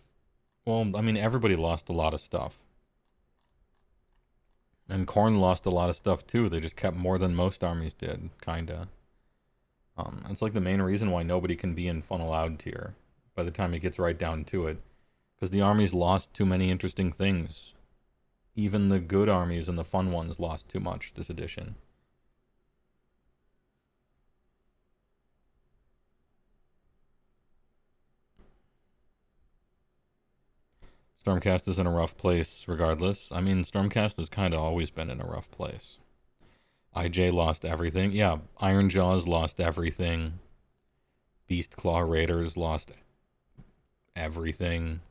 Well, I mean, everybody lost a lot of stuff. And Korn lost a lot of stuff, too. They just kept more than most armies did, kinda. It's like the main reason why nobody can be in Fun Allowed tier by the time it gets right down to it. Because the armies lost too many interesting things. Even the good armies and the fun ones lost too much this edition. Stormcast is in a rough place regardless. I mean, Stormcast has kind of always been in a rough place. IJ lost everything. Yeah, Iron Jaws lost everything. Beast Claw Raiders lost everything.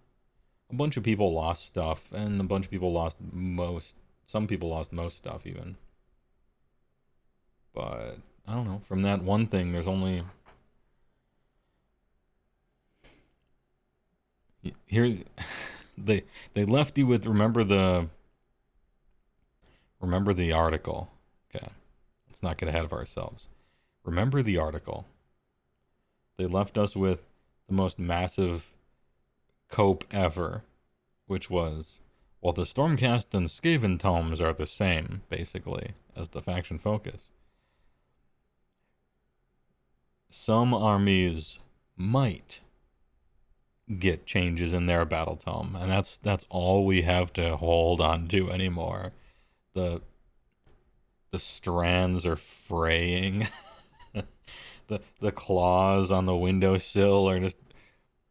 A bunch of people lost stuff, and a bunch of people lost most... Some people lost most stuff, even. But, I don't know. From that one thing, there's only... Here... They left you with... Remember the article. Okay. Let's not get ahead of ourselves. Remember the article. They left us with the most massive cope ever, which was, well, the Stormcast and Skaven tomes are the same, basically, as the faction focus. Some armies might get changes in their battle tome, and that's all we have to hold on to anymore. The strands are fraying. the claws on the windowsill are just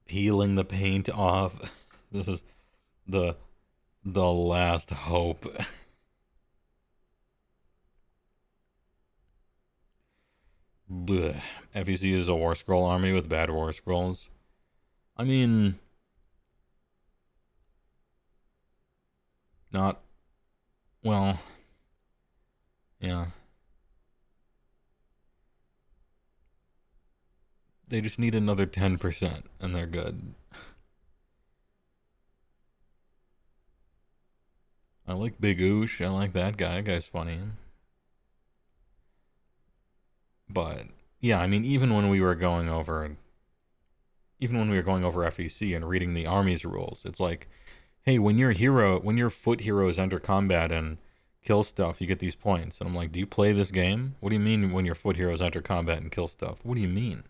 peeling the paint off. This is the last hope. Blech. FEC is a war scroll army with bad war scrolls. I mean, Not, well, yeah. They just need another 10% and they're good. I like Big Oosh. I like that guy. That guy's funny. But yeah, I mean, even when we were going over FEC and reading the army's rules, it's like, hey, when your foot heroes enter combat and kill stuff, you get these points. And I'm like, do you play this game? What do you mean when your foot heroes enter combat and kill stuff? What do you mean?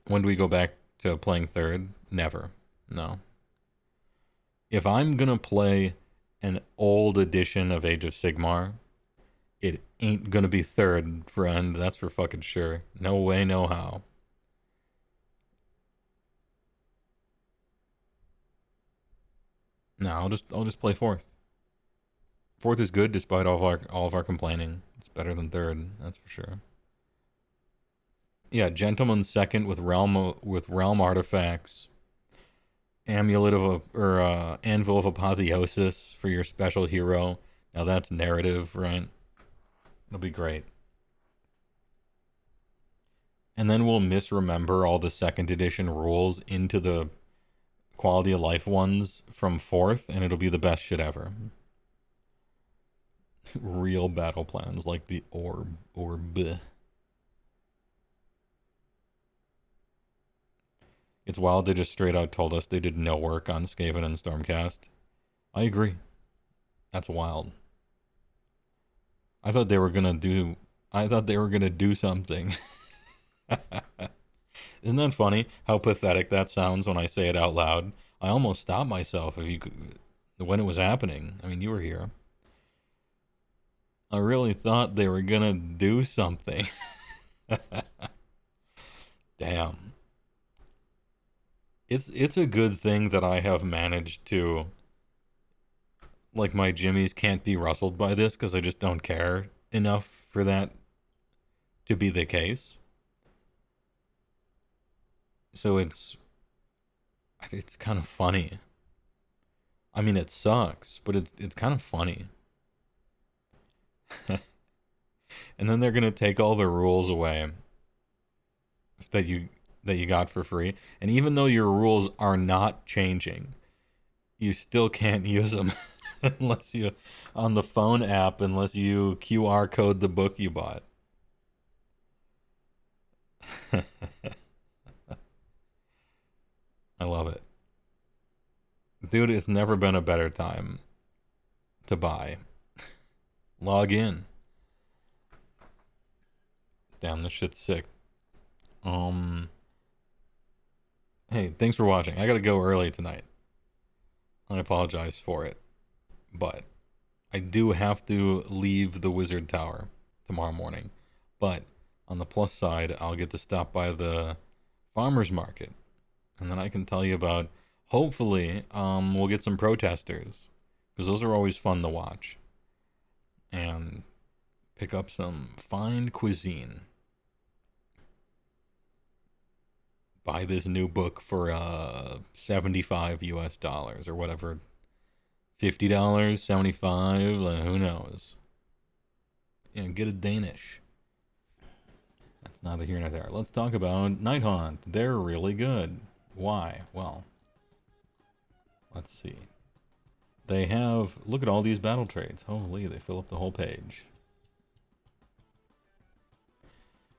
When do we go back to playing third? Never. No. If I'm gonna play an old edition of Age of Sigmar, it ain't gonna be third, friend. That's for fucking sure. No way, no how. No, I'll just play fourth. Fourth is good despite all of our complaining. It's better than third, that's for sure. Yeah, Gentleman's second with realm artifacts. Amulet of Anvil of Apotheosis for your special hero. Now that's narrative, right? It'll be great. And then we'll misremember all the second edition rules into the quality of life ones from fourth, and it'll be the best shit ever. Real battle plans like the orb. It's wild they just straight out told us they did no work on Skaven and Stormcast. I agree. That's wild. I thought they were gonna do something. Isn't that funny how pathetic that sounds when I say it out loud? I almost stopped myself when it was happening. I mean, you were here. I really thought they were gonna do something. Damn. It's a good thing that I have managed to, like, my jimmies can't be rustled by this because I just don't care enough for that to be the case. So it's kind of funny. I mean, it sucks, but it's kind of funny. And then they're gonna take all the rules away that you got for free. And even though your rules are not changing, you still can't use them unless you on the phone app unless you QR code the book you bought. I love it. Dude, it's never been a better time to buy. Log in. Damn, this shit's sick. Hey, thanks for watching. I gotta go early tonight. I apologize for it. But I do have to leave the Wizard Tower tomorrow morning. But on the plus side, I'll get to stop by the farmer's market. And then I can tell you about, hopefully, we'll get some protesters. Because those are always fun to watch. And pick up some fine cuisine. Buy this new book for 75 US dollars or whatever. $50, 75, who knows? Yeah, get a Danish. That's neither here nor there. Let's talk about Night Haunt. They're really good. Why? Well, let's see. They have, look at all these battle trades. Holy, they fill up the whole page.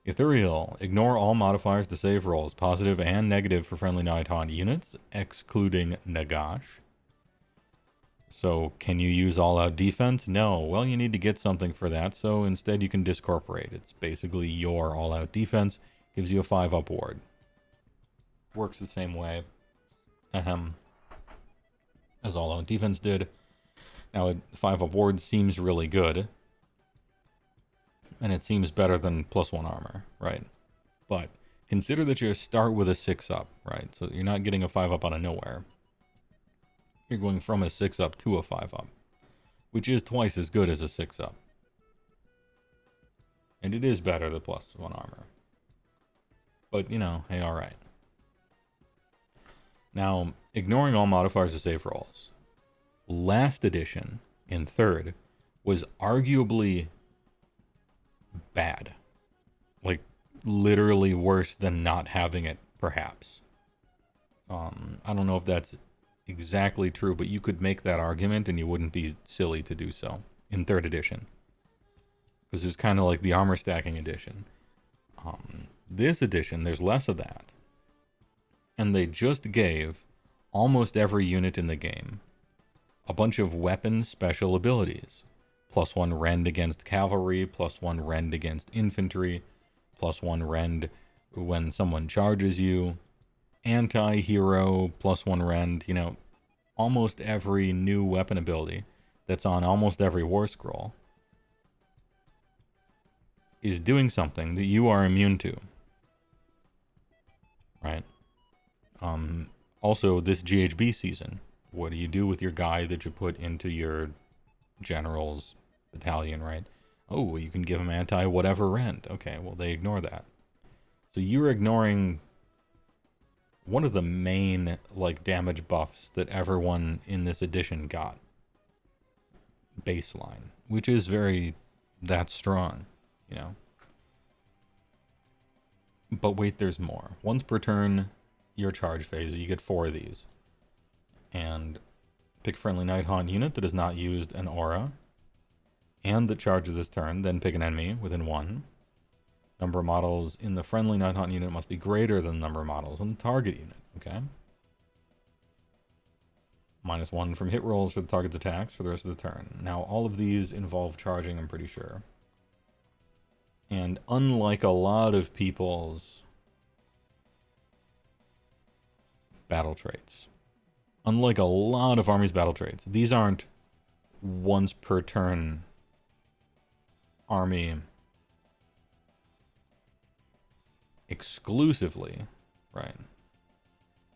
Ethereal. Ignore all modifiers to save rolls, positive and negative for friendly Night Haunt units, excluding Nagash. So, can you use all-out defense? No. Well, you need to get something for that, so instead you can discorporate. It's basically your all-out defense, gives you a 5-up ward. Works the same way as all-out defense did. Now, a 5-up ward seems really good. And it seems better than +1 armor, right? But consider that you start with a 6-up, right? So you're not getting a 5-up out of nowhere. You're going from a 6-up to a 5-up, which is twice as good as a 6-up. And it is better than +1 armor. But, you know, hey, alright. Now, ignoring all modifiers of save rolls, last edition in third was arguably bad. Like, literally worse than not having it, perhaps. I don't know if that's exactly true, but you could make that argument and you wouldn't be silly to do so in third edition. Because it's kind of like the armor stacking edition. This edition, there's less of that. And they just gave almost every unit in the game a bunch of weapon special abilities. +1 rend against cavalry, +1 rend against infantry, +1 rend when someone charges you, anti-hero, +1 rend, you know, almost every new weapon ability that's on almost every war scroll is doing something that you are immune to. Right? Also, this GHB season, what do you do with your guy that you put into your general's battalion, right? Oh, you can give him anti-whatever rend. Okay, well, they ignore that. So you're ignoring one of the main, like, damage buffs that everyone in this edition got. Baseline. Which is that strong, you know? But wait, there's more. Once per turn, your charge phase, you get 4 of these. And pick a friendly Nighthaunt unit that has not used an aura, and that charges this turn, then pick an enemy within 1. Number of models in the friendly Nighthaunt unit must be greater than the number of models in the target unit, okay? -1 from hit rolls for the target's attacks for the rest of the turn. Now, all of these involve charging, I'm pretty sure. And unlike a lot of people's battle traits, unlike a lot of armies' battle traits, these aren't once per turn army exclusively, right?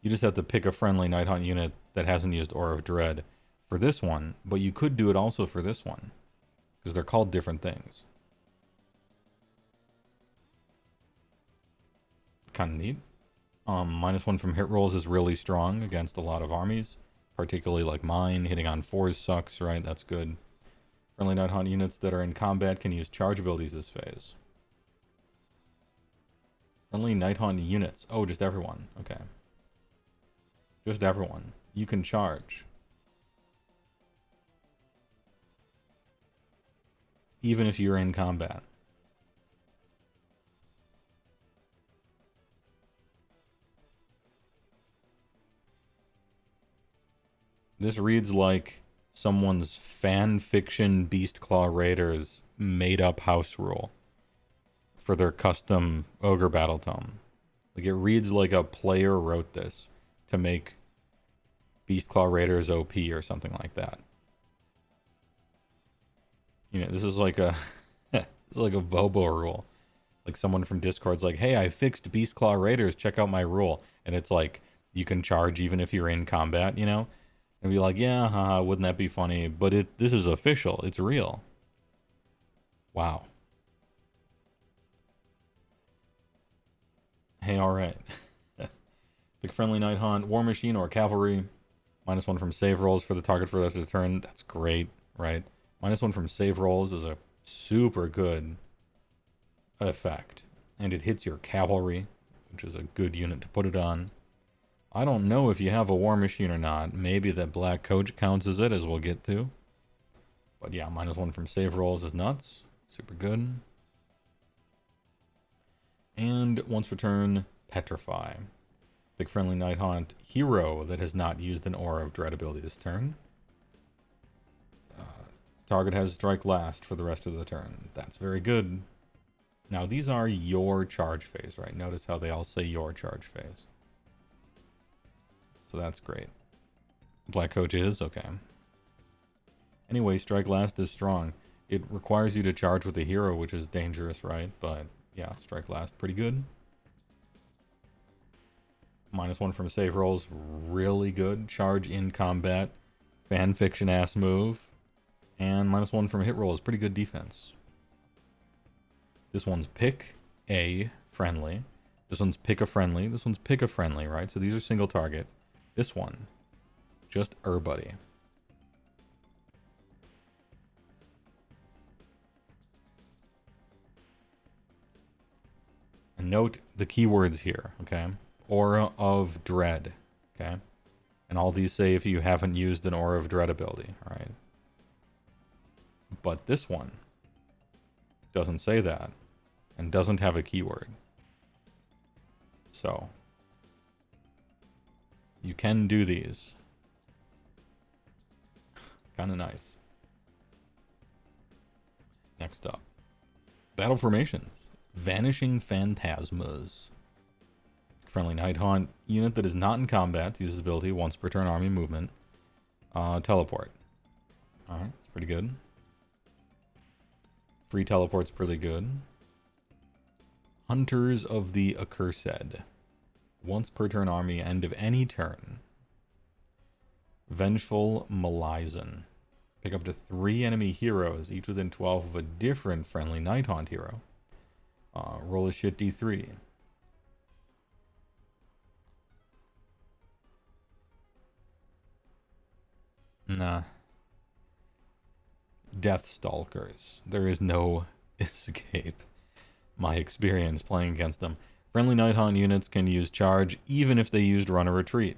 You just have to pick a friendly Nighthaunt unit that hasn't used Aura of Dread for this one, but you could do it also for this one, because they're called different things. Kind of neat. -1 from hit rolls is really strong against a lot of armies, particularly like mine. Hitting on 4s sucks, right? That's good. Friendly Nighthaunt units that are in combat can use charge abilities this phase. Friendly Nighthaunt units. Oh, just everyone. Okay. Just everyone. You can charge. Even if you're in combat. This reads like someone's fan fiction Beastclaw Raiders made up house rule for their custom Ogre Battle Tome. Like, it reads like a player wrote this to make Beastclaw Raiders OP or something like that. You know, this is like a this is like a Bobo rule. Like, someone from Discord's like, hey, I fixed Beastclaw Raiders, check out my rule. And it's like, you can charge even if you're in combat, you know? And be like, yeah, haha, wouldn't that be funny? But this is official. It's real. Wow. Hey, alright. Pick friendly Nighthaunt, War Machine, or Cavalry. -1 from save rolls for the target for the rest of the turn. That's great, right? -1 from save rolls is a super good effect. And it hits your Cavalry, which is a good unit to put it on. I don't know if you have a War Machine or not. Maybe that Black Coach counts as it, as we'll get to. But yeah, -1 from save rolls is nuts. Super good. And once per turn, Petrify. Big friendly Nighthaunt hero that has not used an Aura of Dread ability this turn. Target has strike last for the rest of the turn. That's very good. Now, these are your charge phase, right? Notice how they all say your charge phase. So that's great. Black Coach is? Okay. Anyway, strike last is strong. It requires you to charge with a hero, which is dangerous, right? But yeah, strike last, pretty good. -1 from save rolls, really good. Charge in combat, fanfiction ass move. And -1 from hit rolls, pretty good defense. This one's pick a friendly. This one's pick a friendly. This one's pick a friendly, right? So these are single target. This one, just everybody. And note the keywords here, okay? Aura of Dread, okay? And all these say if you haven't used an Aura of Dread ability, alright? But this one doesn't say that, and doesn't have a keyword. So, you can do these. Kinda nice. Next up. Battle Formations. Vanishing Phantasmas. Friendly Night Hunt unit that is not in combat uses ability once per turn army movement. Teleport. Alright, it's pretty good. Free teleport's pretty good. Hunters of the Accursed. Once per turn army, end of any turn. Vengeful Malizan. Pick up to 3 enemy heroes, each within 12 of a different friendly Night Hunt hero. Roll a shit d3. Nah. Death Stalkers. There is no escape. My experience playing against them. Friendly Night Hunt units can use charge even if they used run or retreat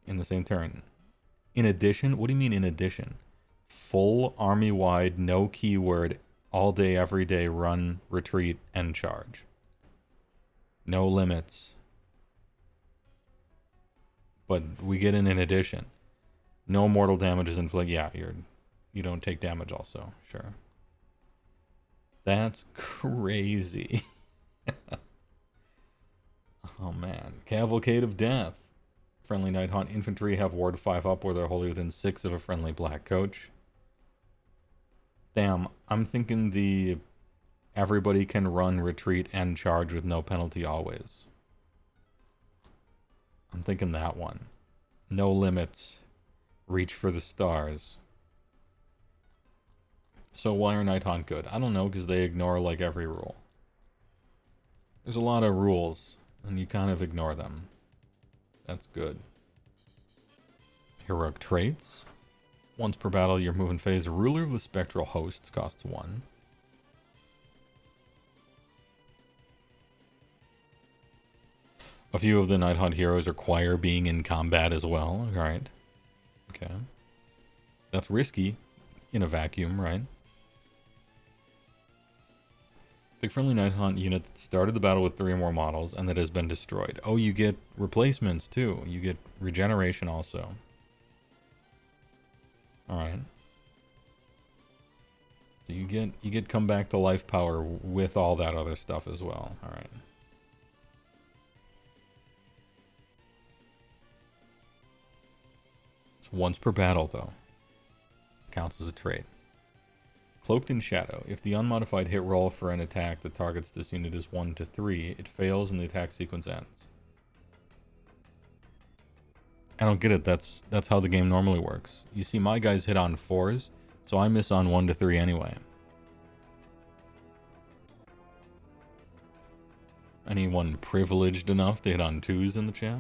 in the same turn. In addition, what do you mean in addition? Full army-wide, no keyword, all day, every day, run, retreat, and charge. No limits. But we get in addition. No mortal damage is inflicted. Yeah, you don't take damage also. Sure. That's crazy. Oh man. Cavalcade of Death. Friendly Night Hunt infantry have ward 5 up where they're wholly within 6 of a friendly black coach. Damn, I'm thinking the everybody can run, retreat, and charge with no penalty always. I'm thinking that one. No limits. Reach for the stars. So why are Night Hunt good? I don't know, because they ignore like every rule. There's a lot of rules, and you kind of ignore them. That's good. Heroic traits. Once per battle, your movement phase, Ruler of the Spectral Hosts costs 1. A few of the Night Hunt heroes require being in combat as well. Alright. Okay. That's risky in a vacuum, right? Big friendly Night Hunt unit that started the battle with 3 or more models and that has been destroyed. Oh, you get replacements too. You get regeneration also. Alright. So you get come back to life power with all that other stuff as well. Alright. It's once per battle though. Counts as a trait. Cloaked in Shadow. If the unmodified hit roll for an attack that targets this unit is 1 to 3, it fails and the attack sequence ends. I don't get it. That's how the game normally works. You see, my guys hit on 4s, so I miss on 1 to 3 anyway. Anyone privileged enough to hit on 2s in the chat?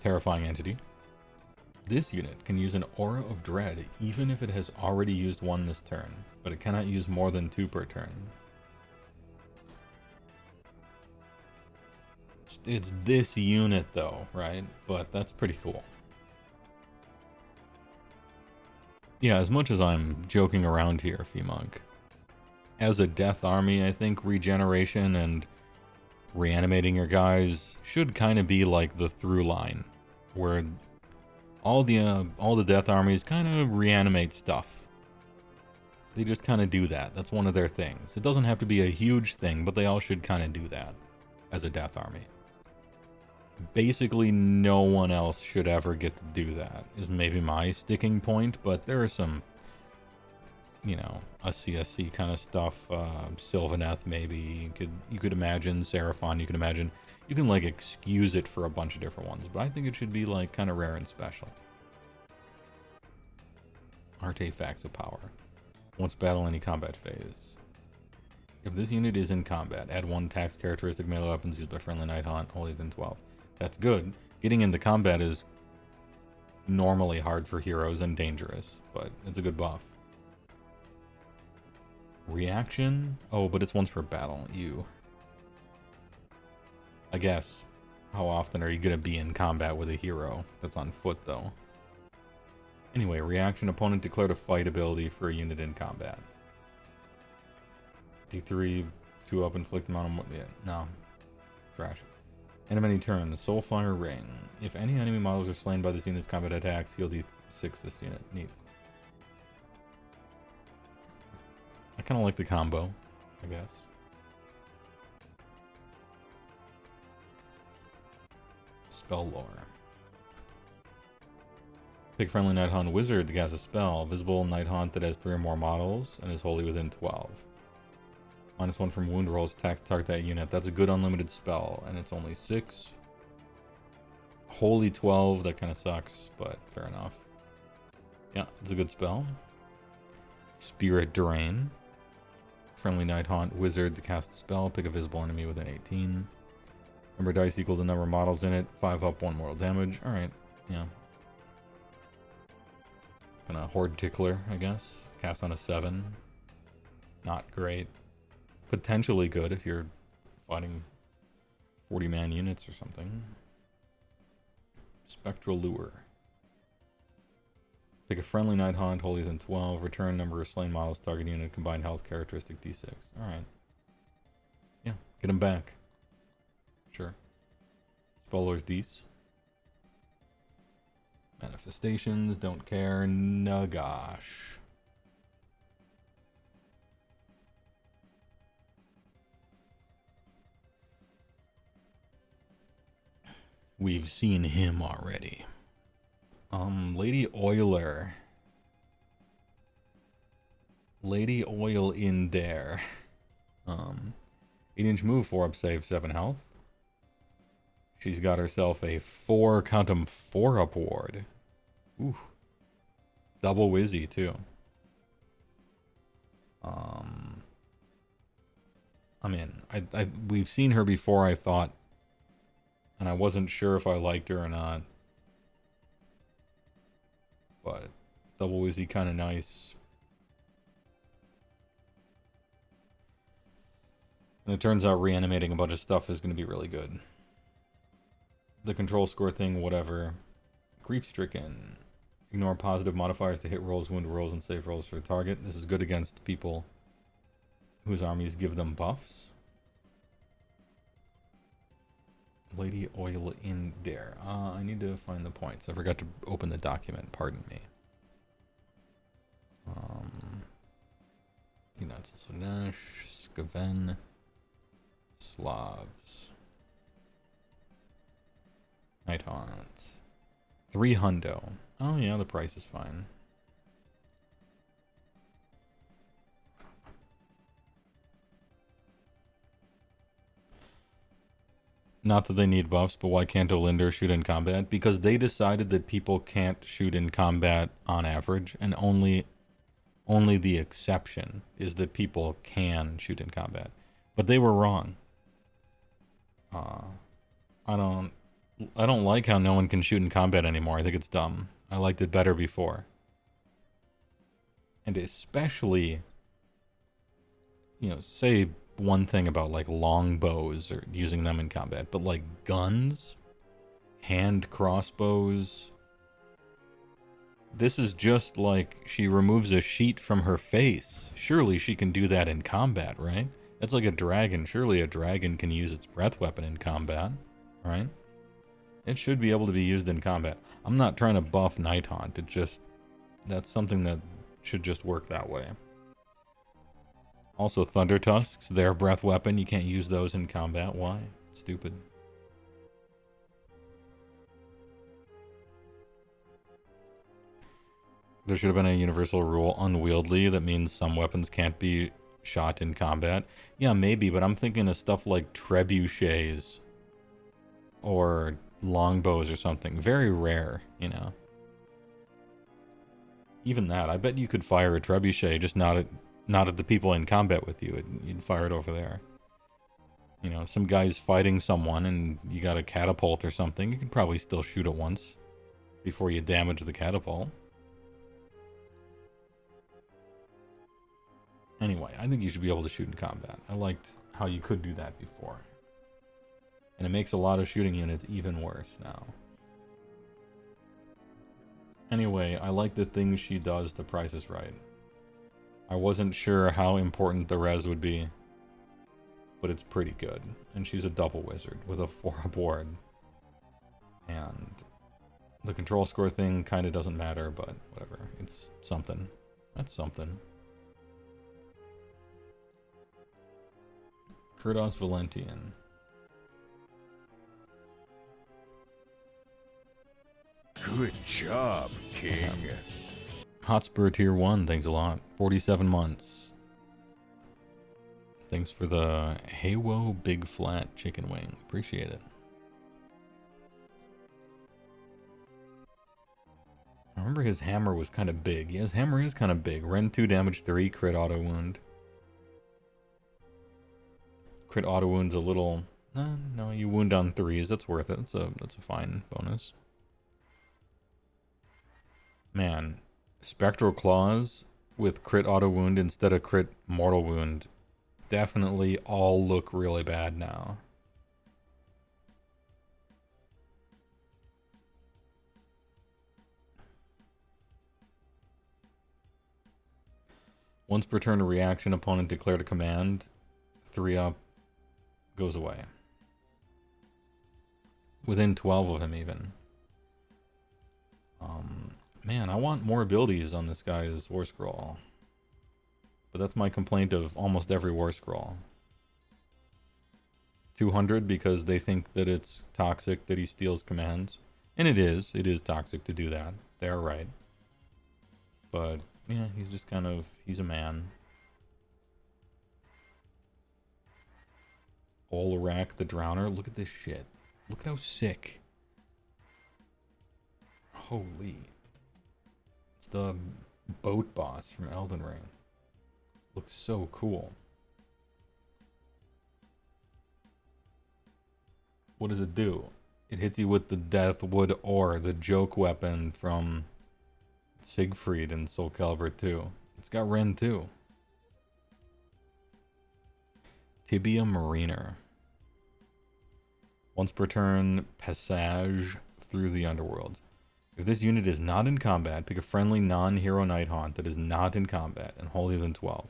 Terrifying Entity. This unit can use an Aura of Dread even if it has already used 1 this turn, but it cannot use more than 2 per turn. It's this unit though, right? But that's pretty cool. Yeah, as much as I'm joking around here, Femonk, as a death army, I think regeneration and reanimating your guys should kind of be like the through line, where all the death armies kind of reanimate stuff. They just kind of do that. That's one of their things. It doesn't have to be a huge thing, but they all should kind of do that as a death army. Basically, no one else should ever get to do that, is maybe my sticking point, but there are some, you know, a CSC kind of stuff. Sylvaneth, maybe. You could imagine. Seraphon, you could imagine. You can, like, excuse it for a bunch of different ones, but I think it should be, like, kind of rare and special. Artifacts of Power. Once battle any combat phase. If this unit is in combat, add 1 tax characteristic melee weapons used by friendly Night Haunt, only within 12. That's good. Getting into combat is normally hard for heroes and dangerous, but it's a good buff. Reaction? Oh, but it's once per battle. You. I guess. How often are you going to be in combat with a hero that's on foot, though? Anyway, reaction. Opponent declared a fight ability for a unit in combat. D3, 2 up, inflict amount of... Yeah, no. Trash. End of any turn. The Soulfire Ring. If any enemy models are slain by this unit's combat attacks, heal D6 this unit. Neat. I kind of like the combo, I guess. Spell lore. Pick friendly Night Haunt Wizard to cast a spell. Visible Night Haunt that has 3 or more models and is wholly within 12. -1 from wound rolls, attacks target that unit. That's a good unlimited spell, and it's only 6. Holy 12, that kind of sucks, but fair enough. Yeah, it's a good spell. Spirit Drain. Friendly Night Haunt Wizard to cast a spell. Pick a visible enemy within 18. Number of dice equal to the number of models in it. 5 up, 1 mortal damage. Alright, yeah. Kinda Horde Tickler, I guess. Cast on a 7. Not great. Potentially good if you're fighting 40-man units or something. Spectral Lure. Pick a friendly Night Haunt, wholly within 12. Return number of slain models, target unit, combined health characteristic D6. Alright. Yeah, get them back. Sure. Spell Lore's D's. Manifestations, don't care. Nagash. We've seen him already. Lady Oiler. Lady Oil in there. 8-inch move, 4 up save, 7 health. She's got herself a 4, count 'em, 4 up ward. Ooh. Double Wizzy, too. I mean, we've seen her before, I thought, and I wasn't sure if I liked her or not. But Double Wizzy kind of nice. And it turns out reanimating a bunch of stuff is going to be really good. The control score thing, whatever. Grief Stricken. Ignore positive modifiers to hit rolls, wound rolls, and save rolls for the target. This is good against people whose armies give them buffs. Lady Oil in there. I need to find the points. I forgot to open the document. Pardon me. Sunesh, Skaven, Slavs, Night Haunt. 3 hundo. Oh yeah, the price is fine. Not that they need buffs, but why can't Olinder shoot in combat? Because they decided that people can't shoot in combat on average, and only the exception is that people can shoot in combat. But they were wrong. I don't like how no one can shoot in combat anymore. I think it's dumb. I liked it better before. And especially, you know, say one thing about like longbows or using them in combat, but like guns, hand crossbows, this is just like she removes a sheet from her face. Surely she can do that in combat, right? That's like a dragon. Surely a dragon can use its breath weapon in combat, right? It should be able to be used in combat. I'm not trying to buff Night Haunt. It just, that's something that should just work that way. Also, Thunder Tusks, their breath weapon, you can't use those in combat. Why? Stupid. There should have been a universal rule, unwieldy, that means some weapons can't be shot in combat. Yeah, maybe, but I'm thinking of stuff like trebuchets or longbows or something. Very rare, you know. Even that, I bet you could fire a trebuchet, just not at the people in combat with you. You'd fire it over there. You know, some guy's fighting someone and you got a catapult or something, you could probably still shoot it once before you damage the catapult. Anyway, I think you should be able to shoot in combat. I liked how you could do that before. And it makes a lot of shooting units even worse now. Anyway, I like the things she does to Price is Right. I wasn't sure how important the res would be, but it's pretty good. And she's a double wizard with a 4 board. And the control score thing kind of doesn't matter, but whatever. It's something. That's something. Kurdos Valentian. Good job, King. Hotspur Tier 1, thanks a lot. 47 months. Thanks for the Heywoah Big Flat Chicken Wing. Appreciate it. I remember his hammer was kind of big. Yeah, his hammer is kind of big. Rend 2, damage 3, crit auto wound. Crit auto wound's a little... no, you wound on 3s. That's worth it. That's a fine bonus. Man, Spectral Claws with crit auto wound instead of crit mortal wound definitely all look really bad now. Once per turn, a reaction, opponent declared a command, 3 up, goes away. Within 12 of him, even. Man, I want more abilities on this guy's War Scroll. But that's my complaint of almost every War Scroll. 200 because they think that it's toxic that he steals commands. And it is toxic to do that. They are right. But, yeah, he's just kind of, he's a man. Olarak the Drowner, look at this shit. Look at how sick. Holy. It's the boat boss from Elden Ring. Looks so cool. What does it do? It hits you with the Deathwood Ore, the joke weapon from Siegfried in Soul Calibur 2. It's got Rend 2. Tibia Mariner. Once per turn, Passage through the Underworld. If this unit is not in combat, pick a friendly non-hero Nighthaunt that is not in combat and holier than 12.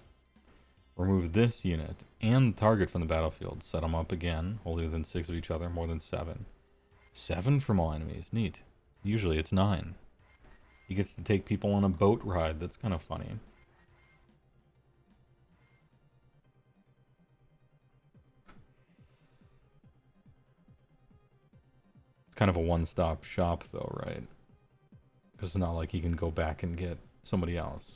Remove this unit and the target from the battlefield. Set them up again, holier than 6 of each other, more than 7. 7 from all enemies, neat. Usually it's 9. He gets to take people on a boat ride, that's kind of funny. It's kind of a one-stop shop though, right? Because it's not like he can go back and get somebody else.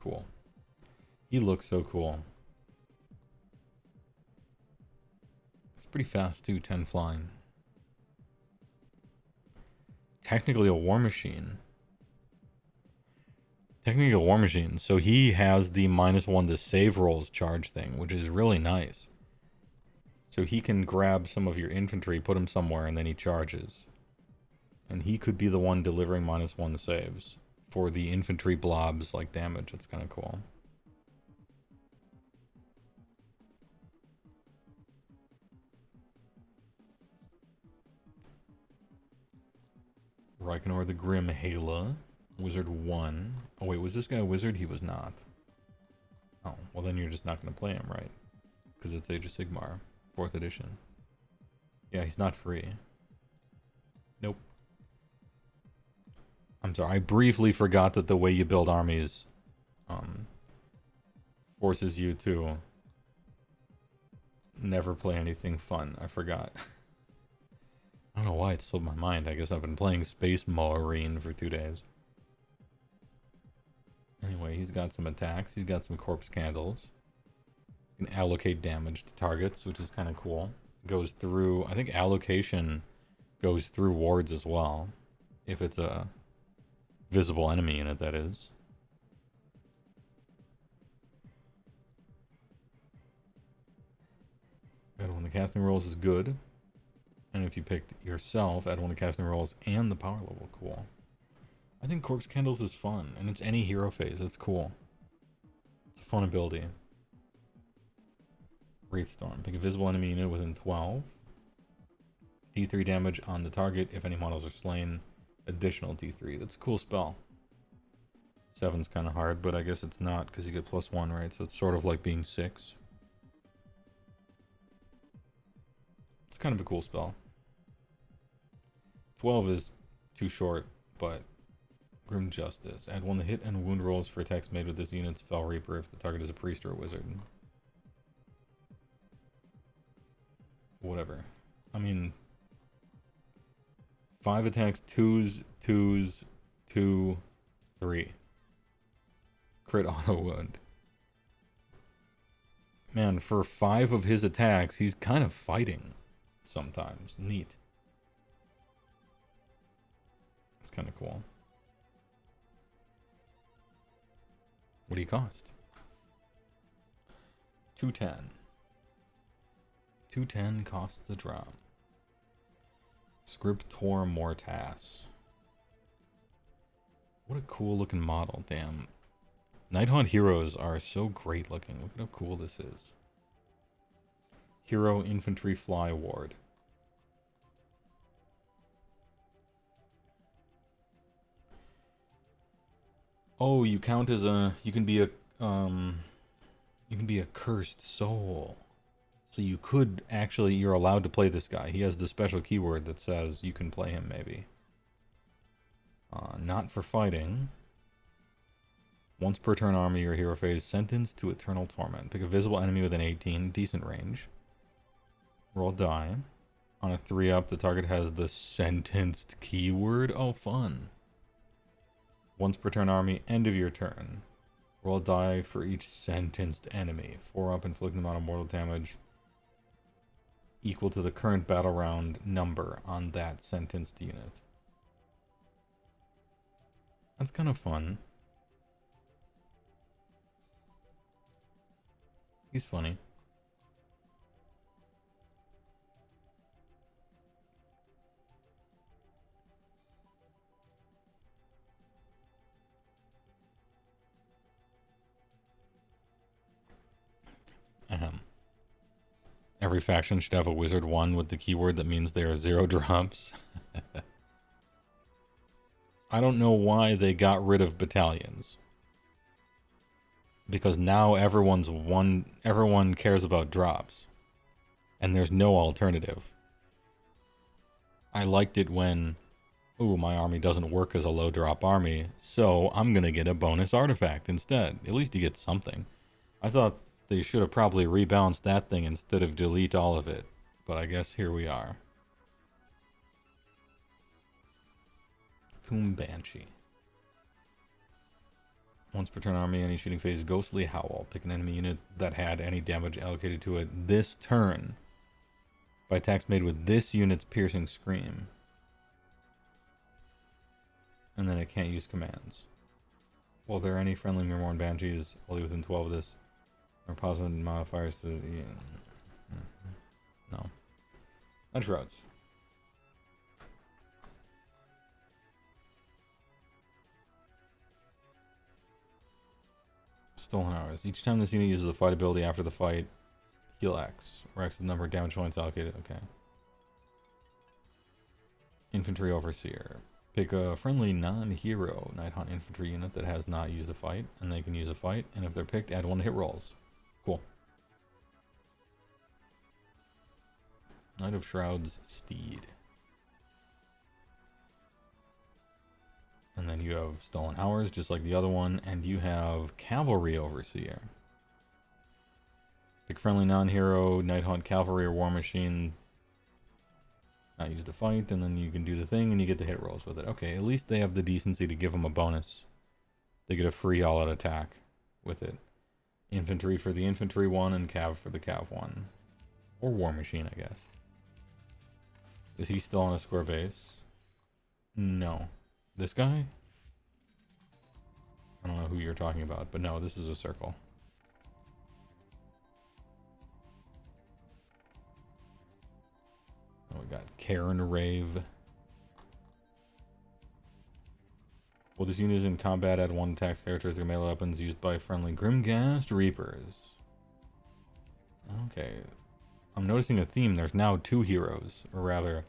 Cool. He looks so cool. It's pretty fast too, 10 flying. Technically a war machine. Technically a war machine. So he has the -1 to save rolls charge thing, which is really nice. So he can grab some of your infantry, put them somewhere, and then he charges. And he could be the one delivering -1 saves for the infantry blobs like damage. It's kind of cool. Reikenor the Grim Heyla. Wizard 1. Oh wait, was this guy a wizard? He was not. Oh, well then you're just not going to play him, right? Because it's Age of Sigmar. 4th edition. Yeah, he's not free. Nope. I'm sorry, I briefly forgot that the way you build armies forces you to never play anything fun. I forgot. I don't know why it slipped my mind. I guess I've been playing Space Marine for 2 days. Anyway, he's got some attacks. He's got some corpse candles. You can allocate damage to targets, which is kind of cool. goes through, I think allocation goes through wards as well. If it's a visible enemy unit, that is. Add 1 to casting rolls is good. And if you picked yourself, add 1 to casting rolls and the power level. Cool. I think Corpse Candles is fun, and it's any hero phase. It's cool. It's a fun ability. Wraithstorm. Pick a visible enemy unit within 12. D3 damage on the target if any models are slain. Additional D3. That's a cool spell. 7's kind of hard, but I guess it's not because you get +1, right? So it's sort of like being 6. It's kind of a cool spell. 12 is too short, but Grim Justice. Add 1 to hit and wound rolls for attacks made with this unit's Fel Reaper if the target is a priest or a wizard. Whatever. I mean, 5 attacks, 2s, 2, 3. Crit auto wound. Man, for 5 of his attacks, he's kind of fighting sometimes. Neat. It's kind of cool. What do you cost? 210. 210 costs the drop. Scriptor Mortas. What a cool looking model, damn. Nighthaunt heroes are so great looking. Look at how cool this is. Hero Infantry Fly Ward. Oh, you count as a, you can be a cursed soul. So you could actually, you're allowed to play this guy. He has the special keyword that says you can play him maybe. Not for fighting. Once per turn army or hero phase, sentenced to eternal torment. Pick a visible enemy with an 18, decent range. Roll die. On a 3-up, the target has the sentenced keyword. Oh, fun. Once per turn army, end of your turn. Roll die for each sentenced enemy. 4-up, inflict an amount of mortal damage equal to the current battle round number on that sentenced unit. That's kind of fun. He's funny. Every faction should have a wizard 1 with the keyword that means there are 0 drops. I don't know why they got rid of battalions. Because now everyone cares about drops. And there's no alternative. I liked it when, ooh, my army doesn't work as a low drop army, so I'm gonna get a bonus artifact instead. At least you get something. I thought they should have probably rebalanced that thing instead of delete all of it. But I guess here we are. Tomb Banshee. Once per turn army, any shooting phase, Ghostly Howl. Pick an enemy unit that had any damage allocated to it this turn by attacks made with this unit's piercing scream. And then it can't use commands. Well, there are any friendly Mirmorn Banshees only within 12 of this. Or positive modifiers to the... No. Edge routes. Stolen Hours. Each time this unit uses a fight ability after the fight, heal X. Or X is the number of damage points allocated. Okay. Infantry Overseer. Pick a friendly non-hero Nighthaunt infantry unit that has not used a fight, and they can use a fight, and if they're picked, add 1 to hit rolls. Cool. Knight of Shrouds Steed. And then you have Stolen Hours, just like the other one, and you have Cavalry Overseer. Pick friendly non-hero Nighthaunt Cavalry or War Machine. Not use the fight, and then you can do the thing, and you get the hit rolls with it. Okay, at least they have the decency to give them a bonus. They get a free all-out attack with it. Infantry for the infantry one, and cav for the cav one. Or War Machine, I guess. Is he still on a square base? No. This guy? I don't know who you're talking about, but no, this is a circle. Oh, we got Karen Rave. Well, this unit is in combat, add 1 attack characteristic melee weapons used by friendly Grimghast Reapers. Okay. I'm noticing a theme. There's now 2 heroes, or rather,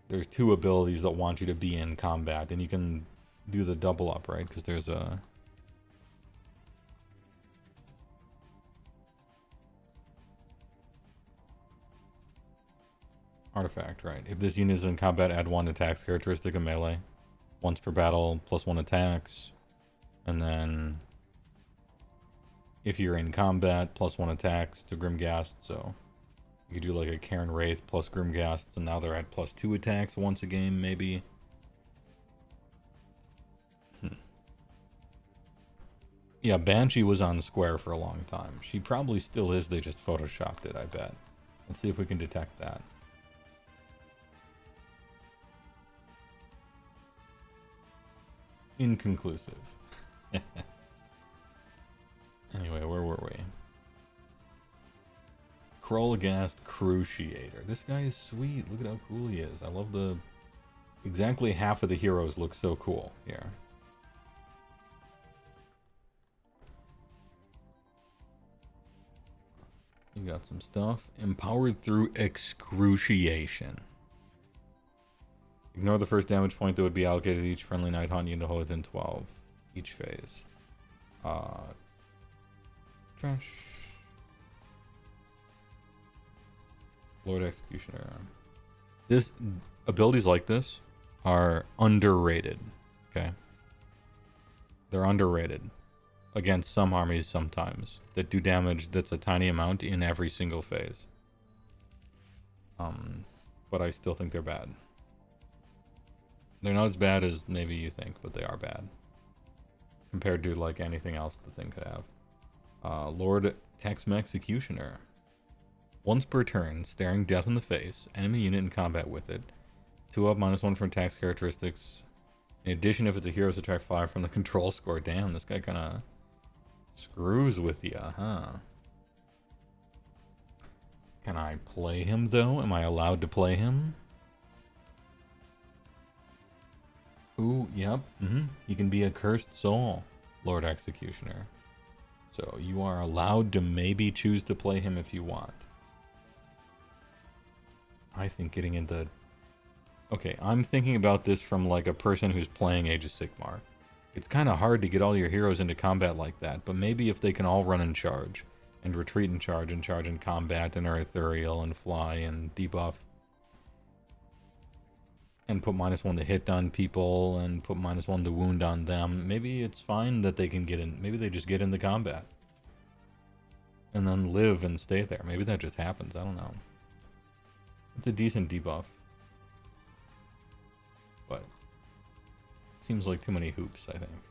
there's 2 abilities that want you to be in combat, and you can do the double up, right? Because there's a... artifact, right? If this unit is in combat, add 1 attacks characteristic of melee. Once per battle, +1 attacks. And then... if you're in combat, +1 attacks to Grimghast, so... you could do like a Karen Wraith plus Grimghasts, and now they're at +2 attacks once a game, maybe. Yeah, Banshee was on square for a long time. She probably still is, they just photoshopped it, I bet. Let's see if we can detect that. Inconclusive. Anyway, where were we? Krollgast Cruciator. This guy is sweet. Look at how cool he is. I love the... exactly half of the heroes look so cool here. You got some stuff. Empowered through excruciation. Ignore the first damage point that would be allocated to each friendly Night Hunt unit within 12 each phase. Trash. Lord Executioner. This abilities like this are underrated. Okay, they're underrated against some armies sometimes that do damage that's a tiny amount in every single phase. But I still think they're bad. They're not as bad as maybe you think, but they are bad compared to like anything else the thing could have. Lord Texm Executioner. Once per turn, staring death in the face, enemy unit in combat with it. 2 up, -1 from attacks characteristics. In addition, if it's a hero, subtract 5 from the control score. Damn, this guy kind of screws with you, huh? Can I play him, though? Am I allowed to play him? Ooh, yep. He can be a cursed soul, Lord Executioner. So you are allowed to maybe choose to play him if you want. I think getting into... okay, I'm thinking about this from like a person who's playing Age of Sigmar. It's kind of hard to get all your heroes into combat like that, but maybe if they can all run in charge, and retreat in charge, and charge in combat, and are ethereal, and fly, and debuff, and put -1 to hit on people, and put -1 to wound on them, maybe it's fine that they can get in, maybe they just get into combat. And then live and stay there. Maybe that just happens, I don't know. It's a decent debuff. But it seems like too many hoops, I think.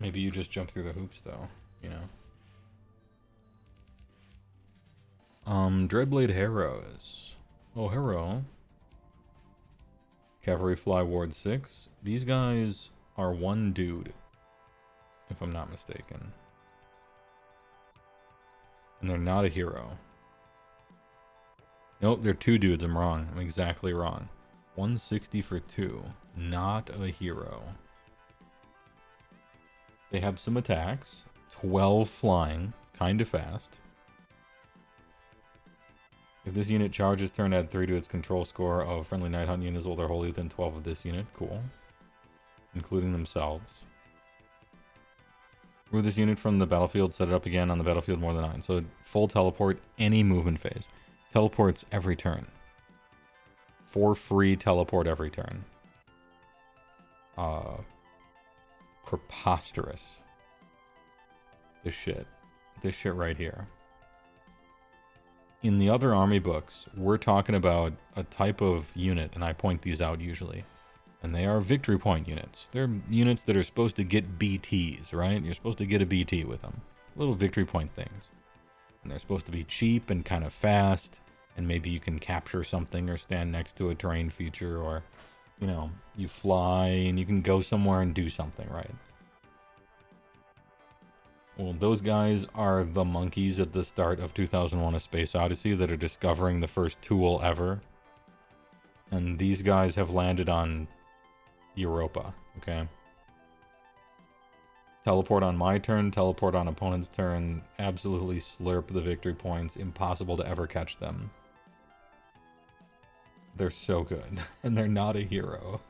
Maybe you just jump through the hoops though, you know. Dreadblade Harrows. Oh, Harrow. Cavalry Fly Ward 6. These guys are 1 dude, if I'm not mistaken. And they're not a hero. Nope, they're 2 dudes. I'm wrong. I'm exactly wrong. 160 for 2. Not a hero. They have some attacks. 12 flying. Kinda fast. If this unit charges turn, add 3 to its control score of friendly Night Hunt units while they're wholly within 12 of this unit. Cool. Including themselves. Move this unit from the battlefield, set it up again on the battlefield more than 9. So full teleport, any movement phase. Teleports every turn. For free teleport every turn. Preposterous. This shit right here. In the other army books, we're talking about a type of unit, and I point these out usually, And they are victory point units. They're units that are supposed to get BTs, right? You're supposed to get a BT with them. Little victory point things. And they're supposed to be cheap and kind of fast. And maybe you can capture something or stand next to a terrain feature, or, you know, you fly and you can go somewhere and do something, right? Well, those guys are the monkeys at the start of 2001: A Space Odyssey that are discovering the first tool ever. And these guys have landed on Europa, okay? Teleport on my turn, teleport on opponent's turn, absolutely slurp the victory points, impossible to ever catch them. They're so good, and they're not a hero.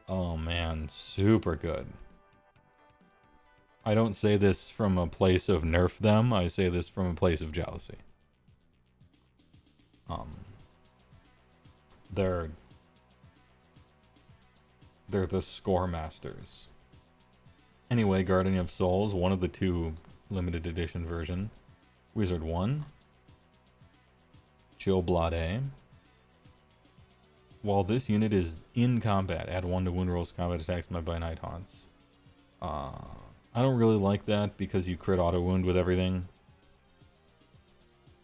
Oh man, super good. I don't say this from a place of nerf them, I say this from a place of jealousy. They're the score masters. Anyway, Guardian of Souls, one of the two limited edition version. Wizard 1. Chill Blade. While this unit is in combat, add 1 to wound rolls combat attacks made by Night Haunts. I don't really like that because you crit auto wound with everything.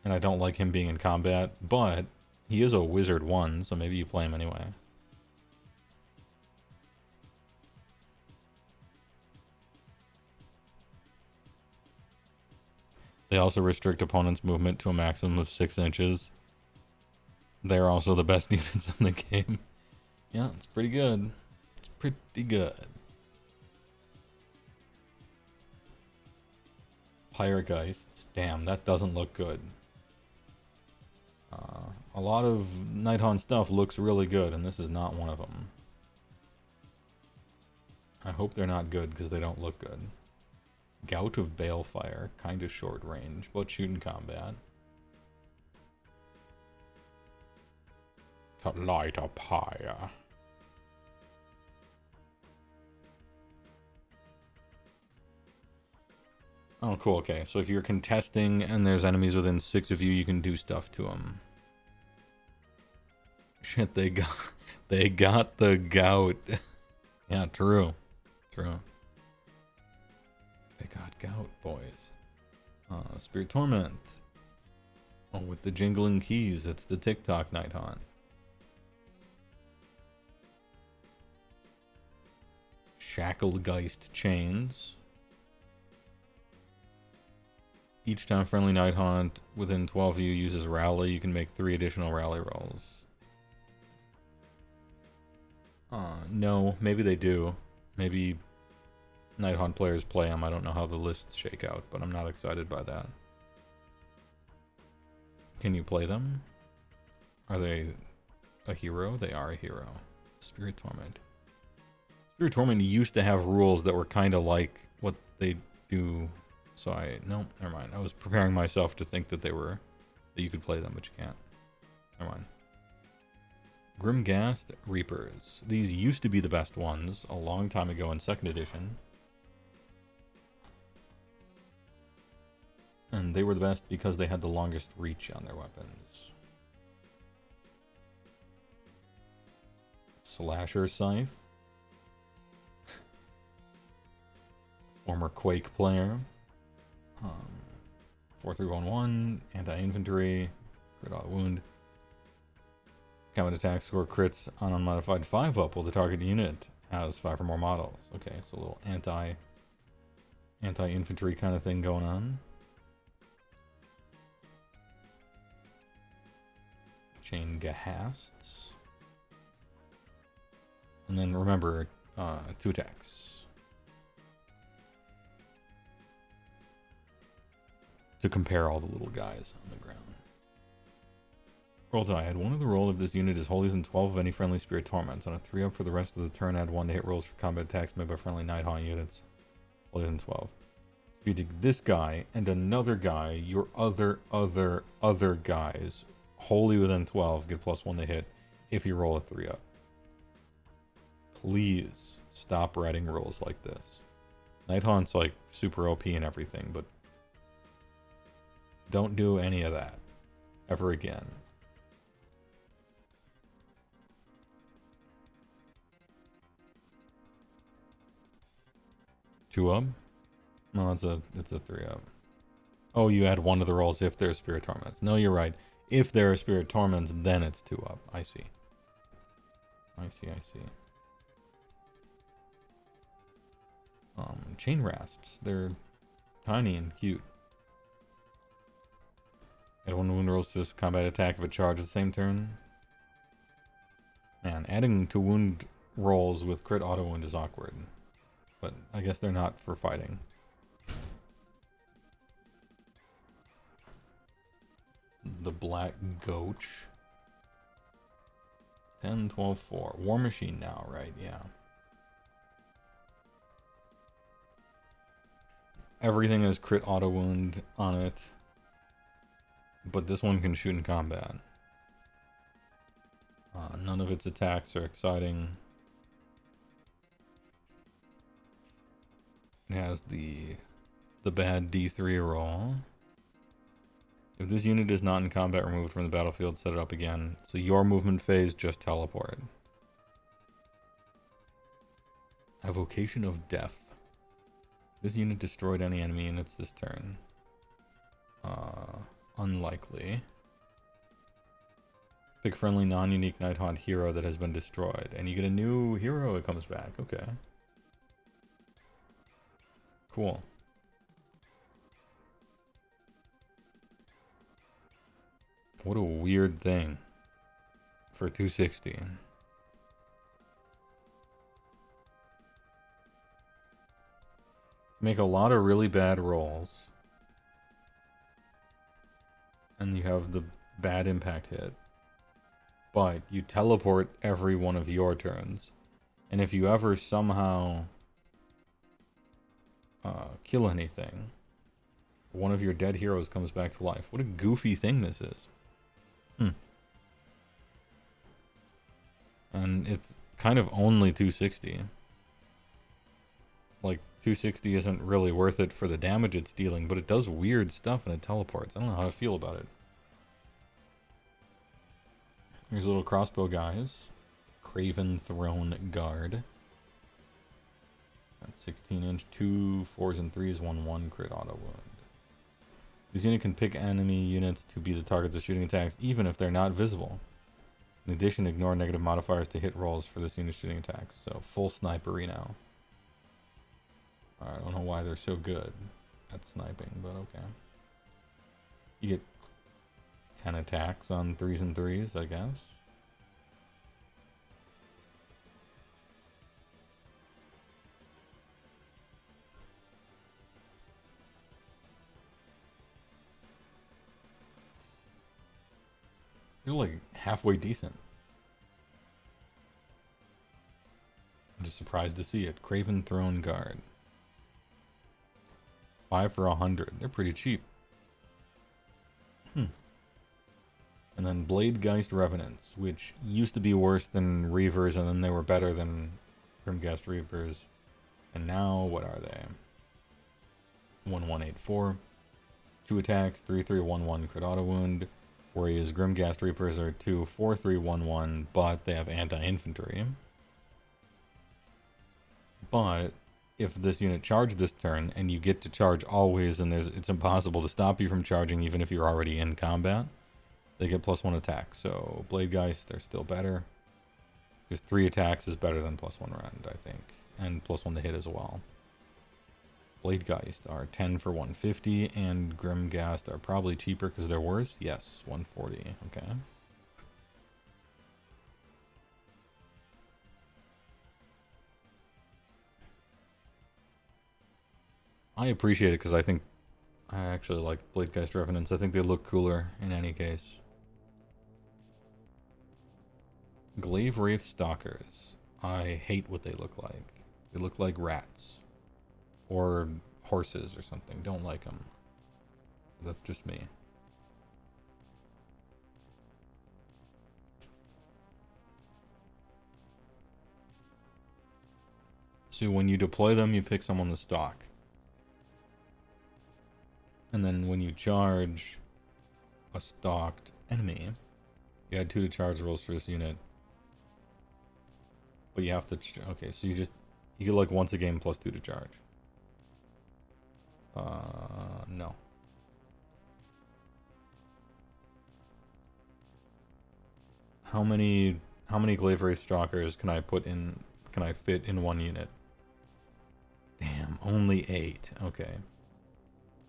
And I don't like him being in combat, but he is a Wizard 1, so maybe you play him anyway. They also restrict opponents' movement to a maximum of 6 inches. They're also the best units in the game. Yeah, it's pretty good. It's pretty good. Pyregeists. Damn, that doesn't look good. A lot of Nighthaunt stuff looks really good, and this is not one of them. I hope they're not good, because they don't look good. Gout of Balefire. Kind of short range, but shoot in combat. To light a pyre. Oh, cool, okay. So if you're contesting and there's enemies within 6 of you, you can do stuff to them. Shit, they got the gout. Yeah, true. True. They got gout, boys. Spirit Torment. Oh, with the jingling keys, it's the TikTok Night Haunt. Shacklegeist Chains. Each time friendly Night Haunt within 12 of you uses Rally, you can make 3 additional Rally rolls. No, maybe they do. Maybe Night Haunt players play them. I don't know how the lists shake out, but I'm not excited by that. Can you play them? Are they a hero? They are a hero. Spirit Torment. Spirit Torment used to have rules that were kind of like what they do. So no, never mind. I was preparing myself to think that that you could play them, but you can't. Never mind. Grimghast Reapers. These used to be the best ones a long time ago in 2nd edition. And they were the best because they had the longest reach on their weapons. Slasher Scythe. Former Quake player. 4311, anti-infantry, crit auto wound. Combat attack score crits on unmodified 5-up while the target unit has 5 or more models. Okay, so a little anti-infantry kind of thing going on. Chain Gahasts. And then remember, 2 attacks. To compare all the little guys on the ground. Roll die. Add 1 of the roll if this unit is wholly within 12 of any friendly Spirit Torments. On a 3-up for the rest of the turn, add 1 to hit rolls for combat attacks made by friendly Night Haunt units. Wholly within 12. If you take this guy and another guy, your other guys, wholly within 12, get +1 to hit if you roll a 3-up. Please stop writing rolls like this. Night Haunt's like super OP and everything, but don't do any of that ever again. 2 up? No, it's a 3 up. Oh, you add 1 to the rolls if there's Spirit Torments. No, you're right. If there are Spirit Torments, then it's 2 up. I see. I see. Chain Rasps. They're tiny and cute. Add 1 wound rolls to this combat attack if it charges the same turn. Man, adding to wound rolls with crit auto wound is awkward. But I guess they're not for fighting. The Black Goach. 10, 12, 4. War Machine now, right? Yeah. Everything has crit auto wound on it. But this one can shoot in combat. None of its attacks are exciting. It has the bad D3 roll. If this unit is not in combat, removed from the battlefield, set it up again. So your movement phase, just teleport. Evocation of Death. This unit destroyed any enemy units this turn. Unlikely. Pick friendly non-unique Nighthaunt hero that has been destroyed. And you get a new hero that comes back. Okay. Cool. What a weird thing for 260. Make a lot of really bad rolls. And you have the bad impact hit. But you teleport every one of your turns. And if you ever somehow kill anything, one of your dead heroes comes back to life. What a goofy thing this is. And it's kind of only 260. Like, 260 isn't really worth it for the damage it's dealing, but it does weird stuff and it teleports. I don't know how I feel about it. Here's little crossbow guys. Craven Throne Guard. That's 16-inch, 2 4s and 3s, 1/1 crit auto wound. This unit can pick enemy units to be the targets of shooting attacks, even if they're not visible. In addition, ignore negative modifiers to hit rolls for this unit's shooting attacks. So, full snipery now. I don't know why they're so good at sniping, but okay. You get 10 attacks on 3s and 3s, I guess. You're like halfway decent. I'm just surprised to see it. Craven Throne Guard. 5 for 100. They're pretty cheap. And then Bladegeist Revenants, which used to be worse than Reavers, and then they were better than Grimghast Reapers. And now, what are they? 1184. 2 attacks, 3/3/1/1 crit auto wound. Whereas Grimghast Reapers are 2 4/3/1/1, but they have anti-infantry. But if this unit charged this turn, and you get to charge always, and it's impossible to stop you from charging even if you're already in combat, they get +1 attack. So Bladegeist are still better. Because 3 attacks is better than +1 rend, I think. And +1 to hit as well. Bladegeist are 10 for 150, and Grimghast are probably cheaper because they're worse. Yes, 140. Okay. I appreciate it because I think I actually like Bladegeist Revenants. I think they look cooler in any case. Glaive Wraith Stalkers. I hate what they look like. They look like rats. Or horses or something. Don't like them. That's just me. So when you deploy them, you pick someone to stalk. And then when you charge a stalked enemy, you add 2 to charge rolls for this unit. But you have to... Okay, so you get like once a game +2 to charge. No. How many glaive wraith stalkers can I fit in one unit? Damn, only 8. Okay.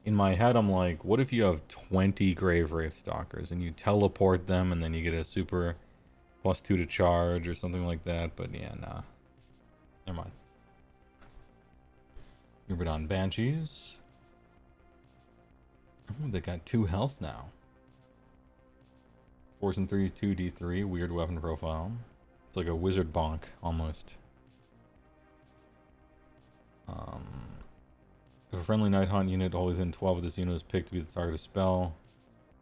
In my head, I'm like, what if you have 20 grave wraith stalkers and you teleport them and then you get a super +2 to charge or something like that? But yeah, nah. Never mind. Myrmidon Banshees. Oh, they got 2 health now. Force and 3, 2d3, weird weapon profile. It's like a wizard bonk, almost. If a friendly Night Haunt unit all within 12 of this unit is picked to be the target of spell,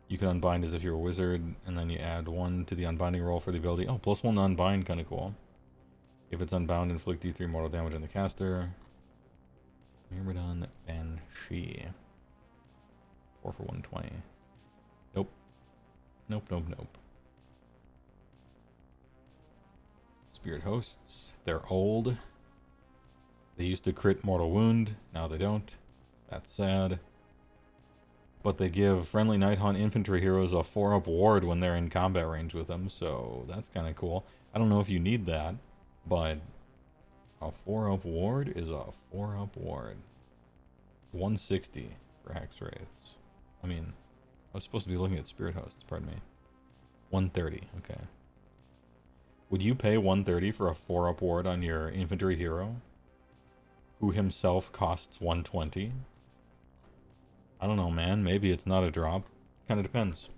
you can unbind as if you're a wizard, and then you add 1 to the unbinding roll for the ability. Oh, +1 to unbind, kinda cool. If it's unbound, inflict d3 mortal damage on the caster. Myrmidon Banshee. 4 for 120. Nope. Nope. Spirit Hosts. They're old. They used to crit mortal wound. Now they don't. That's sad. But they give friendly Night Haunt infantry heroes a 4-up ward when they're in combat range with them. So that's kind of cool. I don't know if you need that. But a 4-up ward is a 4-up ward. 160 for Hex Wraiths. I mean, I was supposed to be looking at Spirit Hosts, pardon me. 130, okay. Would you pay 130 for a 4-up ward on your infantry hero, who himself costs 120? I don't know, man. Maybe it's not a drop. Kind of depends.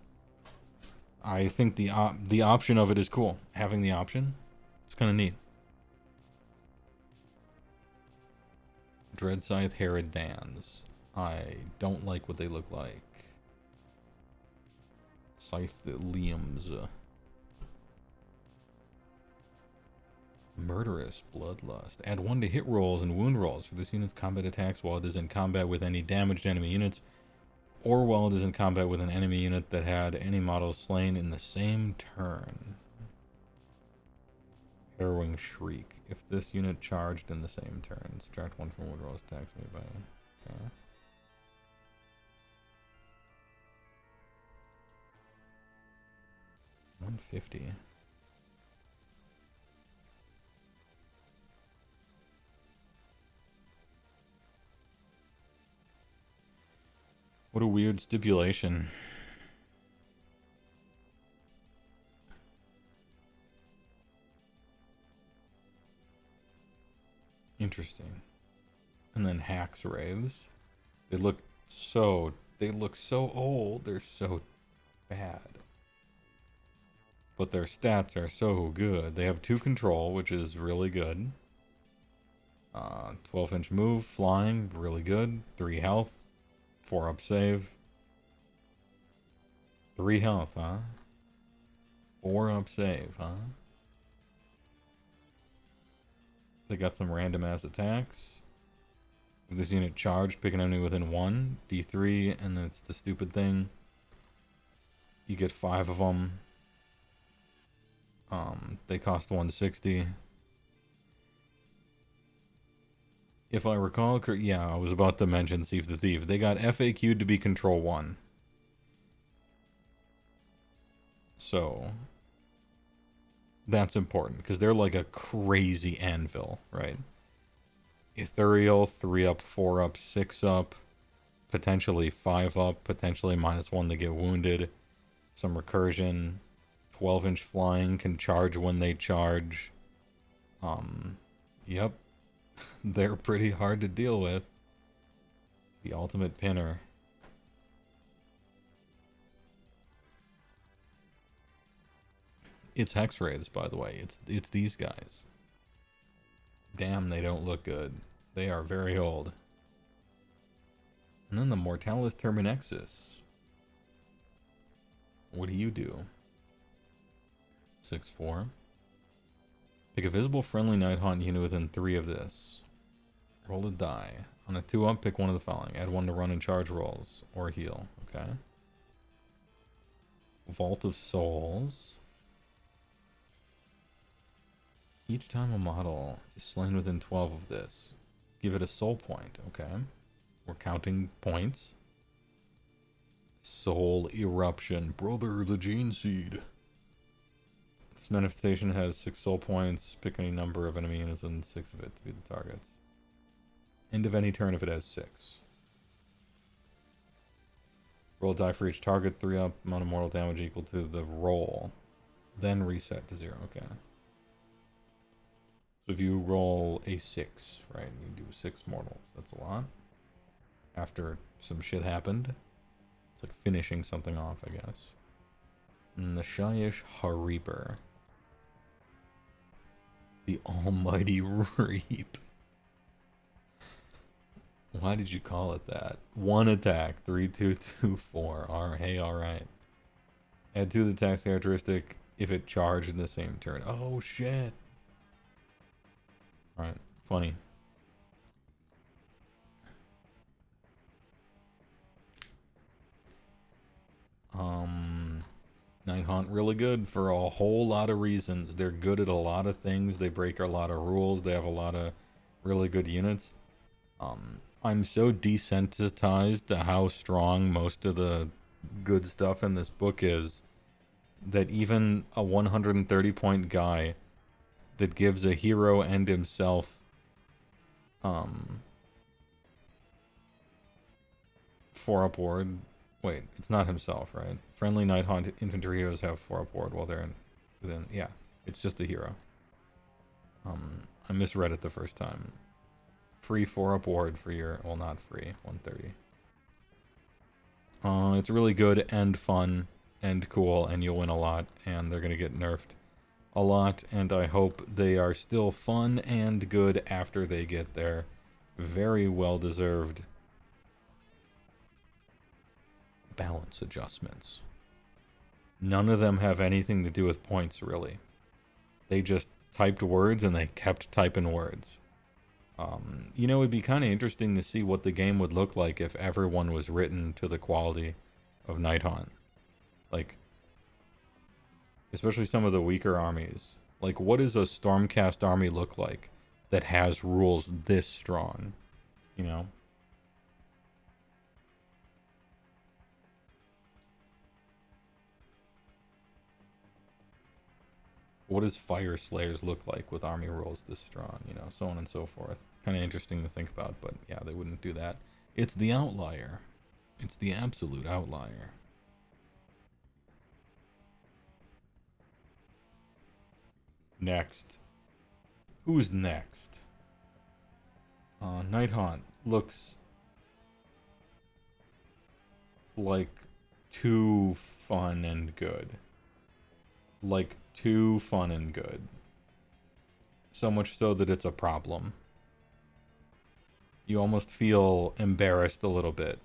I think the option of it is cool. Having the option, it's kind of neat. Dread Scythe Herodans. I don't like what they look like. Scythe Liams. Murderous Bloodlust. Add 1 to hit rolls and wound rolls for this unit's combat attacks while it is in combat with any damaged enemy units, or while it is in combat with an enemy unit that had any models slain in the same turn. Harrowing Shriek. If this unit charged in the same turn, subtract 1 from wound rolls attacks made by... Okay. $150. What a weird stipulation. Interesting. And then Hax Wraiths. They look so old. They're so bad. But their stats are so good. They have 2 control, which is really good. 12-inch move, flying, really good. 3 health, 4-up save. 3 health, huh? 4-up save, huh? They got some random ass attacks. If this unit charged, pick an enemy within 1, D3, and then it's the stupid thing. You get 5 of them. They cost 160. If I recall, yeah, I was about to mention Thief the Thief. They got FAQ'd to be Control 1. So, that's important, because they're like a crazy anvil, right? Ethereal, 3-up, 4-up, 6-up, potentially 5-up, potentially -1 to get wounded, some recursion, 12-inch flying, can charge when they charge. Yep. They're pretty hard to deal with. The ultimate pinner. It's Hex Wraiths, by the way. It's these guys. Damn, they don't look good. They are very old. And then the Mortalis Terminexus. What do you do? 6-4. Pick a visible friendly Night Haunt unit within 3 of this. Roll a die. On a 2-up, pick one of the following. Add 1 to run and charge rolls. Or heal. Okay. Vault of Souls. Each time a model is slain within 12 of this, give it a soul point. Okay. We're counting points. Soul Eruption. Brother, the Gene Seed. This manifestation has 6 soul points. Pick any number of enemy units and 6 of it to be the targets. End of any turn if it has 6. Roll a die for each target. 3 up. Amount of mortal damage equal to the roll. Then reset to 0. Okay. So if you roll a 6, right, you do 6 mortals. That's a lot. After some shit happened. It's like finishing something off, I guess. Nashayish Hareeper. The Almighty Reap. Why did you call it that? 1 attack. 3, 2, 2, 4. Hey, alright. Add 2 to the attack's characteristic if it charged in the same turn. Oh, shit. Alright, funny. Nighthaunt really good for a whole lot of reasons. They're good at a lot of things. They break a lot of rules. They have a lot of really good units. I'm so desensitized to how strong most of the good stuff in this book is that even a 130 point guy that gives a hero and himself 4 upward. Wait, it's not himself, right? Friendly Nighthaunt infantry heroes have 4 upward while they're within. Yeah, it's just the hero. I misread it the first time. Free 4 upward for your, well, not free, 130. It's really good and fun and cool, and you'll win a lot, and they're gonna get nerfed a lot, and I hope they are still fun and good after they get their very well deserved balance adjustments. None of them have anything to do with points, really. They just typed words and they kept typing words. You know, it'd be kind of interesting to see what the game would look like if everyone was written to the quality of Nighthaunt. Like, especially some of the weaker armies. Like, what does a Stormcast army look like that has rules this strong? You know? What does Fire Slayers look like with army rules this strong? You know, so on and so forth. Kind of interesting to think about, but yeah, they wouldn't do that. It's the outlier. It's the absolute outlier. Next. Who's next? Nighthaunt looks like too fun and good. Like, too fun and good. So much so that it's a problem. You almost feel embarrassed a little bit.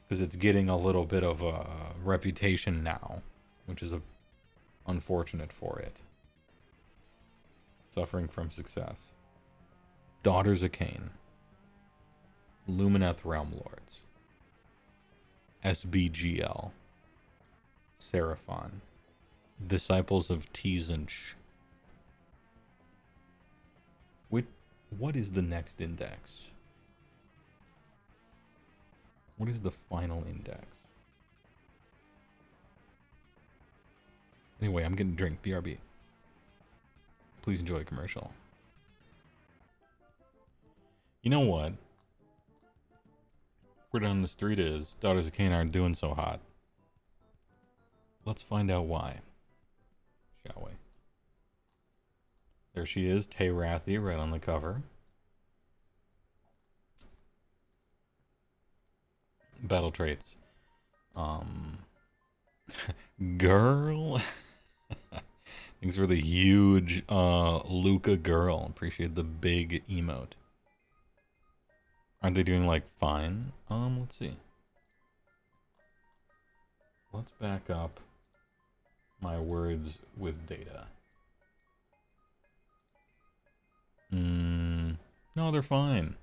Because it's getting a little bit of a reputation now. Which is unfortunate for it. Suffering from success. Daughters of Cain. Lumineth Realm Lords. SBGL. Seraphon. Disciples of Tzeentch. What is the next index? What is the final index? Anyway, I'm getting a drink. BRB. Please enjoy a commercial. You know what? Word on the street is Daughters of Cain aren't doing so hot. Let's find out why, shall we? There she is, Teyrathi, right on the cover. Battle traits. Girl. Thanks for the huge Luca girl. Appreciate the big emote. Aren't they doing like fine? Let's see. Let's back up my words with data. No, they're fine.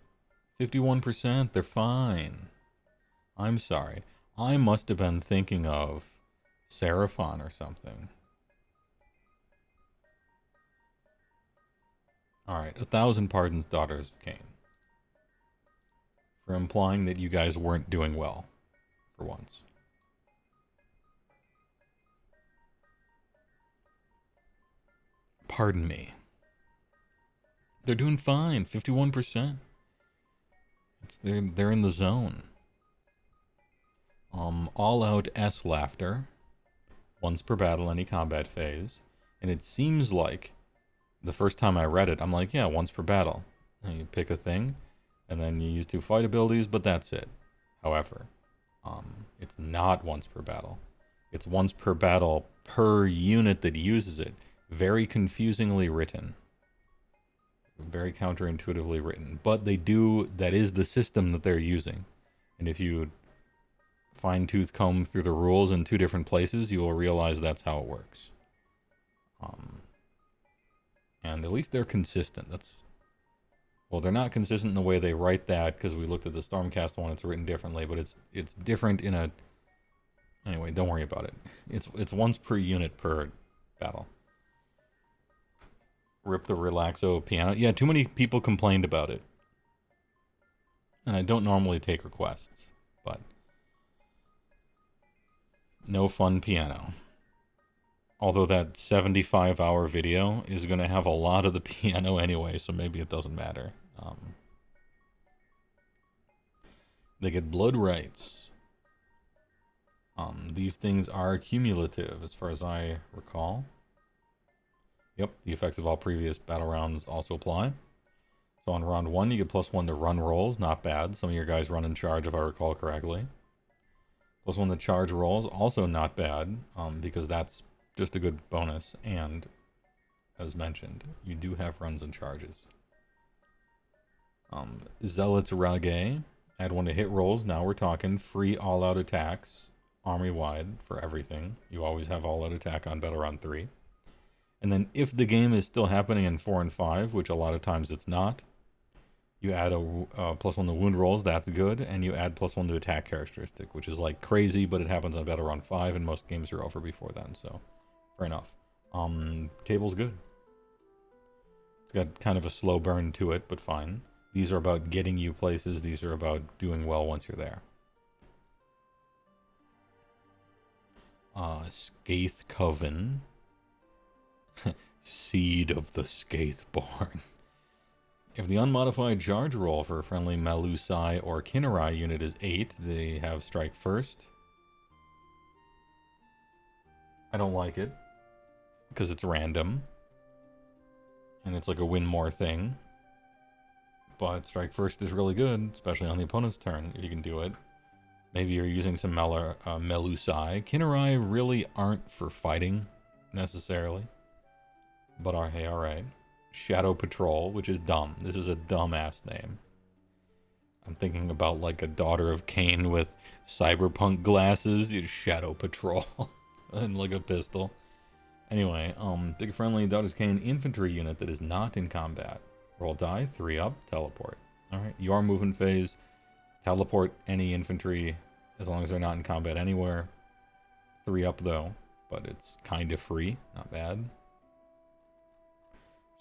51%, they're fine. I'm sorry. I must have been thinking of Seraphon or something. Alright, 1,000 pardons, Daughters of Cain. for implying that you guys weren't doing well for once. Pardon me. They're doing fine, 51%. They're in the zone. All out S laughter. Once per battle, any combat phase. And it seems like the first time I read it, I'm like, yeah, once per battle. And you pick a thing, and then you use 2 fight abilities, but that's it. However, it's not once per battle. It's once per battle per unit that uses it. Very confusingly written. Very counterintuitively written. But they do, that is the system that they're using. And if you fine-tooth comb through the rules in 2 different places, you will realize that's how it works. And at least they're consistent. Well, they're not consistent in the way they write that, because we looked at the Stormcast one, it's written differently, but it's different in a... Anyway, don't worry about it. It's once per unit per battle. Rip the Relaxo piano. Yeah, too many people complained about it. And I don't normally take requests, but... No fun piano. Although that 75-hour video is going to have a lot of the piano anyway, so maybe it doesn't matter. They get blood rights. These things are cumulative, as far as I recall. Yep, the effects of all previous battle rounds also apply. So on round 1, you get +1 to run rolls. Not bad. Some of your guys run in charge, if I recall correctly. +1 to charge rolls. Also not bad, because that's just a good bonus. And, as mentioned, you do have runs and charges. Zealots Rage. Add 1 to hit rolls. Now we're talking free all-out attacks. Army-wide for everything. You always have all-out attack on Battle Round 3. And then if the game is still happening in 4 and 5, which a lot of times it's not, you add a +1 to wound rolls, that's good, and you add +1 to attack characteristic, which is like crazy, but it happens on Battle Round 5, and most games are over before then, so fair enough. Table's good. It's got kind of a slow burn to it, but fine. These are about getting you places, these are about doing well once you're there. Skaith Coven. Seed of the Skaithborn. If the unmodified charge roll for a friendly Melusai or Kinnerai unit is 8, they have strike first. I don't like it, because it's random. And it's like a win more thing. But strike first is really good, especially on the opponent's turn, if you can do it. Maybe you're using some Melusai. Kinnerai really aren't for fighting, necessarily. But are hey, alright. Shadow Patrol, which is dumb. This is a dumbass name. I'm thinking about like a Daughter of Cain with cyberpunk glasses. Shadow Patrol. And like a pistol. Anyway, big friendly Daughter of Cain infantry unit that is not in combat. Roll die, 3 up, teleport. Alright, your movement phase. Teleport any infantry as long as they're not in combat anywhere. 3 up though, but it's kind of free. Not bad.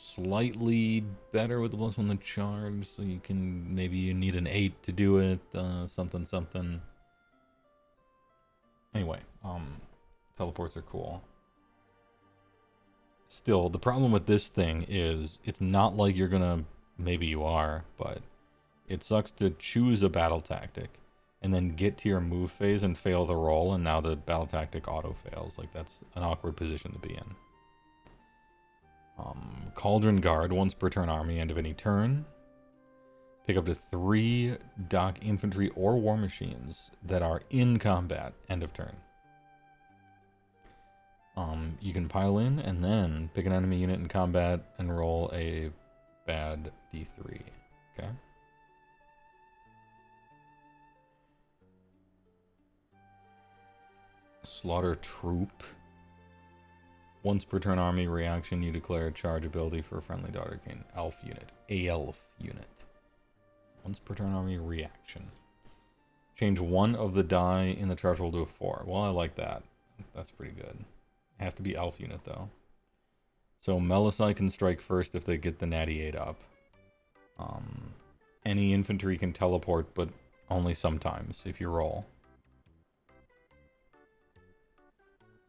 Slightly better with the +1 to charge, so you can, maybe you need an 8 to do it, something. Anyway, teleports are cool. Still, the problem with this thing is, it's not like you're gonna, maybe you are, but it sucks to choose a battle tactic, and then get to your move phase and fail the roll, and now the battle tactic auto-fails. Like, that's an awkward position to be in. Cauldron Guard, once per turn army, end of any turn. Pick up to 3 dock infantry or war machines that are in combat, end of turn. You can pile in and then pick an enemy unit in combat and roll a bad D3. Okay. Slaughter Troop. Once per turn army reaction, you declare a charge ability for a friendly Daughter King elf unit. Elf unit. Once per turn army reaction. Change 1 of the die in the charge roll to a 4. Well, I like that. That's pretty good. It has to be elf unit though. So Melusai can strike first if they get the natty 8 up. any infantry can teleport, but only sometimes if you roll.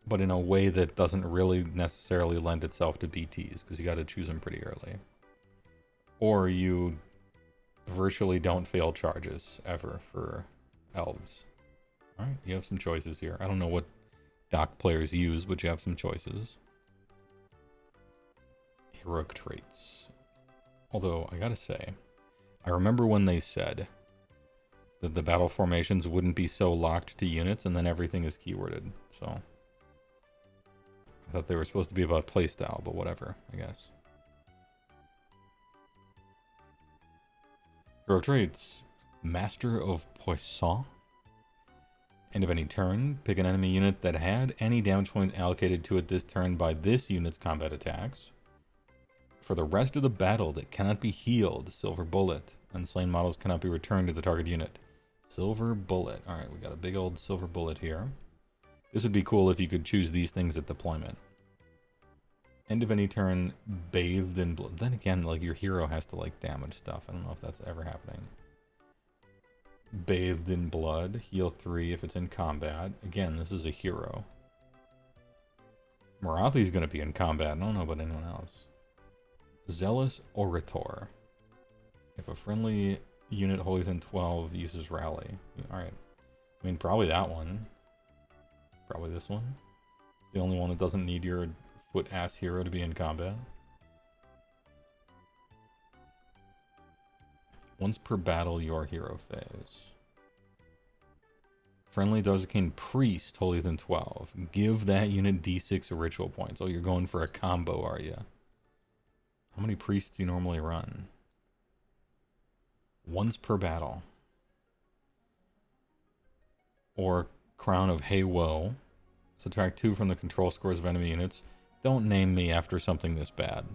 But in a way that doesn't really necessarily lend itself to BTs, because you got to choose them pretty early. Or you virtually don't fail charges ever for elves. Alright, you have some choices here. I don't know what doc players use, but you have some choices. Heroic traits. Although, I gotta say, I remember when they said that the battle formations wouldn't be so locked to units, and then everything is keyworded, so... I thought they were supposed to be about playstyle, but whatever, I guess. Hero traits. Master of Poisson. End of any turn, pick an enemy unit that had any damage points allocated to it this turn by this unit's combat attacks. For the rest of the battle, that cannot be healed. Silver bullet. Unslain models cannot be returned to the target unit. Silver bullet. Alright, we got a big old silver bullet here. This would be cool if you could choose these things at deployment. End of any turn, bathed in blood. Then again, like, your hero has to, like, damage stuff. I don't know if that's ever happening. Bathed in blood. Heal 3 if it's in combat. Again, this is a hero. Marathi's gonna be in combat. I don't know about anyone else. Zealous Orator. If a friendly unit wholly within 12 uses rally. Alright. I mean, probably that one. Probably this one. It's the only one that doesn't need your foot-ass hero to be in combat. Once per battle, your hero phase. Friendly Dozakine Priest, wholly within 12. Give that unit D6 ritual points. Oh, you're going for a combo, are you? How many priests do you normally run? Once per battle. Or Crown of Heywoah. Subtract 2 from the control scores of enemy units. Don't name me after something this bad.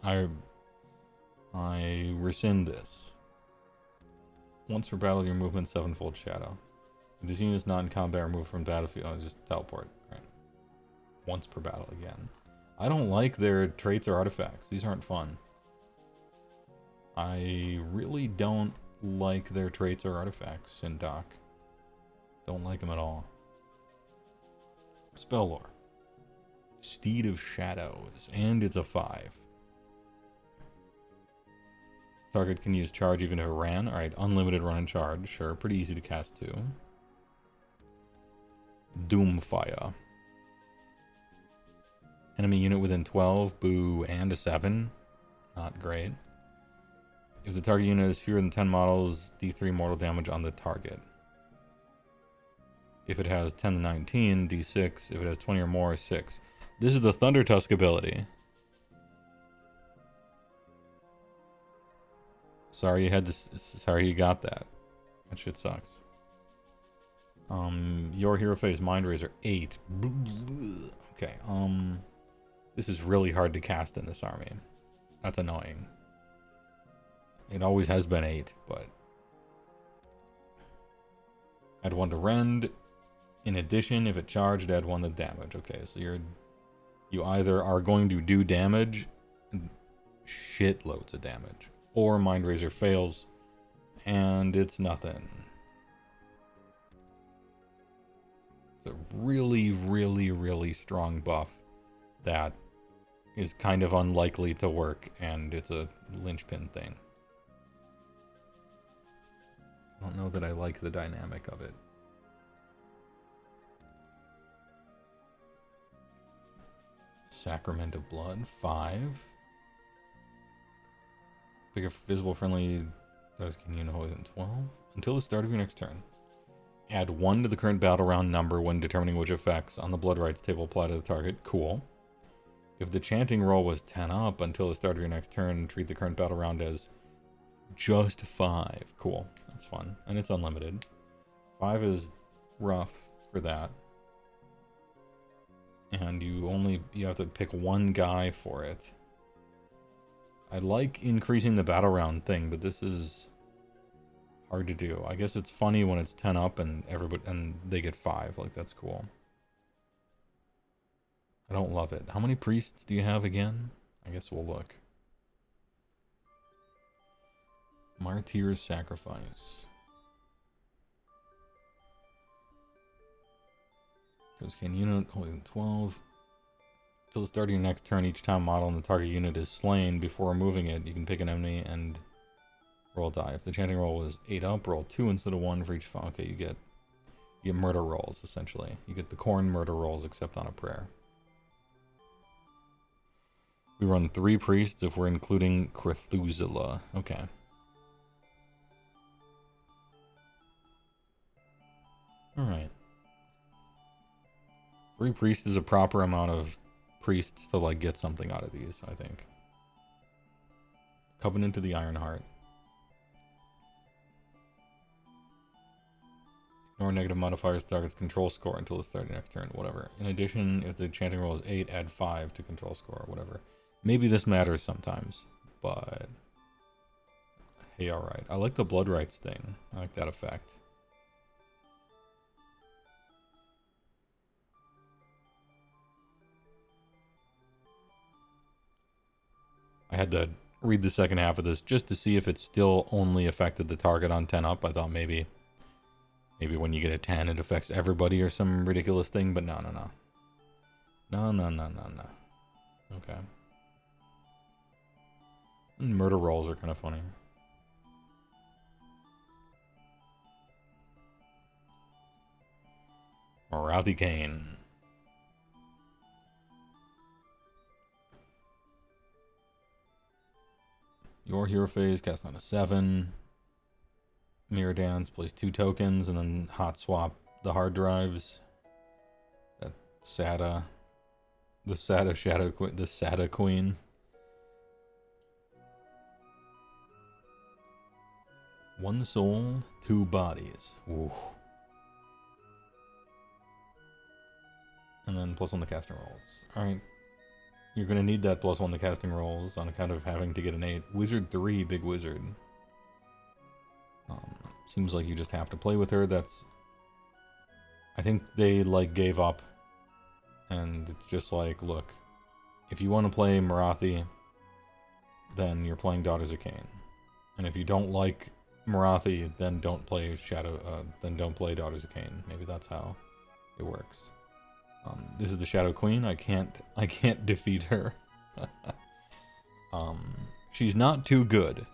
I rescind this. Once per battle, your movement 7-fold shadow. If this unit is not in combat, remove from battlefield. Oh, just teleport. Right. Once per battle again. I don't like their traits or artifacts. These aren't fun. I really don't like their traits or artifacts in Doc. Don't like them at all. Spell lore. Steed of Shadows. And it's a 5. Target can use charge even if it ran. Alright, unlimited run and charge. Sure, pretty easy to cast too. Doomfire. Enemy unit within 12. Boo. And a 7. Not great. If the target unit has fewer than 10 models, D3 mortal damage on the target. If it has 10 to 19, D6. If it has 20 or more, 6. This is the Thunder Tusk ability. Sorry you had to. Sorry you got that. That shit sucks. Your hero phase Mind Razor 8. Okay. This is really hard to cast in this army. That's annoying. It always has been 8, but add 1 to rend. In addition, if it charged, add 1 to damage. Okay, so you either are going to do damage, shitloads of damage, or Mind Razor fails, and it's nothing. It's a really, really, really strong buff that is kind of unlikely to work, and it's a linchpin thing. I don't know that I like the dynamic of it. Sacrament of Blood, 5. Pick a visible friendly unit within 12. Until the start of your next turn. Add 1 to the current battle round number when determining which effects on the Blood Rights table apply to the target. Cool. If the chanting roll was 10 up until the start of your next turn, treat the current battle round as just 5. Cool. That's fun. And it's unlimited. 5 is rough for that. And you have to pick 1 guy for it. I like increasing the battle round thing, but this is hard to do. I guess it's funny when it's 10 up and they get 5. Like, that's cool. I don't love it. How many priests do you have again? I guess we'll look. Martyr's Sacrifice. Goes can unit, holding 12. Till the start of your next turn, each time model in the target unit is slain, before removing it, you can pick an enemy and roll a die. If the chanting roll was 8 up, roll 2 instead of 1 for each fall. Okay, you get murder rolls, essentially. You get the corn murder rolls, except on a prayer. We run 3 priests if we're including Cthulhu. Okay. Alright. 3 priests is a proper amount of priests to, like, get something out of these, I think. Covenant of the Ironheart. Ignore negative modifiers to target's control score until the start of the next turn, whatever. In addition, if the chanting roll is 8, add 5 to control score, whatever. Maybe this matters sometimes, but... Hey, alright. I like the blood rights thing. I like that effect. I had to read the second half of this just to see if it still only affected the target on 10 up. I thought maybe when you get a 10 it affects everybody or some ridiculous thing, but no. No. Okay. And murder rolls are kind of funny. Morathi Kane. Your hero phase, cast on a 7. Mirror Dance, plays 2 tokens, and then hot swap the hard drives. That Sada. The Sada Shadow Queen. The Sada Queen. One soul, 2 bodies. Ooh. And then +1 the casting rolls. Alright. You're going to need that +1 the casting rolls on account of having to get an 8. Wizard 3, big wizard. Seems like you just have to play with her. That's... I think they, like, gave up. And it's just like, look, if you want to play Morathi, then you're playing Daughters of Cain. And if you don't like Morathi, then don't play then don't play Daughters of Cain. Maybe that's how it works. This is the Shadow Queen. I can't defeat her. She's not too good.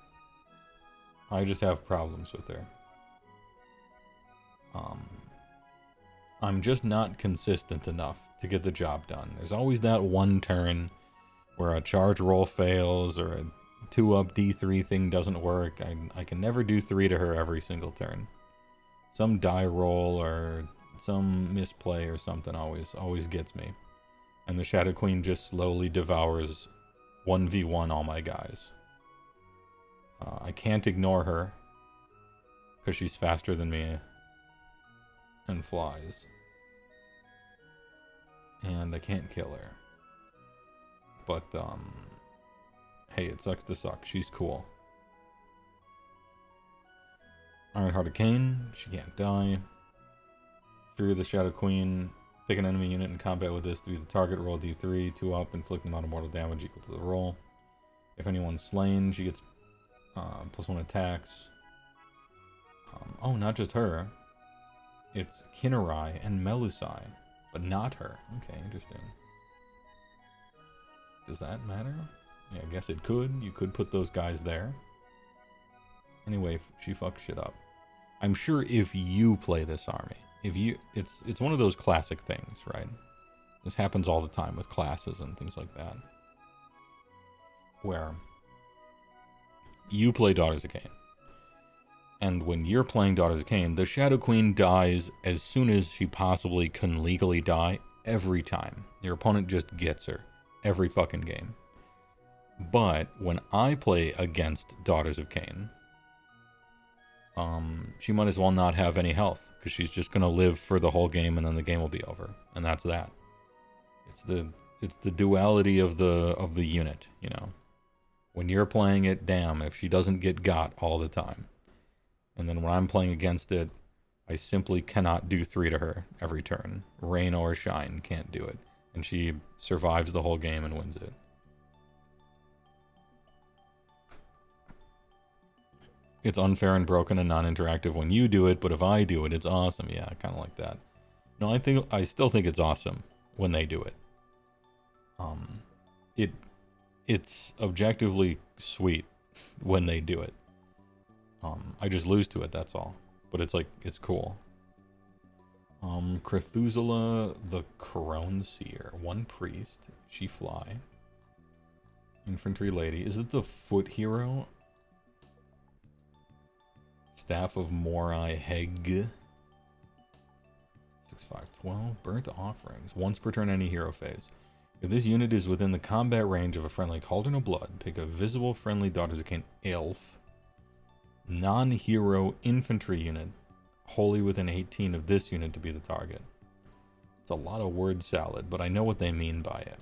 I just have problems with her. I'm just not consistent enough to get the job done. There's always that one turn where a charge roll fails or a 2-up D3 thing doesn't work. I can never do 3 to her every single turn. Some die roll or some misplay or something always gets me. And the Shadow Queen just slowly devours 1v1 all my guys. I can't ignore her because she's faster than me and flies. And I can't kill her. But, hey, it sucks to suck. She's cool. Ironheart of Cain, she can't die. Fury of the Shadow Queen, pick an enemy unit in combat with this to be the target, roll D3, 2 up, inflict amount of mortal damage equal to the roll. If anyone's slain, she gets +1 attacks. Oh, not just her. It's Kinnerai and Melusai, but not her. Okay, interesting. Does that matter? Yeah, I guess it could. You could put those guys there. Anyway, she fucks shit up. I'm sure if you play this army, it's one of those classic things, right? This happens all the time with classes and things like that. Where you play Daughters of Cain. And when you're playing Daughters of Cain, the Shadow Queen dies as soon as she possibly can legally die every time. Your opponent just gets her every fucking game. But when I play against Daughters of Cain, she might as well not have any health, because she's just gonna live for the whole game and then the game will be over. And that's that. It's the duality of the unit, you know. When you're playing it, damn, if she doesn't get got all the time. And then when I'm playing against it, I simply cannot do 3 to her every turn. Rain or shine, can't do it. And she survives the whole game and wins it. it's unfair and broken and non-interactive when you do it, but if I do it, it's awesome. Yeah, kind of like that. No, I still think it's awesome when they do it. It's objectively sweet when they do it. I just lose to it, that's all. But it's like, it's cool. Cthulhu the Crone Seer. One priest. She fly. Infantry lady. Is it the foot hero? Staff of Morai Heg. 6512. Burnt offerings. Once per turn any hero phase. If this unit is within the combat range of a friendly Cauldron of Blood, pick a visible friendly Daughters of Cain elf. Non-hero infantry unit. Wholly within 18 of this unit to be the target. It's a lot of word salad, but I know what they mean by it.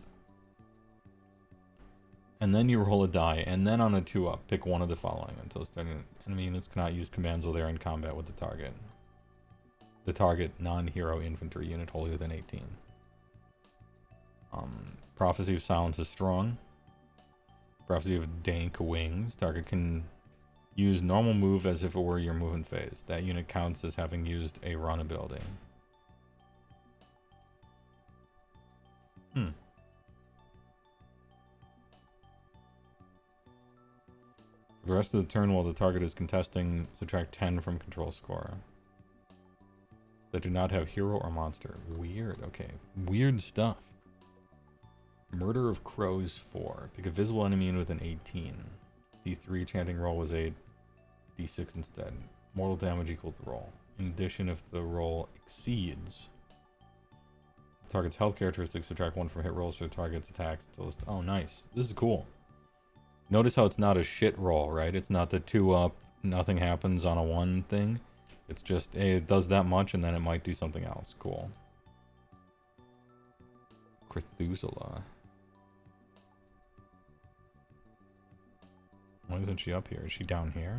And then you roll a die, and then on a 2-up, pick one of the following until starting. Enemy units cannot use commands while they are in combat with the target. The target non-hero infantry unit wholly within 18. Prophecy of Silence is strong. Prophecy of Dank Wings. Target can use normal move as if it were your movement phase. That unit counts as having used a run ability. For the rest of the turn while the target is contesting, subtract 10 from control score. That do not have hero or monster. Weird, okay. Weird stuff. Murder of Crows 4. Pick a visible enemy unit with an 18. D3 chanting roll was 8. D6 instead. Mortal damage equal to roll. In addition, if the roll exceeds the target's health characteristics, subtract 1 from hit rolls for the target's attacks. Oh, nice. This is cool. Notice how it's not a shit roll, right? It's not the 2-up, nothing happens on a 1 thing. It's just, hey, it does that much and then it might do something else. Cool. Cthulhu. Why isn't she up here? Is she down here?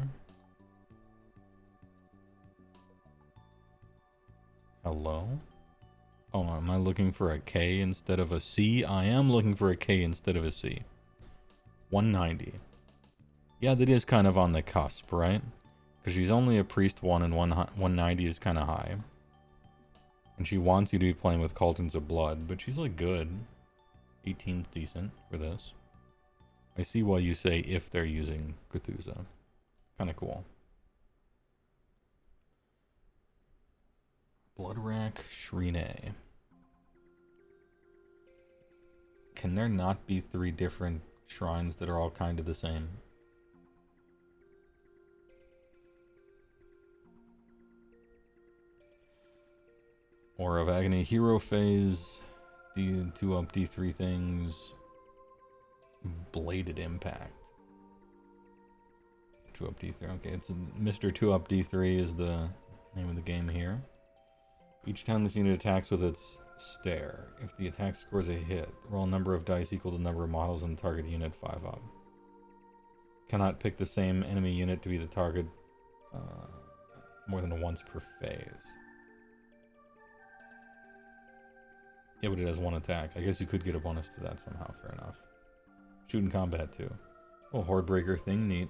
Hello? Oh, am I looking for a K instead of a C? I am looking for a K instead of a C. 190. Yeah, that is kind of on the cusp, right? Because she's only a priest 1 and 190 is kind of high. And she wants you to be playing with Cauldrons of Blood, but she's like good. 18's decent for this. I see why you say if they're using Cthulhu. Kind of cool. Bloodrack Shrine. Can there not be 3 different shrines that are all kind of the same? Or of Agony Hero Phase. D2-up D3 things. Bladed Impact. 2-up D3. Okay, it's Mr. 2-up D3 is the name of the game here. Each time this unit attacks with its stare, if the attack scores a hit, roll a number of dice equal to the number of models in the target unit 5-up. Cannot pick the same enemy unit to be the target more than once per phase. Yeah, but it has 1 attack. I guess you could get a bonus to that somehow. Fair enough. Shoot in combat too. Oh, Hordebreaker thing, neat.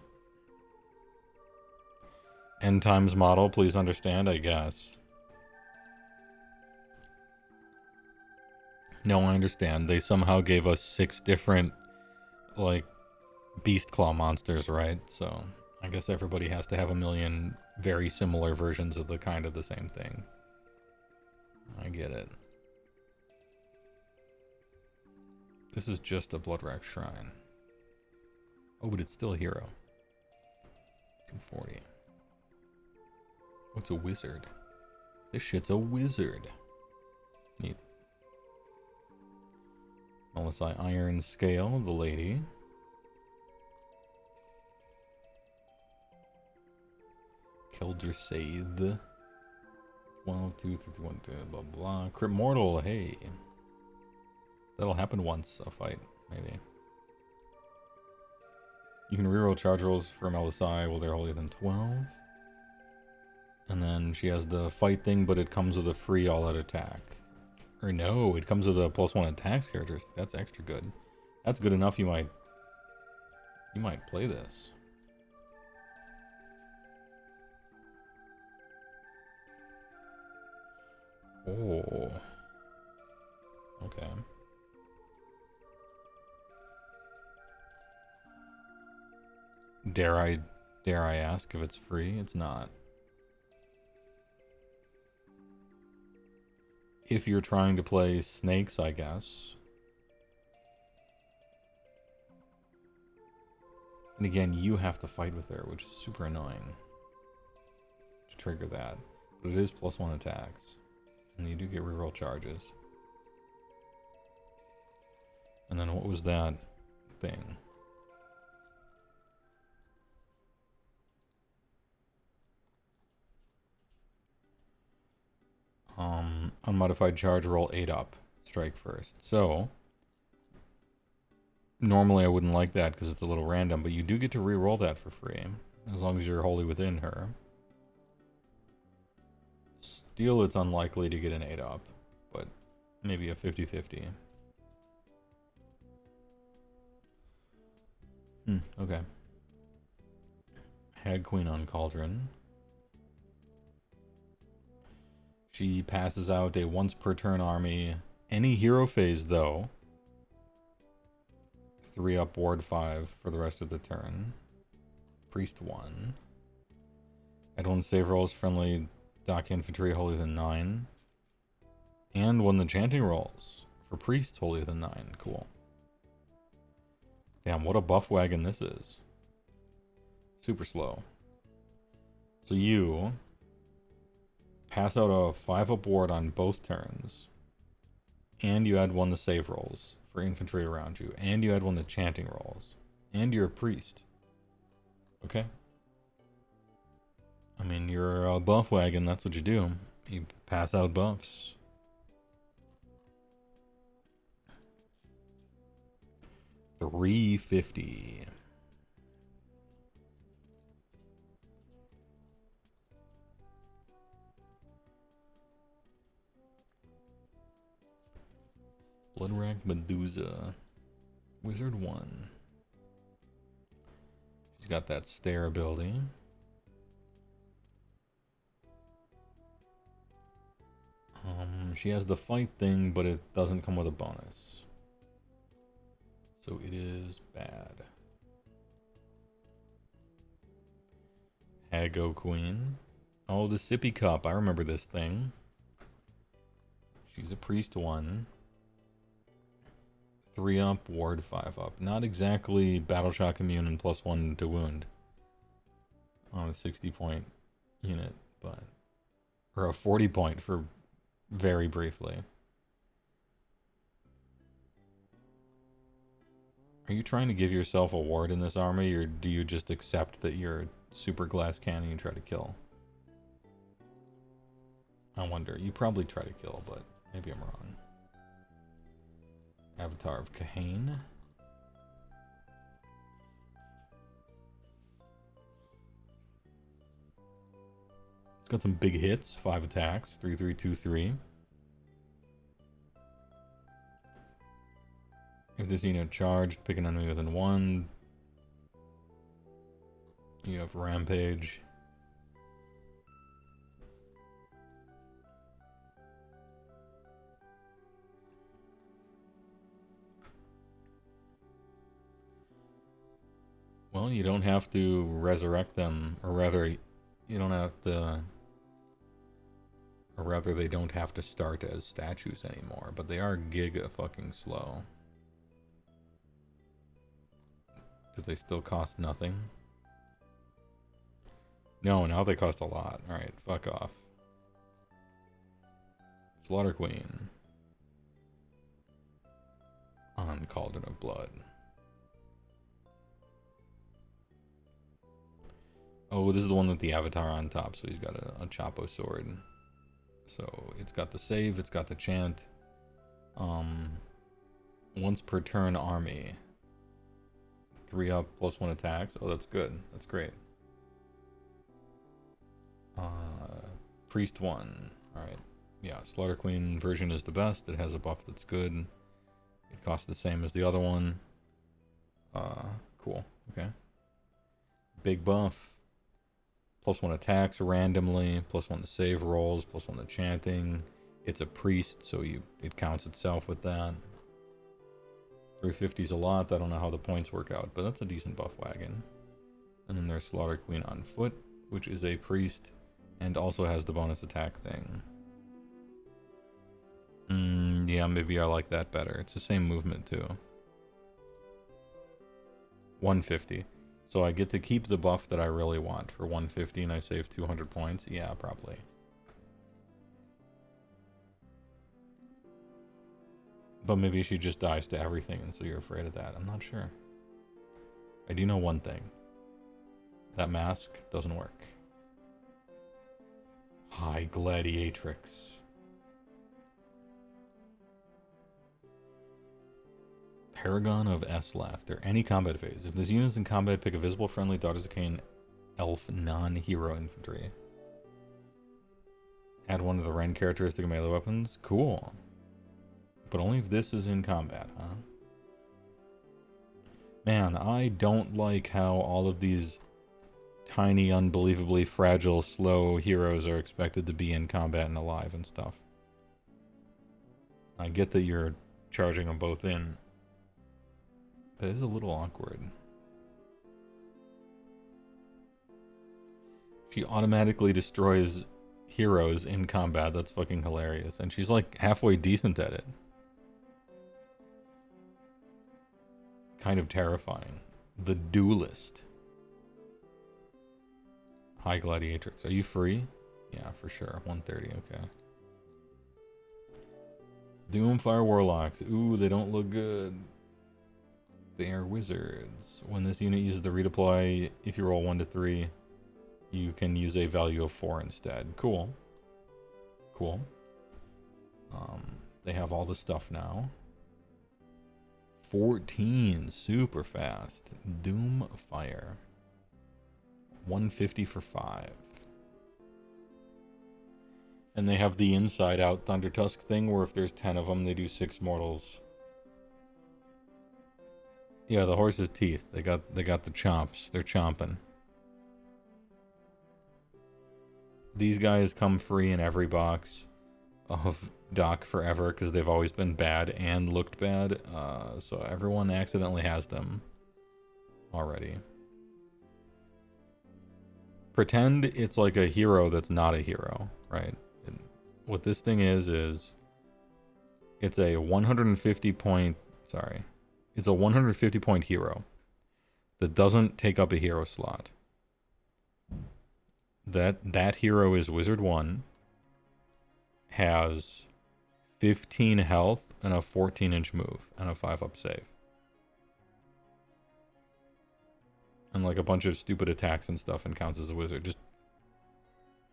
End times model, please understand, I guess. No, I understand. They somehow gave us 6 different, like, beast claw monsters, right? So, I guess everybody has to have a million very similar versions of the kind of the same thing. I get it. This is just a Bloodrack Shrine. Oh, but it's still a hero. 240. What's a wizard? This shit's a wizard. Neat. Melisai Iron Scale, the lady. Keldra Saith. 12, 2, 3, 1, 2, blah, blah. Crypt Mortal, hey. That'll happen once, a fight, maybe. You can reroll charge rolls from Melisai while they're holier than 12. And then she has the fight thing, but it comes with a free all-out attack. Or no, it comes with a +1 attacks characteristic. That's extra good. That's good enough, you might play this. Oh. Okay. Dare I ask if it's free? It's not. If you're trying to play snakes, I guess. And again, you have to fight with her, which is super annoying to trigger that. But it is +1 attacks. And you do get reroll charges. And then what was that thing? Unmodified charge, roll 8 up. Strike first. So, normally I wouldn't like that because it's a little random, but you do get to re-roll that for free. As long as you're wholly within her. Steel, it's unlikely to get an 8 up, but maybe a 50-50. Okay. Hag Queen on Cauldron. She passes out a once per turn army. Any hero phase, though. 3 up, ward 5 for the rest of the turn. Priest 1. Add 1 save rolls, friendly Dock Infantry holier than 9. And 1 the chanting rolls for Priest holier than 9. Cool. Damn, what a buff wagon this is. Super slow. So you pass out a 5 up ward on both turns. And you add 1 the save rolls for infantry around you. And you add 1 the chanting rolls. And you're a priest. Okay. I mean, you're a buff wagon, that's what you do. You pass out buffs. $350. Bloodrack Medusa. Wizard 1. She's got that stare ability. She has the fight thing, but it doesn't come with a bonus. So it is bad. Hago Queen. Oh, the Sippy Cup. I remember this thing. She's a priest 1. 3 up, ward 5 up. Not exactly Battle Shock immune and +1 to wound on a 60-point unit, but... Or a 40-point for very briefly. Are you trying to give yourself a ward in this army, or do you just accept that you're super glass cannon and try to kill? I wonder. You probably try to kill, but maybe I'm wrong. Avatar of Kahane. It's got some big hits. 5 attacks. 3-3-2-3. If this unit charged, pick an enemy within 1. You have Rampage. Well, you don't have to resurrect them, or rather, you don't have to, or rather they don't have to start as statues anymore, but they are giga fucking slow. Do they still cost nothing? No, now they cost a lot. Alright, fuck off. Slaughter Queen. On Cauldron of Blood. Oh, this is the one with the avatar on top, so he's got a Chapo sword. So it's got the save, it's got the chant. Once per turn army. 3 up, +1 attacks. Oh, that's good. That's great. Priest 1. Alright. Yeah, Slaughter Queen version is the best. It has a buff that's good. It costs the same as the other one. Cool. Okay. Big buff. +1 attacks randomly, +1 to save rolls, +1 to chanting, It's a priest, so it counts itself with that. 350 is a lot. I don't know how the points work out, but that's a decent buff wagon. And then there's Slaughter Queen on foot, which is a priest, and also has the bonus attack thing. Yeah, maybe I like that better. It's the same movement too. 150. So I get to keep the buff that I really want for 150 and I save 200 points. Yeah, probably. But maybe she just dies to everything and so you're afraid of that. I'm not sure. I do know one thing. That mask doesn't work. High Gladiatrix. Paragon of S Laughter. Any combat phase. If this unit is in combat, pick a visible, friendly, Daughters of Cain, elf, non-hero infantry. Add one of the rank characteristic melee weapons. Cool. But only if this is in combat, huh? Man, I don't like how all of these tiny, unbelievably fragile, slow heroes are expected to be in combat and alive and stuff. I get that you're charging them both in. But it is a little awkward. She automatically destroys heroes in combat. That's fucking hilarious. And she's like halfway decent at it. Kind of terrifying. The Duelist. High Gladiatrix. Are you free? Yeah, for sure. 130, okay. Doomfire Warlocks. Ooh, they don't look good. They are wizards. When this unit uses the redeploy, if you roll 1 to 3, you can use a value of 4 instead. Cool. Cool. They have all the stuff now. 14, super fast. Doomfire. 150 for 5. And they have the inside out Thunder Tusk thing where if there's 10 of them, they do 6 mortals. Yeah, the horse's teeth. They got the chomps. They're chomping. These guys come free in every box of Doc forever because they've always been bad and looked bad. So everyone accidentally has them already. Pretend it's like a hero that's not a hero, right? And what this thing is it's a 150 point... Sorry. It's a 150 point hero that doesn't take up a hero slot. That hero is Wizard 1, has 15 health and a 14-inch move and a 5-up save. And like a bunch of stupid attacks and stuff and counts as a wizard. Just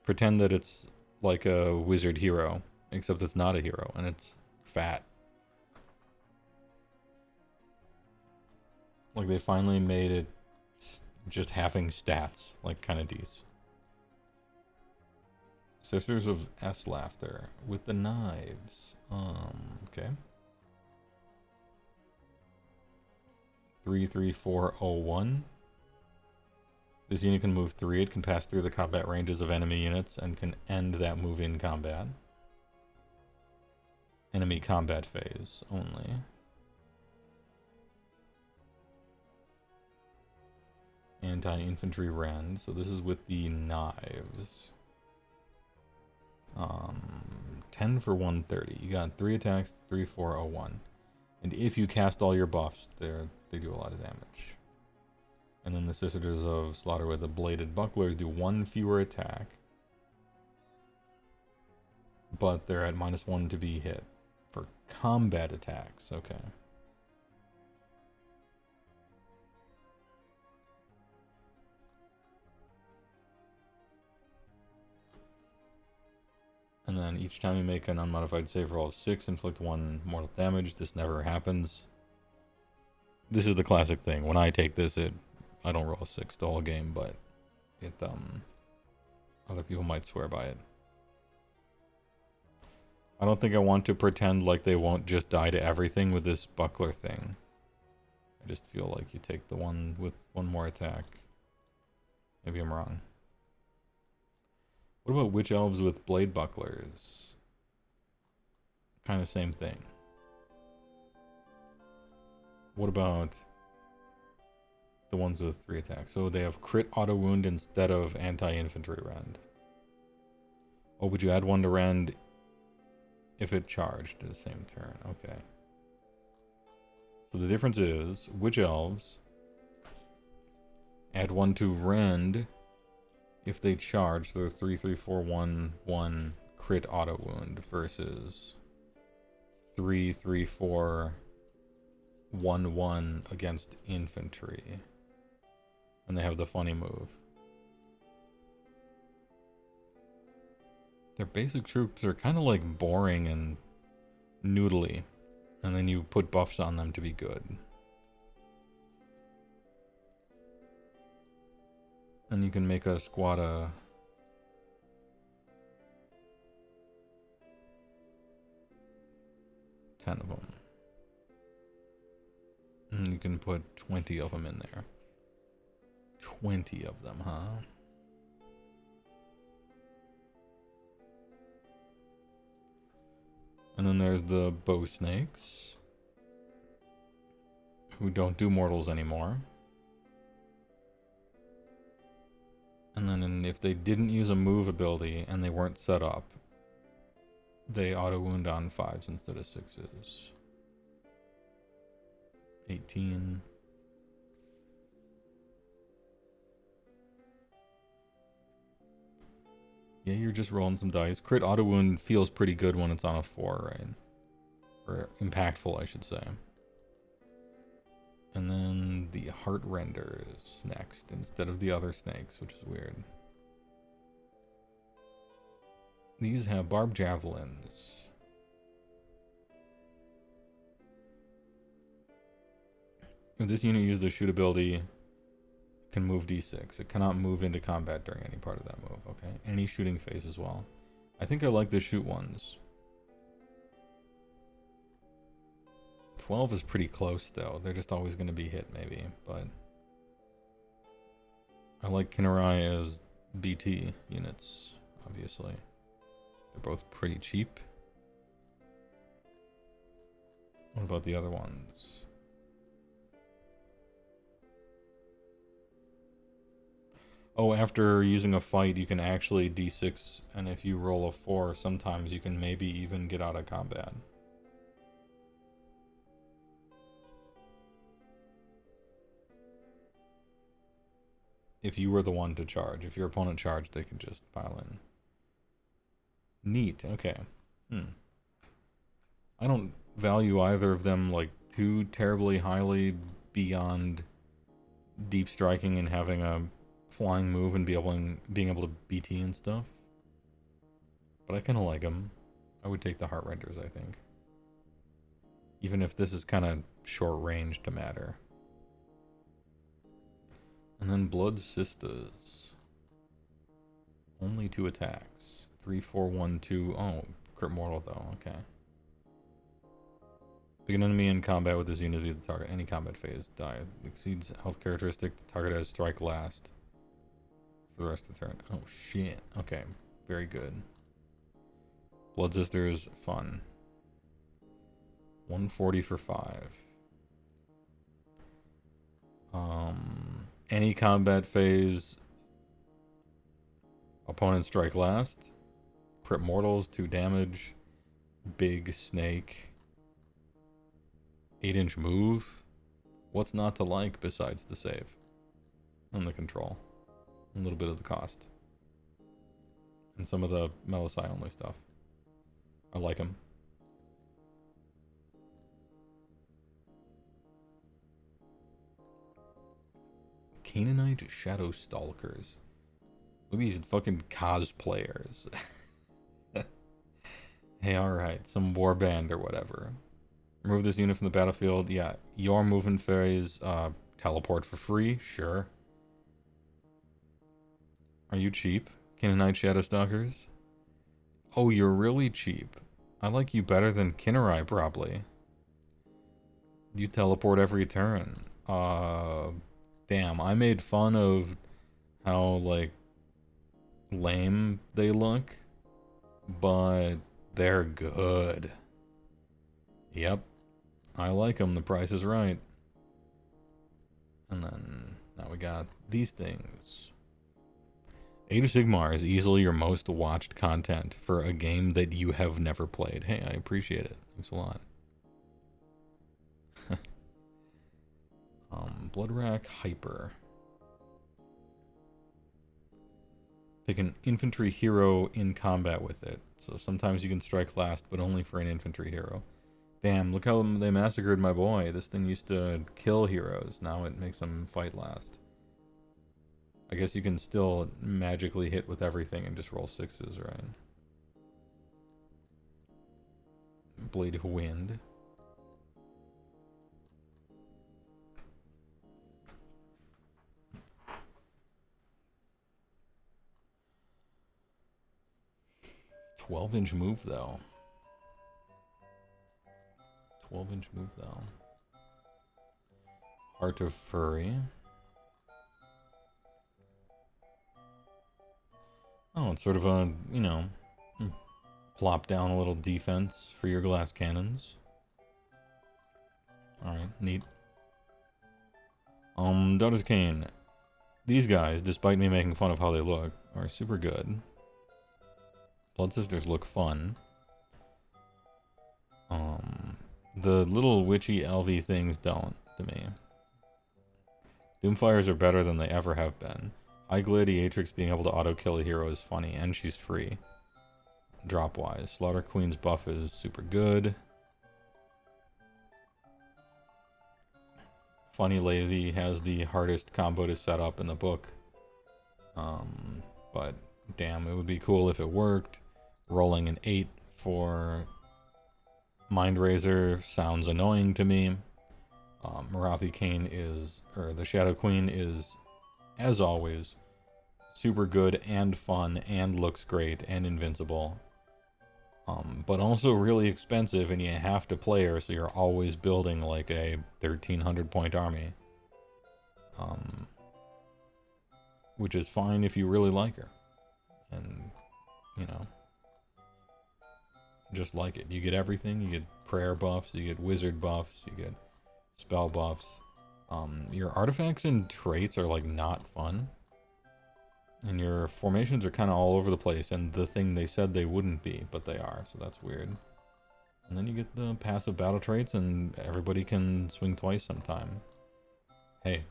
pretend that it's like a wizard hero, except it's not a hero and it's fat. Like they finally made it just having stats, like kind of these. Sisters of S Laughter with the knives. Okay. 33401. This unit can move 3. It can pass through the combat ranges of enemy units and can end that move in combat. Enemy combat phase only. Anti-infantry rend. So this is with the knives. 10 for 130. You got 3 attacks, 3401. And if you cast all your buffs, they do a lot of damage. And then the Sisters of Slaughter with the Bladed Bucklers do 1 fewer attack. But they're at -1 to be hit. For combat attacks, okay. And then each time you make an unmodified save roll of 6, inflict 1 mortal damage. This never happens. This is the classic thing. When I take this, I don't roll a 6 the whole game, but it other people might swear by it. I don't think I want to pretend like they won't just die to everything with this buckler thing. I just feel like you take the one with 1 more attack. Maybe I'm wrong. What about witch elves with blade bucklers? kind of same thing. What about the ones with 3 attacks? So they have crit auto wound instead of anti-infantry rend. Oh, would you add 1 to rend if it charged the same turn? Okay. So the difference is, witch elves add 1 to rend if they charge their 3-3-4-1-1 crit auto wound versus 3-3-4-1-1 against infantry. And they have the funny move. Their basic troops are kind of like boring and noodly, and then you put buffs on them to be good. And you can make a squad of 10 of them. And you can put 20 of them in there. 20 of them, huh? And then there's the bow snakes, who don't do mortals anymore. And then if they didn't use a move ability and they weren't set up, they auto wound on 5s instead of 6s. 18. Yeah, you're just rolling some dice. Crit auto wound feels pretty good when it's on a 4, right? Or impactful, I should say. And then the heart render is next instead of the other snakes, which is weird. These have barbed javelins. If this unit used the shoot ability, can move d6. It cannot move into combat during any part of that move, okay? Any shooting phase as well. I think I like the shoot ones. 12 is pretty close, though. They're just always going to be hit, maybe, but I like Kinnerai as BT units, obviously. They're both pretty cheap. What about the other ones? Oh, after using a fight, you can actually d6, and if you roll a 4, sometimes you can maybe even get out of combat. If you were the one to charge. If your opponent charged, they could just pile in. Neat, okay. I don't value either of them, like, too terribly highly beyond deep striking and having a flying move and being able to BT and stuff. But I kind of like them. I would take the heart renders, I think. Even if this is kind of short range to matter. And then Blood Sisters. Only 2 attacks. 3, 4, 1, 2. Oh, crit mortal though, okay. Pick an enemy in combat with this unit to the target. Any combat phase. Die. Exceeds health characteristic. The target has strike last. For the rest of the turn. Oh shit. Okay. Very good. Blood Sisters, fun. 140 for 5. Any combat phase. Opponent strike last. Crit mortals, 2 damage. Big snake. 8-inch move. What's not to like besides the save? And the control. A little bit of the cost. And some of the Melisai only stuff. I like them. Canaanite Shadow Stalkers. Look at these fucking cosplayers. Hey, alright. Some warband or whatever. Remove this unit from the battlefield. Yeah, your movement phase. Teleport for free. Sure. Are you cheap? Canaanite Shadow Stalkers? Oh, you're really cheap. I like you better than Kinnerai, probably. You teleport every turn. Damn, I made fun of how, like, lame they look, but they're good. Yep. I like them. The price is right. And then now we got these things. Age of Sigmar is easily your most watched content for a game that you have never played. Hey, I appreciate it. Thanks a lot. Bloodrack Hyper. Pick an infantry hero in combat with it. So sometimes you can strike last, but only for an infantry hero. Damn, look how they massacred my boy. This thing used to kill heroes. Now it makes them fight last. I guess you can still magically hit with everything and just roll sixes, right? Blade of Wind. $12-inch move, though. 12-inch move, though. Heart of Fury. Oh, it's sort of a, you know, plop down a little defense for your glass cannons. Alright, neat. Daughter's Cane. These guys, despite me making fun of how they look, are super good. Blood Sisters look fun. The little witchy LV things don't, to me. Doomfires are better than they ever have been. High Gladiatrix being able to auto-kill a hero is funny, and she's free. Drop-wise. Slaughter Queen's buff is super good. Funny Lazy has the hardest combo to set up in the book. But damn, it would be cool if it worked. Rolling an 8 for Mindrazor sounds annoying to me. Marathi Kane is, or the Shadow Queen is, as always, super good and fun and looks great and invincible. But also really expensive, and you have to play her, so you're always building like a 1,300 point army. Which is fine if you really like her. And, you know, just like it. You get everything. You get prayer buffs, you get wizard buffs, you get spell buffs. Your artifacts and traits are like not fun. And your formations are kind of all over the place, and the thing they said they wouldn't be, but they are, so that's weird. And then you get the passive battle traits, and everybody can swing twice sometime. Hey.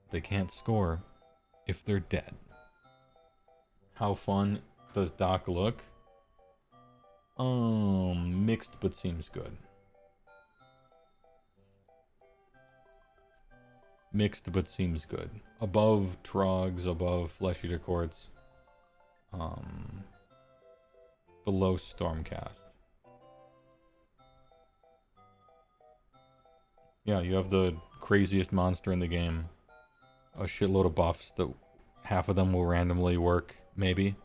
They can't score if they're dead. How fun does Doc look? Mixed, but seems good. Mixed, but seems good. Above Trogs, above Flesh Eater Courts. Below Stormcast. Yeah, you have the craziest monster in the game. A shitload of buffs that half of them will randomly work, maybe.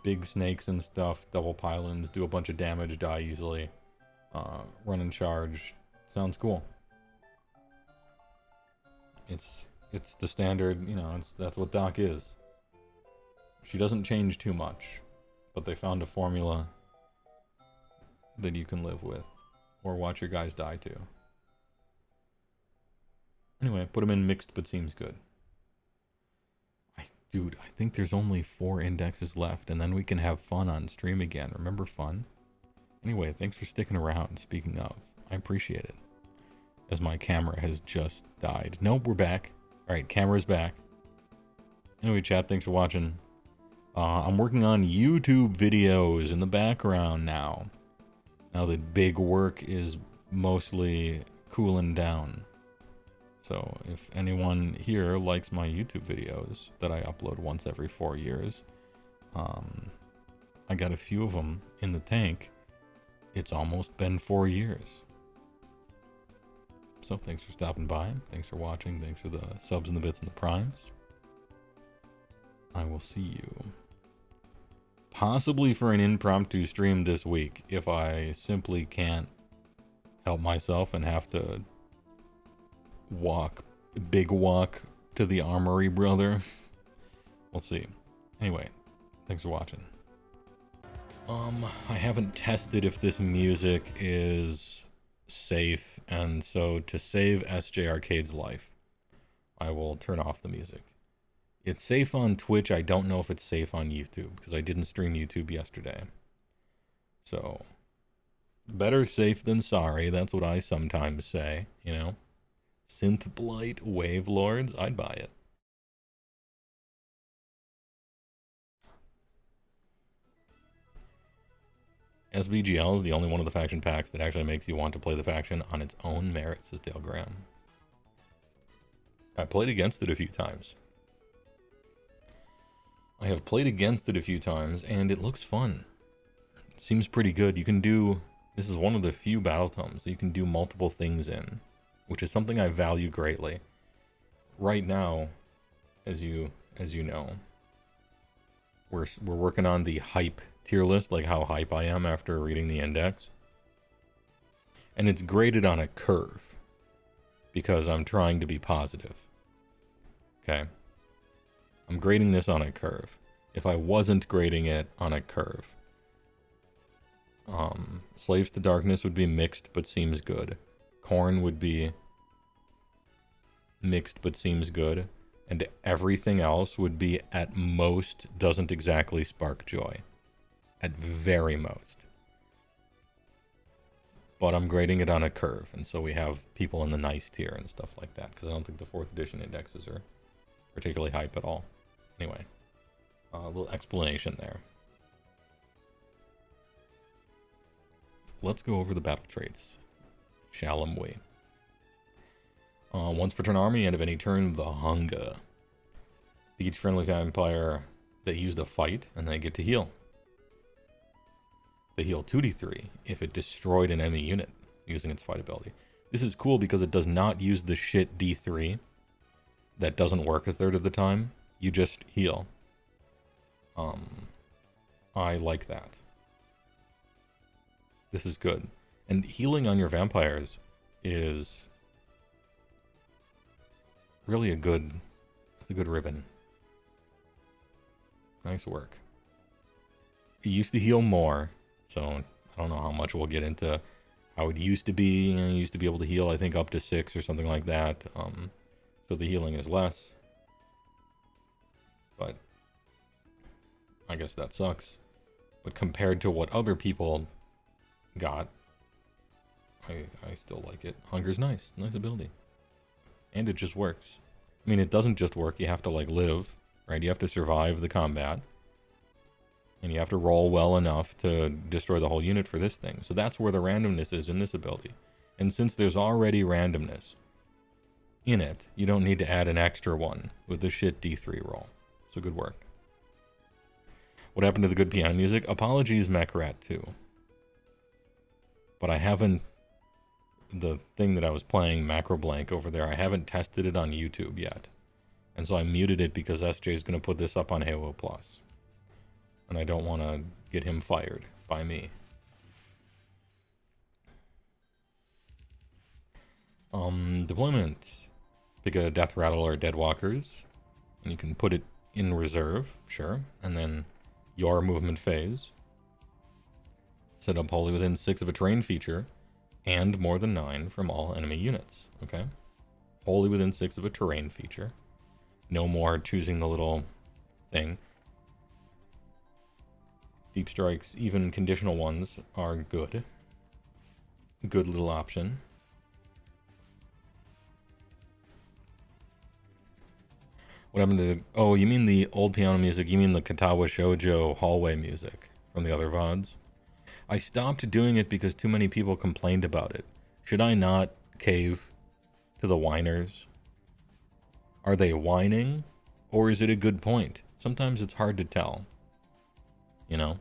Big snakes and stuff, double pylons, do a bunch of damage, die easily. Run and charge. Sounds cool. It's the standard, you know, that's what Doc is. She doesn't change too much, but they found a formula that you can live with, or watch your guys die to. Anyway, put them in mixed, but seems good. Dude, I think there's only 4 indexes left, and then we can have fun on stream again. Remember fun? Anyway, thanks for sticking around, speaking of. I appreciate it. As my camera has just died. Nope, we're back. Alright, camera's back. Anyway, chat, thanks for watching. I'm working on YouTube videos in the background now. Now that big work is mostly cooling down. So if anyone here likes my YouTube videos that I upload once every 4 years, I got a few of them in the tank. It's almost been 4 years. So thanks for stopping by. Thanks for watching. Thanks for the subs and the bits and the primes. I will see you possibly for an impromptu stream this week if I simply can't help myself and have to big walk to the armory, brother. We'll see. Anyway, thanks for watching. I haven't tested if this music is safe, and so to save SJ Arcade's life, I will turn off the music. It's safe on Twitch. I don't know if it's safe on YouTube, because I didn't stream YouTube yesterday. So, better safe than sorry. That's what I sometimes say, you know? Synth Blight Wave Lords, I'd buy it. SBGL is the only one of the faction packs that actually makes you want to play the faction on its own merit, says Dale Graham. I played against it a few times. I have played against it a few times, and it looks fun. It seems pretty good. You can do... This is one of the few battle tomes that you can do multiple things in, which is something I value greatly. Right now, as you know, we're working on the hype tier list, like how hype I am after reading the index. And it's graded on a curve, because I'm trying to be positive. Okay? I'm grading this on a curve. If I wasn't grading it on a curve, Slaves to Darkness would be mixed but seems good. Corn would be mixed but seems good. And everything else would be at most doesn't exactly spark joy. At very most. But I'm grading it on a curve, and so we have people in the nice tier and stuff like that, because I don't think the 4th edition indexes are particularly hype at all. Anyway, a little explanation there. Let's go over the battle traits. Shall we? Once per turn army, end of any turn, the hunger. Each friendly vampire that used a fight, and they get to heal. They heal 2d3 if it destroyed an enemy unit using its fight ability. This is cool because it does not use the shit d3 that doesn't work a third of the time. You just heal. I like that. This is good. And healing on your vampires is really it's a good ribbon. Nice work. It used to heal more, so I don't know how much we'll get into how it used to be. You know, you used to be able to heal, I think, up to 6 or something like that. So the healing is less. But I guess that sucks. But compared to what other people got, I still like it. Hunger's nice. Nice ability. And it just works. I mean, it doesn't just work. You have to, like, live, right? You have to survive the combat. And you have to roll well enough to destroy the whole unit for this thing. So that's where the randomness is in this ability. And since there's already randomness in it, you don't need to add an extra one with the shit D3 roll. So good work. What happened to the good piano music? Apologies, Mechrat 2. But I haven't... The thing that I was playing, Macro Blank, over there, I haven't tested it on YouTube yet. And so I muted it because SJ's going to put this up on Heywoah Plus. And I don't want to get him fired by me. Deployment. Pick a Death Rattle or Deadwalkers. And you can put it in reserve, sure. And then your movement phase. Set up wholly within 6 of a terrain feature. And more than 9 from all enemy units. Okay? Wholly within 6 of a terrain feature. No more choosing the little thing. Deep strikes, even conditional ones, are good. Good little option. What happened to the... Oh, you mean the old piano music? You mean the Katawa Shoujo hallway music from the other VODs? I stopped doing it because too many people complained about it. Should I not cave to the whiners? Are they whining? Or is it a good point? Sometimes it's hard to tell. You know?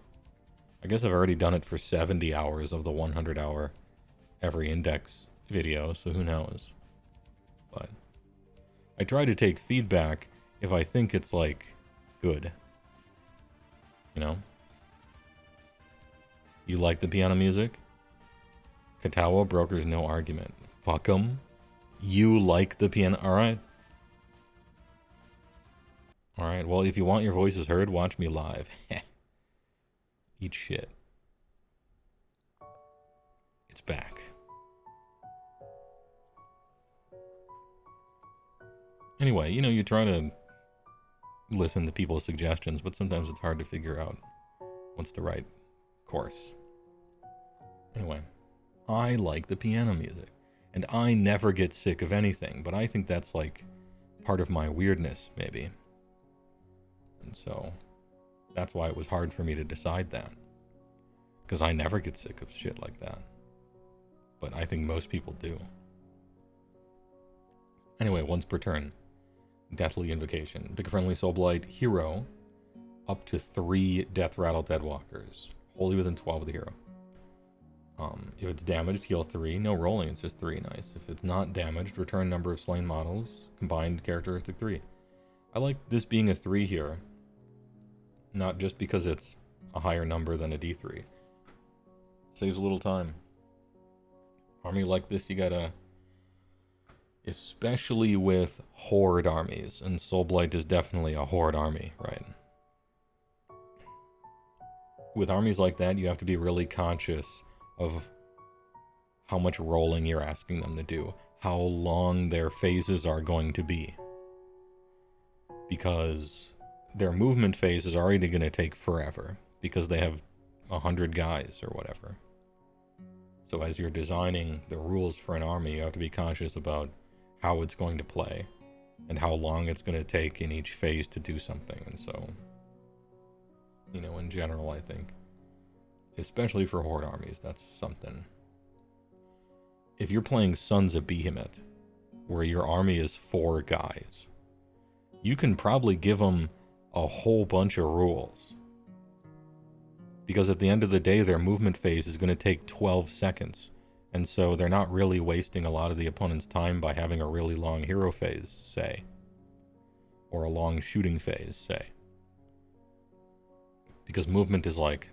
I guess I've already done it for 70 hours of the 100-hour every index video, so who knows? But I try to take feedback if I think it's, like, good. You know? You like the piano music? Katawa brokers no argument. Fuck 'em. You like the piano... Alright. Alright, well, if you want your voices heard, watch me live. Eat shit. it's back. Anyway, you know, you try to listen to people's suggestions, but sometimes it's hard to figure out what's the right course. Anyway, I like the piano music, and I never get sick of anything, but I think that's like part of my weirdness, maybe. And so that's why it was hard for me to decide that, because I never get sick of shit like that. But I think most people do. Anyway, once per turn. Deathly Invocation. Pick a friendly Soul Blight hero. Up to 3 Death Rattle Deadwalkers. Wholly within 12 of the hero. If it's damaged, heal 3. No rolling, it's just 3. Nice. If it's not damaged, return number of slain models. Combined characteristic 3. I like this being a 3 here. Not just because it's a higher number than a D3. Saves a little time. Army like this, you gotta... Especially with horde armies, and Soulblight is definitely a horde army, right? With armies like that, you have to be really conscious of how much rolling you're asking them to do, how long their phases are going to be. Because their movement phase is already going to take forever, because they have 100 guys or whatever. So as you're designing the rules for an army, you have to be conscious about how it's going to play, and how long it's going to take in each phase to do something. And so, you know, in general, I think, especially for horde armies, that's something. If you're playing Sons of Behemoth, where your army is 4 guys, you can probably give them a whole bunch of rules. Because at the end of the day, their movement phase is going to take 12 seconds. And so they're not really wasting a lot of the opponent's time by having a really long hero phase, say. Or a long shooting phase, say. Because movement is like...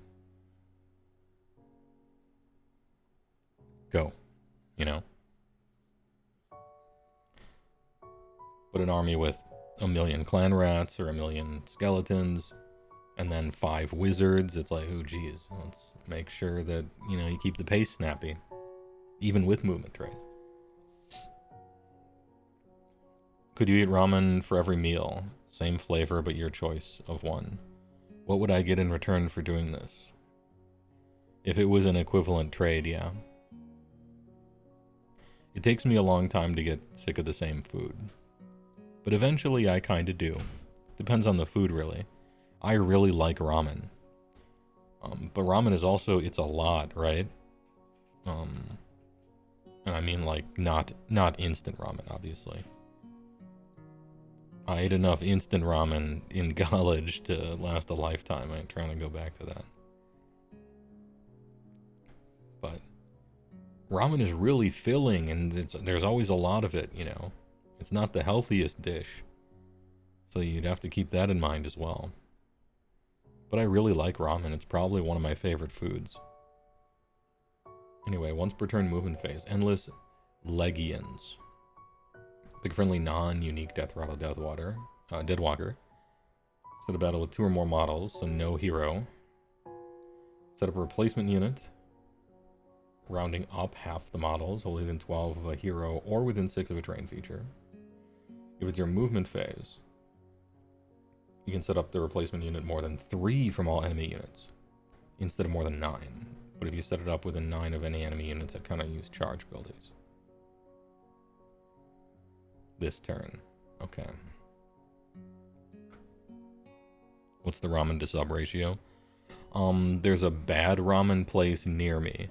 go. You know? But an army with 1,000,000 clan rats or 1,000,000 skeletons, and then 5 wizards, it's like, oh geez, let's make sure that, you know, you keep the pace snappy. Even with movement traits. Could you eat ramen for every meal? Same flavor, but your choice of one. What would I get in return for doing this? If it was an equivalent trade, yeah. It takes me a long time to get sick of the same food. But eventually I kinda do. Depends on the food, really. I really like ramen. But ramen is also, it's a lot, right? And I mean, like, not instant ramen, obviously. I ate enough instant ramen in college to last a lifetime. I'm trying to go back to that. But ramen is really filling, and there's always a lot of it, you know. It's not the healthiest dish. So you'd have to keep that in mind as well. But I really like ramen. It's probably one of my favorite foods. Anyway, once per turn movement phase. Endless Legions. Pick a friendly non-unique Death Rattle Deadwalker. Set a battle with 2 or more models, so no hero. Set up a replacement unit. Rounding up half the models, wholly within 12 of a hero or within 6 of a terrain feature. If it's your movement phase, you can set up the replacement unit more than 3 from all enemy units, instead of more than 9. But if you set it up within 9 of any enemy units that kind of use charge abilities. This turn. Okay. What's the ramen to sub ratio? There's a bad ramen place near me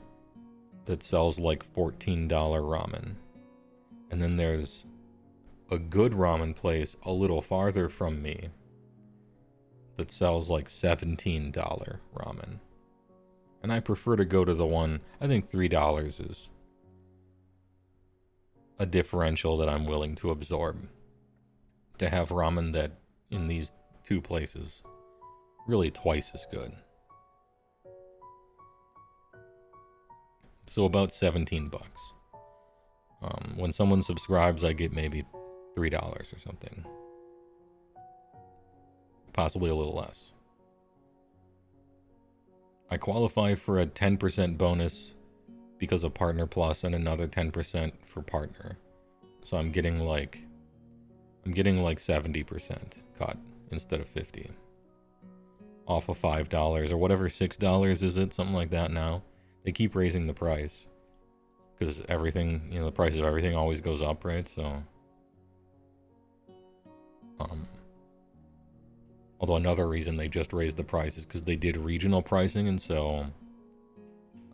that sells like $14 ramen. And then there's a good ramen place a little farther from me that sells like $17 ramen. And I prefer to go to the one, I think $3 is a differential that I'm willing to absorb. To have ramen that, in these 2 places, really twice as good. So about 17 bucks. When someone subscribes, I get maybe $3 or something. Possibly a little less. I qualify for a 10% bonus because of Partner Plus and another 10% for Partner. So I'm getting like 70% cut instead of 50 off of $5 or whatever. $6 is it, something like that now. They keep raising the price because everything, you know, the price of everything always goes up, right? So although another reason they just raised the price is because they did regional pricing, and so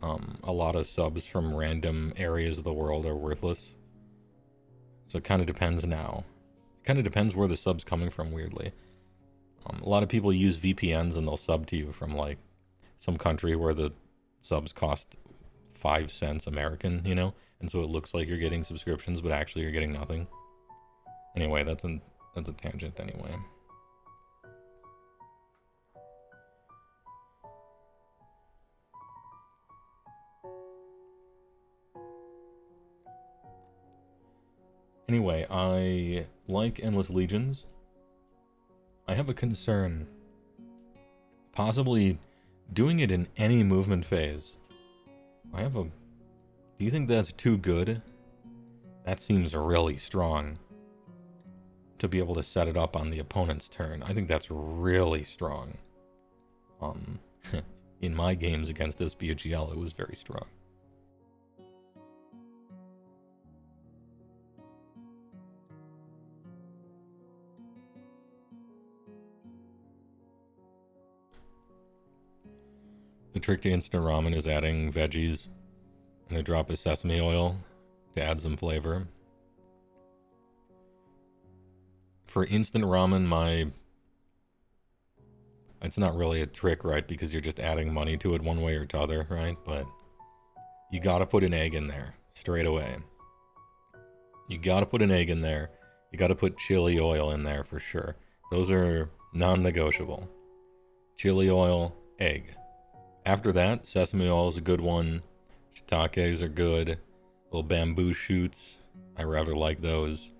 a lot of subs from random areas of the world are worthless. So it kind of depends now. It kind of depends where the sub's coming from, weirdly. A lot of people use VPNs and they'll sub to you from like some country where the subs cost 5 cents American, you know? And so it looks like you're getting subscriptions, but actually you're getting nothing. Anyway, that's a tangent anyway. Anyway, I like Endless Legions. I have a concern. Possibly doing it in any movement phase. Do you think that's too good? That seems really strong. To be able to set it up on the opponent's turn. I think that's really strong. In my games against SBGL, it was very strong. The trick to instant ramen is adding veggies and a drop of sesame oil to add some flavor. For instant ramen, it's not really a trick, right? Because you're just adding money to it one way or t'other, right? But you gotta put an egg in there straight away. You gotta put an egg in there. You gotta put chili oil in there for sure. Those are non-negotiable. Chili oil, egg. After that, sesame oil is a good one. Shiitakes are good. Little bamboo shoots. I rather like those.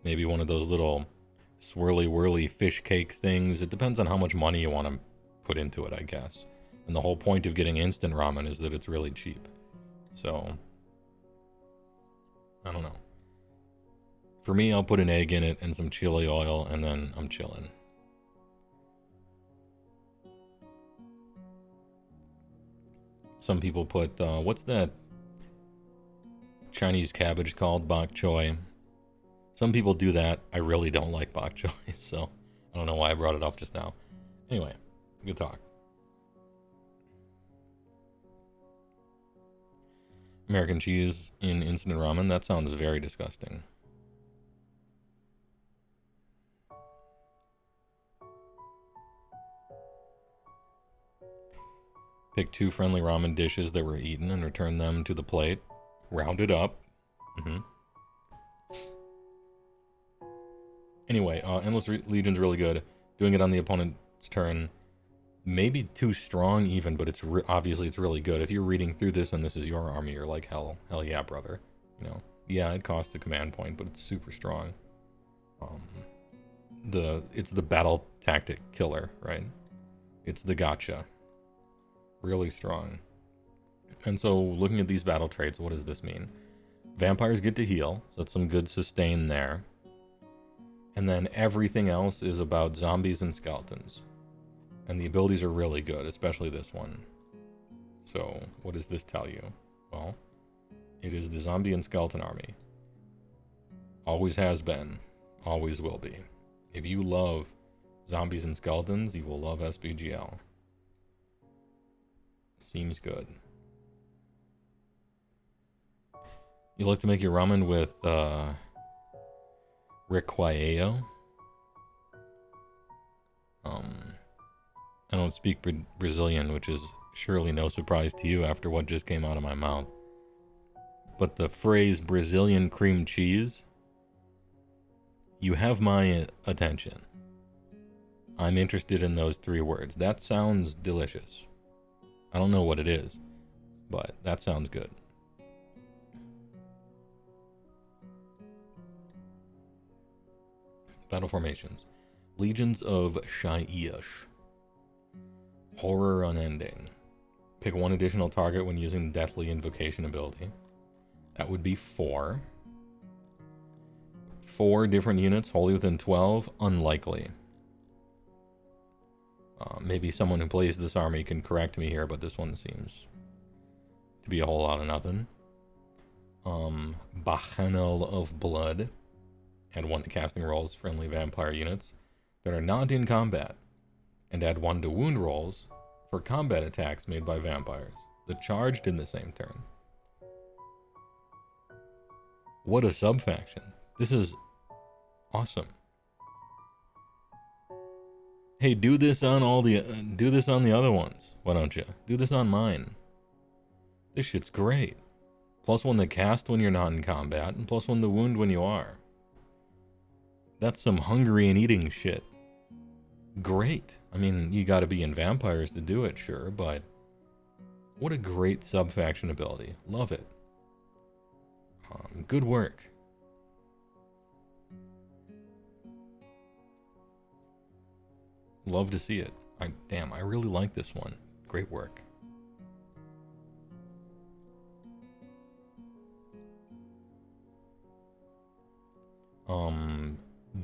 Maybe one of those little swirly whirly fish cake things. It depends on how much money you want to put into it, I guess. And the whole point of getting instant ramen is that it's really cheap. So, I don't know. For me, I'll put an egg in it and some chili oil, and then I'm chilling. Some people put, what's that Chinese cabbage called? Bok choy. Some people do that. I really don't like bok choy, so I don't know why I brought it up just now. Anyway, good talk. American cheese in instant ramen? That sounds very disgusting. Pick 2 friendly ramen dishes that were eaten and return them to the plate. Round it up. Anyway, Endless Legion's really good. Doing it on the opponent's turn. Maybe too strong even, but it's obviously it's really good. If you're reading through this and this is your army, you're like, hell yeah, brother. You know, yeah, it costs a command point, but it's super strong. It's the battle tactic killer, right? It's the gotcha. Really strong. And so looking at these battle traits, what does this mean? Vampires get to heal, so that's some good sustain there. And then everything else is about zombies and skeletons. And the abilities are really good, especially this one. So what does this tell you? Well, it is the zombie and skeleton army. Always has been, always will be. If you love zombies and skeletons, you will love SBGL. Seems good. You like to make your ramen with requayo. I don't speak Brazilian, which is surely no surprise to you after what just came out of my mouth. But the phrase Brazilian cream cheese, you have my attention. I'm interested in those 3 words. That sounds delicious. I don't know what it is, but that sounds good. Battle formations. Legions of Shaiish. Horror unending. Pick one additional target when using the Deathly Invocation ability. That would be 4. 4 different units, wholly within 12, unlikely. Maybe someone who plays this army can correct me here, but this one seems to be a whole lot of nothing. Bacchanal of Blood. Add 1 to casting rolls, friendly vampire units that are not in combat. And add 1 to wound rolls for combat attacks made by vampires that charged in the same turn. What a sub-faction. This is awesome. Hey, do this on all the do this on the other ones. Why don't you? Do this on mine. This shit's great. +1 to cast when you're not in combat, and +1 to wound when you are. That's some hungry and eating shit. Great. I mean, you gotta be in vampires to do it, sure, but what a great sub-faction ability. Love it. Good work. Love to see it. Damn, I really like this one. Great work.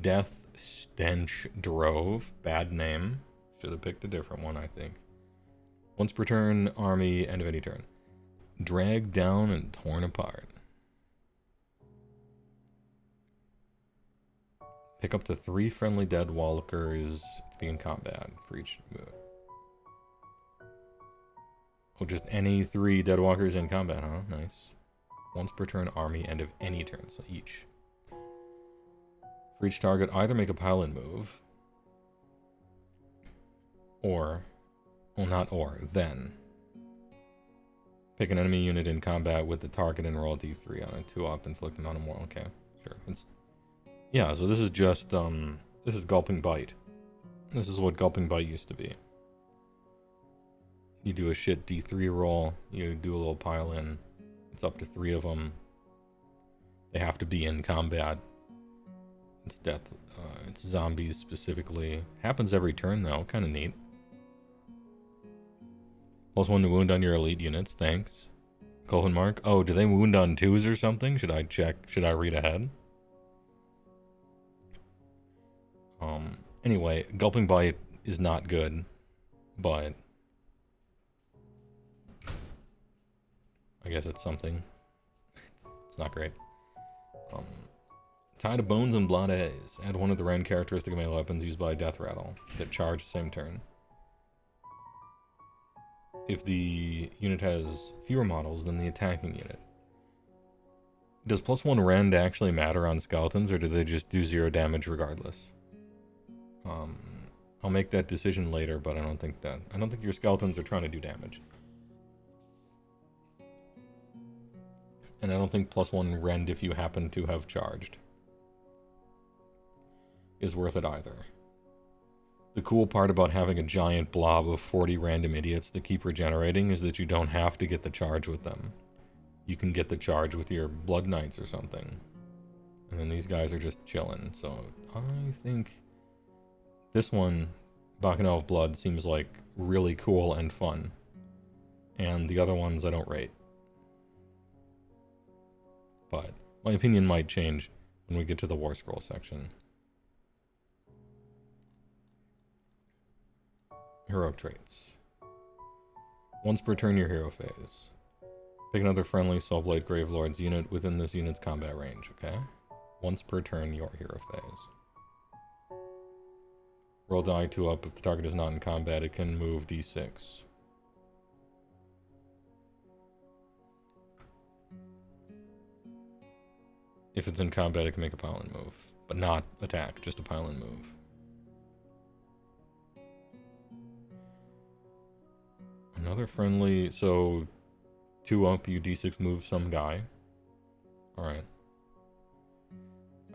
Death Stench Drove. Bad name. Should have picked a different one, I think. Once per turn, army, end of any turn. Dragged down and torn apart. Pick up to 3 friendly dead walkers to be in combat for each move. Oh, just any 3 dead walkers in combat, huh? Nice. Once per turn, army, end of any turn, so each. For each target, either make a pile-in move, or, well, not or, then. Pick an enemy unit in combat with the target and roll a d3 on it. 2-up, inflict amount of more. Okay, sure. Yeah, so this is just, this is Gulping Bite. This is what Gulping Bite used to be. You do a shit d3 roll, you do a little pile-in. It's up to 3 of them. They have to be in combat. It's death. It's zombies specifically. Happens every turn though. Kind of neat. +1 to wound on your elite units. Thanks. Colvin Mark. Oh, do they wound on 2s or something? Should I check? Should I read ahead? Anyway, Gulping Bite is not good, but I guess it's something. It's not great. Tie to Bones and Blades. Add 1 of the rand characteristic melee weapons used by Death Rattle. Get charged same turn. If the unit has fewer models than the attacking unit. Does +1 rend actually matter on skeletons, or do they just do 0 damage regardless? I'll make that decision later, but I don't think your skeletons are trying to do damage. And I don't think +1 rend if you happen to have charged is worth it either. The cool part about having a giant blob of 40 random idiots that keep regenerating is that you don't have to get the charge with them. You can get the charge with your Blood Knights or something. And then these guys are just chilling. So I think this one, Bacchanal of Blood, seems like really cool and fun. And the other ones I don't rate. But my opinion might change when we get to the War Scroll section. Hero traits. Once per turn, your hero phase. Pick another friendly Soulblade Gravelord's unit within this unit's combat range, okay? Once per turn, your hero phase. Roll die 2-up. If the target is not in combat, it can move d6. If it's in combat, it can make a pile-in move. But not attack, just a pile-in move. Another friendly, so 2-up, you d6 move some guy. Alright.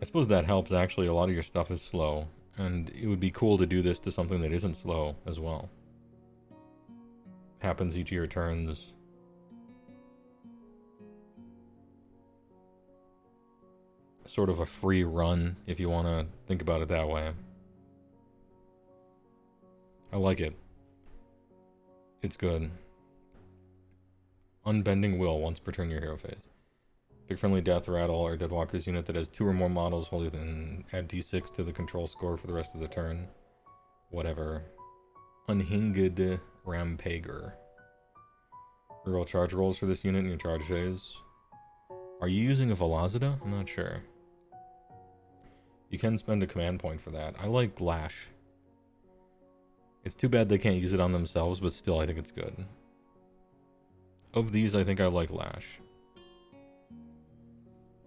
I suppose that helps, actually. A lot of your stuff is slow, and it would be cool to do this to something that isn't slow as well. Happens each of your turns. Sort of a free run, if you want to think about it that way. I like it. It's good. Unbending Will once per turn your hero phase. Pick friendly Death Rattle or Deadwalker's unit that has 2 or more models holding and add d6 to the control score for the rest of the turn. Whatever. Unhinged Rampager. Reroll charge rolls for this unit in your charge phase. Are you using a Velocita? I'm not sure. You can spend a command point for that. I like Lash. It's too bad they can't use it on themselves, but still I think it's good. Of these, I think I like Lash.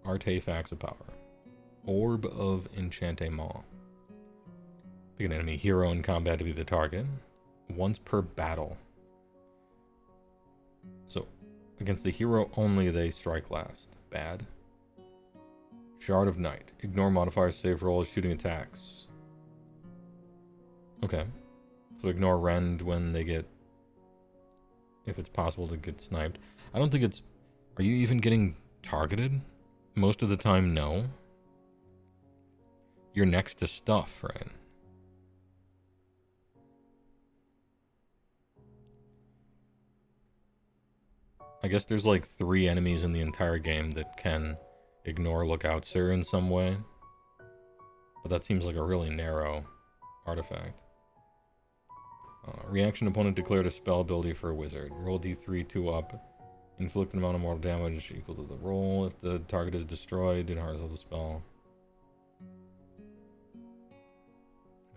Artifacts of Power. Orb of Enchantment. Pick an enemy hero in combat to be the target. Once per battle. So, against the hero only, they strike last. Bad. Shard of Night. Ignore modifiers, save rolls, shooting attacks. Okay. So ignore rend when they get... if it's possible to get sniped. I don't think it's... Are you even getting targeted? Most of the time, no. You're next to stuff, right? I guess there's like 3 enemies in the entire game that can ignore Lookout Sir in some way. But that seems like a really narrow artifact. Reaction opponent declared a spell ability for a wizard. Roll d3, 2 up. Inflict an amount of mortal damage equal to the roll. If the target is destroyed, do not resolve the spell.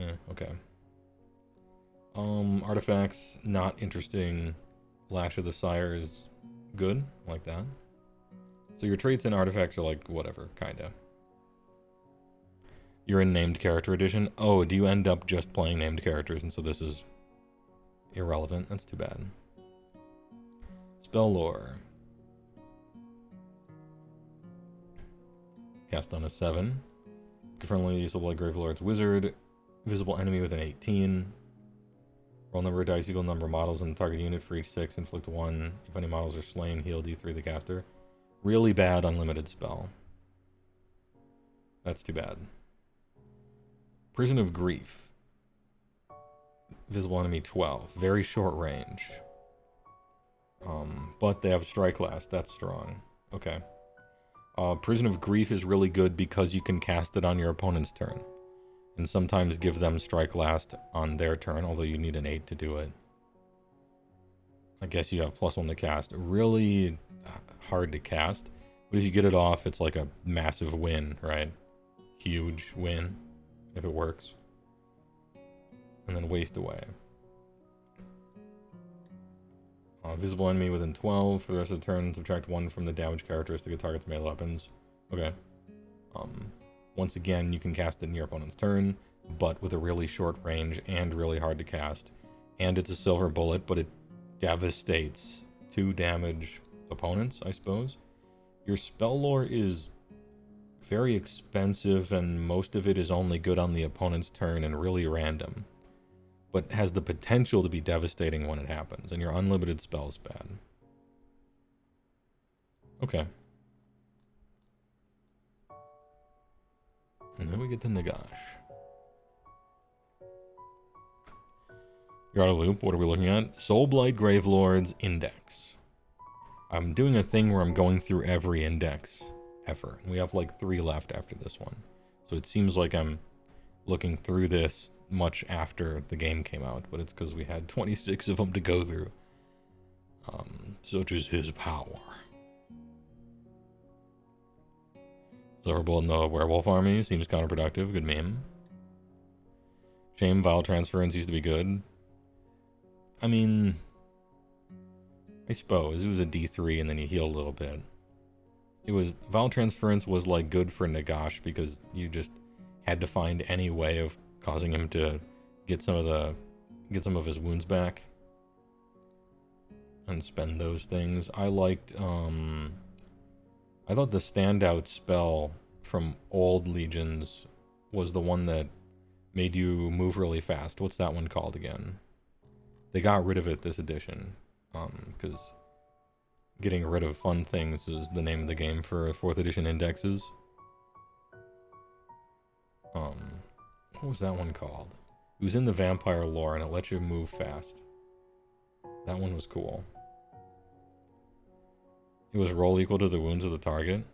Yeah, okay. Artifacts, not interesting. Lash of the Sire is good, like that. So your traits and artifacts are like, whatever, kinda. You're in named character edition. Oh, do you end up just playing named characters, and so this is irrelevant? That's too bad. Spell lore. Cast on a 7. Friendly usable like Gravelord's Wizard. Visible enemy with an 18. Roll number of dice equal number of models in the target unit for each 6. Inflict 1. If any models are slain, heal d3 the caster. Really bad unlimited spell. That's too bad. Prison of Grief. Visible enemy 12. Very short range. But they have strike last. That's strong. Okay. Prison of Grief is really good because you can cast it on your opponent's turn. And sometimes give them strike last on their turn, although you need an 8 to do it. I guess you have +1 to cast. Really hard to cast. But if you get it off, it's like a massive win, right? Huge win, if it works. And then waste away. Visible enemy within 12. For the rest of the turn, subtract 1 from the damage characteristic of target's melee weapons. Okay. Once again, you can cast it in your opponent's turn, but with a really short range and really hard to cast. And it's a silver bullet, but it devastates 2 damage opponents, I suppose. Your spell lore is very expensive, and most of it is only good on the opponent's turn and really random. But has the potential to be devastating when it happens, and your unlimited spell is bad. Okay. And then we get to Nagash. You're out of loop. What are we looking at? Soulblight Gravelord's Index. I'm doing a thing where I'm going through every index ever. We have like 3 left after this one. So it seems like I'm looking through this much after the game came out, but it's because we had 26 of them to go through. Such is his power. Silverbolt in the werewolf army seems counterproductive. Good meme. Shame Vile Transference used to be good. I mean, I suppose it was a D3 and then you heal a little bit. It was Vile Transference was like good for Nagash because you just had to find any way of causing him to get some of his wounds back and spend those things. I liked I thought the standout spell from old Legions was the one that made you move really fast. What's that one called again? They got rid of it this edition, because getting rid of fun things is the name of the game for 4th edition indexes. What was that one called? It was in the vampire lore and it let you move fast. That one was cool. It was roll equal to the wounds of the target.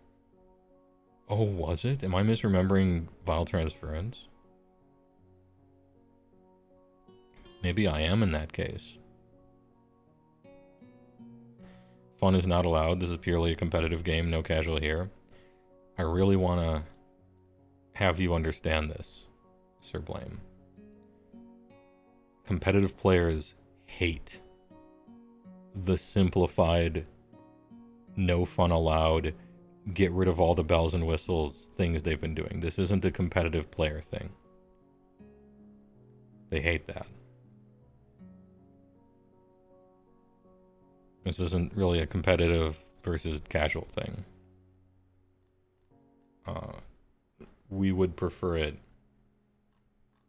Oh, was it? Am I misremembering Vile Transference? Maybe I am in that case. Fun is not allowed. This is purely a competitive game, no casual here. I really want to have you understand this, Sir Blame. Competitive players hate the simplified, no fun allowed, get rid of all the bells and whistles things they've been doing. This isn't a competitive player thing. They hate that. This isn't really a competitive versus casual thing. We would prefer it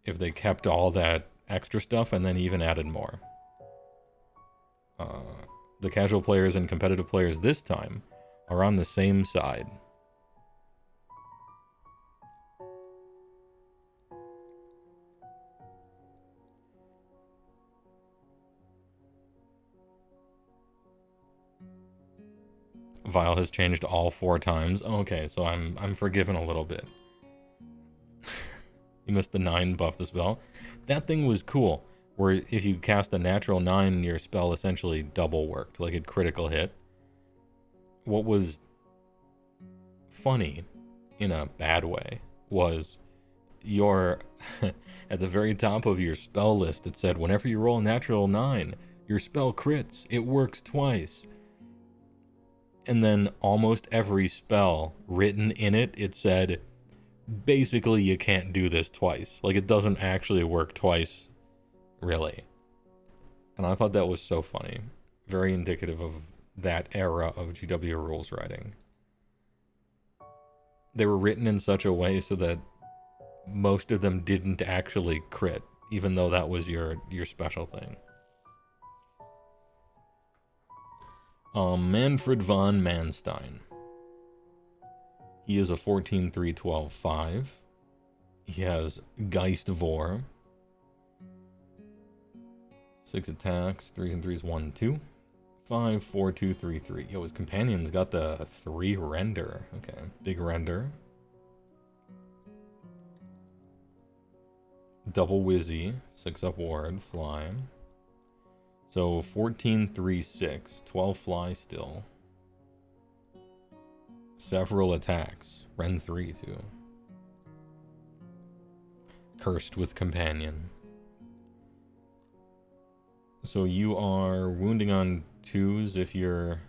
if they kept all that extra stuff and then even added more. The casual players and competitive players this time are on the same side. Vile has changed all 4 times. Okay, so I'm forgiven a little bit. You missed the 9 buff the spell. That thing was cool, where if you cast a natural 9, your spell essentially double worked, like a critical hit. What was funny, in a bad way, was your at the very top of your spell list it said whenever you roll a natural 9, your spell crits. It works twice. And then almost every spell written in it, it said, basically you can't do this twice. Like, it doesn't actually work twice, really. And I thought that was so funny. Very indicative of that era of GW rules writing. They were written in such a way so that most of them didn't actually crit, even though that was your special thing. Manfred von Manstein. He is a 14-3-12-5. He has Geist Vor. 6 attacks, 3s and 3s, 1-2. 5, 4, 2, 3, 3. Yo, his companion's got the 3 render. Okay, big render. Double Wizzy, 6 up ward, fly. So 14, 3, 6, 12 fly still. Several attacks. Ren 3 too. Cursed with companion. So you are wounding on 2s if you're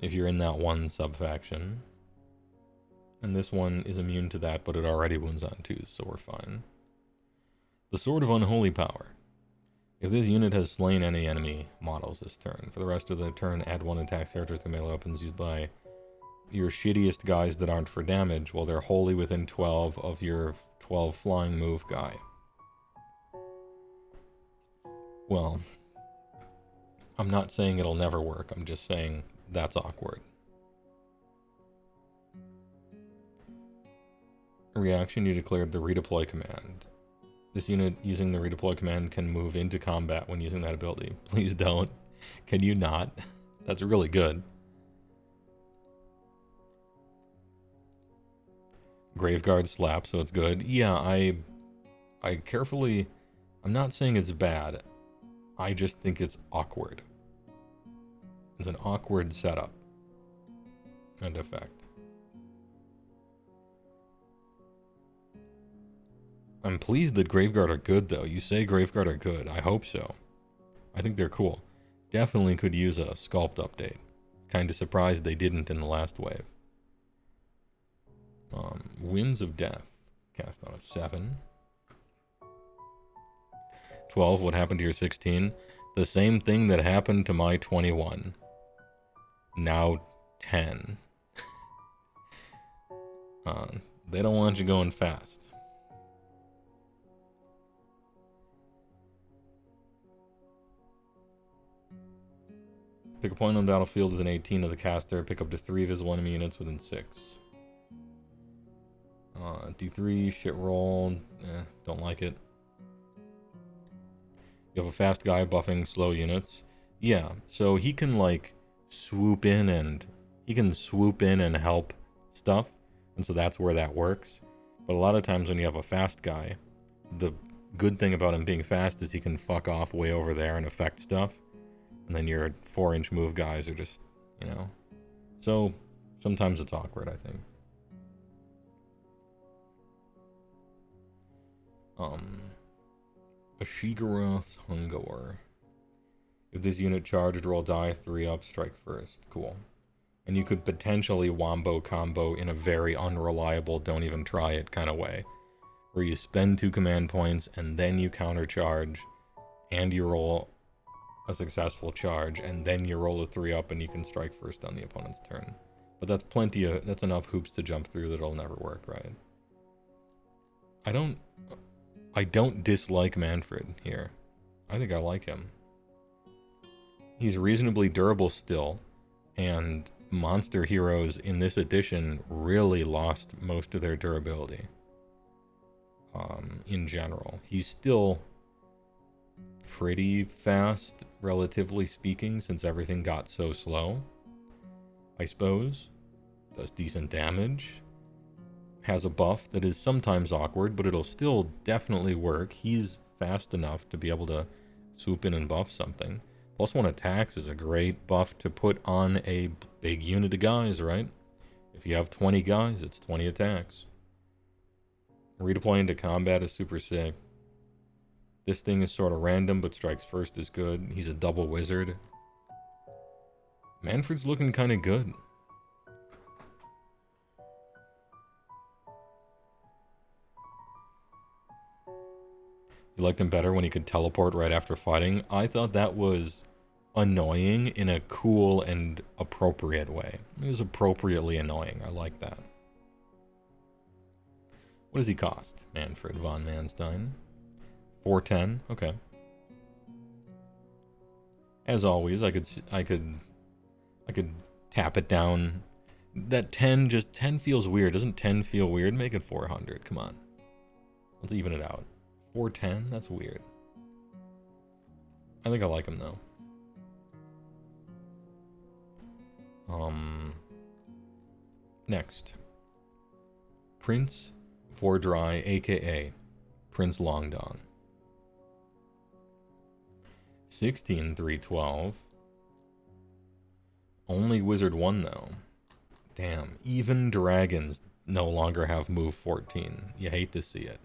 in that one subfaction. And this one is immune to that, but it already wounds on 2s, so we're fine. The Sword of Unholy Power. If this unit has slain any enemy models this turn, for the rest of the turn, add 1 attack characters to melee weapons used by your shittiest guys that aren't for damage, while they're wholly within 12 of your 12 flying move guy. Well, I'm not saying it'll never work, I'm just saying that's awkward. Reaction, you declared the redeploy command. This unit using the redeploy command can move into combat when using that ability. Please don't. Can you not? That's really good. Graveguard slap, so it's good. Yeah, I carefully... I'm not saying it's bad. I just think it's awkward. It's an awkward setup and effect. I'm pleased that Graveguard are good, though. You say Graveguard are good. I hope so. I think they're cool. Definitely could use a sculpt update. Kinda surprised they didn't in the last wave. Winds of Death. Cast on a 7. 12, what happened to your 16? The same thing that happened to my 21. Now 10. They don't want you going fast. Pick a point on the battlefield as an 18 of the caster. Pick up to 3 visible enemy units within 6. D3, shit roll. Don't like it. You have a fast guy buffing slow units. Yeah, so he can, like, swoop in and help stuff, and so that's where that works. But a lot of times when you have a fast guy, the good thing about him being fast is he can fuck off way over there and affect stuff, and then your 4-inch move guys are just, you know. So sometimes it's awkward, I think. A Shigarath's Hungoer. If this unit charged, roll die, 3 up, strike first. Cool. And you could potentially wombo combo in a very unreliable, don't even try it kind of way, where you spend 2 command points and then you counter charge and you roll a successful charge and then you roll a 3 up and you can strike first on the opponent's turn. But that's enough hoops to jump through that it'll never work, right? I don't dislike Manfred here. I think I like him. He's reasonably durable still, and monster heroes in this edition really lost most of their durability. In general. He's still pretty fast, relatively speaking, since everything got so slow, I suppose. Does decent damage. Has a buff that is sometimes awkward, but it'll still definitely work. He's fast enough to be able to swoop in and buff something. +1 attacks is a great buff to put on a big unit of guys, right? If you have 20 guys, it's 20 attacks. Redeploying to combat is super sick. This thing is sort of random, but strikes first is good. He's a double wizard. Manfred's looking kind of good. You liked him better when he could teleport right after fighting? I thought that was annoying in a cool and appropriate way. It was appropriately annoying. I like that. What does he cost? Manfred von Manstein. 410. Okay. As always, I could tap it down. That 10 feels weird. Doesn't 10 feel weird? Make it 400. Come on. Let's even it out. 410? That's weird. I think I like him though. Next. Prince Vordry, aka Prince Longdong. 16,312. Only Wizard 1 though. Damn. Even dragons no longer have move 14. You hate to see it.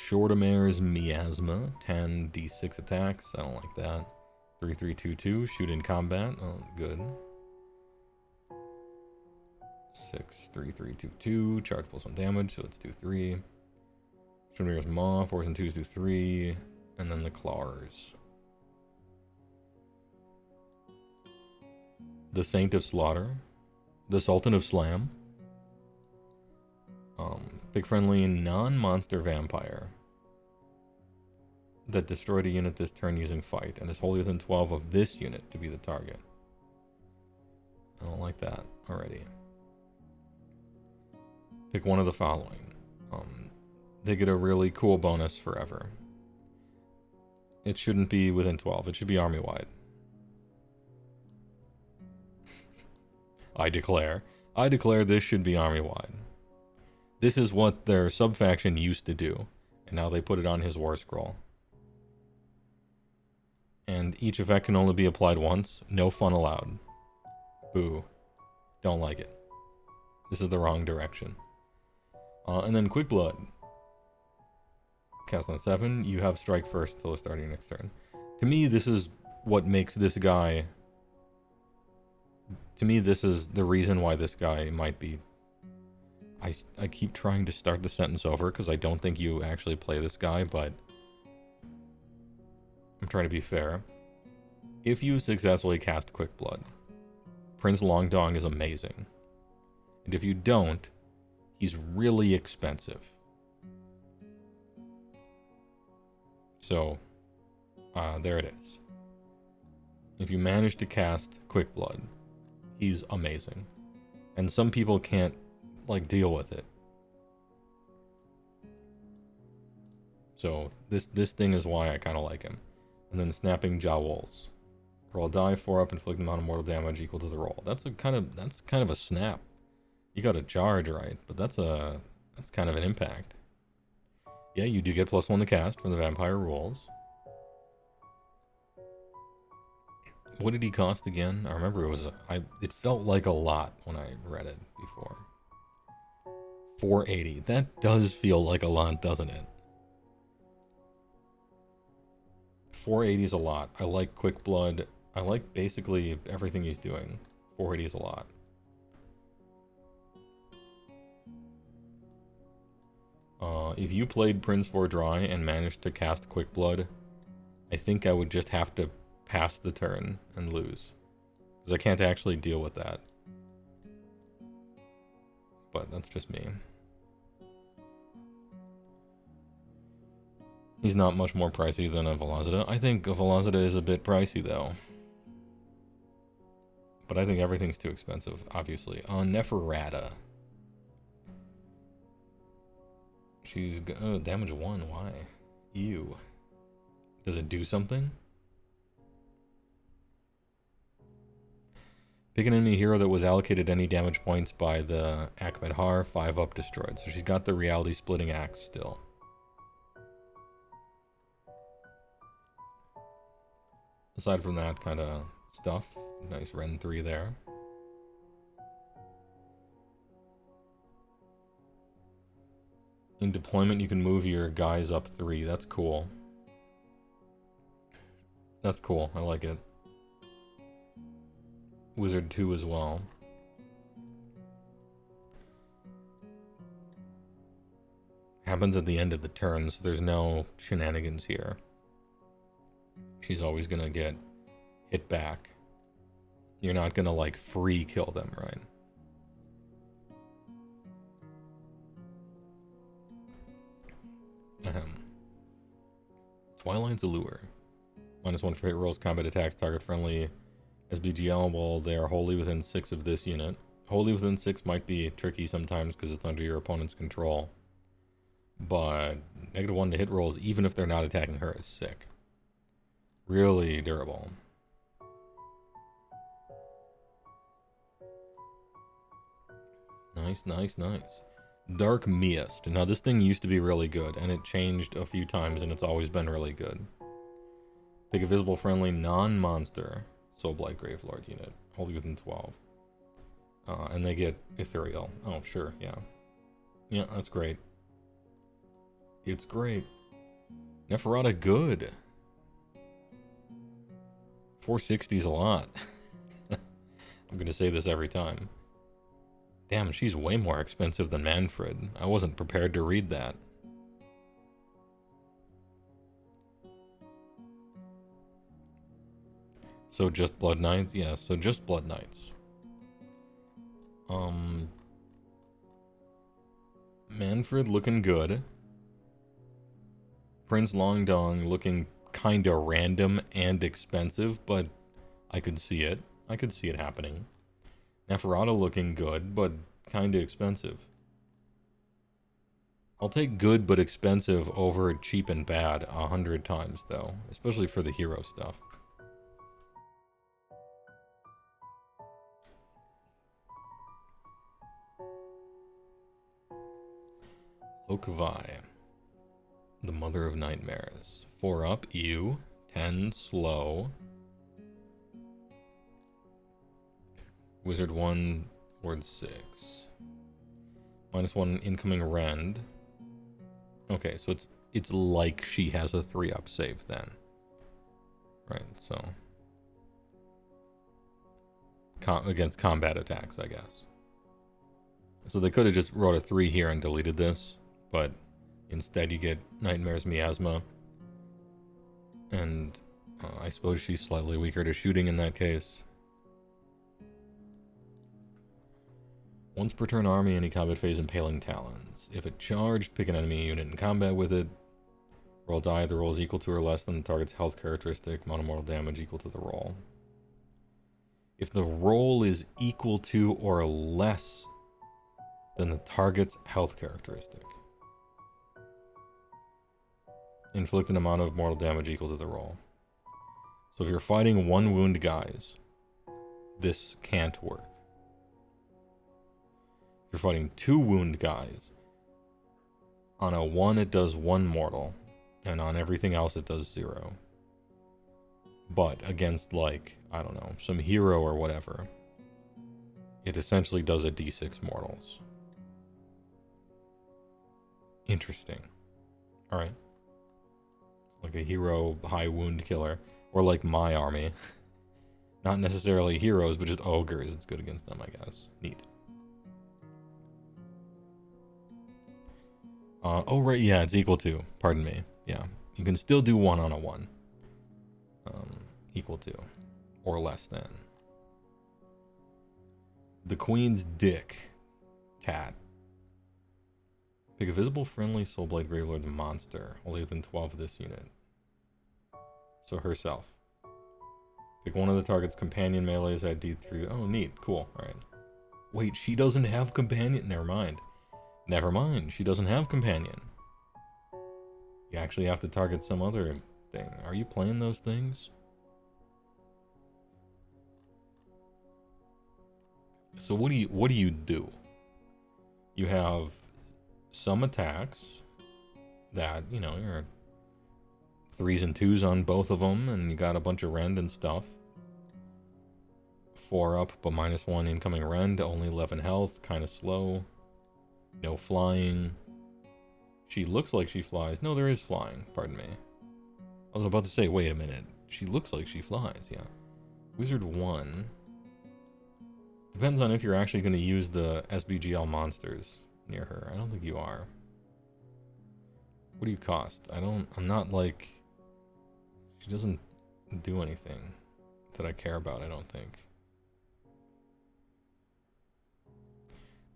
Shortimare's Miasma, 10 d6 attacks. I don't like that. 3322, shoot in combat. Oh, good. 63322, charge +1 damage, so let's do 3. Shortimare's Maw, 4s and 2s do 3, and then the Claws. The Saint of Slaughter, the Sultan of Slam. Big friendly non-monster vampire that destroyed a unit this turn using fight and is wholly within 12 of this unit to be the target. I don't like that already. Pick one of the following. They get a really cool bonus forever. It shouldn't be within 12. It should be army-wide. I declare this should be army-wide. This is what their sub-faction used to do, and now they put it on his war scroll. And each effect can only be applied once. No fun allowed. Boo. Don't like it. This is the wrong direction. And then Quick Blood. Cast on 7. You have strike first till the start of your next turn. To me, this is what makes this guy... To me, this is the reason why this guy might be... I keep trying to start the sentence over because I don't think you actually play this guy, but I'm trying to be fair. If you successfully cast Quick Blood, Prince Longdong is amazing. And if you don't, he's really expensive. So, there it is. If you manage to cast Quick Blood, he's amazing. And some people can't deal with it. So this thing is why I kind of like him. And then snapping jowls. Roll die 4 up, inflict amount of mortal damage equal to the roll. That's kind of a snap. You got a charge right, but that's kind of an impact. Yeah, you do get +1 to cast from the vampire rules. What did he cost again? I remember it felt like a lot when I read it before. 480. That does feel like a lot, doesn't it? 480 is a lot. I like Quick Blood. I like basically everything he's doing. 480 is a lot. If you played Prince for Dry and managed to cast Quick Blood, I think I would just have to pass the turn and lose. Because I can't actually deal with that. But that's just me. He's not much more pricey than a Velocita. I think a Velocita is a bit pricey, though. But I think everything's too expensive, obviously. Neferata. She's... Oh, damage 1. Why? Ew. Does it do something? Pick an enemy hero that was allocated any damage points by the Ahmed Har, 5 up destroyed. So she's got the reality splitting axe still. Aside from that kind of stuff, nice Ren 3 there. In deployment, you can move your guys up 3. That's cool. That's cool. I like it. Wizard 2 as well. Happens at the end of the turn, so there's no shenanigans here. She's always gonna get hit back. You're not gonna, like, free kill them, right? Twilight's Allure. -1 for hit rolls, combat attacks, target friendly SBGL while they are wholly within 6 of this unit. Wholly within 6 might be tricky sometimes because it's under your opponent's control. But -1 to hit rolls, even if they're not attacking her, is sick. Really durable. Nice, nice, nice. Dark Mist. Now this thing used to be really good, and it changed a few times, and it's always been really good. Pick a visible friendly non-monster Soulblight Gravelord unit, wholly within 12. And they get Ethereal. Oh, sure, yeah. Yeah, that's great. It's great. Neferata, good. 460 is a lot. I'm gonna say this every time. Damn, she's way more expensive than Manfred. I wasn't prepared to read that. So just Blood Knights? Yeah, so just Blood Knights. Manfred looking good. Prince Longdong looking kinda random and expensive, but I could see it. I could see it happening. Neferata looking good, but kinda expensive. I'll take good but expensive over cheap and bad 100 times, though. Especially for the hero stuff. Okavai. The Mother of Nightmares. 4 up, ew. 10 slow. Wizard 1, Ward 6. -1 incoming rend. Okay, so it's like she has a 3 up save then. Right, so against combat attacks, I guess. So they could have just wrote a 3 here and deleted this, but instead you get Nightmare's Miasma. And I suppose she's slightly weaker to shooting in that case. Once per turn army, any combat phase, Impaling Talons. If it charged, pick an enemy unit in combat with it. Roll die, the roll is equal to or less than the target's health characteristic, amount of mortal damage equal to the roll. If the roll is equal to or less than the target's health characteristic, inflict an amount of mortal damage equal to the roll. So if you're fighting 1 wound guys, this can't work. If you're fighting 2 wound guys, on a 1 it does 1 mortal, and on everything else it does 0. But against, like, I don't know, some hero or whatever, it essentially does a d6 mortals. Interesting. Alright. Like a hero high wound killer. Or like my army. Not necessarily heroes, but just ogres. It's good against them, I guess. Neat. Oh, right, yeah, it's equal to. Pardon me. Yeah. You can still do 1 on a 1. Equal to. Or less than. The Queen's Dick. Cat. Pick a visible friendly Soulblight Gravelord monster. Only within 12 of this unit. So herself. Pick one of the target's companion melees at D3. Oh, neat. Cool. Alright. Wait, she doesn't have companion? Never mind. Never mind. She doesn't have companion. You actually have to target some other thing. Are you playing those things? So what do you do? You have some attacks that, you know, you're 3s and 2s on both of them, and you got a bunch of rend and stuff. 4 up, but -1 incoming rend, only 11 health, kind of slow. No flying. She looks like she flies. No, there is flying, pardon me. I was about to say, wait a minute. She looks like she flies, yeah. Wizard 1. Depends on if you're actually going to use the SBGL monsters near her. I don't think you are. What do you cost? I'm not like... She doesn't do anything that I care about, I don't think.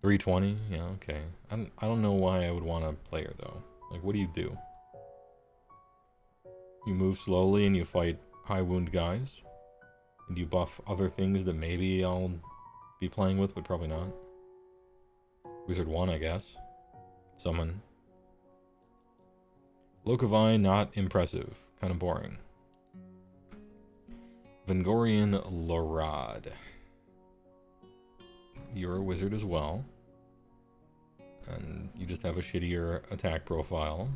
320? Yeah, okay. I don't know why I would want to play her, though. Like, what do you do? You move slowly and you fight high wound guys? And you buff other things that maybe I'll be playing with, but probably not. Wizard 1, I guess. Summon. Lokavai, not impressive. Kind of boring. Vengorian Larad. You're a wizard as well. And you just have a shittier attack profile.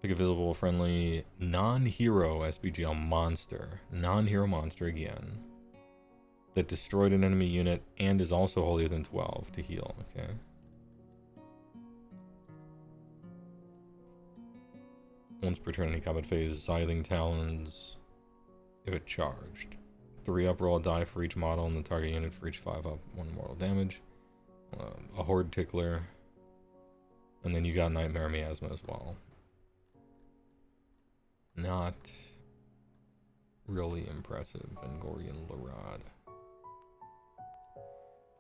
Pick a visible, friendly, non-hero SBGL monster. Non-hero monster again. That destroyed an enemy unit and is also wholly within 12 to heal, okay? Once per turn, any combat phase, Scything Talons, if it charged. 3 up, roll a die for each model in the target unit for each 5 up, 1 mortal damage. A Horde Tickler. And then you got Nightmare Miasma as well. Not really impressive, Vengorian Larad.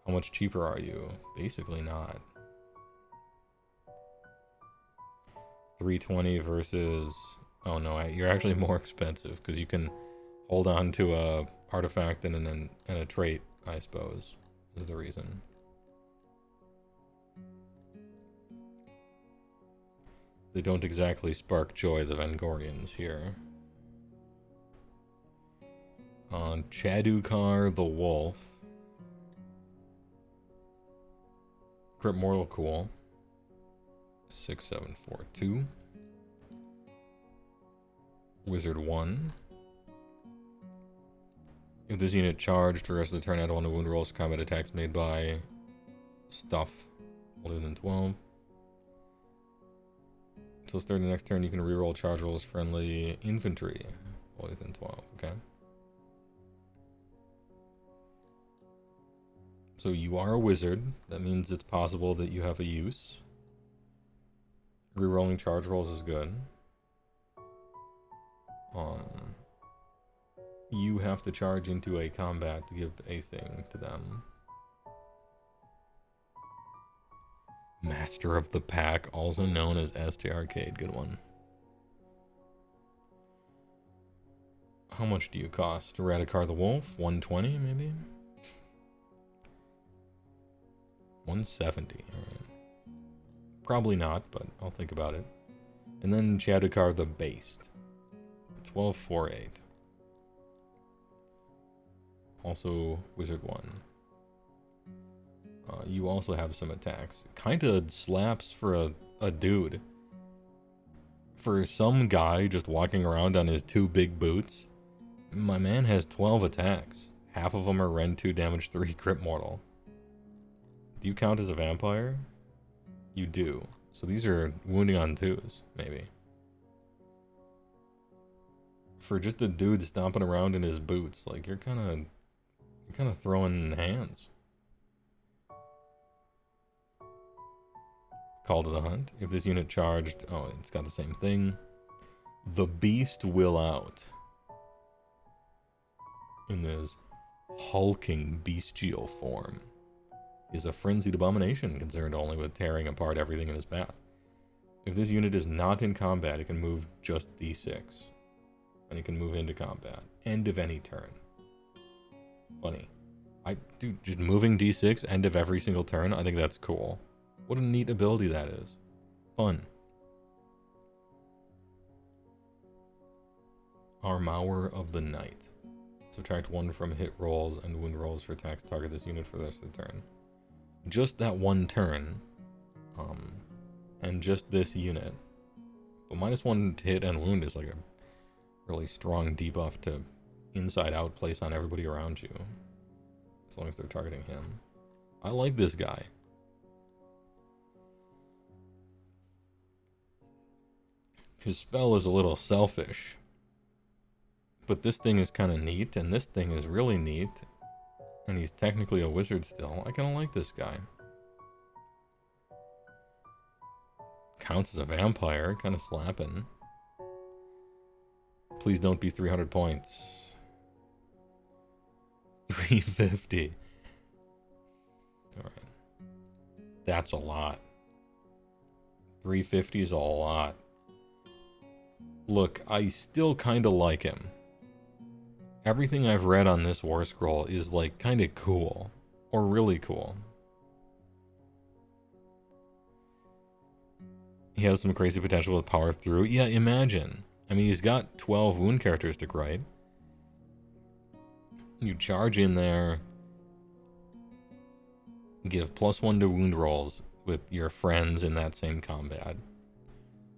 How much cheaper are you? Basically not. 320 versus... Oh no, you're actually more expensive because you can hold on to a artifact and a trait, I suppose, is the reason. They don't exactly spark joy, the Vengorians here. On Chadukar the Wolf. Crit Mortal, cool. 6742. Wizard 1. If this unit charged for the rest of the turn, add 1 to wound rolls for combat attacks made by stuff older than 12. Until start the next turn, you can reroll charge rolls friendly infantry older than 12. Okay. So you are a wizard. That means it's possible that you have a use. Rerolling charge rolls is good. You have to charge into a combat to give a thing to them. Master of the Pack, also known as ST Arcade. Good one. How much do you cost? Radikar the Wolf? 120 maybe? 170. Alright. Probably not, but I'll think about it. And then Chadukar the Based. 1248. Also, Wizard 1. You also have some attacks. Kinda slaps for a dude. For some guy just walking around on his 2 big boots, my man has 12 attacks. Half of them are Rend 2 damage 3 crit mortal. Do you count as a vampire? You do. So these are wounding on 2s, maybe. For just a dude stomping around in his boots, like you're kind of throwing hands. Call to the hunt. If this unit charged, oh, it's got the same thing. The beast will out. In this hulking bestial form is a frenzied abomination concerned only with tearing apart everything in his path. If this unit is not in combat, it can move just d6. And it can move into combat. End of any turn. Funny. Dude, just moving d6 end of every single turn, I think that's cool. What a neat ability that is. Fun. Armour of the Night. Subtract 1 from hit rolls and wound rolls for attacks target this unit for the rest of the turn. Just that one turn. And just this unit. But -1 to hit and wound is like a really strong debuff to inside out place on everybody around you. As long as they're targeting him. I like this guy. His spell is a little selfish. But this thing is kind of neat, and this thing is really neat. And he's technically a wizard still. I kind of like this guy. Counts as a vampire, kind of slapping. Please don't be 300 points. 350. Alright. That's a lot. 350 is a lot. Look, I still kind of like him. Everything I've read on this War Scroll is like kind of cool. Or really cool. He has some crazy potential with power through. Yeah, imagine. I mean, he's got 12 wound characteristic, right? You charge in there. Give +1 to wound rolls with your friends in that same combat.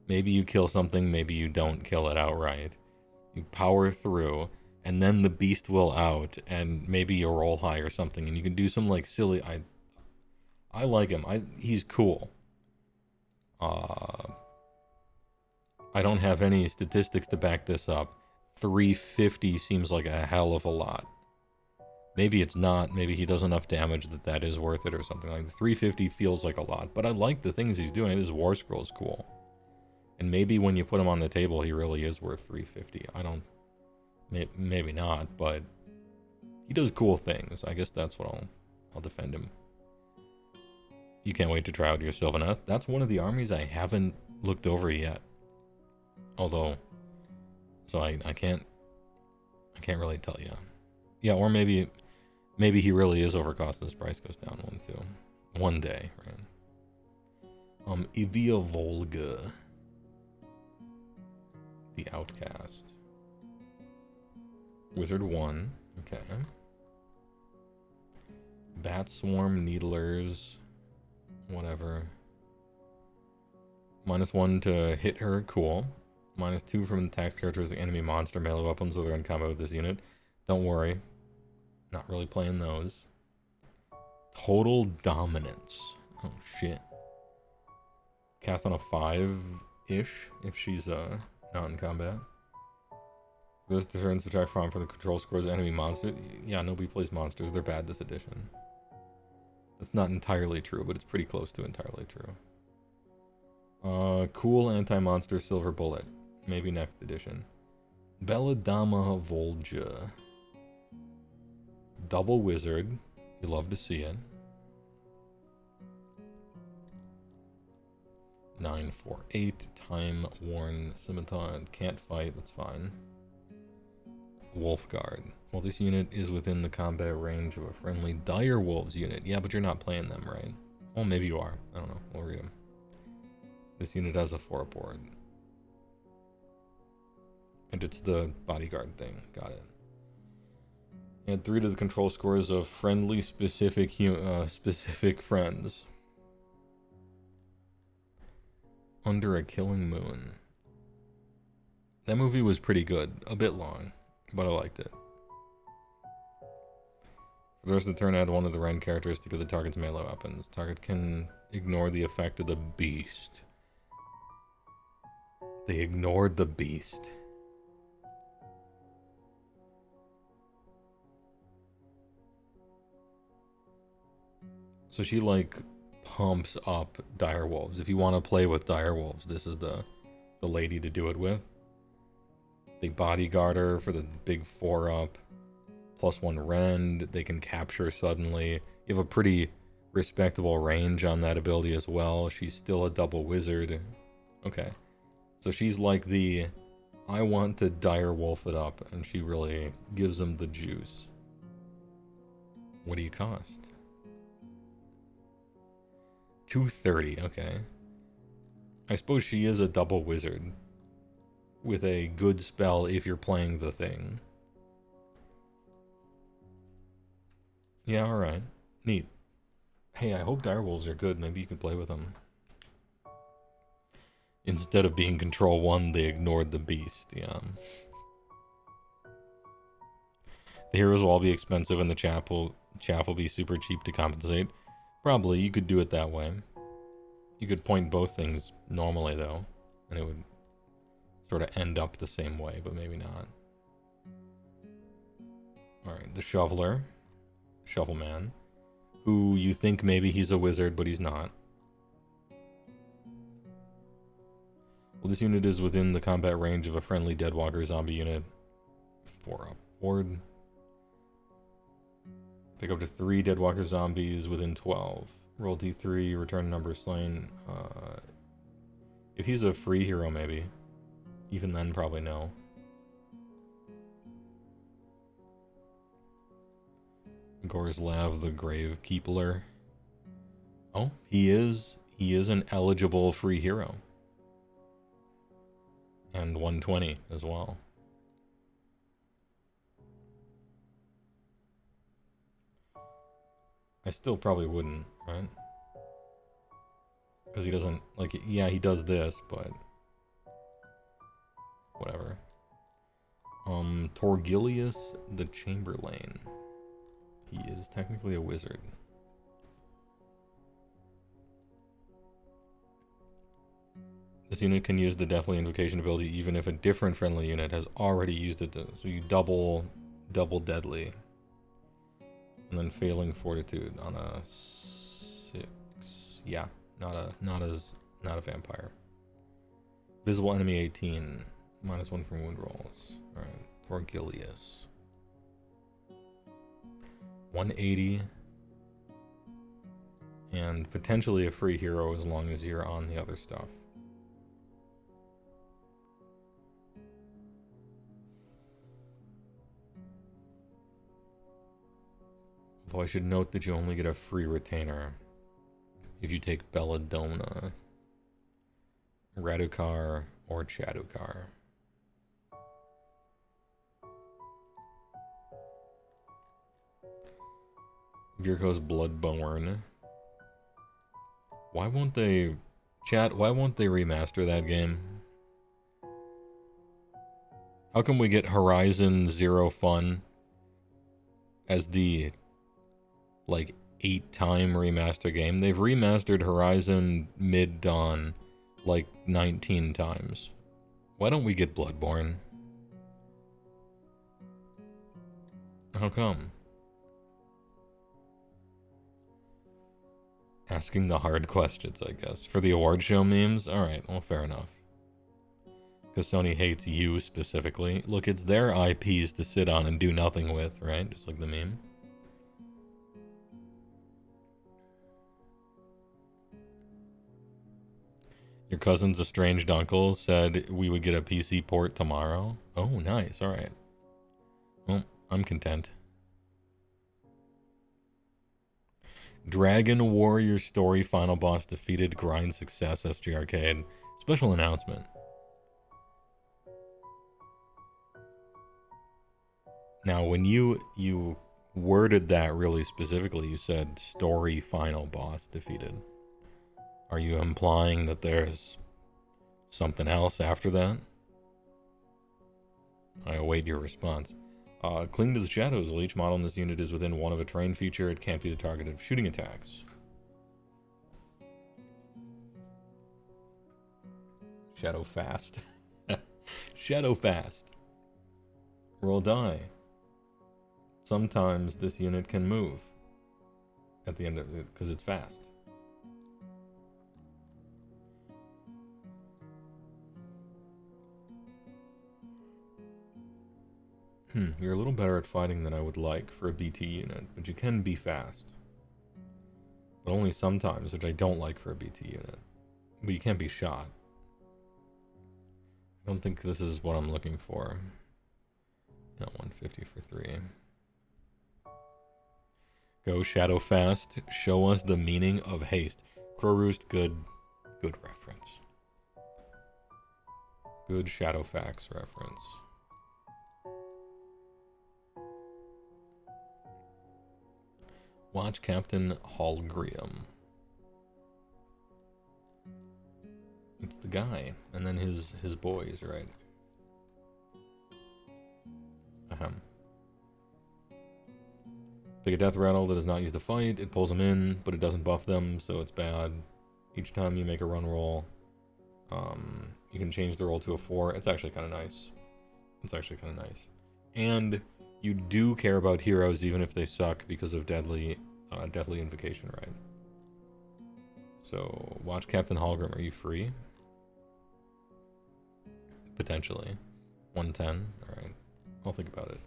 Maybe you kill something, maybe you don't kill it outright. You power through, and then the beast will out, and maybe you roll high or something, and you can do some like silly... I like him. He's cool. I don't have any statistics to back this up. 350 seems like a hell of a lot. Maybe it's not. Maybe he does enough damage that is worth it or something like that. 350 feels like a lot, but I like the things he's doing. This War Scroll is cool. And maybe when you put him on the table, he really is worth 350. I don't... Maybe not, but... he does cool things. I guess that's what I'll defend him. You can't wait to try out your Sylvaneth. That's one of the armies I haven't looked over yet. Although... so I can't really tell you. Yeah, or maybe he really is overcost and this price goes down one too. One day, right? Evia Volga. The Outcast. Wizard 1. Okay. Bat Swarm, Needlers. Whatever. -1 to hit her. Cool. -2 from attacks characters, the enemy monster, melee weapons that are in combat with this unit. Don't worry. Not really playing those. Total Dominance. Oh, shit. Cast on a 5-ish if she's not in combat. Those turns to track from for the control scores enemy monster. Yeah, nobody plays monsters. They're bad this edition. That's not entirely true, but it's pretty close to entirely true. Cool anti-monster silver bullet. Maybe next edition. Belladama Volja. Double wizard. You love to see it. 948. Time worn scimitar. Can't fight. That's fine. Wolfguard. Well, this unit is within the combat range of a friendly dire wolves unit. Yeah, but you're not playing them, right? Well, maybe you are. I don't know. We'll read them. This unit has a 4 board. And it's the bodyguard thing. Got it. Add 3 to the control scores of friendly specific friends. Under a Killing Moon. That movie was pretty good. A bit long, but I liked it. For the rest of the turn, add 1 of the rend characteristic of the target's melee weapons. Target can ignore the effect of the beast. They ignored the beast. So she, like, pumps up direwolves. If you want to play with direwolves, this is the lady to do it with. They bodyguard her for the big 4-up. +1 rend. They can capture suddenly. You have a pretty respectable range on that ability as well. She's still a double wizard. Okay. So she's like the, I want to direwolf it up, and she really gives them the juice. What do you cost? 230, okay. I suppose she is a double wizard with a good spell if you're playing the thing. Yeah, alright. Neat. Hey, I hope direwolves are good. Maybe you could play with them. Instead of being control 1, they ignored the beast. Yeah. The heroes will all be expensive and the chaff will be super cheap to compensate. Probably, you could do it that way. You could point both things normally, though, and it would sort of end up the same way, but maybe not. Alright, the Shoveler. Shovelman. Who you think maybe he's a wizard, but he's not. Well, this unit is within the combat range of a friendly Deadwalker zombie unit. 4-up ward. Pick up to 3 Deadwalker zombies within 12. Roll D3, return number slain. If he's a free hero, maybe. Even then, probably no. Gorslav the Gravekeeper. Oh, he is an eligible free hero. And 120 as well. I still probably wouldn't, right? Because he doesn't, like, yeah, he does this, but whatever. Torgilius the Chamberlain. He is technically a wizard. This unit can use the Deathly Invocation ability even if a different friendly unit has already used it. So you double deadly. And then failing fortitude on a 6. Yeah, not a vampire. Visible enemy 18. -1 from wound rolls. Alright, Torgilius. 180. And potentially a free hero as long as you're on the other stuff. Although I should note that you only get a free retainer if you take Belladonna, Radukar, or Chadukar. Virko's Bloodborne. Why won't they... Chat, why won't they remaster that game? How come we get Horizon Zero Fun as the, like, 8-time remaster game? They've remastered Horizon Mid-Dawn, like, 19 times. Why don't we get Bloodborne? How come? Asking the hard questions, I guess. For the award show memes? Alright, well, fair enough. Because Sony hates you specifically. Look, it's their IPs to sit on and do nothing with, right? Just like the meme. Your cousin's estranged uncle said we would get a PC port tomorrow. Oh, nice. Alright. Well, I'm content. Dragon Warrior Story Final Boss defeated. Grind success. SG Arcade. Special announcement. Now, when you worded that really specifically, you said story final boss defeated. Are you implying that there's something else after that? I await your response. Cling to the shadows. While each model in this unit is within one of a terrain feature, it can't be the target of shooting attacks. Shadow fast. Shadow fast. Roll die. Sometimes this unit can move at the end of it because it's fast. You're a little better at fighting than I would like for a BT unit, but you can be fast. But only sometimes, which I don't like for a BT unit. But you can't be shot. I don't think this is what I'm looking for. No, 150 for 3. Go Shadow fast. Show us the meaning of haste. Crow Roost, good reference. Good Shadowfax reference. Watch Captain Hallgrim. It's the guy, and then his boys, right? Ahem. Pick a death rattle that is not used to fight. It pulls them in, but it doesn't buff them, so it's bad. Each time you make a run roll, you can change the roll to a 4. It's actually kind of nice. It's actually kind of nice. And you do care about heroes even if they suck because of deadly invocation, right? So, watch Captain Hallgrim. Are you free? Potentially. 110? Alright. I'll think about it.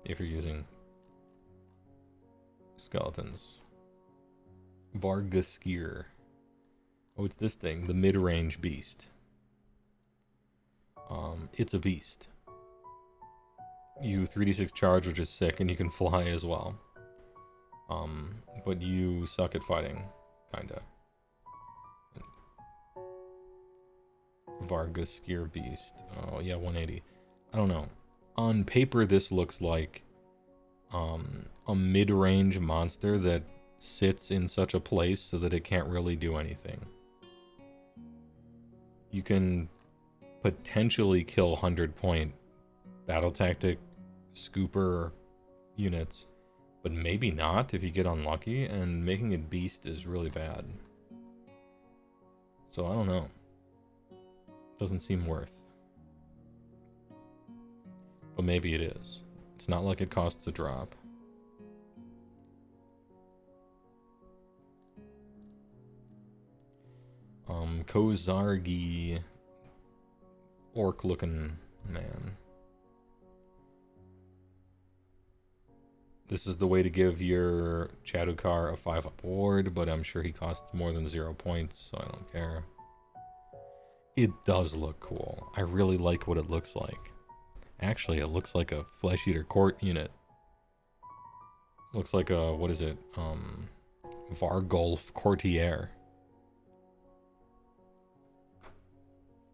If you're using skeletons. Vargaskir. Oh, it's this thing. The mid-range beast. It's a beast. You 3d6 charge, which is sick, and you can fly as well. But you suck at fighting. Kinda. Vargaskir beast. Oh, yeah, 180. I don't know. On paper, this looks like a mid-range monster that sits in such a place so that it can't really do anything. You can potentially kill 100-point battle tactic scooper units, but maybe not if you get unlucky, and making it beast is really bad. So I don't know. Doesn't seem worth. But maybe it is. It's not like it costs a drop. Kozargi, orc-looking man. This is the way to give your Chadukar a 5-up ward, but I'm sure he costs more than 0 points, so I don't care. It does look cool. I really like what it looks like. Actually, it looks like a Flesh Eater Court unit. Looks like a, what is it? Vargolf Courtier.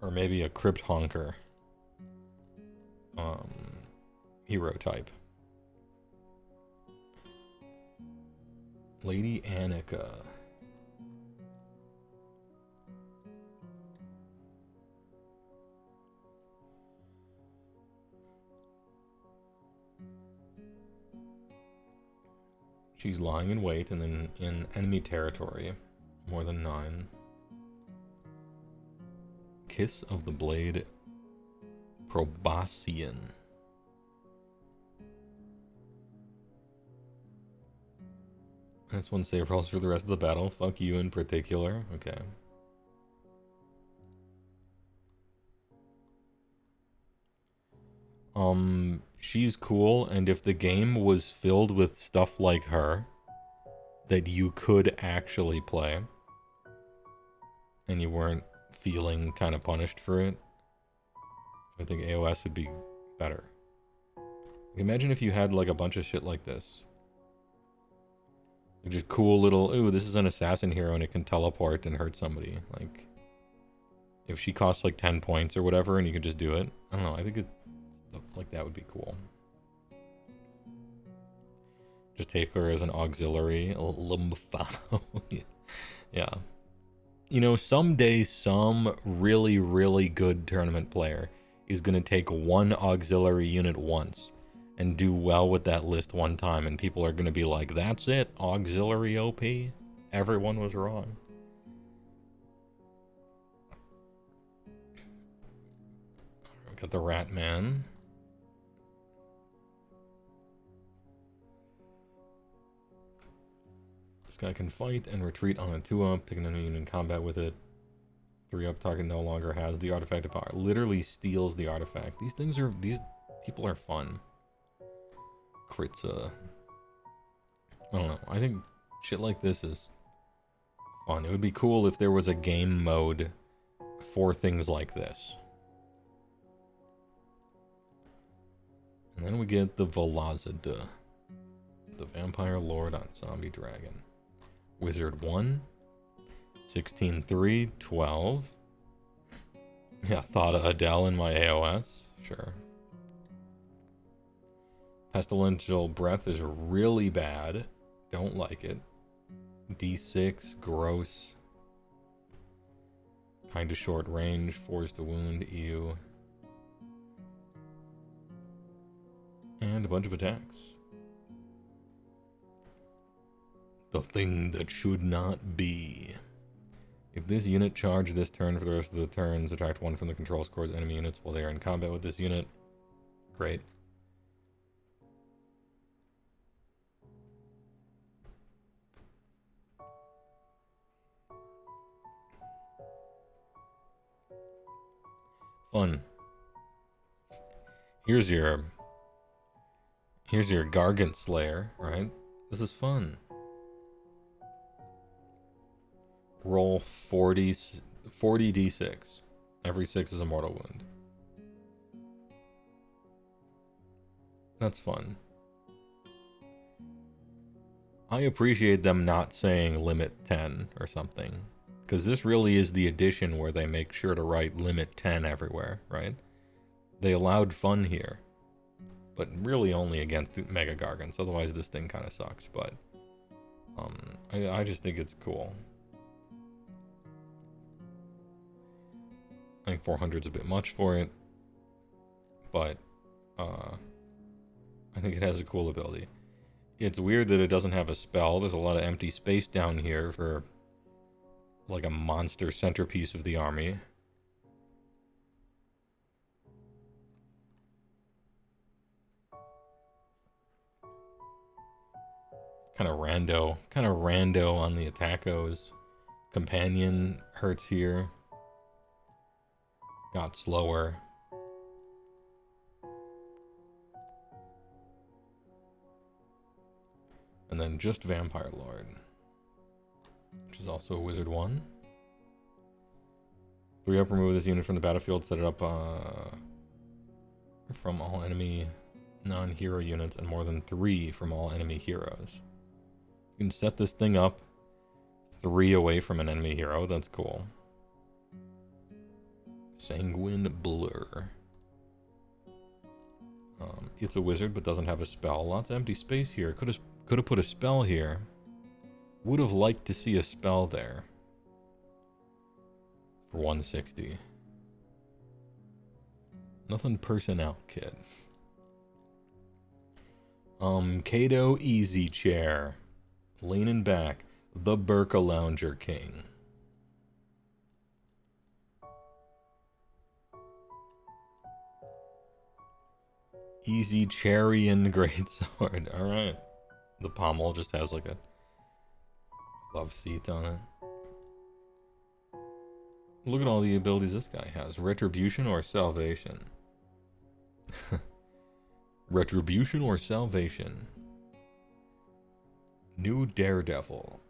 Or maybe a Crypt Honker. Hero type. Lady Annika. She's lying in wait and then in enemy territory. More than 9. Kiss of the Blade. Probasian. That's one save rolls for the rest of the battle. Fuck you in particular. Okay. She's cool, and if the game was filled with stuff like her that you could actually play, and you weren't feeling kind of punished for it, I think AOS would be better. Imagine if you had like a bunch of shit like this. Just cool little, ooh, this is an assassin hero and it can teleport and hurt somebody. Like, if she costs like 10 points or whatever and you can just do it. I don't know, I think it's stuff like that would be cool. Just take her as an auxiliary. Lumbfano. Yeah. You know, someday some really, really good tournament player is going to take one auxiliary unit once and do well with that list one time, and people are going to be like, that's it, auxiliary OP? Everyone was wrong. We got the Rat Man. This guy can fight and retreat on a 2-up, pick an enemy unit in combat with it. 3-up target no longer has the artifact of power. Literally steals the artifact. These people are fun. Crits, I don't know. I think shit like this is fun. It would be cool if there was a game mode for things like this. And then we get the Velazada, the Vampire Lord on Zombie Dragon. Wizard 1, 16-3, 12. Yeah, thought of Adele in my AOS. Sure. Pestilential Breath is really bad. Don't like it. D6, gross. Kinda short range, force to wound, ew. And a bunch of attacks. The thing that should not be. If this unit charged this turn for the rest of the turns, attract 1 from the control score's enemy units while they are in combat with this unit. Great. Fun. Here's your Gargant Slayer, right? This is fun. Roll 40 d6. Every 6 is a mortal wound. That's fun. I appreciate them not saying limit 10 or something, because this really is the edition where they make sure to write limit 10 everywhere, right? They allowed fun here, but really only against Mega Gargants. Otherwise, this thing kind of sucks. But I just think it's cool. I think 400 is a bit much for it, but I think it has a cool ability. It's weird that it doesn't have a spell. There's a lot of empty space down here for like a monster centerpiece of the army. Kind of rando on the attackos. Companion hurts here. Got slower. And then just Vampire Lord, which is also a Wizard 1. 3-up, remove this unit from the battlefield, set it up from all enemy non-hero units and more than 3 from all enemy heroes. You can set this thing up 3 away from an enemy hero. That's cool. Sanguine Blur. It's a wizard but doesn't have a spell. Lots of empty space here. Could have put a spell here. Would have liked to see a spell there. For 160. Nothing personnel, kid. Kato Easy Chair. Leaning back. The Burka Lounger King. Easy Charian Greatsword. Alright. The pommel just has like a love seat on it. Look at all the abilities this guy has. Retribution or Salvation? Retribution or Salvation? New Daredevil.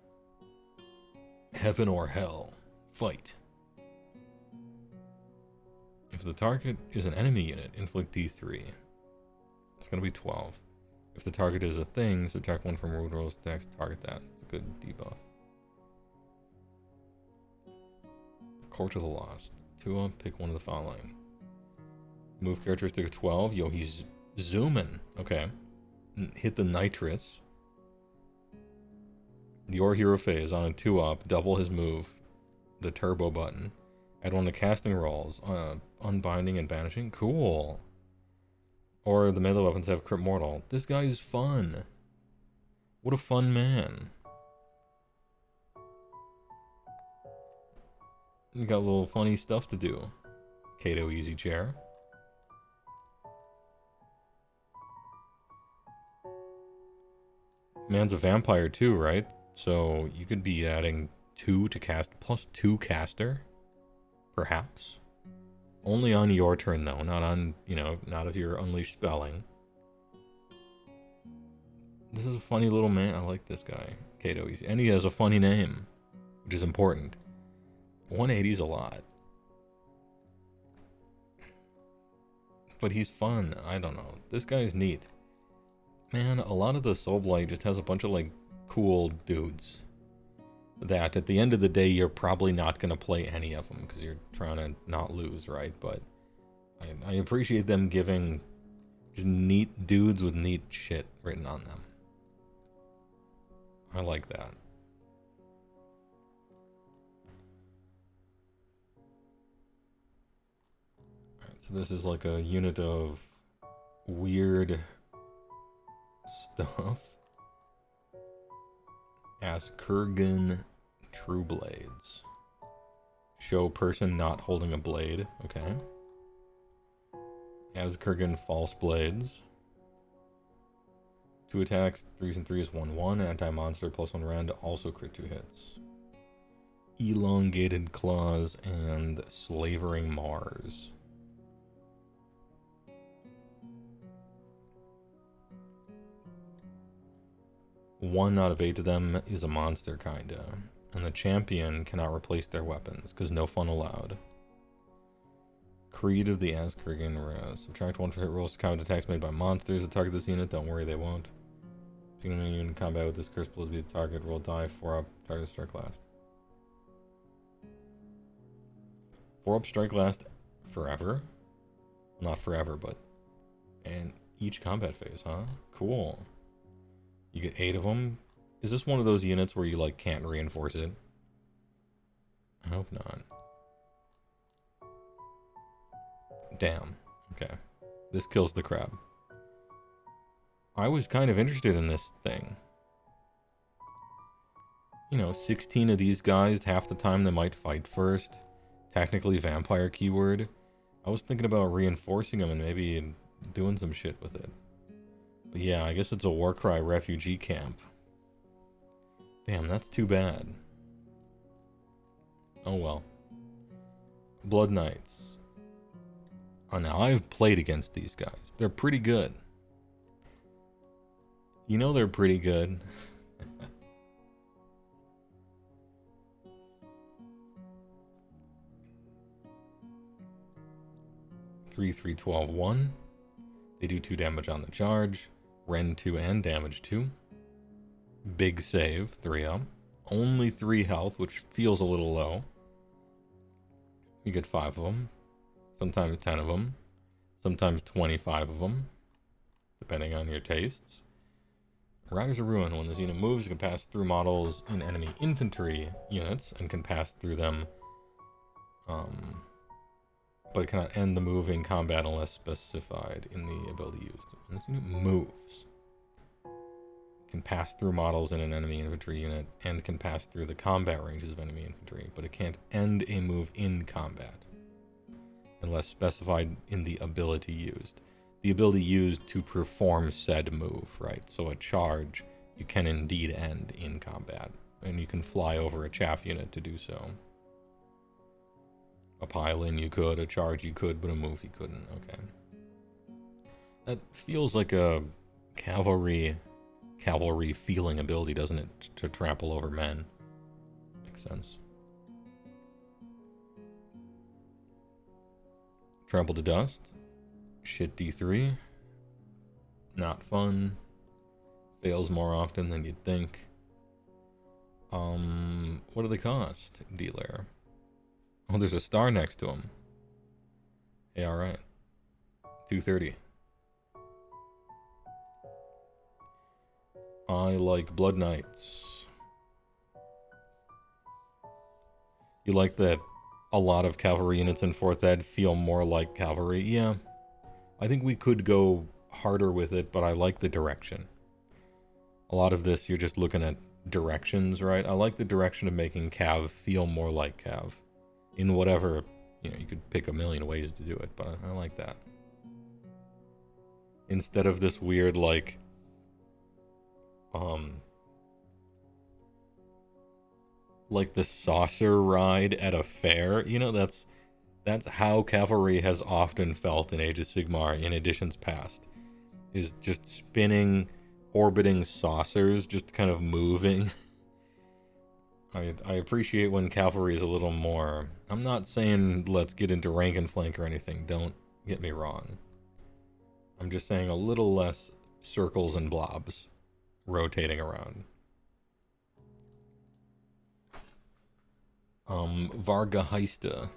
Heaven or Hell. Fight. If the target is an enemy unit, inflict D3. It's going to be 12. If the target is a thing, subtract 1 from road rolls attacks, target that. It's a good debuff. Court of the Lost. 2-up, pick one of the following. Move characteristic of 12. Yo, he's zooming. Okay. Hit the nitrous. Your hero phase on a 2-up, double his move, the turbo button. Add one to casting rolls, unbinding and banishing. Cool. Or the melee weapons have crit mortal. This guy's fun. What a fun man. You got little funny stuff to do. Kato easy chair. Man's a vampire too, right? So you could be adding 2 to cast, plus 2 caster, perhaps. Only on your turn though, not on, you know, not if you're unleash spelling. This is a funny little man. I like this guy, Kato easy, and he has a funny name, which is important. 180 is a lot. But he's fun. I don't know. This guy's neat. Man, a lot of the Soulblight just has a bunch of, like, cool dudes. That, at the end of the day, you're probably not going to play any of them, because you're trying to not lose, right? But I appreciate them giving just neat dudes with neat shit written on them. I like that. So this is like a unit of weird stuff. Askurgan True Blades. Show person not holding a blade. Okay. Askurgan False Blades. 2 attacks, 3s and 3s, 1/1. Anti-monster, +1 rend, also crit 2 hits. Elongated Claws and Slavering Mars. One out of 8 of them is a monster, kinda. And the champion cannot replace their weapons, because no fun allowed. Creed of the Askurgan. Subtract 1 for hit rolls to combat attacks made by monsters that target this unit. Don't worry, they won't. If you're in combat with this cursed blow to be the target, roll die, 4-up, target strike last. 4-up strike last forever? Not forever, but... And each combat phase, huh? Cool. You get 8 of them. Is this one of those units where you, like, can't reinforce it? I hope not. Damn. Okay. This kills the crab. I was kind of interested in this thing. You know, 16 of these guys, half the time they might fight first. Technically vampire keyword. I was thinking about reinforcing them and maybe doing some shit with it. But yeah, I guess it's a Warcry refugee camp. Damn, that's too bad. Oh well. Blood Knights. Oh, now I've played against these guys. They're pretty good. You know they're pretty good. 3/3/12/1. They do 2 damage on the charge. Rend 2 and damage 2. Big save, 3-up. Only 3 health, which feels a little low. You get 5 of them. Sometimes 10 of them. Sometimes 25 of them. Depending on your tastes. Rise of Ruin. When this unit moves, you can pass through models in enemy infantry units and can pass through them. But it cannot end the move in combat unless specified in the ability used. When this unit moves, it can pass through models in an enemy infantry unit and can pass through the combat ranges of enemy infantry, but it can't end a move in combat unless specified in the ability used. The ability used to perform said move, right? So a charge you can indeed end in combat, and you can fly over a chaff unit to do so. A pile-in you could, a charge you could, but a move you couldn't. Okay. That feels like a cavalry feeling ability, doesn't it? To trample over men. Makes sense. Trample to dust. Shit D3. Not fun. Fails more often than you'd think. What do they cost? Dealer. Oh, there's a star next to him. Yeah, alright. 230. I like Blood Knights. You like that a lot of cavalry units in 4th Ed feel more like cavalry? Yeah. I think we could go harder with it, but I like the direction. A lot of this, you're just looking at directions, right? I like the direction of making Cav feel more like Cav. In whatever, you know, you could pick a million ways to do it, but I like that. Instead of this weird, like the saucer ride at a fair, you know, that's how cavalry has often felt in Age of Sigmar in editions past, is just spinning, orbiting saucers, just kind of moving. I appreciate when cavalry is a little more, I'm not saying let's get into rank and flank or anything, don't get me wrong. I'm just saying a little less circles and blobs rotating around. Varga Heista.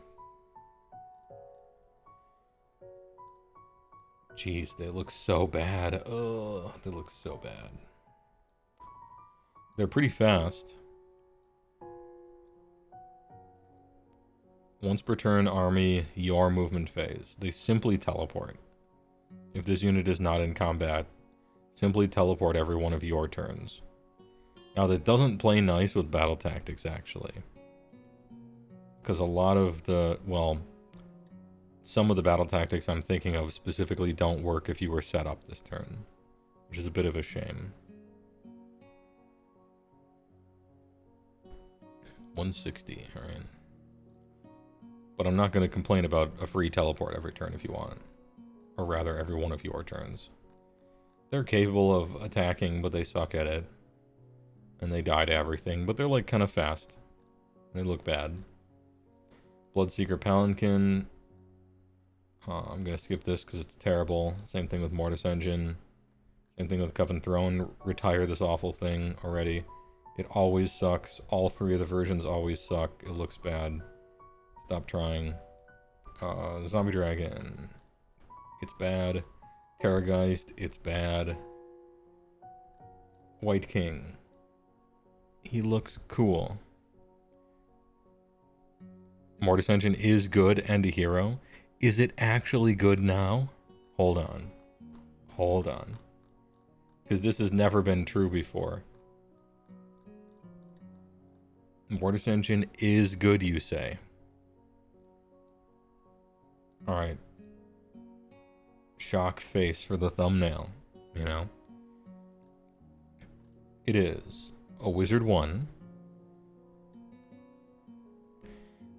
Jeez, they look so bad. Oh, they look so bad. They're pretty fast. Once per turn, army, your movement phase. They simply teleport. If this unit is not in combat, simply teleport every one of your turns. Now, that doesn't play nice with battle tactics, actually. Because a lot of the, well, some of the battle tactics I'm thinking of specifically don't work if you were set up this turn, which is a bit of a shame. 160, alright. But I'm not going to complain about a free teleport every turn if you want. Or rather, every one of your turns. They're capable of attacking, but they suck at it. And they die to everything, but they're like kind of fast. They look bad. Bloodseeker Palanquin. I'm going to skip this because it's terrible. Same thing with Mortis Engine. Same thing with Coven Throne. Retire this awful thing already. It always sucks. All 3 of the versions always suck. It looks bad. Stop trying. Zombie Dragon. It's bad. Terrorgeist. It's bad. White King. He looks cool. Mortis Engine is good and a hero. Is it actually good now? Hold on. Hold on. Because this has never been true before. Mortis Engine is good, you say? Alright. Shocked face for the thumbnail, you know? It is a Wizard 1.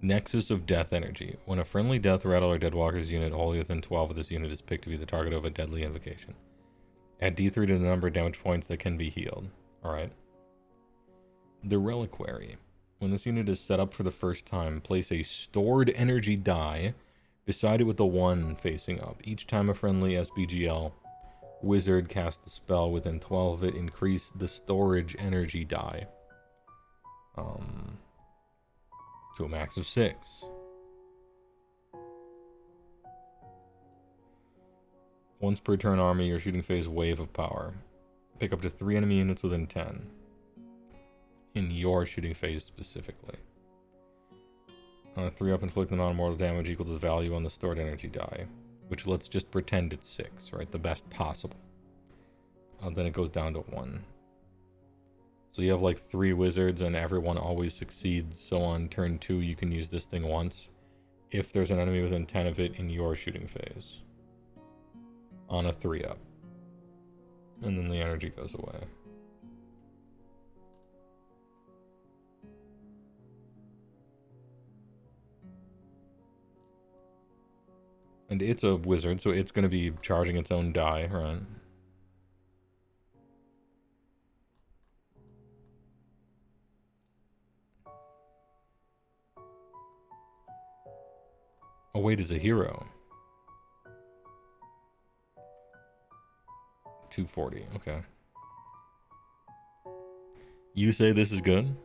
Nexus of Death Energy. When a friendly Death Rattle or Deadwalker's unit wholly within 12 of this unit is picked to be the target of a deadly invocation, add D3 to the number of damage points that can be healed. Alright. The Reliquary. When this unit is set up for the first time, place a stored energy die beside it with the 1 facing up. Each time a friendly SBGL wizard casts a spell within 12 of it, increase the storage energy die. To a max of 6. Once per turn army, your shooting phase wave of power. Pick up to 3 enemy units within 10. In your shooting phase specifically. 3 up, inflict non-mortal damage equal to the value on the stored energy die. Which let's just pretend it's 6, right? The best possible. Then it goes down to 1. So you have like 3 wizards and everyone always succeeds. So on turn 2 you can use this thing once. If there's an enemy within 10 of it in your shooting phase. On a 3 up. And then the energy goes away. And it's a wizard, so it's going to be charging its own die, right? Oh wait, it's a hero. 240, okay. You say this is good?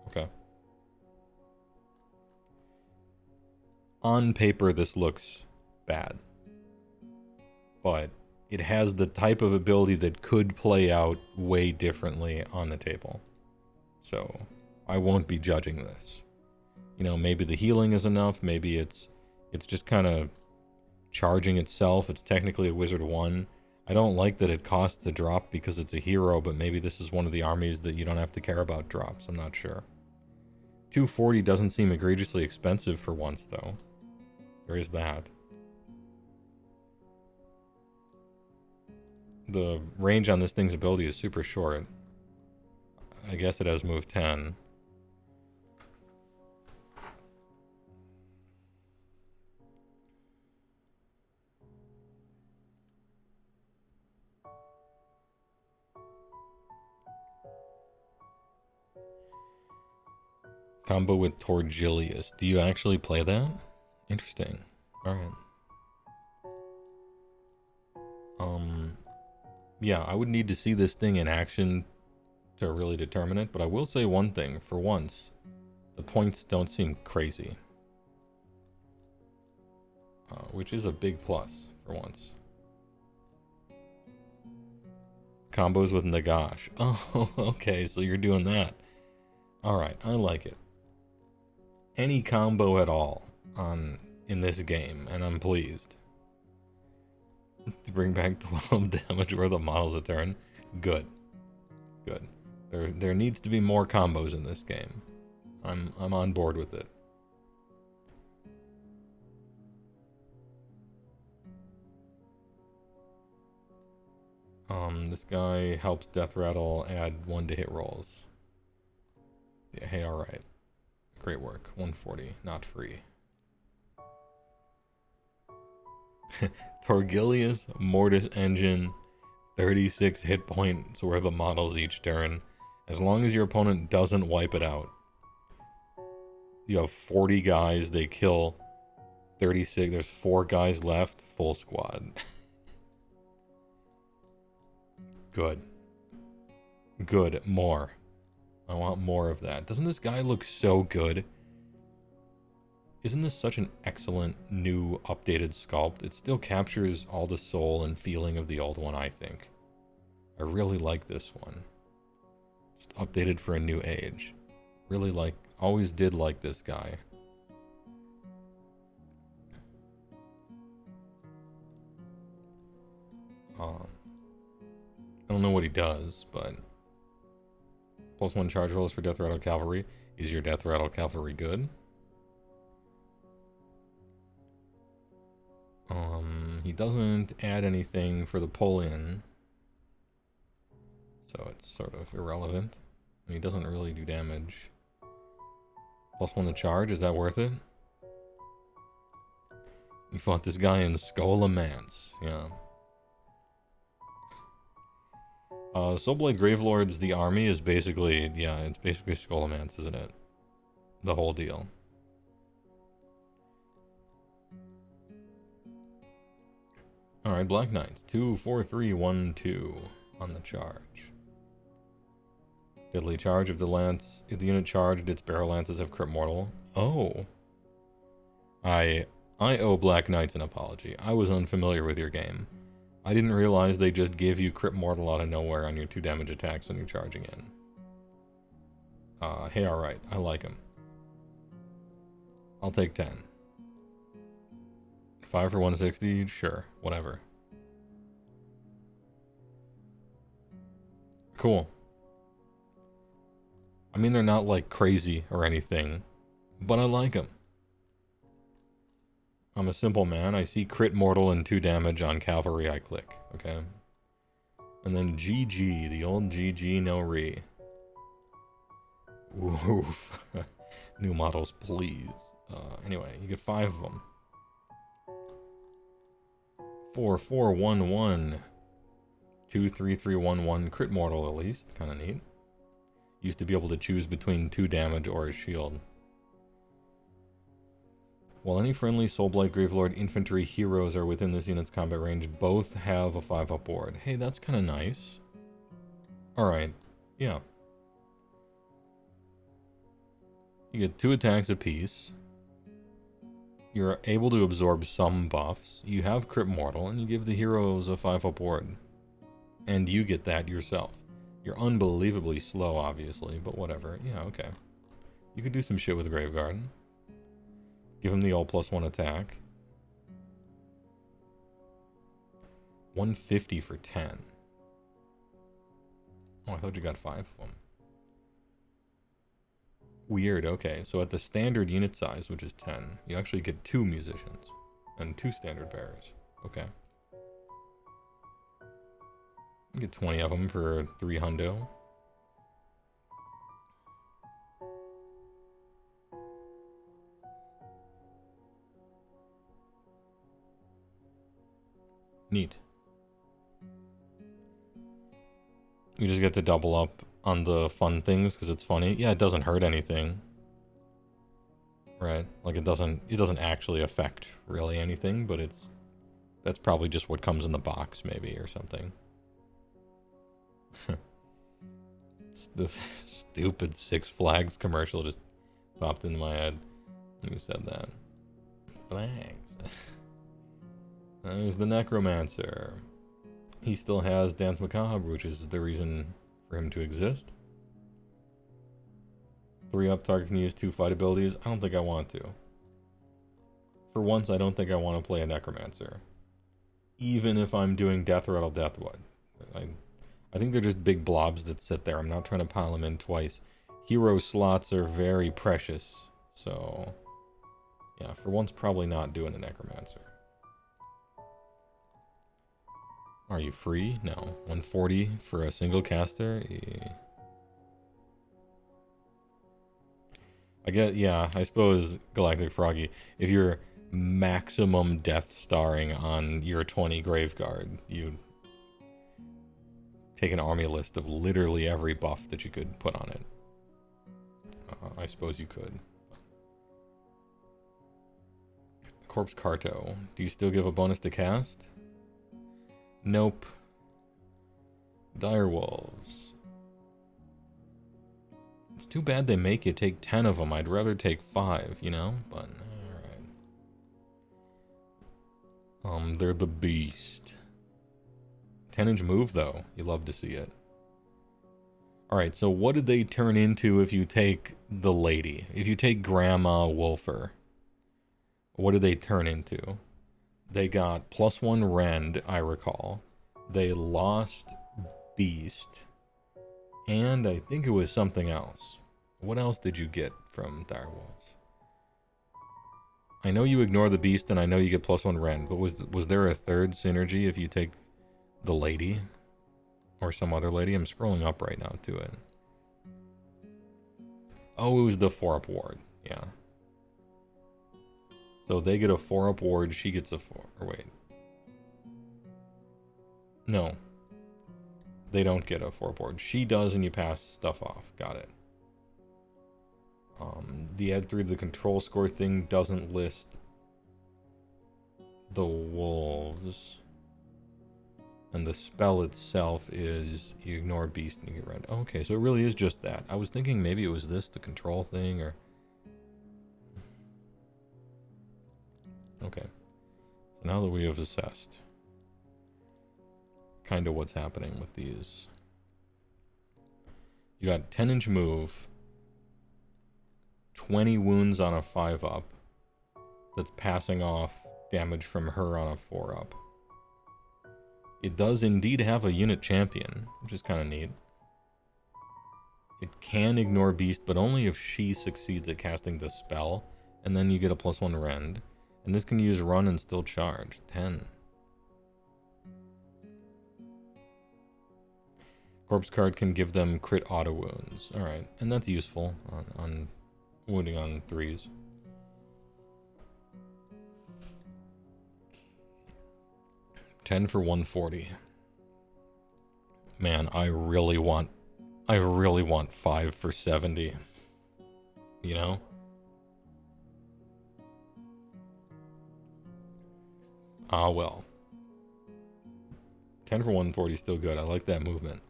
Okay. On paper, this looks bad. But it has the type of ability that could play out way differently on the table. So, I won't be judging this. You know, maybe the healing is enough. Maybe it's just kind of charging itself. It's technically a wizard 1. I don't like that it costs a drop because it's a hero, but maybe this is one of the armies that you don't have to care about drops. I'm not sure. 240 doesn't seem egregiously expensive for once, though. There is that. The range on this thing's ability is super short. I guess it has move 10. Combo with Torgilius. Do you actually play that? Interesting. Alright. Yeah, I would need to see this thing in action to really determine it, but I will say one thing. For once, the points don't seem crazy. Which is a big plus, for once. Combos with Nagash. Oh, okay, so you're doing that. Alright, I like it. Any combo at all in this game, and I'm pleased. To bring back 12 damage worth of models a turn. Good. Good. There needs to be more combos in this game. I'm on board with it. This guy helps Death Rattle add 1 to hit rolls. Yeah, hey, alright. Great work. 140, not free. Torgilius, Mortis Engine, 36 hit points worth of models each turn. As long as your opponent doesn't wipe it out. You have 40 guys, they kill 36, there's 4 guys left, full squad. Good. Good, more. I want more of that. Doesn't this guy look so good? Isn't this such an excellent new updated sculpt? It still captures all the soul and feeling of the old one, I think. I really like this one. Just updated for a new age. Really like, always did like this guy. I don't know what he does, but... +1 charge rolls for Death Rattle Cavalry. Is your Death Rattle Cavalry good? He doesn't add anything for the pull-in. So it's sort of irrelevant. And he doesn't really do damage. +1 to charge, is that worth it? You fought this guy in Skull-o-Mance, yeah. Soulblade Gravelords, the army is basically, yeah, it's basically Skull-o-Mance, isn't it? The whole deal. Alright, Black Knights. 2, 4, 3, 1, 2 on the charge. Deadly charge if the unit charged, its barrel lances have crit mortal. Oh. I owe Black Knights an apology. I was unfamiliar with your game. I didn't realize they just give you crit mortal out of nowhere on your 2 damage attacks when you're charging in. Hey, alright. I like him. I'll take 10. 5 for 160? Sure. Whatever. Cool. I mean, they're not, like, crazy or anything, but I like them. I'm a simple man. I see crit mortal and 2 damage on cavalry, I click, okay? And then GG, the old GG no re. Oof. New models, please. Anyway, you get 5 of them. 4, 4, 1, 1. 2, 3, 3, 1, 1. Crit mortal, at least. Kind of neat. Used to be able to choose between 2 damage or a shield. While any friendly Soulblight Gravelord infantry heroes are within this unit's combat range, both have a 5-up board. Hey, that's kind of nice. Alright, yeah. You get 2 attacks apiece. You're able to absorb some buffs. You have crit mortal, and you give the heroes a 5-up board. And you get that yourself. You're unbelievably slow, obviously, but whatever. Yeah, okay. You could do some shit with Graveguard. Give him the all +1 attack. 150 for 10. Oh, I thought you got 5 of them. Weird, okay. So at the standard unit size, which is 10, you actually get 2 musicians and 2 standard bearers. Okay. You get 20 of them for 3 hundo. Neat. You just get to double up on the fun things because it's funny. Yeah, it doesn't hurt anything. Right? Like it doesn't actually affect really anything, but that's probably just what comes in the box maybe or something. It's the stupid Six Flags commercial just popped into my head. Who said that? Flags. There's the Necromancer. He still has Dance Macabre, which is the reason for him to exist. 3 up, target can use 2 fight abilities. I don't think I want to. For once, I don't think I want to play a Necromancer. Even if I'm doing Death Rattle Deathwood. I think they're just big blobs that sit there. I'm not trying to pile them in twice. Hero slots are very precious. So, yeah, for once, probably not doing a Necromancer. Are you free? No. 140 for a single caster? I suppose, Galactic Froggy, if you're maximum death starring on your 20 Graveguard, you take an army list of literally every buff that you could put on it. I suppose you could. Corpse Carto. Do you still give a bonus to cast? Nope. Direwolves. It's too bad they make you take 10 of them. I'd rather take 5, you know? But, alright. They're the beast. 10-inch move, though. You love to see it. Alright, so what did they turn into if you take the lady? If you take Grandma Wolfer, what did they turn into? They got +1 rend, I recall. They lost beast. And I think it was something else. What else did you get from Direwolves? I know you ignore the beast and I know you get +1 rend, but was there a third synergy if you take the lady? Or some other lady? I'm scrolling up right now to it. Oh, it was the 4-up ward. Yeah. So they get a 4-up ward, she gets a 4. Or wait. No. They don't get a 4-up ward. She does and you pass stuff off. Got it. The add 3 to the control score thing doesn't list the wolves. And the spell itself is you ignore beast and you get red. Okay, so it really is just that. I was thinking maybe it was this, the control thing, or... Okay. So now that we have assessed kind of what's happening with these. You got 10-inch move, 20 wounds on a 5-up that's passing off damage from her on a 4-up. It does indeed have a unit champion, which is kind of neat. It can ignore beast, but only if she succeeds at casting the spell, and then you get a +1 rend. And this can use run and still charge. 10. Corpse card can give them crit auto wounds. Alright, and that's useful on wounding on 3s. $10 for 140. Man, I really want 5 for 70. You know? Ah, well. 10 for 140 is still good. I like that movement.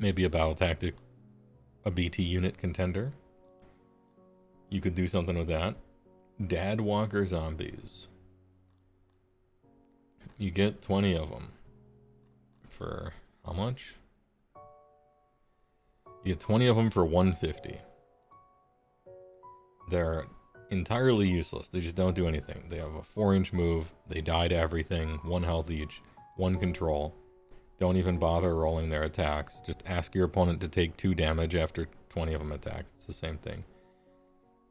Maybe a battle tactic, a BT unit contender. You could do something with that. Dad Walker zombies. You get 20 of them. For how much? You get 20 of them for 150. They're entirely useless. They just don't do anything. They have a 4-inch move. They die to everything. 1 health each. 1 control. Don't even bother rolling their attacks. Just ask your opponent to take 2 damage after 20 of them attack. It's the same thing.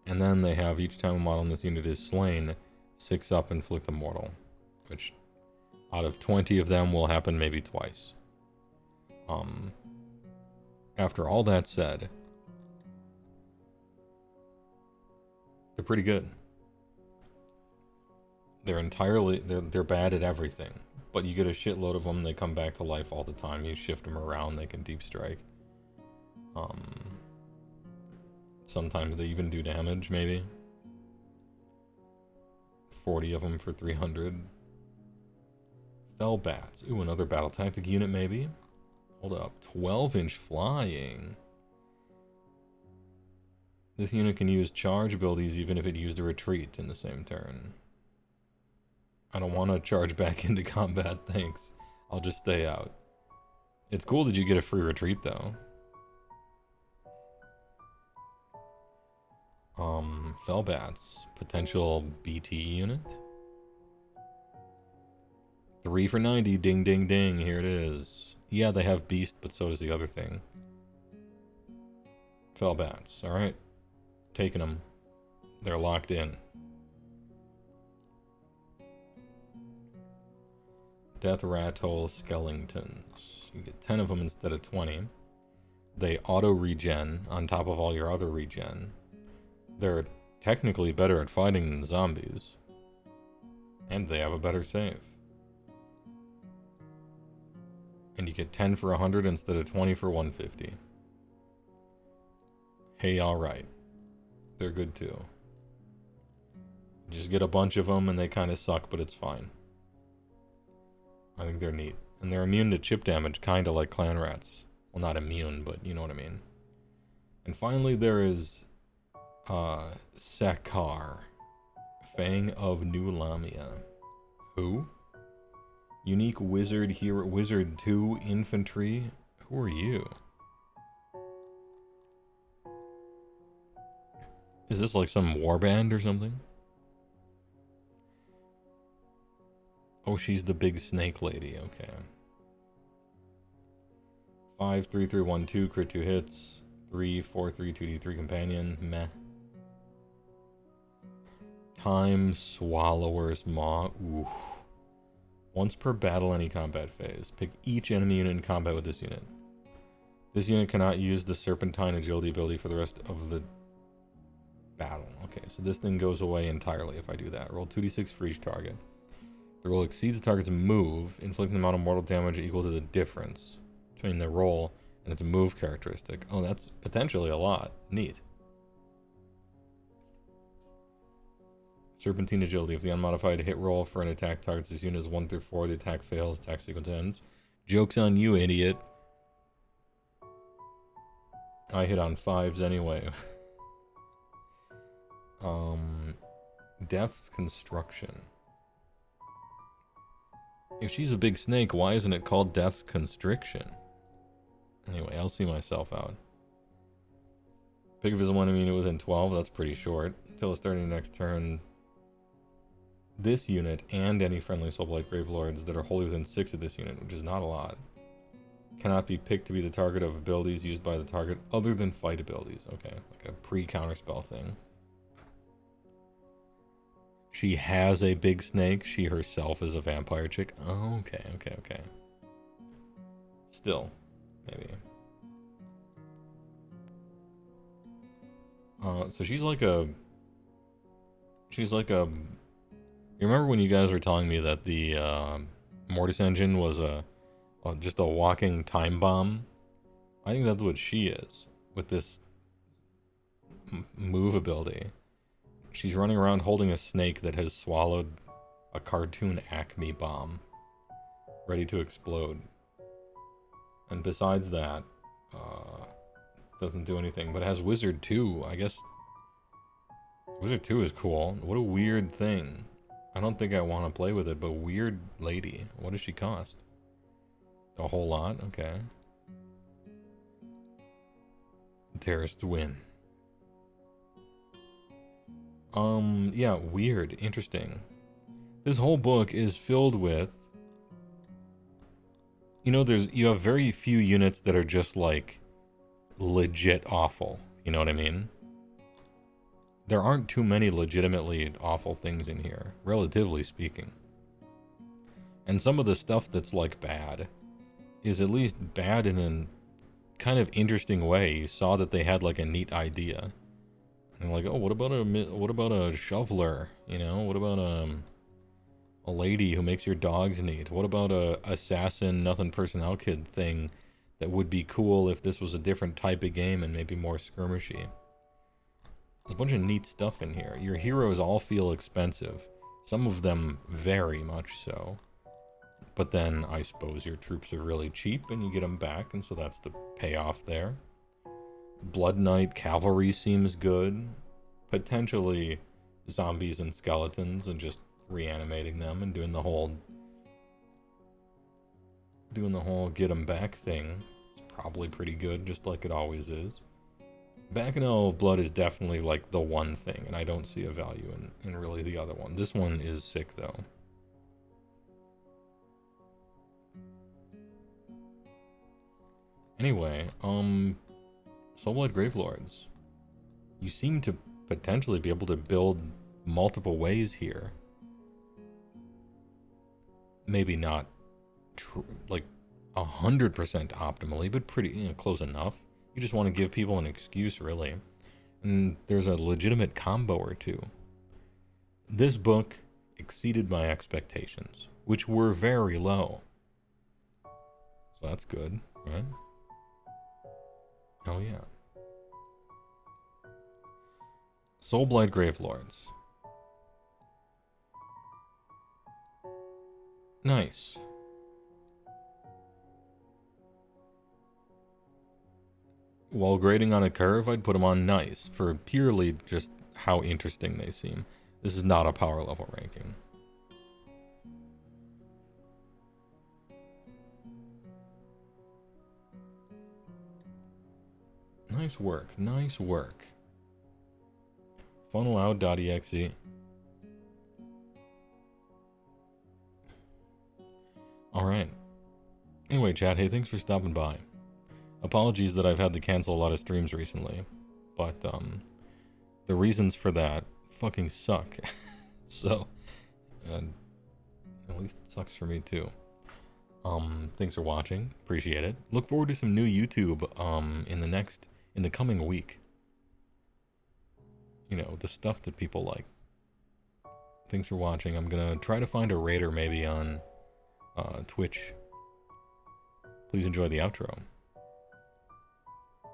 And then they have, each time a model in this unit is slain, 6 up, inflict a mortal. Which, out of 20 of them, will happen maybe twice. After all that said, they're pretty good. They're bad at everything. But you get a shitload of them, they come back to life all the time. You shift them around, they can deep strike. Sometimes they even do damage, maybe. 40 of them for 300. Fell bats. Ooh, another battle tactic unit, maybe? Hold up. 12-inch flying. This unit can use charge abilities even if it used a retreat in the same turn. I don't want to charge back into combat, thanks. I'll just stay out. It's cool that you get a free retreat, though. Fellbats. Potential BT unit. 3 for 90. Ding, ding, ding. Here it is. Yeah, they have Beast, but so does the other thing. Fellbats. Alright. Taking them. They're locked in. Death Rattle Skeletons. You get 10 of them instead of 20. They auto-regen on top of all your other regen. They're technically better at fighting than zombies. And they have a better save. And you get 10 for 100 instead of 20 for 150. Hey, alright. They're good too. Just get a bunch of them and they kind of suck, but it's fine. I think they're neat. And they're immune to chip damage, kind of like clan rats. Well, not immune, but you know what I mean. And finally there is Sakar. Fang of New Lamia. Who? Unique Wizard Hero, Wizard 2 Infantry. Who are you? Is this like some warband or something? Oh, she's the big snake lady, okay. 5, 3, 3, 1, 2, crit 2 hits. 3, 4, 3, 2d3 companion, meh. Time Swallower's Maw, ooh. Once per battle, any combat phase. Pick each enemy unit in combat with this unit. This unit cannot use the Serpentine Agility ability for the rest of the battle. Okay, so this thing goes away entirely if I do that. Roll 2d6 for each target. The roll exceeds the target's move, inflicting the amount of mortal damage equal to the difference between the roll and its move characteristic. Oh, that's potentially a lot. Neat. Serpentine Agility. If the unmodified hit roll for an attack targets this unit is 1 through 4, the attack fails, attack sequence ends. Joke's on you, idiot. I hit on 5s anyway. Death's Construction. If she's a big snake, why isn't it called Death's Constriction? Anyway, I'll see myself out. Pick a visible enemy unit within 12, that's pretty short. Until the start of the next turn, this unit and any friendly Soulblight Gravelords that are wholly within 6 of this unit, which is not a lot, cannot be picked to be the target of abilities used by the target other than fight abilities. Okay, like a pre-counterspell thing. She has a big snake. She herself is a vampire chick. Oh, okay. Still, maybe. So she's like a... You remember when you guys were telling me that the Mortis engine was just a walking time bomb? I think that's what she is with this move ability. She's running around holding a snake that has swallowed a cartoon Acme bomb, ready to explode. And besides that, doesn't do anything. But it has Wizard 2. I guess Wizard 2 is cool. What a weird thing. I don't think I want to play with it, but weird lady. What does she cost? A whole lot? Okay. Terrorists win. Yeah, weird, interesting. This whole book is filled with, you know, you have very few units that are just like legit awful. You know what I mean? There aren't too many legitimately awful things in here, relatively speaking. And some of the stuff that's like bad is at least bad in a kind of interesting way. You saw that they had like a neat idea. And like, oh, what about a shoveler? You know, what about a lady who makes your dogs neat? What about a assassin nothing personnel kid thing that would be cool if this was a different type of game and maybe more skirmishy? There's a bunch of neat stuff in here. Your heroes all feel expensive. Some of them very much so. But then I suppose your troops are really cheap and you get them back, and so that's the payoff there. Blood Knight cavalry seems good. Potentially zombies and skeletons and just reanimating them and doing the whole get them back thing. It's probably pretty good, just like it always is. Bacchanal of Blood is definitely like the one thing, and I don't see a value in really the other one. This one is sick though. Anyway, Soulblight Gravelords. You seem to potentially be able to build multiple ways here. Maybe not like 100% optimally, but pretty, you know, close enough. You just want to give people an excuse, really. And there's a legitimate combo or two. This book exceeded my expectations, which were very low. So that's good, right? Oh yeah. Soulblight Gravelords. Nice. While grading on a curve, I'd put them on nice, for purely just how interesting they seem. This is not a power level ranking. Nice work, nice work. Funaloud.exe. Alright. Anyway, chat, hey, thanks for stopping by. Apologies that I've had to cancel a lot of streams recently, but the reasons for that fucking suck. So, at least it sucks for me too. Thanks for watching, appreciate it. Look forward to some new YouTube in the coming week. You know, the stuff that people like. Thanks for watching. I'm gonna try to find a raider maybe on Twitch. Please enjoy the outro.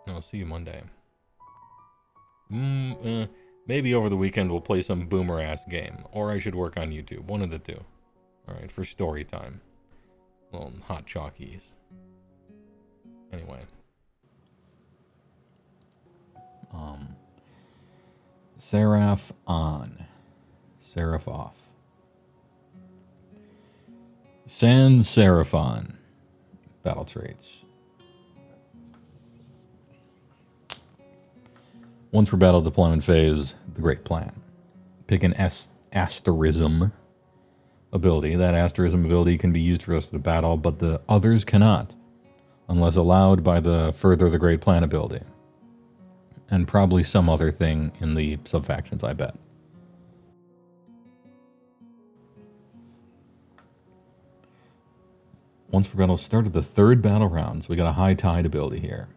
I'll see you Monday. Maybe over the weekend we'll play some boomer-ass game. Or I should work on YouTube. One of the two. Alright, for story time. Little hot chalkies. Anyway. Seraph on. Seraph off. Sans Seraph on. Battle traits. Once per battle deployment phase, the Great Plan. Pick an asterism ability. That asterism ability can be used for the rest of the battle, but the others cannot, unless allowed by the Further the Great Plan ability. And probably some other thing in the sub-factions, I bet. Once per battle, start at the third battle round, so we got a High Tide ability here.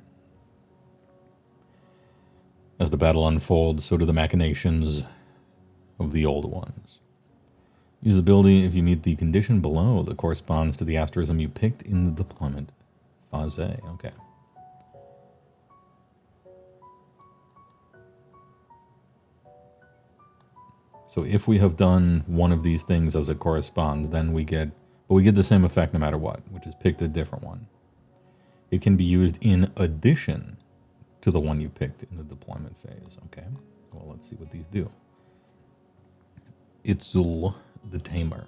As the battle unfolds, so do the machinations of the old ones. Use the ability if you meet the condition below that corresponds to the asterism you picked in the deployment phase. Okay. So if we have done one of these things as it corresponds, then we get the same effect no matter what, which is picked a different one. It can be used in addition to the one you picked in the deployment phase. Okay, well, let's see what these do. Itzul the Tamer.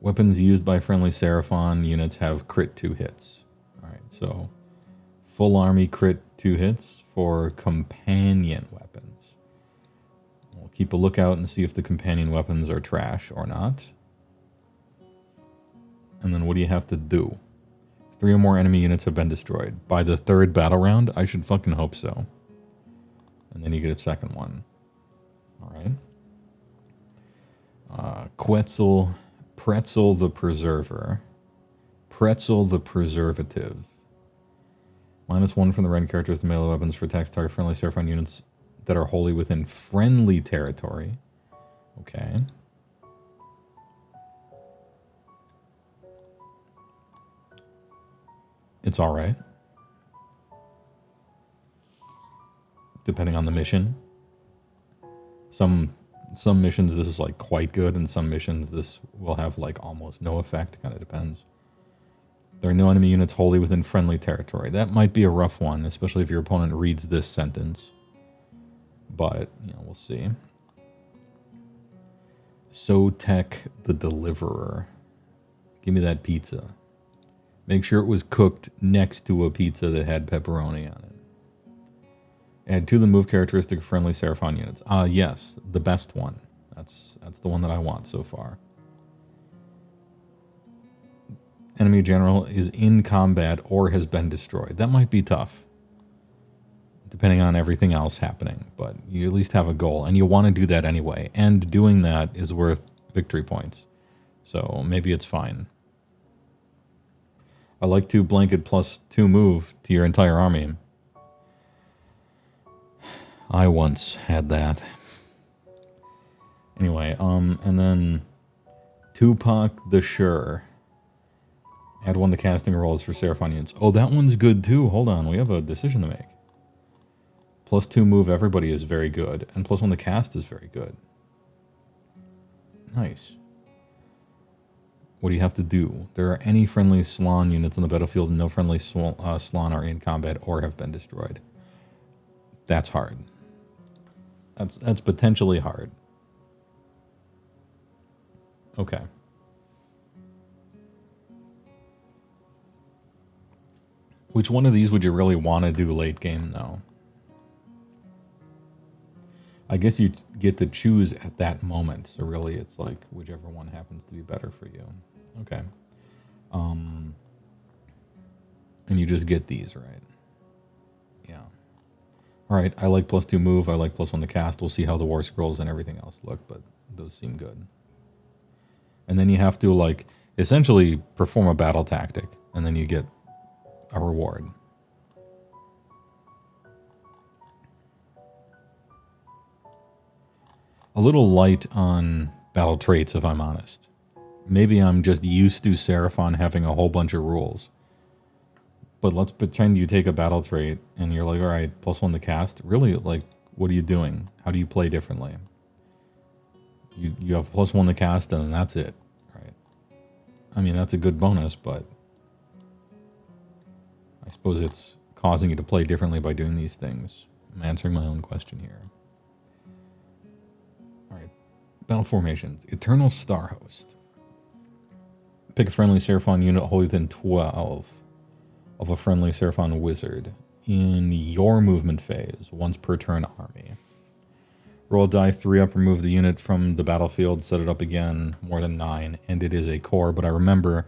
Weapons used by friendly Seraphon units have crit 2 hits. Alright, so full army crit 2 hits for companion weapons. We'll keep a lookout and see if the companion weapons are trash or not. And then what do you have to do? 3 or more enemy units have been destroyed. By the 3rd battle round? I should fucking hope so. And then you get a second one. Alright. Quetzal, Pretzel the Preserver. Pretzel the Preservative. -1 from the red characters to melee weapons for attacks target friendly Seraphon units that are wholly within friendly territory. Okay. It's alright. Depending on the mission. Some missions this is like quite good, and some missions this will have like almost no effect. Kind of depends. There are no enemy units wholly within friendly territory. That might be a rough one, especially if your opponent reads this sentence. But, you know, we'll see. Sotek the Deliverer. Give me that pizza. Make sure it was cooked next to a pizza that had pepperoni on it. Add 2 of the move characteristic friendly Seraphon units. Yes, the best one. That's the one that I want so far. Enemy general is in combat or has been destroyed. That might be tough, depending on everything else happening. But you at least have a goal, and you want to do that anyway. And doing that is worth victory points. So maybe it's fine. I like to blanket +2 move to your entire army. I once had that. Anyway, and then Tupac the Sure. Add 1 to casting rolls for Seraphon units. Oh, that one's good too. Hold on, we have a decision to make. +2 move everybody is very good, and +1 to cast is very good. Nice. What do you have to do? There are any friendly Slann units on the battlefield, and no friendly Slann are in combat or have been destroyed. That's hard. That's potentially hard. Okay. Which one of these would you really want to do late game, though? I guess you get to choose at that moment. So really, it's like whichever one happens to be better for you. Okay. And you just get these, right? Yeah. All right. I like +2 move. I like +1 to cast. We'll see how the war scrolls and everything else look, but those seem good. And then you have to like essentially perform a battle tactic, and then you get a reward. A little light on battle traits, if I'm honest. Maybe I'm just used to Seraphon having a whole bunch of rules. But let's pretend you take a battle trait and you're like, all right, +1 to cast. Really, like, what are you doing? How do you play differently? You have +1 to cast, and then that's it, right? I mean, that's a good bonus, but I suppose it's causing you to play differently by doing these things. I'm answering my own question here. All right, battle formations. Eternal Star Host. Pick a friendly Seraphon unit wholly within 12 of a friendly Seraphon wizard in your movement phase, once per turn army. Roll a die 3 up, remove the unit from the battlefield, set it up again, more than 9, and it is a core. But I remember,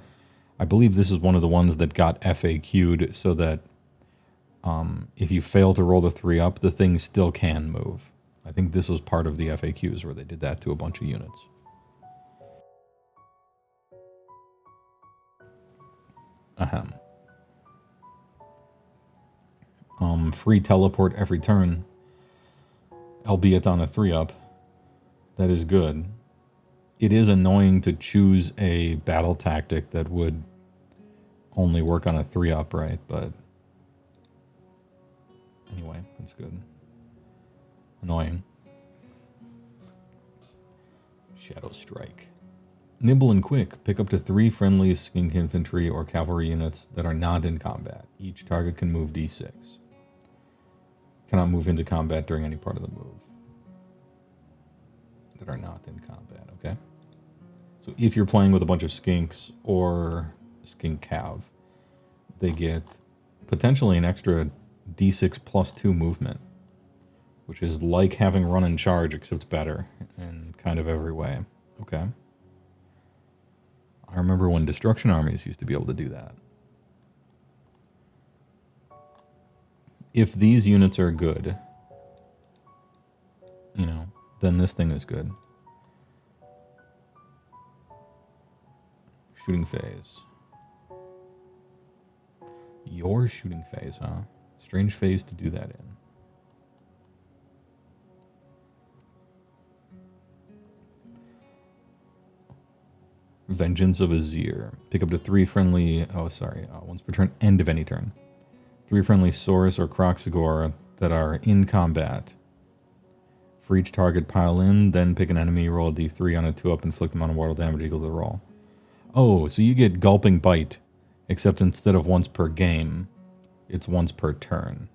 I believe this is one of the ones that got FAQ'd so that if you fail to roll the 3 up, the thing still can move. I think this was part of the FAQs where they did that to a bunch of units. Ahem. Free teleport every turn, albeit on a 3-up. That is good. It is annoying to choose a battle tactic that would only work on a 3-up, right? But anyway, that's good. Annoying. Shadow Strike. Nimble and quick. Pick up to 3 friendly skink infantry or cavalry units that are not in combat. Each target can move d6. Cannot move into combat during any part of the move. That are not in combat, okay? So if you're playing with a bunch of skinks or skink cav, they get potentially an extra d6 +2 movement, which is like having run and charge, except better in kind of every way. Okay. I remember when destruction armies used to be able to do that. If these units are good, you know, then this thing is good. Shooting phase. Your shooting phase, huh? Strange phase to do that in. Vengeance of Azir. Pick up to 3 friendly... Oh, sorry. Once per turn, end of any turn. 3 friendly Saurus or Kroxigor that are in combat. For each target, pile in, then pick an enemy, roll a d3 on a 2-up, inflict amount of mortal damage equal to the roll. Oh, so you get Gulping Bite, except instead of once per game, it's once per turn.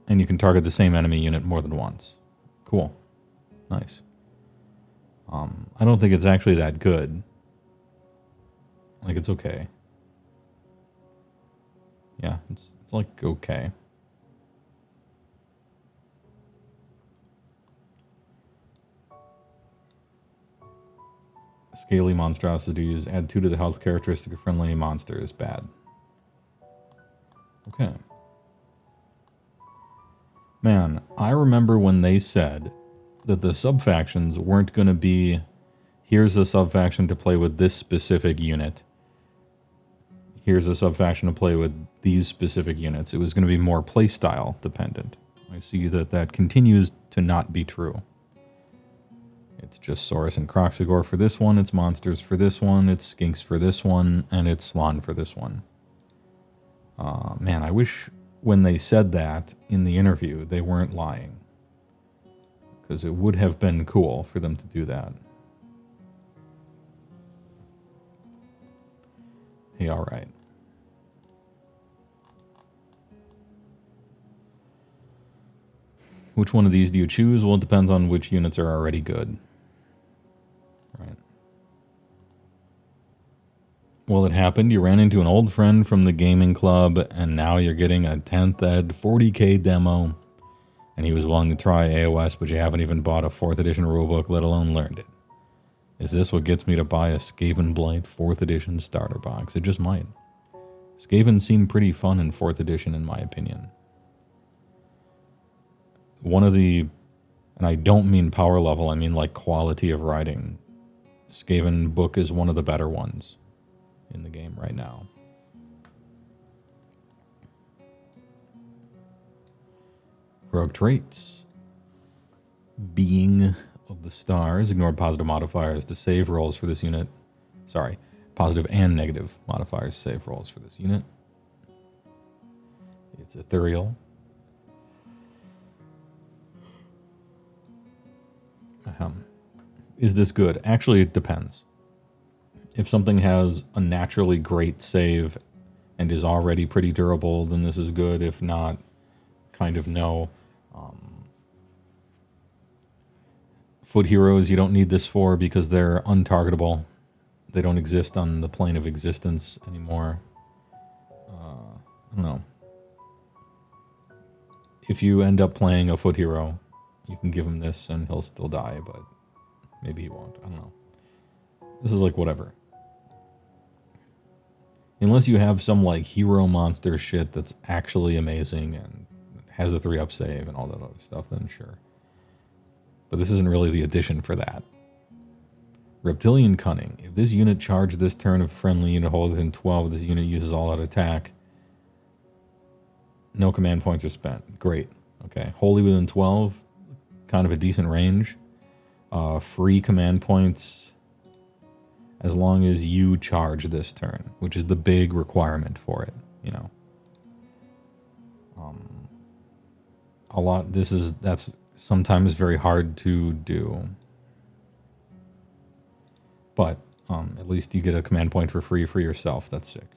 And you can target the same enemy unit more than once. Cool. Nice. I don't think it's actually that good. Like, it's okay. Yeah, it's like okay. Scaly monstrosities. Add 2 to the health characteristic of friendly monsters. Bad. Okay. Man, I remember when they said that the sub-factions weren't going to be, here's a sub-faction to play with this specific unit. Here's a sub-faction to play with these specific units. It was going to be more playstyle dependent. I see that that continues to not be true. It's just Saurus and Kroxigor for this one, it's monsters for this one, it's skinks for this one, and it's Slann for this one. Man, I wish when they said that in the interview, they weren't lying. Because it would have been cool for them to do that. Hey, alright. Which one of these do you choose? Well, it depends on which units are already good. Right. Well, it happened. You ran into an old friend from the gaming club, and now you're getting a 10th ed 40k demo. And he was willing to try AOS, but you haven't even bought a 4th edition rulebook, let alone learned it. Is this what gets me to buy a Skaven Blight 4th edition starter box? It just might. Skaven seem pretty fun in 4th edition, in my opinion. One of the, and I don't mean power level, I mean like quality of writing. Skaven book is one of the better ones in the game right now. Rogue traits. Being of the stars. Ignore positive modifiers to save rolls for this unit. Sorry. Positive and negative modifiers to save rolls for this unit. It's ethereal. Is this good? Actually, it depends. If something has a naturally great save and is already pretty durable, then this is good. If not, kind of no. Foot heroes you don't need this for because they're untargetable. They don't exist on the plane of existence anymore. I don't know. If you end up playing a foot hero, you can give him this and he'll still die, but maybe he won't. I don't know. This is like whatever. Unless you have some like hero monster shit that's actually amazing and has a 3-up save and all that other stuff, then sure. But this isn't really the addition for that. Reptilian Cunning. If this unit charged this turn of friendly unit hold within 12, this unit uses all-out attack. No command points are spent. Great. Okay. Wholly within 12. Kind of a decent range. Free command points as long as you charge this turn, which is the big requirement for it, you know. That's sometimes very hard to do. But at least you get a command point for free for yourself. That's sick.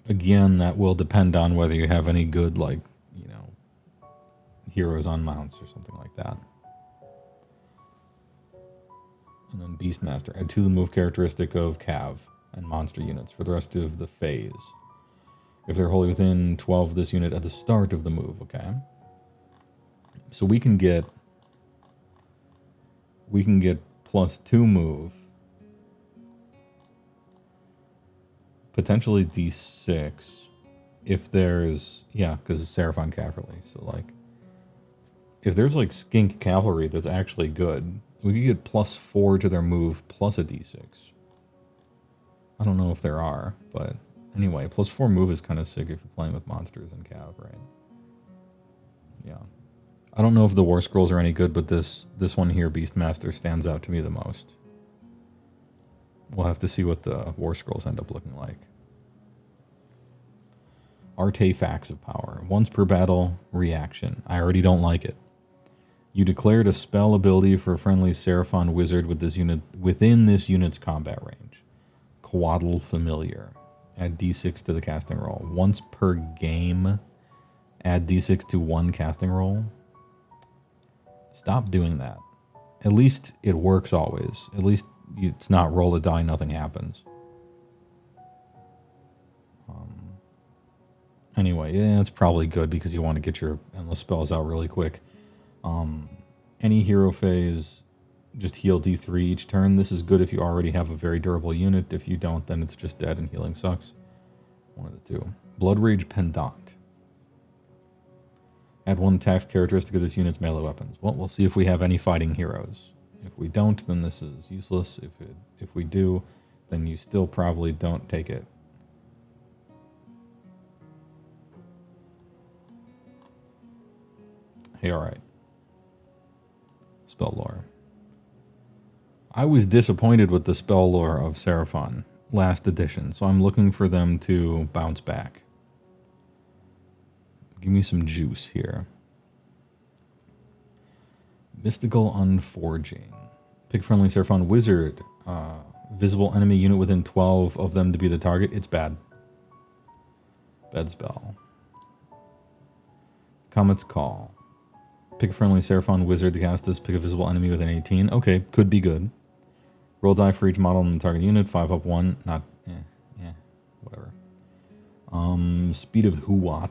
Again, that will depend on whether you have any good, like, you know, heroes on mounts or something like that. And then Beastmaster. Add 2 the move characteristic of Cav. and monster units for the rest of the phase. If they're wholly within 12 of this unit at the start of the move, okay? So we can get +2 move, potentially D6, if there's, yeah, because it's Seraphon Cavalry, so like, if there's like Skink Cavalry that's actually good, we could get +4 to their move plus a D6. I don't know if there are, but anyway, +4 move is kind of sick if you're playing with monsters and cav, right? Yeah. I don't know if the War Scrolls are any good, but this one here, Beastmaster, stands out to me the most. We'll have to see what the War Scrolls end up looking like. Artifacts of Power. Once per battle, reaction. I already don't like it. You declared a spell ability for a friendly Seraphon wizard with this unit within this unit's combat range. Quaddle Familiar. Add D6 to the casting roll. Once per game, add D6 to one casting roll. Stop doing that. At least it works always. At least it's not roll a die, nothing happens. Anyway, yeah, it's probably good because you want to get your endless spells out really quick. Any hero phase, just heal D3 each turn. This is good if you already have a very durable unit. If you don't, then it's just dead and healing sucks. One of the two. Blood Rage Pendant. Add one tax characteristic of this unit's melee weapons. Well, we'll see if we have any fighting heroes. If we don't, then this is useless. If we do, then you still probably don't take it. Hey, alright. Spell lore. I was disappointed with the spell lore of Seraphon last edition, so I'm looking for them to bounce back. Give me some juice here. Mystical Unforging. Pick friendly Seraphon wizard. Visible enemy unit within 12 of them to be the target. It's bad. Bad spell. Comet's Call. Pick a friendly Seraphon wizard to cast this. Pick a visible enemy within 18. Okay, could be good. Roll die for each model in the target unit. 5 up 1. Not, whatever. Speed of Heywoah.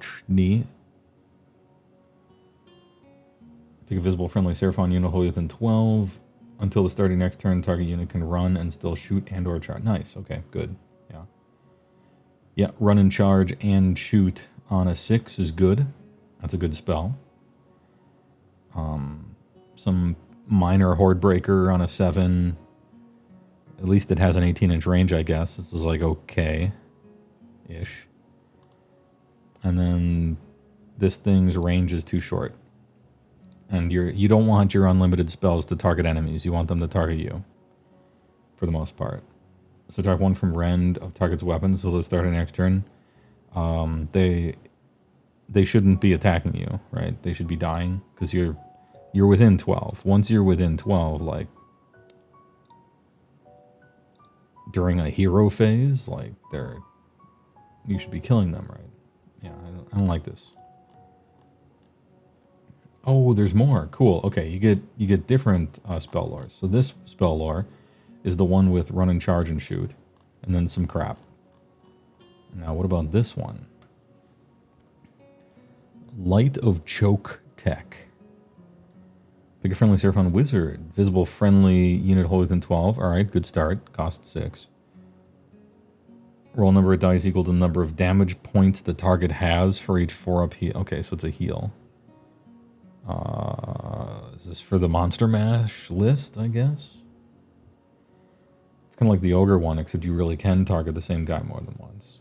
Pick a visible friendly Seraphon unit wholly within 12. Until the starting next turn, target unit can run and still shoot and or charge. Nice, okay, good. Yeah. Yeah, run and charge and shoot on a 6 is good. That's a good spell. Some minor horde breaker on a 7. At least it has an 18-inch range, I guess. This is like okay-ish. And then this thing's range is too short. And you don't want your unlimited spells to target enemies. You want them to target you, for the most part. So target one from rend of target's weapons until the start of next turn. They shouldn't be attacking you, right? They should be dying because you're within 12. Once you're within 12, like during a hero phase, like you should be killing them, right? Yeah, I don't like this. Oh, there's more. Cool. Okay, you get different spell lores. So this spell lore is the one with run and charge and shoot, and then some crap. Now, what about this one? Light of Choke Tech. Pick a friendly Seraphon wizard. Visible friendly unit wholly within 12. Alright, good start. Cost 6. Roll number of dice equal to the number of damage points the target has for each 4-up heal. Okay, so it's a heal. Is this for the Monster Mash list, I guess? It's kind of like the Ogre one, except you really can target the same guy more than once.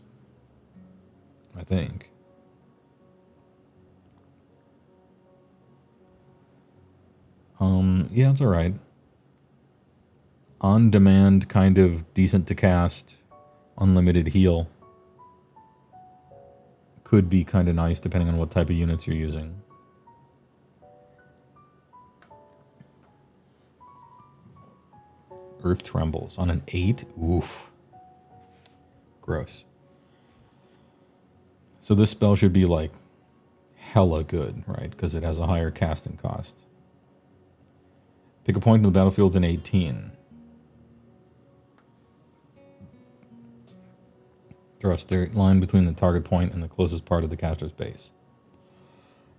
I think. Yeah, it's alright. On demand, kind of decent to cast, unlimited heal. Could be kind of nice depending on what type of units you're using. Earth Trembles on an 8. Oof. Gross. So this spell should be like hella good, right? Because it has a higher casting cost. Pick a point in the battlefield in 18. Draw a straight line between the target point and the closest part of the caster's base.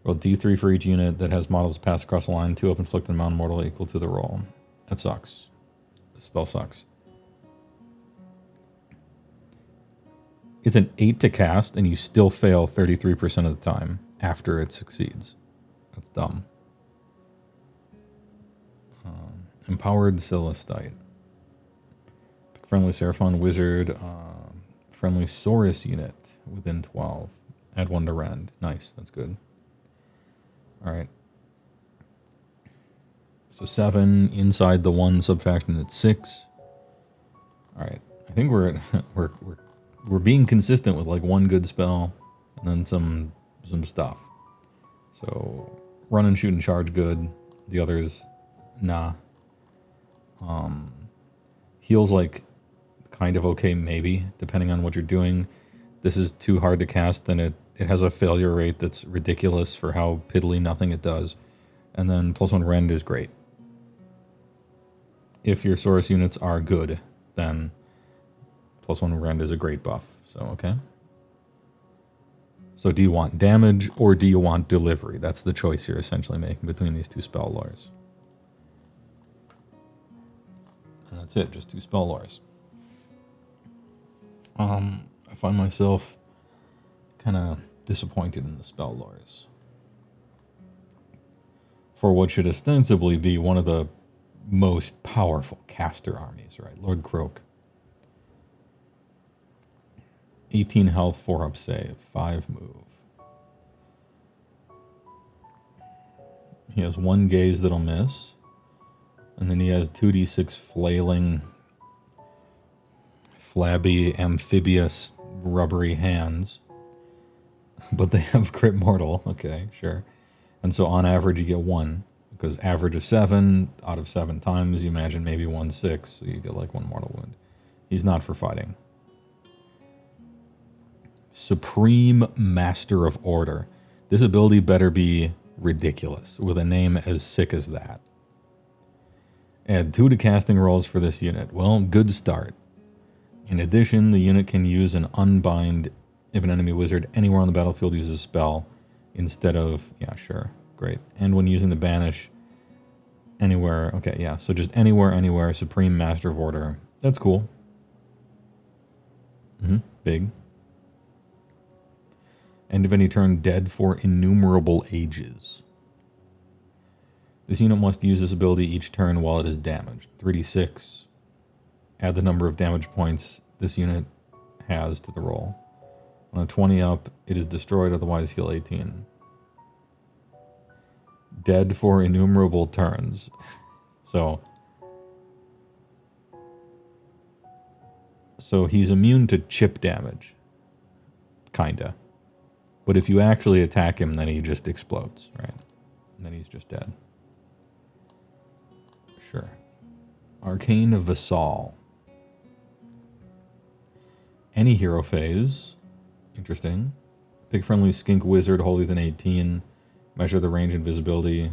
Roll D3 for each unit that has models pass across the line. 2 up inflict an amount of mortal equal to the roll. That sucks. The spell sucks. It's an 8 to cast, and you still fail 33% of the time after it succeeds. That's dumb. Empowered Celestite. Friendly Seraphon Wizard. Friendly Saurus unit within 12. Add 1 to Rend. Nice, that's good. Alright. So 7 inside the 1 subfaction at 6. Alright. I think we're being consistent with like 1 good spell and then some stuff. So run and shoot and charge good. The others, nah. Heals like kind of okay maybe, depending on what you're doing. This is too hard to cast, and it has a failure rate that's ridiculous for how piddly nothing it does. And then +1 Rend is great. If your Saurus units are good, then +1 Rend is a great buff. So, okay. So do you want damage or do you want delivery? That's the choice you're essentially making between these 2 spell lores. And that's it, just 2 spell lores. I find myself kind of disappointed in the spell lores. For what should ostensibly be one of the most powerful caster armies, right? Lord Croak. 18 health, 4 up save, 5 move. He has 1 gaze that'll miss. And then he has 2d6 flailing, flabby, amphibious, rubbery hands. But they have crit mortal. Okay, sure. And so on average you get 1. Because average of 7 out of 7 times, you imagine maybe 1 6. So you get like 1 mortal wound. He's not for fighting. Supreme Master of Order. This ability better be ridiculous, with a name as sick as that. Add 2 to casting rolls for this unit. Well, good start. In addition, the unit can use an unbind if an enemy wizard anywhere on the battlefield uses a spell instead of... Yeah, sure. Great. And when using the banish anywhere... Okay, yeah. So just anywhere. Supreme Master of Order. That's cool. Big. End of any turn, dead for innumerable ages. This unit must use this ability each turn while it is damaged. 3d6. Add the number of damage points this unit has to the roll. On a 20 up, it is destroyed, otherwise heal 18. Dead for innumerable turns. So he's immune to chip damage. Kinda. But if you actually attack him, then he just explodes, right? And then he's just dead. Sure. Arcane Vassal. Any hero phase. Interesting. Pick friendly skink wizard, holier than 18. Measure the range and visibility.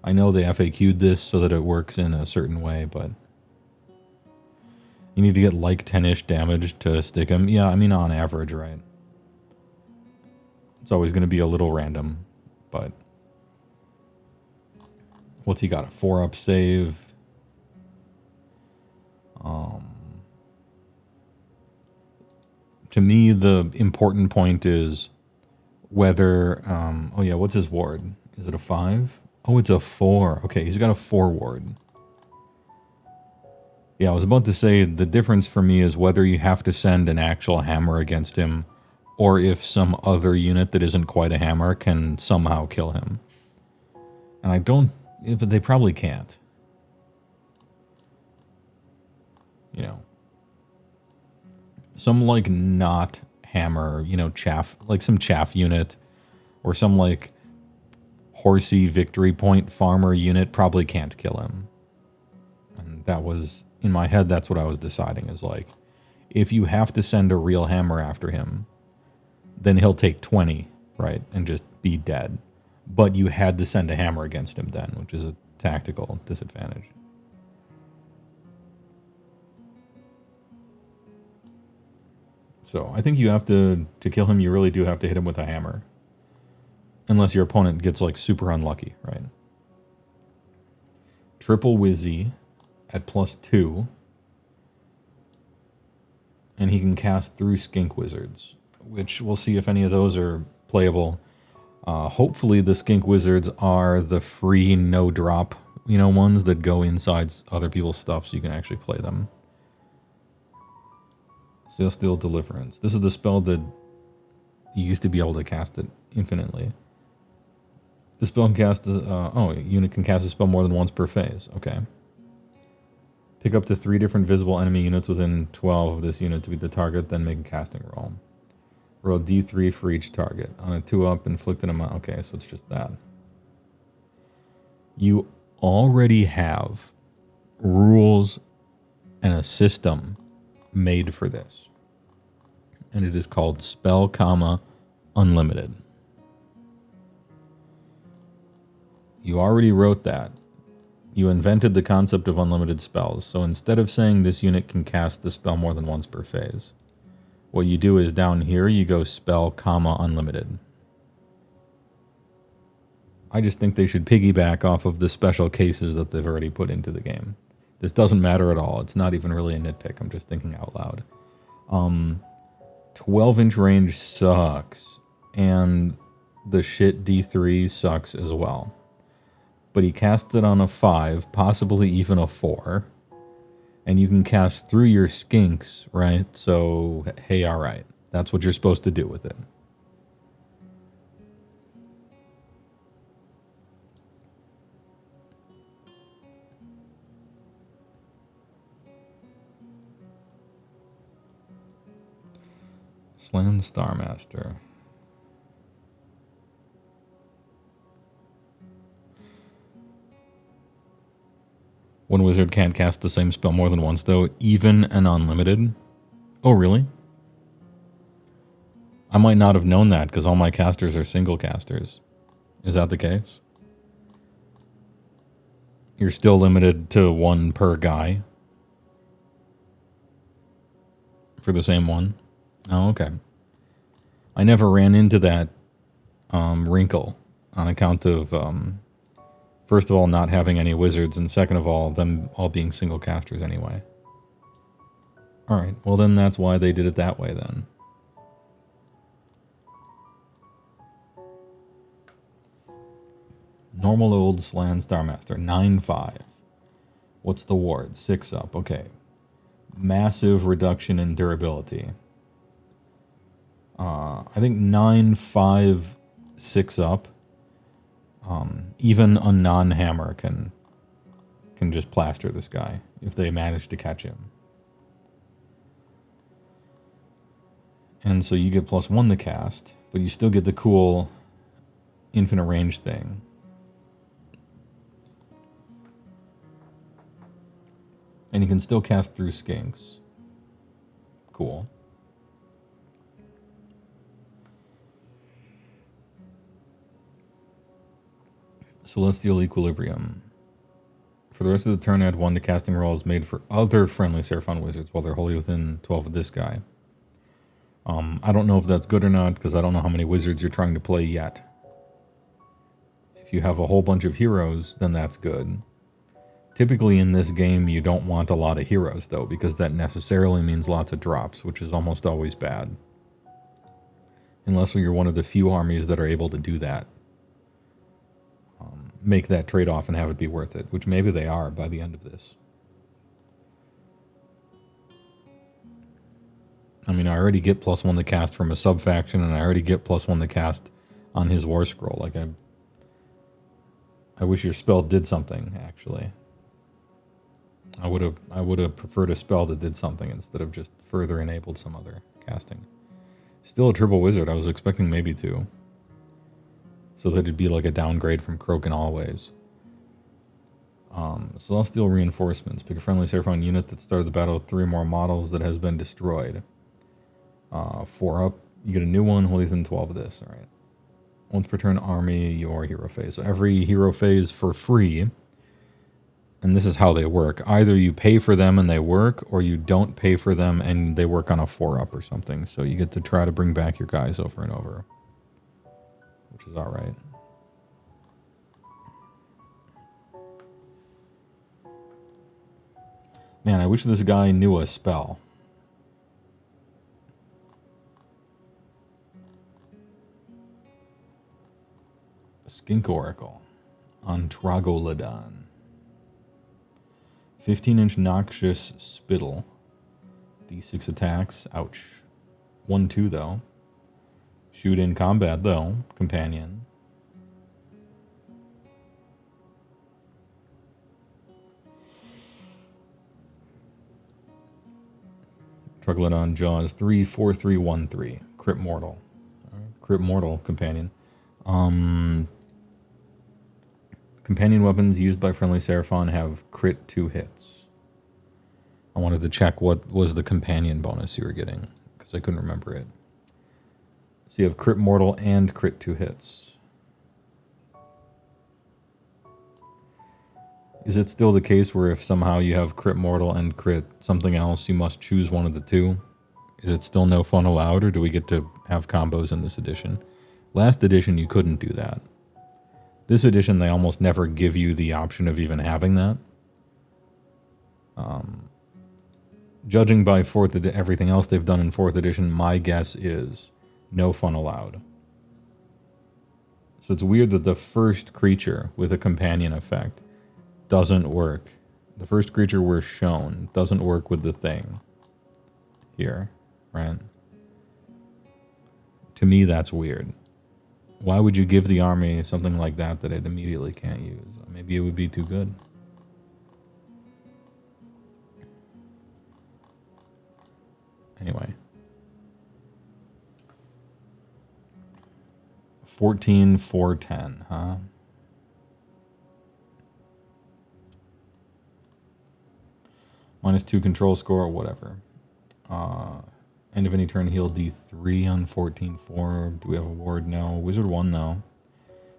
I know they FAQ'd this so that it works in a certain way, but... You need to get like 10-ish damage to stick him. Yeah, I mean on average, right? It's always going to be a little random, but... What's he got? A 4-up save? To me, the important point is whether... oh yeah, what's his ward? Is it a 5? Oh, it's a 4. Okay, he's got a 4 ward. Yeah, I was about to say the difference for me is whether you have to send an actual hammer against him or if some other unit that isn't quite a hammer can somehow kill him. And I don't... But they probably can't. You know. Some, like, not hammer, you know, chaff... Like some chaff unit or some, like, horsey victory point farmer unit probably can't kill him. And that was... In my head, that's what I was deciding, is like, if you have to send a real hammer after him, then he'll take 20, right, and just be dead. But you had to send a hammer against him then, which is a tactical disadvantage. So I think you have to kill him, you really do have to hit him with a hammer. Unless your opponent gets like super unlucky, right? Triple Wizzy at +2. And he can cast through Skink Wizards, which we'll see if any of those are playable. Hopefully the Skink Wizards are the free no-drop, you know, ones that go inside other people's stuff so you can actually play them. Celestial Deliverance. This is the spell that you used to be able to cast it infinitely. The spell can cast... unit can cast a spell more than once per phase. Okay. Pick up to 3 different visible enemy units within 12 of this unit to be the target, then make a casting roll. Roll D3 for each target. On a 2-up, inflict an amount. Okay, so it's just that. You already have rules and a system made for this. And it is called Spell, Unlimited. You already wrote that. You invented the concept of unlimited spells. So instead of saying this unit can cast the spell more than once per phase, what you do is down here you go Spell, Unlimited. I just think they should piggyback off of the special cases that they've already put into the game. This doesn't matter at all. It's not even really a nitpick. I'm just thinking out loud. 12-inch range sucks. And the shit D3 sucks as well. But he casts it on a 5, possibly even a 4. And you can cast through your skinks, right? So, hey, alright. That's what you're supposed to do with it. Slan Starmaster. One wizard can't cast the same spell more than once, though, even an unlimited. Oh, really? I might not have known that, because all my casters are single casters. Is that the case? You're still limited to 1 per guy? For the same one? Oh, okay. I never ran into that wrinkle on account of... first of all, not having any wizards, and second of all, them all being single casters anyway. Alright, well then that's why they did it that way then. Normal old Slan Starmaster, 9-5. What's the ward? 6-up, okay. Massive reduction in durability. I think 9-5, 6-up. Even a non-hammer can just plaster this guy if they manage to catch him. And so you get +1 to cast, but you still get the cool infinite range thing. And you can still cast through skinks. Cool. Celestial Equilibrium. For the rest of the turn, add 1 to casting rolls made for other friendly Seraphon wizards while they're wholly within 12 of this guy. I don't know if that's good or not, because I don't know how many wizards you're trying to play yet. If you have a whole bunch of heroes, then that's good. Typically in this game, you don't want a lot of heroes, though, because that necessarily means lots of drops, which is almost always bad. Unless you're one of the few armies that are able to do that. Make that trade-off and have it be worth it, which maybe they are by the end of this. I mean, I already get +1 to cast from a sub-faction, and I already get +1 to cast on his War Scroll. Like, I wish your spell did something, actually. I would have preferred a spell that did something instead of just further enabled some other casting. Still a triple wizard. I was expecting maybe 2. So that it'd be like a downgrade from Krogan Always. Celestial Reinforcements. Pick a friendly Seraphon unit that started the battle with 3 more models that has been destroyed. 4-up. You get a new one, wholly within 12 of this. Alright. Once per turn, army your hero phase. So every hero phase for free, And this is how they work. Either you pay for them and they work, or you don't pay for them and they work on a 4-up or something. So you get to try to bring back your guys over and over, which is all right. Man, I wish this guy knew a spell. Skink Oracle on Troglodyte. 15-inch noxious spittle. D6 attacks. Ouch. 1/2 though. Shoot in combat though. Companion. Troglodyte Jaws 3, 4, 3, 1, 3. Crit Mortal. Crit Mortal companion. Companion weapons used by friendly Seraphon have crit 2 hits. I wanted to check what was the companion bonus you were getting, because I couldn't remember it. So you have crit mortal and crit 2 hits. Is it still the case where if somehow you have crit mortal and crit something else, you must choose one of the two? Is it still no fun allowed, or do we get to have combos in this edition? Last edition, you couldn't do that. This edition, they almost never give you the option of even having that. Judging by everything else they've done in 4th edition, my guess is no fun allowed. So it's weird that the first creature with a companion effect doesn't work. The first creature we're shown doesn't work with the thing here, right? To me, that's weird. Why would you give the army something like that that it immediately can't use? Maybe it would be too good. Anyway. 14, 4, 10, huh? -2 control score, whatever. End of any turn, heal D3 on 14, 4. Do we have a ward? No. Wizard 1, no.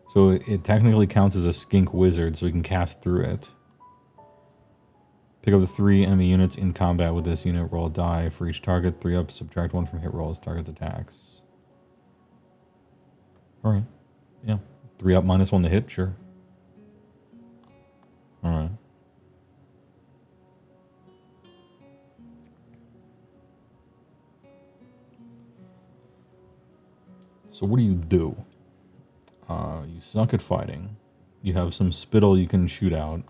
So it technically counts as a skink wizard, so we can cast through it. Pick up the 3 enemy units in combat with this unit. Roll a die for each target. 3 up, subtract 1 from hit rolls, target's attacks. Alright. Yeah. 3 up, -1 to hit, sure. Alright. So what do? You suck at fighting. You have some spittle you can shoot out.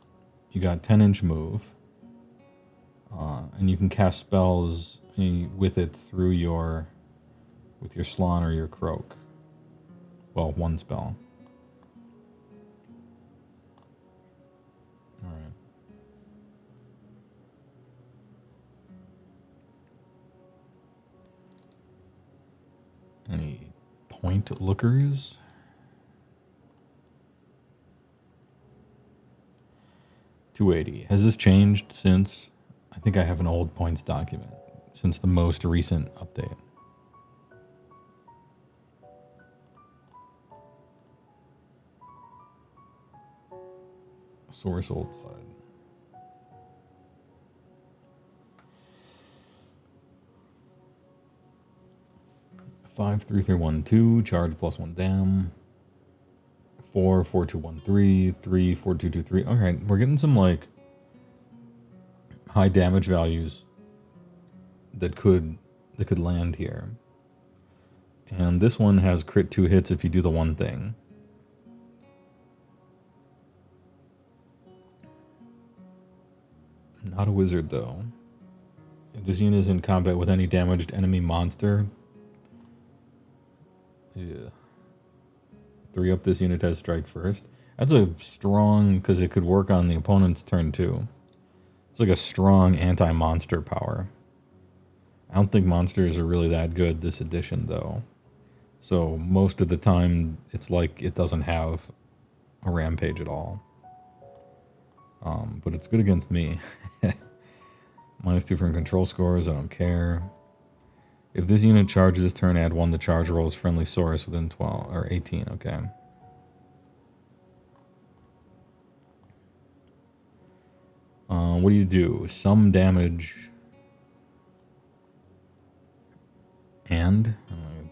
You got 10-inch move. And you can cast spells with it through with your Slann or your Croak. Well, one spell. Alright. Any point lookers? $280. Has this changed since? I think I have an old points document since the most recent update. Source Old Blood. 5, 3, 3, 1, 2. Charge +1 dam. 4, 4, 2, 1, 3. 3, 4, 2, 2, 3. Alright, we're getting some like high damage values that could land here. And this one has crit 2 hits if you do the one thing. Not a wizard though. If this unit is in combat with any damaged enemy monster. Yeah. 3 up, this unit has strike first. That's a strong, because it could work on the opponent's turn too. It's like a strong anti-monster power. I don't think monsters are really that good this edition though. So most of the time it's like it doesn't have a rampage at all. But it's good against me. -2 from control scores, I don't care. If this unit charges this turn, add 1 to charge rolls friendly source within 12 or 18, okay. What do you do? Some damage. And?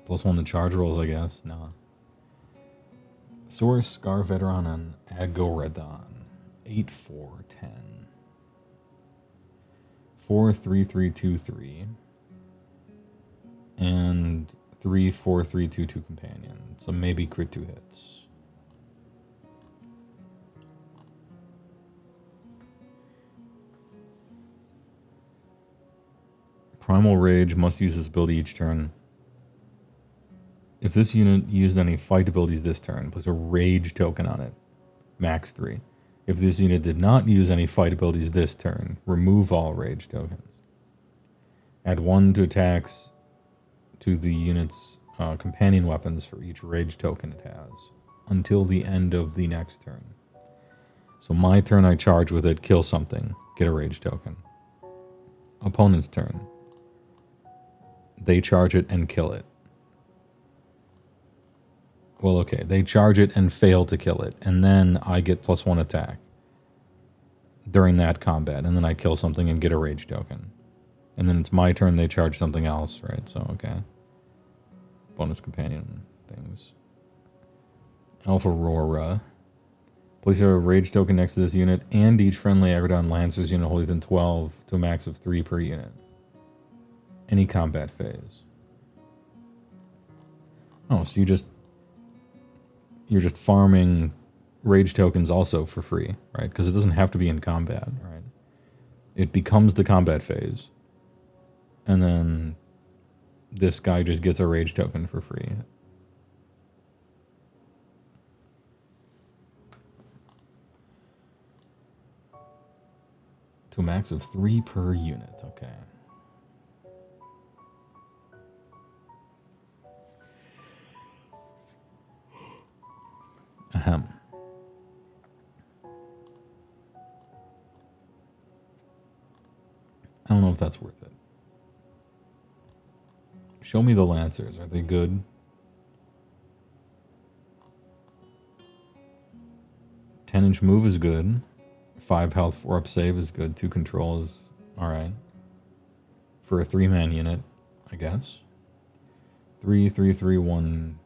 +1 to charge rolls, I guess. Nah. Source, Scar Veteran, and Agoredon. 8, 4, 10. 4, 3, 3, 2, 3. And 3, 4, 3, 2, 2 companion. So maybe crit 2 hits. Primal Rage must use this ability each turn. If this unit used any fight abilities this turn, place a Rage token on it. Max 3. If this unit did not use any fight abilities this turn, remove all Rage tokens. Add 1 to attacks to the unit's companion weapons for each Rage token it has, until the end of the next turn. So my turn I charge with it, kill something, get a Rage token. Opponent's turn. They charge it and kill it. Well, okay, they charge it and fail to kill it, and then I get +1 attack during that combat, and then I kill something and get a Rage token. And then it's my turn, they charge something else, right? So, okay. Bonus companion things. Alpha Aurora. Place a Rage token next to this unit and each friendly Aggredon Lancers unit holding within 12 to a max of 3 per unit. Any combat phase. Oh, so you're just farming Rage tokens also for free, right? Because it doesn't have to be in combat, right? It becomes the combat phase. And then this guy just gets a Rage token for free. To a max of 3 per unit, okay. Ahem. I don't know if that's worth it. Show me the Lancers. Are they good? 10-inch move is good. 5 health, 4 up save is good. 2 control is alright. For a 3-man unit, I guess. 3, 3, 3, 1...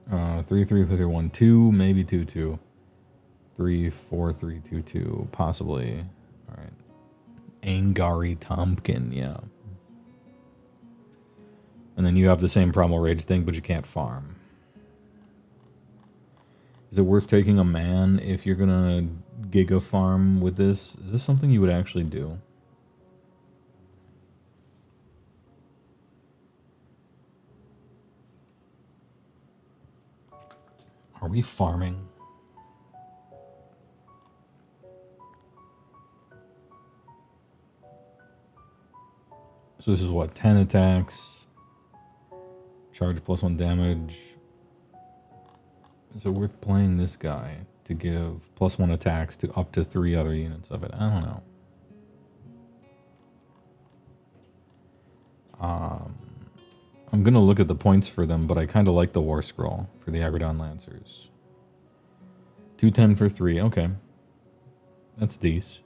3, 3, 3, 1, 2, maybe 2, 2. 3, 4, 3, 2, 2, possibly. Alright. Angari Tompkin, yeah. And then you have the same Primal Rage thing, but you can't farm. Is it worth taking a man if you're gonna giga farm with this? Is this something you would actually do? Are we farming? So this is what, 10 attacks, charge +1 damage. Is it worth playing this guy to give +1 attacks to up to 3 other units of it? I don't know. I'm gonna look at the points for them, but I kind of like the War Scroll for the Aggredon Lancers. 210 for 3, okay. That's decent.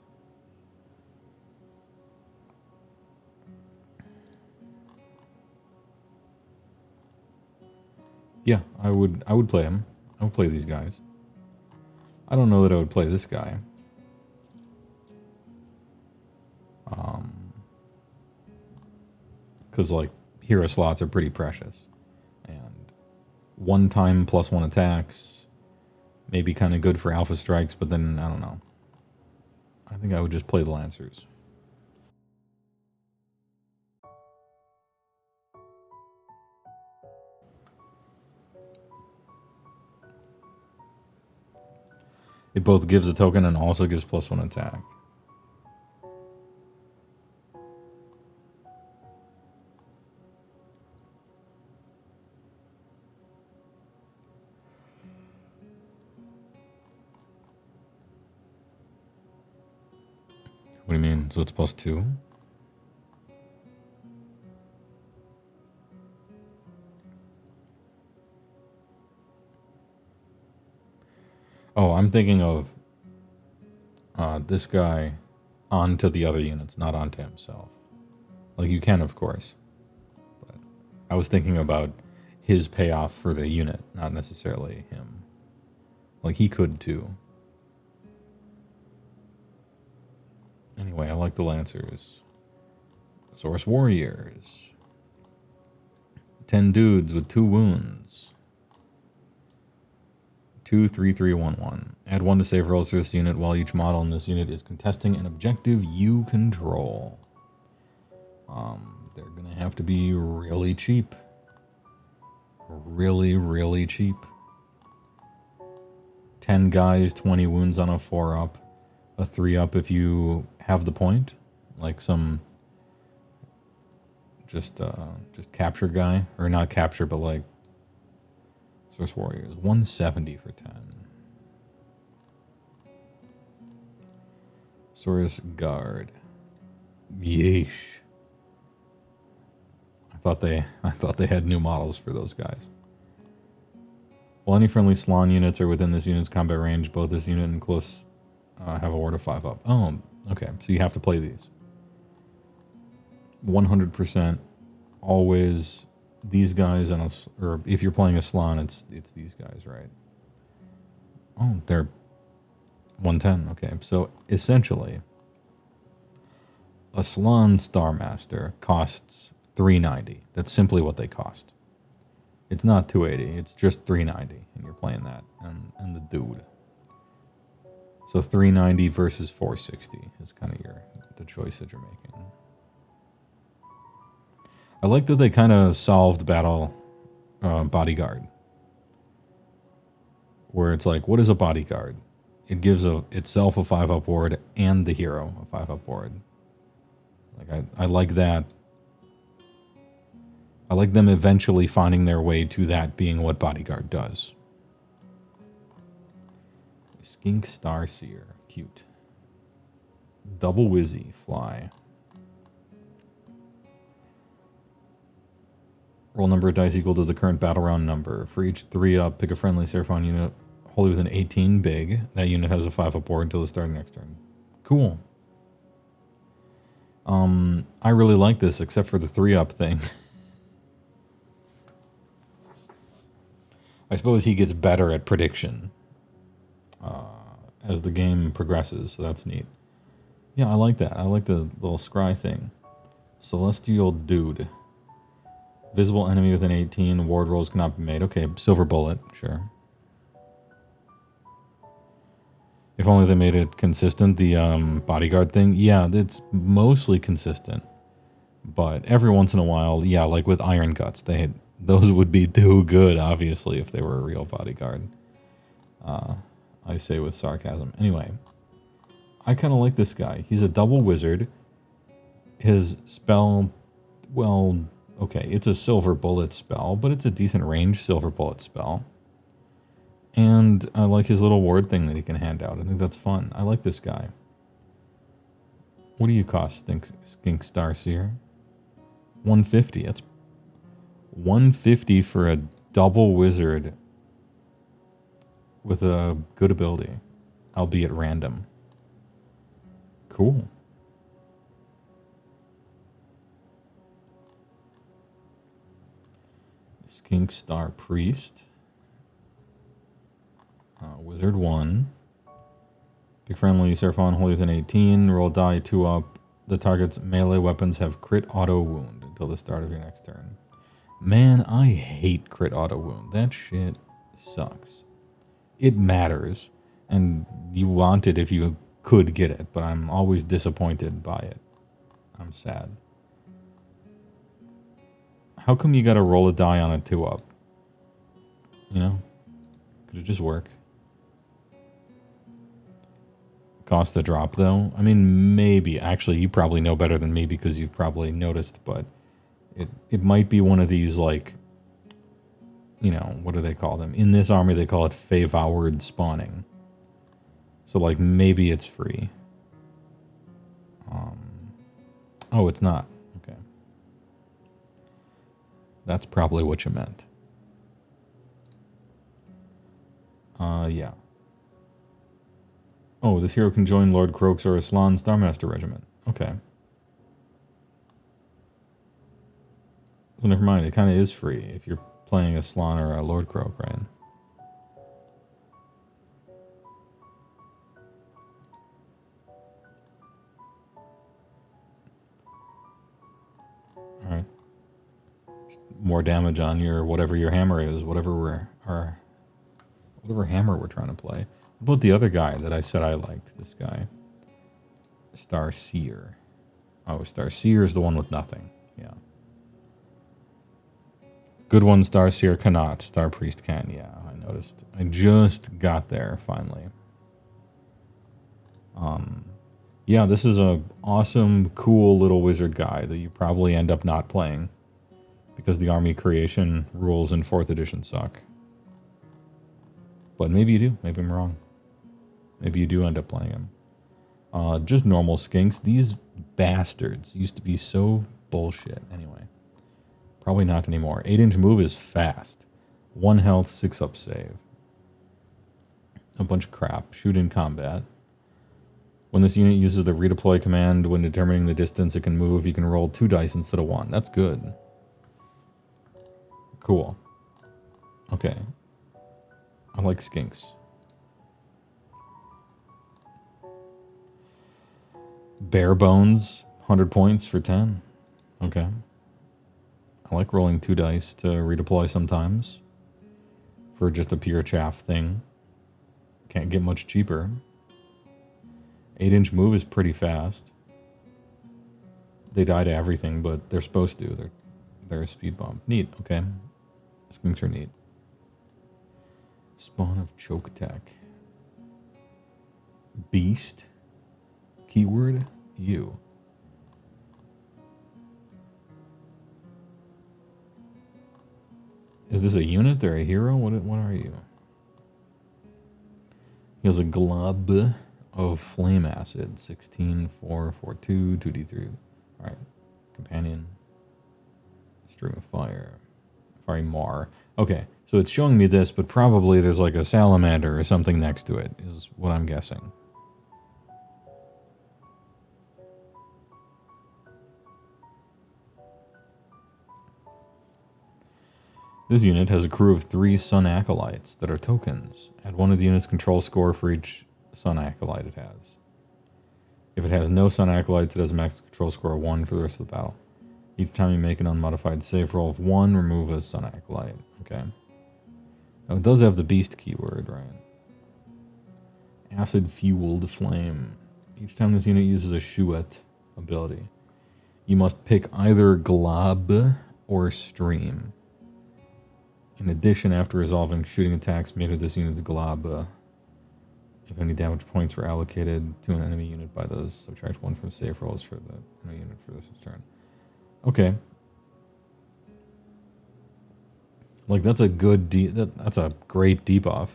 Yeah, I would play him. I would play these guys. I don't know that I would play this guy. Because, like, hero slots are pretty precious. And 1-time +1 attacks may be kind of good for alpha strikes, but then, I don't know. I think I would just play the Lancers. It both gives a token and also gives +1 attack. What do you mean? So it's +2? Oh, I'm thinking of this guy onto the other units, not onto himself. Like, you can, of course. But I was thinking about his payoff for the unit, not necessarily him. Like, he could, too. Anyway, I like the Lancers. Source Warriors. 10 dudes with 2 wounds. 2, 3, 3, 1, 1. Add 1 to save rolls for this unit while each model in this unit is contesting an objective you control. They're going to have to be really cheap. Really, really cheap. 10 guys, 20 wounds on a 4-up. A 3-up if you have the point. Like some just capture guy. Or not capture, but like Source Warriors. 170 for 10. Source Guard. Yeesh. I thought they had new models for those guys. While any friendly Slann units are within this unit's combat range, both this unit and close have a ward of 5-up. Oh, okay. So you have to play these. 100%. Always these guys, or if you're playing a Slann, it's these guys, right? Oh, they're 110. Okay, so essentially, a Slann Star Master costs 390. That's simply what they cost. It's not 280. It's just 390, and you're playing that and the dude. So 390 versus 460 is kind of the choice that you're making. I like that they kind of solved battle bodyguard, where it's like, what is a bodyguard? It gives itself a 5-up ward and the hero a 5-up ward. Like I like that. I like them eventually finding their way to that being what bodyguard does. Skink Starseer, cute. Double Wizzy, fly. Roll number of dice equal to the current battle round number. For each 3-up, pick a friendly Seraphon unit wholly within 18 big. That unit has a 5-up ward until the start of next turn. Cool. I really like this, except for the 3-up thing. I suppose he gets better at prediction as the game progresses, so that's neat. Yeah, I like that. I like the little scry thing. Celestial Dude. Visible enemy within 18. Ward rolls cannot be made. Okay, Silver Bullet, sure. If only they made it consistent, the bodyguard thing. Yeah, it's mostly consistent. But every once in a while, yeah, like with Iron Guts, those would be too good, obviously, if they were a real bodyguard. I say with sarcasm. Anyway, I kind of like this guy. He's a double wizard. His spell, well, okay, it's a silver bullet spell, but it's a decent range silver bullet spell. And I like his little ward thing that he can hand out. I think that's fun. I like this guy. What do you cost, Skink Starseer? 150. That's 150 for a double wizard with a good ability, albeit random. Cool. Skink Star Priest. Wizard 1. Pick friendly Seraphon wholly within 18. Roll die 2-up. The target's melee weapons have crit auto wound until the start of your next turn. Man, I hate crit auto wound. That shit sucks. It matters, and you want it if you could get it, but I'm always disappointed by it. I'm sad. How come you gotta roll a die on a 2-up? You know? Could it just work? Cost a drop, though? I mean, maybe. Actually, you probably know better than me because you've probably noticed, but it might be one of these, like, you know, what do they call them? In this army, they call it Feyvowered spawning. So, like, maybe it's free. Oh, it's not. Okay. That's probably what you meant. Yeah. Oh, this hero can join Lord Croak's or Aslan Starmaster Regiment. Okay. So never mind, it kind of is free if you're playing a Aslan or a Lord Croak, right? Alright. More damage on your whatever your hammer is, whatever hammer we're trying to play. What about the other guy that I said I liked? This guy. Star Seer. Oh, Star Seer is the one with nothing. Yeah. Good one, Star Seer cannot. Star Priest can. Yeah, I noticed. I just got there, finally. Yeah, this is a awesome, cool little wizard guy that you probably end up not playing. Because the army creation rules in 4th edition suck. But maybe you do. Maybe I'm wrong. Maybe you do end up playing him. Just normal skinks. These bastards used to be so bullshit. Anyway. Probably not anymore. 8-inch move is fast. 1 health, 6 up save. A bunch of crap. Shoot in combat. When this unit uses the redeploy command, when determining the distance it can move, you can roll 2 dice instead of 1. That's good. Cool. Okay. I like skinks. Bare bones, 100 points for 10. Okay. I like rolling 2 dice to redeploy sometimes. For just a pure chaff thing. Can't get much cheaper. 8-inch move is pretty fast. They die to everything, but they're supposed to. They're a speed bump. Neat, okay. Skinks are neat. Spawn of choke attack. Beast. Keyword, you. Is this a unit or a hero? What are you? He has a glob of flame acid. 16, 4, 4, 2, 2d3. Alright. Companion. Stream of fire. Fiery Mar. Okay, so it's showing me this, but probably there's like a salamander or something next to it, is what I'm guessing. This unit has a crew of 3 Sun Acolytes that are tokens. Add 1 of the unit's control score for each Sun Acolyte it has. If it has no Sun Acolytes, it has a max control score of 1 for the rest of the battle. Each time you make an unmodified save roll of 1, remove a Sun Acolyte. Okay. Now it does have the Beast keyword, right? Acid Fueled Flame. Each time this unit uses a Shuet ability, you must pick either Glob or Stream. In addition, after resolving shooting attacks made with this unit's glob, if any damage points were allocated to an enemy unit by those, subtract 1 from save rolls for the enemy unit for this turn. Okay. Like, that's a good that's a great debuff.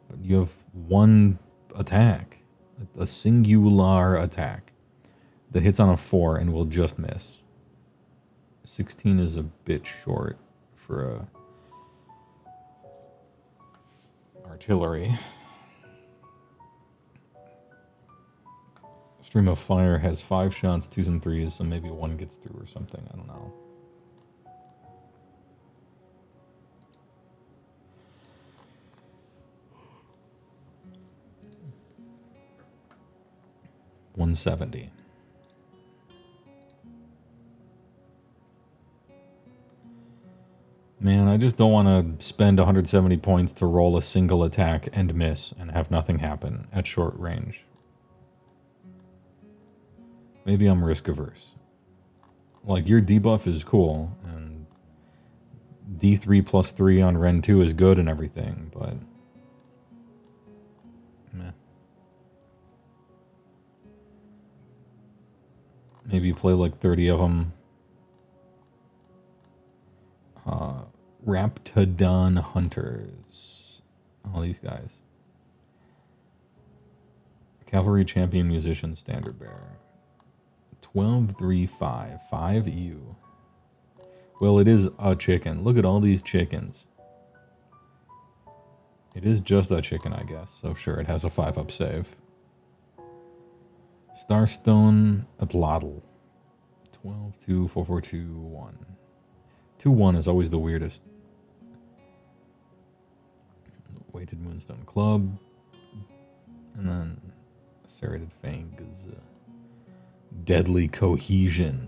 But you have 1 attack, a singular attack that hits on a 4 and will just miss. 16 is a bit short for a artillery. Stream of Fire has 5 shots, 2s and 3s, so maybe 1 gets through or something. I don't know. $170. Man, I just don't want to spend 170 points to roll a single attack and miss and have nothing happen at short range. Maybe I'm risk averse. Like, your debuff is cool, and D3 plus 3 on Ren 2 is good and everything, but meh. Maybe you play like 30 of them. Raptodon Hunters. All these guys. Cavalry Champion Musician Standard Bearer. 1235. 5 EU. Well, it is a chicken. Look at all these chickens. It is just a chicken, I guess. So sure, it has a 5-up save. Starstone Atlatl. 12, 2, 4, 4, 2, 1. 2, 1 is always the weirdest. Weighted Moonstone Club. And then Serrated Fang is Deadly Cohesion.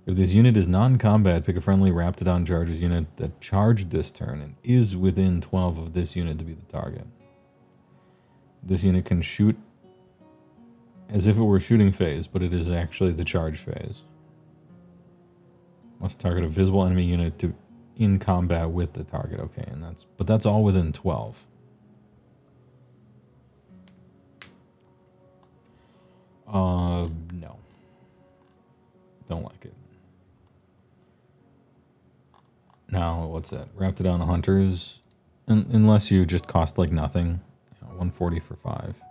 If this unit is non-combat, pick a friendly Raptidon Charges unit that charged this turn and is within 12 of this unit to be the target. This unit can shoot as if it were shooting phase, but it is actually the charge phase. Must target a visible enemy unit to in combat with the target. Okay, and that's all within 12. No. Don't like it. Now, what's that? Raptidon Hunters. Unless you just cost like nothing. 140 for 5.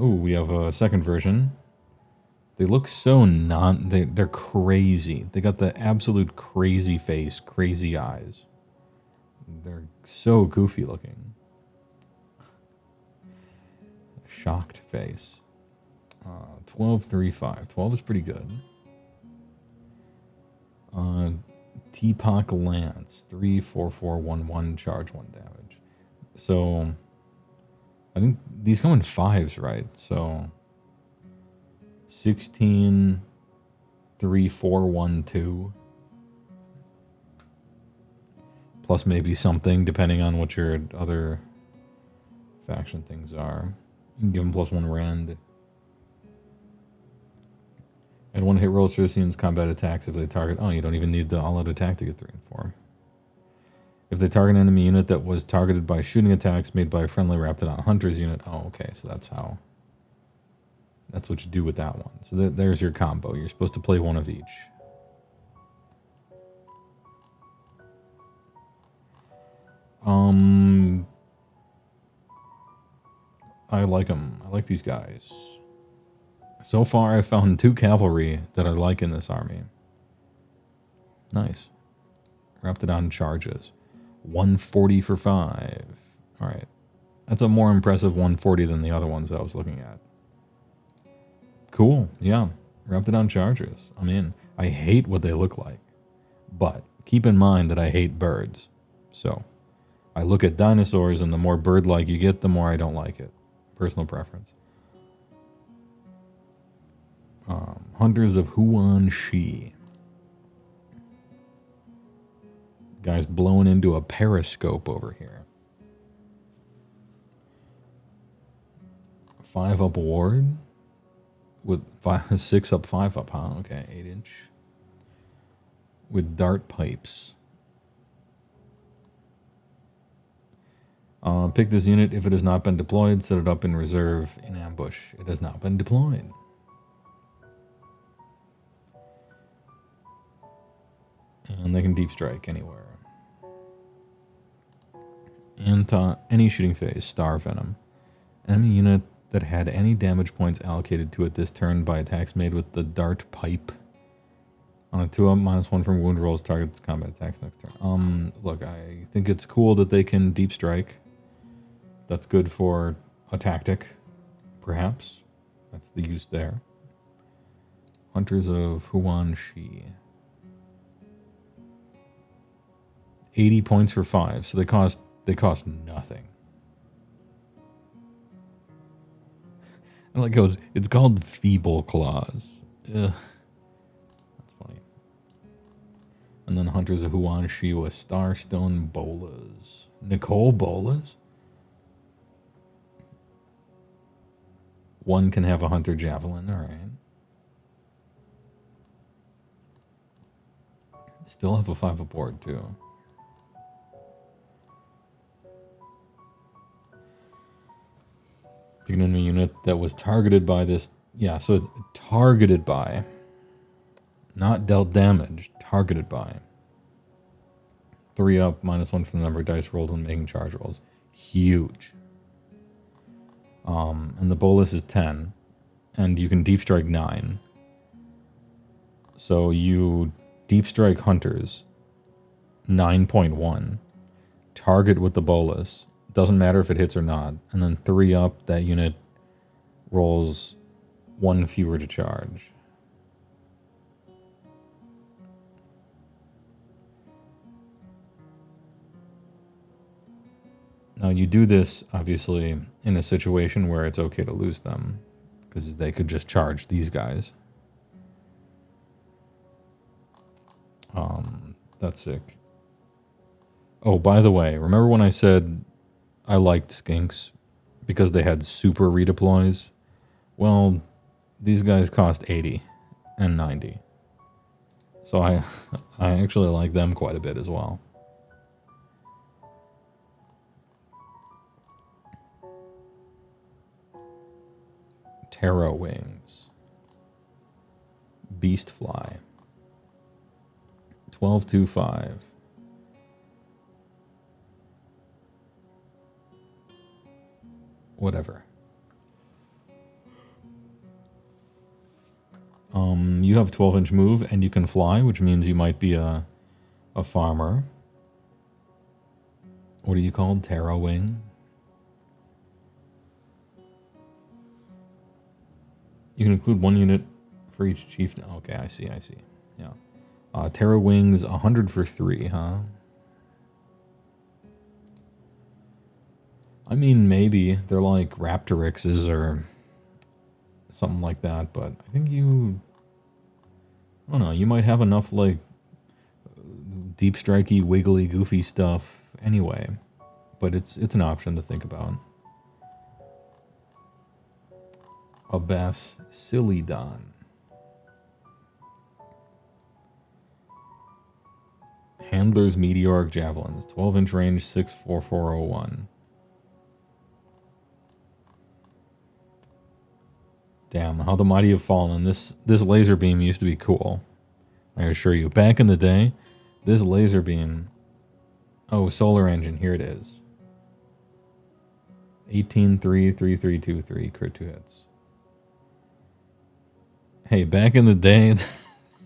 Ooh, we have a second version. They look so they're crazy. They got the absolute crazy face, crazy eyes. They're so goofy looking. Shocked face. 1235. 12 is pretty good. Teapot Lance. 3, 4, 4, 1, 1. Charge 1 damage. So I think these come in 5s, right? So 16, 3, 4, 1, 2. Plus maybe something, depending on what your other faction things are. You can give them +1 rend. And 1 hit rolls for this unit's combat attacks if they target... Oh, you don't even need the all-out attack to get 3 and 4. If they target an enemy unit that was targeted by shooting attacks made by a friendly Raptidon Hunters unit... Oh, okay, so that's how... That's what you do with that one. So there's your combo. You're supposed to play 1 of each. I like them. I like these guys. So far, I've found 2 cavalry that I like in this army. Nice. Raptidon Charges. 140 for 5. Alright. That's a more impressive 140 than the other ones I was looking at. Cool. Yeah. Raptidon Chargers. I'm in. I hate what they look like. But keep in mind that I hate birds. So I look at dinosaurs, and the more bird-like you get, the more I don't like it. Personal preference. Hunters of Huan Shi. Guy's blowing into a periscope over here. 5-up ward with 6-up, 5-up, huh? Okay, 8-inch with dart pipes. Pick this unit if it has not been deployed. Set it up in reserve in ambush. It has not been deployed. And they can deep strike anywhere. Any shooting phase, Star Venom. Enemy unit that had any damage points allocated to it this turn by attacks made with the dart pipe. On a 2-up, -1 from wound rolls, targets combat attacks next turn. Look, I think it's cool that they can deep strike. That's good for a tactic, perhaps. That's the use there. Hunters of Huan Shi. 80 points for 5, so they cost nothing. I like how it's called Feeble Claws. Ugh. That's funny. And then Hunters of Huan Shi with Starstone Bolas. Nicole Bolas? 1 can have a Hunter Javelin, alright. Still have a 5-up board too. Pick an enemy unit that was targeted by this. Yeah, so it's targeted by. Not dealt damage. Targeted by. 3-up, -1 from the number of dice rolled when making charge rolls. Huge. And the bolus is 10. And you can deep strike 9. So you deep strike hunters. 9.1. Target with the bolus. Doesn't matter if it hits or not. And then 3 up, that unit rolls 1 fewer to charge. Now you do this, obviously, in a situation where it's okay to lose them. Because they could just charge these guys. That's sick. Oh, by the way, remember when I said I liked skinks because they had super redeploys? Well, these guys cost 80 and 90. So I actually like them quite a bit as well. Terra Wings. Beastfly. 1225. Whatever. You have 12-inch move and you can fly, which means you might be a farmer. What are you called? Terra Wing? You can include 1 unit for each chief. Okay, I see. Yeah. Terra Wings, 100 for 3, huh? I mean, maybe. They're like Raptorixes or something like that, but I think I don't know, you might have enough, like, deep strikey, wiggly, goofy stuff anyway. But it's an option to think about. Abbas Silidon. Handler's Meteoric Javelins. 12-inch range, 64401. Damn, how the mighty have fallen. This laser beam used to be cool. I assure you. Back in the day, this laser beam... Oh, solar engine. Here it is. 18-3, 3-3-2-3. Crit 2 hits. Hey, back in the day...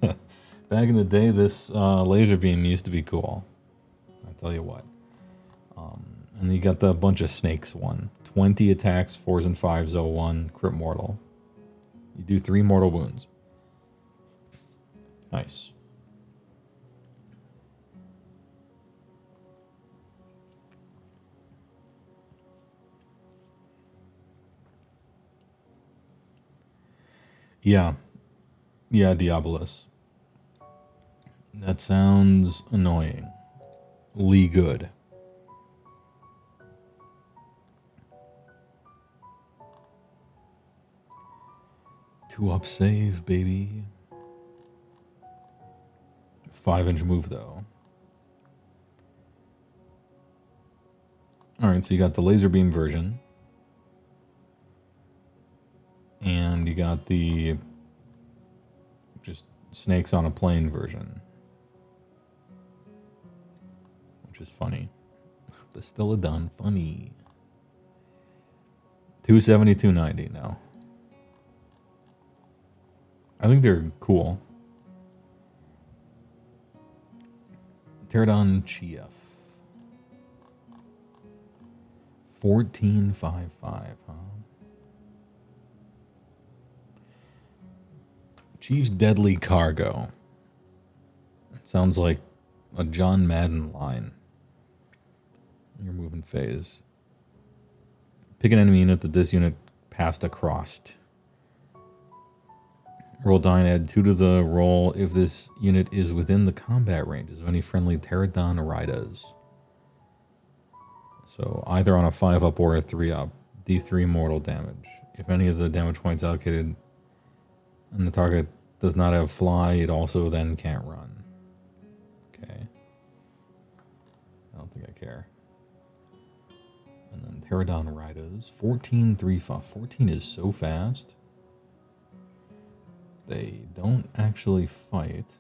back in the day, this laser beam used to be cool. I'll tell you what. And you got the bunch of snakes one. 20 attacks, 4s and 5s, 01. Crit mortal. You do 3 mortal wounds. Nice. Yeah. Yeah, Diabolus. That sounds annoying. Lee good. Two up save, baby. 5-inch move, though. Alright, so you got the laser beam version. And you got the just snakes on a plane version. Which is funny. But still a done funny. 270, 290 now. I think they're cool. Pterodon Chief. 1455, huh? Chief's Deadly Cargo. It sounds like a John Madden line. Your movement phase. Pick an enemy unit that this unit passed across. Roll die and add 2 to the roll if this unit is within the combat ranges of any friendly Pterodon Ridas. So either on a 5-up or a 3-up, D3 mortal damage. If any of the damage points allocated and the target does not have fly, it also then can't run. Okay. I don't think I care. And then Pterodon Ridas. 14, 3, 5. 14 is so fast. They don't actually fight.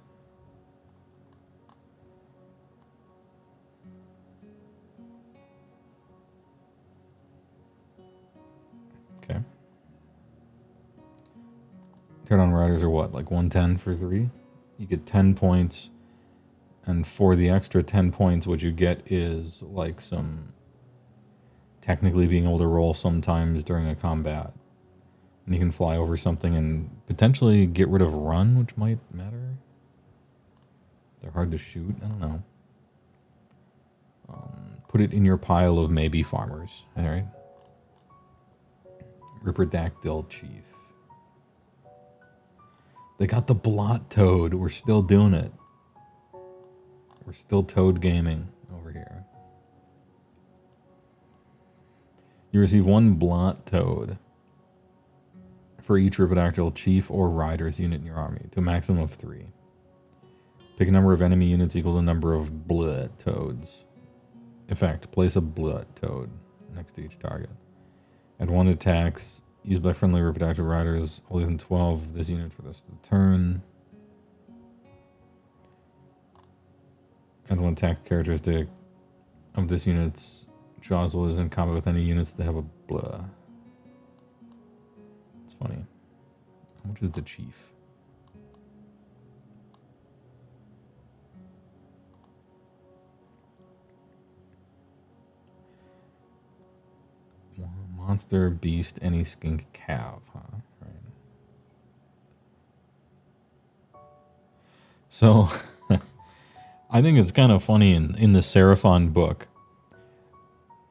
Okay. Pterodon Riders are what? Like 110 for 3? You get 10 points And for the extra 10 points, what you get is like some technically being able to roll sometimes during a combat. And you can fly over something and potentially get rid of run, which might matter. They're hard to shoot. I don't know. Put it in your pile of maybe farmers. All right. Ripperdactyl Chief. They got the Blot Toad. We're still doing it. We're still Toad gaming over here. You receive 1 Blot Toad for each Ripperdactyl Chief or Rider's unit in your army, to a maximum of 3. Pick a number of enemy units equal to the number of Blood Toads. Effect, place a Blood Toad next to each target. Add 1 attacks used by friendly Ripperdactyl Riders, older than 12 of this unit for the rest of the turn. Add 1 attack characteristic of this unit's Jostle is in combat with any units that have a blah. It's funny. How much is the Chief? Monster, beast, any skink, cav, huh? Right. So, I think it's kind of funny in the Seraphon book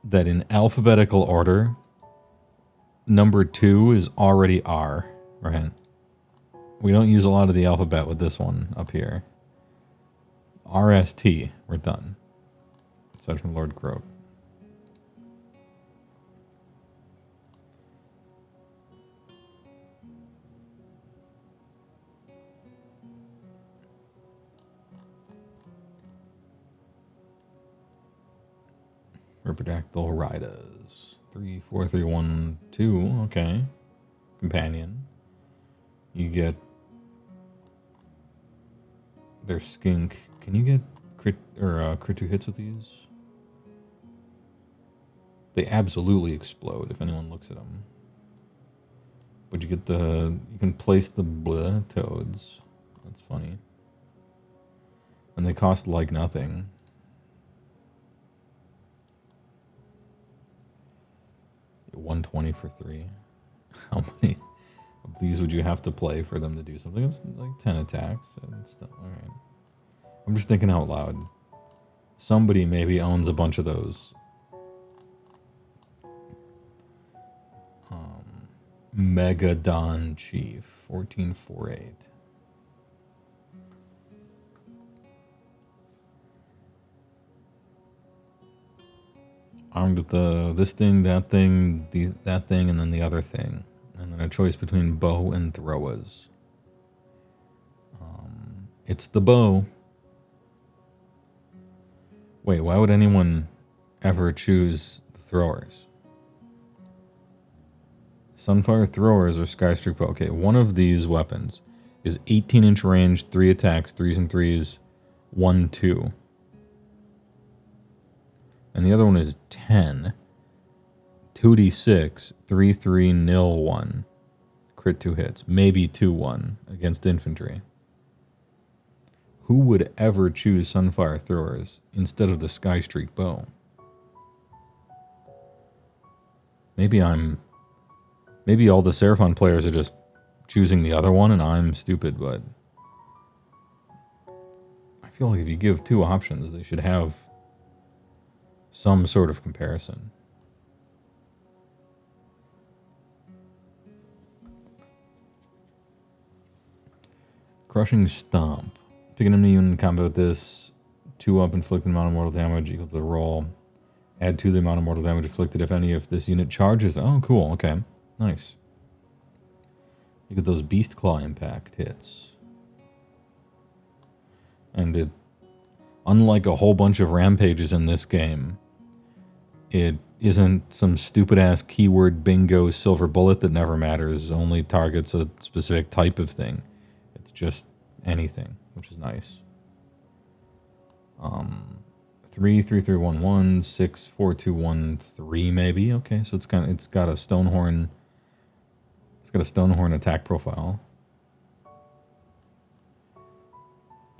that in alphabetical order, number 2 is already R, right? We don't use a lot of the alphabet with this one up here. RST, we're done. Aside from Lord Croak. Ripperdactyl Riders. 3, 4, 3, 1, 2. Okay. Companion. You get their skink. Can you get crit 2 hits with these? They absolutely explode if anyone looks at them. But you get you can place the blah toads. That's funny. And they cost like nothing. $120 for 3. How many of these would you have to play for them to do something? It's like 10 attacks and stuff. All right. I'm just thinking out loud. Somebody maybe owns a bunch of those. Megadon Chief, 1448. Armed with this thing, that thing, that thing, and then the other thing. And then a choice between bow and throwers. It's the bow. Wait, why would anyone ever choose the throwers? Sunfire throwers or Skystreak bow. Okay, one of these weapons is 18-inch range, 3 attacks, 3s and 3s, 1, 2. And the other one is 10. 2d6, 3, 3, nil, 1. Crit 2 hits. Maybe 2, 1 against infantry. Who would ever choose Sunfire throwers instead of the Skystreak bow? Maybe all the Seraphon players are just choosing the other one and I'm stupid, but I feel like if you give 2 options, they should have some sort of comparison. Crushing Stomp. Pick an enemy unit in combat with this. 2 up, inflict an amount of mortal damage equal to the roll. Add 2 to the amount of mortal damage inflicted if any of this unit charges. Oh, cool. Okay. Nice. You get those Beast Claw impact hits. And it, unlike a whole bunch of rampages in this game, it isn't some stupid-ass keyword bingo silver bullet that never matters, only targets a specific type of thing. It's just anything, which is nice. 3, 3, 3, 1, 1, 6, 4, 2, 1, 3 maybe. Okay, so it's got a Stonehorn. It's got a Stonehorn attack profile.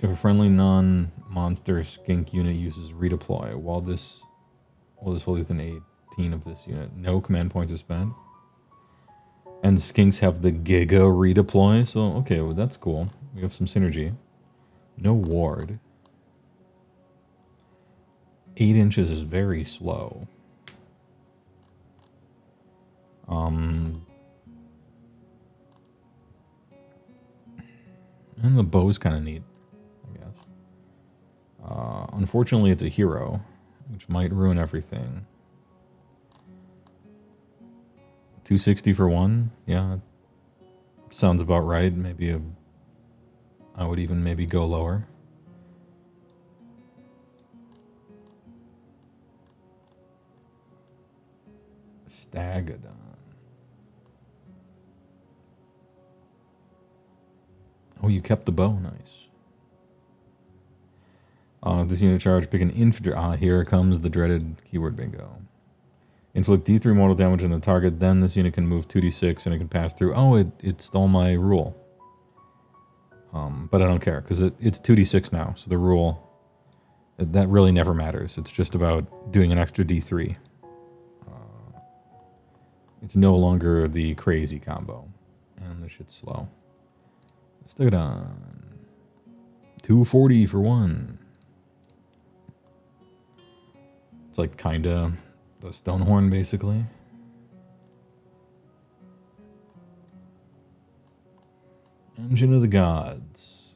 If a friendly non-monster skink unit uses redeploy, while this hold within 18 of this unit, no command points are spent. And skinks have the Giga redeploy, so okay, well that's cool. We have some synergy. No ward. 8 inches is very slow. And the bow's kind of neat, I guess. Unfortunately, it's a hero, which might ruin everything. 260 for 1? Yeah. Sounds about right. Maybe I would even maybe go lower. Stagadon. Oh, you kept the bow. Nice. This unit charge, pick an infantry. Here comes the dreaded keyword bingo. Inflict D3 mortal damage on the target, then this unit can move 2d6 and it can pass through. Oh, it stole my rule. But I don't care, because it's 2d6 now, so the rule, that really never matters. It's just about doing an extra d3. It's no longer the crazy combo. And this shit's slow. Stick it on. 240 for 1. It's like kinda the Stonehorn, basically. Engine of the Gods.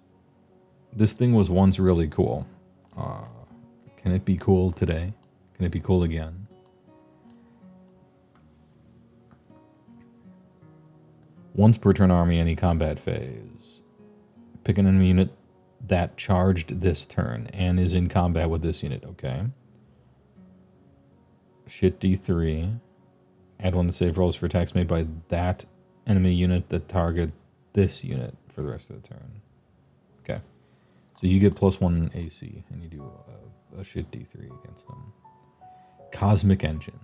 This thing was once really cool. Can it be cool today? Can it be cool again? Once per turn army, any combat phase. Pick an enemy unit that charged this turn and is in combat with this unit, okay? Shit D3. Add 1 to save rolls for attacks made by that enemy unit that target this unit for the rest of the turn. Okay. So you get +1 AC and you do a shit D3 against them. Cosmic Engine.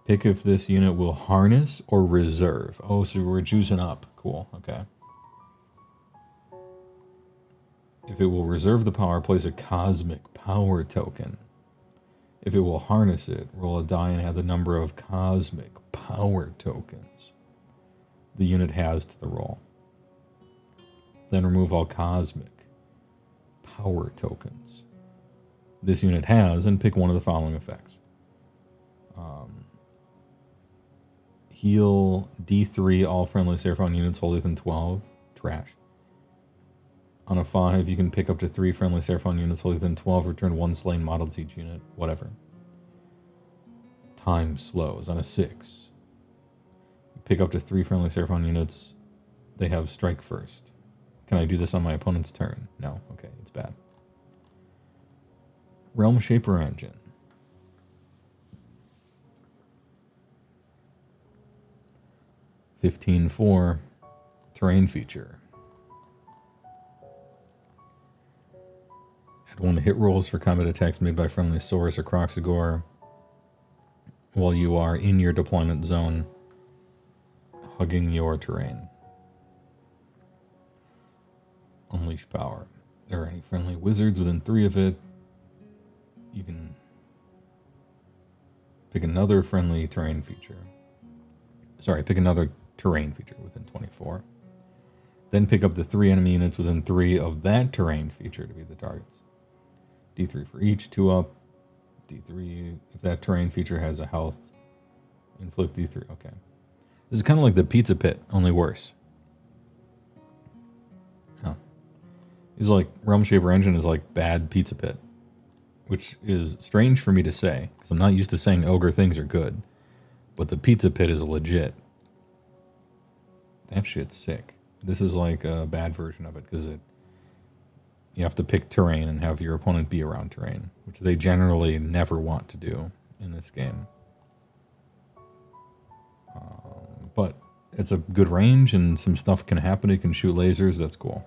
Pick if this unit will harness or reserve. Oh, so we're juicing up. Cool. Okay. If it will reserve the power, place a cosmic power token. If it will harness it, roll a die and add the number of cosmic power tokens the unit has to the roll. Then remove all cosmic power tokens this unit has and pick one of the following effects. Heal D3 all friendly Seraphon units hold within 12. Trash. On a 5, you can pick up to 3 friendly Seraphon units hold within 12. Return 1 slain model to each unit. Whatever. Time slows. On a 6, you pick up to 3 friendly Seraphon units. They have strike first. Can I do this on my opponent's turn? No. Okay, it's bad. Realm Shaper Engine. 15-4 terrain feature. Add 1 to hit rolls for combat attacks made by friendly Saurus or Croxagore while you are in your deployment zone, hugging your terrain. Unleash power. There are any friendly wizards within 3 of it. You can pick another friendly terrain feature. Sorry, pick another terrain feature within 24. Then pick up to 3 enemy units within 3 of that terrain feature to be the targets. D3 for each, 2 up. D3, if that terrain feature has a health, inflict D3. Okay. This is kind of like the Pizza Pit, only worse. Oh. It's like Realm Shaper Engine is like bad Pizza Pit, which is strange for me to say, because I'm not used to saying ogre things are good. But the Pizza Pit is legit. That shit's sick. This is like a bad version of it because you have to pick terrain and have your opponent be around terrain, which they generally never want to do in this game. But it's a good range and some stuff can happen. It can shoot lasers. That's cool.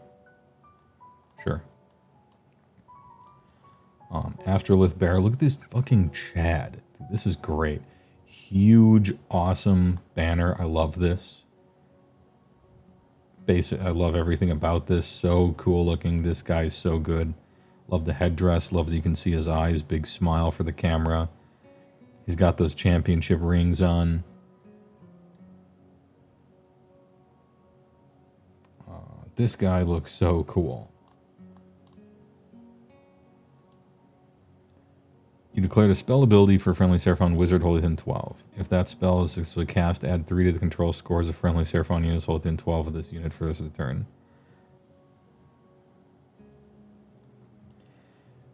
Sure. Astrolith Bear. Look at this fucking Chad. Dude, this is great. Huge, awesome banner. I love this. I love everything about this. So cool looking. This guy's so good. Love the headdress. Love that you can see his eyes. Big smile for the camera. He's got those championship rings on. This guy looks so cool. You declared a spell ability for friendly Seraphon wizard holding within 12. If that spell is successfully cast, add 3 to the control scores of friendly Seraphon units holding within 12 of this unit for the rest of the turn.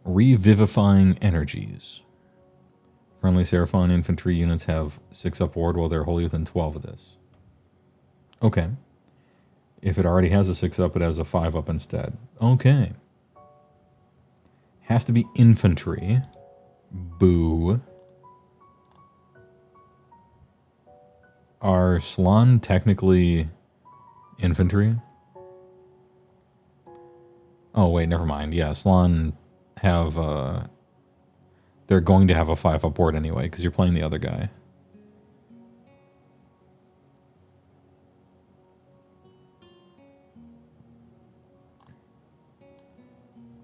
Revivifying energies. Friendly Seraphon infantry units have 6 up ward while they're wholly within 12 of this. Okay. If it already has a 6 up, it has a 5 up instead. Okay. Has to be infantry. Boo. Are Slann technically infantry? Oh, wait, never mind. Yeah, Slann have, they're going to have a 5 up ward anyway, because you're playing the other guy.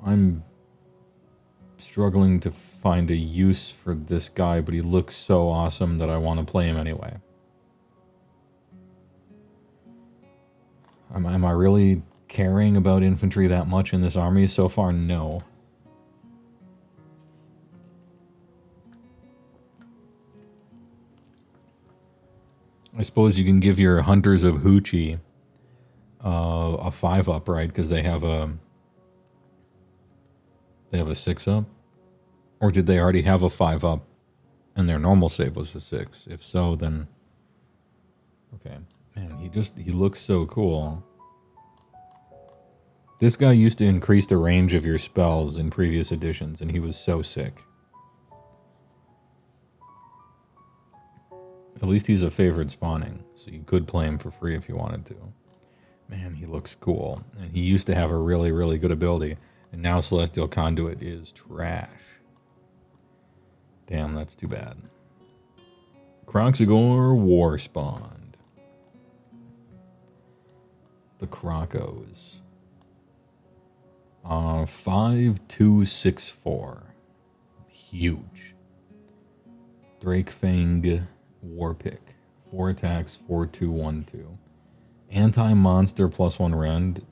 I'm struggling to find a use for this guy, but he looks so awesome that I want to play him anyway. Am I really caring about infantry that much in this army? So far, no. I suppose you can give your Hunters of Hoochie a 5 up, right? Because they have a 6 up. Or did they already have a 5 up and their normal save was a 6? If so, then okay. Man, he looks so cool. This guy used to increase the range of your spells in previous editions, and he was so sick. At least he's a favorite spawning, so you could play him for free if you wanted to. Man, he looks cool. And he used to have a really, really good ability, and now Celestial Conduit is trash. Damn, that's too bad. Croxagore War Spawned. The Crocos. 5264. Huge. Drakefang Warpick. 4 attacks, 4212. Anti-monster +1 rend.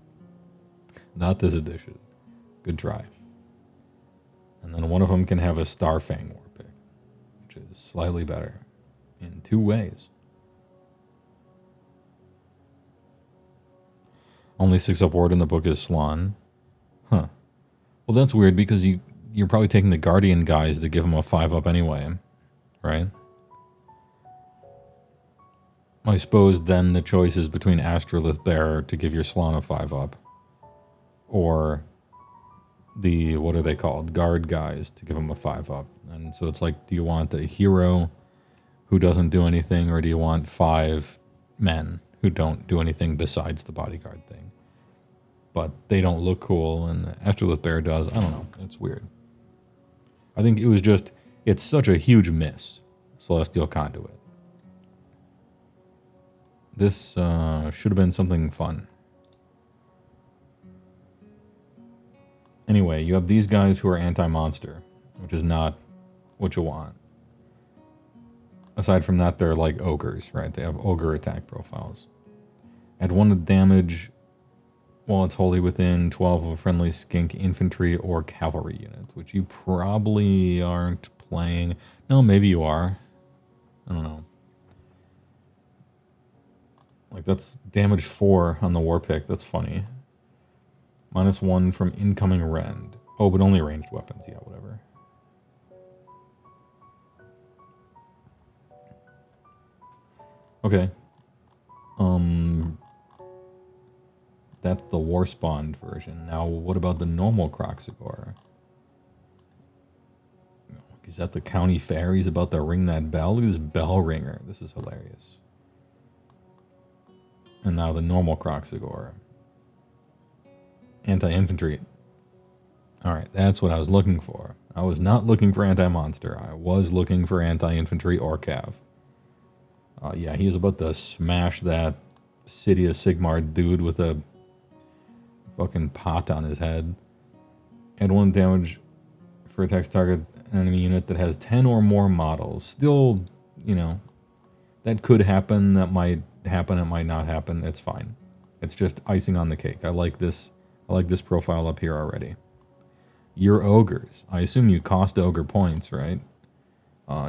Not this edition. Good try. And then one of them can have a Starfang Warpick, which is slightly better in 2 ways. Only 6 up ward in the book is Slann. Huh. Well, that's weird because you're probably taking the Guardian guys to give him a 5 up anyway, right? I suppose then the choice is between Astrolith Bearer to give your Slann a 5 up, or the, what are they called? Guard guys to give him a 5 up. And so it's like, do you want a hero who doesn't do anything, or do you want 5 men who don't do anything besides the bodyguard thing? But they don't look cool, and Astrolith Bear does. I don't know. It's weird. I think it was just, it's such a huge miss, Celestial Conduit. This should have been something fun. Anyway, you have these guys who are anti-monster, which is not what you want. Aside from that, they're like ogres, right? They have ogre attack profiles. Add 1 damage while it's wholly within 12 of a friendly skink infantry or cavalry unit, which you probably aren't playing. No, maybe you are. I don't know. Like, that's damage 4 on the war pick. That's funny. -1 from incoming rend. Oh, but only ranged weapons. Yeah, whatever. Okay. That's the war spawned version. Now, what about the normal Croxagore? He's at the county fair. He's about to ring that bell. Look at this bell ringer. This is hilarious. And now the normal Croxagore. Anti-infantry. Alright, that's what I was looking for. I was not looking for anti-monster. I was looking for anti-infantry or cav. Yeah, he's about to smash that City of Sigmar dude with a fucking pot on his head. Add 1 damage for attacks target enemy unit that has 10 or more models. Still, you know, that could happen. That might happen. It might not happen. It's fine. It's just icing on the cake. I like this. I like this profile up here already. Your ogres. I assume you cost ogre points, right?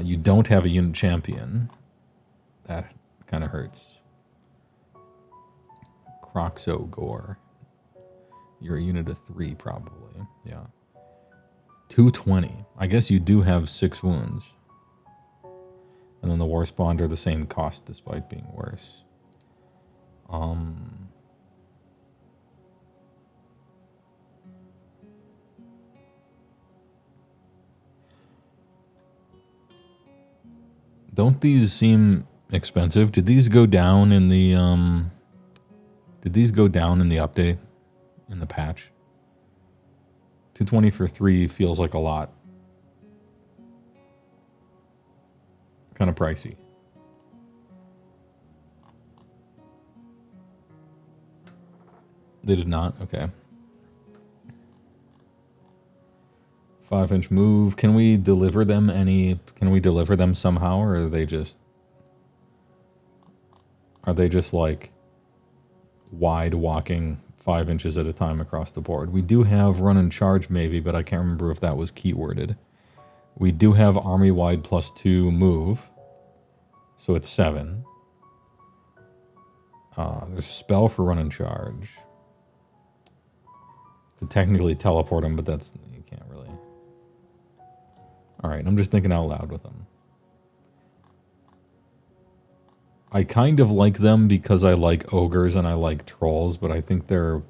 You don't have a unit champion. That kind of hurts. Croxogore. You're a unit of 3, probably. Yeah. 220. I guess you do have 6 wounds. And then the war spawned are the same cost despite being worse. Don't these seem expensive? Did these go down in the update? In the patch? 220 for 3 feels like a lot. Kind of pricey. They did not? Okay. 5-inch move. Can we deliver them somehow, or are they just like wide walking 5 inches at a time across the board? We do have run and charge maybe, but I can't remember if that was keyworded. We do have army wide +2 move, so it's 7. There's a spell for run and charge. Could technically teleport them, but that's, you can't really. Alright, I'm just thinking out loud with them. I kind of like them because I like ogres and I like trolls, but I think they're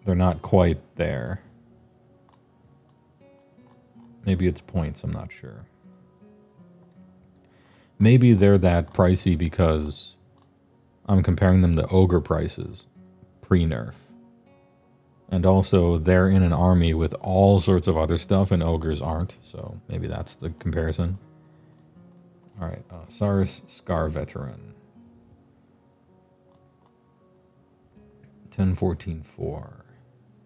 not quite there. Maybe it's points, I'm not sure. Maybe they're that pricey because I'm comparing them to ogre prices pre-nerf. And also, they're in an army with all sorts of other stuff, and ogres aren't. So maybe that's the comparison. All right, Saurus Scar Veteran. 10-14-4.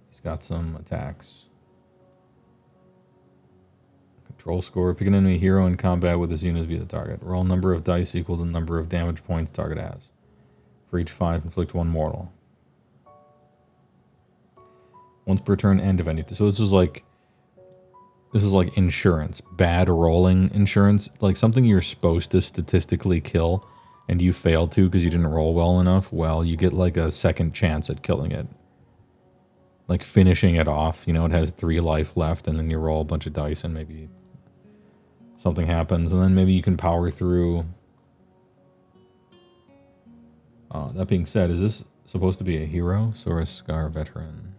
He's got some attacks. Control score. Pick an enemy hero in combat with his units be the target. Roll number of dice equal to the number of damage points target has. For each 5, inflict 1 mortal. Once per turn, end of any. So this is like insurance. Bad rolling insurance. Like something you're supposed to statistically kill and you fail to because you didn't roll well enough. Well, you get like a second chance at killing it. Like finishing it off. You know, it has 3 life left and then you roll a bunch of dice and maybe something happens. And then maybe you can power through. That being said, is this supposed to be a hero? Saurus Scar Veteran.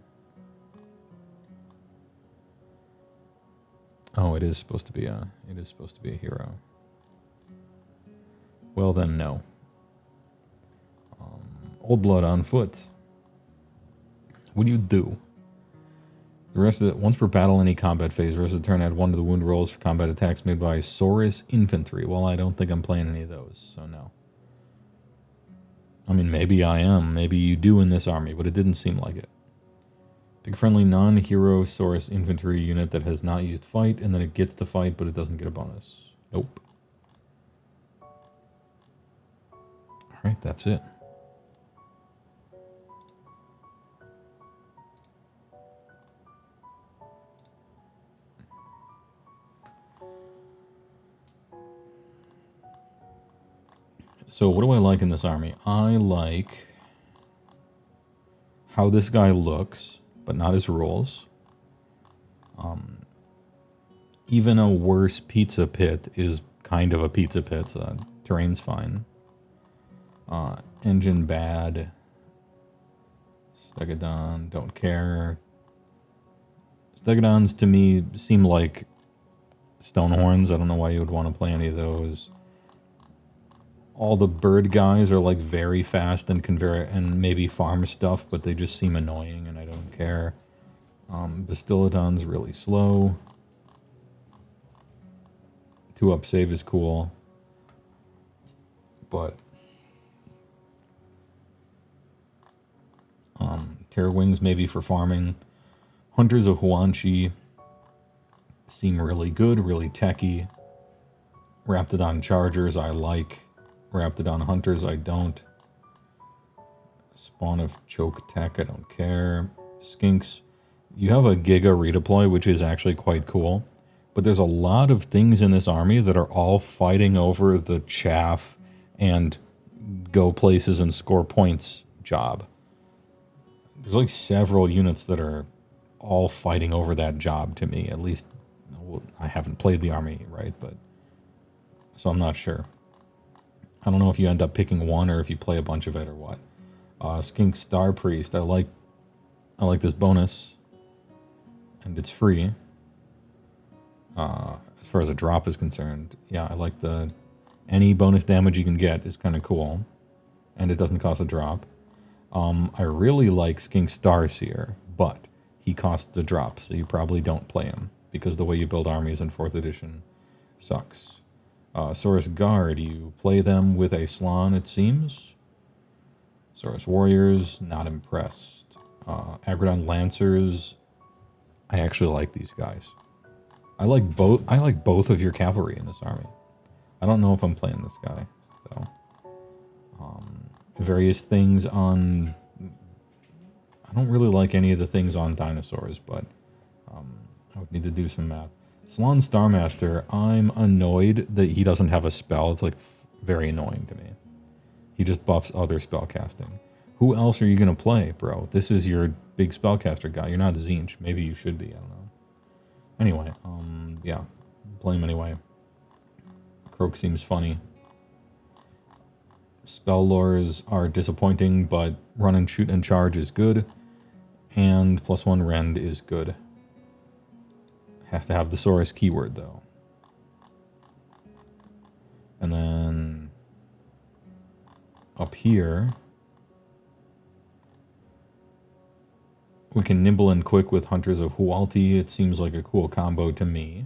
Oh, it is supposed to be a hero. Well then, no. Old Blood on foot. What do you do? The rest of it, once per battle, any combat phase. The rest of the turn, add 1 to the wound rolls for combat attacks made by Saurus infantry. Well, I don't think I'm playing any of those, so no. I mean, maybe I am. Maybe you do in this army, but it didn't seem like it. Pick a friendly non-hero Saurus infantry unit that has not used fight, and then it gets to fight, but it doesn't get a bonus. Nope. Alright, that's it. So what do I like in this army? I like how this guy looks, but not his rules. Even a worse pizza pit is kind of a pizza pit, so terrain's fine. Engine bad. Stegodon, don't care. Stegodons to me seem like Stonehorns. I don't know why you would want to play any of those. All the bird guys are like very fast and and maybe farm stuff, but they just seem annoying and I don't care. Bastillodon's really slow. 2-up save is cool, but Terror Wings maybe for farming. Hunters of Huanchi seem really good, really techy. Raptidon Chargers I like. Raptidon Hunters I don't. Spawn of Choke Tech I don't care. Skinks. You have a Giga redeploy, which is actually quite cool. But there's a lot of things in this army that are all fighting over the chaff and go places and score points job. There's like several units that are all fighting over that job to me. At least, well, I haven't played the army, right? But so I'm not sure. I don't know if you end up picking one or if you play a bunch of it or what. Skink Star Priest. I like this bonus, and it's free. As far as a drop is concerned, yeah, I like any bonus damage you can get is kind of cool, and it doesn't cost a drop. I really like Skink Starseer, but he costs the drop, so you probably don't play him because the way you build armies in 4th edition sucks. Saurus Guard, you play them with a Slann, it seems. Saurus Warriors, not impressed. Agrodon Lancers, I actually like these guys. I like both of your cavalry in this army. I don't know if I'm playing this guy, though. Various things on... I don't really like any of the things on dinosaurs, but I would need to do some math. Slann Starmaster, I'm annoyed that he doesn't have a spell. It's like very annoying to me. He just buffs other spell casting. Who else are you going to play, bro? This is your big spellcaster guy. You're not Zinch. Maybe you should be. I don't know. Anyway, yeah. Play him anyway. Croak seems funny. Spell lores are disappointing, but run and shoot and charge is good. And +1 rend is good. Have to have the Saurus keyword, though. And then up here, we can nimble and quick with Hunters of Hualti. It seems like a cool combo to me.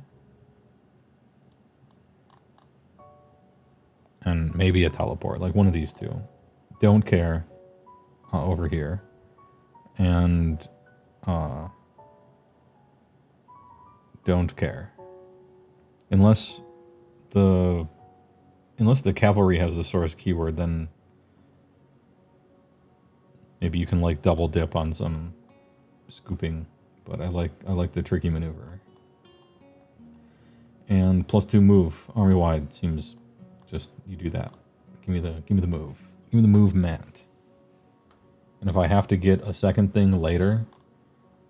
And maybe a teleport, like one of these two. Don't care over here. And don't care. Unless the cavalry has the Saurus keyword, then maybe you can like double dip on some scooping, but I like the tricky maneuver. And +2 move army wide seems just you do that. Give me the move. Give me the movement. And if I have to get a second thing later,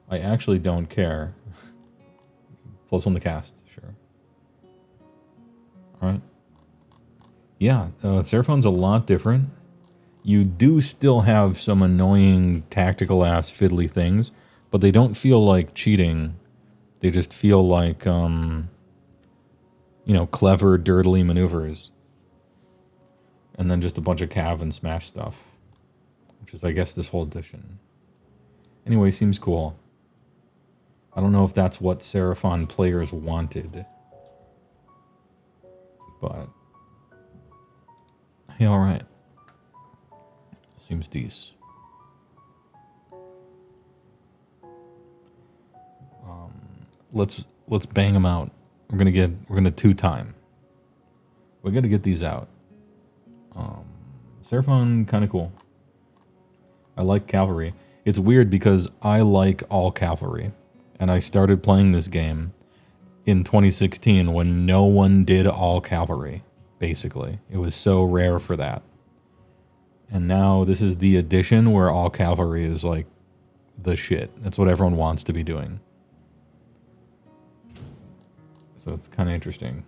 I actually don't care. +1 to cast, sure. All right. Yeah, Seraphon's a lot different. You do still have some annoying tactical ass fiddly things, but they don't feel like cheating. They just feel like, you know, clever, dirtily maneuvers. And then just a bunch of cav and smash stuff, which is, I guess, this whole edition. Anyway, seems cool. I don't know if that's what Seraphon players wanted, but hey, all right. Seems decent. Let's bang them out. We're gonna 2-time. We're gonna get these out. Seraphon, kind of cool. I like cavalry. It's weird because I like all cavalry, and I started playing this game in 2016 when no one did all cavalry. Basically, it was so rare for that. And now this is the edition where all cavalry is like the shit. That's what everyone wants to be doing. So it's kind of interesting.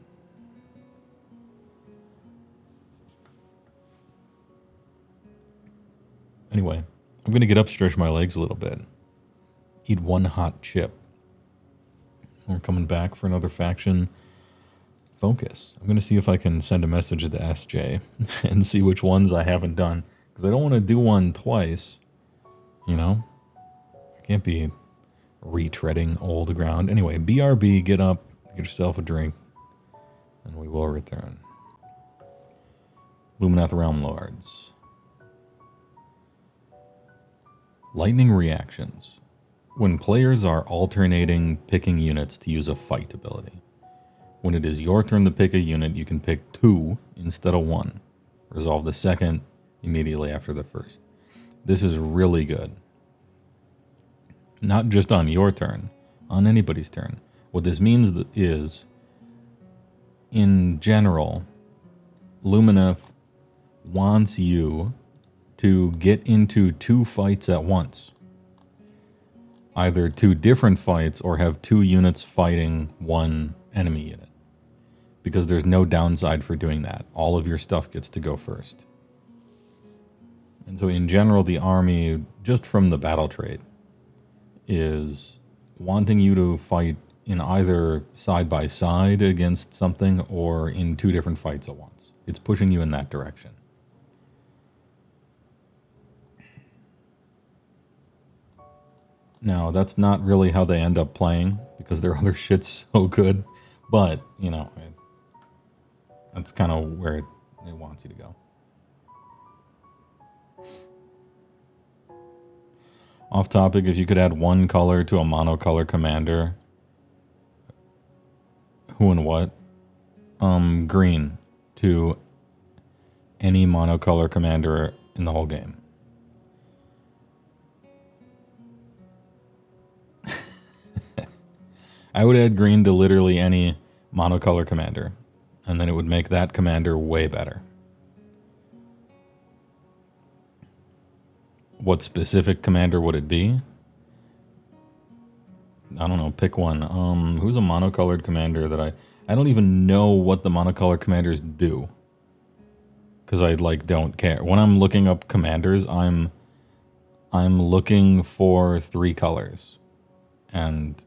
Anyway, I'm going to get up, stretch my legs a little bit. Eat one hot chip. We're coming back for another faction focus. I'm going to see if I can send a message to SJ and see which ones I haven't done. Because I don't want to do one twice. You know? I can't be retreading old ground. Anyway, BRB, get up, get yourself a drink, and we will return. Luminath Realm Lords. Lightning reactions. When players are alternating picking units to use a fight ability. When it is your turn to pick a unit, you can pick 2 instead of 1. Resolve the second immediately after the first. This is really good. Not just on your turn, on anybody's turn. What this means is, in general, Lumineth wants you to get into 2 fights at once. Either 2 different fights or have 2 units fighting 1 enemy unit. Because there's no downside for doing that. All of your stuff gets to go first. And so in general, the army, just from the battle trait, is wanting you to fight in either side by side against something or in 2 different fights at once. It's pushing you in that direction. Now, that's not really how they end up playing, because their other shit's so good, but, you know, that's kind of where it wants you to go. Off topic, if you could add 1 color to a monocolor commander, who and what? Green to any monocolor commander in the whole game. I would add green to literally any monocolor commander, and then it would make that commander way better. What specific commander would it be? I don't know, pick one. Who's a monocolored commander that I don't even know what the monocolor commanders do. Because I don't care. When I'm looking up commanders, I'm looking for 3 colors. And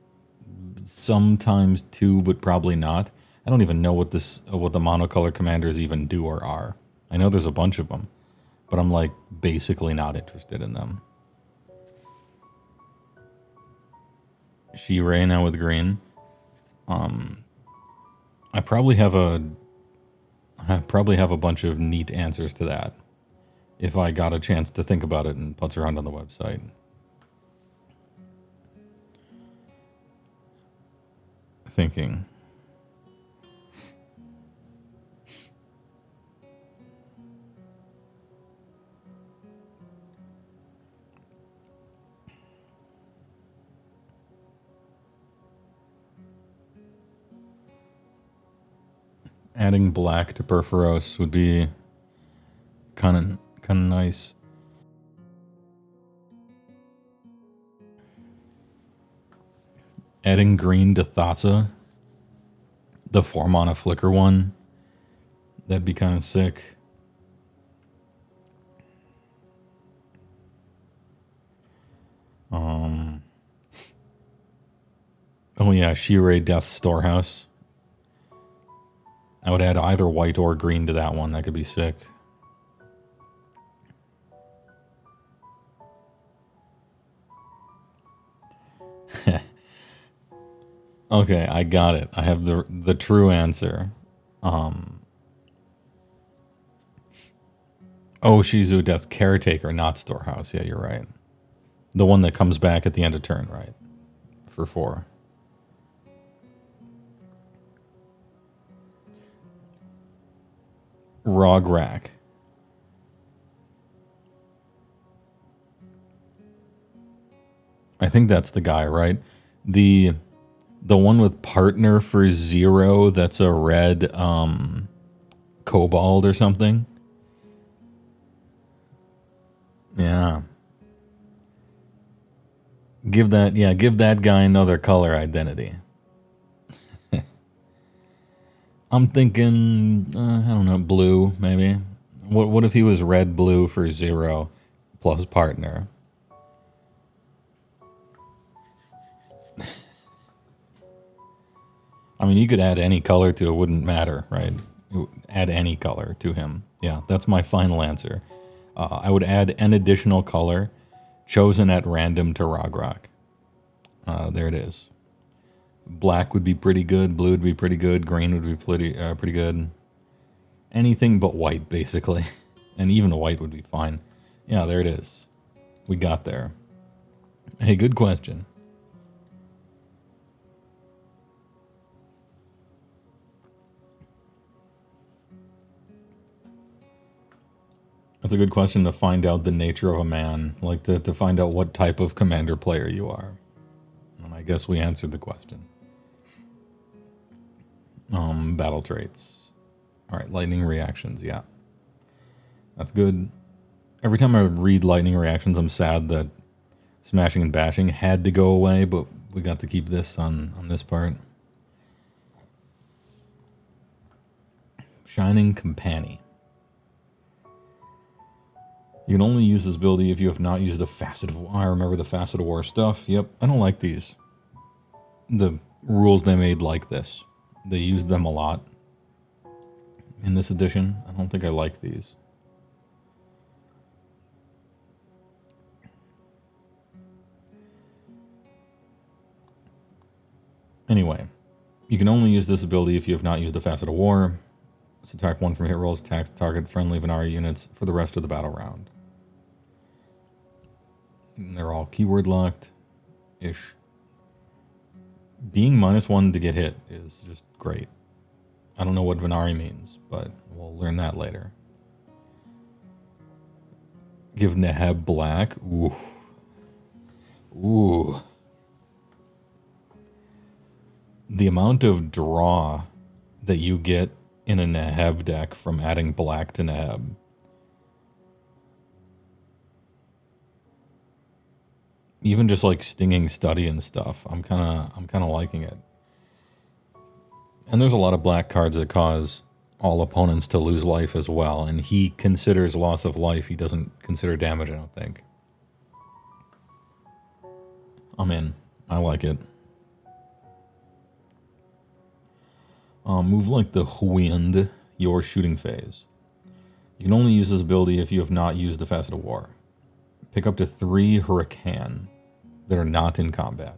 sometimes 2, but probably not. I don't even know what the monocolor commanders even do or are. I know there's a bunch of them, but I'm basically not interested in them. She-Ray now with green. I probably have a bunch of neat answers to that if I got a chance to think about it and putz around on the website. Thinking. Adding black to Perforos would be kind of nice. Adding green to Thassa, the 4-mana flicker one, that'd be kind of sick. Oh yeah, She-Ray Death Storehouse. I would add either white or green to that one. That could be sick. Okay, I got it. I have the true answer. Oh, Shizu, that's Caretaker, not Storehouse. Yeah, you're right. The one that comes back at the end of turn, right? For 4. Rograk. I think that's the guy, right? The one with partner for 0 that's a red kobold or something. Yeah. Give that guy another color identity. I'm thinking, I don't know, blue, maybe. What if he was red-blue for 0 plus partner? I mean, you could add any color to it, wouldn't matter, right? Add any color to him. Yeah, that's my final answer. I would add an additional color chosen at random to Rograk. There it is. Black would be pretty good. Blue would be pretty good. Green would be pretty good. Anything but white, basically. And even white would be fine. Yeah, there it is. We got there. Hey, good question. That's a good question to find out the nature of a man, like to find out what type of commander player you are. And I guess we answered the question. Battle traits. All right, lightning reactions, yeah. That's good. Every time I read lightning reactions, I'm sad that smashing and bashing had to go away, but we got to keep this on this part. Shining Companion. You can only use this ability if you have not used the Facet of War. I remember the Facet of War stuff. Yep, I don't like these. The rules they made like this. They used them a lot in this edition. I don't think I like these. Anyway, you can only use this ability if you have not used the Facet of War. Subtract 1 from hit rolls, attacks target friendly Venari units for the rest of the battle round. And they're all keyword locked-ish. Being -1 to get hit is just great. I don't know what Venari means, but we'll learn that later. Give Neheb black. Ooh. Ooh. The amount of draw that you get in a Neheb deck from adding black to Neheb. Even just like Stinging Study and stuff, I'm kind of liking it. And there's a lot of black cards that cause all opponents to lose life as well, and he considers loss of life. He doesn't consider damage, I don't think. I'm in. I like it. Move like the wind, your shooting phase. You can only use this ability if you have not used the Facet of War. Pick up to 3 Hurricane that are not in combat.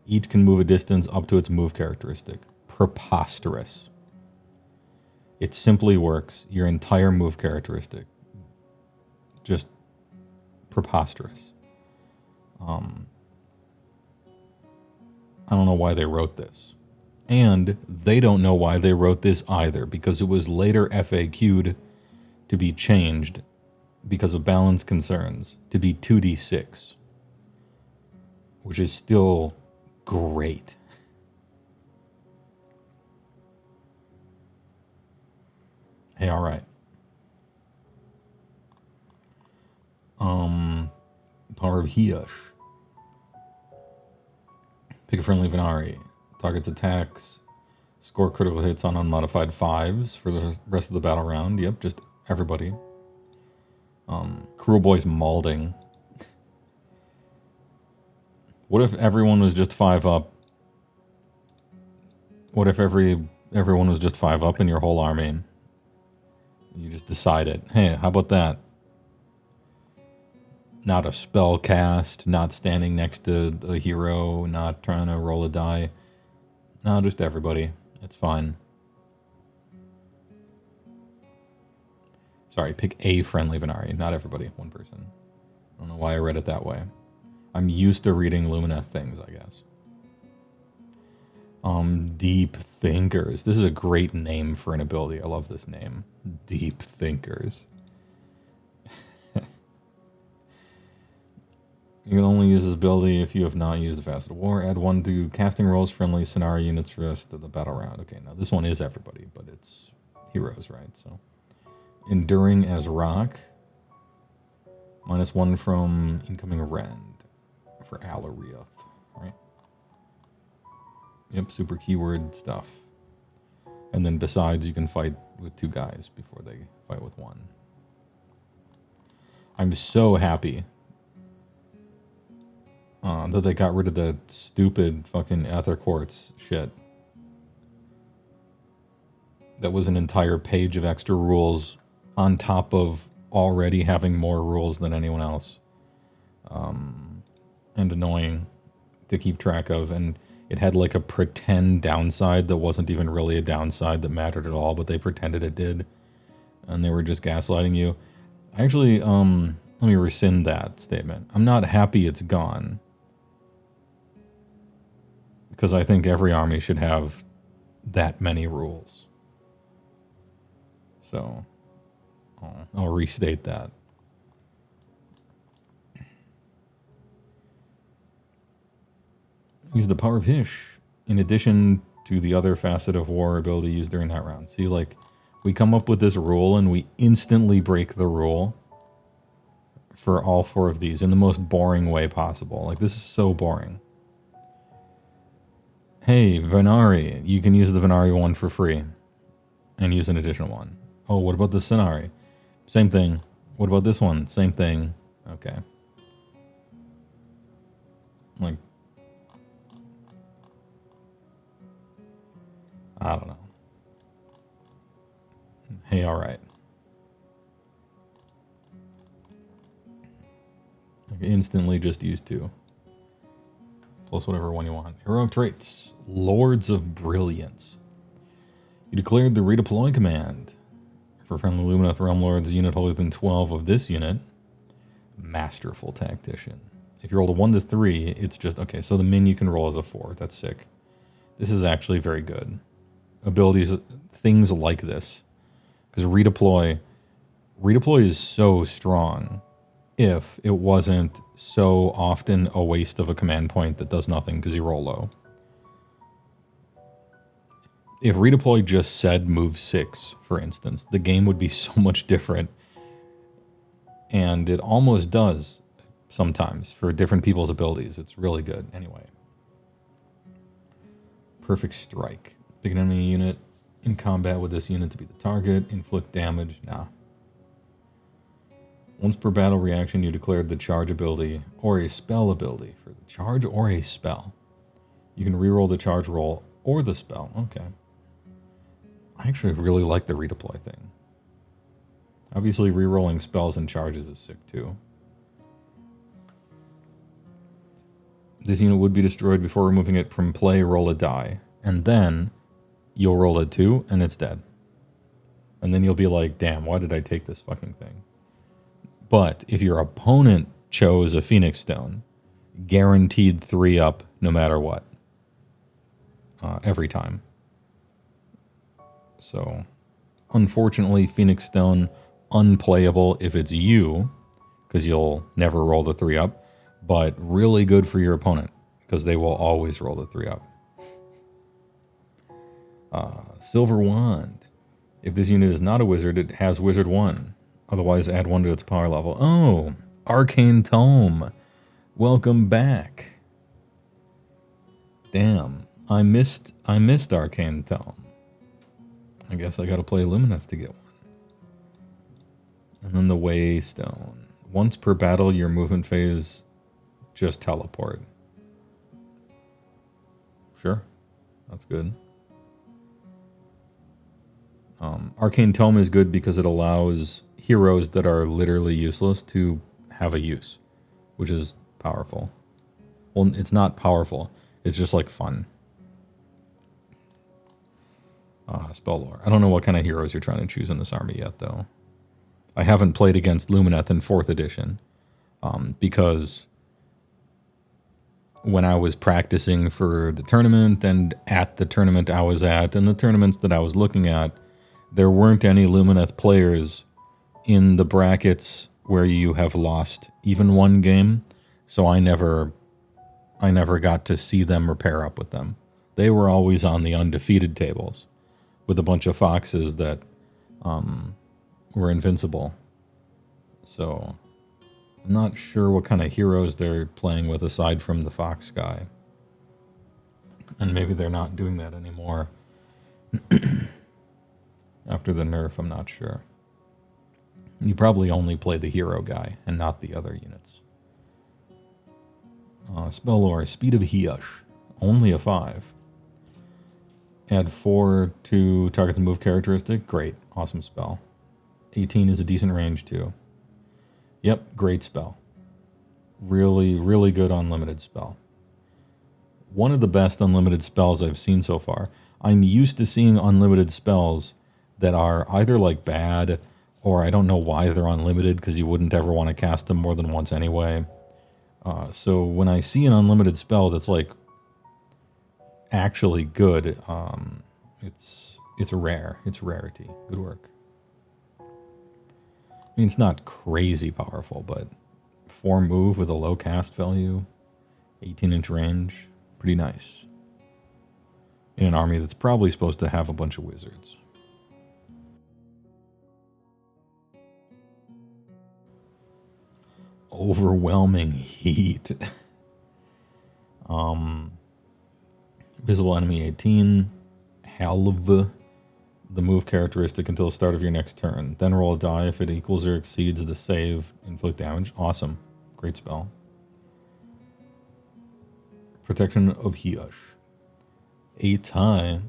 Each can move a distance up to its move characteristic. Preposterous. It simply works. Your entire move characteristic. Just preposterous. I don't know why they wrote this. And they don't know why they wrote this either, because it was later FAQ'd to be changed because of balance concerns to be 2d6, which is still great. Hey, all right. Power of Heywoah. Pick a friendly Venari. Targets attacks. Score critical hits on unmodified 5s for the rest of the battle round. Yep, just everybody. Cruel Boy's Malding. What if everyone was just 5 up? What if everyone was just 5 up in your whole army? You just decided, hey, how about that? Not a spell cast, not standing next to the hero, not trying to roll a die. No, just everybody. It's fine. Sorry, pick a friendly Venari, not everybody, one person. I don't know why I read it that way. I'm used to reading Lumineth things, I guess. Deep Thinkers. This is a great name for an ability. I love this name. Deep Thinkers. You can only use this ability if you have not used the Facet of War. Add 1 to casting rolls, friendly scenario units for the rest of the battle round. Okay, now this one is everybody, but it's heroes, right? So, Enduring as Rock. -1 from incoming rend for Alariath, right? Yep, super keyword stuff. And then besides, you can fight with 2 guys before they fight with 1. I'm so happy that they got rid of the stupid fucking Ether Quartz shit. That was an entire page of extra rules on top of already having more rules than anyone else. And annoying to keep track of. And it had like a pretend downside that wasn't even really a downside that mattered at all, but they pretended it did. And they were just gaslighting you. Actually, let me rescind that statement. I'm not happy it's gone. because I think every army should have that many rules. So I'll restate that. Use the power of Hish in addition to the other facet of war ability used during that round. See, like, we come up with this rule and we instantly break the rule for all 4 of these in the most boring way possible. Like, this is so boring. Hey, Venari, you can use the Venari one for free and use an additional one. Oh, what about the Sinari? Same thing. What about this one? Same thing. Okay. Like, I don't know. Hey, all right. Like, instantly just use 2. Plus whatever one you want. Heroic traits. Lords of Brilliance. You declared the redeploy command. For friendly Lumineth Realm Lords, unit holier than 12 of this unit. Masterful Tactician. If you roll a 1 to 3, it's just... Okay, so the min you can roll is a 4. That's sick. This is actually very good. Abilities, things like this. Because redeploy is so strong if it wasn't so often a waste of a command point that does nothing because you roll low. If redeploy just said move 6, for instance, the game would be so much different. And it almost does sometimes for different people's abilities. It's really good. Anyway. Perfect Strike. Pick an enemy unit in combat with this unit to be the target. Inflict damage. Nah. Once per battle reaction, you declared the charge ability or a spell ability for the charge or a spell. You can reroll the charge roll or the spell. Okay. I actually really like the redeploy thing. Obviously, rerolling spells and charges is sick too. This unit would be destroyed before removing it from play. Roll a die. And then you'll roll a 2 and it's dead. And then you'll be like, damn, why did I take this fucking thing? But if your opponent chose a Phoenix Stone, guaranteed 3 up no matter what. Every time. So, unfortunately, Phoenix Stone unplayable if it's you, because you'll never roll the 3 up, but really good for your opponent, because they will always roll the 3 up. Silver Wand. If this unit is not a wizard, it has Wizard 1. Otherwise, add 1 to its power level. Oh, Arcane Tome. Welcome back. Damn, I missed Arcane Tome. I guess I gotta play Lumineth to get one. And then the Waystone. Once per battle, your movement phase just teleport. Sure, that's good. Arcane Tome is good because it allows heroes that are literally useless to have a use, which is powerful. Well, it's not powerful. It's just like fun. Spell lore. I don't know what kind of heroes you're trying to choose in this army yet, though. I haven't played against Lumineth in 4th edition because when I was practicing for the tournament and at the tournament I was at and the tournaments that I was looking at, there weren't any Lumineth players in the brackets where you have lost even one game, so I never got to see them or pair up with them. They were always on the undefeated tables with a bunch of foxes that were invincible. So I'm not sure what kind of heroes they're playing with aside from the fox guy. And maybe they're not doing that anymore. After the nerf, I'm not sure. You probably only play the hero guy and not the other units. Spell lore, Speed of Heywoah, only a 5. Add 4 to target's move characteristic. Great, awesome spell. 18 is a decent range too. Yep, great spell. Really, really good unlimited spell. One of the best unlimited spells I've seen so far. I'm used to seeing unlimited spells that are either like bad or I don't know why they're unlimited because you wouldn't ever want to cast them more than once anyway. So when I see an unlimited spell that's like actually good. It's rare. It's rarity. Good work. I mean, it's not crazy powerful, but 4 move with a low cast value, 18-inch range, pretty nice. In an army that's probably supposed to have a bunch of wizards. Overwhelming heat. Visible enemy 18. Halv. The move characteristic until the start of your next turn. Then roll a die if it equals or exceeds the save. Inflict damage. Awesome. Great spell. Protection of Heywoah. A tie.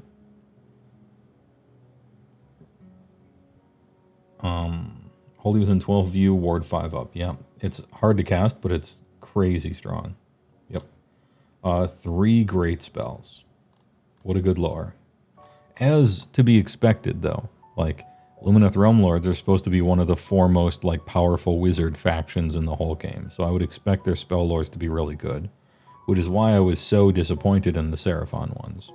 Wholly within 12 view, ward 5 up. Yeah, it's hard to cast, but it's crazy strong. Yep. 3 great spells. What a good lore. As to be expected, though. Like, Lumineth Realm Lords are supposed to be one of the foremost, like, powerful wizard factions in the whole game. So I would expect their spell lores to be really good. Which is why I was so disappointed in the Seraphon ones.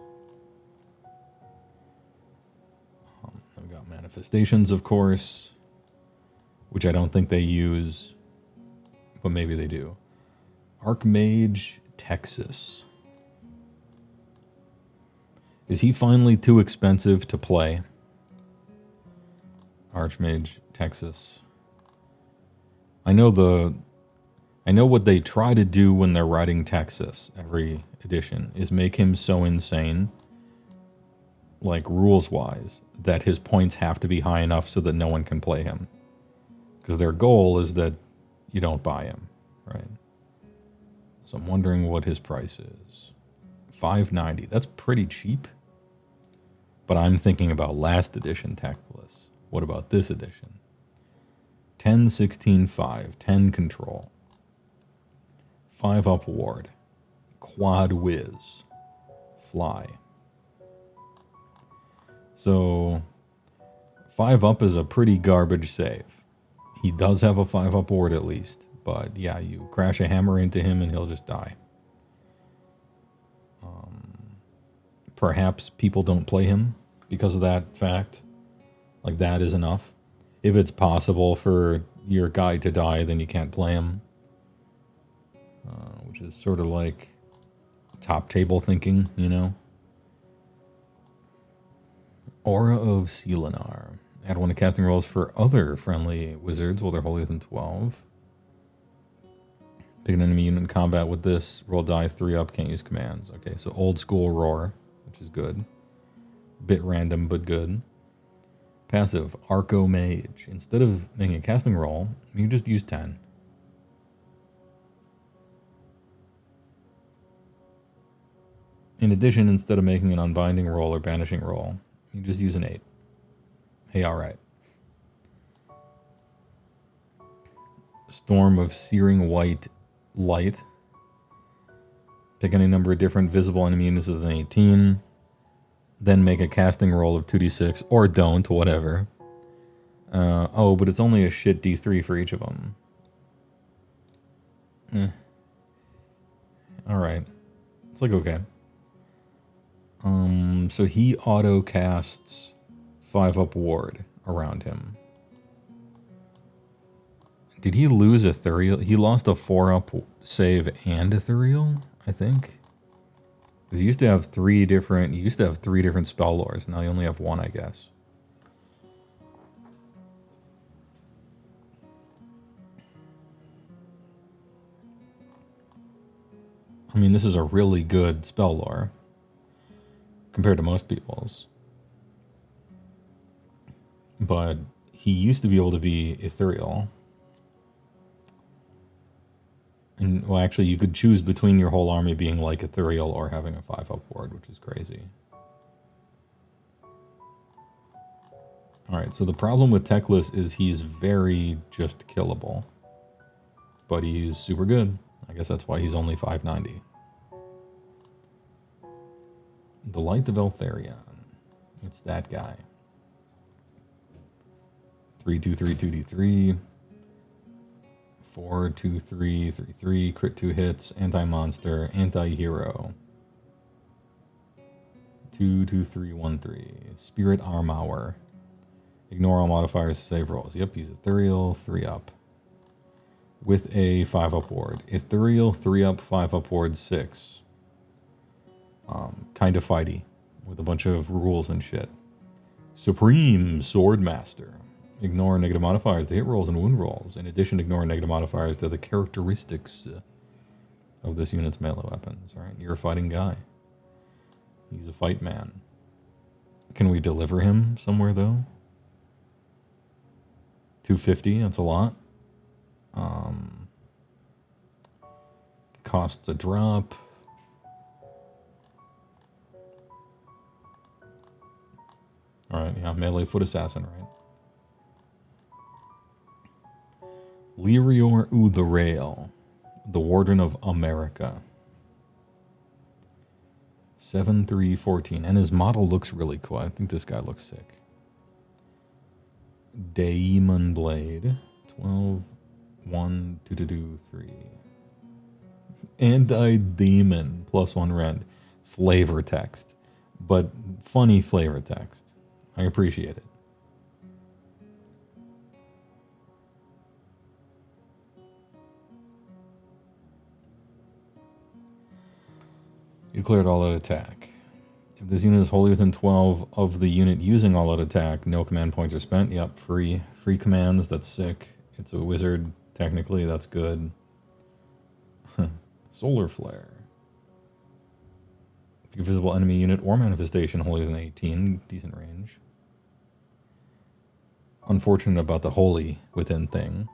I've got Manifestations, of course. Which I don't think they use. But maybe they do. Archmage Texas. Is he finally too expensive to play? Archmage Texas. I know what they try to do when they're writing Texas every edition is make him so insane, like rules-wise, that his points have to be high enough so that no one can play him. Because their goal is that you don't buy him, right? So I'm wondering what his price is. $5.90. That's pretty cheap. But I'm thinking about last edition Tactless. What about this edition? 10, 16, 5. 10 control. 5 up ward. Quad whiz. Fly. So 5 up is a pretty garbage save. He does have a 5 up ward at least. But yeah, you crash a hammer into him and he'll just die. Perhaps people don't play him because of that fact. Like, that is enough. If it's possible for your guy to die, then you can't play him. Which is sort of like top table thinking, you know? Aura of Selenar. Add 1 to casting rolls for other friendly wizards while they're wholly within 12. Pick an enemy unit in combat with this. Roll die 3 up, can't use commands. Okay, so old school roar, which is good. Bit random, but good. Passive, Arco Mage. Instead of making a casting roll, you just use 10. In addition, instead of making an unbinding roll or banishing roll, you just use an 8. Hey, alright. Storm of Searing White Light. Pick any number of different visible enemy units within 18. Then make a casting roll of 2d6, or don't, whatever. Oh, but it's only a shit d3 for each of them. Alright. It's like, okay. So he auto casts 5 up ward around him. Did he lose Ethereal? He lost a 4 up save and Ethereal, I think. Because he used to have 3 different spell lores. Now you only have 1, I guess. I mean, this is a really good spell lore compared to most people's. But he used to be able to be ethereal. And, well, actually, you could choose between your whole army being like ethereal or having a 5 up ward, which is crazy. Alright, so the problem with Teclis is he's very just killable. But he's super good. I guess that's why he's only 590. The Light of Eltharion. It's that guy. 3/2/3 2d3. 4/2/3 3/3. Crit 2 hits. Anti-monster. Anti-hero. 22313. Spirit Armour. Ignore all modifiers to save rolls. Yep, he's ethereal, 3 up. With a 5 up ward. Ethereal, 3 up, 5 up ward, 6. Kind of fighty. With a bunch of rules and shit. Supreme Swordmaster. Ignore negative modifiers to hit rolls and wound rolls. In addition, ignore negative modifiers to the characteristics of this unit's melee weapons. Alright, you're a fighting guy. He's a fight man. Can we deliver him somewhere, though? 250, that's a lot. Costs a drop. Alright, yeah, melee foot assassin, right? Lyrior Utharail, the Warden of America. 7314, and his model looks really cool. I think this guy looks sick. Daemon Blade, 12, 1, 2, 2, 2, 3. Anti-demon, +1 red. Flavor text, but funny flavor text. I appreciate it. You cleared all out attack. If this unit is wholly within 12 of the unit using all out attack, no command points are spent. Yep, free commands, that's sick. It's a wizard, technically, that's good. Solar Flare. Pick a visible enemy unit or manifestation wholly within 18, decent range. Unfortunate about the wholly within thing.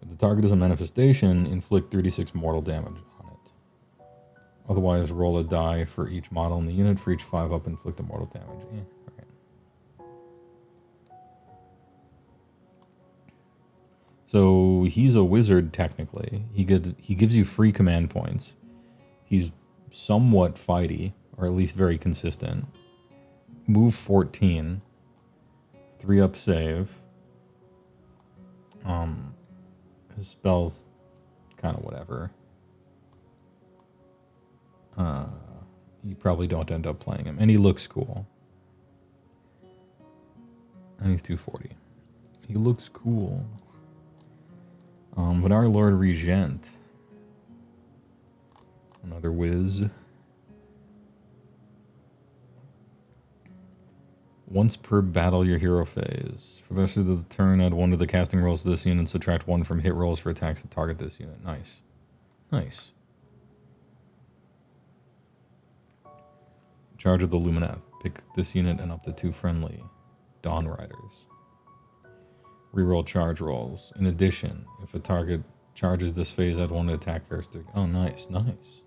If the target is a manifestation, inflict 36 mortal damage on it. Otherwise, roll a die for each model in the unit. For each 5 up, inflict a mortal damage. Alright. So he's a wizard technically. He gives you free command points. He's somewhat fighty, or at least very consistent. Move 14. 3 up save. His spells kind of whatever. You probably don't end up playing him. And he looks cool. And he's 240. He looks cool. But our Lord Regent. Another whiz. Once per battle your hero phase. For the rest of the turn, add 1 to the casting rolls to this unit and subtract 1 from hit rolls for attacks that target this unit. Nice. Nice. Charge of the Lumineth. Pick this unit and up to 2 friendly Dawn Riders. Reroll charge rolls. In addition, if a target charges this phase, add 1 to attack characteristic. Oh, nice, nice.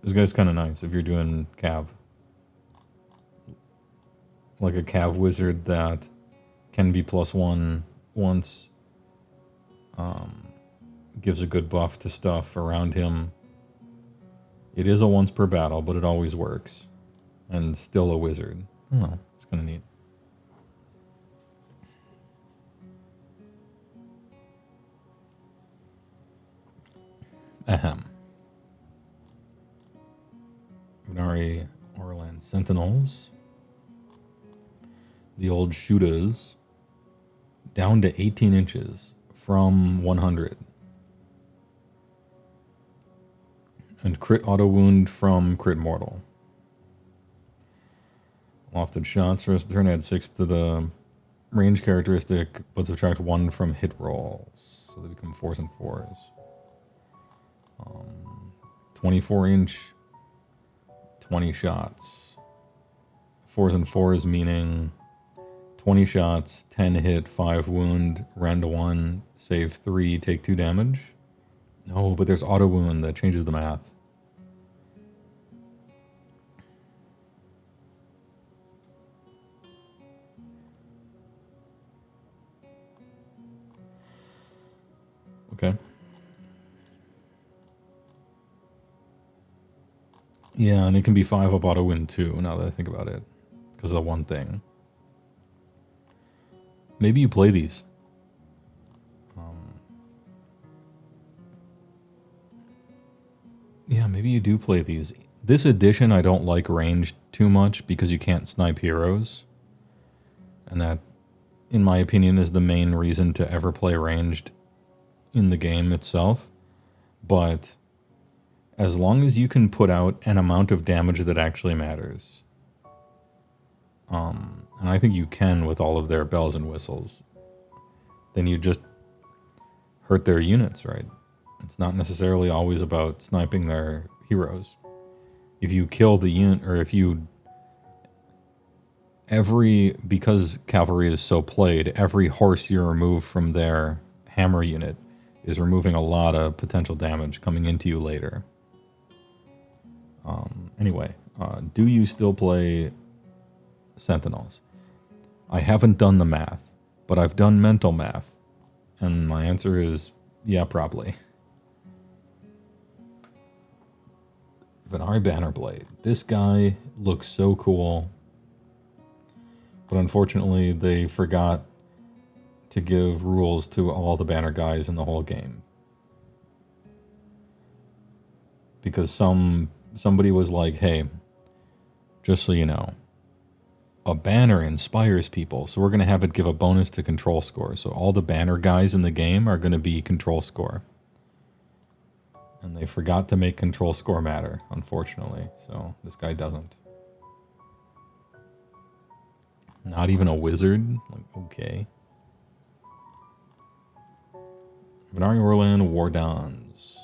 This guy's kind of nice if you're doing Cav. Like a Cav wizard that can be +1 once. Gives a good buff to stuff around him. It is a once per battle, but it always works. And still a wizard. I don't know. It's kind of neat. Ahem. Venari Orlan Sentinels. The old shooters. Down to 18 inches from 100. And crit auto wound from crit mortal. Lofted shots. For the rest of the turn, add 6 to the range characteristic, but subtract 1 from hit rolls. So they become 4s and 4s. 24 inch, 20 shots. 4s and 4s meaning 20 shots, 10 hit, 5 wound, rend 1, save 3, take 2 damage. No, but there's auto wound that changes the math. Okay. Yeah, and it can be 5 up auto win too, now that I think about it. Because of the one thing. Maybe you play these. Yeah, maybe you do play these. This edition, I don't like ranged too much because you can't snipe heroes. And that, in my opinion, is the main reason to ever play ranged in the game itself. But as long as you can put out an amount of damage that actually matters. And I think you can with all of their bells and whistles. Then you just hurt their units, right? It's not necessarily always about sniping their heroes. If you kill the unit, or if you... because cavalry is so played, every horse you remove from their hammer unit is removing a lot of potential damage coming into you later. Anyway, do you still play Sentinels? I haven't done the math, but I've done mental math. And my answer is, yeah, probably. Venari Bannerblade. This guy looks so cool. But unfortunately, they forgot to give rules to all the banner guys in the whole game. Because somebody was like, hey, just so you know, a banner inspires people, so we're going to have it give a bonus to control score. So all the banner guys in the game are going to be control score. And they forgot to make control score matter, unfortunately. So this guy doesn't. Not even a wizard? Like, okay. Venari Orlan, War Dons.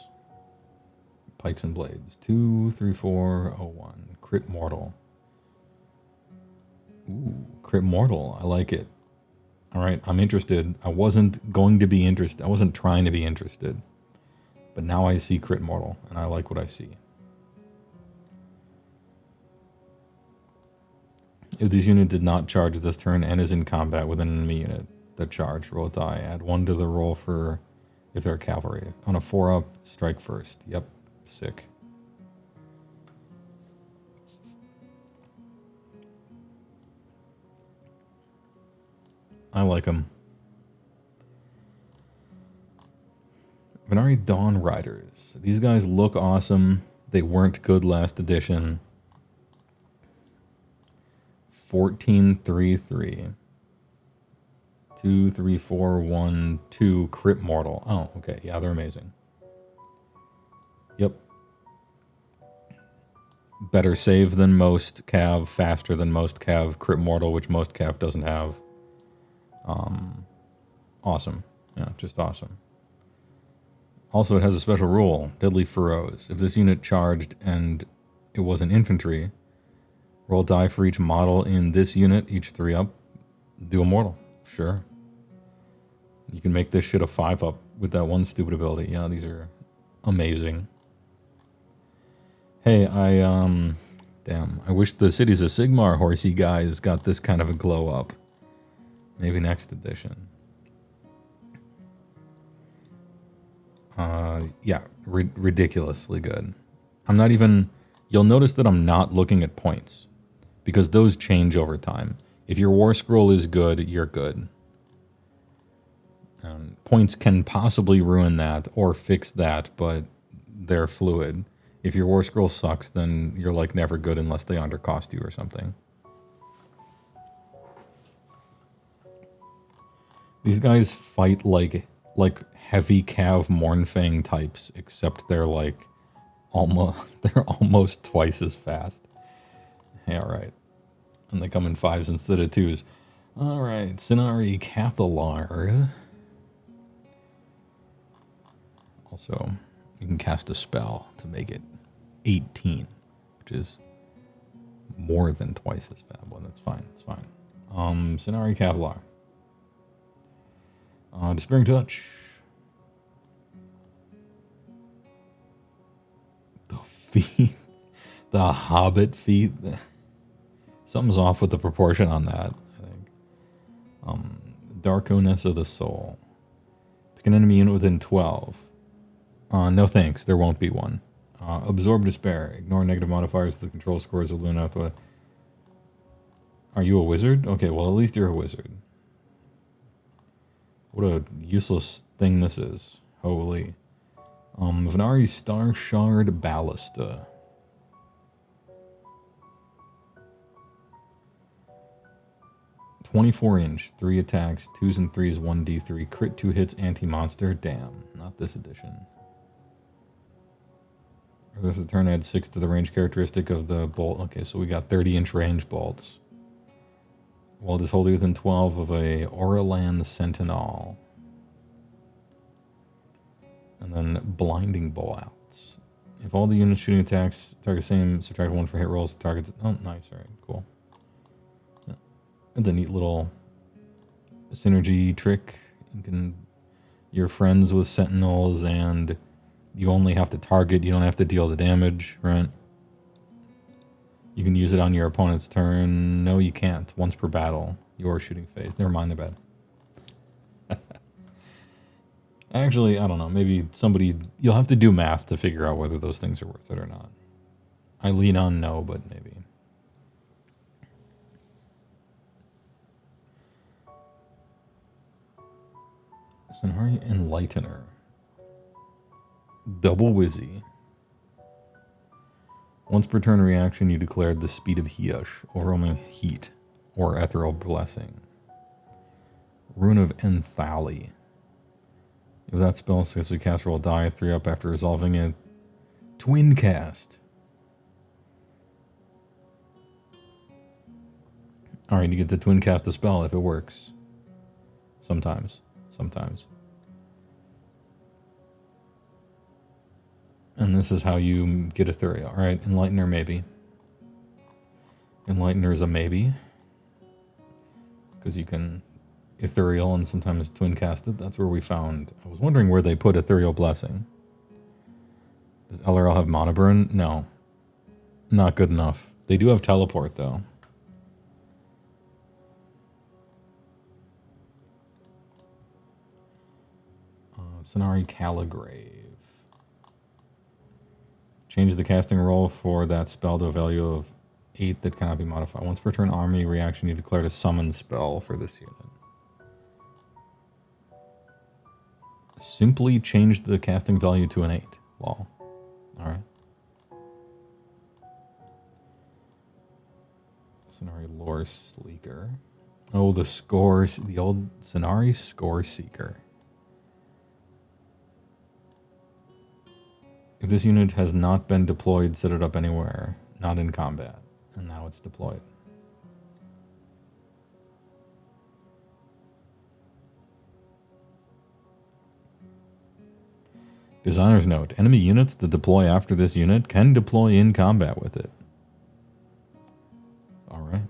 Pikes and Blades. 2, 3, 4, 0, 1. Crit Mortal. Ooh, Crit Mortal. I like it. Alright, I'm interested. I wasn't going to be interested. I wasn't trying to be interested. But now I see Crit Mortal, and I like what I see. If this unit did not charge this turn and is in combat with an enemy unit that charged, roll a die. Add 1 to the roll for if they're cavalry. On a 4-up, strike first. Yep, sick. I like them. Venari Dawn Riders. These guys look awesome. They weren't good last edition. 1433. 2, 3, 4, 1, 2. Crit Mortal. Oh, okay. Yeah, they're amazing. Yep. Better save than most cav. Faster than most cav. Crit Mortal, which most cav doesn't have. Awesome. Yeah, just awesome. Also, it has a special rule. Deadly Furrows. If this unit charged and it was an infantry, roll die for each model in this unit, each 3-up. Do a mortal. Sure. You can make this shit a 5-up with that one stupid ability. Yeah, these are amazing. Hey, damn. I wish the Cities of Sigmar horsey guys got this kind of a glow up. Maybe next edition. Yeah, ridiculously good. I'm not even... You'll notice that I'm not looking at points. Because those change over time. If your War Scroll is good, you're good. Points can possibly ruin that or fix that, but they're fluid. If your War Scroll sucks, then you're like never good unless they undercost you or something. These guys fight like heavy cav Mournfang types, except they're like almost twice as fast. Yeah, right. And they come in 5s instead of 2s. Alright, Sinari Cathalar. Also, you can cast a spell to make it 18, which is more than twice as fast. Well, that's fine. It's fine. Sinari Cathalar. Despairing Touch. The feet. The Hobbit feet. Something's off with the proportion on that, I think. Darkoness of the Soul. Pick an enemy unit within 12. No thanks, there won't be one. Absorb Despair. Ignore negative modifiers to the control scores of Luna. Are you a wizard? Okay, well at least you're a wizard. What a useless thing this is. Holy. Venari Star Shard Ballista. (24-inch), 3 attacks, 2s and 3s, 1d3, crit 2 hits, anti-monster. Damn, not this edition. There's a turn adds 6 to the range characteristic of the bolt. Okay, so we got 30-inch range bolts. While it is wholly within 12 of a Auraland Sentinel. And then blinding bolts. If all the units shooting attacks target same, subtract 1 for hit rolls. Targets. Oh, nice. All right, cool. Yeah. It's a neat little synergy trick. You're friends with Sentinels, and you only have to target. You don't have to deal the damage, right? You can use it on your opponent's turn. No, you can't. Once per battle. Your shooting phase. Never mind, they're bad. Actually, I don't know. Maybe somebody... You'll have to do math to figure out whether those things are worth it or not. I lean on no, but maybe. Sonari Enlightener. Double Wizzy. Once per turn reaction, you declared the speed of Heywoah, overwhelming heat, or ethereal blessing. Rune of Enthalli. If that spell successfully cast, roll die 3 up after resolving it. Twin cast. Alright, you get to twin cast a spell if it works. Sometimes. And this is how you get ethereal. Alright, Enlightener maybe. Enlightener is a maybe. Because you can ethereal and sometimes twin cast it. That's where we found. I was wondering where they put ethereal blessing. Does LRL have mana burn? No. Not good enough. They do have teleport though. Sonari Caligrave. Change the casting roll for that spell to a value of 8 that cannot be modified. Once per turn army reaction, you declared a summon spell for this unit. Simply change the casting value to an 8. Lol. Alright. Sonari Lore Sleeker. Oh, the scores. The old Sonari Score Seeker. If this unit has not been deployed, set it up anywhere, not in combat. And now it's deployed. Designer's note. Enemy units that deploy after this unit can deploy in combat with it. Alright.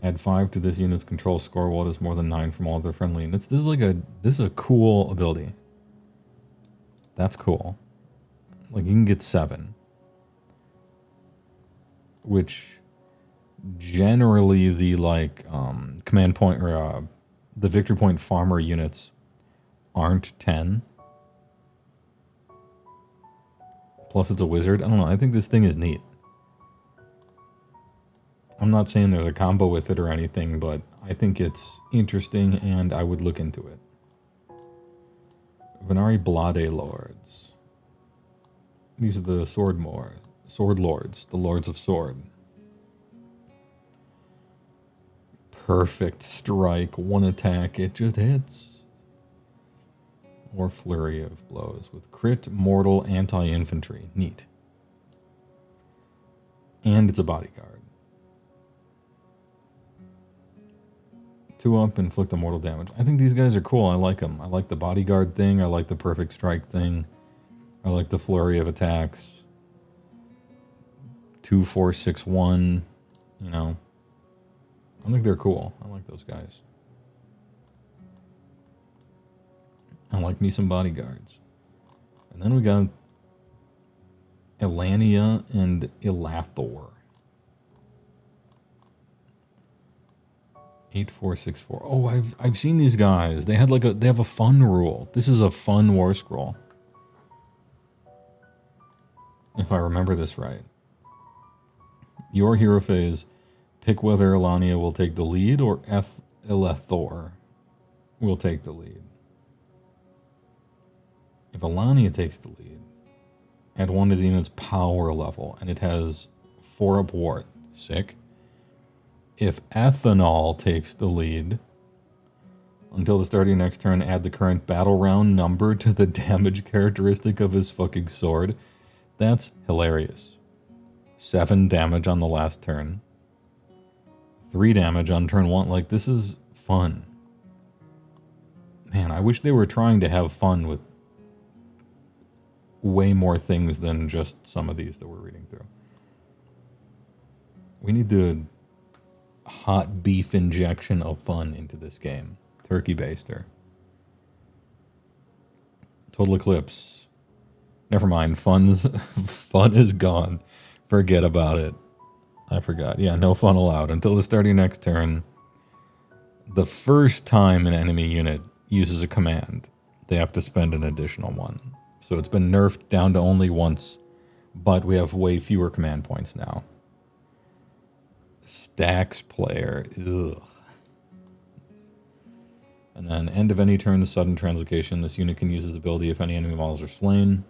Add 5 to this unit's control score while it is more than 9 from all other friendly units. This is a cool ability. That's cool. Like, you can get 7. Which generally the, like, command point, or the victory point farmer units aren't 10. Plus it's a wizard. I don't know, I think this thing is neat. I'm not saying there's a combo with it or anything, but I think it's interesting and I would look into it. Venari Blade Lords. These are the sword lords, the lords of sword. Perfect strike, 1 attack, it just hits. Or flurry of blows with crit, mortal, anti-infantry. Neat. And it's a bodyguard. 2 up, inflict a mortal damage. I think these guys are cool. I like them. I like the bodyguard thing. I like the perfect strike thing. I like the flurry of attacks. 2, 4, 6, 1. You know. I think they're cool. I like those guys. I like me some bodyguards. And then we got Elania and Elathor. 8464. Oh, I've seen these guys. They have a fun rule. This is a fun war scroll. If I remember this right. Your hero phase, pick whether Elania will take the lead or Elathor will take the lead. If Alania takes the lead, add 1 to the unit's power level, and it has 4 up ward. Sick. If Ethanol takes the lead, until the start of your next turn, add the current battle round number to the damage characteristic of his fucking sword. That's hilarious. 7 damage on the last turn. 3 damage on turn 1. Like, this is fun. Man, I wish they were trying to have fun with way more things than just some of these that we're reading through. We need the hot beef injection of fun into this game. Turkey baster. Total Eclipse. Never mind. Fun is gone. Forget about it. I forgot. Yeah, no fun allowed. Until the start of your next turn, the first time an enemy unit uses a command, they have to spend an additional one. So it's been nerfed down to only once, but we have way fewer command points now. Stacks player. Ugh. And then end of any turn, the sudden translocation. This unit can use this ability if any enemy models are slain.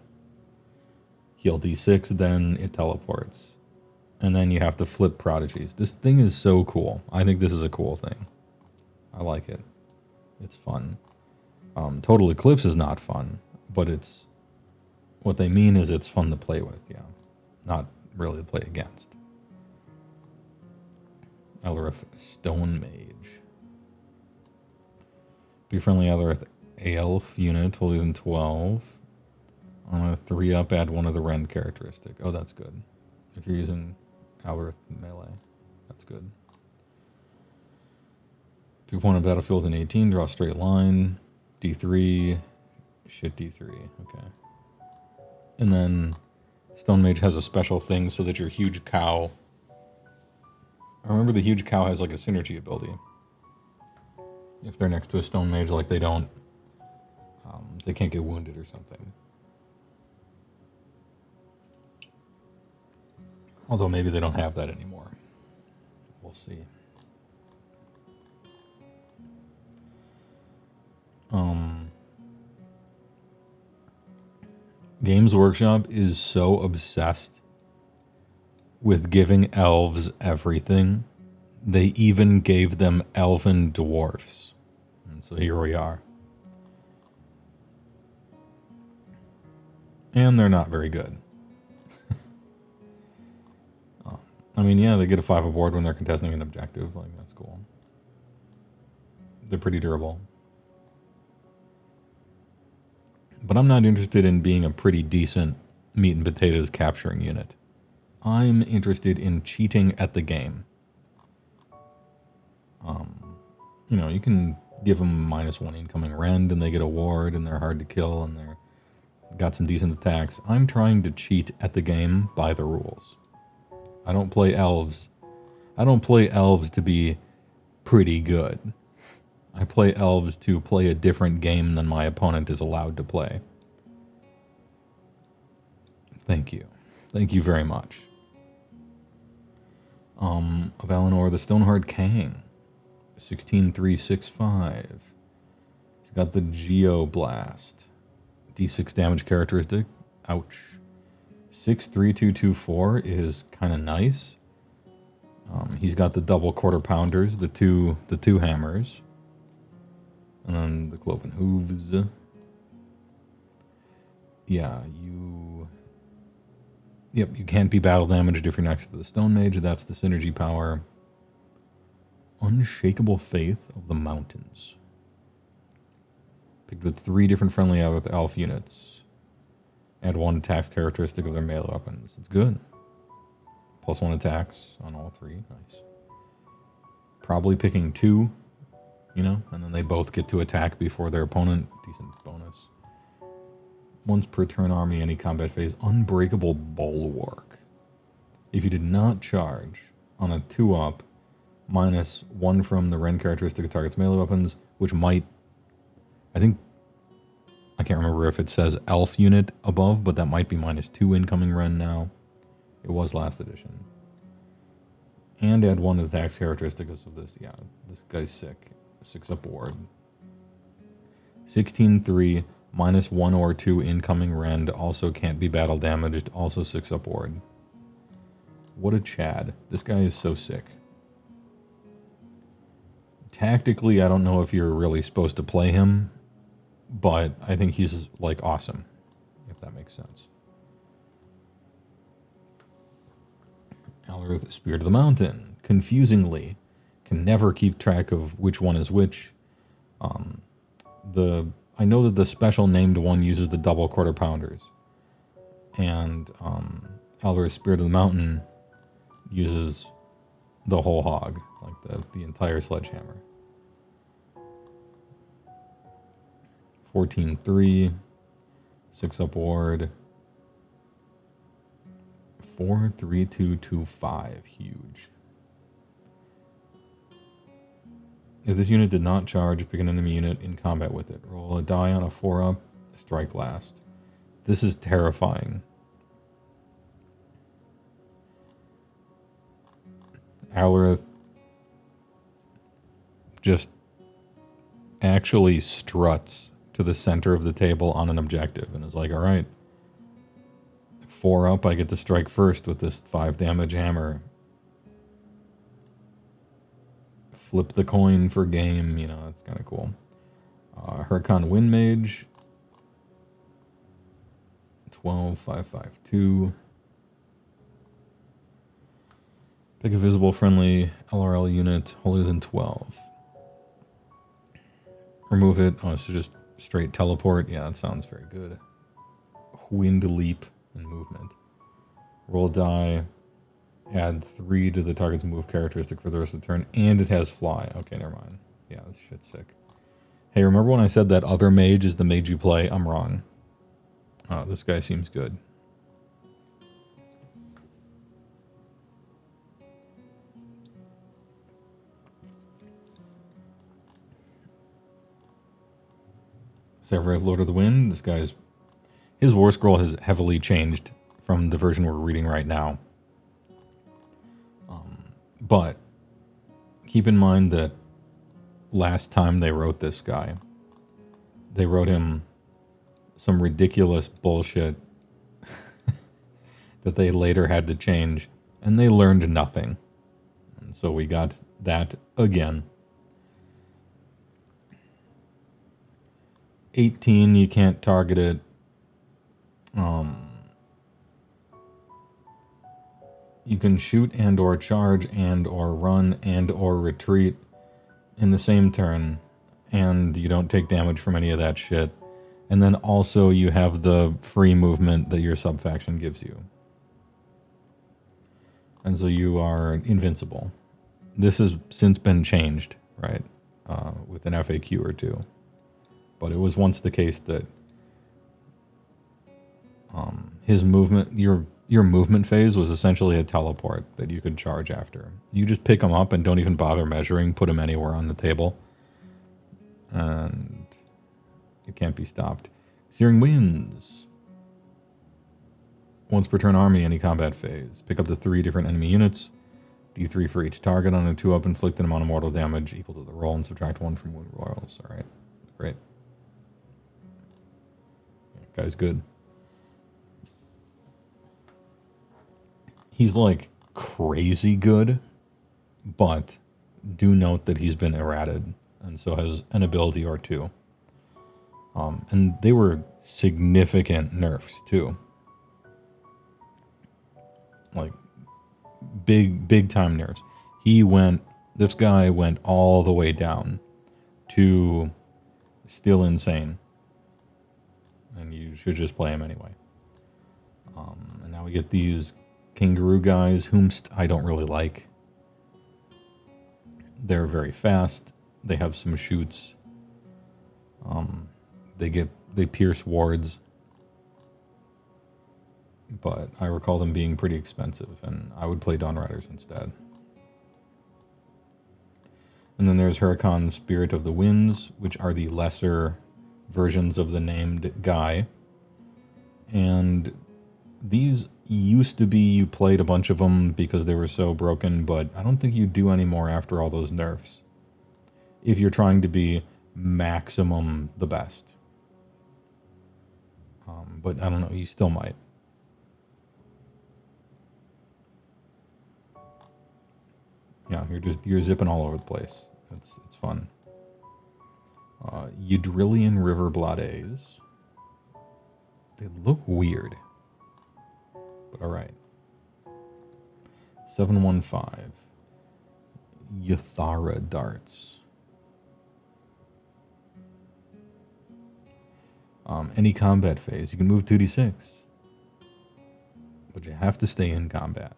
Heal D6, then it teleports. And then you have to flip prodigies. This thing is so cool. I think this is a cool thing. I like it. It's fun. Total Eclipse is not fun, but it's... What they mean is it's fun to play with, yeah. Not really to play against. Elrith Stone Mage. Be friendly Elrith Elf unit, holding than 12. On a 3-up, add 1 of the rend characteristic. Oh, that's good. If you're using Elrith melee, that's good. Pick one on battlefield in 18, draw a straight line. D3. Shit, D3. Okay. And then Stone Mage has a special thing so that your huge cow... I remember the huge cow has like a synergy ability. If they're next to a Stone Mage, like they don't... they can't get wounded or something. Although maybe they don't have that anymore. We'll see. Games Workshop is so obsessed with giving elves everything. They even gave them elven dwarfs. And so here we are. And they're not very good. I mean, yeah, they get a 5 aboard when they're contesting an objective. Like, that's cool. They're pretty durable. But I'm not interested in being a pretty decent meat and potatoes capturing unit. I'm interested in cheating at the game. You know, you can give them -1 incoming rend and they get a ward and they're hard to kill and they're got some decent attacks. I'm trying to cheat at the game by the rules. I don't play elves. I don't play elves to be pretty good. I play elves to play a different game than my opponent is allowed to play. Thank you. Thank you very much. Valinor the Stoneheart Kang. 16-3-6-5. He's got the Geoblast. D6 damage characteristic. Ouch. 6-3-2-2-4 is kind of nice. He's got the double quarter pounders, the two hammers. And then the cloven hooves. Yeah, Yep, you can't be battle damaged if you're next to the Stone Mage. That's the synergy power. Unshakable Faith of the Mountains. Picked with 3 different friendly elf units. Add 1 attacks characteristic of their melee weapons. It's good. +1 attacks on all 3. Nice. Probably picking 2, you know, and then they both get to attack before their opponent. Decent bonus. Once per turn army, any combat phase. Unbreakable Bulwark. If you did not charge on a 2-up, -1 from the rend characteristic of target's melee weapons, which might... I can't remember if it says elf unit above, but that might be -2 incoming rend now. It was last edition. And add 1 attacks characteristics of this. Yeah, this guy's sick. 6-up ward. 16-3 -1 or 2 incoming rend. Also can't be battle damaged. Also 6 up ward. What a Chad. This guy is so sick. Tactically, I don't know if you're really supposed to play him, but I think he's, like, awesome, if that makes sense. Alrith, Spirit of the Mountain. Confusingly, can never keep track of which one is which. I know that the special named one uses the double quarter pounders, and Alrith, Spirit of the Mountain uses the whole hog, like the entire sledgehammer. 14-3, 6 up ward. 4-3-2-2-5, huge. If this unit did not charge, pick an enemy unit in combat with it. Roll a die on a 4-up, strike last. This is terrifying. Alrith just actually struts to the center of the table on an objective and is like, alright, 4 up, I get to strike first with this 5 damage hammer. Flip the coin for game, you know, that's kind of cool. Hurakan Wind Mage. 12-5-5-2. Pick a visible friendly LRL unit holier than 12. Remove it. Oh, it's just straight teleport. Yeah, that sounds very good. Wind Leap and movement. Roll die. Add 3 to the target's move characteristic for the rest of the turn. And it has fly. Okay, never mind. Yeah, this shit's sick. Hey, remember when I said that other mage is the mage you play? I'm wrong. Oh, this guy seems good. Sevireth, Lord of the Wind. This guy's... His war scroll has heavily changed from the version we're reading right now. But keep in mind that last time they wrote this guy, they wrote him some ridiculous bullshit that they later had to change, and they learned nothing. And so we got that again. 18, you can't target it. You can shoot and or charge and or run and or retreat in the same turn, and you don't take damage from any of that shit. And then also you have the free movement that your sub-faction gives you. And so you are invincible. This has since been changed, right? With an FAQ or two. But it was once the case that his movement, your movement phase was essentially a teleport that you could charge after. You just pick him up and don't even bother measuring, put him anywhere on the table. And it can't be stopped. Searing Winds. Once per turn army, any combat phase. Pick up to 3 different enemy units. D3 for each target on a 2-up, inflict an amount of mortal damage equal to the roll and subtract 1 from wound royals. Alright, great. Yeah, guy's good. He's like crazy good, but do note that he's been errated and so has an ability or 2. And they were significant nerfs too. Like big time nerfs. This guy went all the way down to still insane. And you should just play him anyway. And now we get these kangaroo guys, whomst I don't really like. They're very fast. They have some shoots. They pierce wards. But I recall them being pretty expensive, and I would play Dawn Riders instead. And then there's Hurakan's Spirit of the Winds, which are the lesser versions of the named guy. And these used to be, you played a bunch of them because they were so broken, but I don't think you do anymore after all those nerfs. If you're trying to be maximum the best. But I don't know, you still might. Yeah, you're zipping all over the place. It's fun. Udrillian River Blades. They look weird. But alright. 715. Yathara Darts. Any combat phase. You can move 2d6. But you have to stay in combat.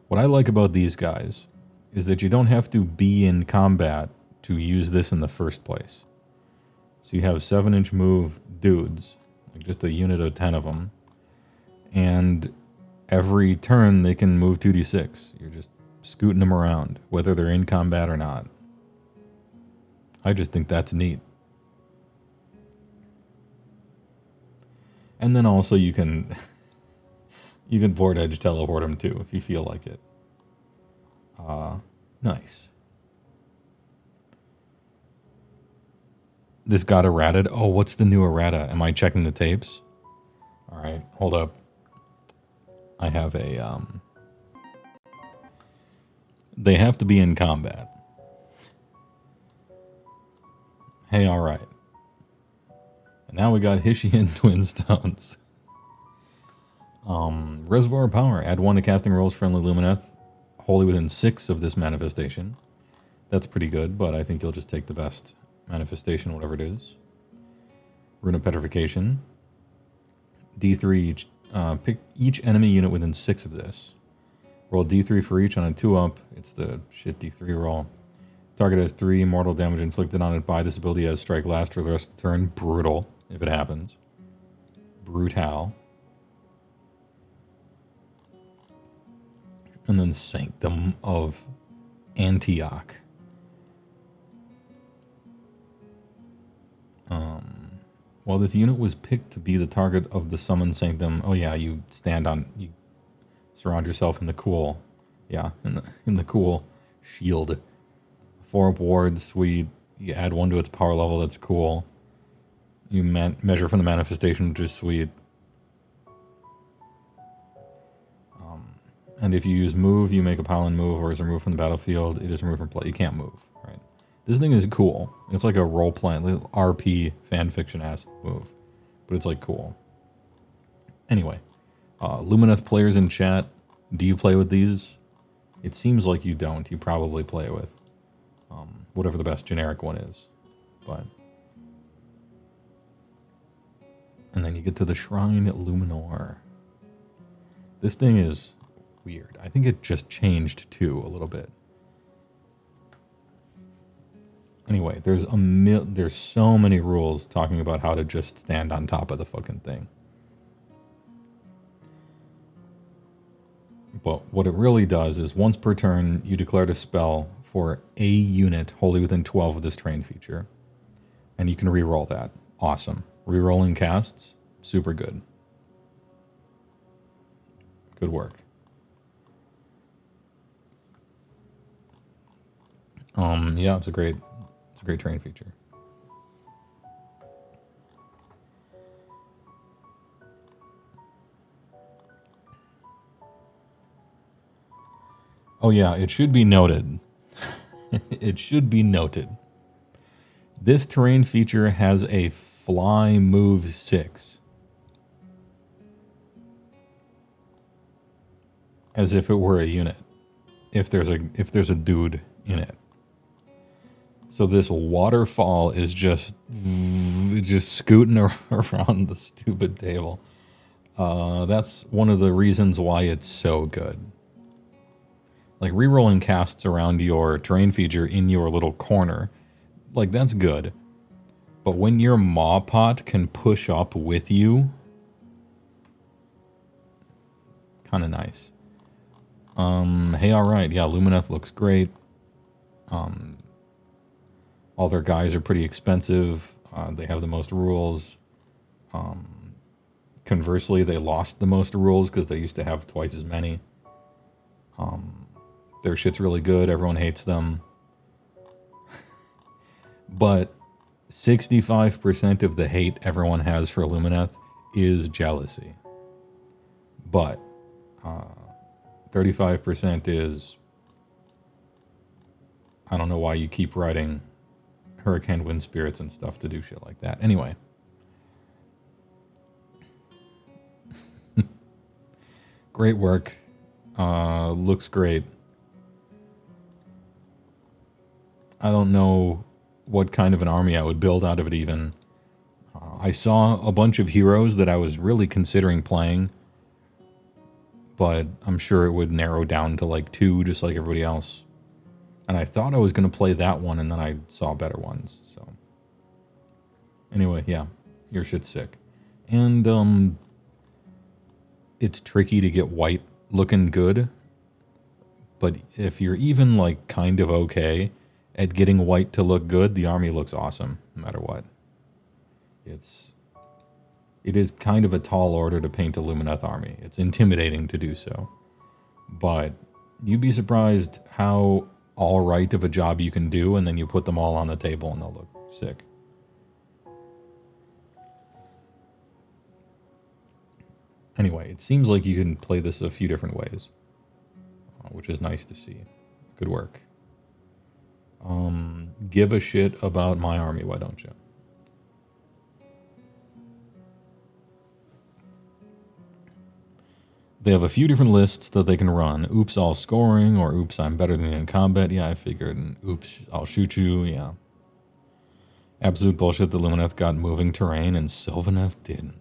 What I like about these guys is that you don't have to be in combat to use this in the first place. So you have 7-inch move dudes, like just a unit of 10 of them, and every turn they can move 2d6. You're just scooting them around, whether they're in combat or not. I just think that's neat. And then also you can you can board edge teleport them too if you feel like it. Nice. This got errated. Oh, what's the new errata? Am I checking the tapes? All right, hold up. I have a they have to be in combat. Hey, all right. And now we got Hishian Twin Stones. Reservoir Power. Add 1 to casting rolls, friendly Lumineth, wholly within 6 of this manifestation. That's pretty good, but I think you'll just take the best manifestation, whatever it is. Rune of Petrification. D3 each. Pick each enemy unit within 6 of this. Roll D3 for each on a 2-up. It's the shit D3 roll. Target has 3 mortal damage inflicted on it by this ability as strike last for the rest of the turn. Brutal, if it happens. Brutal. And then Sanctum of Antioch. While this unit was picked to be the target of the Summon Sanctum, oh yeah, you surround yourself in the cool, yeah, in the cool shield. 4-up ward, sweet. You add 1 to its power level, that's cool. You measure from the manifestation, which is sweet. And if you use move, you make a pile and move, or is removed from the battlefield, it is removed from play. You can't move, right? This thing is cool. It's like a role playing, like RP fanfiction-ass move. But it's like cool. Anyway, Lumineth players in chat, do you play with these? It seems like you don't. You probably play with whatever the best generic one is. But and then you get to the Shrine at Luminor. This thing is weird. I think it just changed too a little bit. Anyway, there's so many rules talking about how to just stand on top of the fucking thing. But what it really does is once per turn, you declare a spell for a unit wholly within 12 of this train feature. And you can re-roll that. Awesome. Re-rolling casts, super good. Good work. Yeah, it's a great train feature. Oh yeah, it should be noted. It should be noted. This terrain feature has a fly move 6. As if it were a unit. If there's a dude in it. So this waterfall is just scooting around the stupid table. That's one of the reasons why it's so good. Like rerolling casts around your terrain feature in your little corner, like that's good. But when your Maw Pot can push up with you, kind of nice. Hey, all right, yeah, Lumineth looks great. All their guys are pretty expensive. They have the most rules. Conversely, they lost the most rules because they used to have twice as many. Their shit's really good. Everyone hates them. But 65% of the hate everyone has for Lumineth is jealousy. But 35% is, I don't know why you keep writing Hurricane Wind Spirits and stuff to do shit like that. Anyway. Great work. Looks great. I don't know what kind of an army I would build out of it even. I saw a bunch of heroes that I was really considering playing, but I'm sure it would narrow down to like 2, just like everybody else. And I thought I was going to play that one, and then I saw better ones. So anyway, yeah, your shit's sick. And it's tricky to get white looking good, but if you're even like kind of okay at getting white to look good, the army looks awesome no matter what. It is kind of a tall order to paint a Lumineth army. It's intimidating to do so, but you'd be surprised how all right of a job you can do, and then you put them all on the table and they'll look sick. Anyway, it seems like you can play this a few different ways, which is nice to see. Good work. Give a shit about my army, why don't you? They have a few different lists that they can run. Oops, all scoring, or oops, I'm better than you in combat. Yeah, I figured. And oops, I'll shoot you. Yeah. Absolute bullshit that Lumineth got moving terrain and Sylvaneth didn't.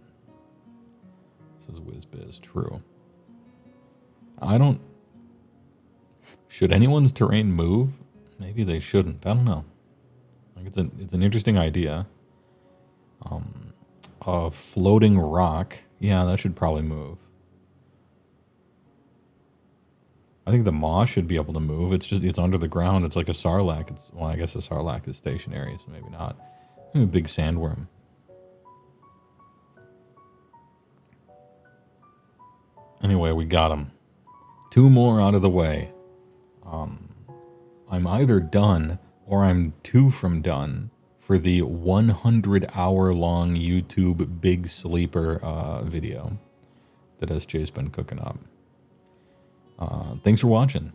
Says WizBiz. True. I don't... Should anyone's terrain move? Maybe they shouldn't. I don't know. Like it's an interesting idea. A floating rock. Yeah, that should probably move. I think the Maw should be able to move. It's under the ground. It's like a Sarlacc. Well, I guess a Sarlacc is stationary, so maybe not. A big sandworm. Anyway, we got them. 2 more out of the way. I'm either done or I'm 2 from done for the 100-hour-long YouTube Big Sleeper video that SJ's been cooking up. Thanks for watching.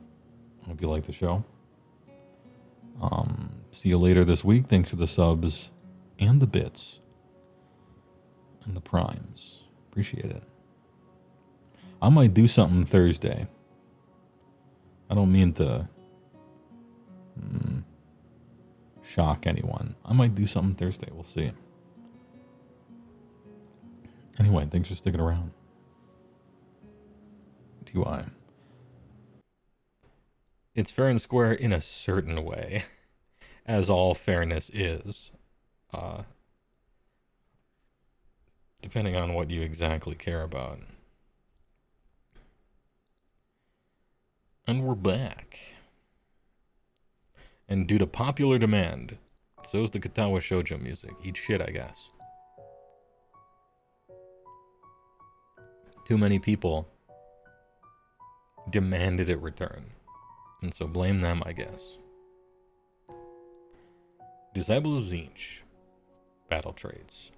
Hope you like the show. See you later this week. Thanks for the subs and the bits and the primes. Appreciate it. I might do something Thursday. I don't mean to shock anyone. I might do something Thursday. We'll see. Anyway, thanks for sticking around. TY. It's fair and square in a certain way, as all fairness is. Depending on what you exactly care about. And we're back. And due to popular demand, so's the Katawa Shoujo music. Eat shit, I guess. Too many people demanded it return. And so blame them, I guess. Disciples of Tzeentch. Battle traits.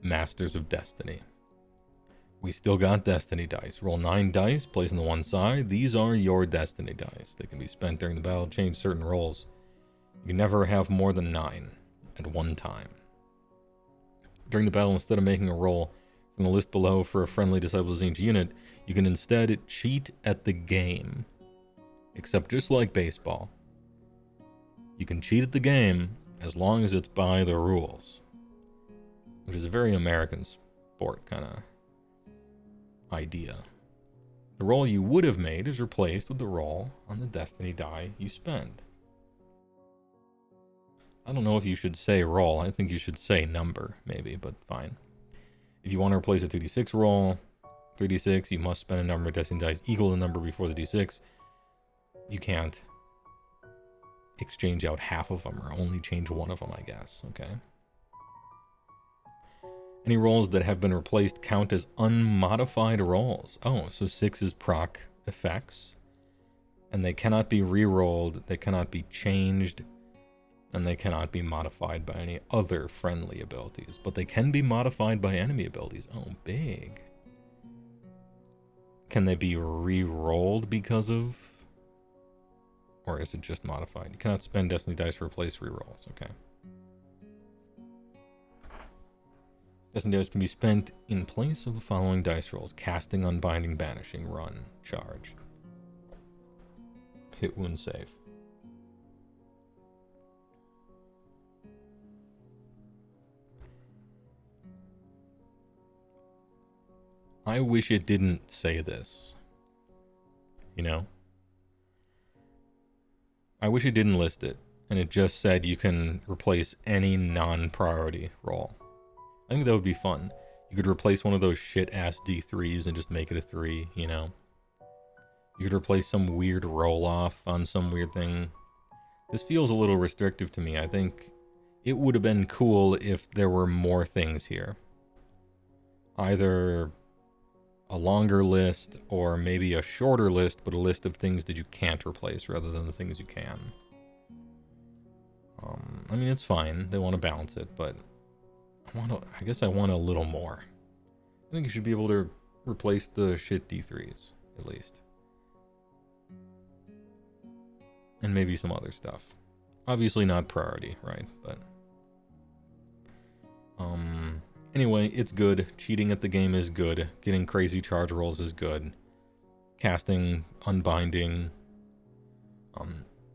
Masters of Destiny. We still got Destiny dice. Roll 9 dice, place on the one side. These are your Destiny dice. They can be spent during the battle to change certain rolls. You can never have more than 9 at one time. During the battle, instead of making a roll from the list below for a friendly Disciples of Tzeentch unit, you can instead cheat at the game. Except just like baseball. You can cheat at the game as long as it's by the rules. Which is a very American sport kind of idea. The roll you would have made is replaced with the roll on the Destiny die you spend. I don't know if you should say roll. I think you should say number, maybe, but fine. If you want to replace a 2d6 roll, 3d6, you must spend a number of Destiny dice equal to the number before the d6. You can't exchange out half of them or only change one of them, I guess, okay? Any rolls that have been replaced count as unmodified rolls. Oh, so 6 is proc effects. And they cannot be re-rolled, they cannot be changed, and they cannot be modified by any other friendly abilities. But they can be modified by enemy abilities. Oh, big. Can they be re-rolled because of... Or is it just modified? You cannot spend Destiny dice to replace re-rolls. Okay. Destiny dice can be spent in place of the following dice rolls. Casting, Unbinding, Banishing, Run, Charge. Hit, wound, save. I wish it didn't say this. You know? I wish it didn't list it, and it just said you can replace any non-priority roll. I think that would be fun. You could replace one of those shit-ass D3s and just make it a 3, you know? You could replace some weird roll-off on some weird thing. This feels a little restrictive to me. I think it would have been cool if there were more things here. Either a longer list, or maybe a shorter list, but a list of things that you can't replace rather than the things you can. I mean, it's fine. They want to balance it, but I guess I want a little more. I think you should be able to replace the shit D3s, at least. And maybe some other stuff. Obviously not priority, right? But anyway, it's good. Cheating at the game is good. Getting crazy charge rolls is good. Casting, unbinding,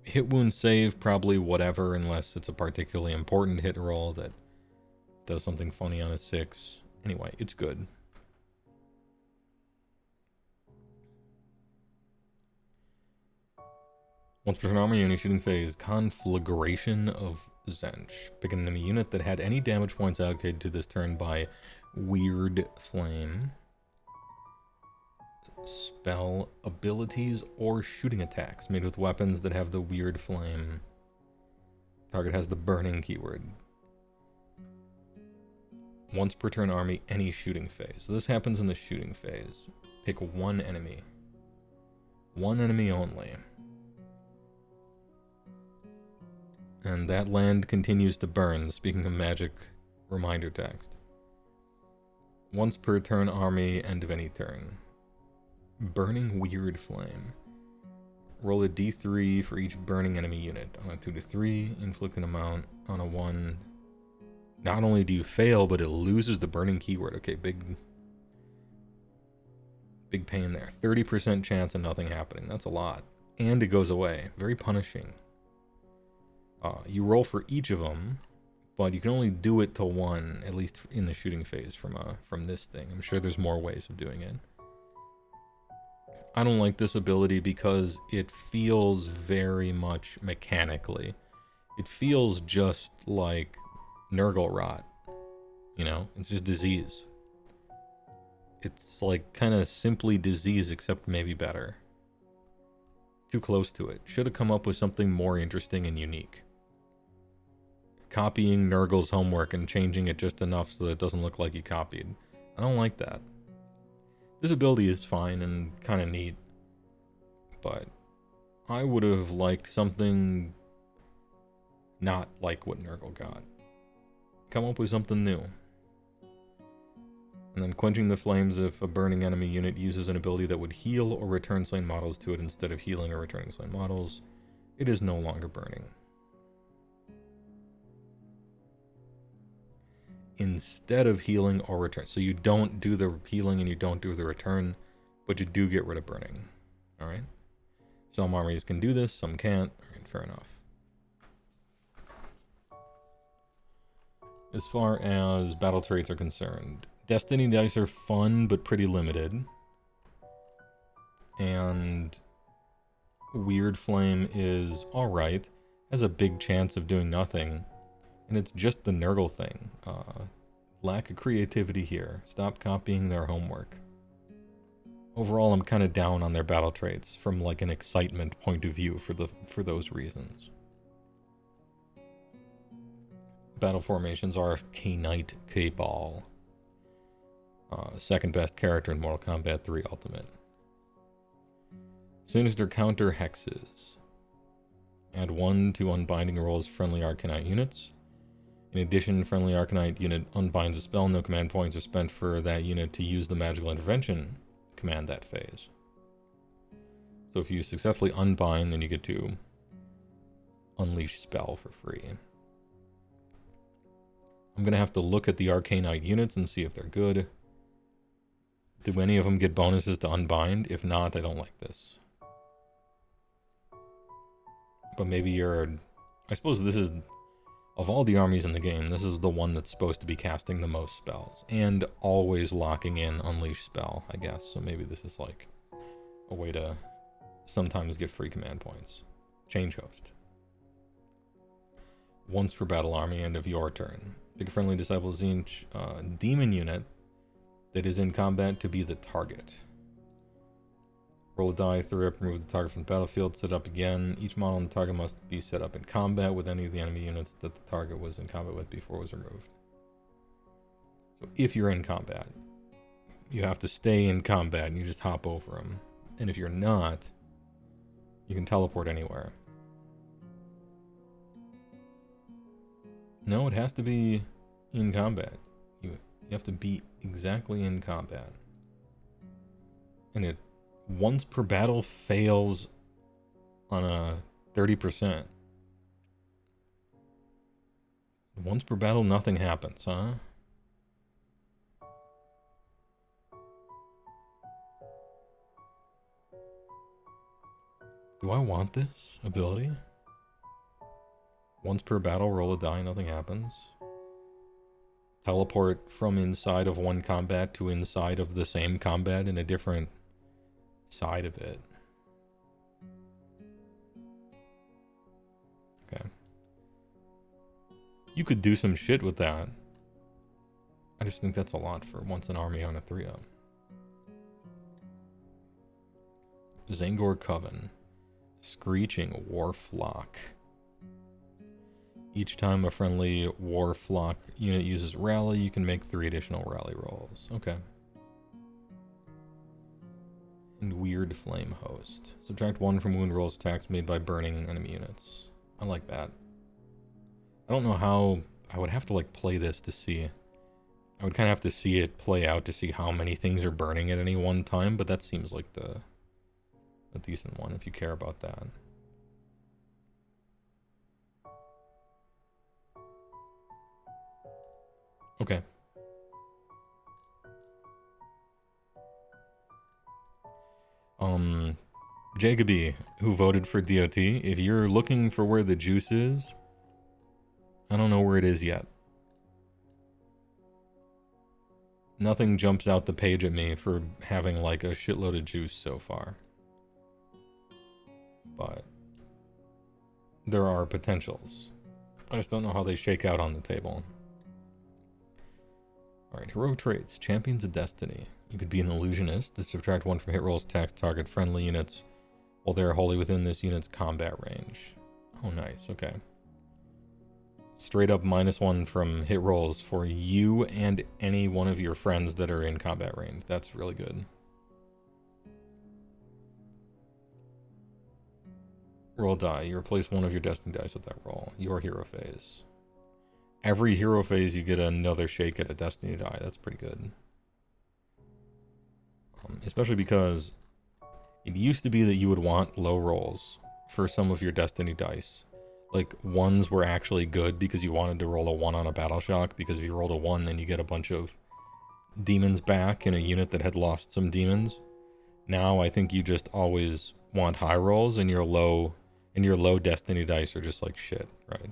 hit, wound, save, probably whatever, unless it's a particularly important hit roll that does something funny on a 6. Anyway, it's good. Once per turn armor unit shooting phase, Conflagration of Zench. Pick an enemy unit that had any damage points allocated to this turn by Weird Flame. Spell abilities or shooting attacks made with weapons that have the Weird Flame. Target has the burning keyword. Once per turn army, any shooting phase. So this happens in the shooting phase. Pick one enemy. One enemy only. And that land continues to burn, speaking of magic reminder text. Once per turn army, end of any turn. Burning Weird Flame. Roll a d3 for each burning enemy unit. On a 2 to 3, inflict an amount. On a 1, not only do you fail, but it loses the burning keyword. Okay, big pain there. 30% chance of nothing happening. That's a lot. And it goes away. Very punishing. You roll for each of them, but you can only do it to one, at least in the shooting phase from this thing. I'm sure there's more ways of doing it. I don't like this ability because it feels very much mechanically. It feels just like Nurgle rot. You know, it's just disease. It's like kind of simply disease, except maybe better. Too close to it. Should have come up with something more interesting and unique. Copying Nurgle's homework and changing it just enough so that it doesn't look like you copied. I don't like that. This ability is fine and kind of neat, but I would have liked something not like what Nurgle got. Come up with something new. And then quenching the flames if a burning enemy unit uses an ability that would heal or return slain models to it instead of healing or returning slain models. It is no longer burning. Instead of healing or return. So you don't do the healing and you don't do the return, but you do get rid of burning. Alright? Some armies can do this, some can't. Alright, fair enough. As far as battle traits are concerned, Destiny dice are fun, but pretty limited. And Weird Flame is alright. Has a big chance of doing nothing. And it's just the Nurgle thing. Lack of creativity here. Stop copying their homework. Overall, I'm kind of down on their battle traits from like an excitement point of view for those reasons. Battle formations are K-Knight, K-Ball. Second best character in Mortal Kombat 3 Ultimate. Sinister counter hexes. Add 1 to unbinding rolls friendly Arcanite units. In addition, friendly Arcanite unit unbinds a spell. No command points are spent for that unit to use the magical intervention command that phase. So if you successfully unbind, then you get to unleash spell for free. I'm going to have to look at the Arcanite units and see if they're good. Do any of them get bonuses to unbind? If not, I don't like this. But maybe you're... I suppose this is... Of all the armies in the game, this is the one that's supposed to be casting the most spells. And always locking in Unleash spell, I guess. So maybe this is like a way to sometimes get free command points. Change host. Once per battle army, end of your turn. Pick a friendly Disciple Zinch demon unit that is in combat to be the target. Roll a die, throw up, remove the target from the battlefield, set up again. Each model on the target must be set up in combat with any of the enemy units that the target was in combat with before it was removed. So if you're in combat, you have to stay in combat and you just hop over them. And if you're not, you can teleport anywhere. No, it has to be in combat. You have to be exactly in combat. And it once per battle fails on a 30%. Once per battle, nothing happens, huh? Do I want this ability? Once per battle, roll a die, nothing happens. Teleport from inside of one combat to inside of the same combat in a different side of it. Okay. You could do some shit with that. I just think that's a lot for once an army on a 3-up. Zangor Coven. Screeching Warflock. Each time a friendly Warflock unit uses Rally, you can make 3 additional Rally rolls. Okay. And Weird Flame Host. Subtract 1 from wound rolls attacks made by burning enemy units. I like that. I don't know how... I would have to like play this to see... I would kind of have to see it play out to see how many things are burning at any one time, but that seems like a decent one if you care about that. Okay. Jacoby, who voted for DOT, if you're looking for where the juice is, I don't know where it is yet. Nothing jumps out the page at me for having like a shitload of juice so far. But there are potentials. I just don't know how they shake out on the table. Alright, heroic traits. Champions of Destiny. You could be an illusionist to subtract 1 from hit rolls, attacks, target friendly units while they are wholly within this unit's combat range. Oh, nice. Okay. Straight up -1 from hit rolls for you and any one of your friends that are in combat range. That's really good. Roll die. You replace one of your destiny dice with that roll. Your hero phase. Every hero phase you get another shake at a destiny die. That's pretty good. Especially because it used to be that you would want low rolls for some of your destiny dice. Like, ones were actually good because you wanted to roll a 1 on a battle shock, because if you rolled a 1, then you get a bunch of demons back in a unit that had lost some demons. Now I think you just always want high rolls, and your low destiny dice are just like shit, right?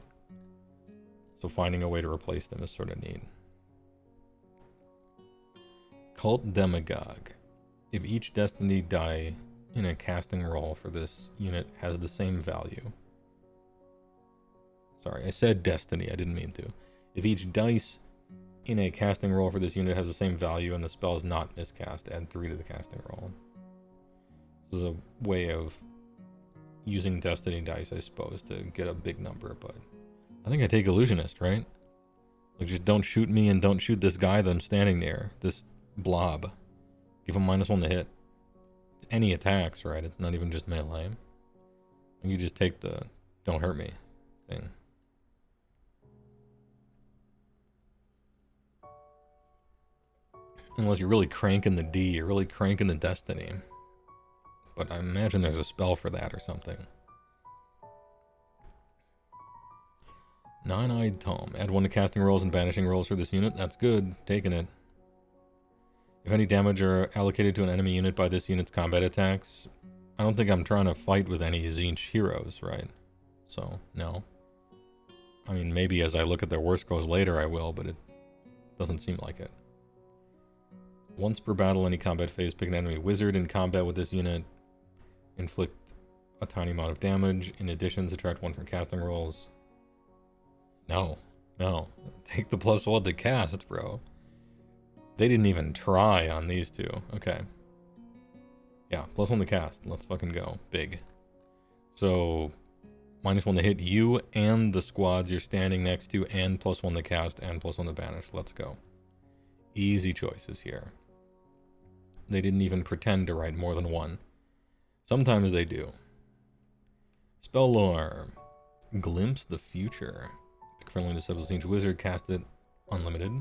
So finding a way to replace them is sort of neat. Cult Demagogue. If each destiny die in a casting roll for this unit has the same value. Sorry, I said destiny, I didn't mean to. If each dice in a casting roll for this unit has the same value and the spell is not miscast, add 3 to the casting roll. This is a way of using destiny dice, I suppose, to get a big number, but I think I take illusionist, right? Like, just don't shoot me and don't shoot this guy that I'm standing near. This blob. Give him -1 to hit. It's any attacks, right? It's not even just melee. You just take the don't hurt me thing. Unless you're really cranking the D, you're really cranking the Destiny. But I imagine there's a spell for that or something. Nine-Eyed Tome. Add 1 to casting rolls and banishing rolls for this unit. That's good. Taking it. If any damage are allocated to an enemy unit by this unit's combat attacks, I don't think I'm trying to fight with any Tzeentch heroes, right? So, no. I mean, maybe as I look at their war scrolls later I will, but it doesn't seem like it. Once per battle, any combat phase, pick an enemy wizard in combat with this unit. Inflict a tiny amount of damage. In addition, subtract 1 from casting rolls. No. No. Take the +1 to cast, bro. They didn't even try on these two. Okay. Yeah, +1 to cast. Let's fucking go. Big. So, -1 to hit you and the squads you're standing next to, and +1 to cast, and +1 to banish. Let's go. Easy choices here. They didn't even pretend to write more than one. Sometimes they do. Spell lore. Glimpse the future. Pick friendly disciple Tzeentch wizard, cast it unlimited.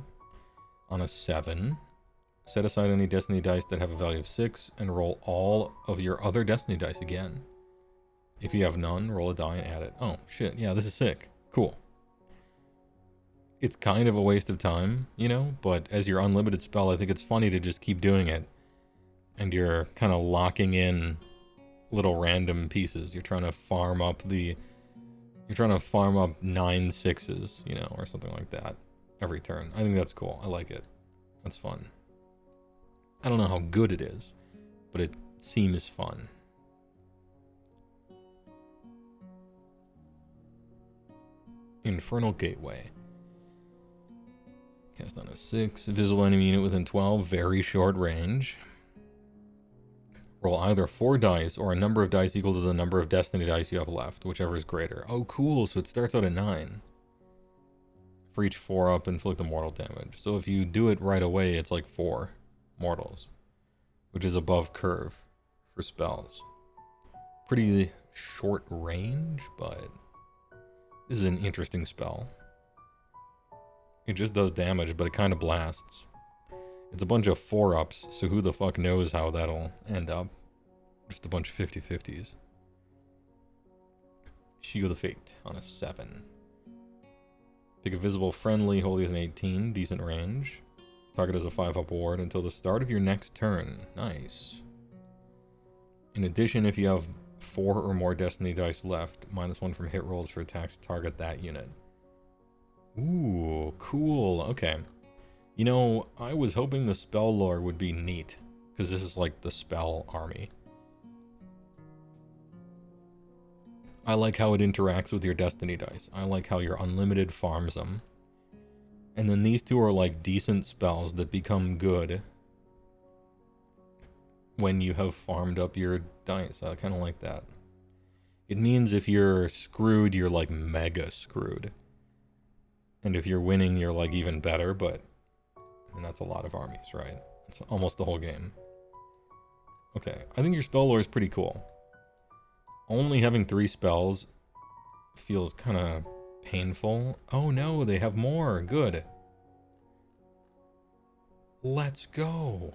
On a 7. Set aside any destiny dice that have a value of 6 and roll all of your other destiny dice again. If you have none, roll a die and add it. Oh, shit. Yeah, this is sick. Cool. It's kind of a waste of time, you know, but as your unlimited spell, I think it's funny to just keep doing it. And you're kind of locking in little random pieces. You're trying to farm up 9 6s, you know, or something like that every turn. I think that's cool. I like it. That's fun. I don't know how good it is, but it seems fun. Infernal Gateway. Cast on a 6. Visible enemy unit within 12. Very short range. Roll either 4 dice or a number of dice equal to the number of destiny dice you have left, whichever is greater. Oh, cool. So it starts out at 9. For each 4 up, inflict a mortal damage. So if you do it right away, it's like 4 mortals, which is above curve for spells. Pretty short range, but this is an interesting spell. It just does damage, but it kind of blasts. It's a bunch of 4-ups, so who the fuck knows how that'll end up. Just a bunch of 50-50s. Shield of Fate on a 7. Pick a visible friendly, holy with an 18, decent range. Target as a 5-up ward until the start of your next turn. Nice. In addition, if you have 4 or more destiny dice left, -1 from hit rolls for attacks target that unit. Ooh, cool. Okay. You know, I was hoping the spell lore would be neat, because this is like the spell army. I like how it interacts with your destiny dice. I like how your unlimited farms them. And then these two are like decent spells that become good when you have farmed up your dice. I kind of like that. It means if you're screwed, you're like mega screwed. And if you're winning, you're like even better, but I mean, that's a lot of armies, right? It's almost the whole game. Okay, I think your spell lore is pretty cool. Only having 3 spells feels kind of painful. Oh no, they have more. Good. Let's go.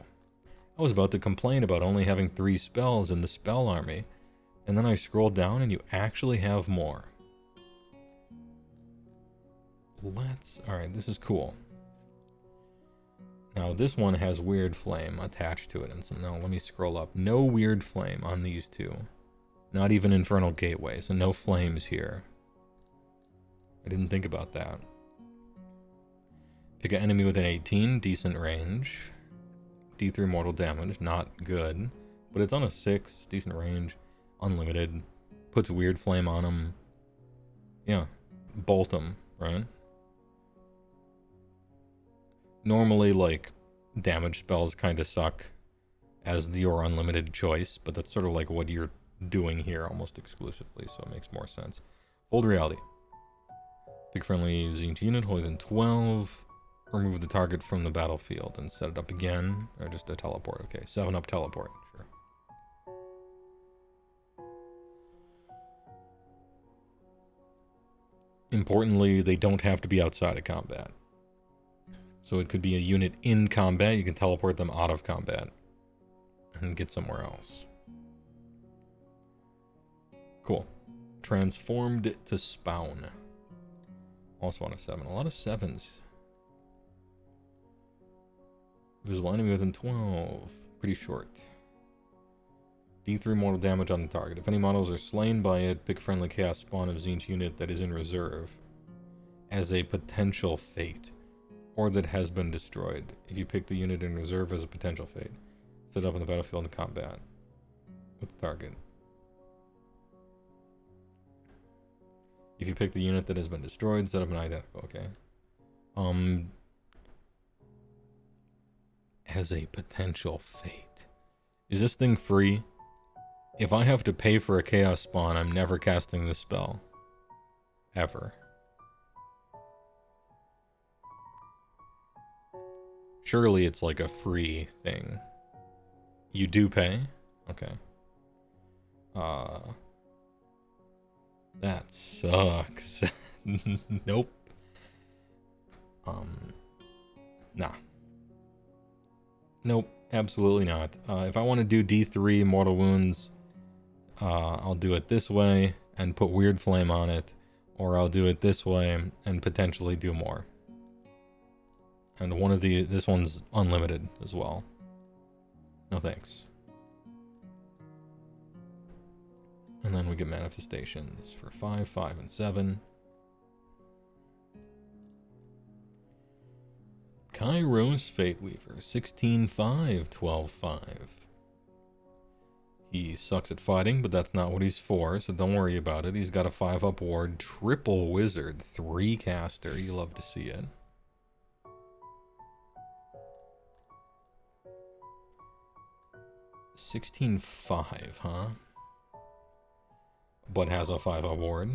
I was about to complain about only having 3 spells in the spell army, and then I scrolled down and you actually have more. Alright, this is cool. Now this one has Weird Flame attached to it, and so now let me scroll up. No Weird Flame on these two. Not even Infernal Gateway, so no flames here. I didn't think about that. Pick an enemy with an 18, decent range. D3 mortal damage, not good. But it's on a 6, decent range. Unlimited. Puts Weird Flame on them. Yeah. Bolt them, right? Normally, like, damage spells kind of suck as your unlimited choice, but that's sort of like what you're doing here almost exclusively, so it makes more sense. Fold Reality. Pick friendly Tzeentch unit, holy than 12. Remove the target from the battlefield and set it up again. Or just a teleport. Okay, 7-up teleport. Sure. Importantly, they don't have to be outside of combat. So it could be a unit in combat, you can teleport them out of combat and get somewhere else. Cool. Transformed to spawn. Also on a 7. A lot of 7s. Visible enemy within 12. Pretty short. D3 mortal damage on the target. If any models are slain by it, pick friendly chaos spawn of each unit that is in reserve as a potential fate, or that has been destroyed. If you pick the unit in reserve as a potential fate, set up on the battlefield in combat with the target. If you pick the unit that has been destroyed, set up an identical, okay. As a potential fate. Is this thing free? If I have to pay for a chaos spawn, I'm never casting this spell. Ever. Surely it's like a free thing. You do pay? Okay. That sucks. Nope. Nah. Nope, absolutely not. If I want to do D3 Mortal Wounds, I'll do it this way and put Weird Flame on it, or I'll do it this way and potentially do more. And this one's unlimited as well. No thanks. And then we get manifestations for 5, 5, and 7. Kairos Fate Weaver, 16-5, 12-5. He sucks at fighting, but that's not what he's for, so don't worry about it. He's got a 5-up ward, triple wizard, 3 caster. You love to see it. $16.5, huh? But has a 5-up ward.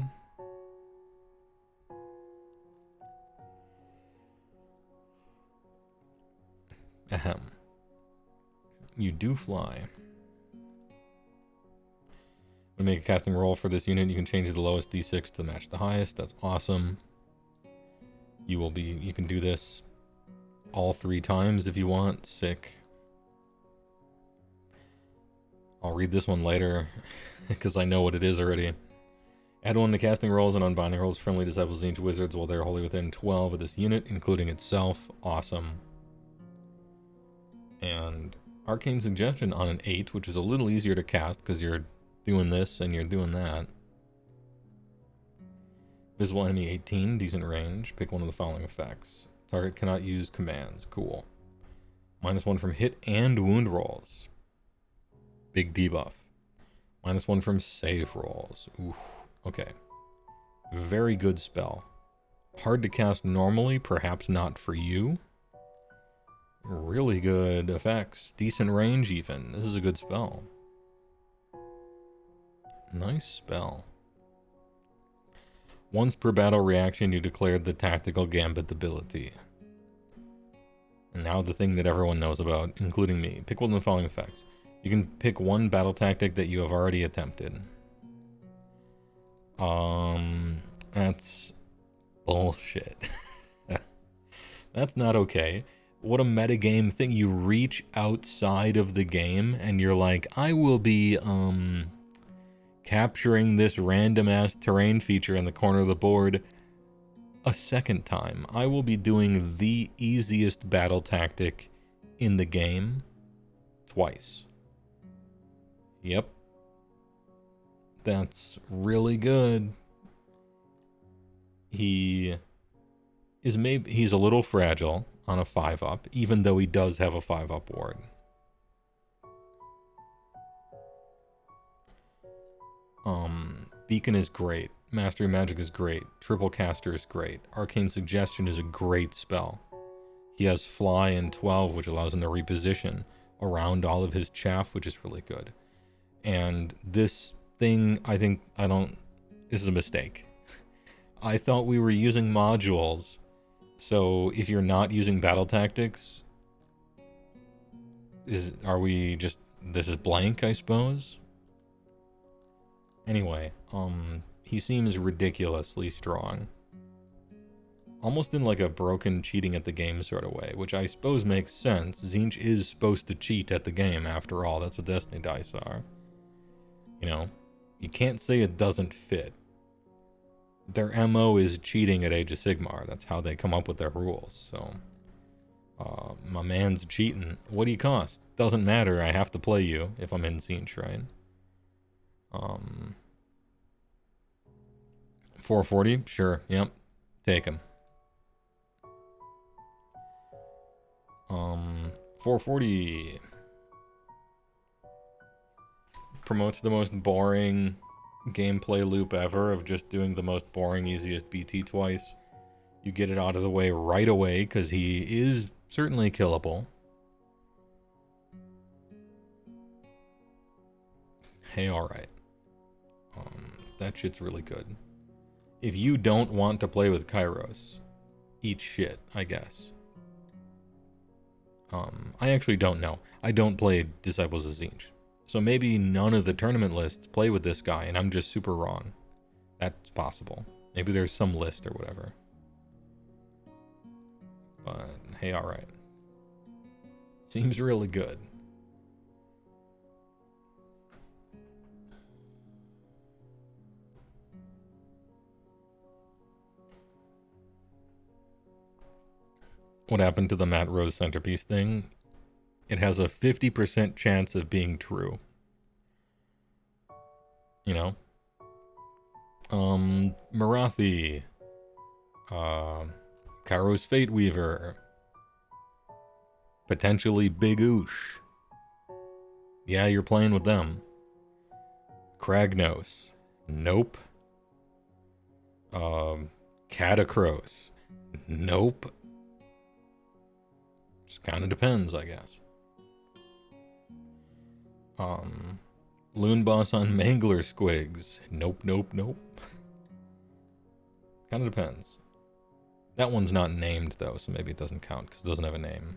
Ahem. You do fly. When you make a casting roll for this unit, you can change the lowest d6 to match the highest. That's awesome. You can do this all 3 times if you want. Sick. I'll read this one later, because I know what it is already. Add 1 to casting rolls and unbinding rolls. Friendly disciples each wizards while they're wholly within 12 of this unit, including itself. Awesome. And Arcane Suggestion on an 8, which is a little easier to cast, because you're doing this and you're doing that. Visible enemy 18, decent range. Pick one of the following effects. Target cannot use commands. Cool. -1 from hit and wound rolls. Big debuff. -1 from save rolls. Oof. Okay. Very good spell. Hard to cast normally, perhaps not for you. Really good effects. Decent range even. This is a good spell. Nice spell. Once per battle reaction, you declared the tactical gambit ability. And now the thing that everyone knows about, including me. Pick one of the following effects. You can pick 1 battle tactic that you have already attempted. That's bullshit. That's not okay. What a metagame thing. You reach outside of the game and you're like, I will be capturing this random ass terrain feature in the corner of the board a second time. I will be doing the easiest battle tactic in the game twice. Yep. That's really good. He's a little fragile on a 5-up, even though he does have a 5-up ward. Beacon is great. Mastery Magic is great. Triple Caster is great. Arcane Suggestion is a great spell. He has Fly in 12, which allows him to reposition around all of his chaff, which is really good. And this thing, this is a mistake. I thought we were using modules. So if you're not using battle tactics, this is blank, I suppose? Anyway, he seems ridiculously strong. almost in like a broken cheating at the game sort of way, which I suppose makes sense. Tzeentch is supposed to cheat at the game after all. That's what Destiny dice are. You know, you can't say it doesn't fit. Their MO is cheating at Age of Sigmar. That's how they come up with their rules. So, my man's cheating. What do you cost? Doesn't matter. I have to play you if I'm in Tzeentch, right? 440? Sure. Yep. Take him. 440 promotes the most boring gameplay loop ever of just doing the most boring, easiest BT twice. You get it out of the way right away because he is certainly killable. Hey, alright. That shit's really good. If you don't want to play with Kairos, eat shit, I guess. I actually don't know. I don't play Disciples of Tzeentch. So maybe none of the tournament lists play with this guy, and I'm just super wrong. That's possible. Maybe there's some list or whatever. But, hey, alright. Seems really good. What happened to the Matt Rose centerpiece thing? It has a 50% chance of being true. You know? Marathi. Kairos Fate Weaver. Potentially Big Oosh. Yeah, you're playing with them. Kragnos. Nope. Catacross. Nope. Just kind of depends, I guess. Loon Boss on Mangler Squigs. Nope, nope, nope. Kind of depends. That one's not named, though, so maybe it doesn't count, because it doesn't have a name.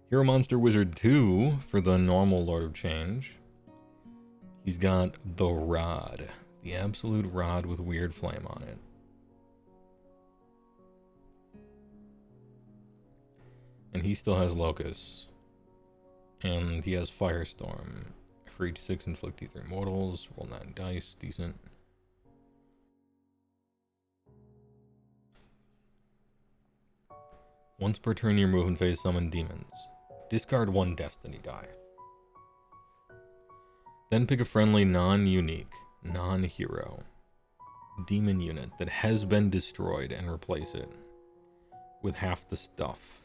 Hero Monster Wizard 2 for the normal Lord of Change. He's got the Rod. The absolute Rod with Weird Flame on it. And he still has Locust. And he has Firestorm. For each 6 inflict D3 mortals. Roll 9 dice. Decent. Once per turn, your movement phase summon demons. Discard 1 destiny die. Then pick a friendly, non-unique, non-hero demon unit that has been destroyed and replace it with half the stuff.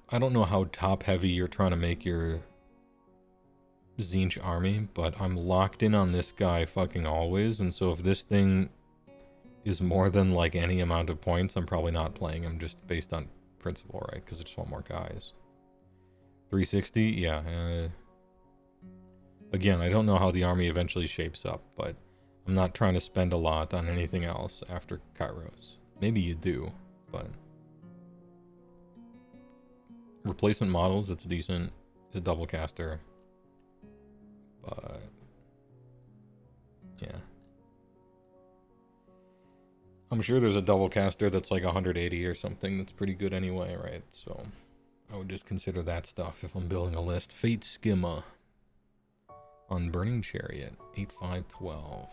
I don't know how top-heavy you're trying to make your Tzeentch army, but I'm locked in on this guy fucking always, and so if this thing is more than like any amount of points, I'm probably not playing him just based on principle, right? Because I just want more guys. 360, yeah. Again, I don't know how the army eventually shapes up, but I'm not trying to spend a lot on anything else after Kairos. Maybe you do, but replacement models, it's decent. It's a double caster, but yeah. I'm sure there's a double caster that's like 180 or something that's pretty good anyway, right? So I would just consider that stuff if I'm building a list. Fate Schema on Burning Chariot, 8/5/12.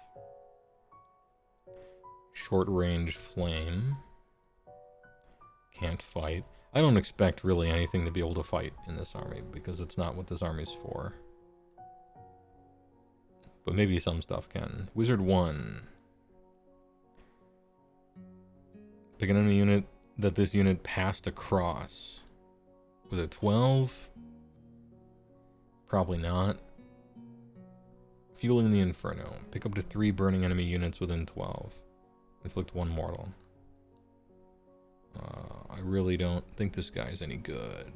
Short range flame. Can't fight. I don't expect really anything to be able to fight in this army because it's not what this army's for. But maybe some stuff can. Wizard 1. Pick an enemy unit that this unit passed across. With a 12? Probably not. Fueling the Inferno. Pick up to 3 burning enemy units within 12. Inflict 1 mortal. I really don't think this guy's any good.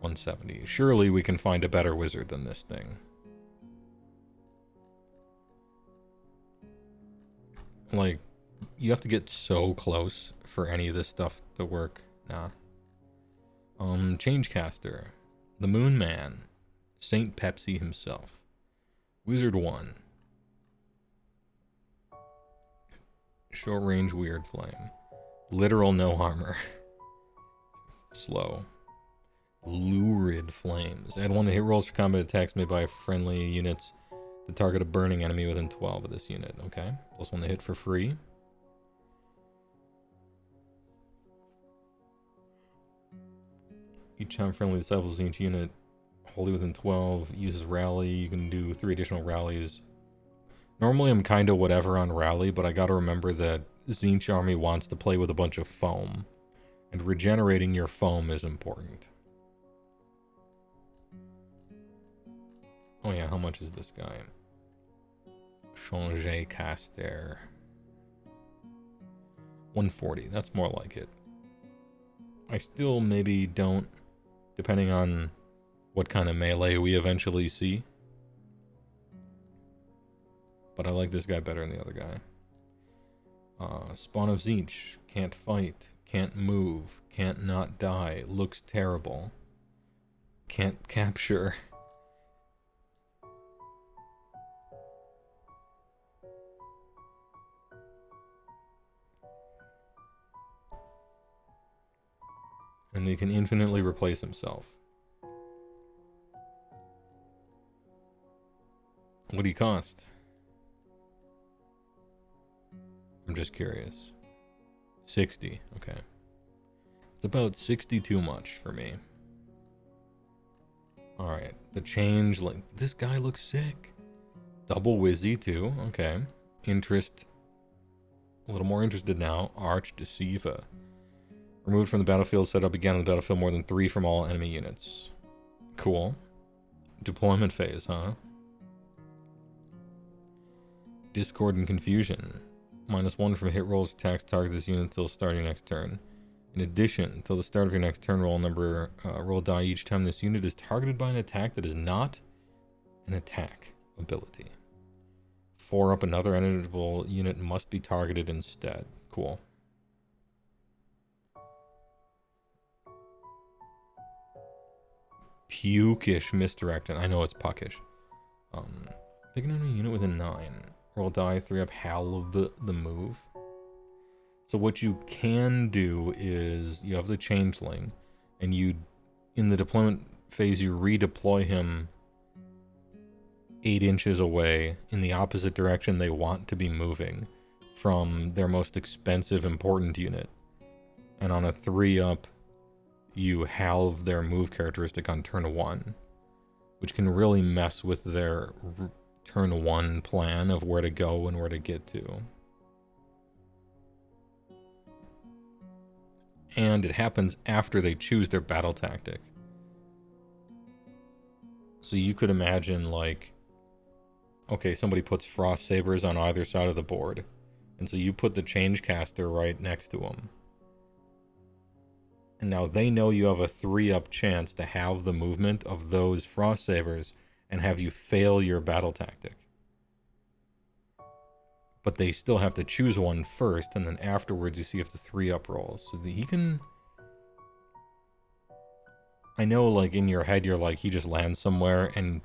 $170. Surely we can find a better wizard than this thing. Like, you have to get so close for any of this stuff to work. Nah. Changecaster. The Moon Man. Saint Pepsi himself. Wizard 1. Short range weird flame. Literal no armor. Slow. Lurid flames. Add 1 to hit rolls for combat attacks made by friendly units to target a burning enemy within 12 of this unit. Okay. Plus 1 to hit for free. Each time friendly disciples in each unit wholly within 12 uses rally. You can do 3 additional rallies. Normally I'm kind of whatever on rally, but I gotta remember that Tzeentch army wants to play with a bunch of foam. And regenerating your foam is important. Oh yeah, how much is this guy? Changecaster. 140, that's more like it. I still maybe don't, depending on what kind of melee we eventually see. But I like this guy better than the other guy. Spawn of Tzeentch. Can't fight. Can't move. Can't not die. Looks terrible. Can't capture. And he can infinitely replace himself. What do he cost? I'm just curious. 60, okay. It's about 60 too much for me. Alright, the change, like, this guy looks sick. Double Wizzy too, okay. Interest, a little more interested now. Arch Deceiver. Removed from the battlefield, set up again on the battlefield more than 3 from all enemy units. Cool. Deployment phase, huh? Discord and Confusion. -1 from hit rolls, attacks target this unit until start your next turn. In addition, until the start of your next turn, roll die each time this unit is targeted by an attack that is not an attack ability. 4 up another eligible unit must be targeted instead. Cool. Pukish misdirecting. I know it's puckish. Pick an enemy unit within 9. Roll die 3 up halve the move. So what you can do is you have the changeling, and you, in the deployment phase, you redeploy him 8 inches away in the opposite direction they want to be moving from their most expensive important unit. And on a 3 up, you halve their move characteristic on turn 1, which can really mess with their turn 1 plan of where to go and where to get to. And it happens after they choose their battle tactic. So you could imagine, like, okay, somebody puts frost sabers on either side of the board, and so you put the Changecaster right next to them. And now they know you have a 3 up chance to have the movement of those frost sabers and have you fail your battle tactic. But they still have to choose one first, and then afterwards you see if the 3 up rolls. So that he can... I know, like, in your head you're like, he just lands somewhere and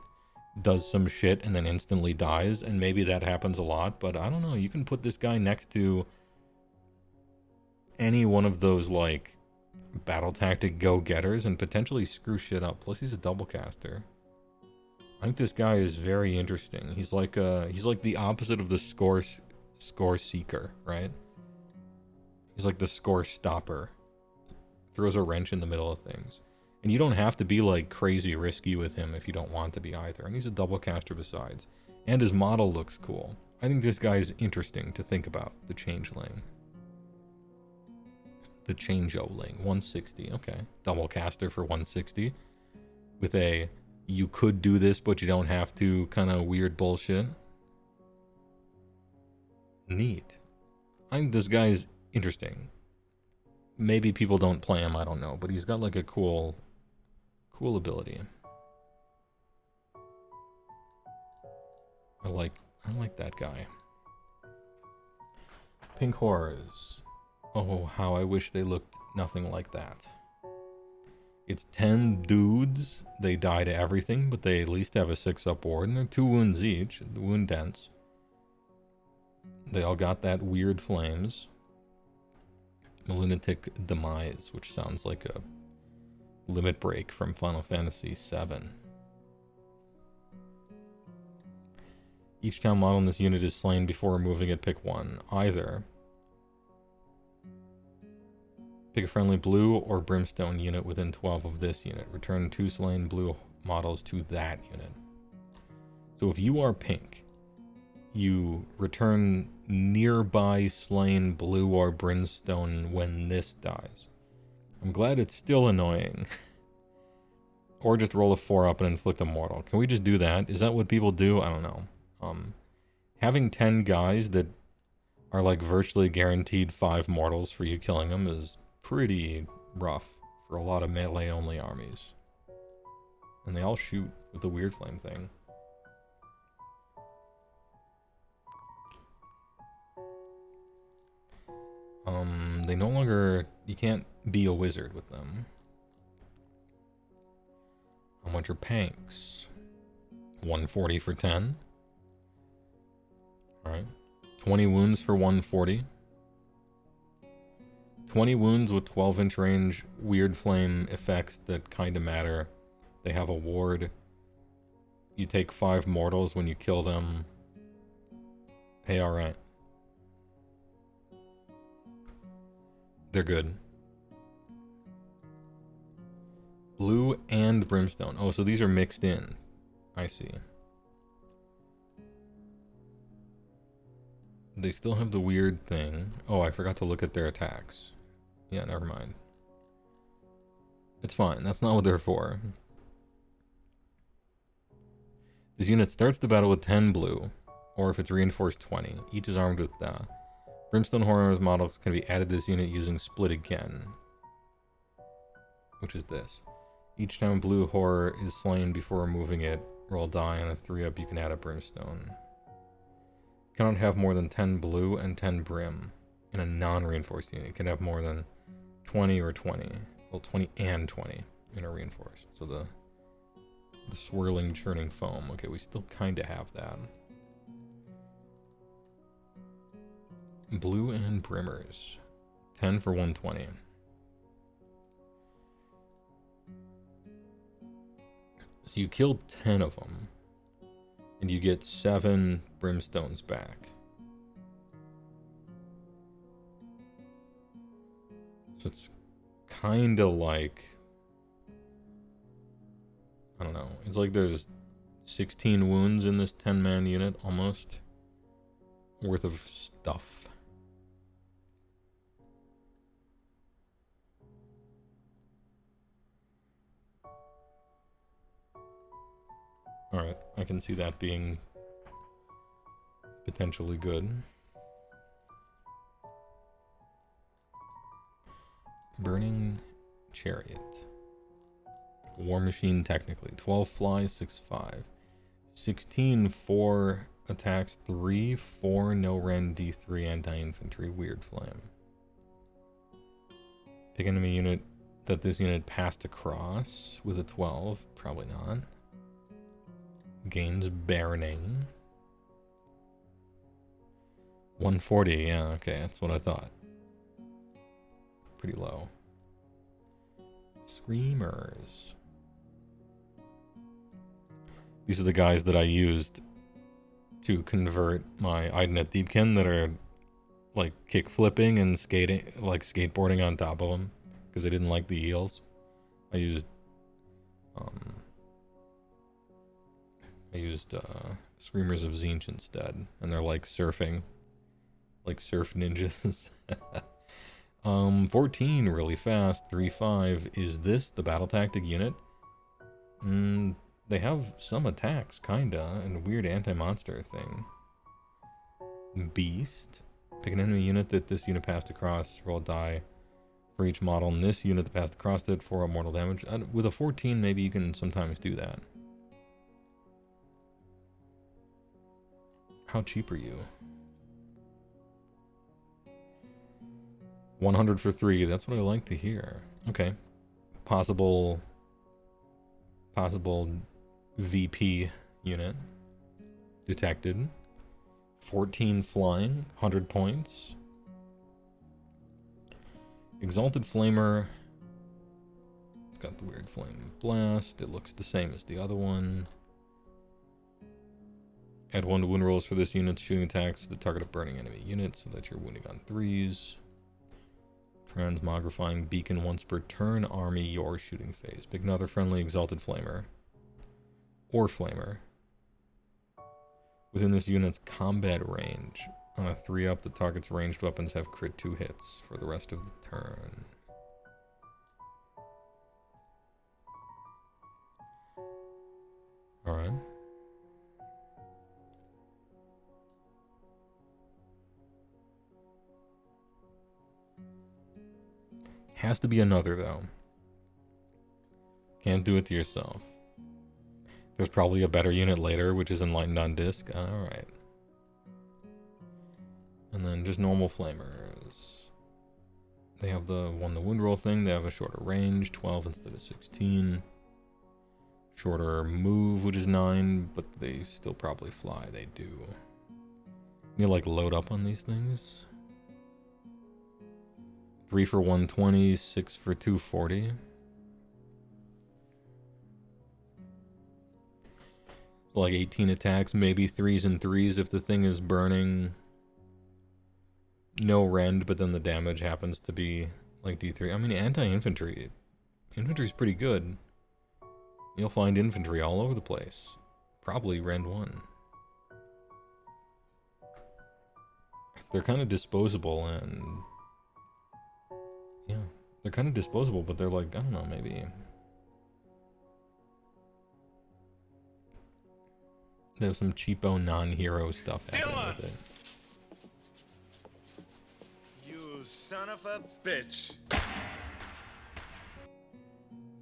does some shit and then instantly dies, and maybe that happens a lot, but I don't know, you can put this guy next to any one of those, like, battle tactic go-getters and potentially screw shit up. Plus he's a double caster. I think this guy is very interesting. He's like the opposite of the score seeker, right? He's like the score stopper. Throws a wrench in the middle of things. And you don't have to be like crazy risky with him if you don't want to be either. And he's a double caster besides. And his model looks cool. I think this guy is interesting to think about. The Changeling. The Changeoling. 160. Okay. Double caster for 160. With a you could do this but you don't have to kind of weird bullshit. Neat. I think this guy is interesting. Maybe people don't play him, I don't know. But he's got like a cool ability. I like that guy. Pink Horrors. Oh, how I wish they looked nothing like that. It's 10 dudes. They die to everything, but they at least have a 6-up ward, and they're 2 wounds each. Wound dense. They all got that weird flames. Lunatic Demise, which sounds like a limit break from Final Fantasy VII. Each town model in this unit is slain before removing it. Pick one. Either pick a friendly blue or brimstone unit within 12 of this unit. Return 2 slain blue models to that unit. So if you are pink, you return nearby slain blue or brimstone when this dies. I'm glad it's still annoying. Or just roll a 4-up and inflict a mortal. Can we just do that? Is that what people do? I don't know. Having 10 guys that are like virtually guaranteed 5 mortals for you killing them is pretty rough for a lot of melee only armies. And they all shoot with the weird flame thing. They no longer, you can't be a wizard with them. How much are panks? 140 for 10. Alright. 20 wounds for 140. 20 wounds with 12-inch range, weird flame effects that kinda matter. They have a ward. You take 5 mortals when you kill them. Hey, alright. They're good. Blue and brimstone. Oh, so these are mixed in. I see. They still have the weird thing. Oh, I forgot to look at their attacks. Yeah, never mind. It's fine. That's not what they're for. This unit starts the battle with 10 blue, or if it's reinforced 20. Each is armed with Brimstone Horrors models can be added to this unit using Split Again, which is this. Each time a blue horror is slain before removing it, roll die on a 3-up, you can add a Brimstone. You cannot have more than 10 blue and 10 brim in a non-reinforced unit. You can have more than 20 or 20. Well, 20 and 20 in a reinforced. So the swirling, churning foam. Okay, we still kind of have that. Blue and brimmers. 10 for 120. So you kill 10 of them, and you get 7 brimstones back. So it's kind of like, I don't know, it's like there's 16 wounds in this 10-man unit, almost, worth of stuff. Alright, I can see that being potentially good. Burning Chariot. War Machine, technically. 12 fly, 6-5. 16, 4 attacks, 3, 4 no ren, D3 anti-infantry, weird flame. Pick enemy unit that this unit passed across with a 12, probably not. Gains Baroning. 140, yeah, okay, that's what I thought. Pretty low. Screamers. These are the guys that I used to convert my Eidenet Deepkin that are like kick flipping and skating, like skateboarding on top of them, because I didn't like the eels. I used Screamers of Tzeentch instead, and they're like surfing, like surf ninjas. 14 really fast, 3-5. Is this the battle tactic unit? They have some attacks, kinda, and a weird anti-monster thing. Beast. Pick an enemy unit that this unit passed across, roll die for each model in this unit that passed across it for mortal damage. With a 14, maybe you can sometimes do that. How cheap are you? 100 for 3, that's what I like to hear. Okay. possible VP unit detected. 14 flying, 100 points. Exalted Flamer. It's got the weird flame blast. It looks the same as the other one. Add 1 to wound rolls for this unit's shooting attacks to the target of burning enemy units so that you're wounding on 3s. Transmogrifying beacon once per turn, army your shooting phase. Pick another friendly Exalted Flamer. Or Flamer. Within this unit's combat range. On a 3-up, the target's ranged weapons have crit 2 hits for the rest of the turn. Alright. Has to be another, though. Can't do it to yourself. There's probably a better unit later, which is enlightened on disc. Alright. And then just normal flamers. They have the wound roll thing. They have a shorter range, 12 instead of 16. Shorter move, which is 9, but they still probably fly. They do. You like load up on these things. 3 for 120, 6 for 240. Like 18 attacks, maybe 3s and 3s if the thing is burning. No rend, but then the damage happens to be like D3. I mean, anti-infantry. Infantry's pretty good. You'll find infantry all over the place. Probably rend 1. They're kind of disposable and... yeah, they're kind of disposable, but they're like, I don't know, maybe... there's some cheapo non-hero stuff happening with it. You son of a bitch.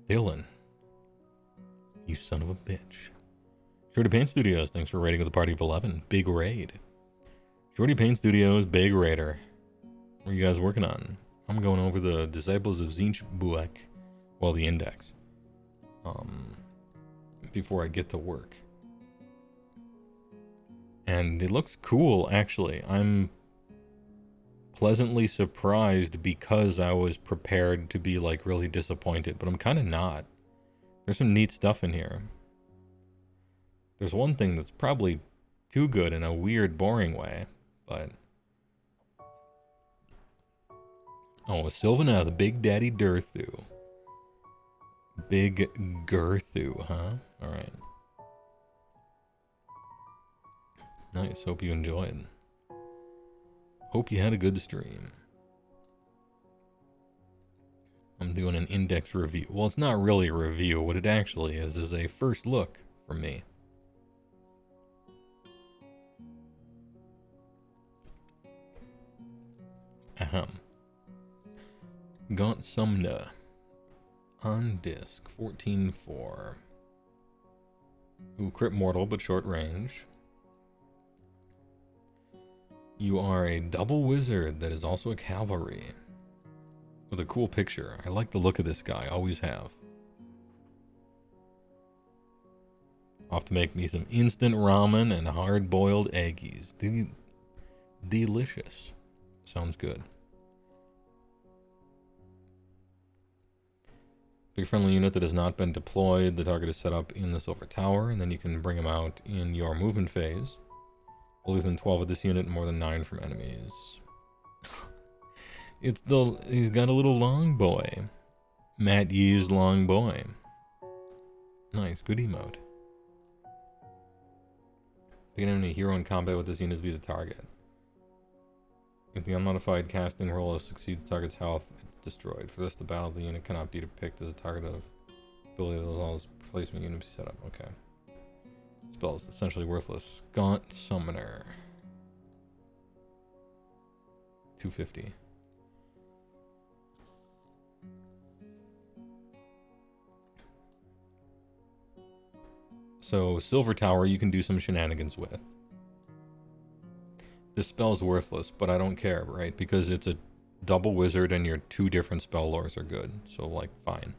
Dylan. You son of a bitch. Shorty Paint Studios, thanks for raiding with a party of 11. Big raid. Shorty Paint Studios, big raider. What are you guys working on? I'm going over the Disciples of Zinch Buek, well, the index. Before I get to work. And it looks cool, actually. I'm pleasantly surprised because I was prepared to be, like, really disappointed. But I'm kind of not. There's some neat stuff in here. There's one thing that's probably too good in a weird, boring way. But... oh, Sylvana, the Big Daddy Durthu. Big Girthu, huh? Alright. Nice, hope you enjoyed. Hope you had a good stream. I'm doing an index review. Well, it's not really a review. What it actually is a first look from me. Ahem. Gaunt Sumna. On disc. 14-4. Ooh, crit mortal, but short range. You are a double wizard that is also a cavalry. With a cool picture. I like the look of this guy, always have. Off to make me some instant ramen and hard-boiled eggies. Delicious. Sounds good. Big friendly unit that has not been deployed. The target is set up in the Silver Tower, and then you can bring him out in your movement phase. All within 12 of this unit and more than 9 from enemies. He's got a little long boy. Matt Yee's long boy. Nice, good emote. Pick an enemy hero in combat with this unit to be the target. If the unmodified casting roll succeeds the target's health, it's destroyed. For this, the battle, the unit cannot be depicted as a target of ability that allows placement unit to be set up. Okay. Spell is essentially worthless. Gaunt Summoner. 250. So, Silver Tower you can do some shenanigans with. This spell's worthless, but I don't care, right? Because it's a double wizard and your 2 different spell lores are good. So, like, fine.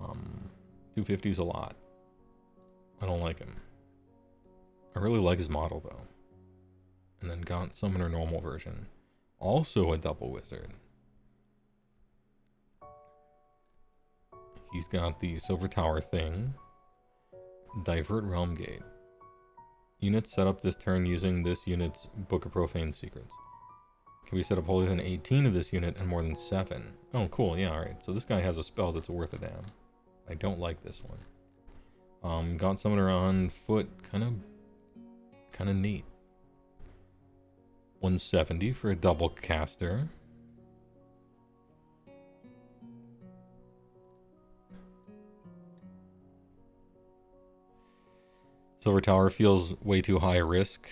250 is a lot. I don't like him. I really like his model though. And then Gaunt Summoner normal version. Also a double wizard. He's got the Silver Tower thing. Divert Realm Gate. Units set up this turn using this unit's Book of Profane Secrets. Can be set up wholly within 18 of this unit and more than 7. Oh, cool. Yeah, alright. So this guy has a spell that's worth a damn. I don't like this one. Gaunt Summoner on foot. Kind of neat. 170 for a double caster. Silver Tower feels way too high risk.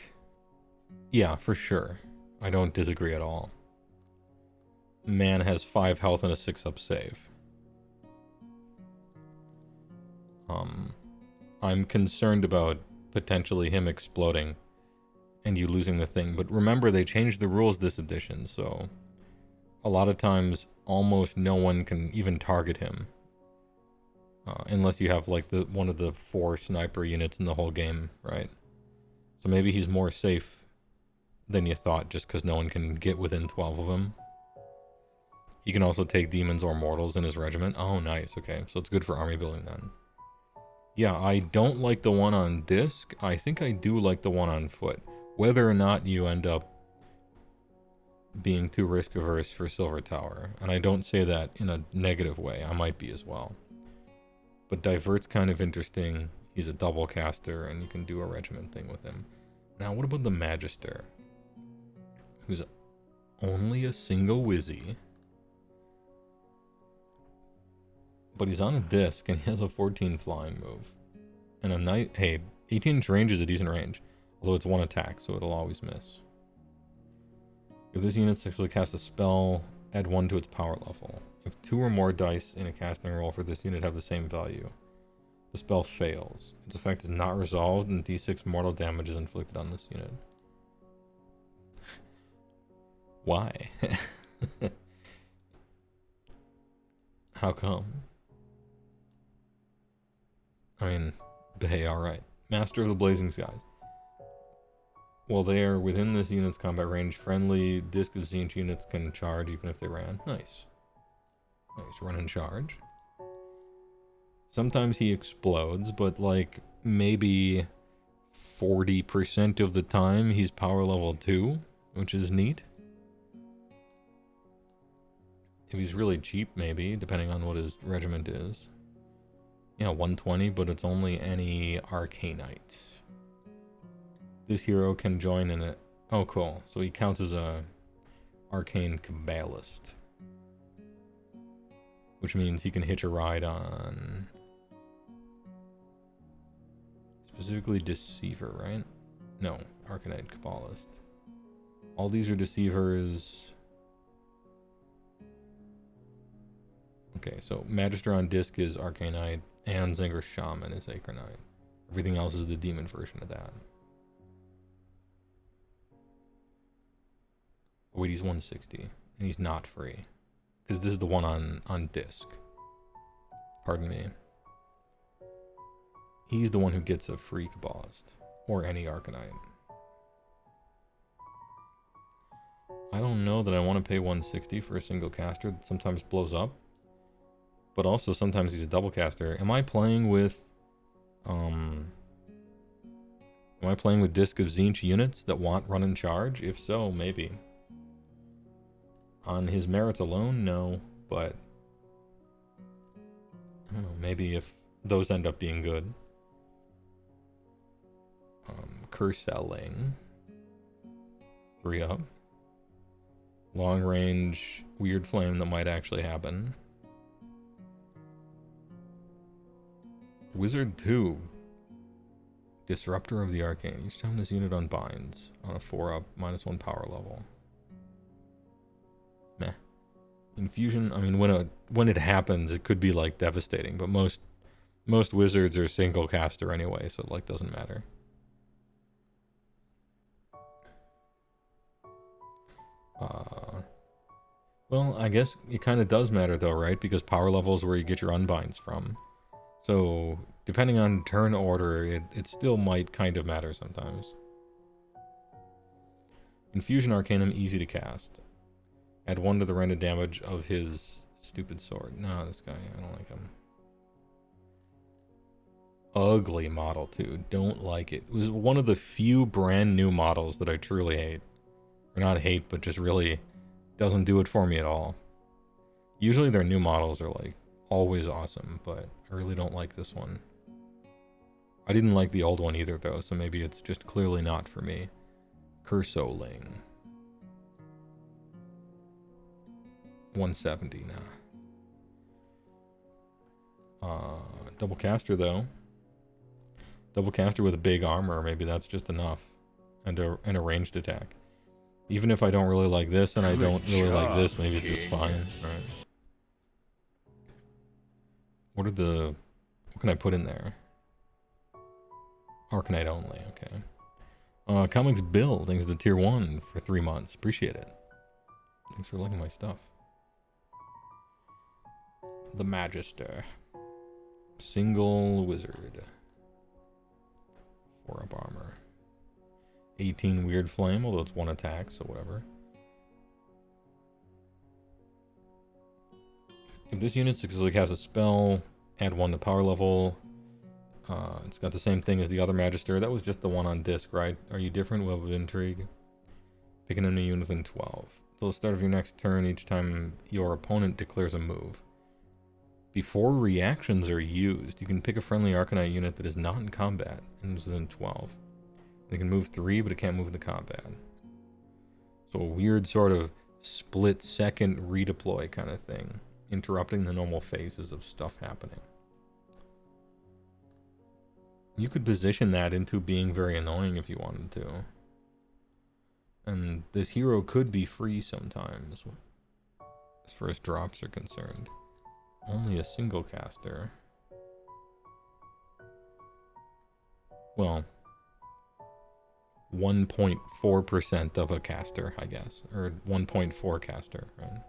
Yeah, for sure. I don't disagree at all. Man has 5 health and a 6-up save. I'm concerned about potentially him exploding and you losing the thing. But remember, they changed the rules this edition, so a lot of times almost no one can even target him. Unless you have like one of the 4 sniper units in the whole game, right? So maybe he's more safe than you thought just because no one can get within 12 of him. He can also take demons or mortals in his regiment. Oh, nice. Okay, so it's good for army building then. Yeah, I don't like the one on disc. I think I do like the one on foot. Whether or not you end up being too risk averse for Silver Tower. And I don't say that in a negative way. I might be as well. But Divert's kind of interesting. He's a double caster and you can do a regiment thing with him. Now, what about the Magister? Who's only a single Wizzy. But he's on a disc and he has a 14 flying move. And a night. Hey, 18-inch range is a decent range. Although it's 1 attack, so it'll always miss. If this unit successfully casts a spell, add 1 to its power level. If 2 or more dice in a casting roll for this unit have the same value, the spell fails. Its effect is not resolved and d6 mortal damage is inflicted on this unit. Why? How come? I mean, hey, alright. Master of the Blazing Skies. While they are within this unit's combat range, friendly Disc of Zinch units can charge even if they ran. Nice. Nice, run and charge. Sometimes he explodes, but like maybe 40% of the time he's power level 2, which is neat. If he's really cheap, maybe, depending on what his regiment is. Yeah, 120, but it's only any Arcanite. This hero can join in it. Oh, cool. So he counts as a Arcane Kabbalist. Which means he can hitch a ride on... specifically Deceiver, right? No, Arcanite Kabbalist. All these are Deceivers... Okay, so Magister on disc is Arcanite, and Zinger Shaman is Acronite. Everything else is the demon version of that. Oh, wait, he's 160, and he's not free. Because this is the one on disc. Pardon me. He's the one who gets a free Kabbalist, or any Arcanite. I don't know that I want to pay 160 for a single caster that sometimes blows up. But also sometimes he's a double caster. Am I playing with Disc of Zinch units that want run and charge? If so, maybe. On his merits alone, no, but I don't know, maybe if those end up being good. Curselling. 3 up. Long range weird flame that might actually happen. Wizard 2. Disruptor of the Arcane. Each time this unit unbinds on a 4-up, -1 power level. Meh. Infusion, I mean, when it happens, it could be, like, devastating, but most wizards are single caster anyway, so it, like, doesn't matter. Well, I guess it kind of does matter though, right? Because power level is where you get your unbinds from. So, depending on turn order, it still might kind of matter sometimes. Infusion Arcanum, easy to cast. Add 1 to the random damage of his stupid sword. No, this guy, I don't like him. Ugly model, too. Don't like it. It was one of the few brand new models that I truly hate. Or not hate, but just really doesn't do it for me at all. Usually their new models are like always awesome, but I really don't like this one. I didn't like the old one either though, so maybe it's just clearly not for me. Cursoling. 170 now. Double caster though. Double caster with a big armor, maybe that's just enough. And a ranged attack. Even if I don't really like this and I don't really like this, maybe it's just fine. Alright. What can I put in there? Arcanite only, okay. Comics Bill, thanks to tier 1 for 3 months. Appreciate it. Thanks for liking my stuff. The Magister. Single wizard. 4 up armor. 18 weird flame, although it's 1 attack, so whatever. If this unit successfully casts a spell, add 1 to power level. It's got the same thing as the other Magister. That was just the one on disc, right? Are you different? Web of Intrigue. Pick an enemy unit within 12. Till the start of your next turn, each time your opponent declares a move. Before reactions are used, you can pick a friendly Arcanite unit that is not in combat and is within 12. They can move 3, but it can't move into combat. So a weird sort of split-second redeploy kind of thing, interrupting the normal phases of stuff happening. You could position that into being very annoying if you wanted to. And this hero could be free sometimes, as far as drops are concerned. Only a single caster. Well, 1.4% of a caster, I guess. Or 1.4 caster, right?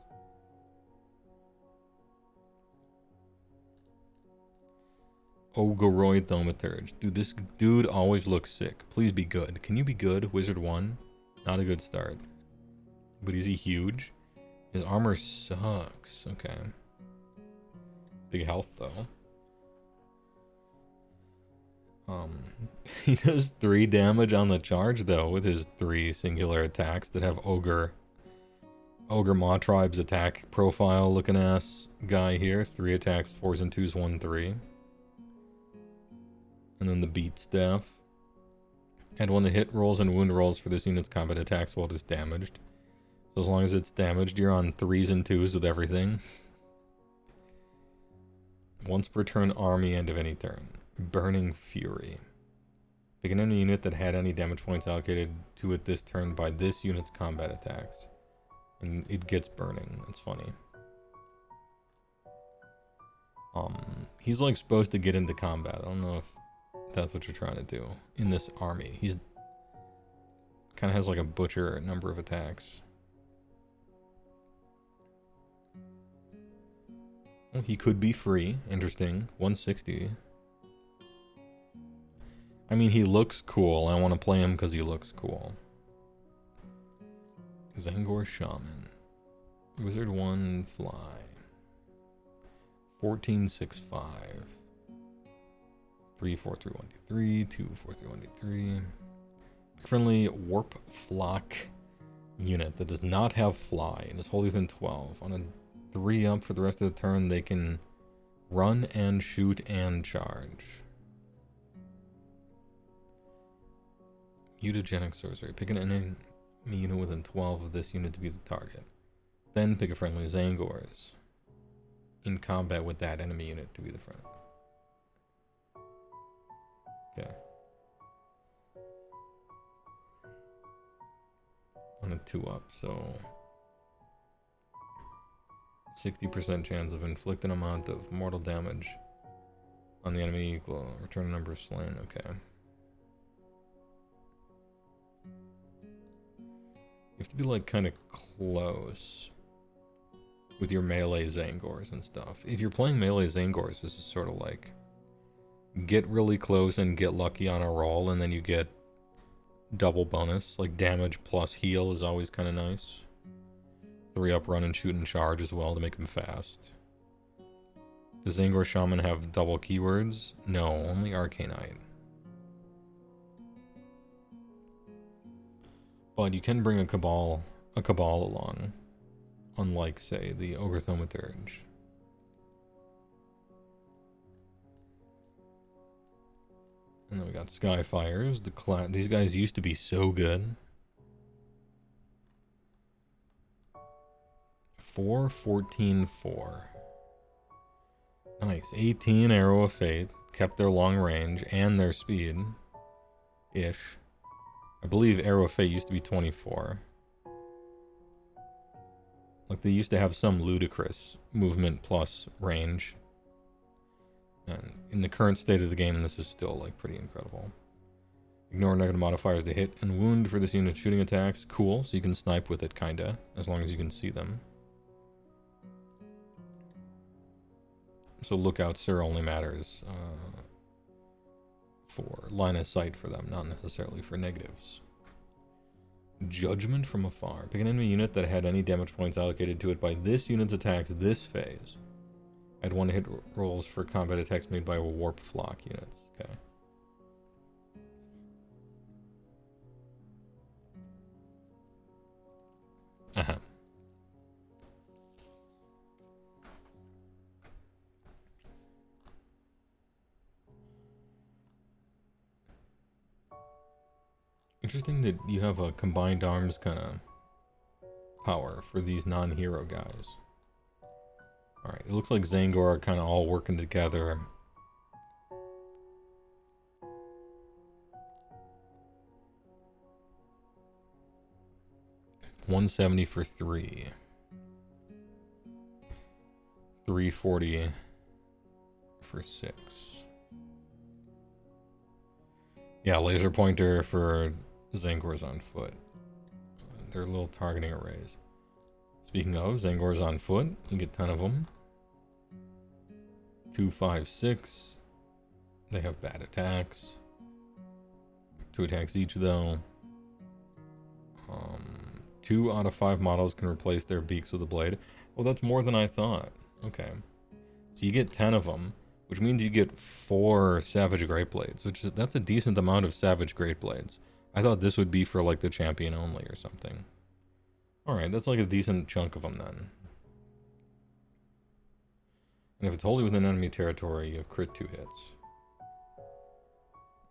Ogoroid Thaumaturge. Dude, this dude always looks sick. Please be good. Can you be good? Wizard 1? Not a good start. But is he huge? His armor sucks. Okay. Big health, though. He does 3 damage on the charge, though, with his 3 singular attacks that have Ogre Maw Tribe's attack profile looking ass guy here. 3 attacks, 4s and 2s, 1, 3. And then the beat staff. Add 1 to hit rolls and wound rolls for this unit's combat attacks while it is damaged. So as long as it's damaged, you're on 3s and 2s with everything. Once per turn, army, end of any turn. Burning Fury. Pick an enemy unit that had any damage points allocated to it this turn by this unit's combat attacks. And it gets burning. That's funny. He's like supposed to get into combat. I don't know if that's what you're trying to do in this army. He's kind of has like a butcher number of attacks. Well, he could be free. Interesting. 160. I mean, he looks cool. I want to play him because he looks cool. Zangor Shaman. Wizard 1 fly. 1465. 3, 4, 3, 1, 2, 3. 2, 4, 3, 1, 2, 3. Friendly Warp Flock unit that does not have fly and is wholly within 12. On a 3 up for the rest of the turn, they can run and shoot and charge. Mutagenic Sorcery. Pick an enemy unit within 12 of this unit to be the target. Then pick a friendly Zangors in combat with that enemy unit to be the friend. Okay. On a 2 up, so 60% chance of inflict an amount of mortal damage on the enemy equal return a number of slain. Okay. You have to be like kind of close. with your melee Zangors and stuff. If you're playing melee Zangors, this is sort of like get really close and get lucky on a roll, and then you get double bonus. Like damage plus heal is always kind of nice. 3-up run and shoot and charge as well to make them fast. Does Zangor Shaman have double keywords? No, only Arcanite. But you can bring a Cabal along, unlike, say, the Ogre Thaumaturge. And then we got Skyfires. These guys used to be so good. 4, 14, 4. Nice. 18 Arrow of Fate. Kept their long range and their speed. Ish. I believe Arrow of Fate used to be 24. Like, they used to have some ludicrous movement plus range. And in the current state of the game, this is still, like, pretty incredible. Ignore negative modifiers to hit and wound for this unit's shooting attacks. Cool, so you can snipe with it, kinda, as long as you can see them. So lookout sir only matters for line of sight for them, not necessarily for negatives. Judgment from afar. Pick an enemy unit that had any damage points allocated to it by this unit's attacks this phase. Add 1 hit rolls for combat attacks made by warp flock units. Okay. Uh-huh. Interesting that you have a combined arms kind of power for these non-hero guys. Alright, it looks like Zangor are kind of all working together. $170 for 3. 340 for 6. Yeah, laser pointer for Zangors on foot. They're little targeting arrays. Speaking of, Zangors on foot, you get 10 of them. 2, 5, 6. They have bad attacks. 2 attacks each though. 2 out of 5 models can replace their beaks with a blade. Oh, that's more than I thought. Okay. So you get 10 of them, which means you get 4 Savage Great Blades, that's a decent amount of Savage Great Blades. I thought this would be for like the champion only or something. Alright, that's like a decent chunk of them then. And if it's wholly within enemy territory, you have crit 2 hits.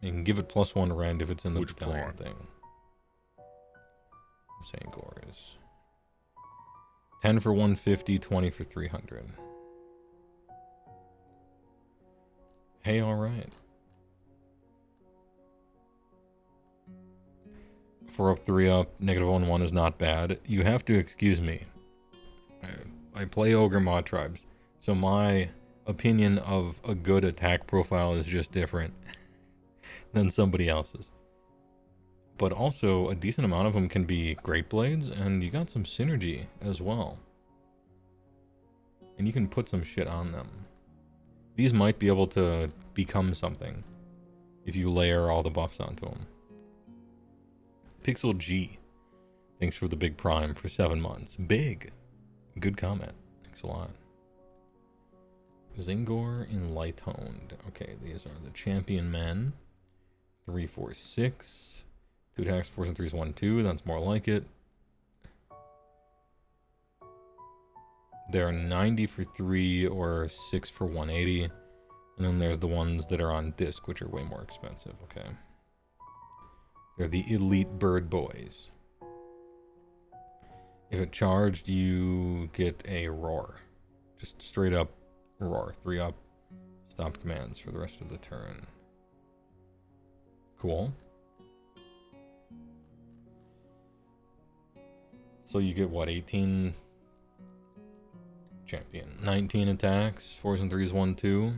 You can give it +1 rend if it's in the battalion thing. Zangors. 10 for 150, 20 for 300. Hey, alright. 4 up, 3 up, -1/1 is not bad. You have to excuse me. I play Ogre Mod Tribes, so my opinion of a good attack profile is just different than somebody else's. But also, a decent amount of them can be Great Blades, and you got some synergy as well. And you can put some shit on them. These might be able to become something if you layer all the buffs onto them. Pixel G, thanks for the big prime for 7 months. Big. Good comment. Thanks a lot. Zangor in Light Honed. Okay, these are the champion men. 3, 4, 6. 2 attacks, 4s and 3s, 1, 2. That's more like it. They're 90 for 3 or 6 for 180. And then there's the ones that are on disc, which are way more expensive. Okay. They're the elite bird boys. If it charged, you get a roar. Just straight up roar. 3 up. Stop commands for the rest of the turn. Cool. So you get what, 18 champion, 19 attacks, 4s and 3s, 1, 2.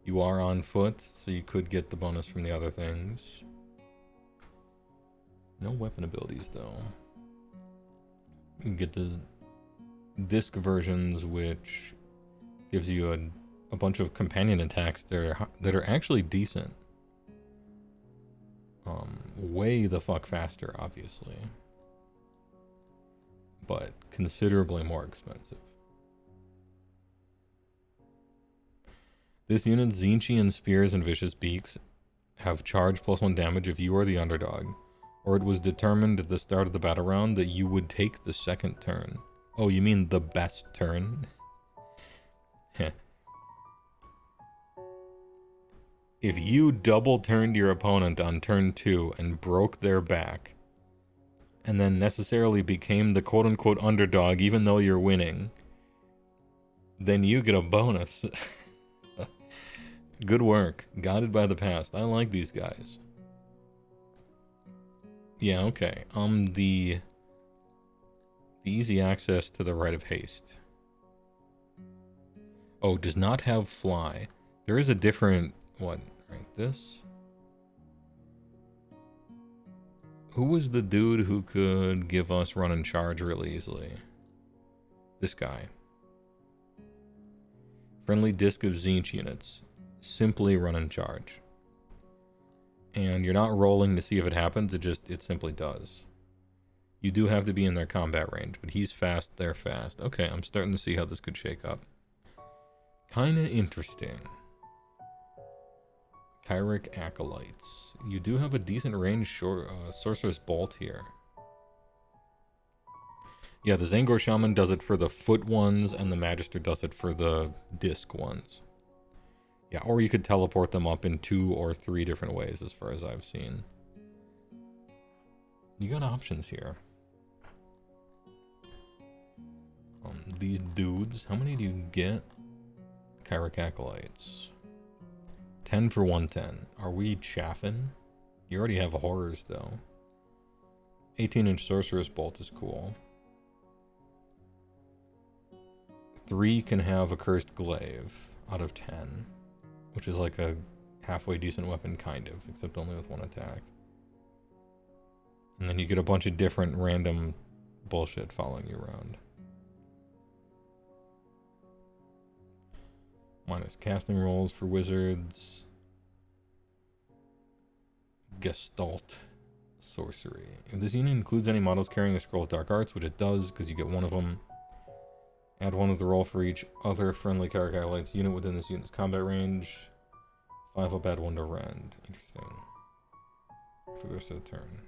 You are on foot, so you could get the bonus from the other things. No weapon abilities though. You can get the disc versions, which gives you a bunch of companion attacks that are actually decent. Way the fuck faster, obviously, but considerably more expensive. This unit's Zinchian spears and vicious beaks have charge +1 damage if you are the underdog, or it was determined at the start of the battle round that you would take the second turn. Oh, you mean the best turn? If you double turned your opponent on turn 2 and broke their back, and then necessarily became the quote-unquote underdog even though you're winning, then you get a bonus. Good work. Guided by the past. I like these guys. Yeah, okay. The easy access to the Rite of Haste. Oh, does not have fly. There is a different... What? Right, this? Who was the dude who could give us run and charge really easily? This guy. Friendly disc of Zinch units. Simply run and charge. And you're not rolling to see if it happens, it simply does. You do have to be in their combat range, but he's fast, they're fast. Okay, I'm starting to see how this could shake up. Kinda interesting. Kyric Acolytes. You do have a decent range Sorceress Bolt here. Yeah, the Zangor Shaman does it for the foot ones, and the Magister does it for the disc ones. Yeah, or you could teleport them up in 2 or 3 different ways, as far as I've seen. You got options here. These dudes, how many do you get? Kyric Acolytes. 10 for 110. Are we chaffing? You already have horrors, though. 18-inch Sorceress Bolt is cool. 3 can have a Cursed Glaive out of 10, which is like a halfway decent weapon, kind of, except only with 1 attack. And then you get a bunch of different random bullshit following you around. Minus casting rolls for wizards. Gestalt sorcery. If this unit includes any models carrying a scroll of dark arts, which it does because you get 1 of them, add 1 of the roll for each other friendly Kyric Acolytes unit within this unit's combat range. 5 up, add 1 to rend. Interesting. For the rest of the turn.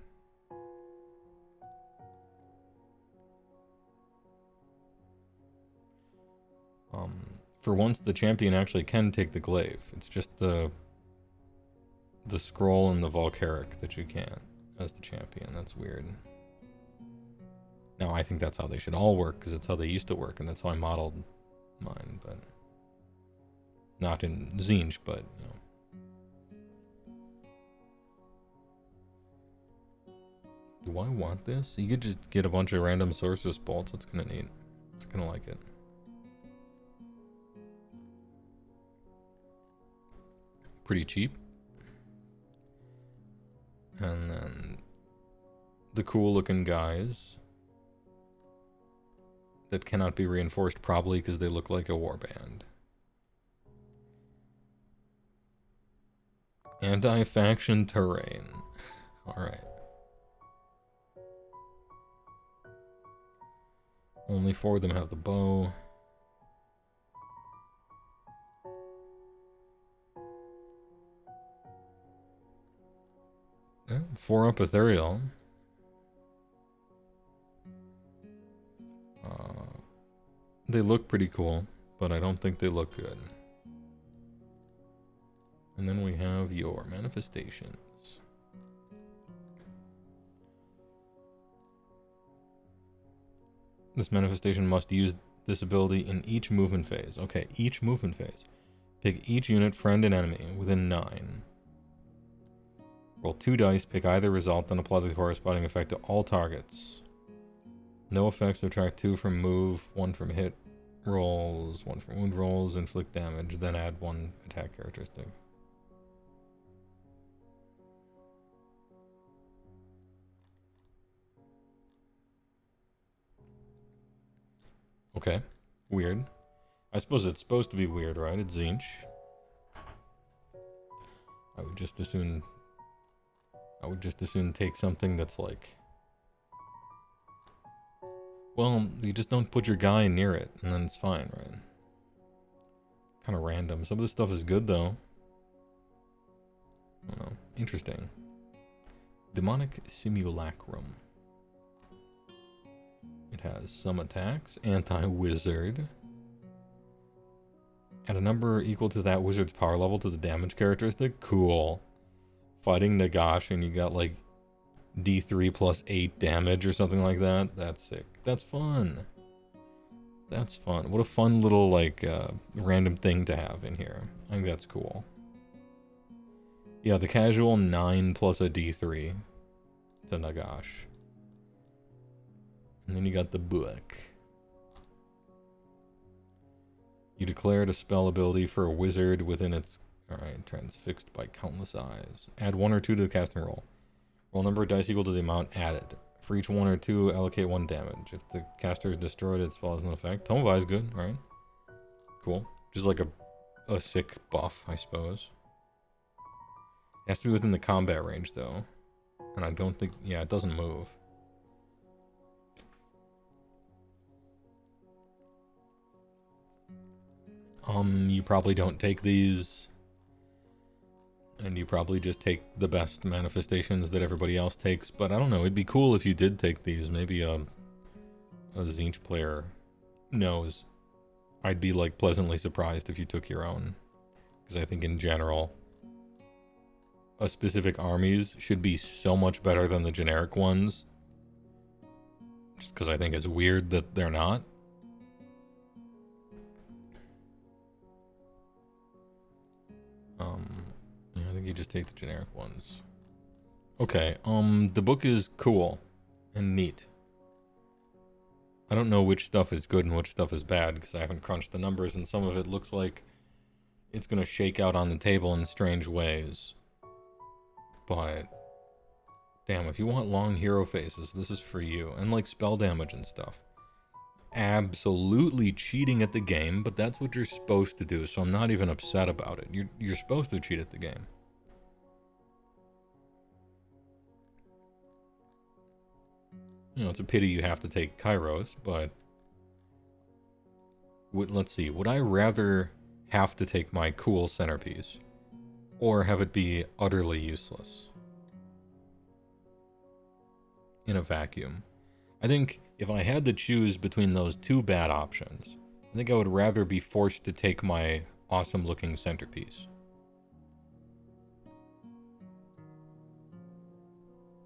For once, the champion actually can take the glaive. It's just the scroll and the Volcaric that you can't as the champion. That's weird. Now, I think that's how they should all work, because it's how they used to work, and that's how I modeled mine, but... Not in Zinj, but, you know. Do I want this? You could just get a bunch of random Sorceress Bolts. That's kind of neat. I kind of like it. Pretty cheap. And then the cool looking guys that cannot be reinforced, probably because they look like a warband. Anti-faction terrain. Alright. Only 4 of them have the bow. Yeah, 4 up ethereal. They look pretty cool, but I don't think they look good. And then we have your manifestations. This manifestation must use this ability in each movement phase. Okay, each movement phase. Pick each unit, friend and enemy, within 9. Roll 2 dice, pick either result, then apply the corresponding effect to all targets. No effects, subtract 2 from move, 1 from hit rolls, 1 from wound rolls, inflict damage, then add 1 attack characteristic. Okay. Weird. I suppose it's supposed to be weird, right? It's Zinch. I would just as soon take something that's like, well, you just don't put your guy near it, and then it's fine, right? Kind of random. Some of this stuff is good, though. I don't know. Interesting. Demonic Simulacrum. It has some attacks. Anti-wizard. At a number equal to that wizard's power level to the damage characteristic. Cool. Fighting Nagash and you got like D3 plus 8 damage or something like that. That's sick. That's fun. That's fun. What a fun little like random thing to have in here. I think that's cool. Yeah, the casual 9 plus a D3 to Nagash. And then you got the book. You declared a spell ability for a wizard within its... Alright, transfixed by countless eyes. Add 1 or 2 to the casting roll. Roll number of dice equal to the amount added. For each 1 or 2, allocate 1 damage. If the caster is destroyed, its spell has no effect. Tome of Eye is good, right? Cool. Just like a sick buff, I suppose. It has to be within the combat range, though. And I don't think... Yeah, it doesn't move. You probably don't take these. And you probably just take the best manifestations that everybody else takes. But I don't know, it'd be cool if you did take these. Maybe a Zinch player knows. I'd be like pleasantly surprised if you took your own. Because I think in general, a specific armies should be so much better than the generic ones. Just because I think it's weird that they're not. Yeah, I think you just take the generic ones. Okay, the book is cool and neat. I don't know which stuff is good and which stuff is bad because I haven't crunched the numbers and some of it looks like it's gonna shake out on the table in strange ways. But damn, if you want long hero faces, this is for you. And like spell damage and stuff. Absolutely cheating at the game, but that's what you're supposed to do, so I'm not even upset about it. You're supposed to cheat at the game. You know, it's a pity you have to take Kairos, but let's see. Would I rather have to take my cool centerpiece or have it be utterly useless in a vacuum? I think if I had to choose between those two bad options, I think I would rather be forced to take my awesome looking centerpiece.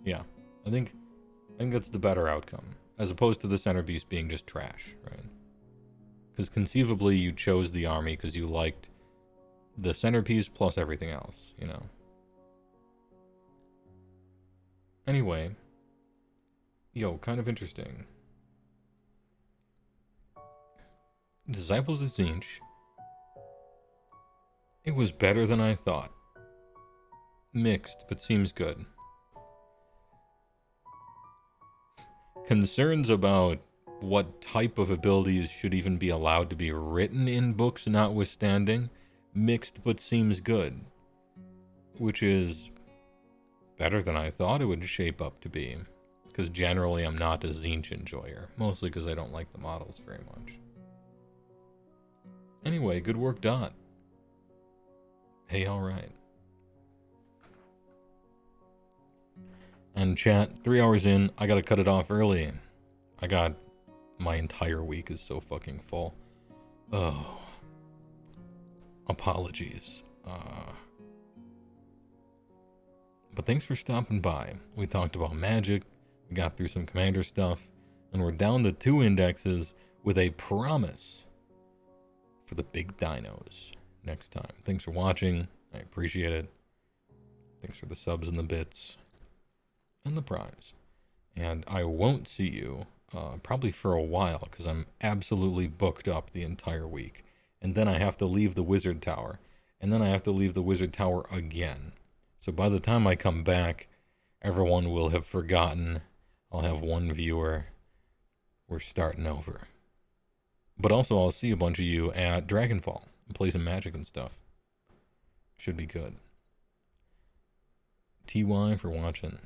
Yeah, I think that's the better outcome, as opposed to the centerpiece being just trash, right? Because conceivably you chose the army because you liked the centerpiece plus everything else, you know? Anyway, yo, kind of interesting. Disciples of Zinch. It was better than I thought. Mixed, but seems good. Concerns about what type of abilities should even be allowed to be written in books notwithstanding, mixed but seems good. Which is better than I thought it would shape up to be. Because generally I'm not a Zinch enjoyer. Mostly because I don't like the models very much. Anyway, good work, Dot. Hey, alright. And chat, 3 hours in, I gotta cut it off early. My entire week is so fucking full. Oh. Apologies. But thanks for stopping by. We talked about magic, we got through some commander stuff, and we're down to 2 indexes with a promise for the big dinos next time. Thanks for watching. I appreciate it. Thanks for the subs and the bits. And the prize. And I won't see you probably for a while because I'm absolutely booked up the entire week. And then I have to leave the Wizard Tower. And then I have to leave the Wizard Tower again. So by the time I come back, everyone will have forgotten. I'll have 1 viewer. We're starting over. But also, I'll see a bunch of you at Dragonfall and play some Magic and stuff. Should be good. TY for watching.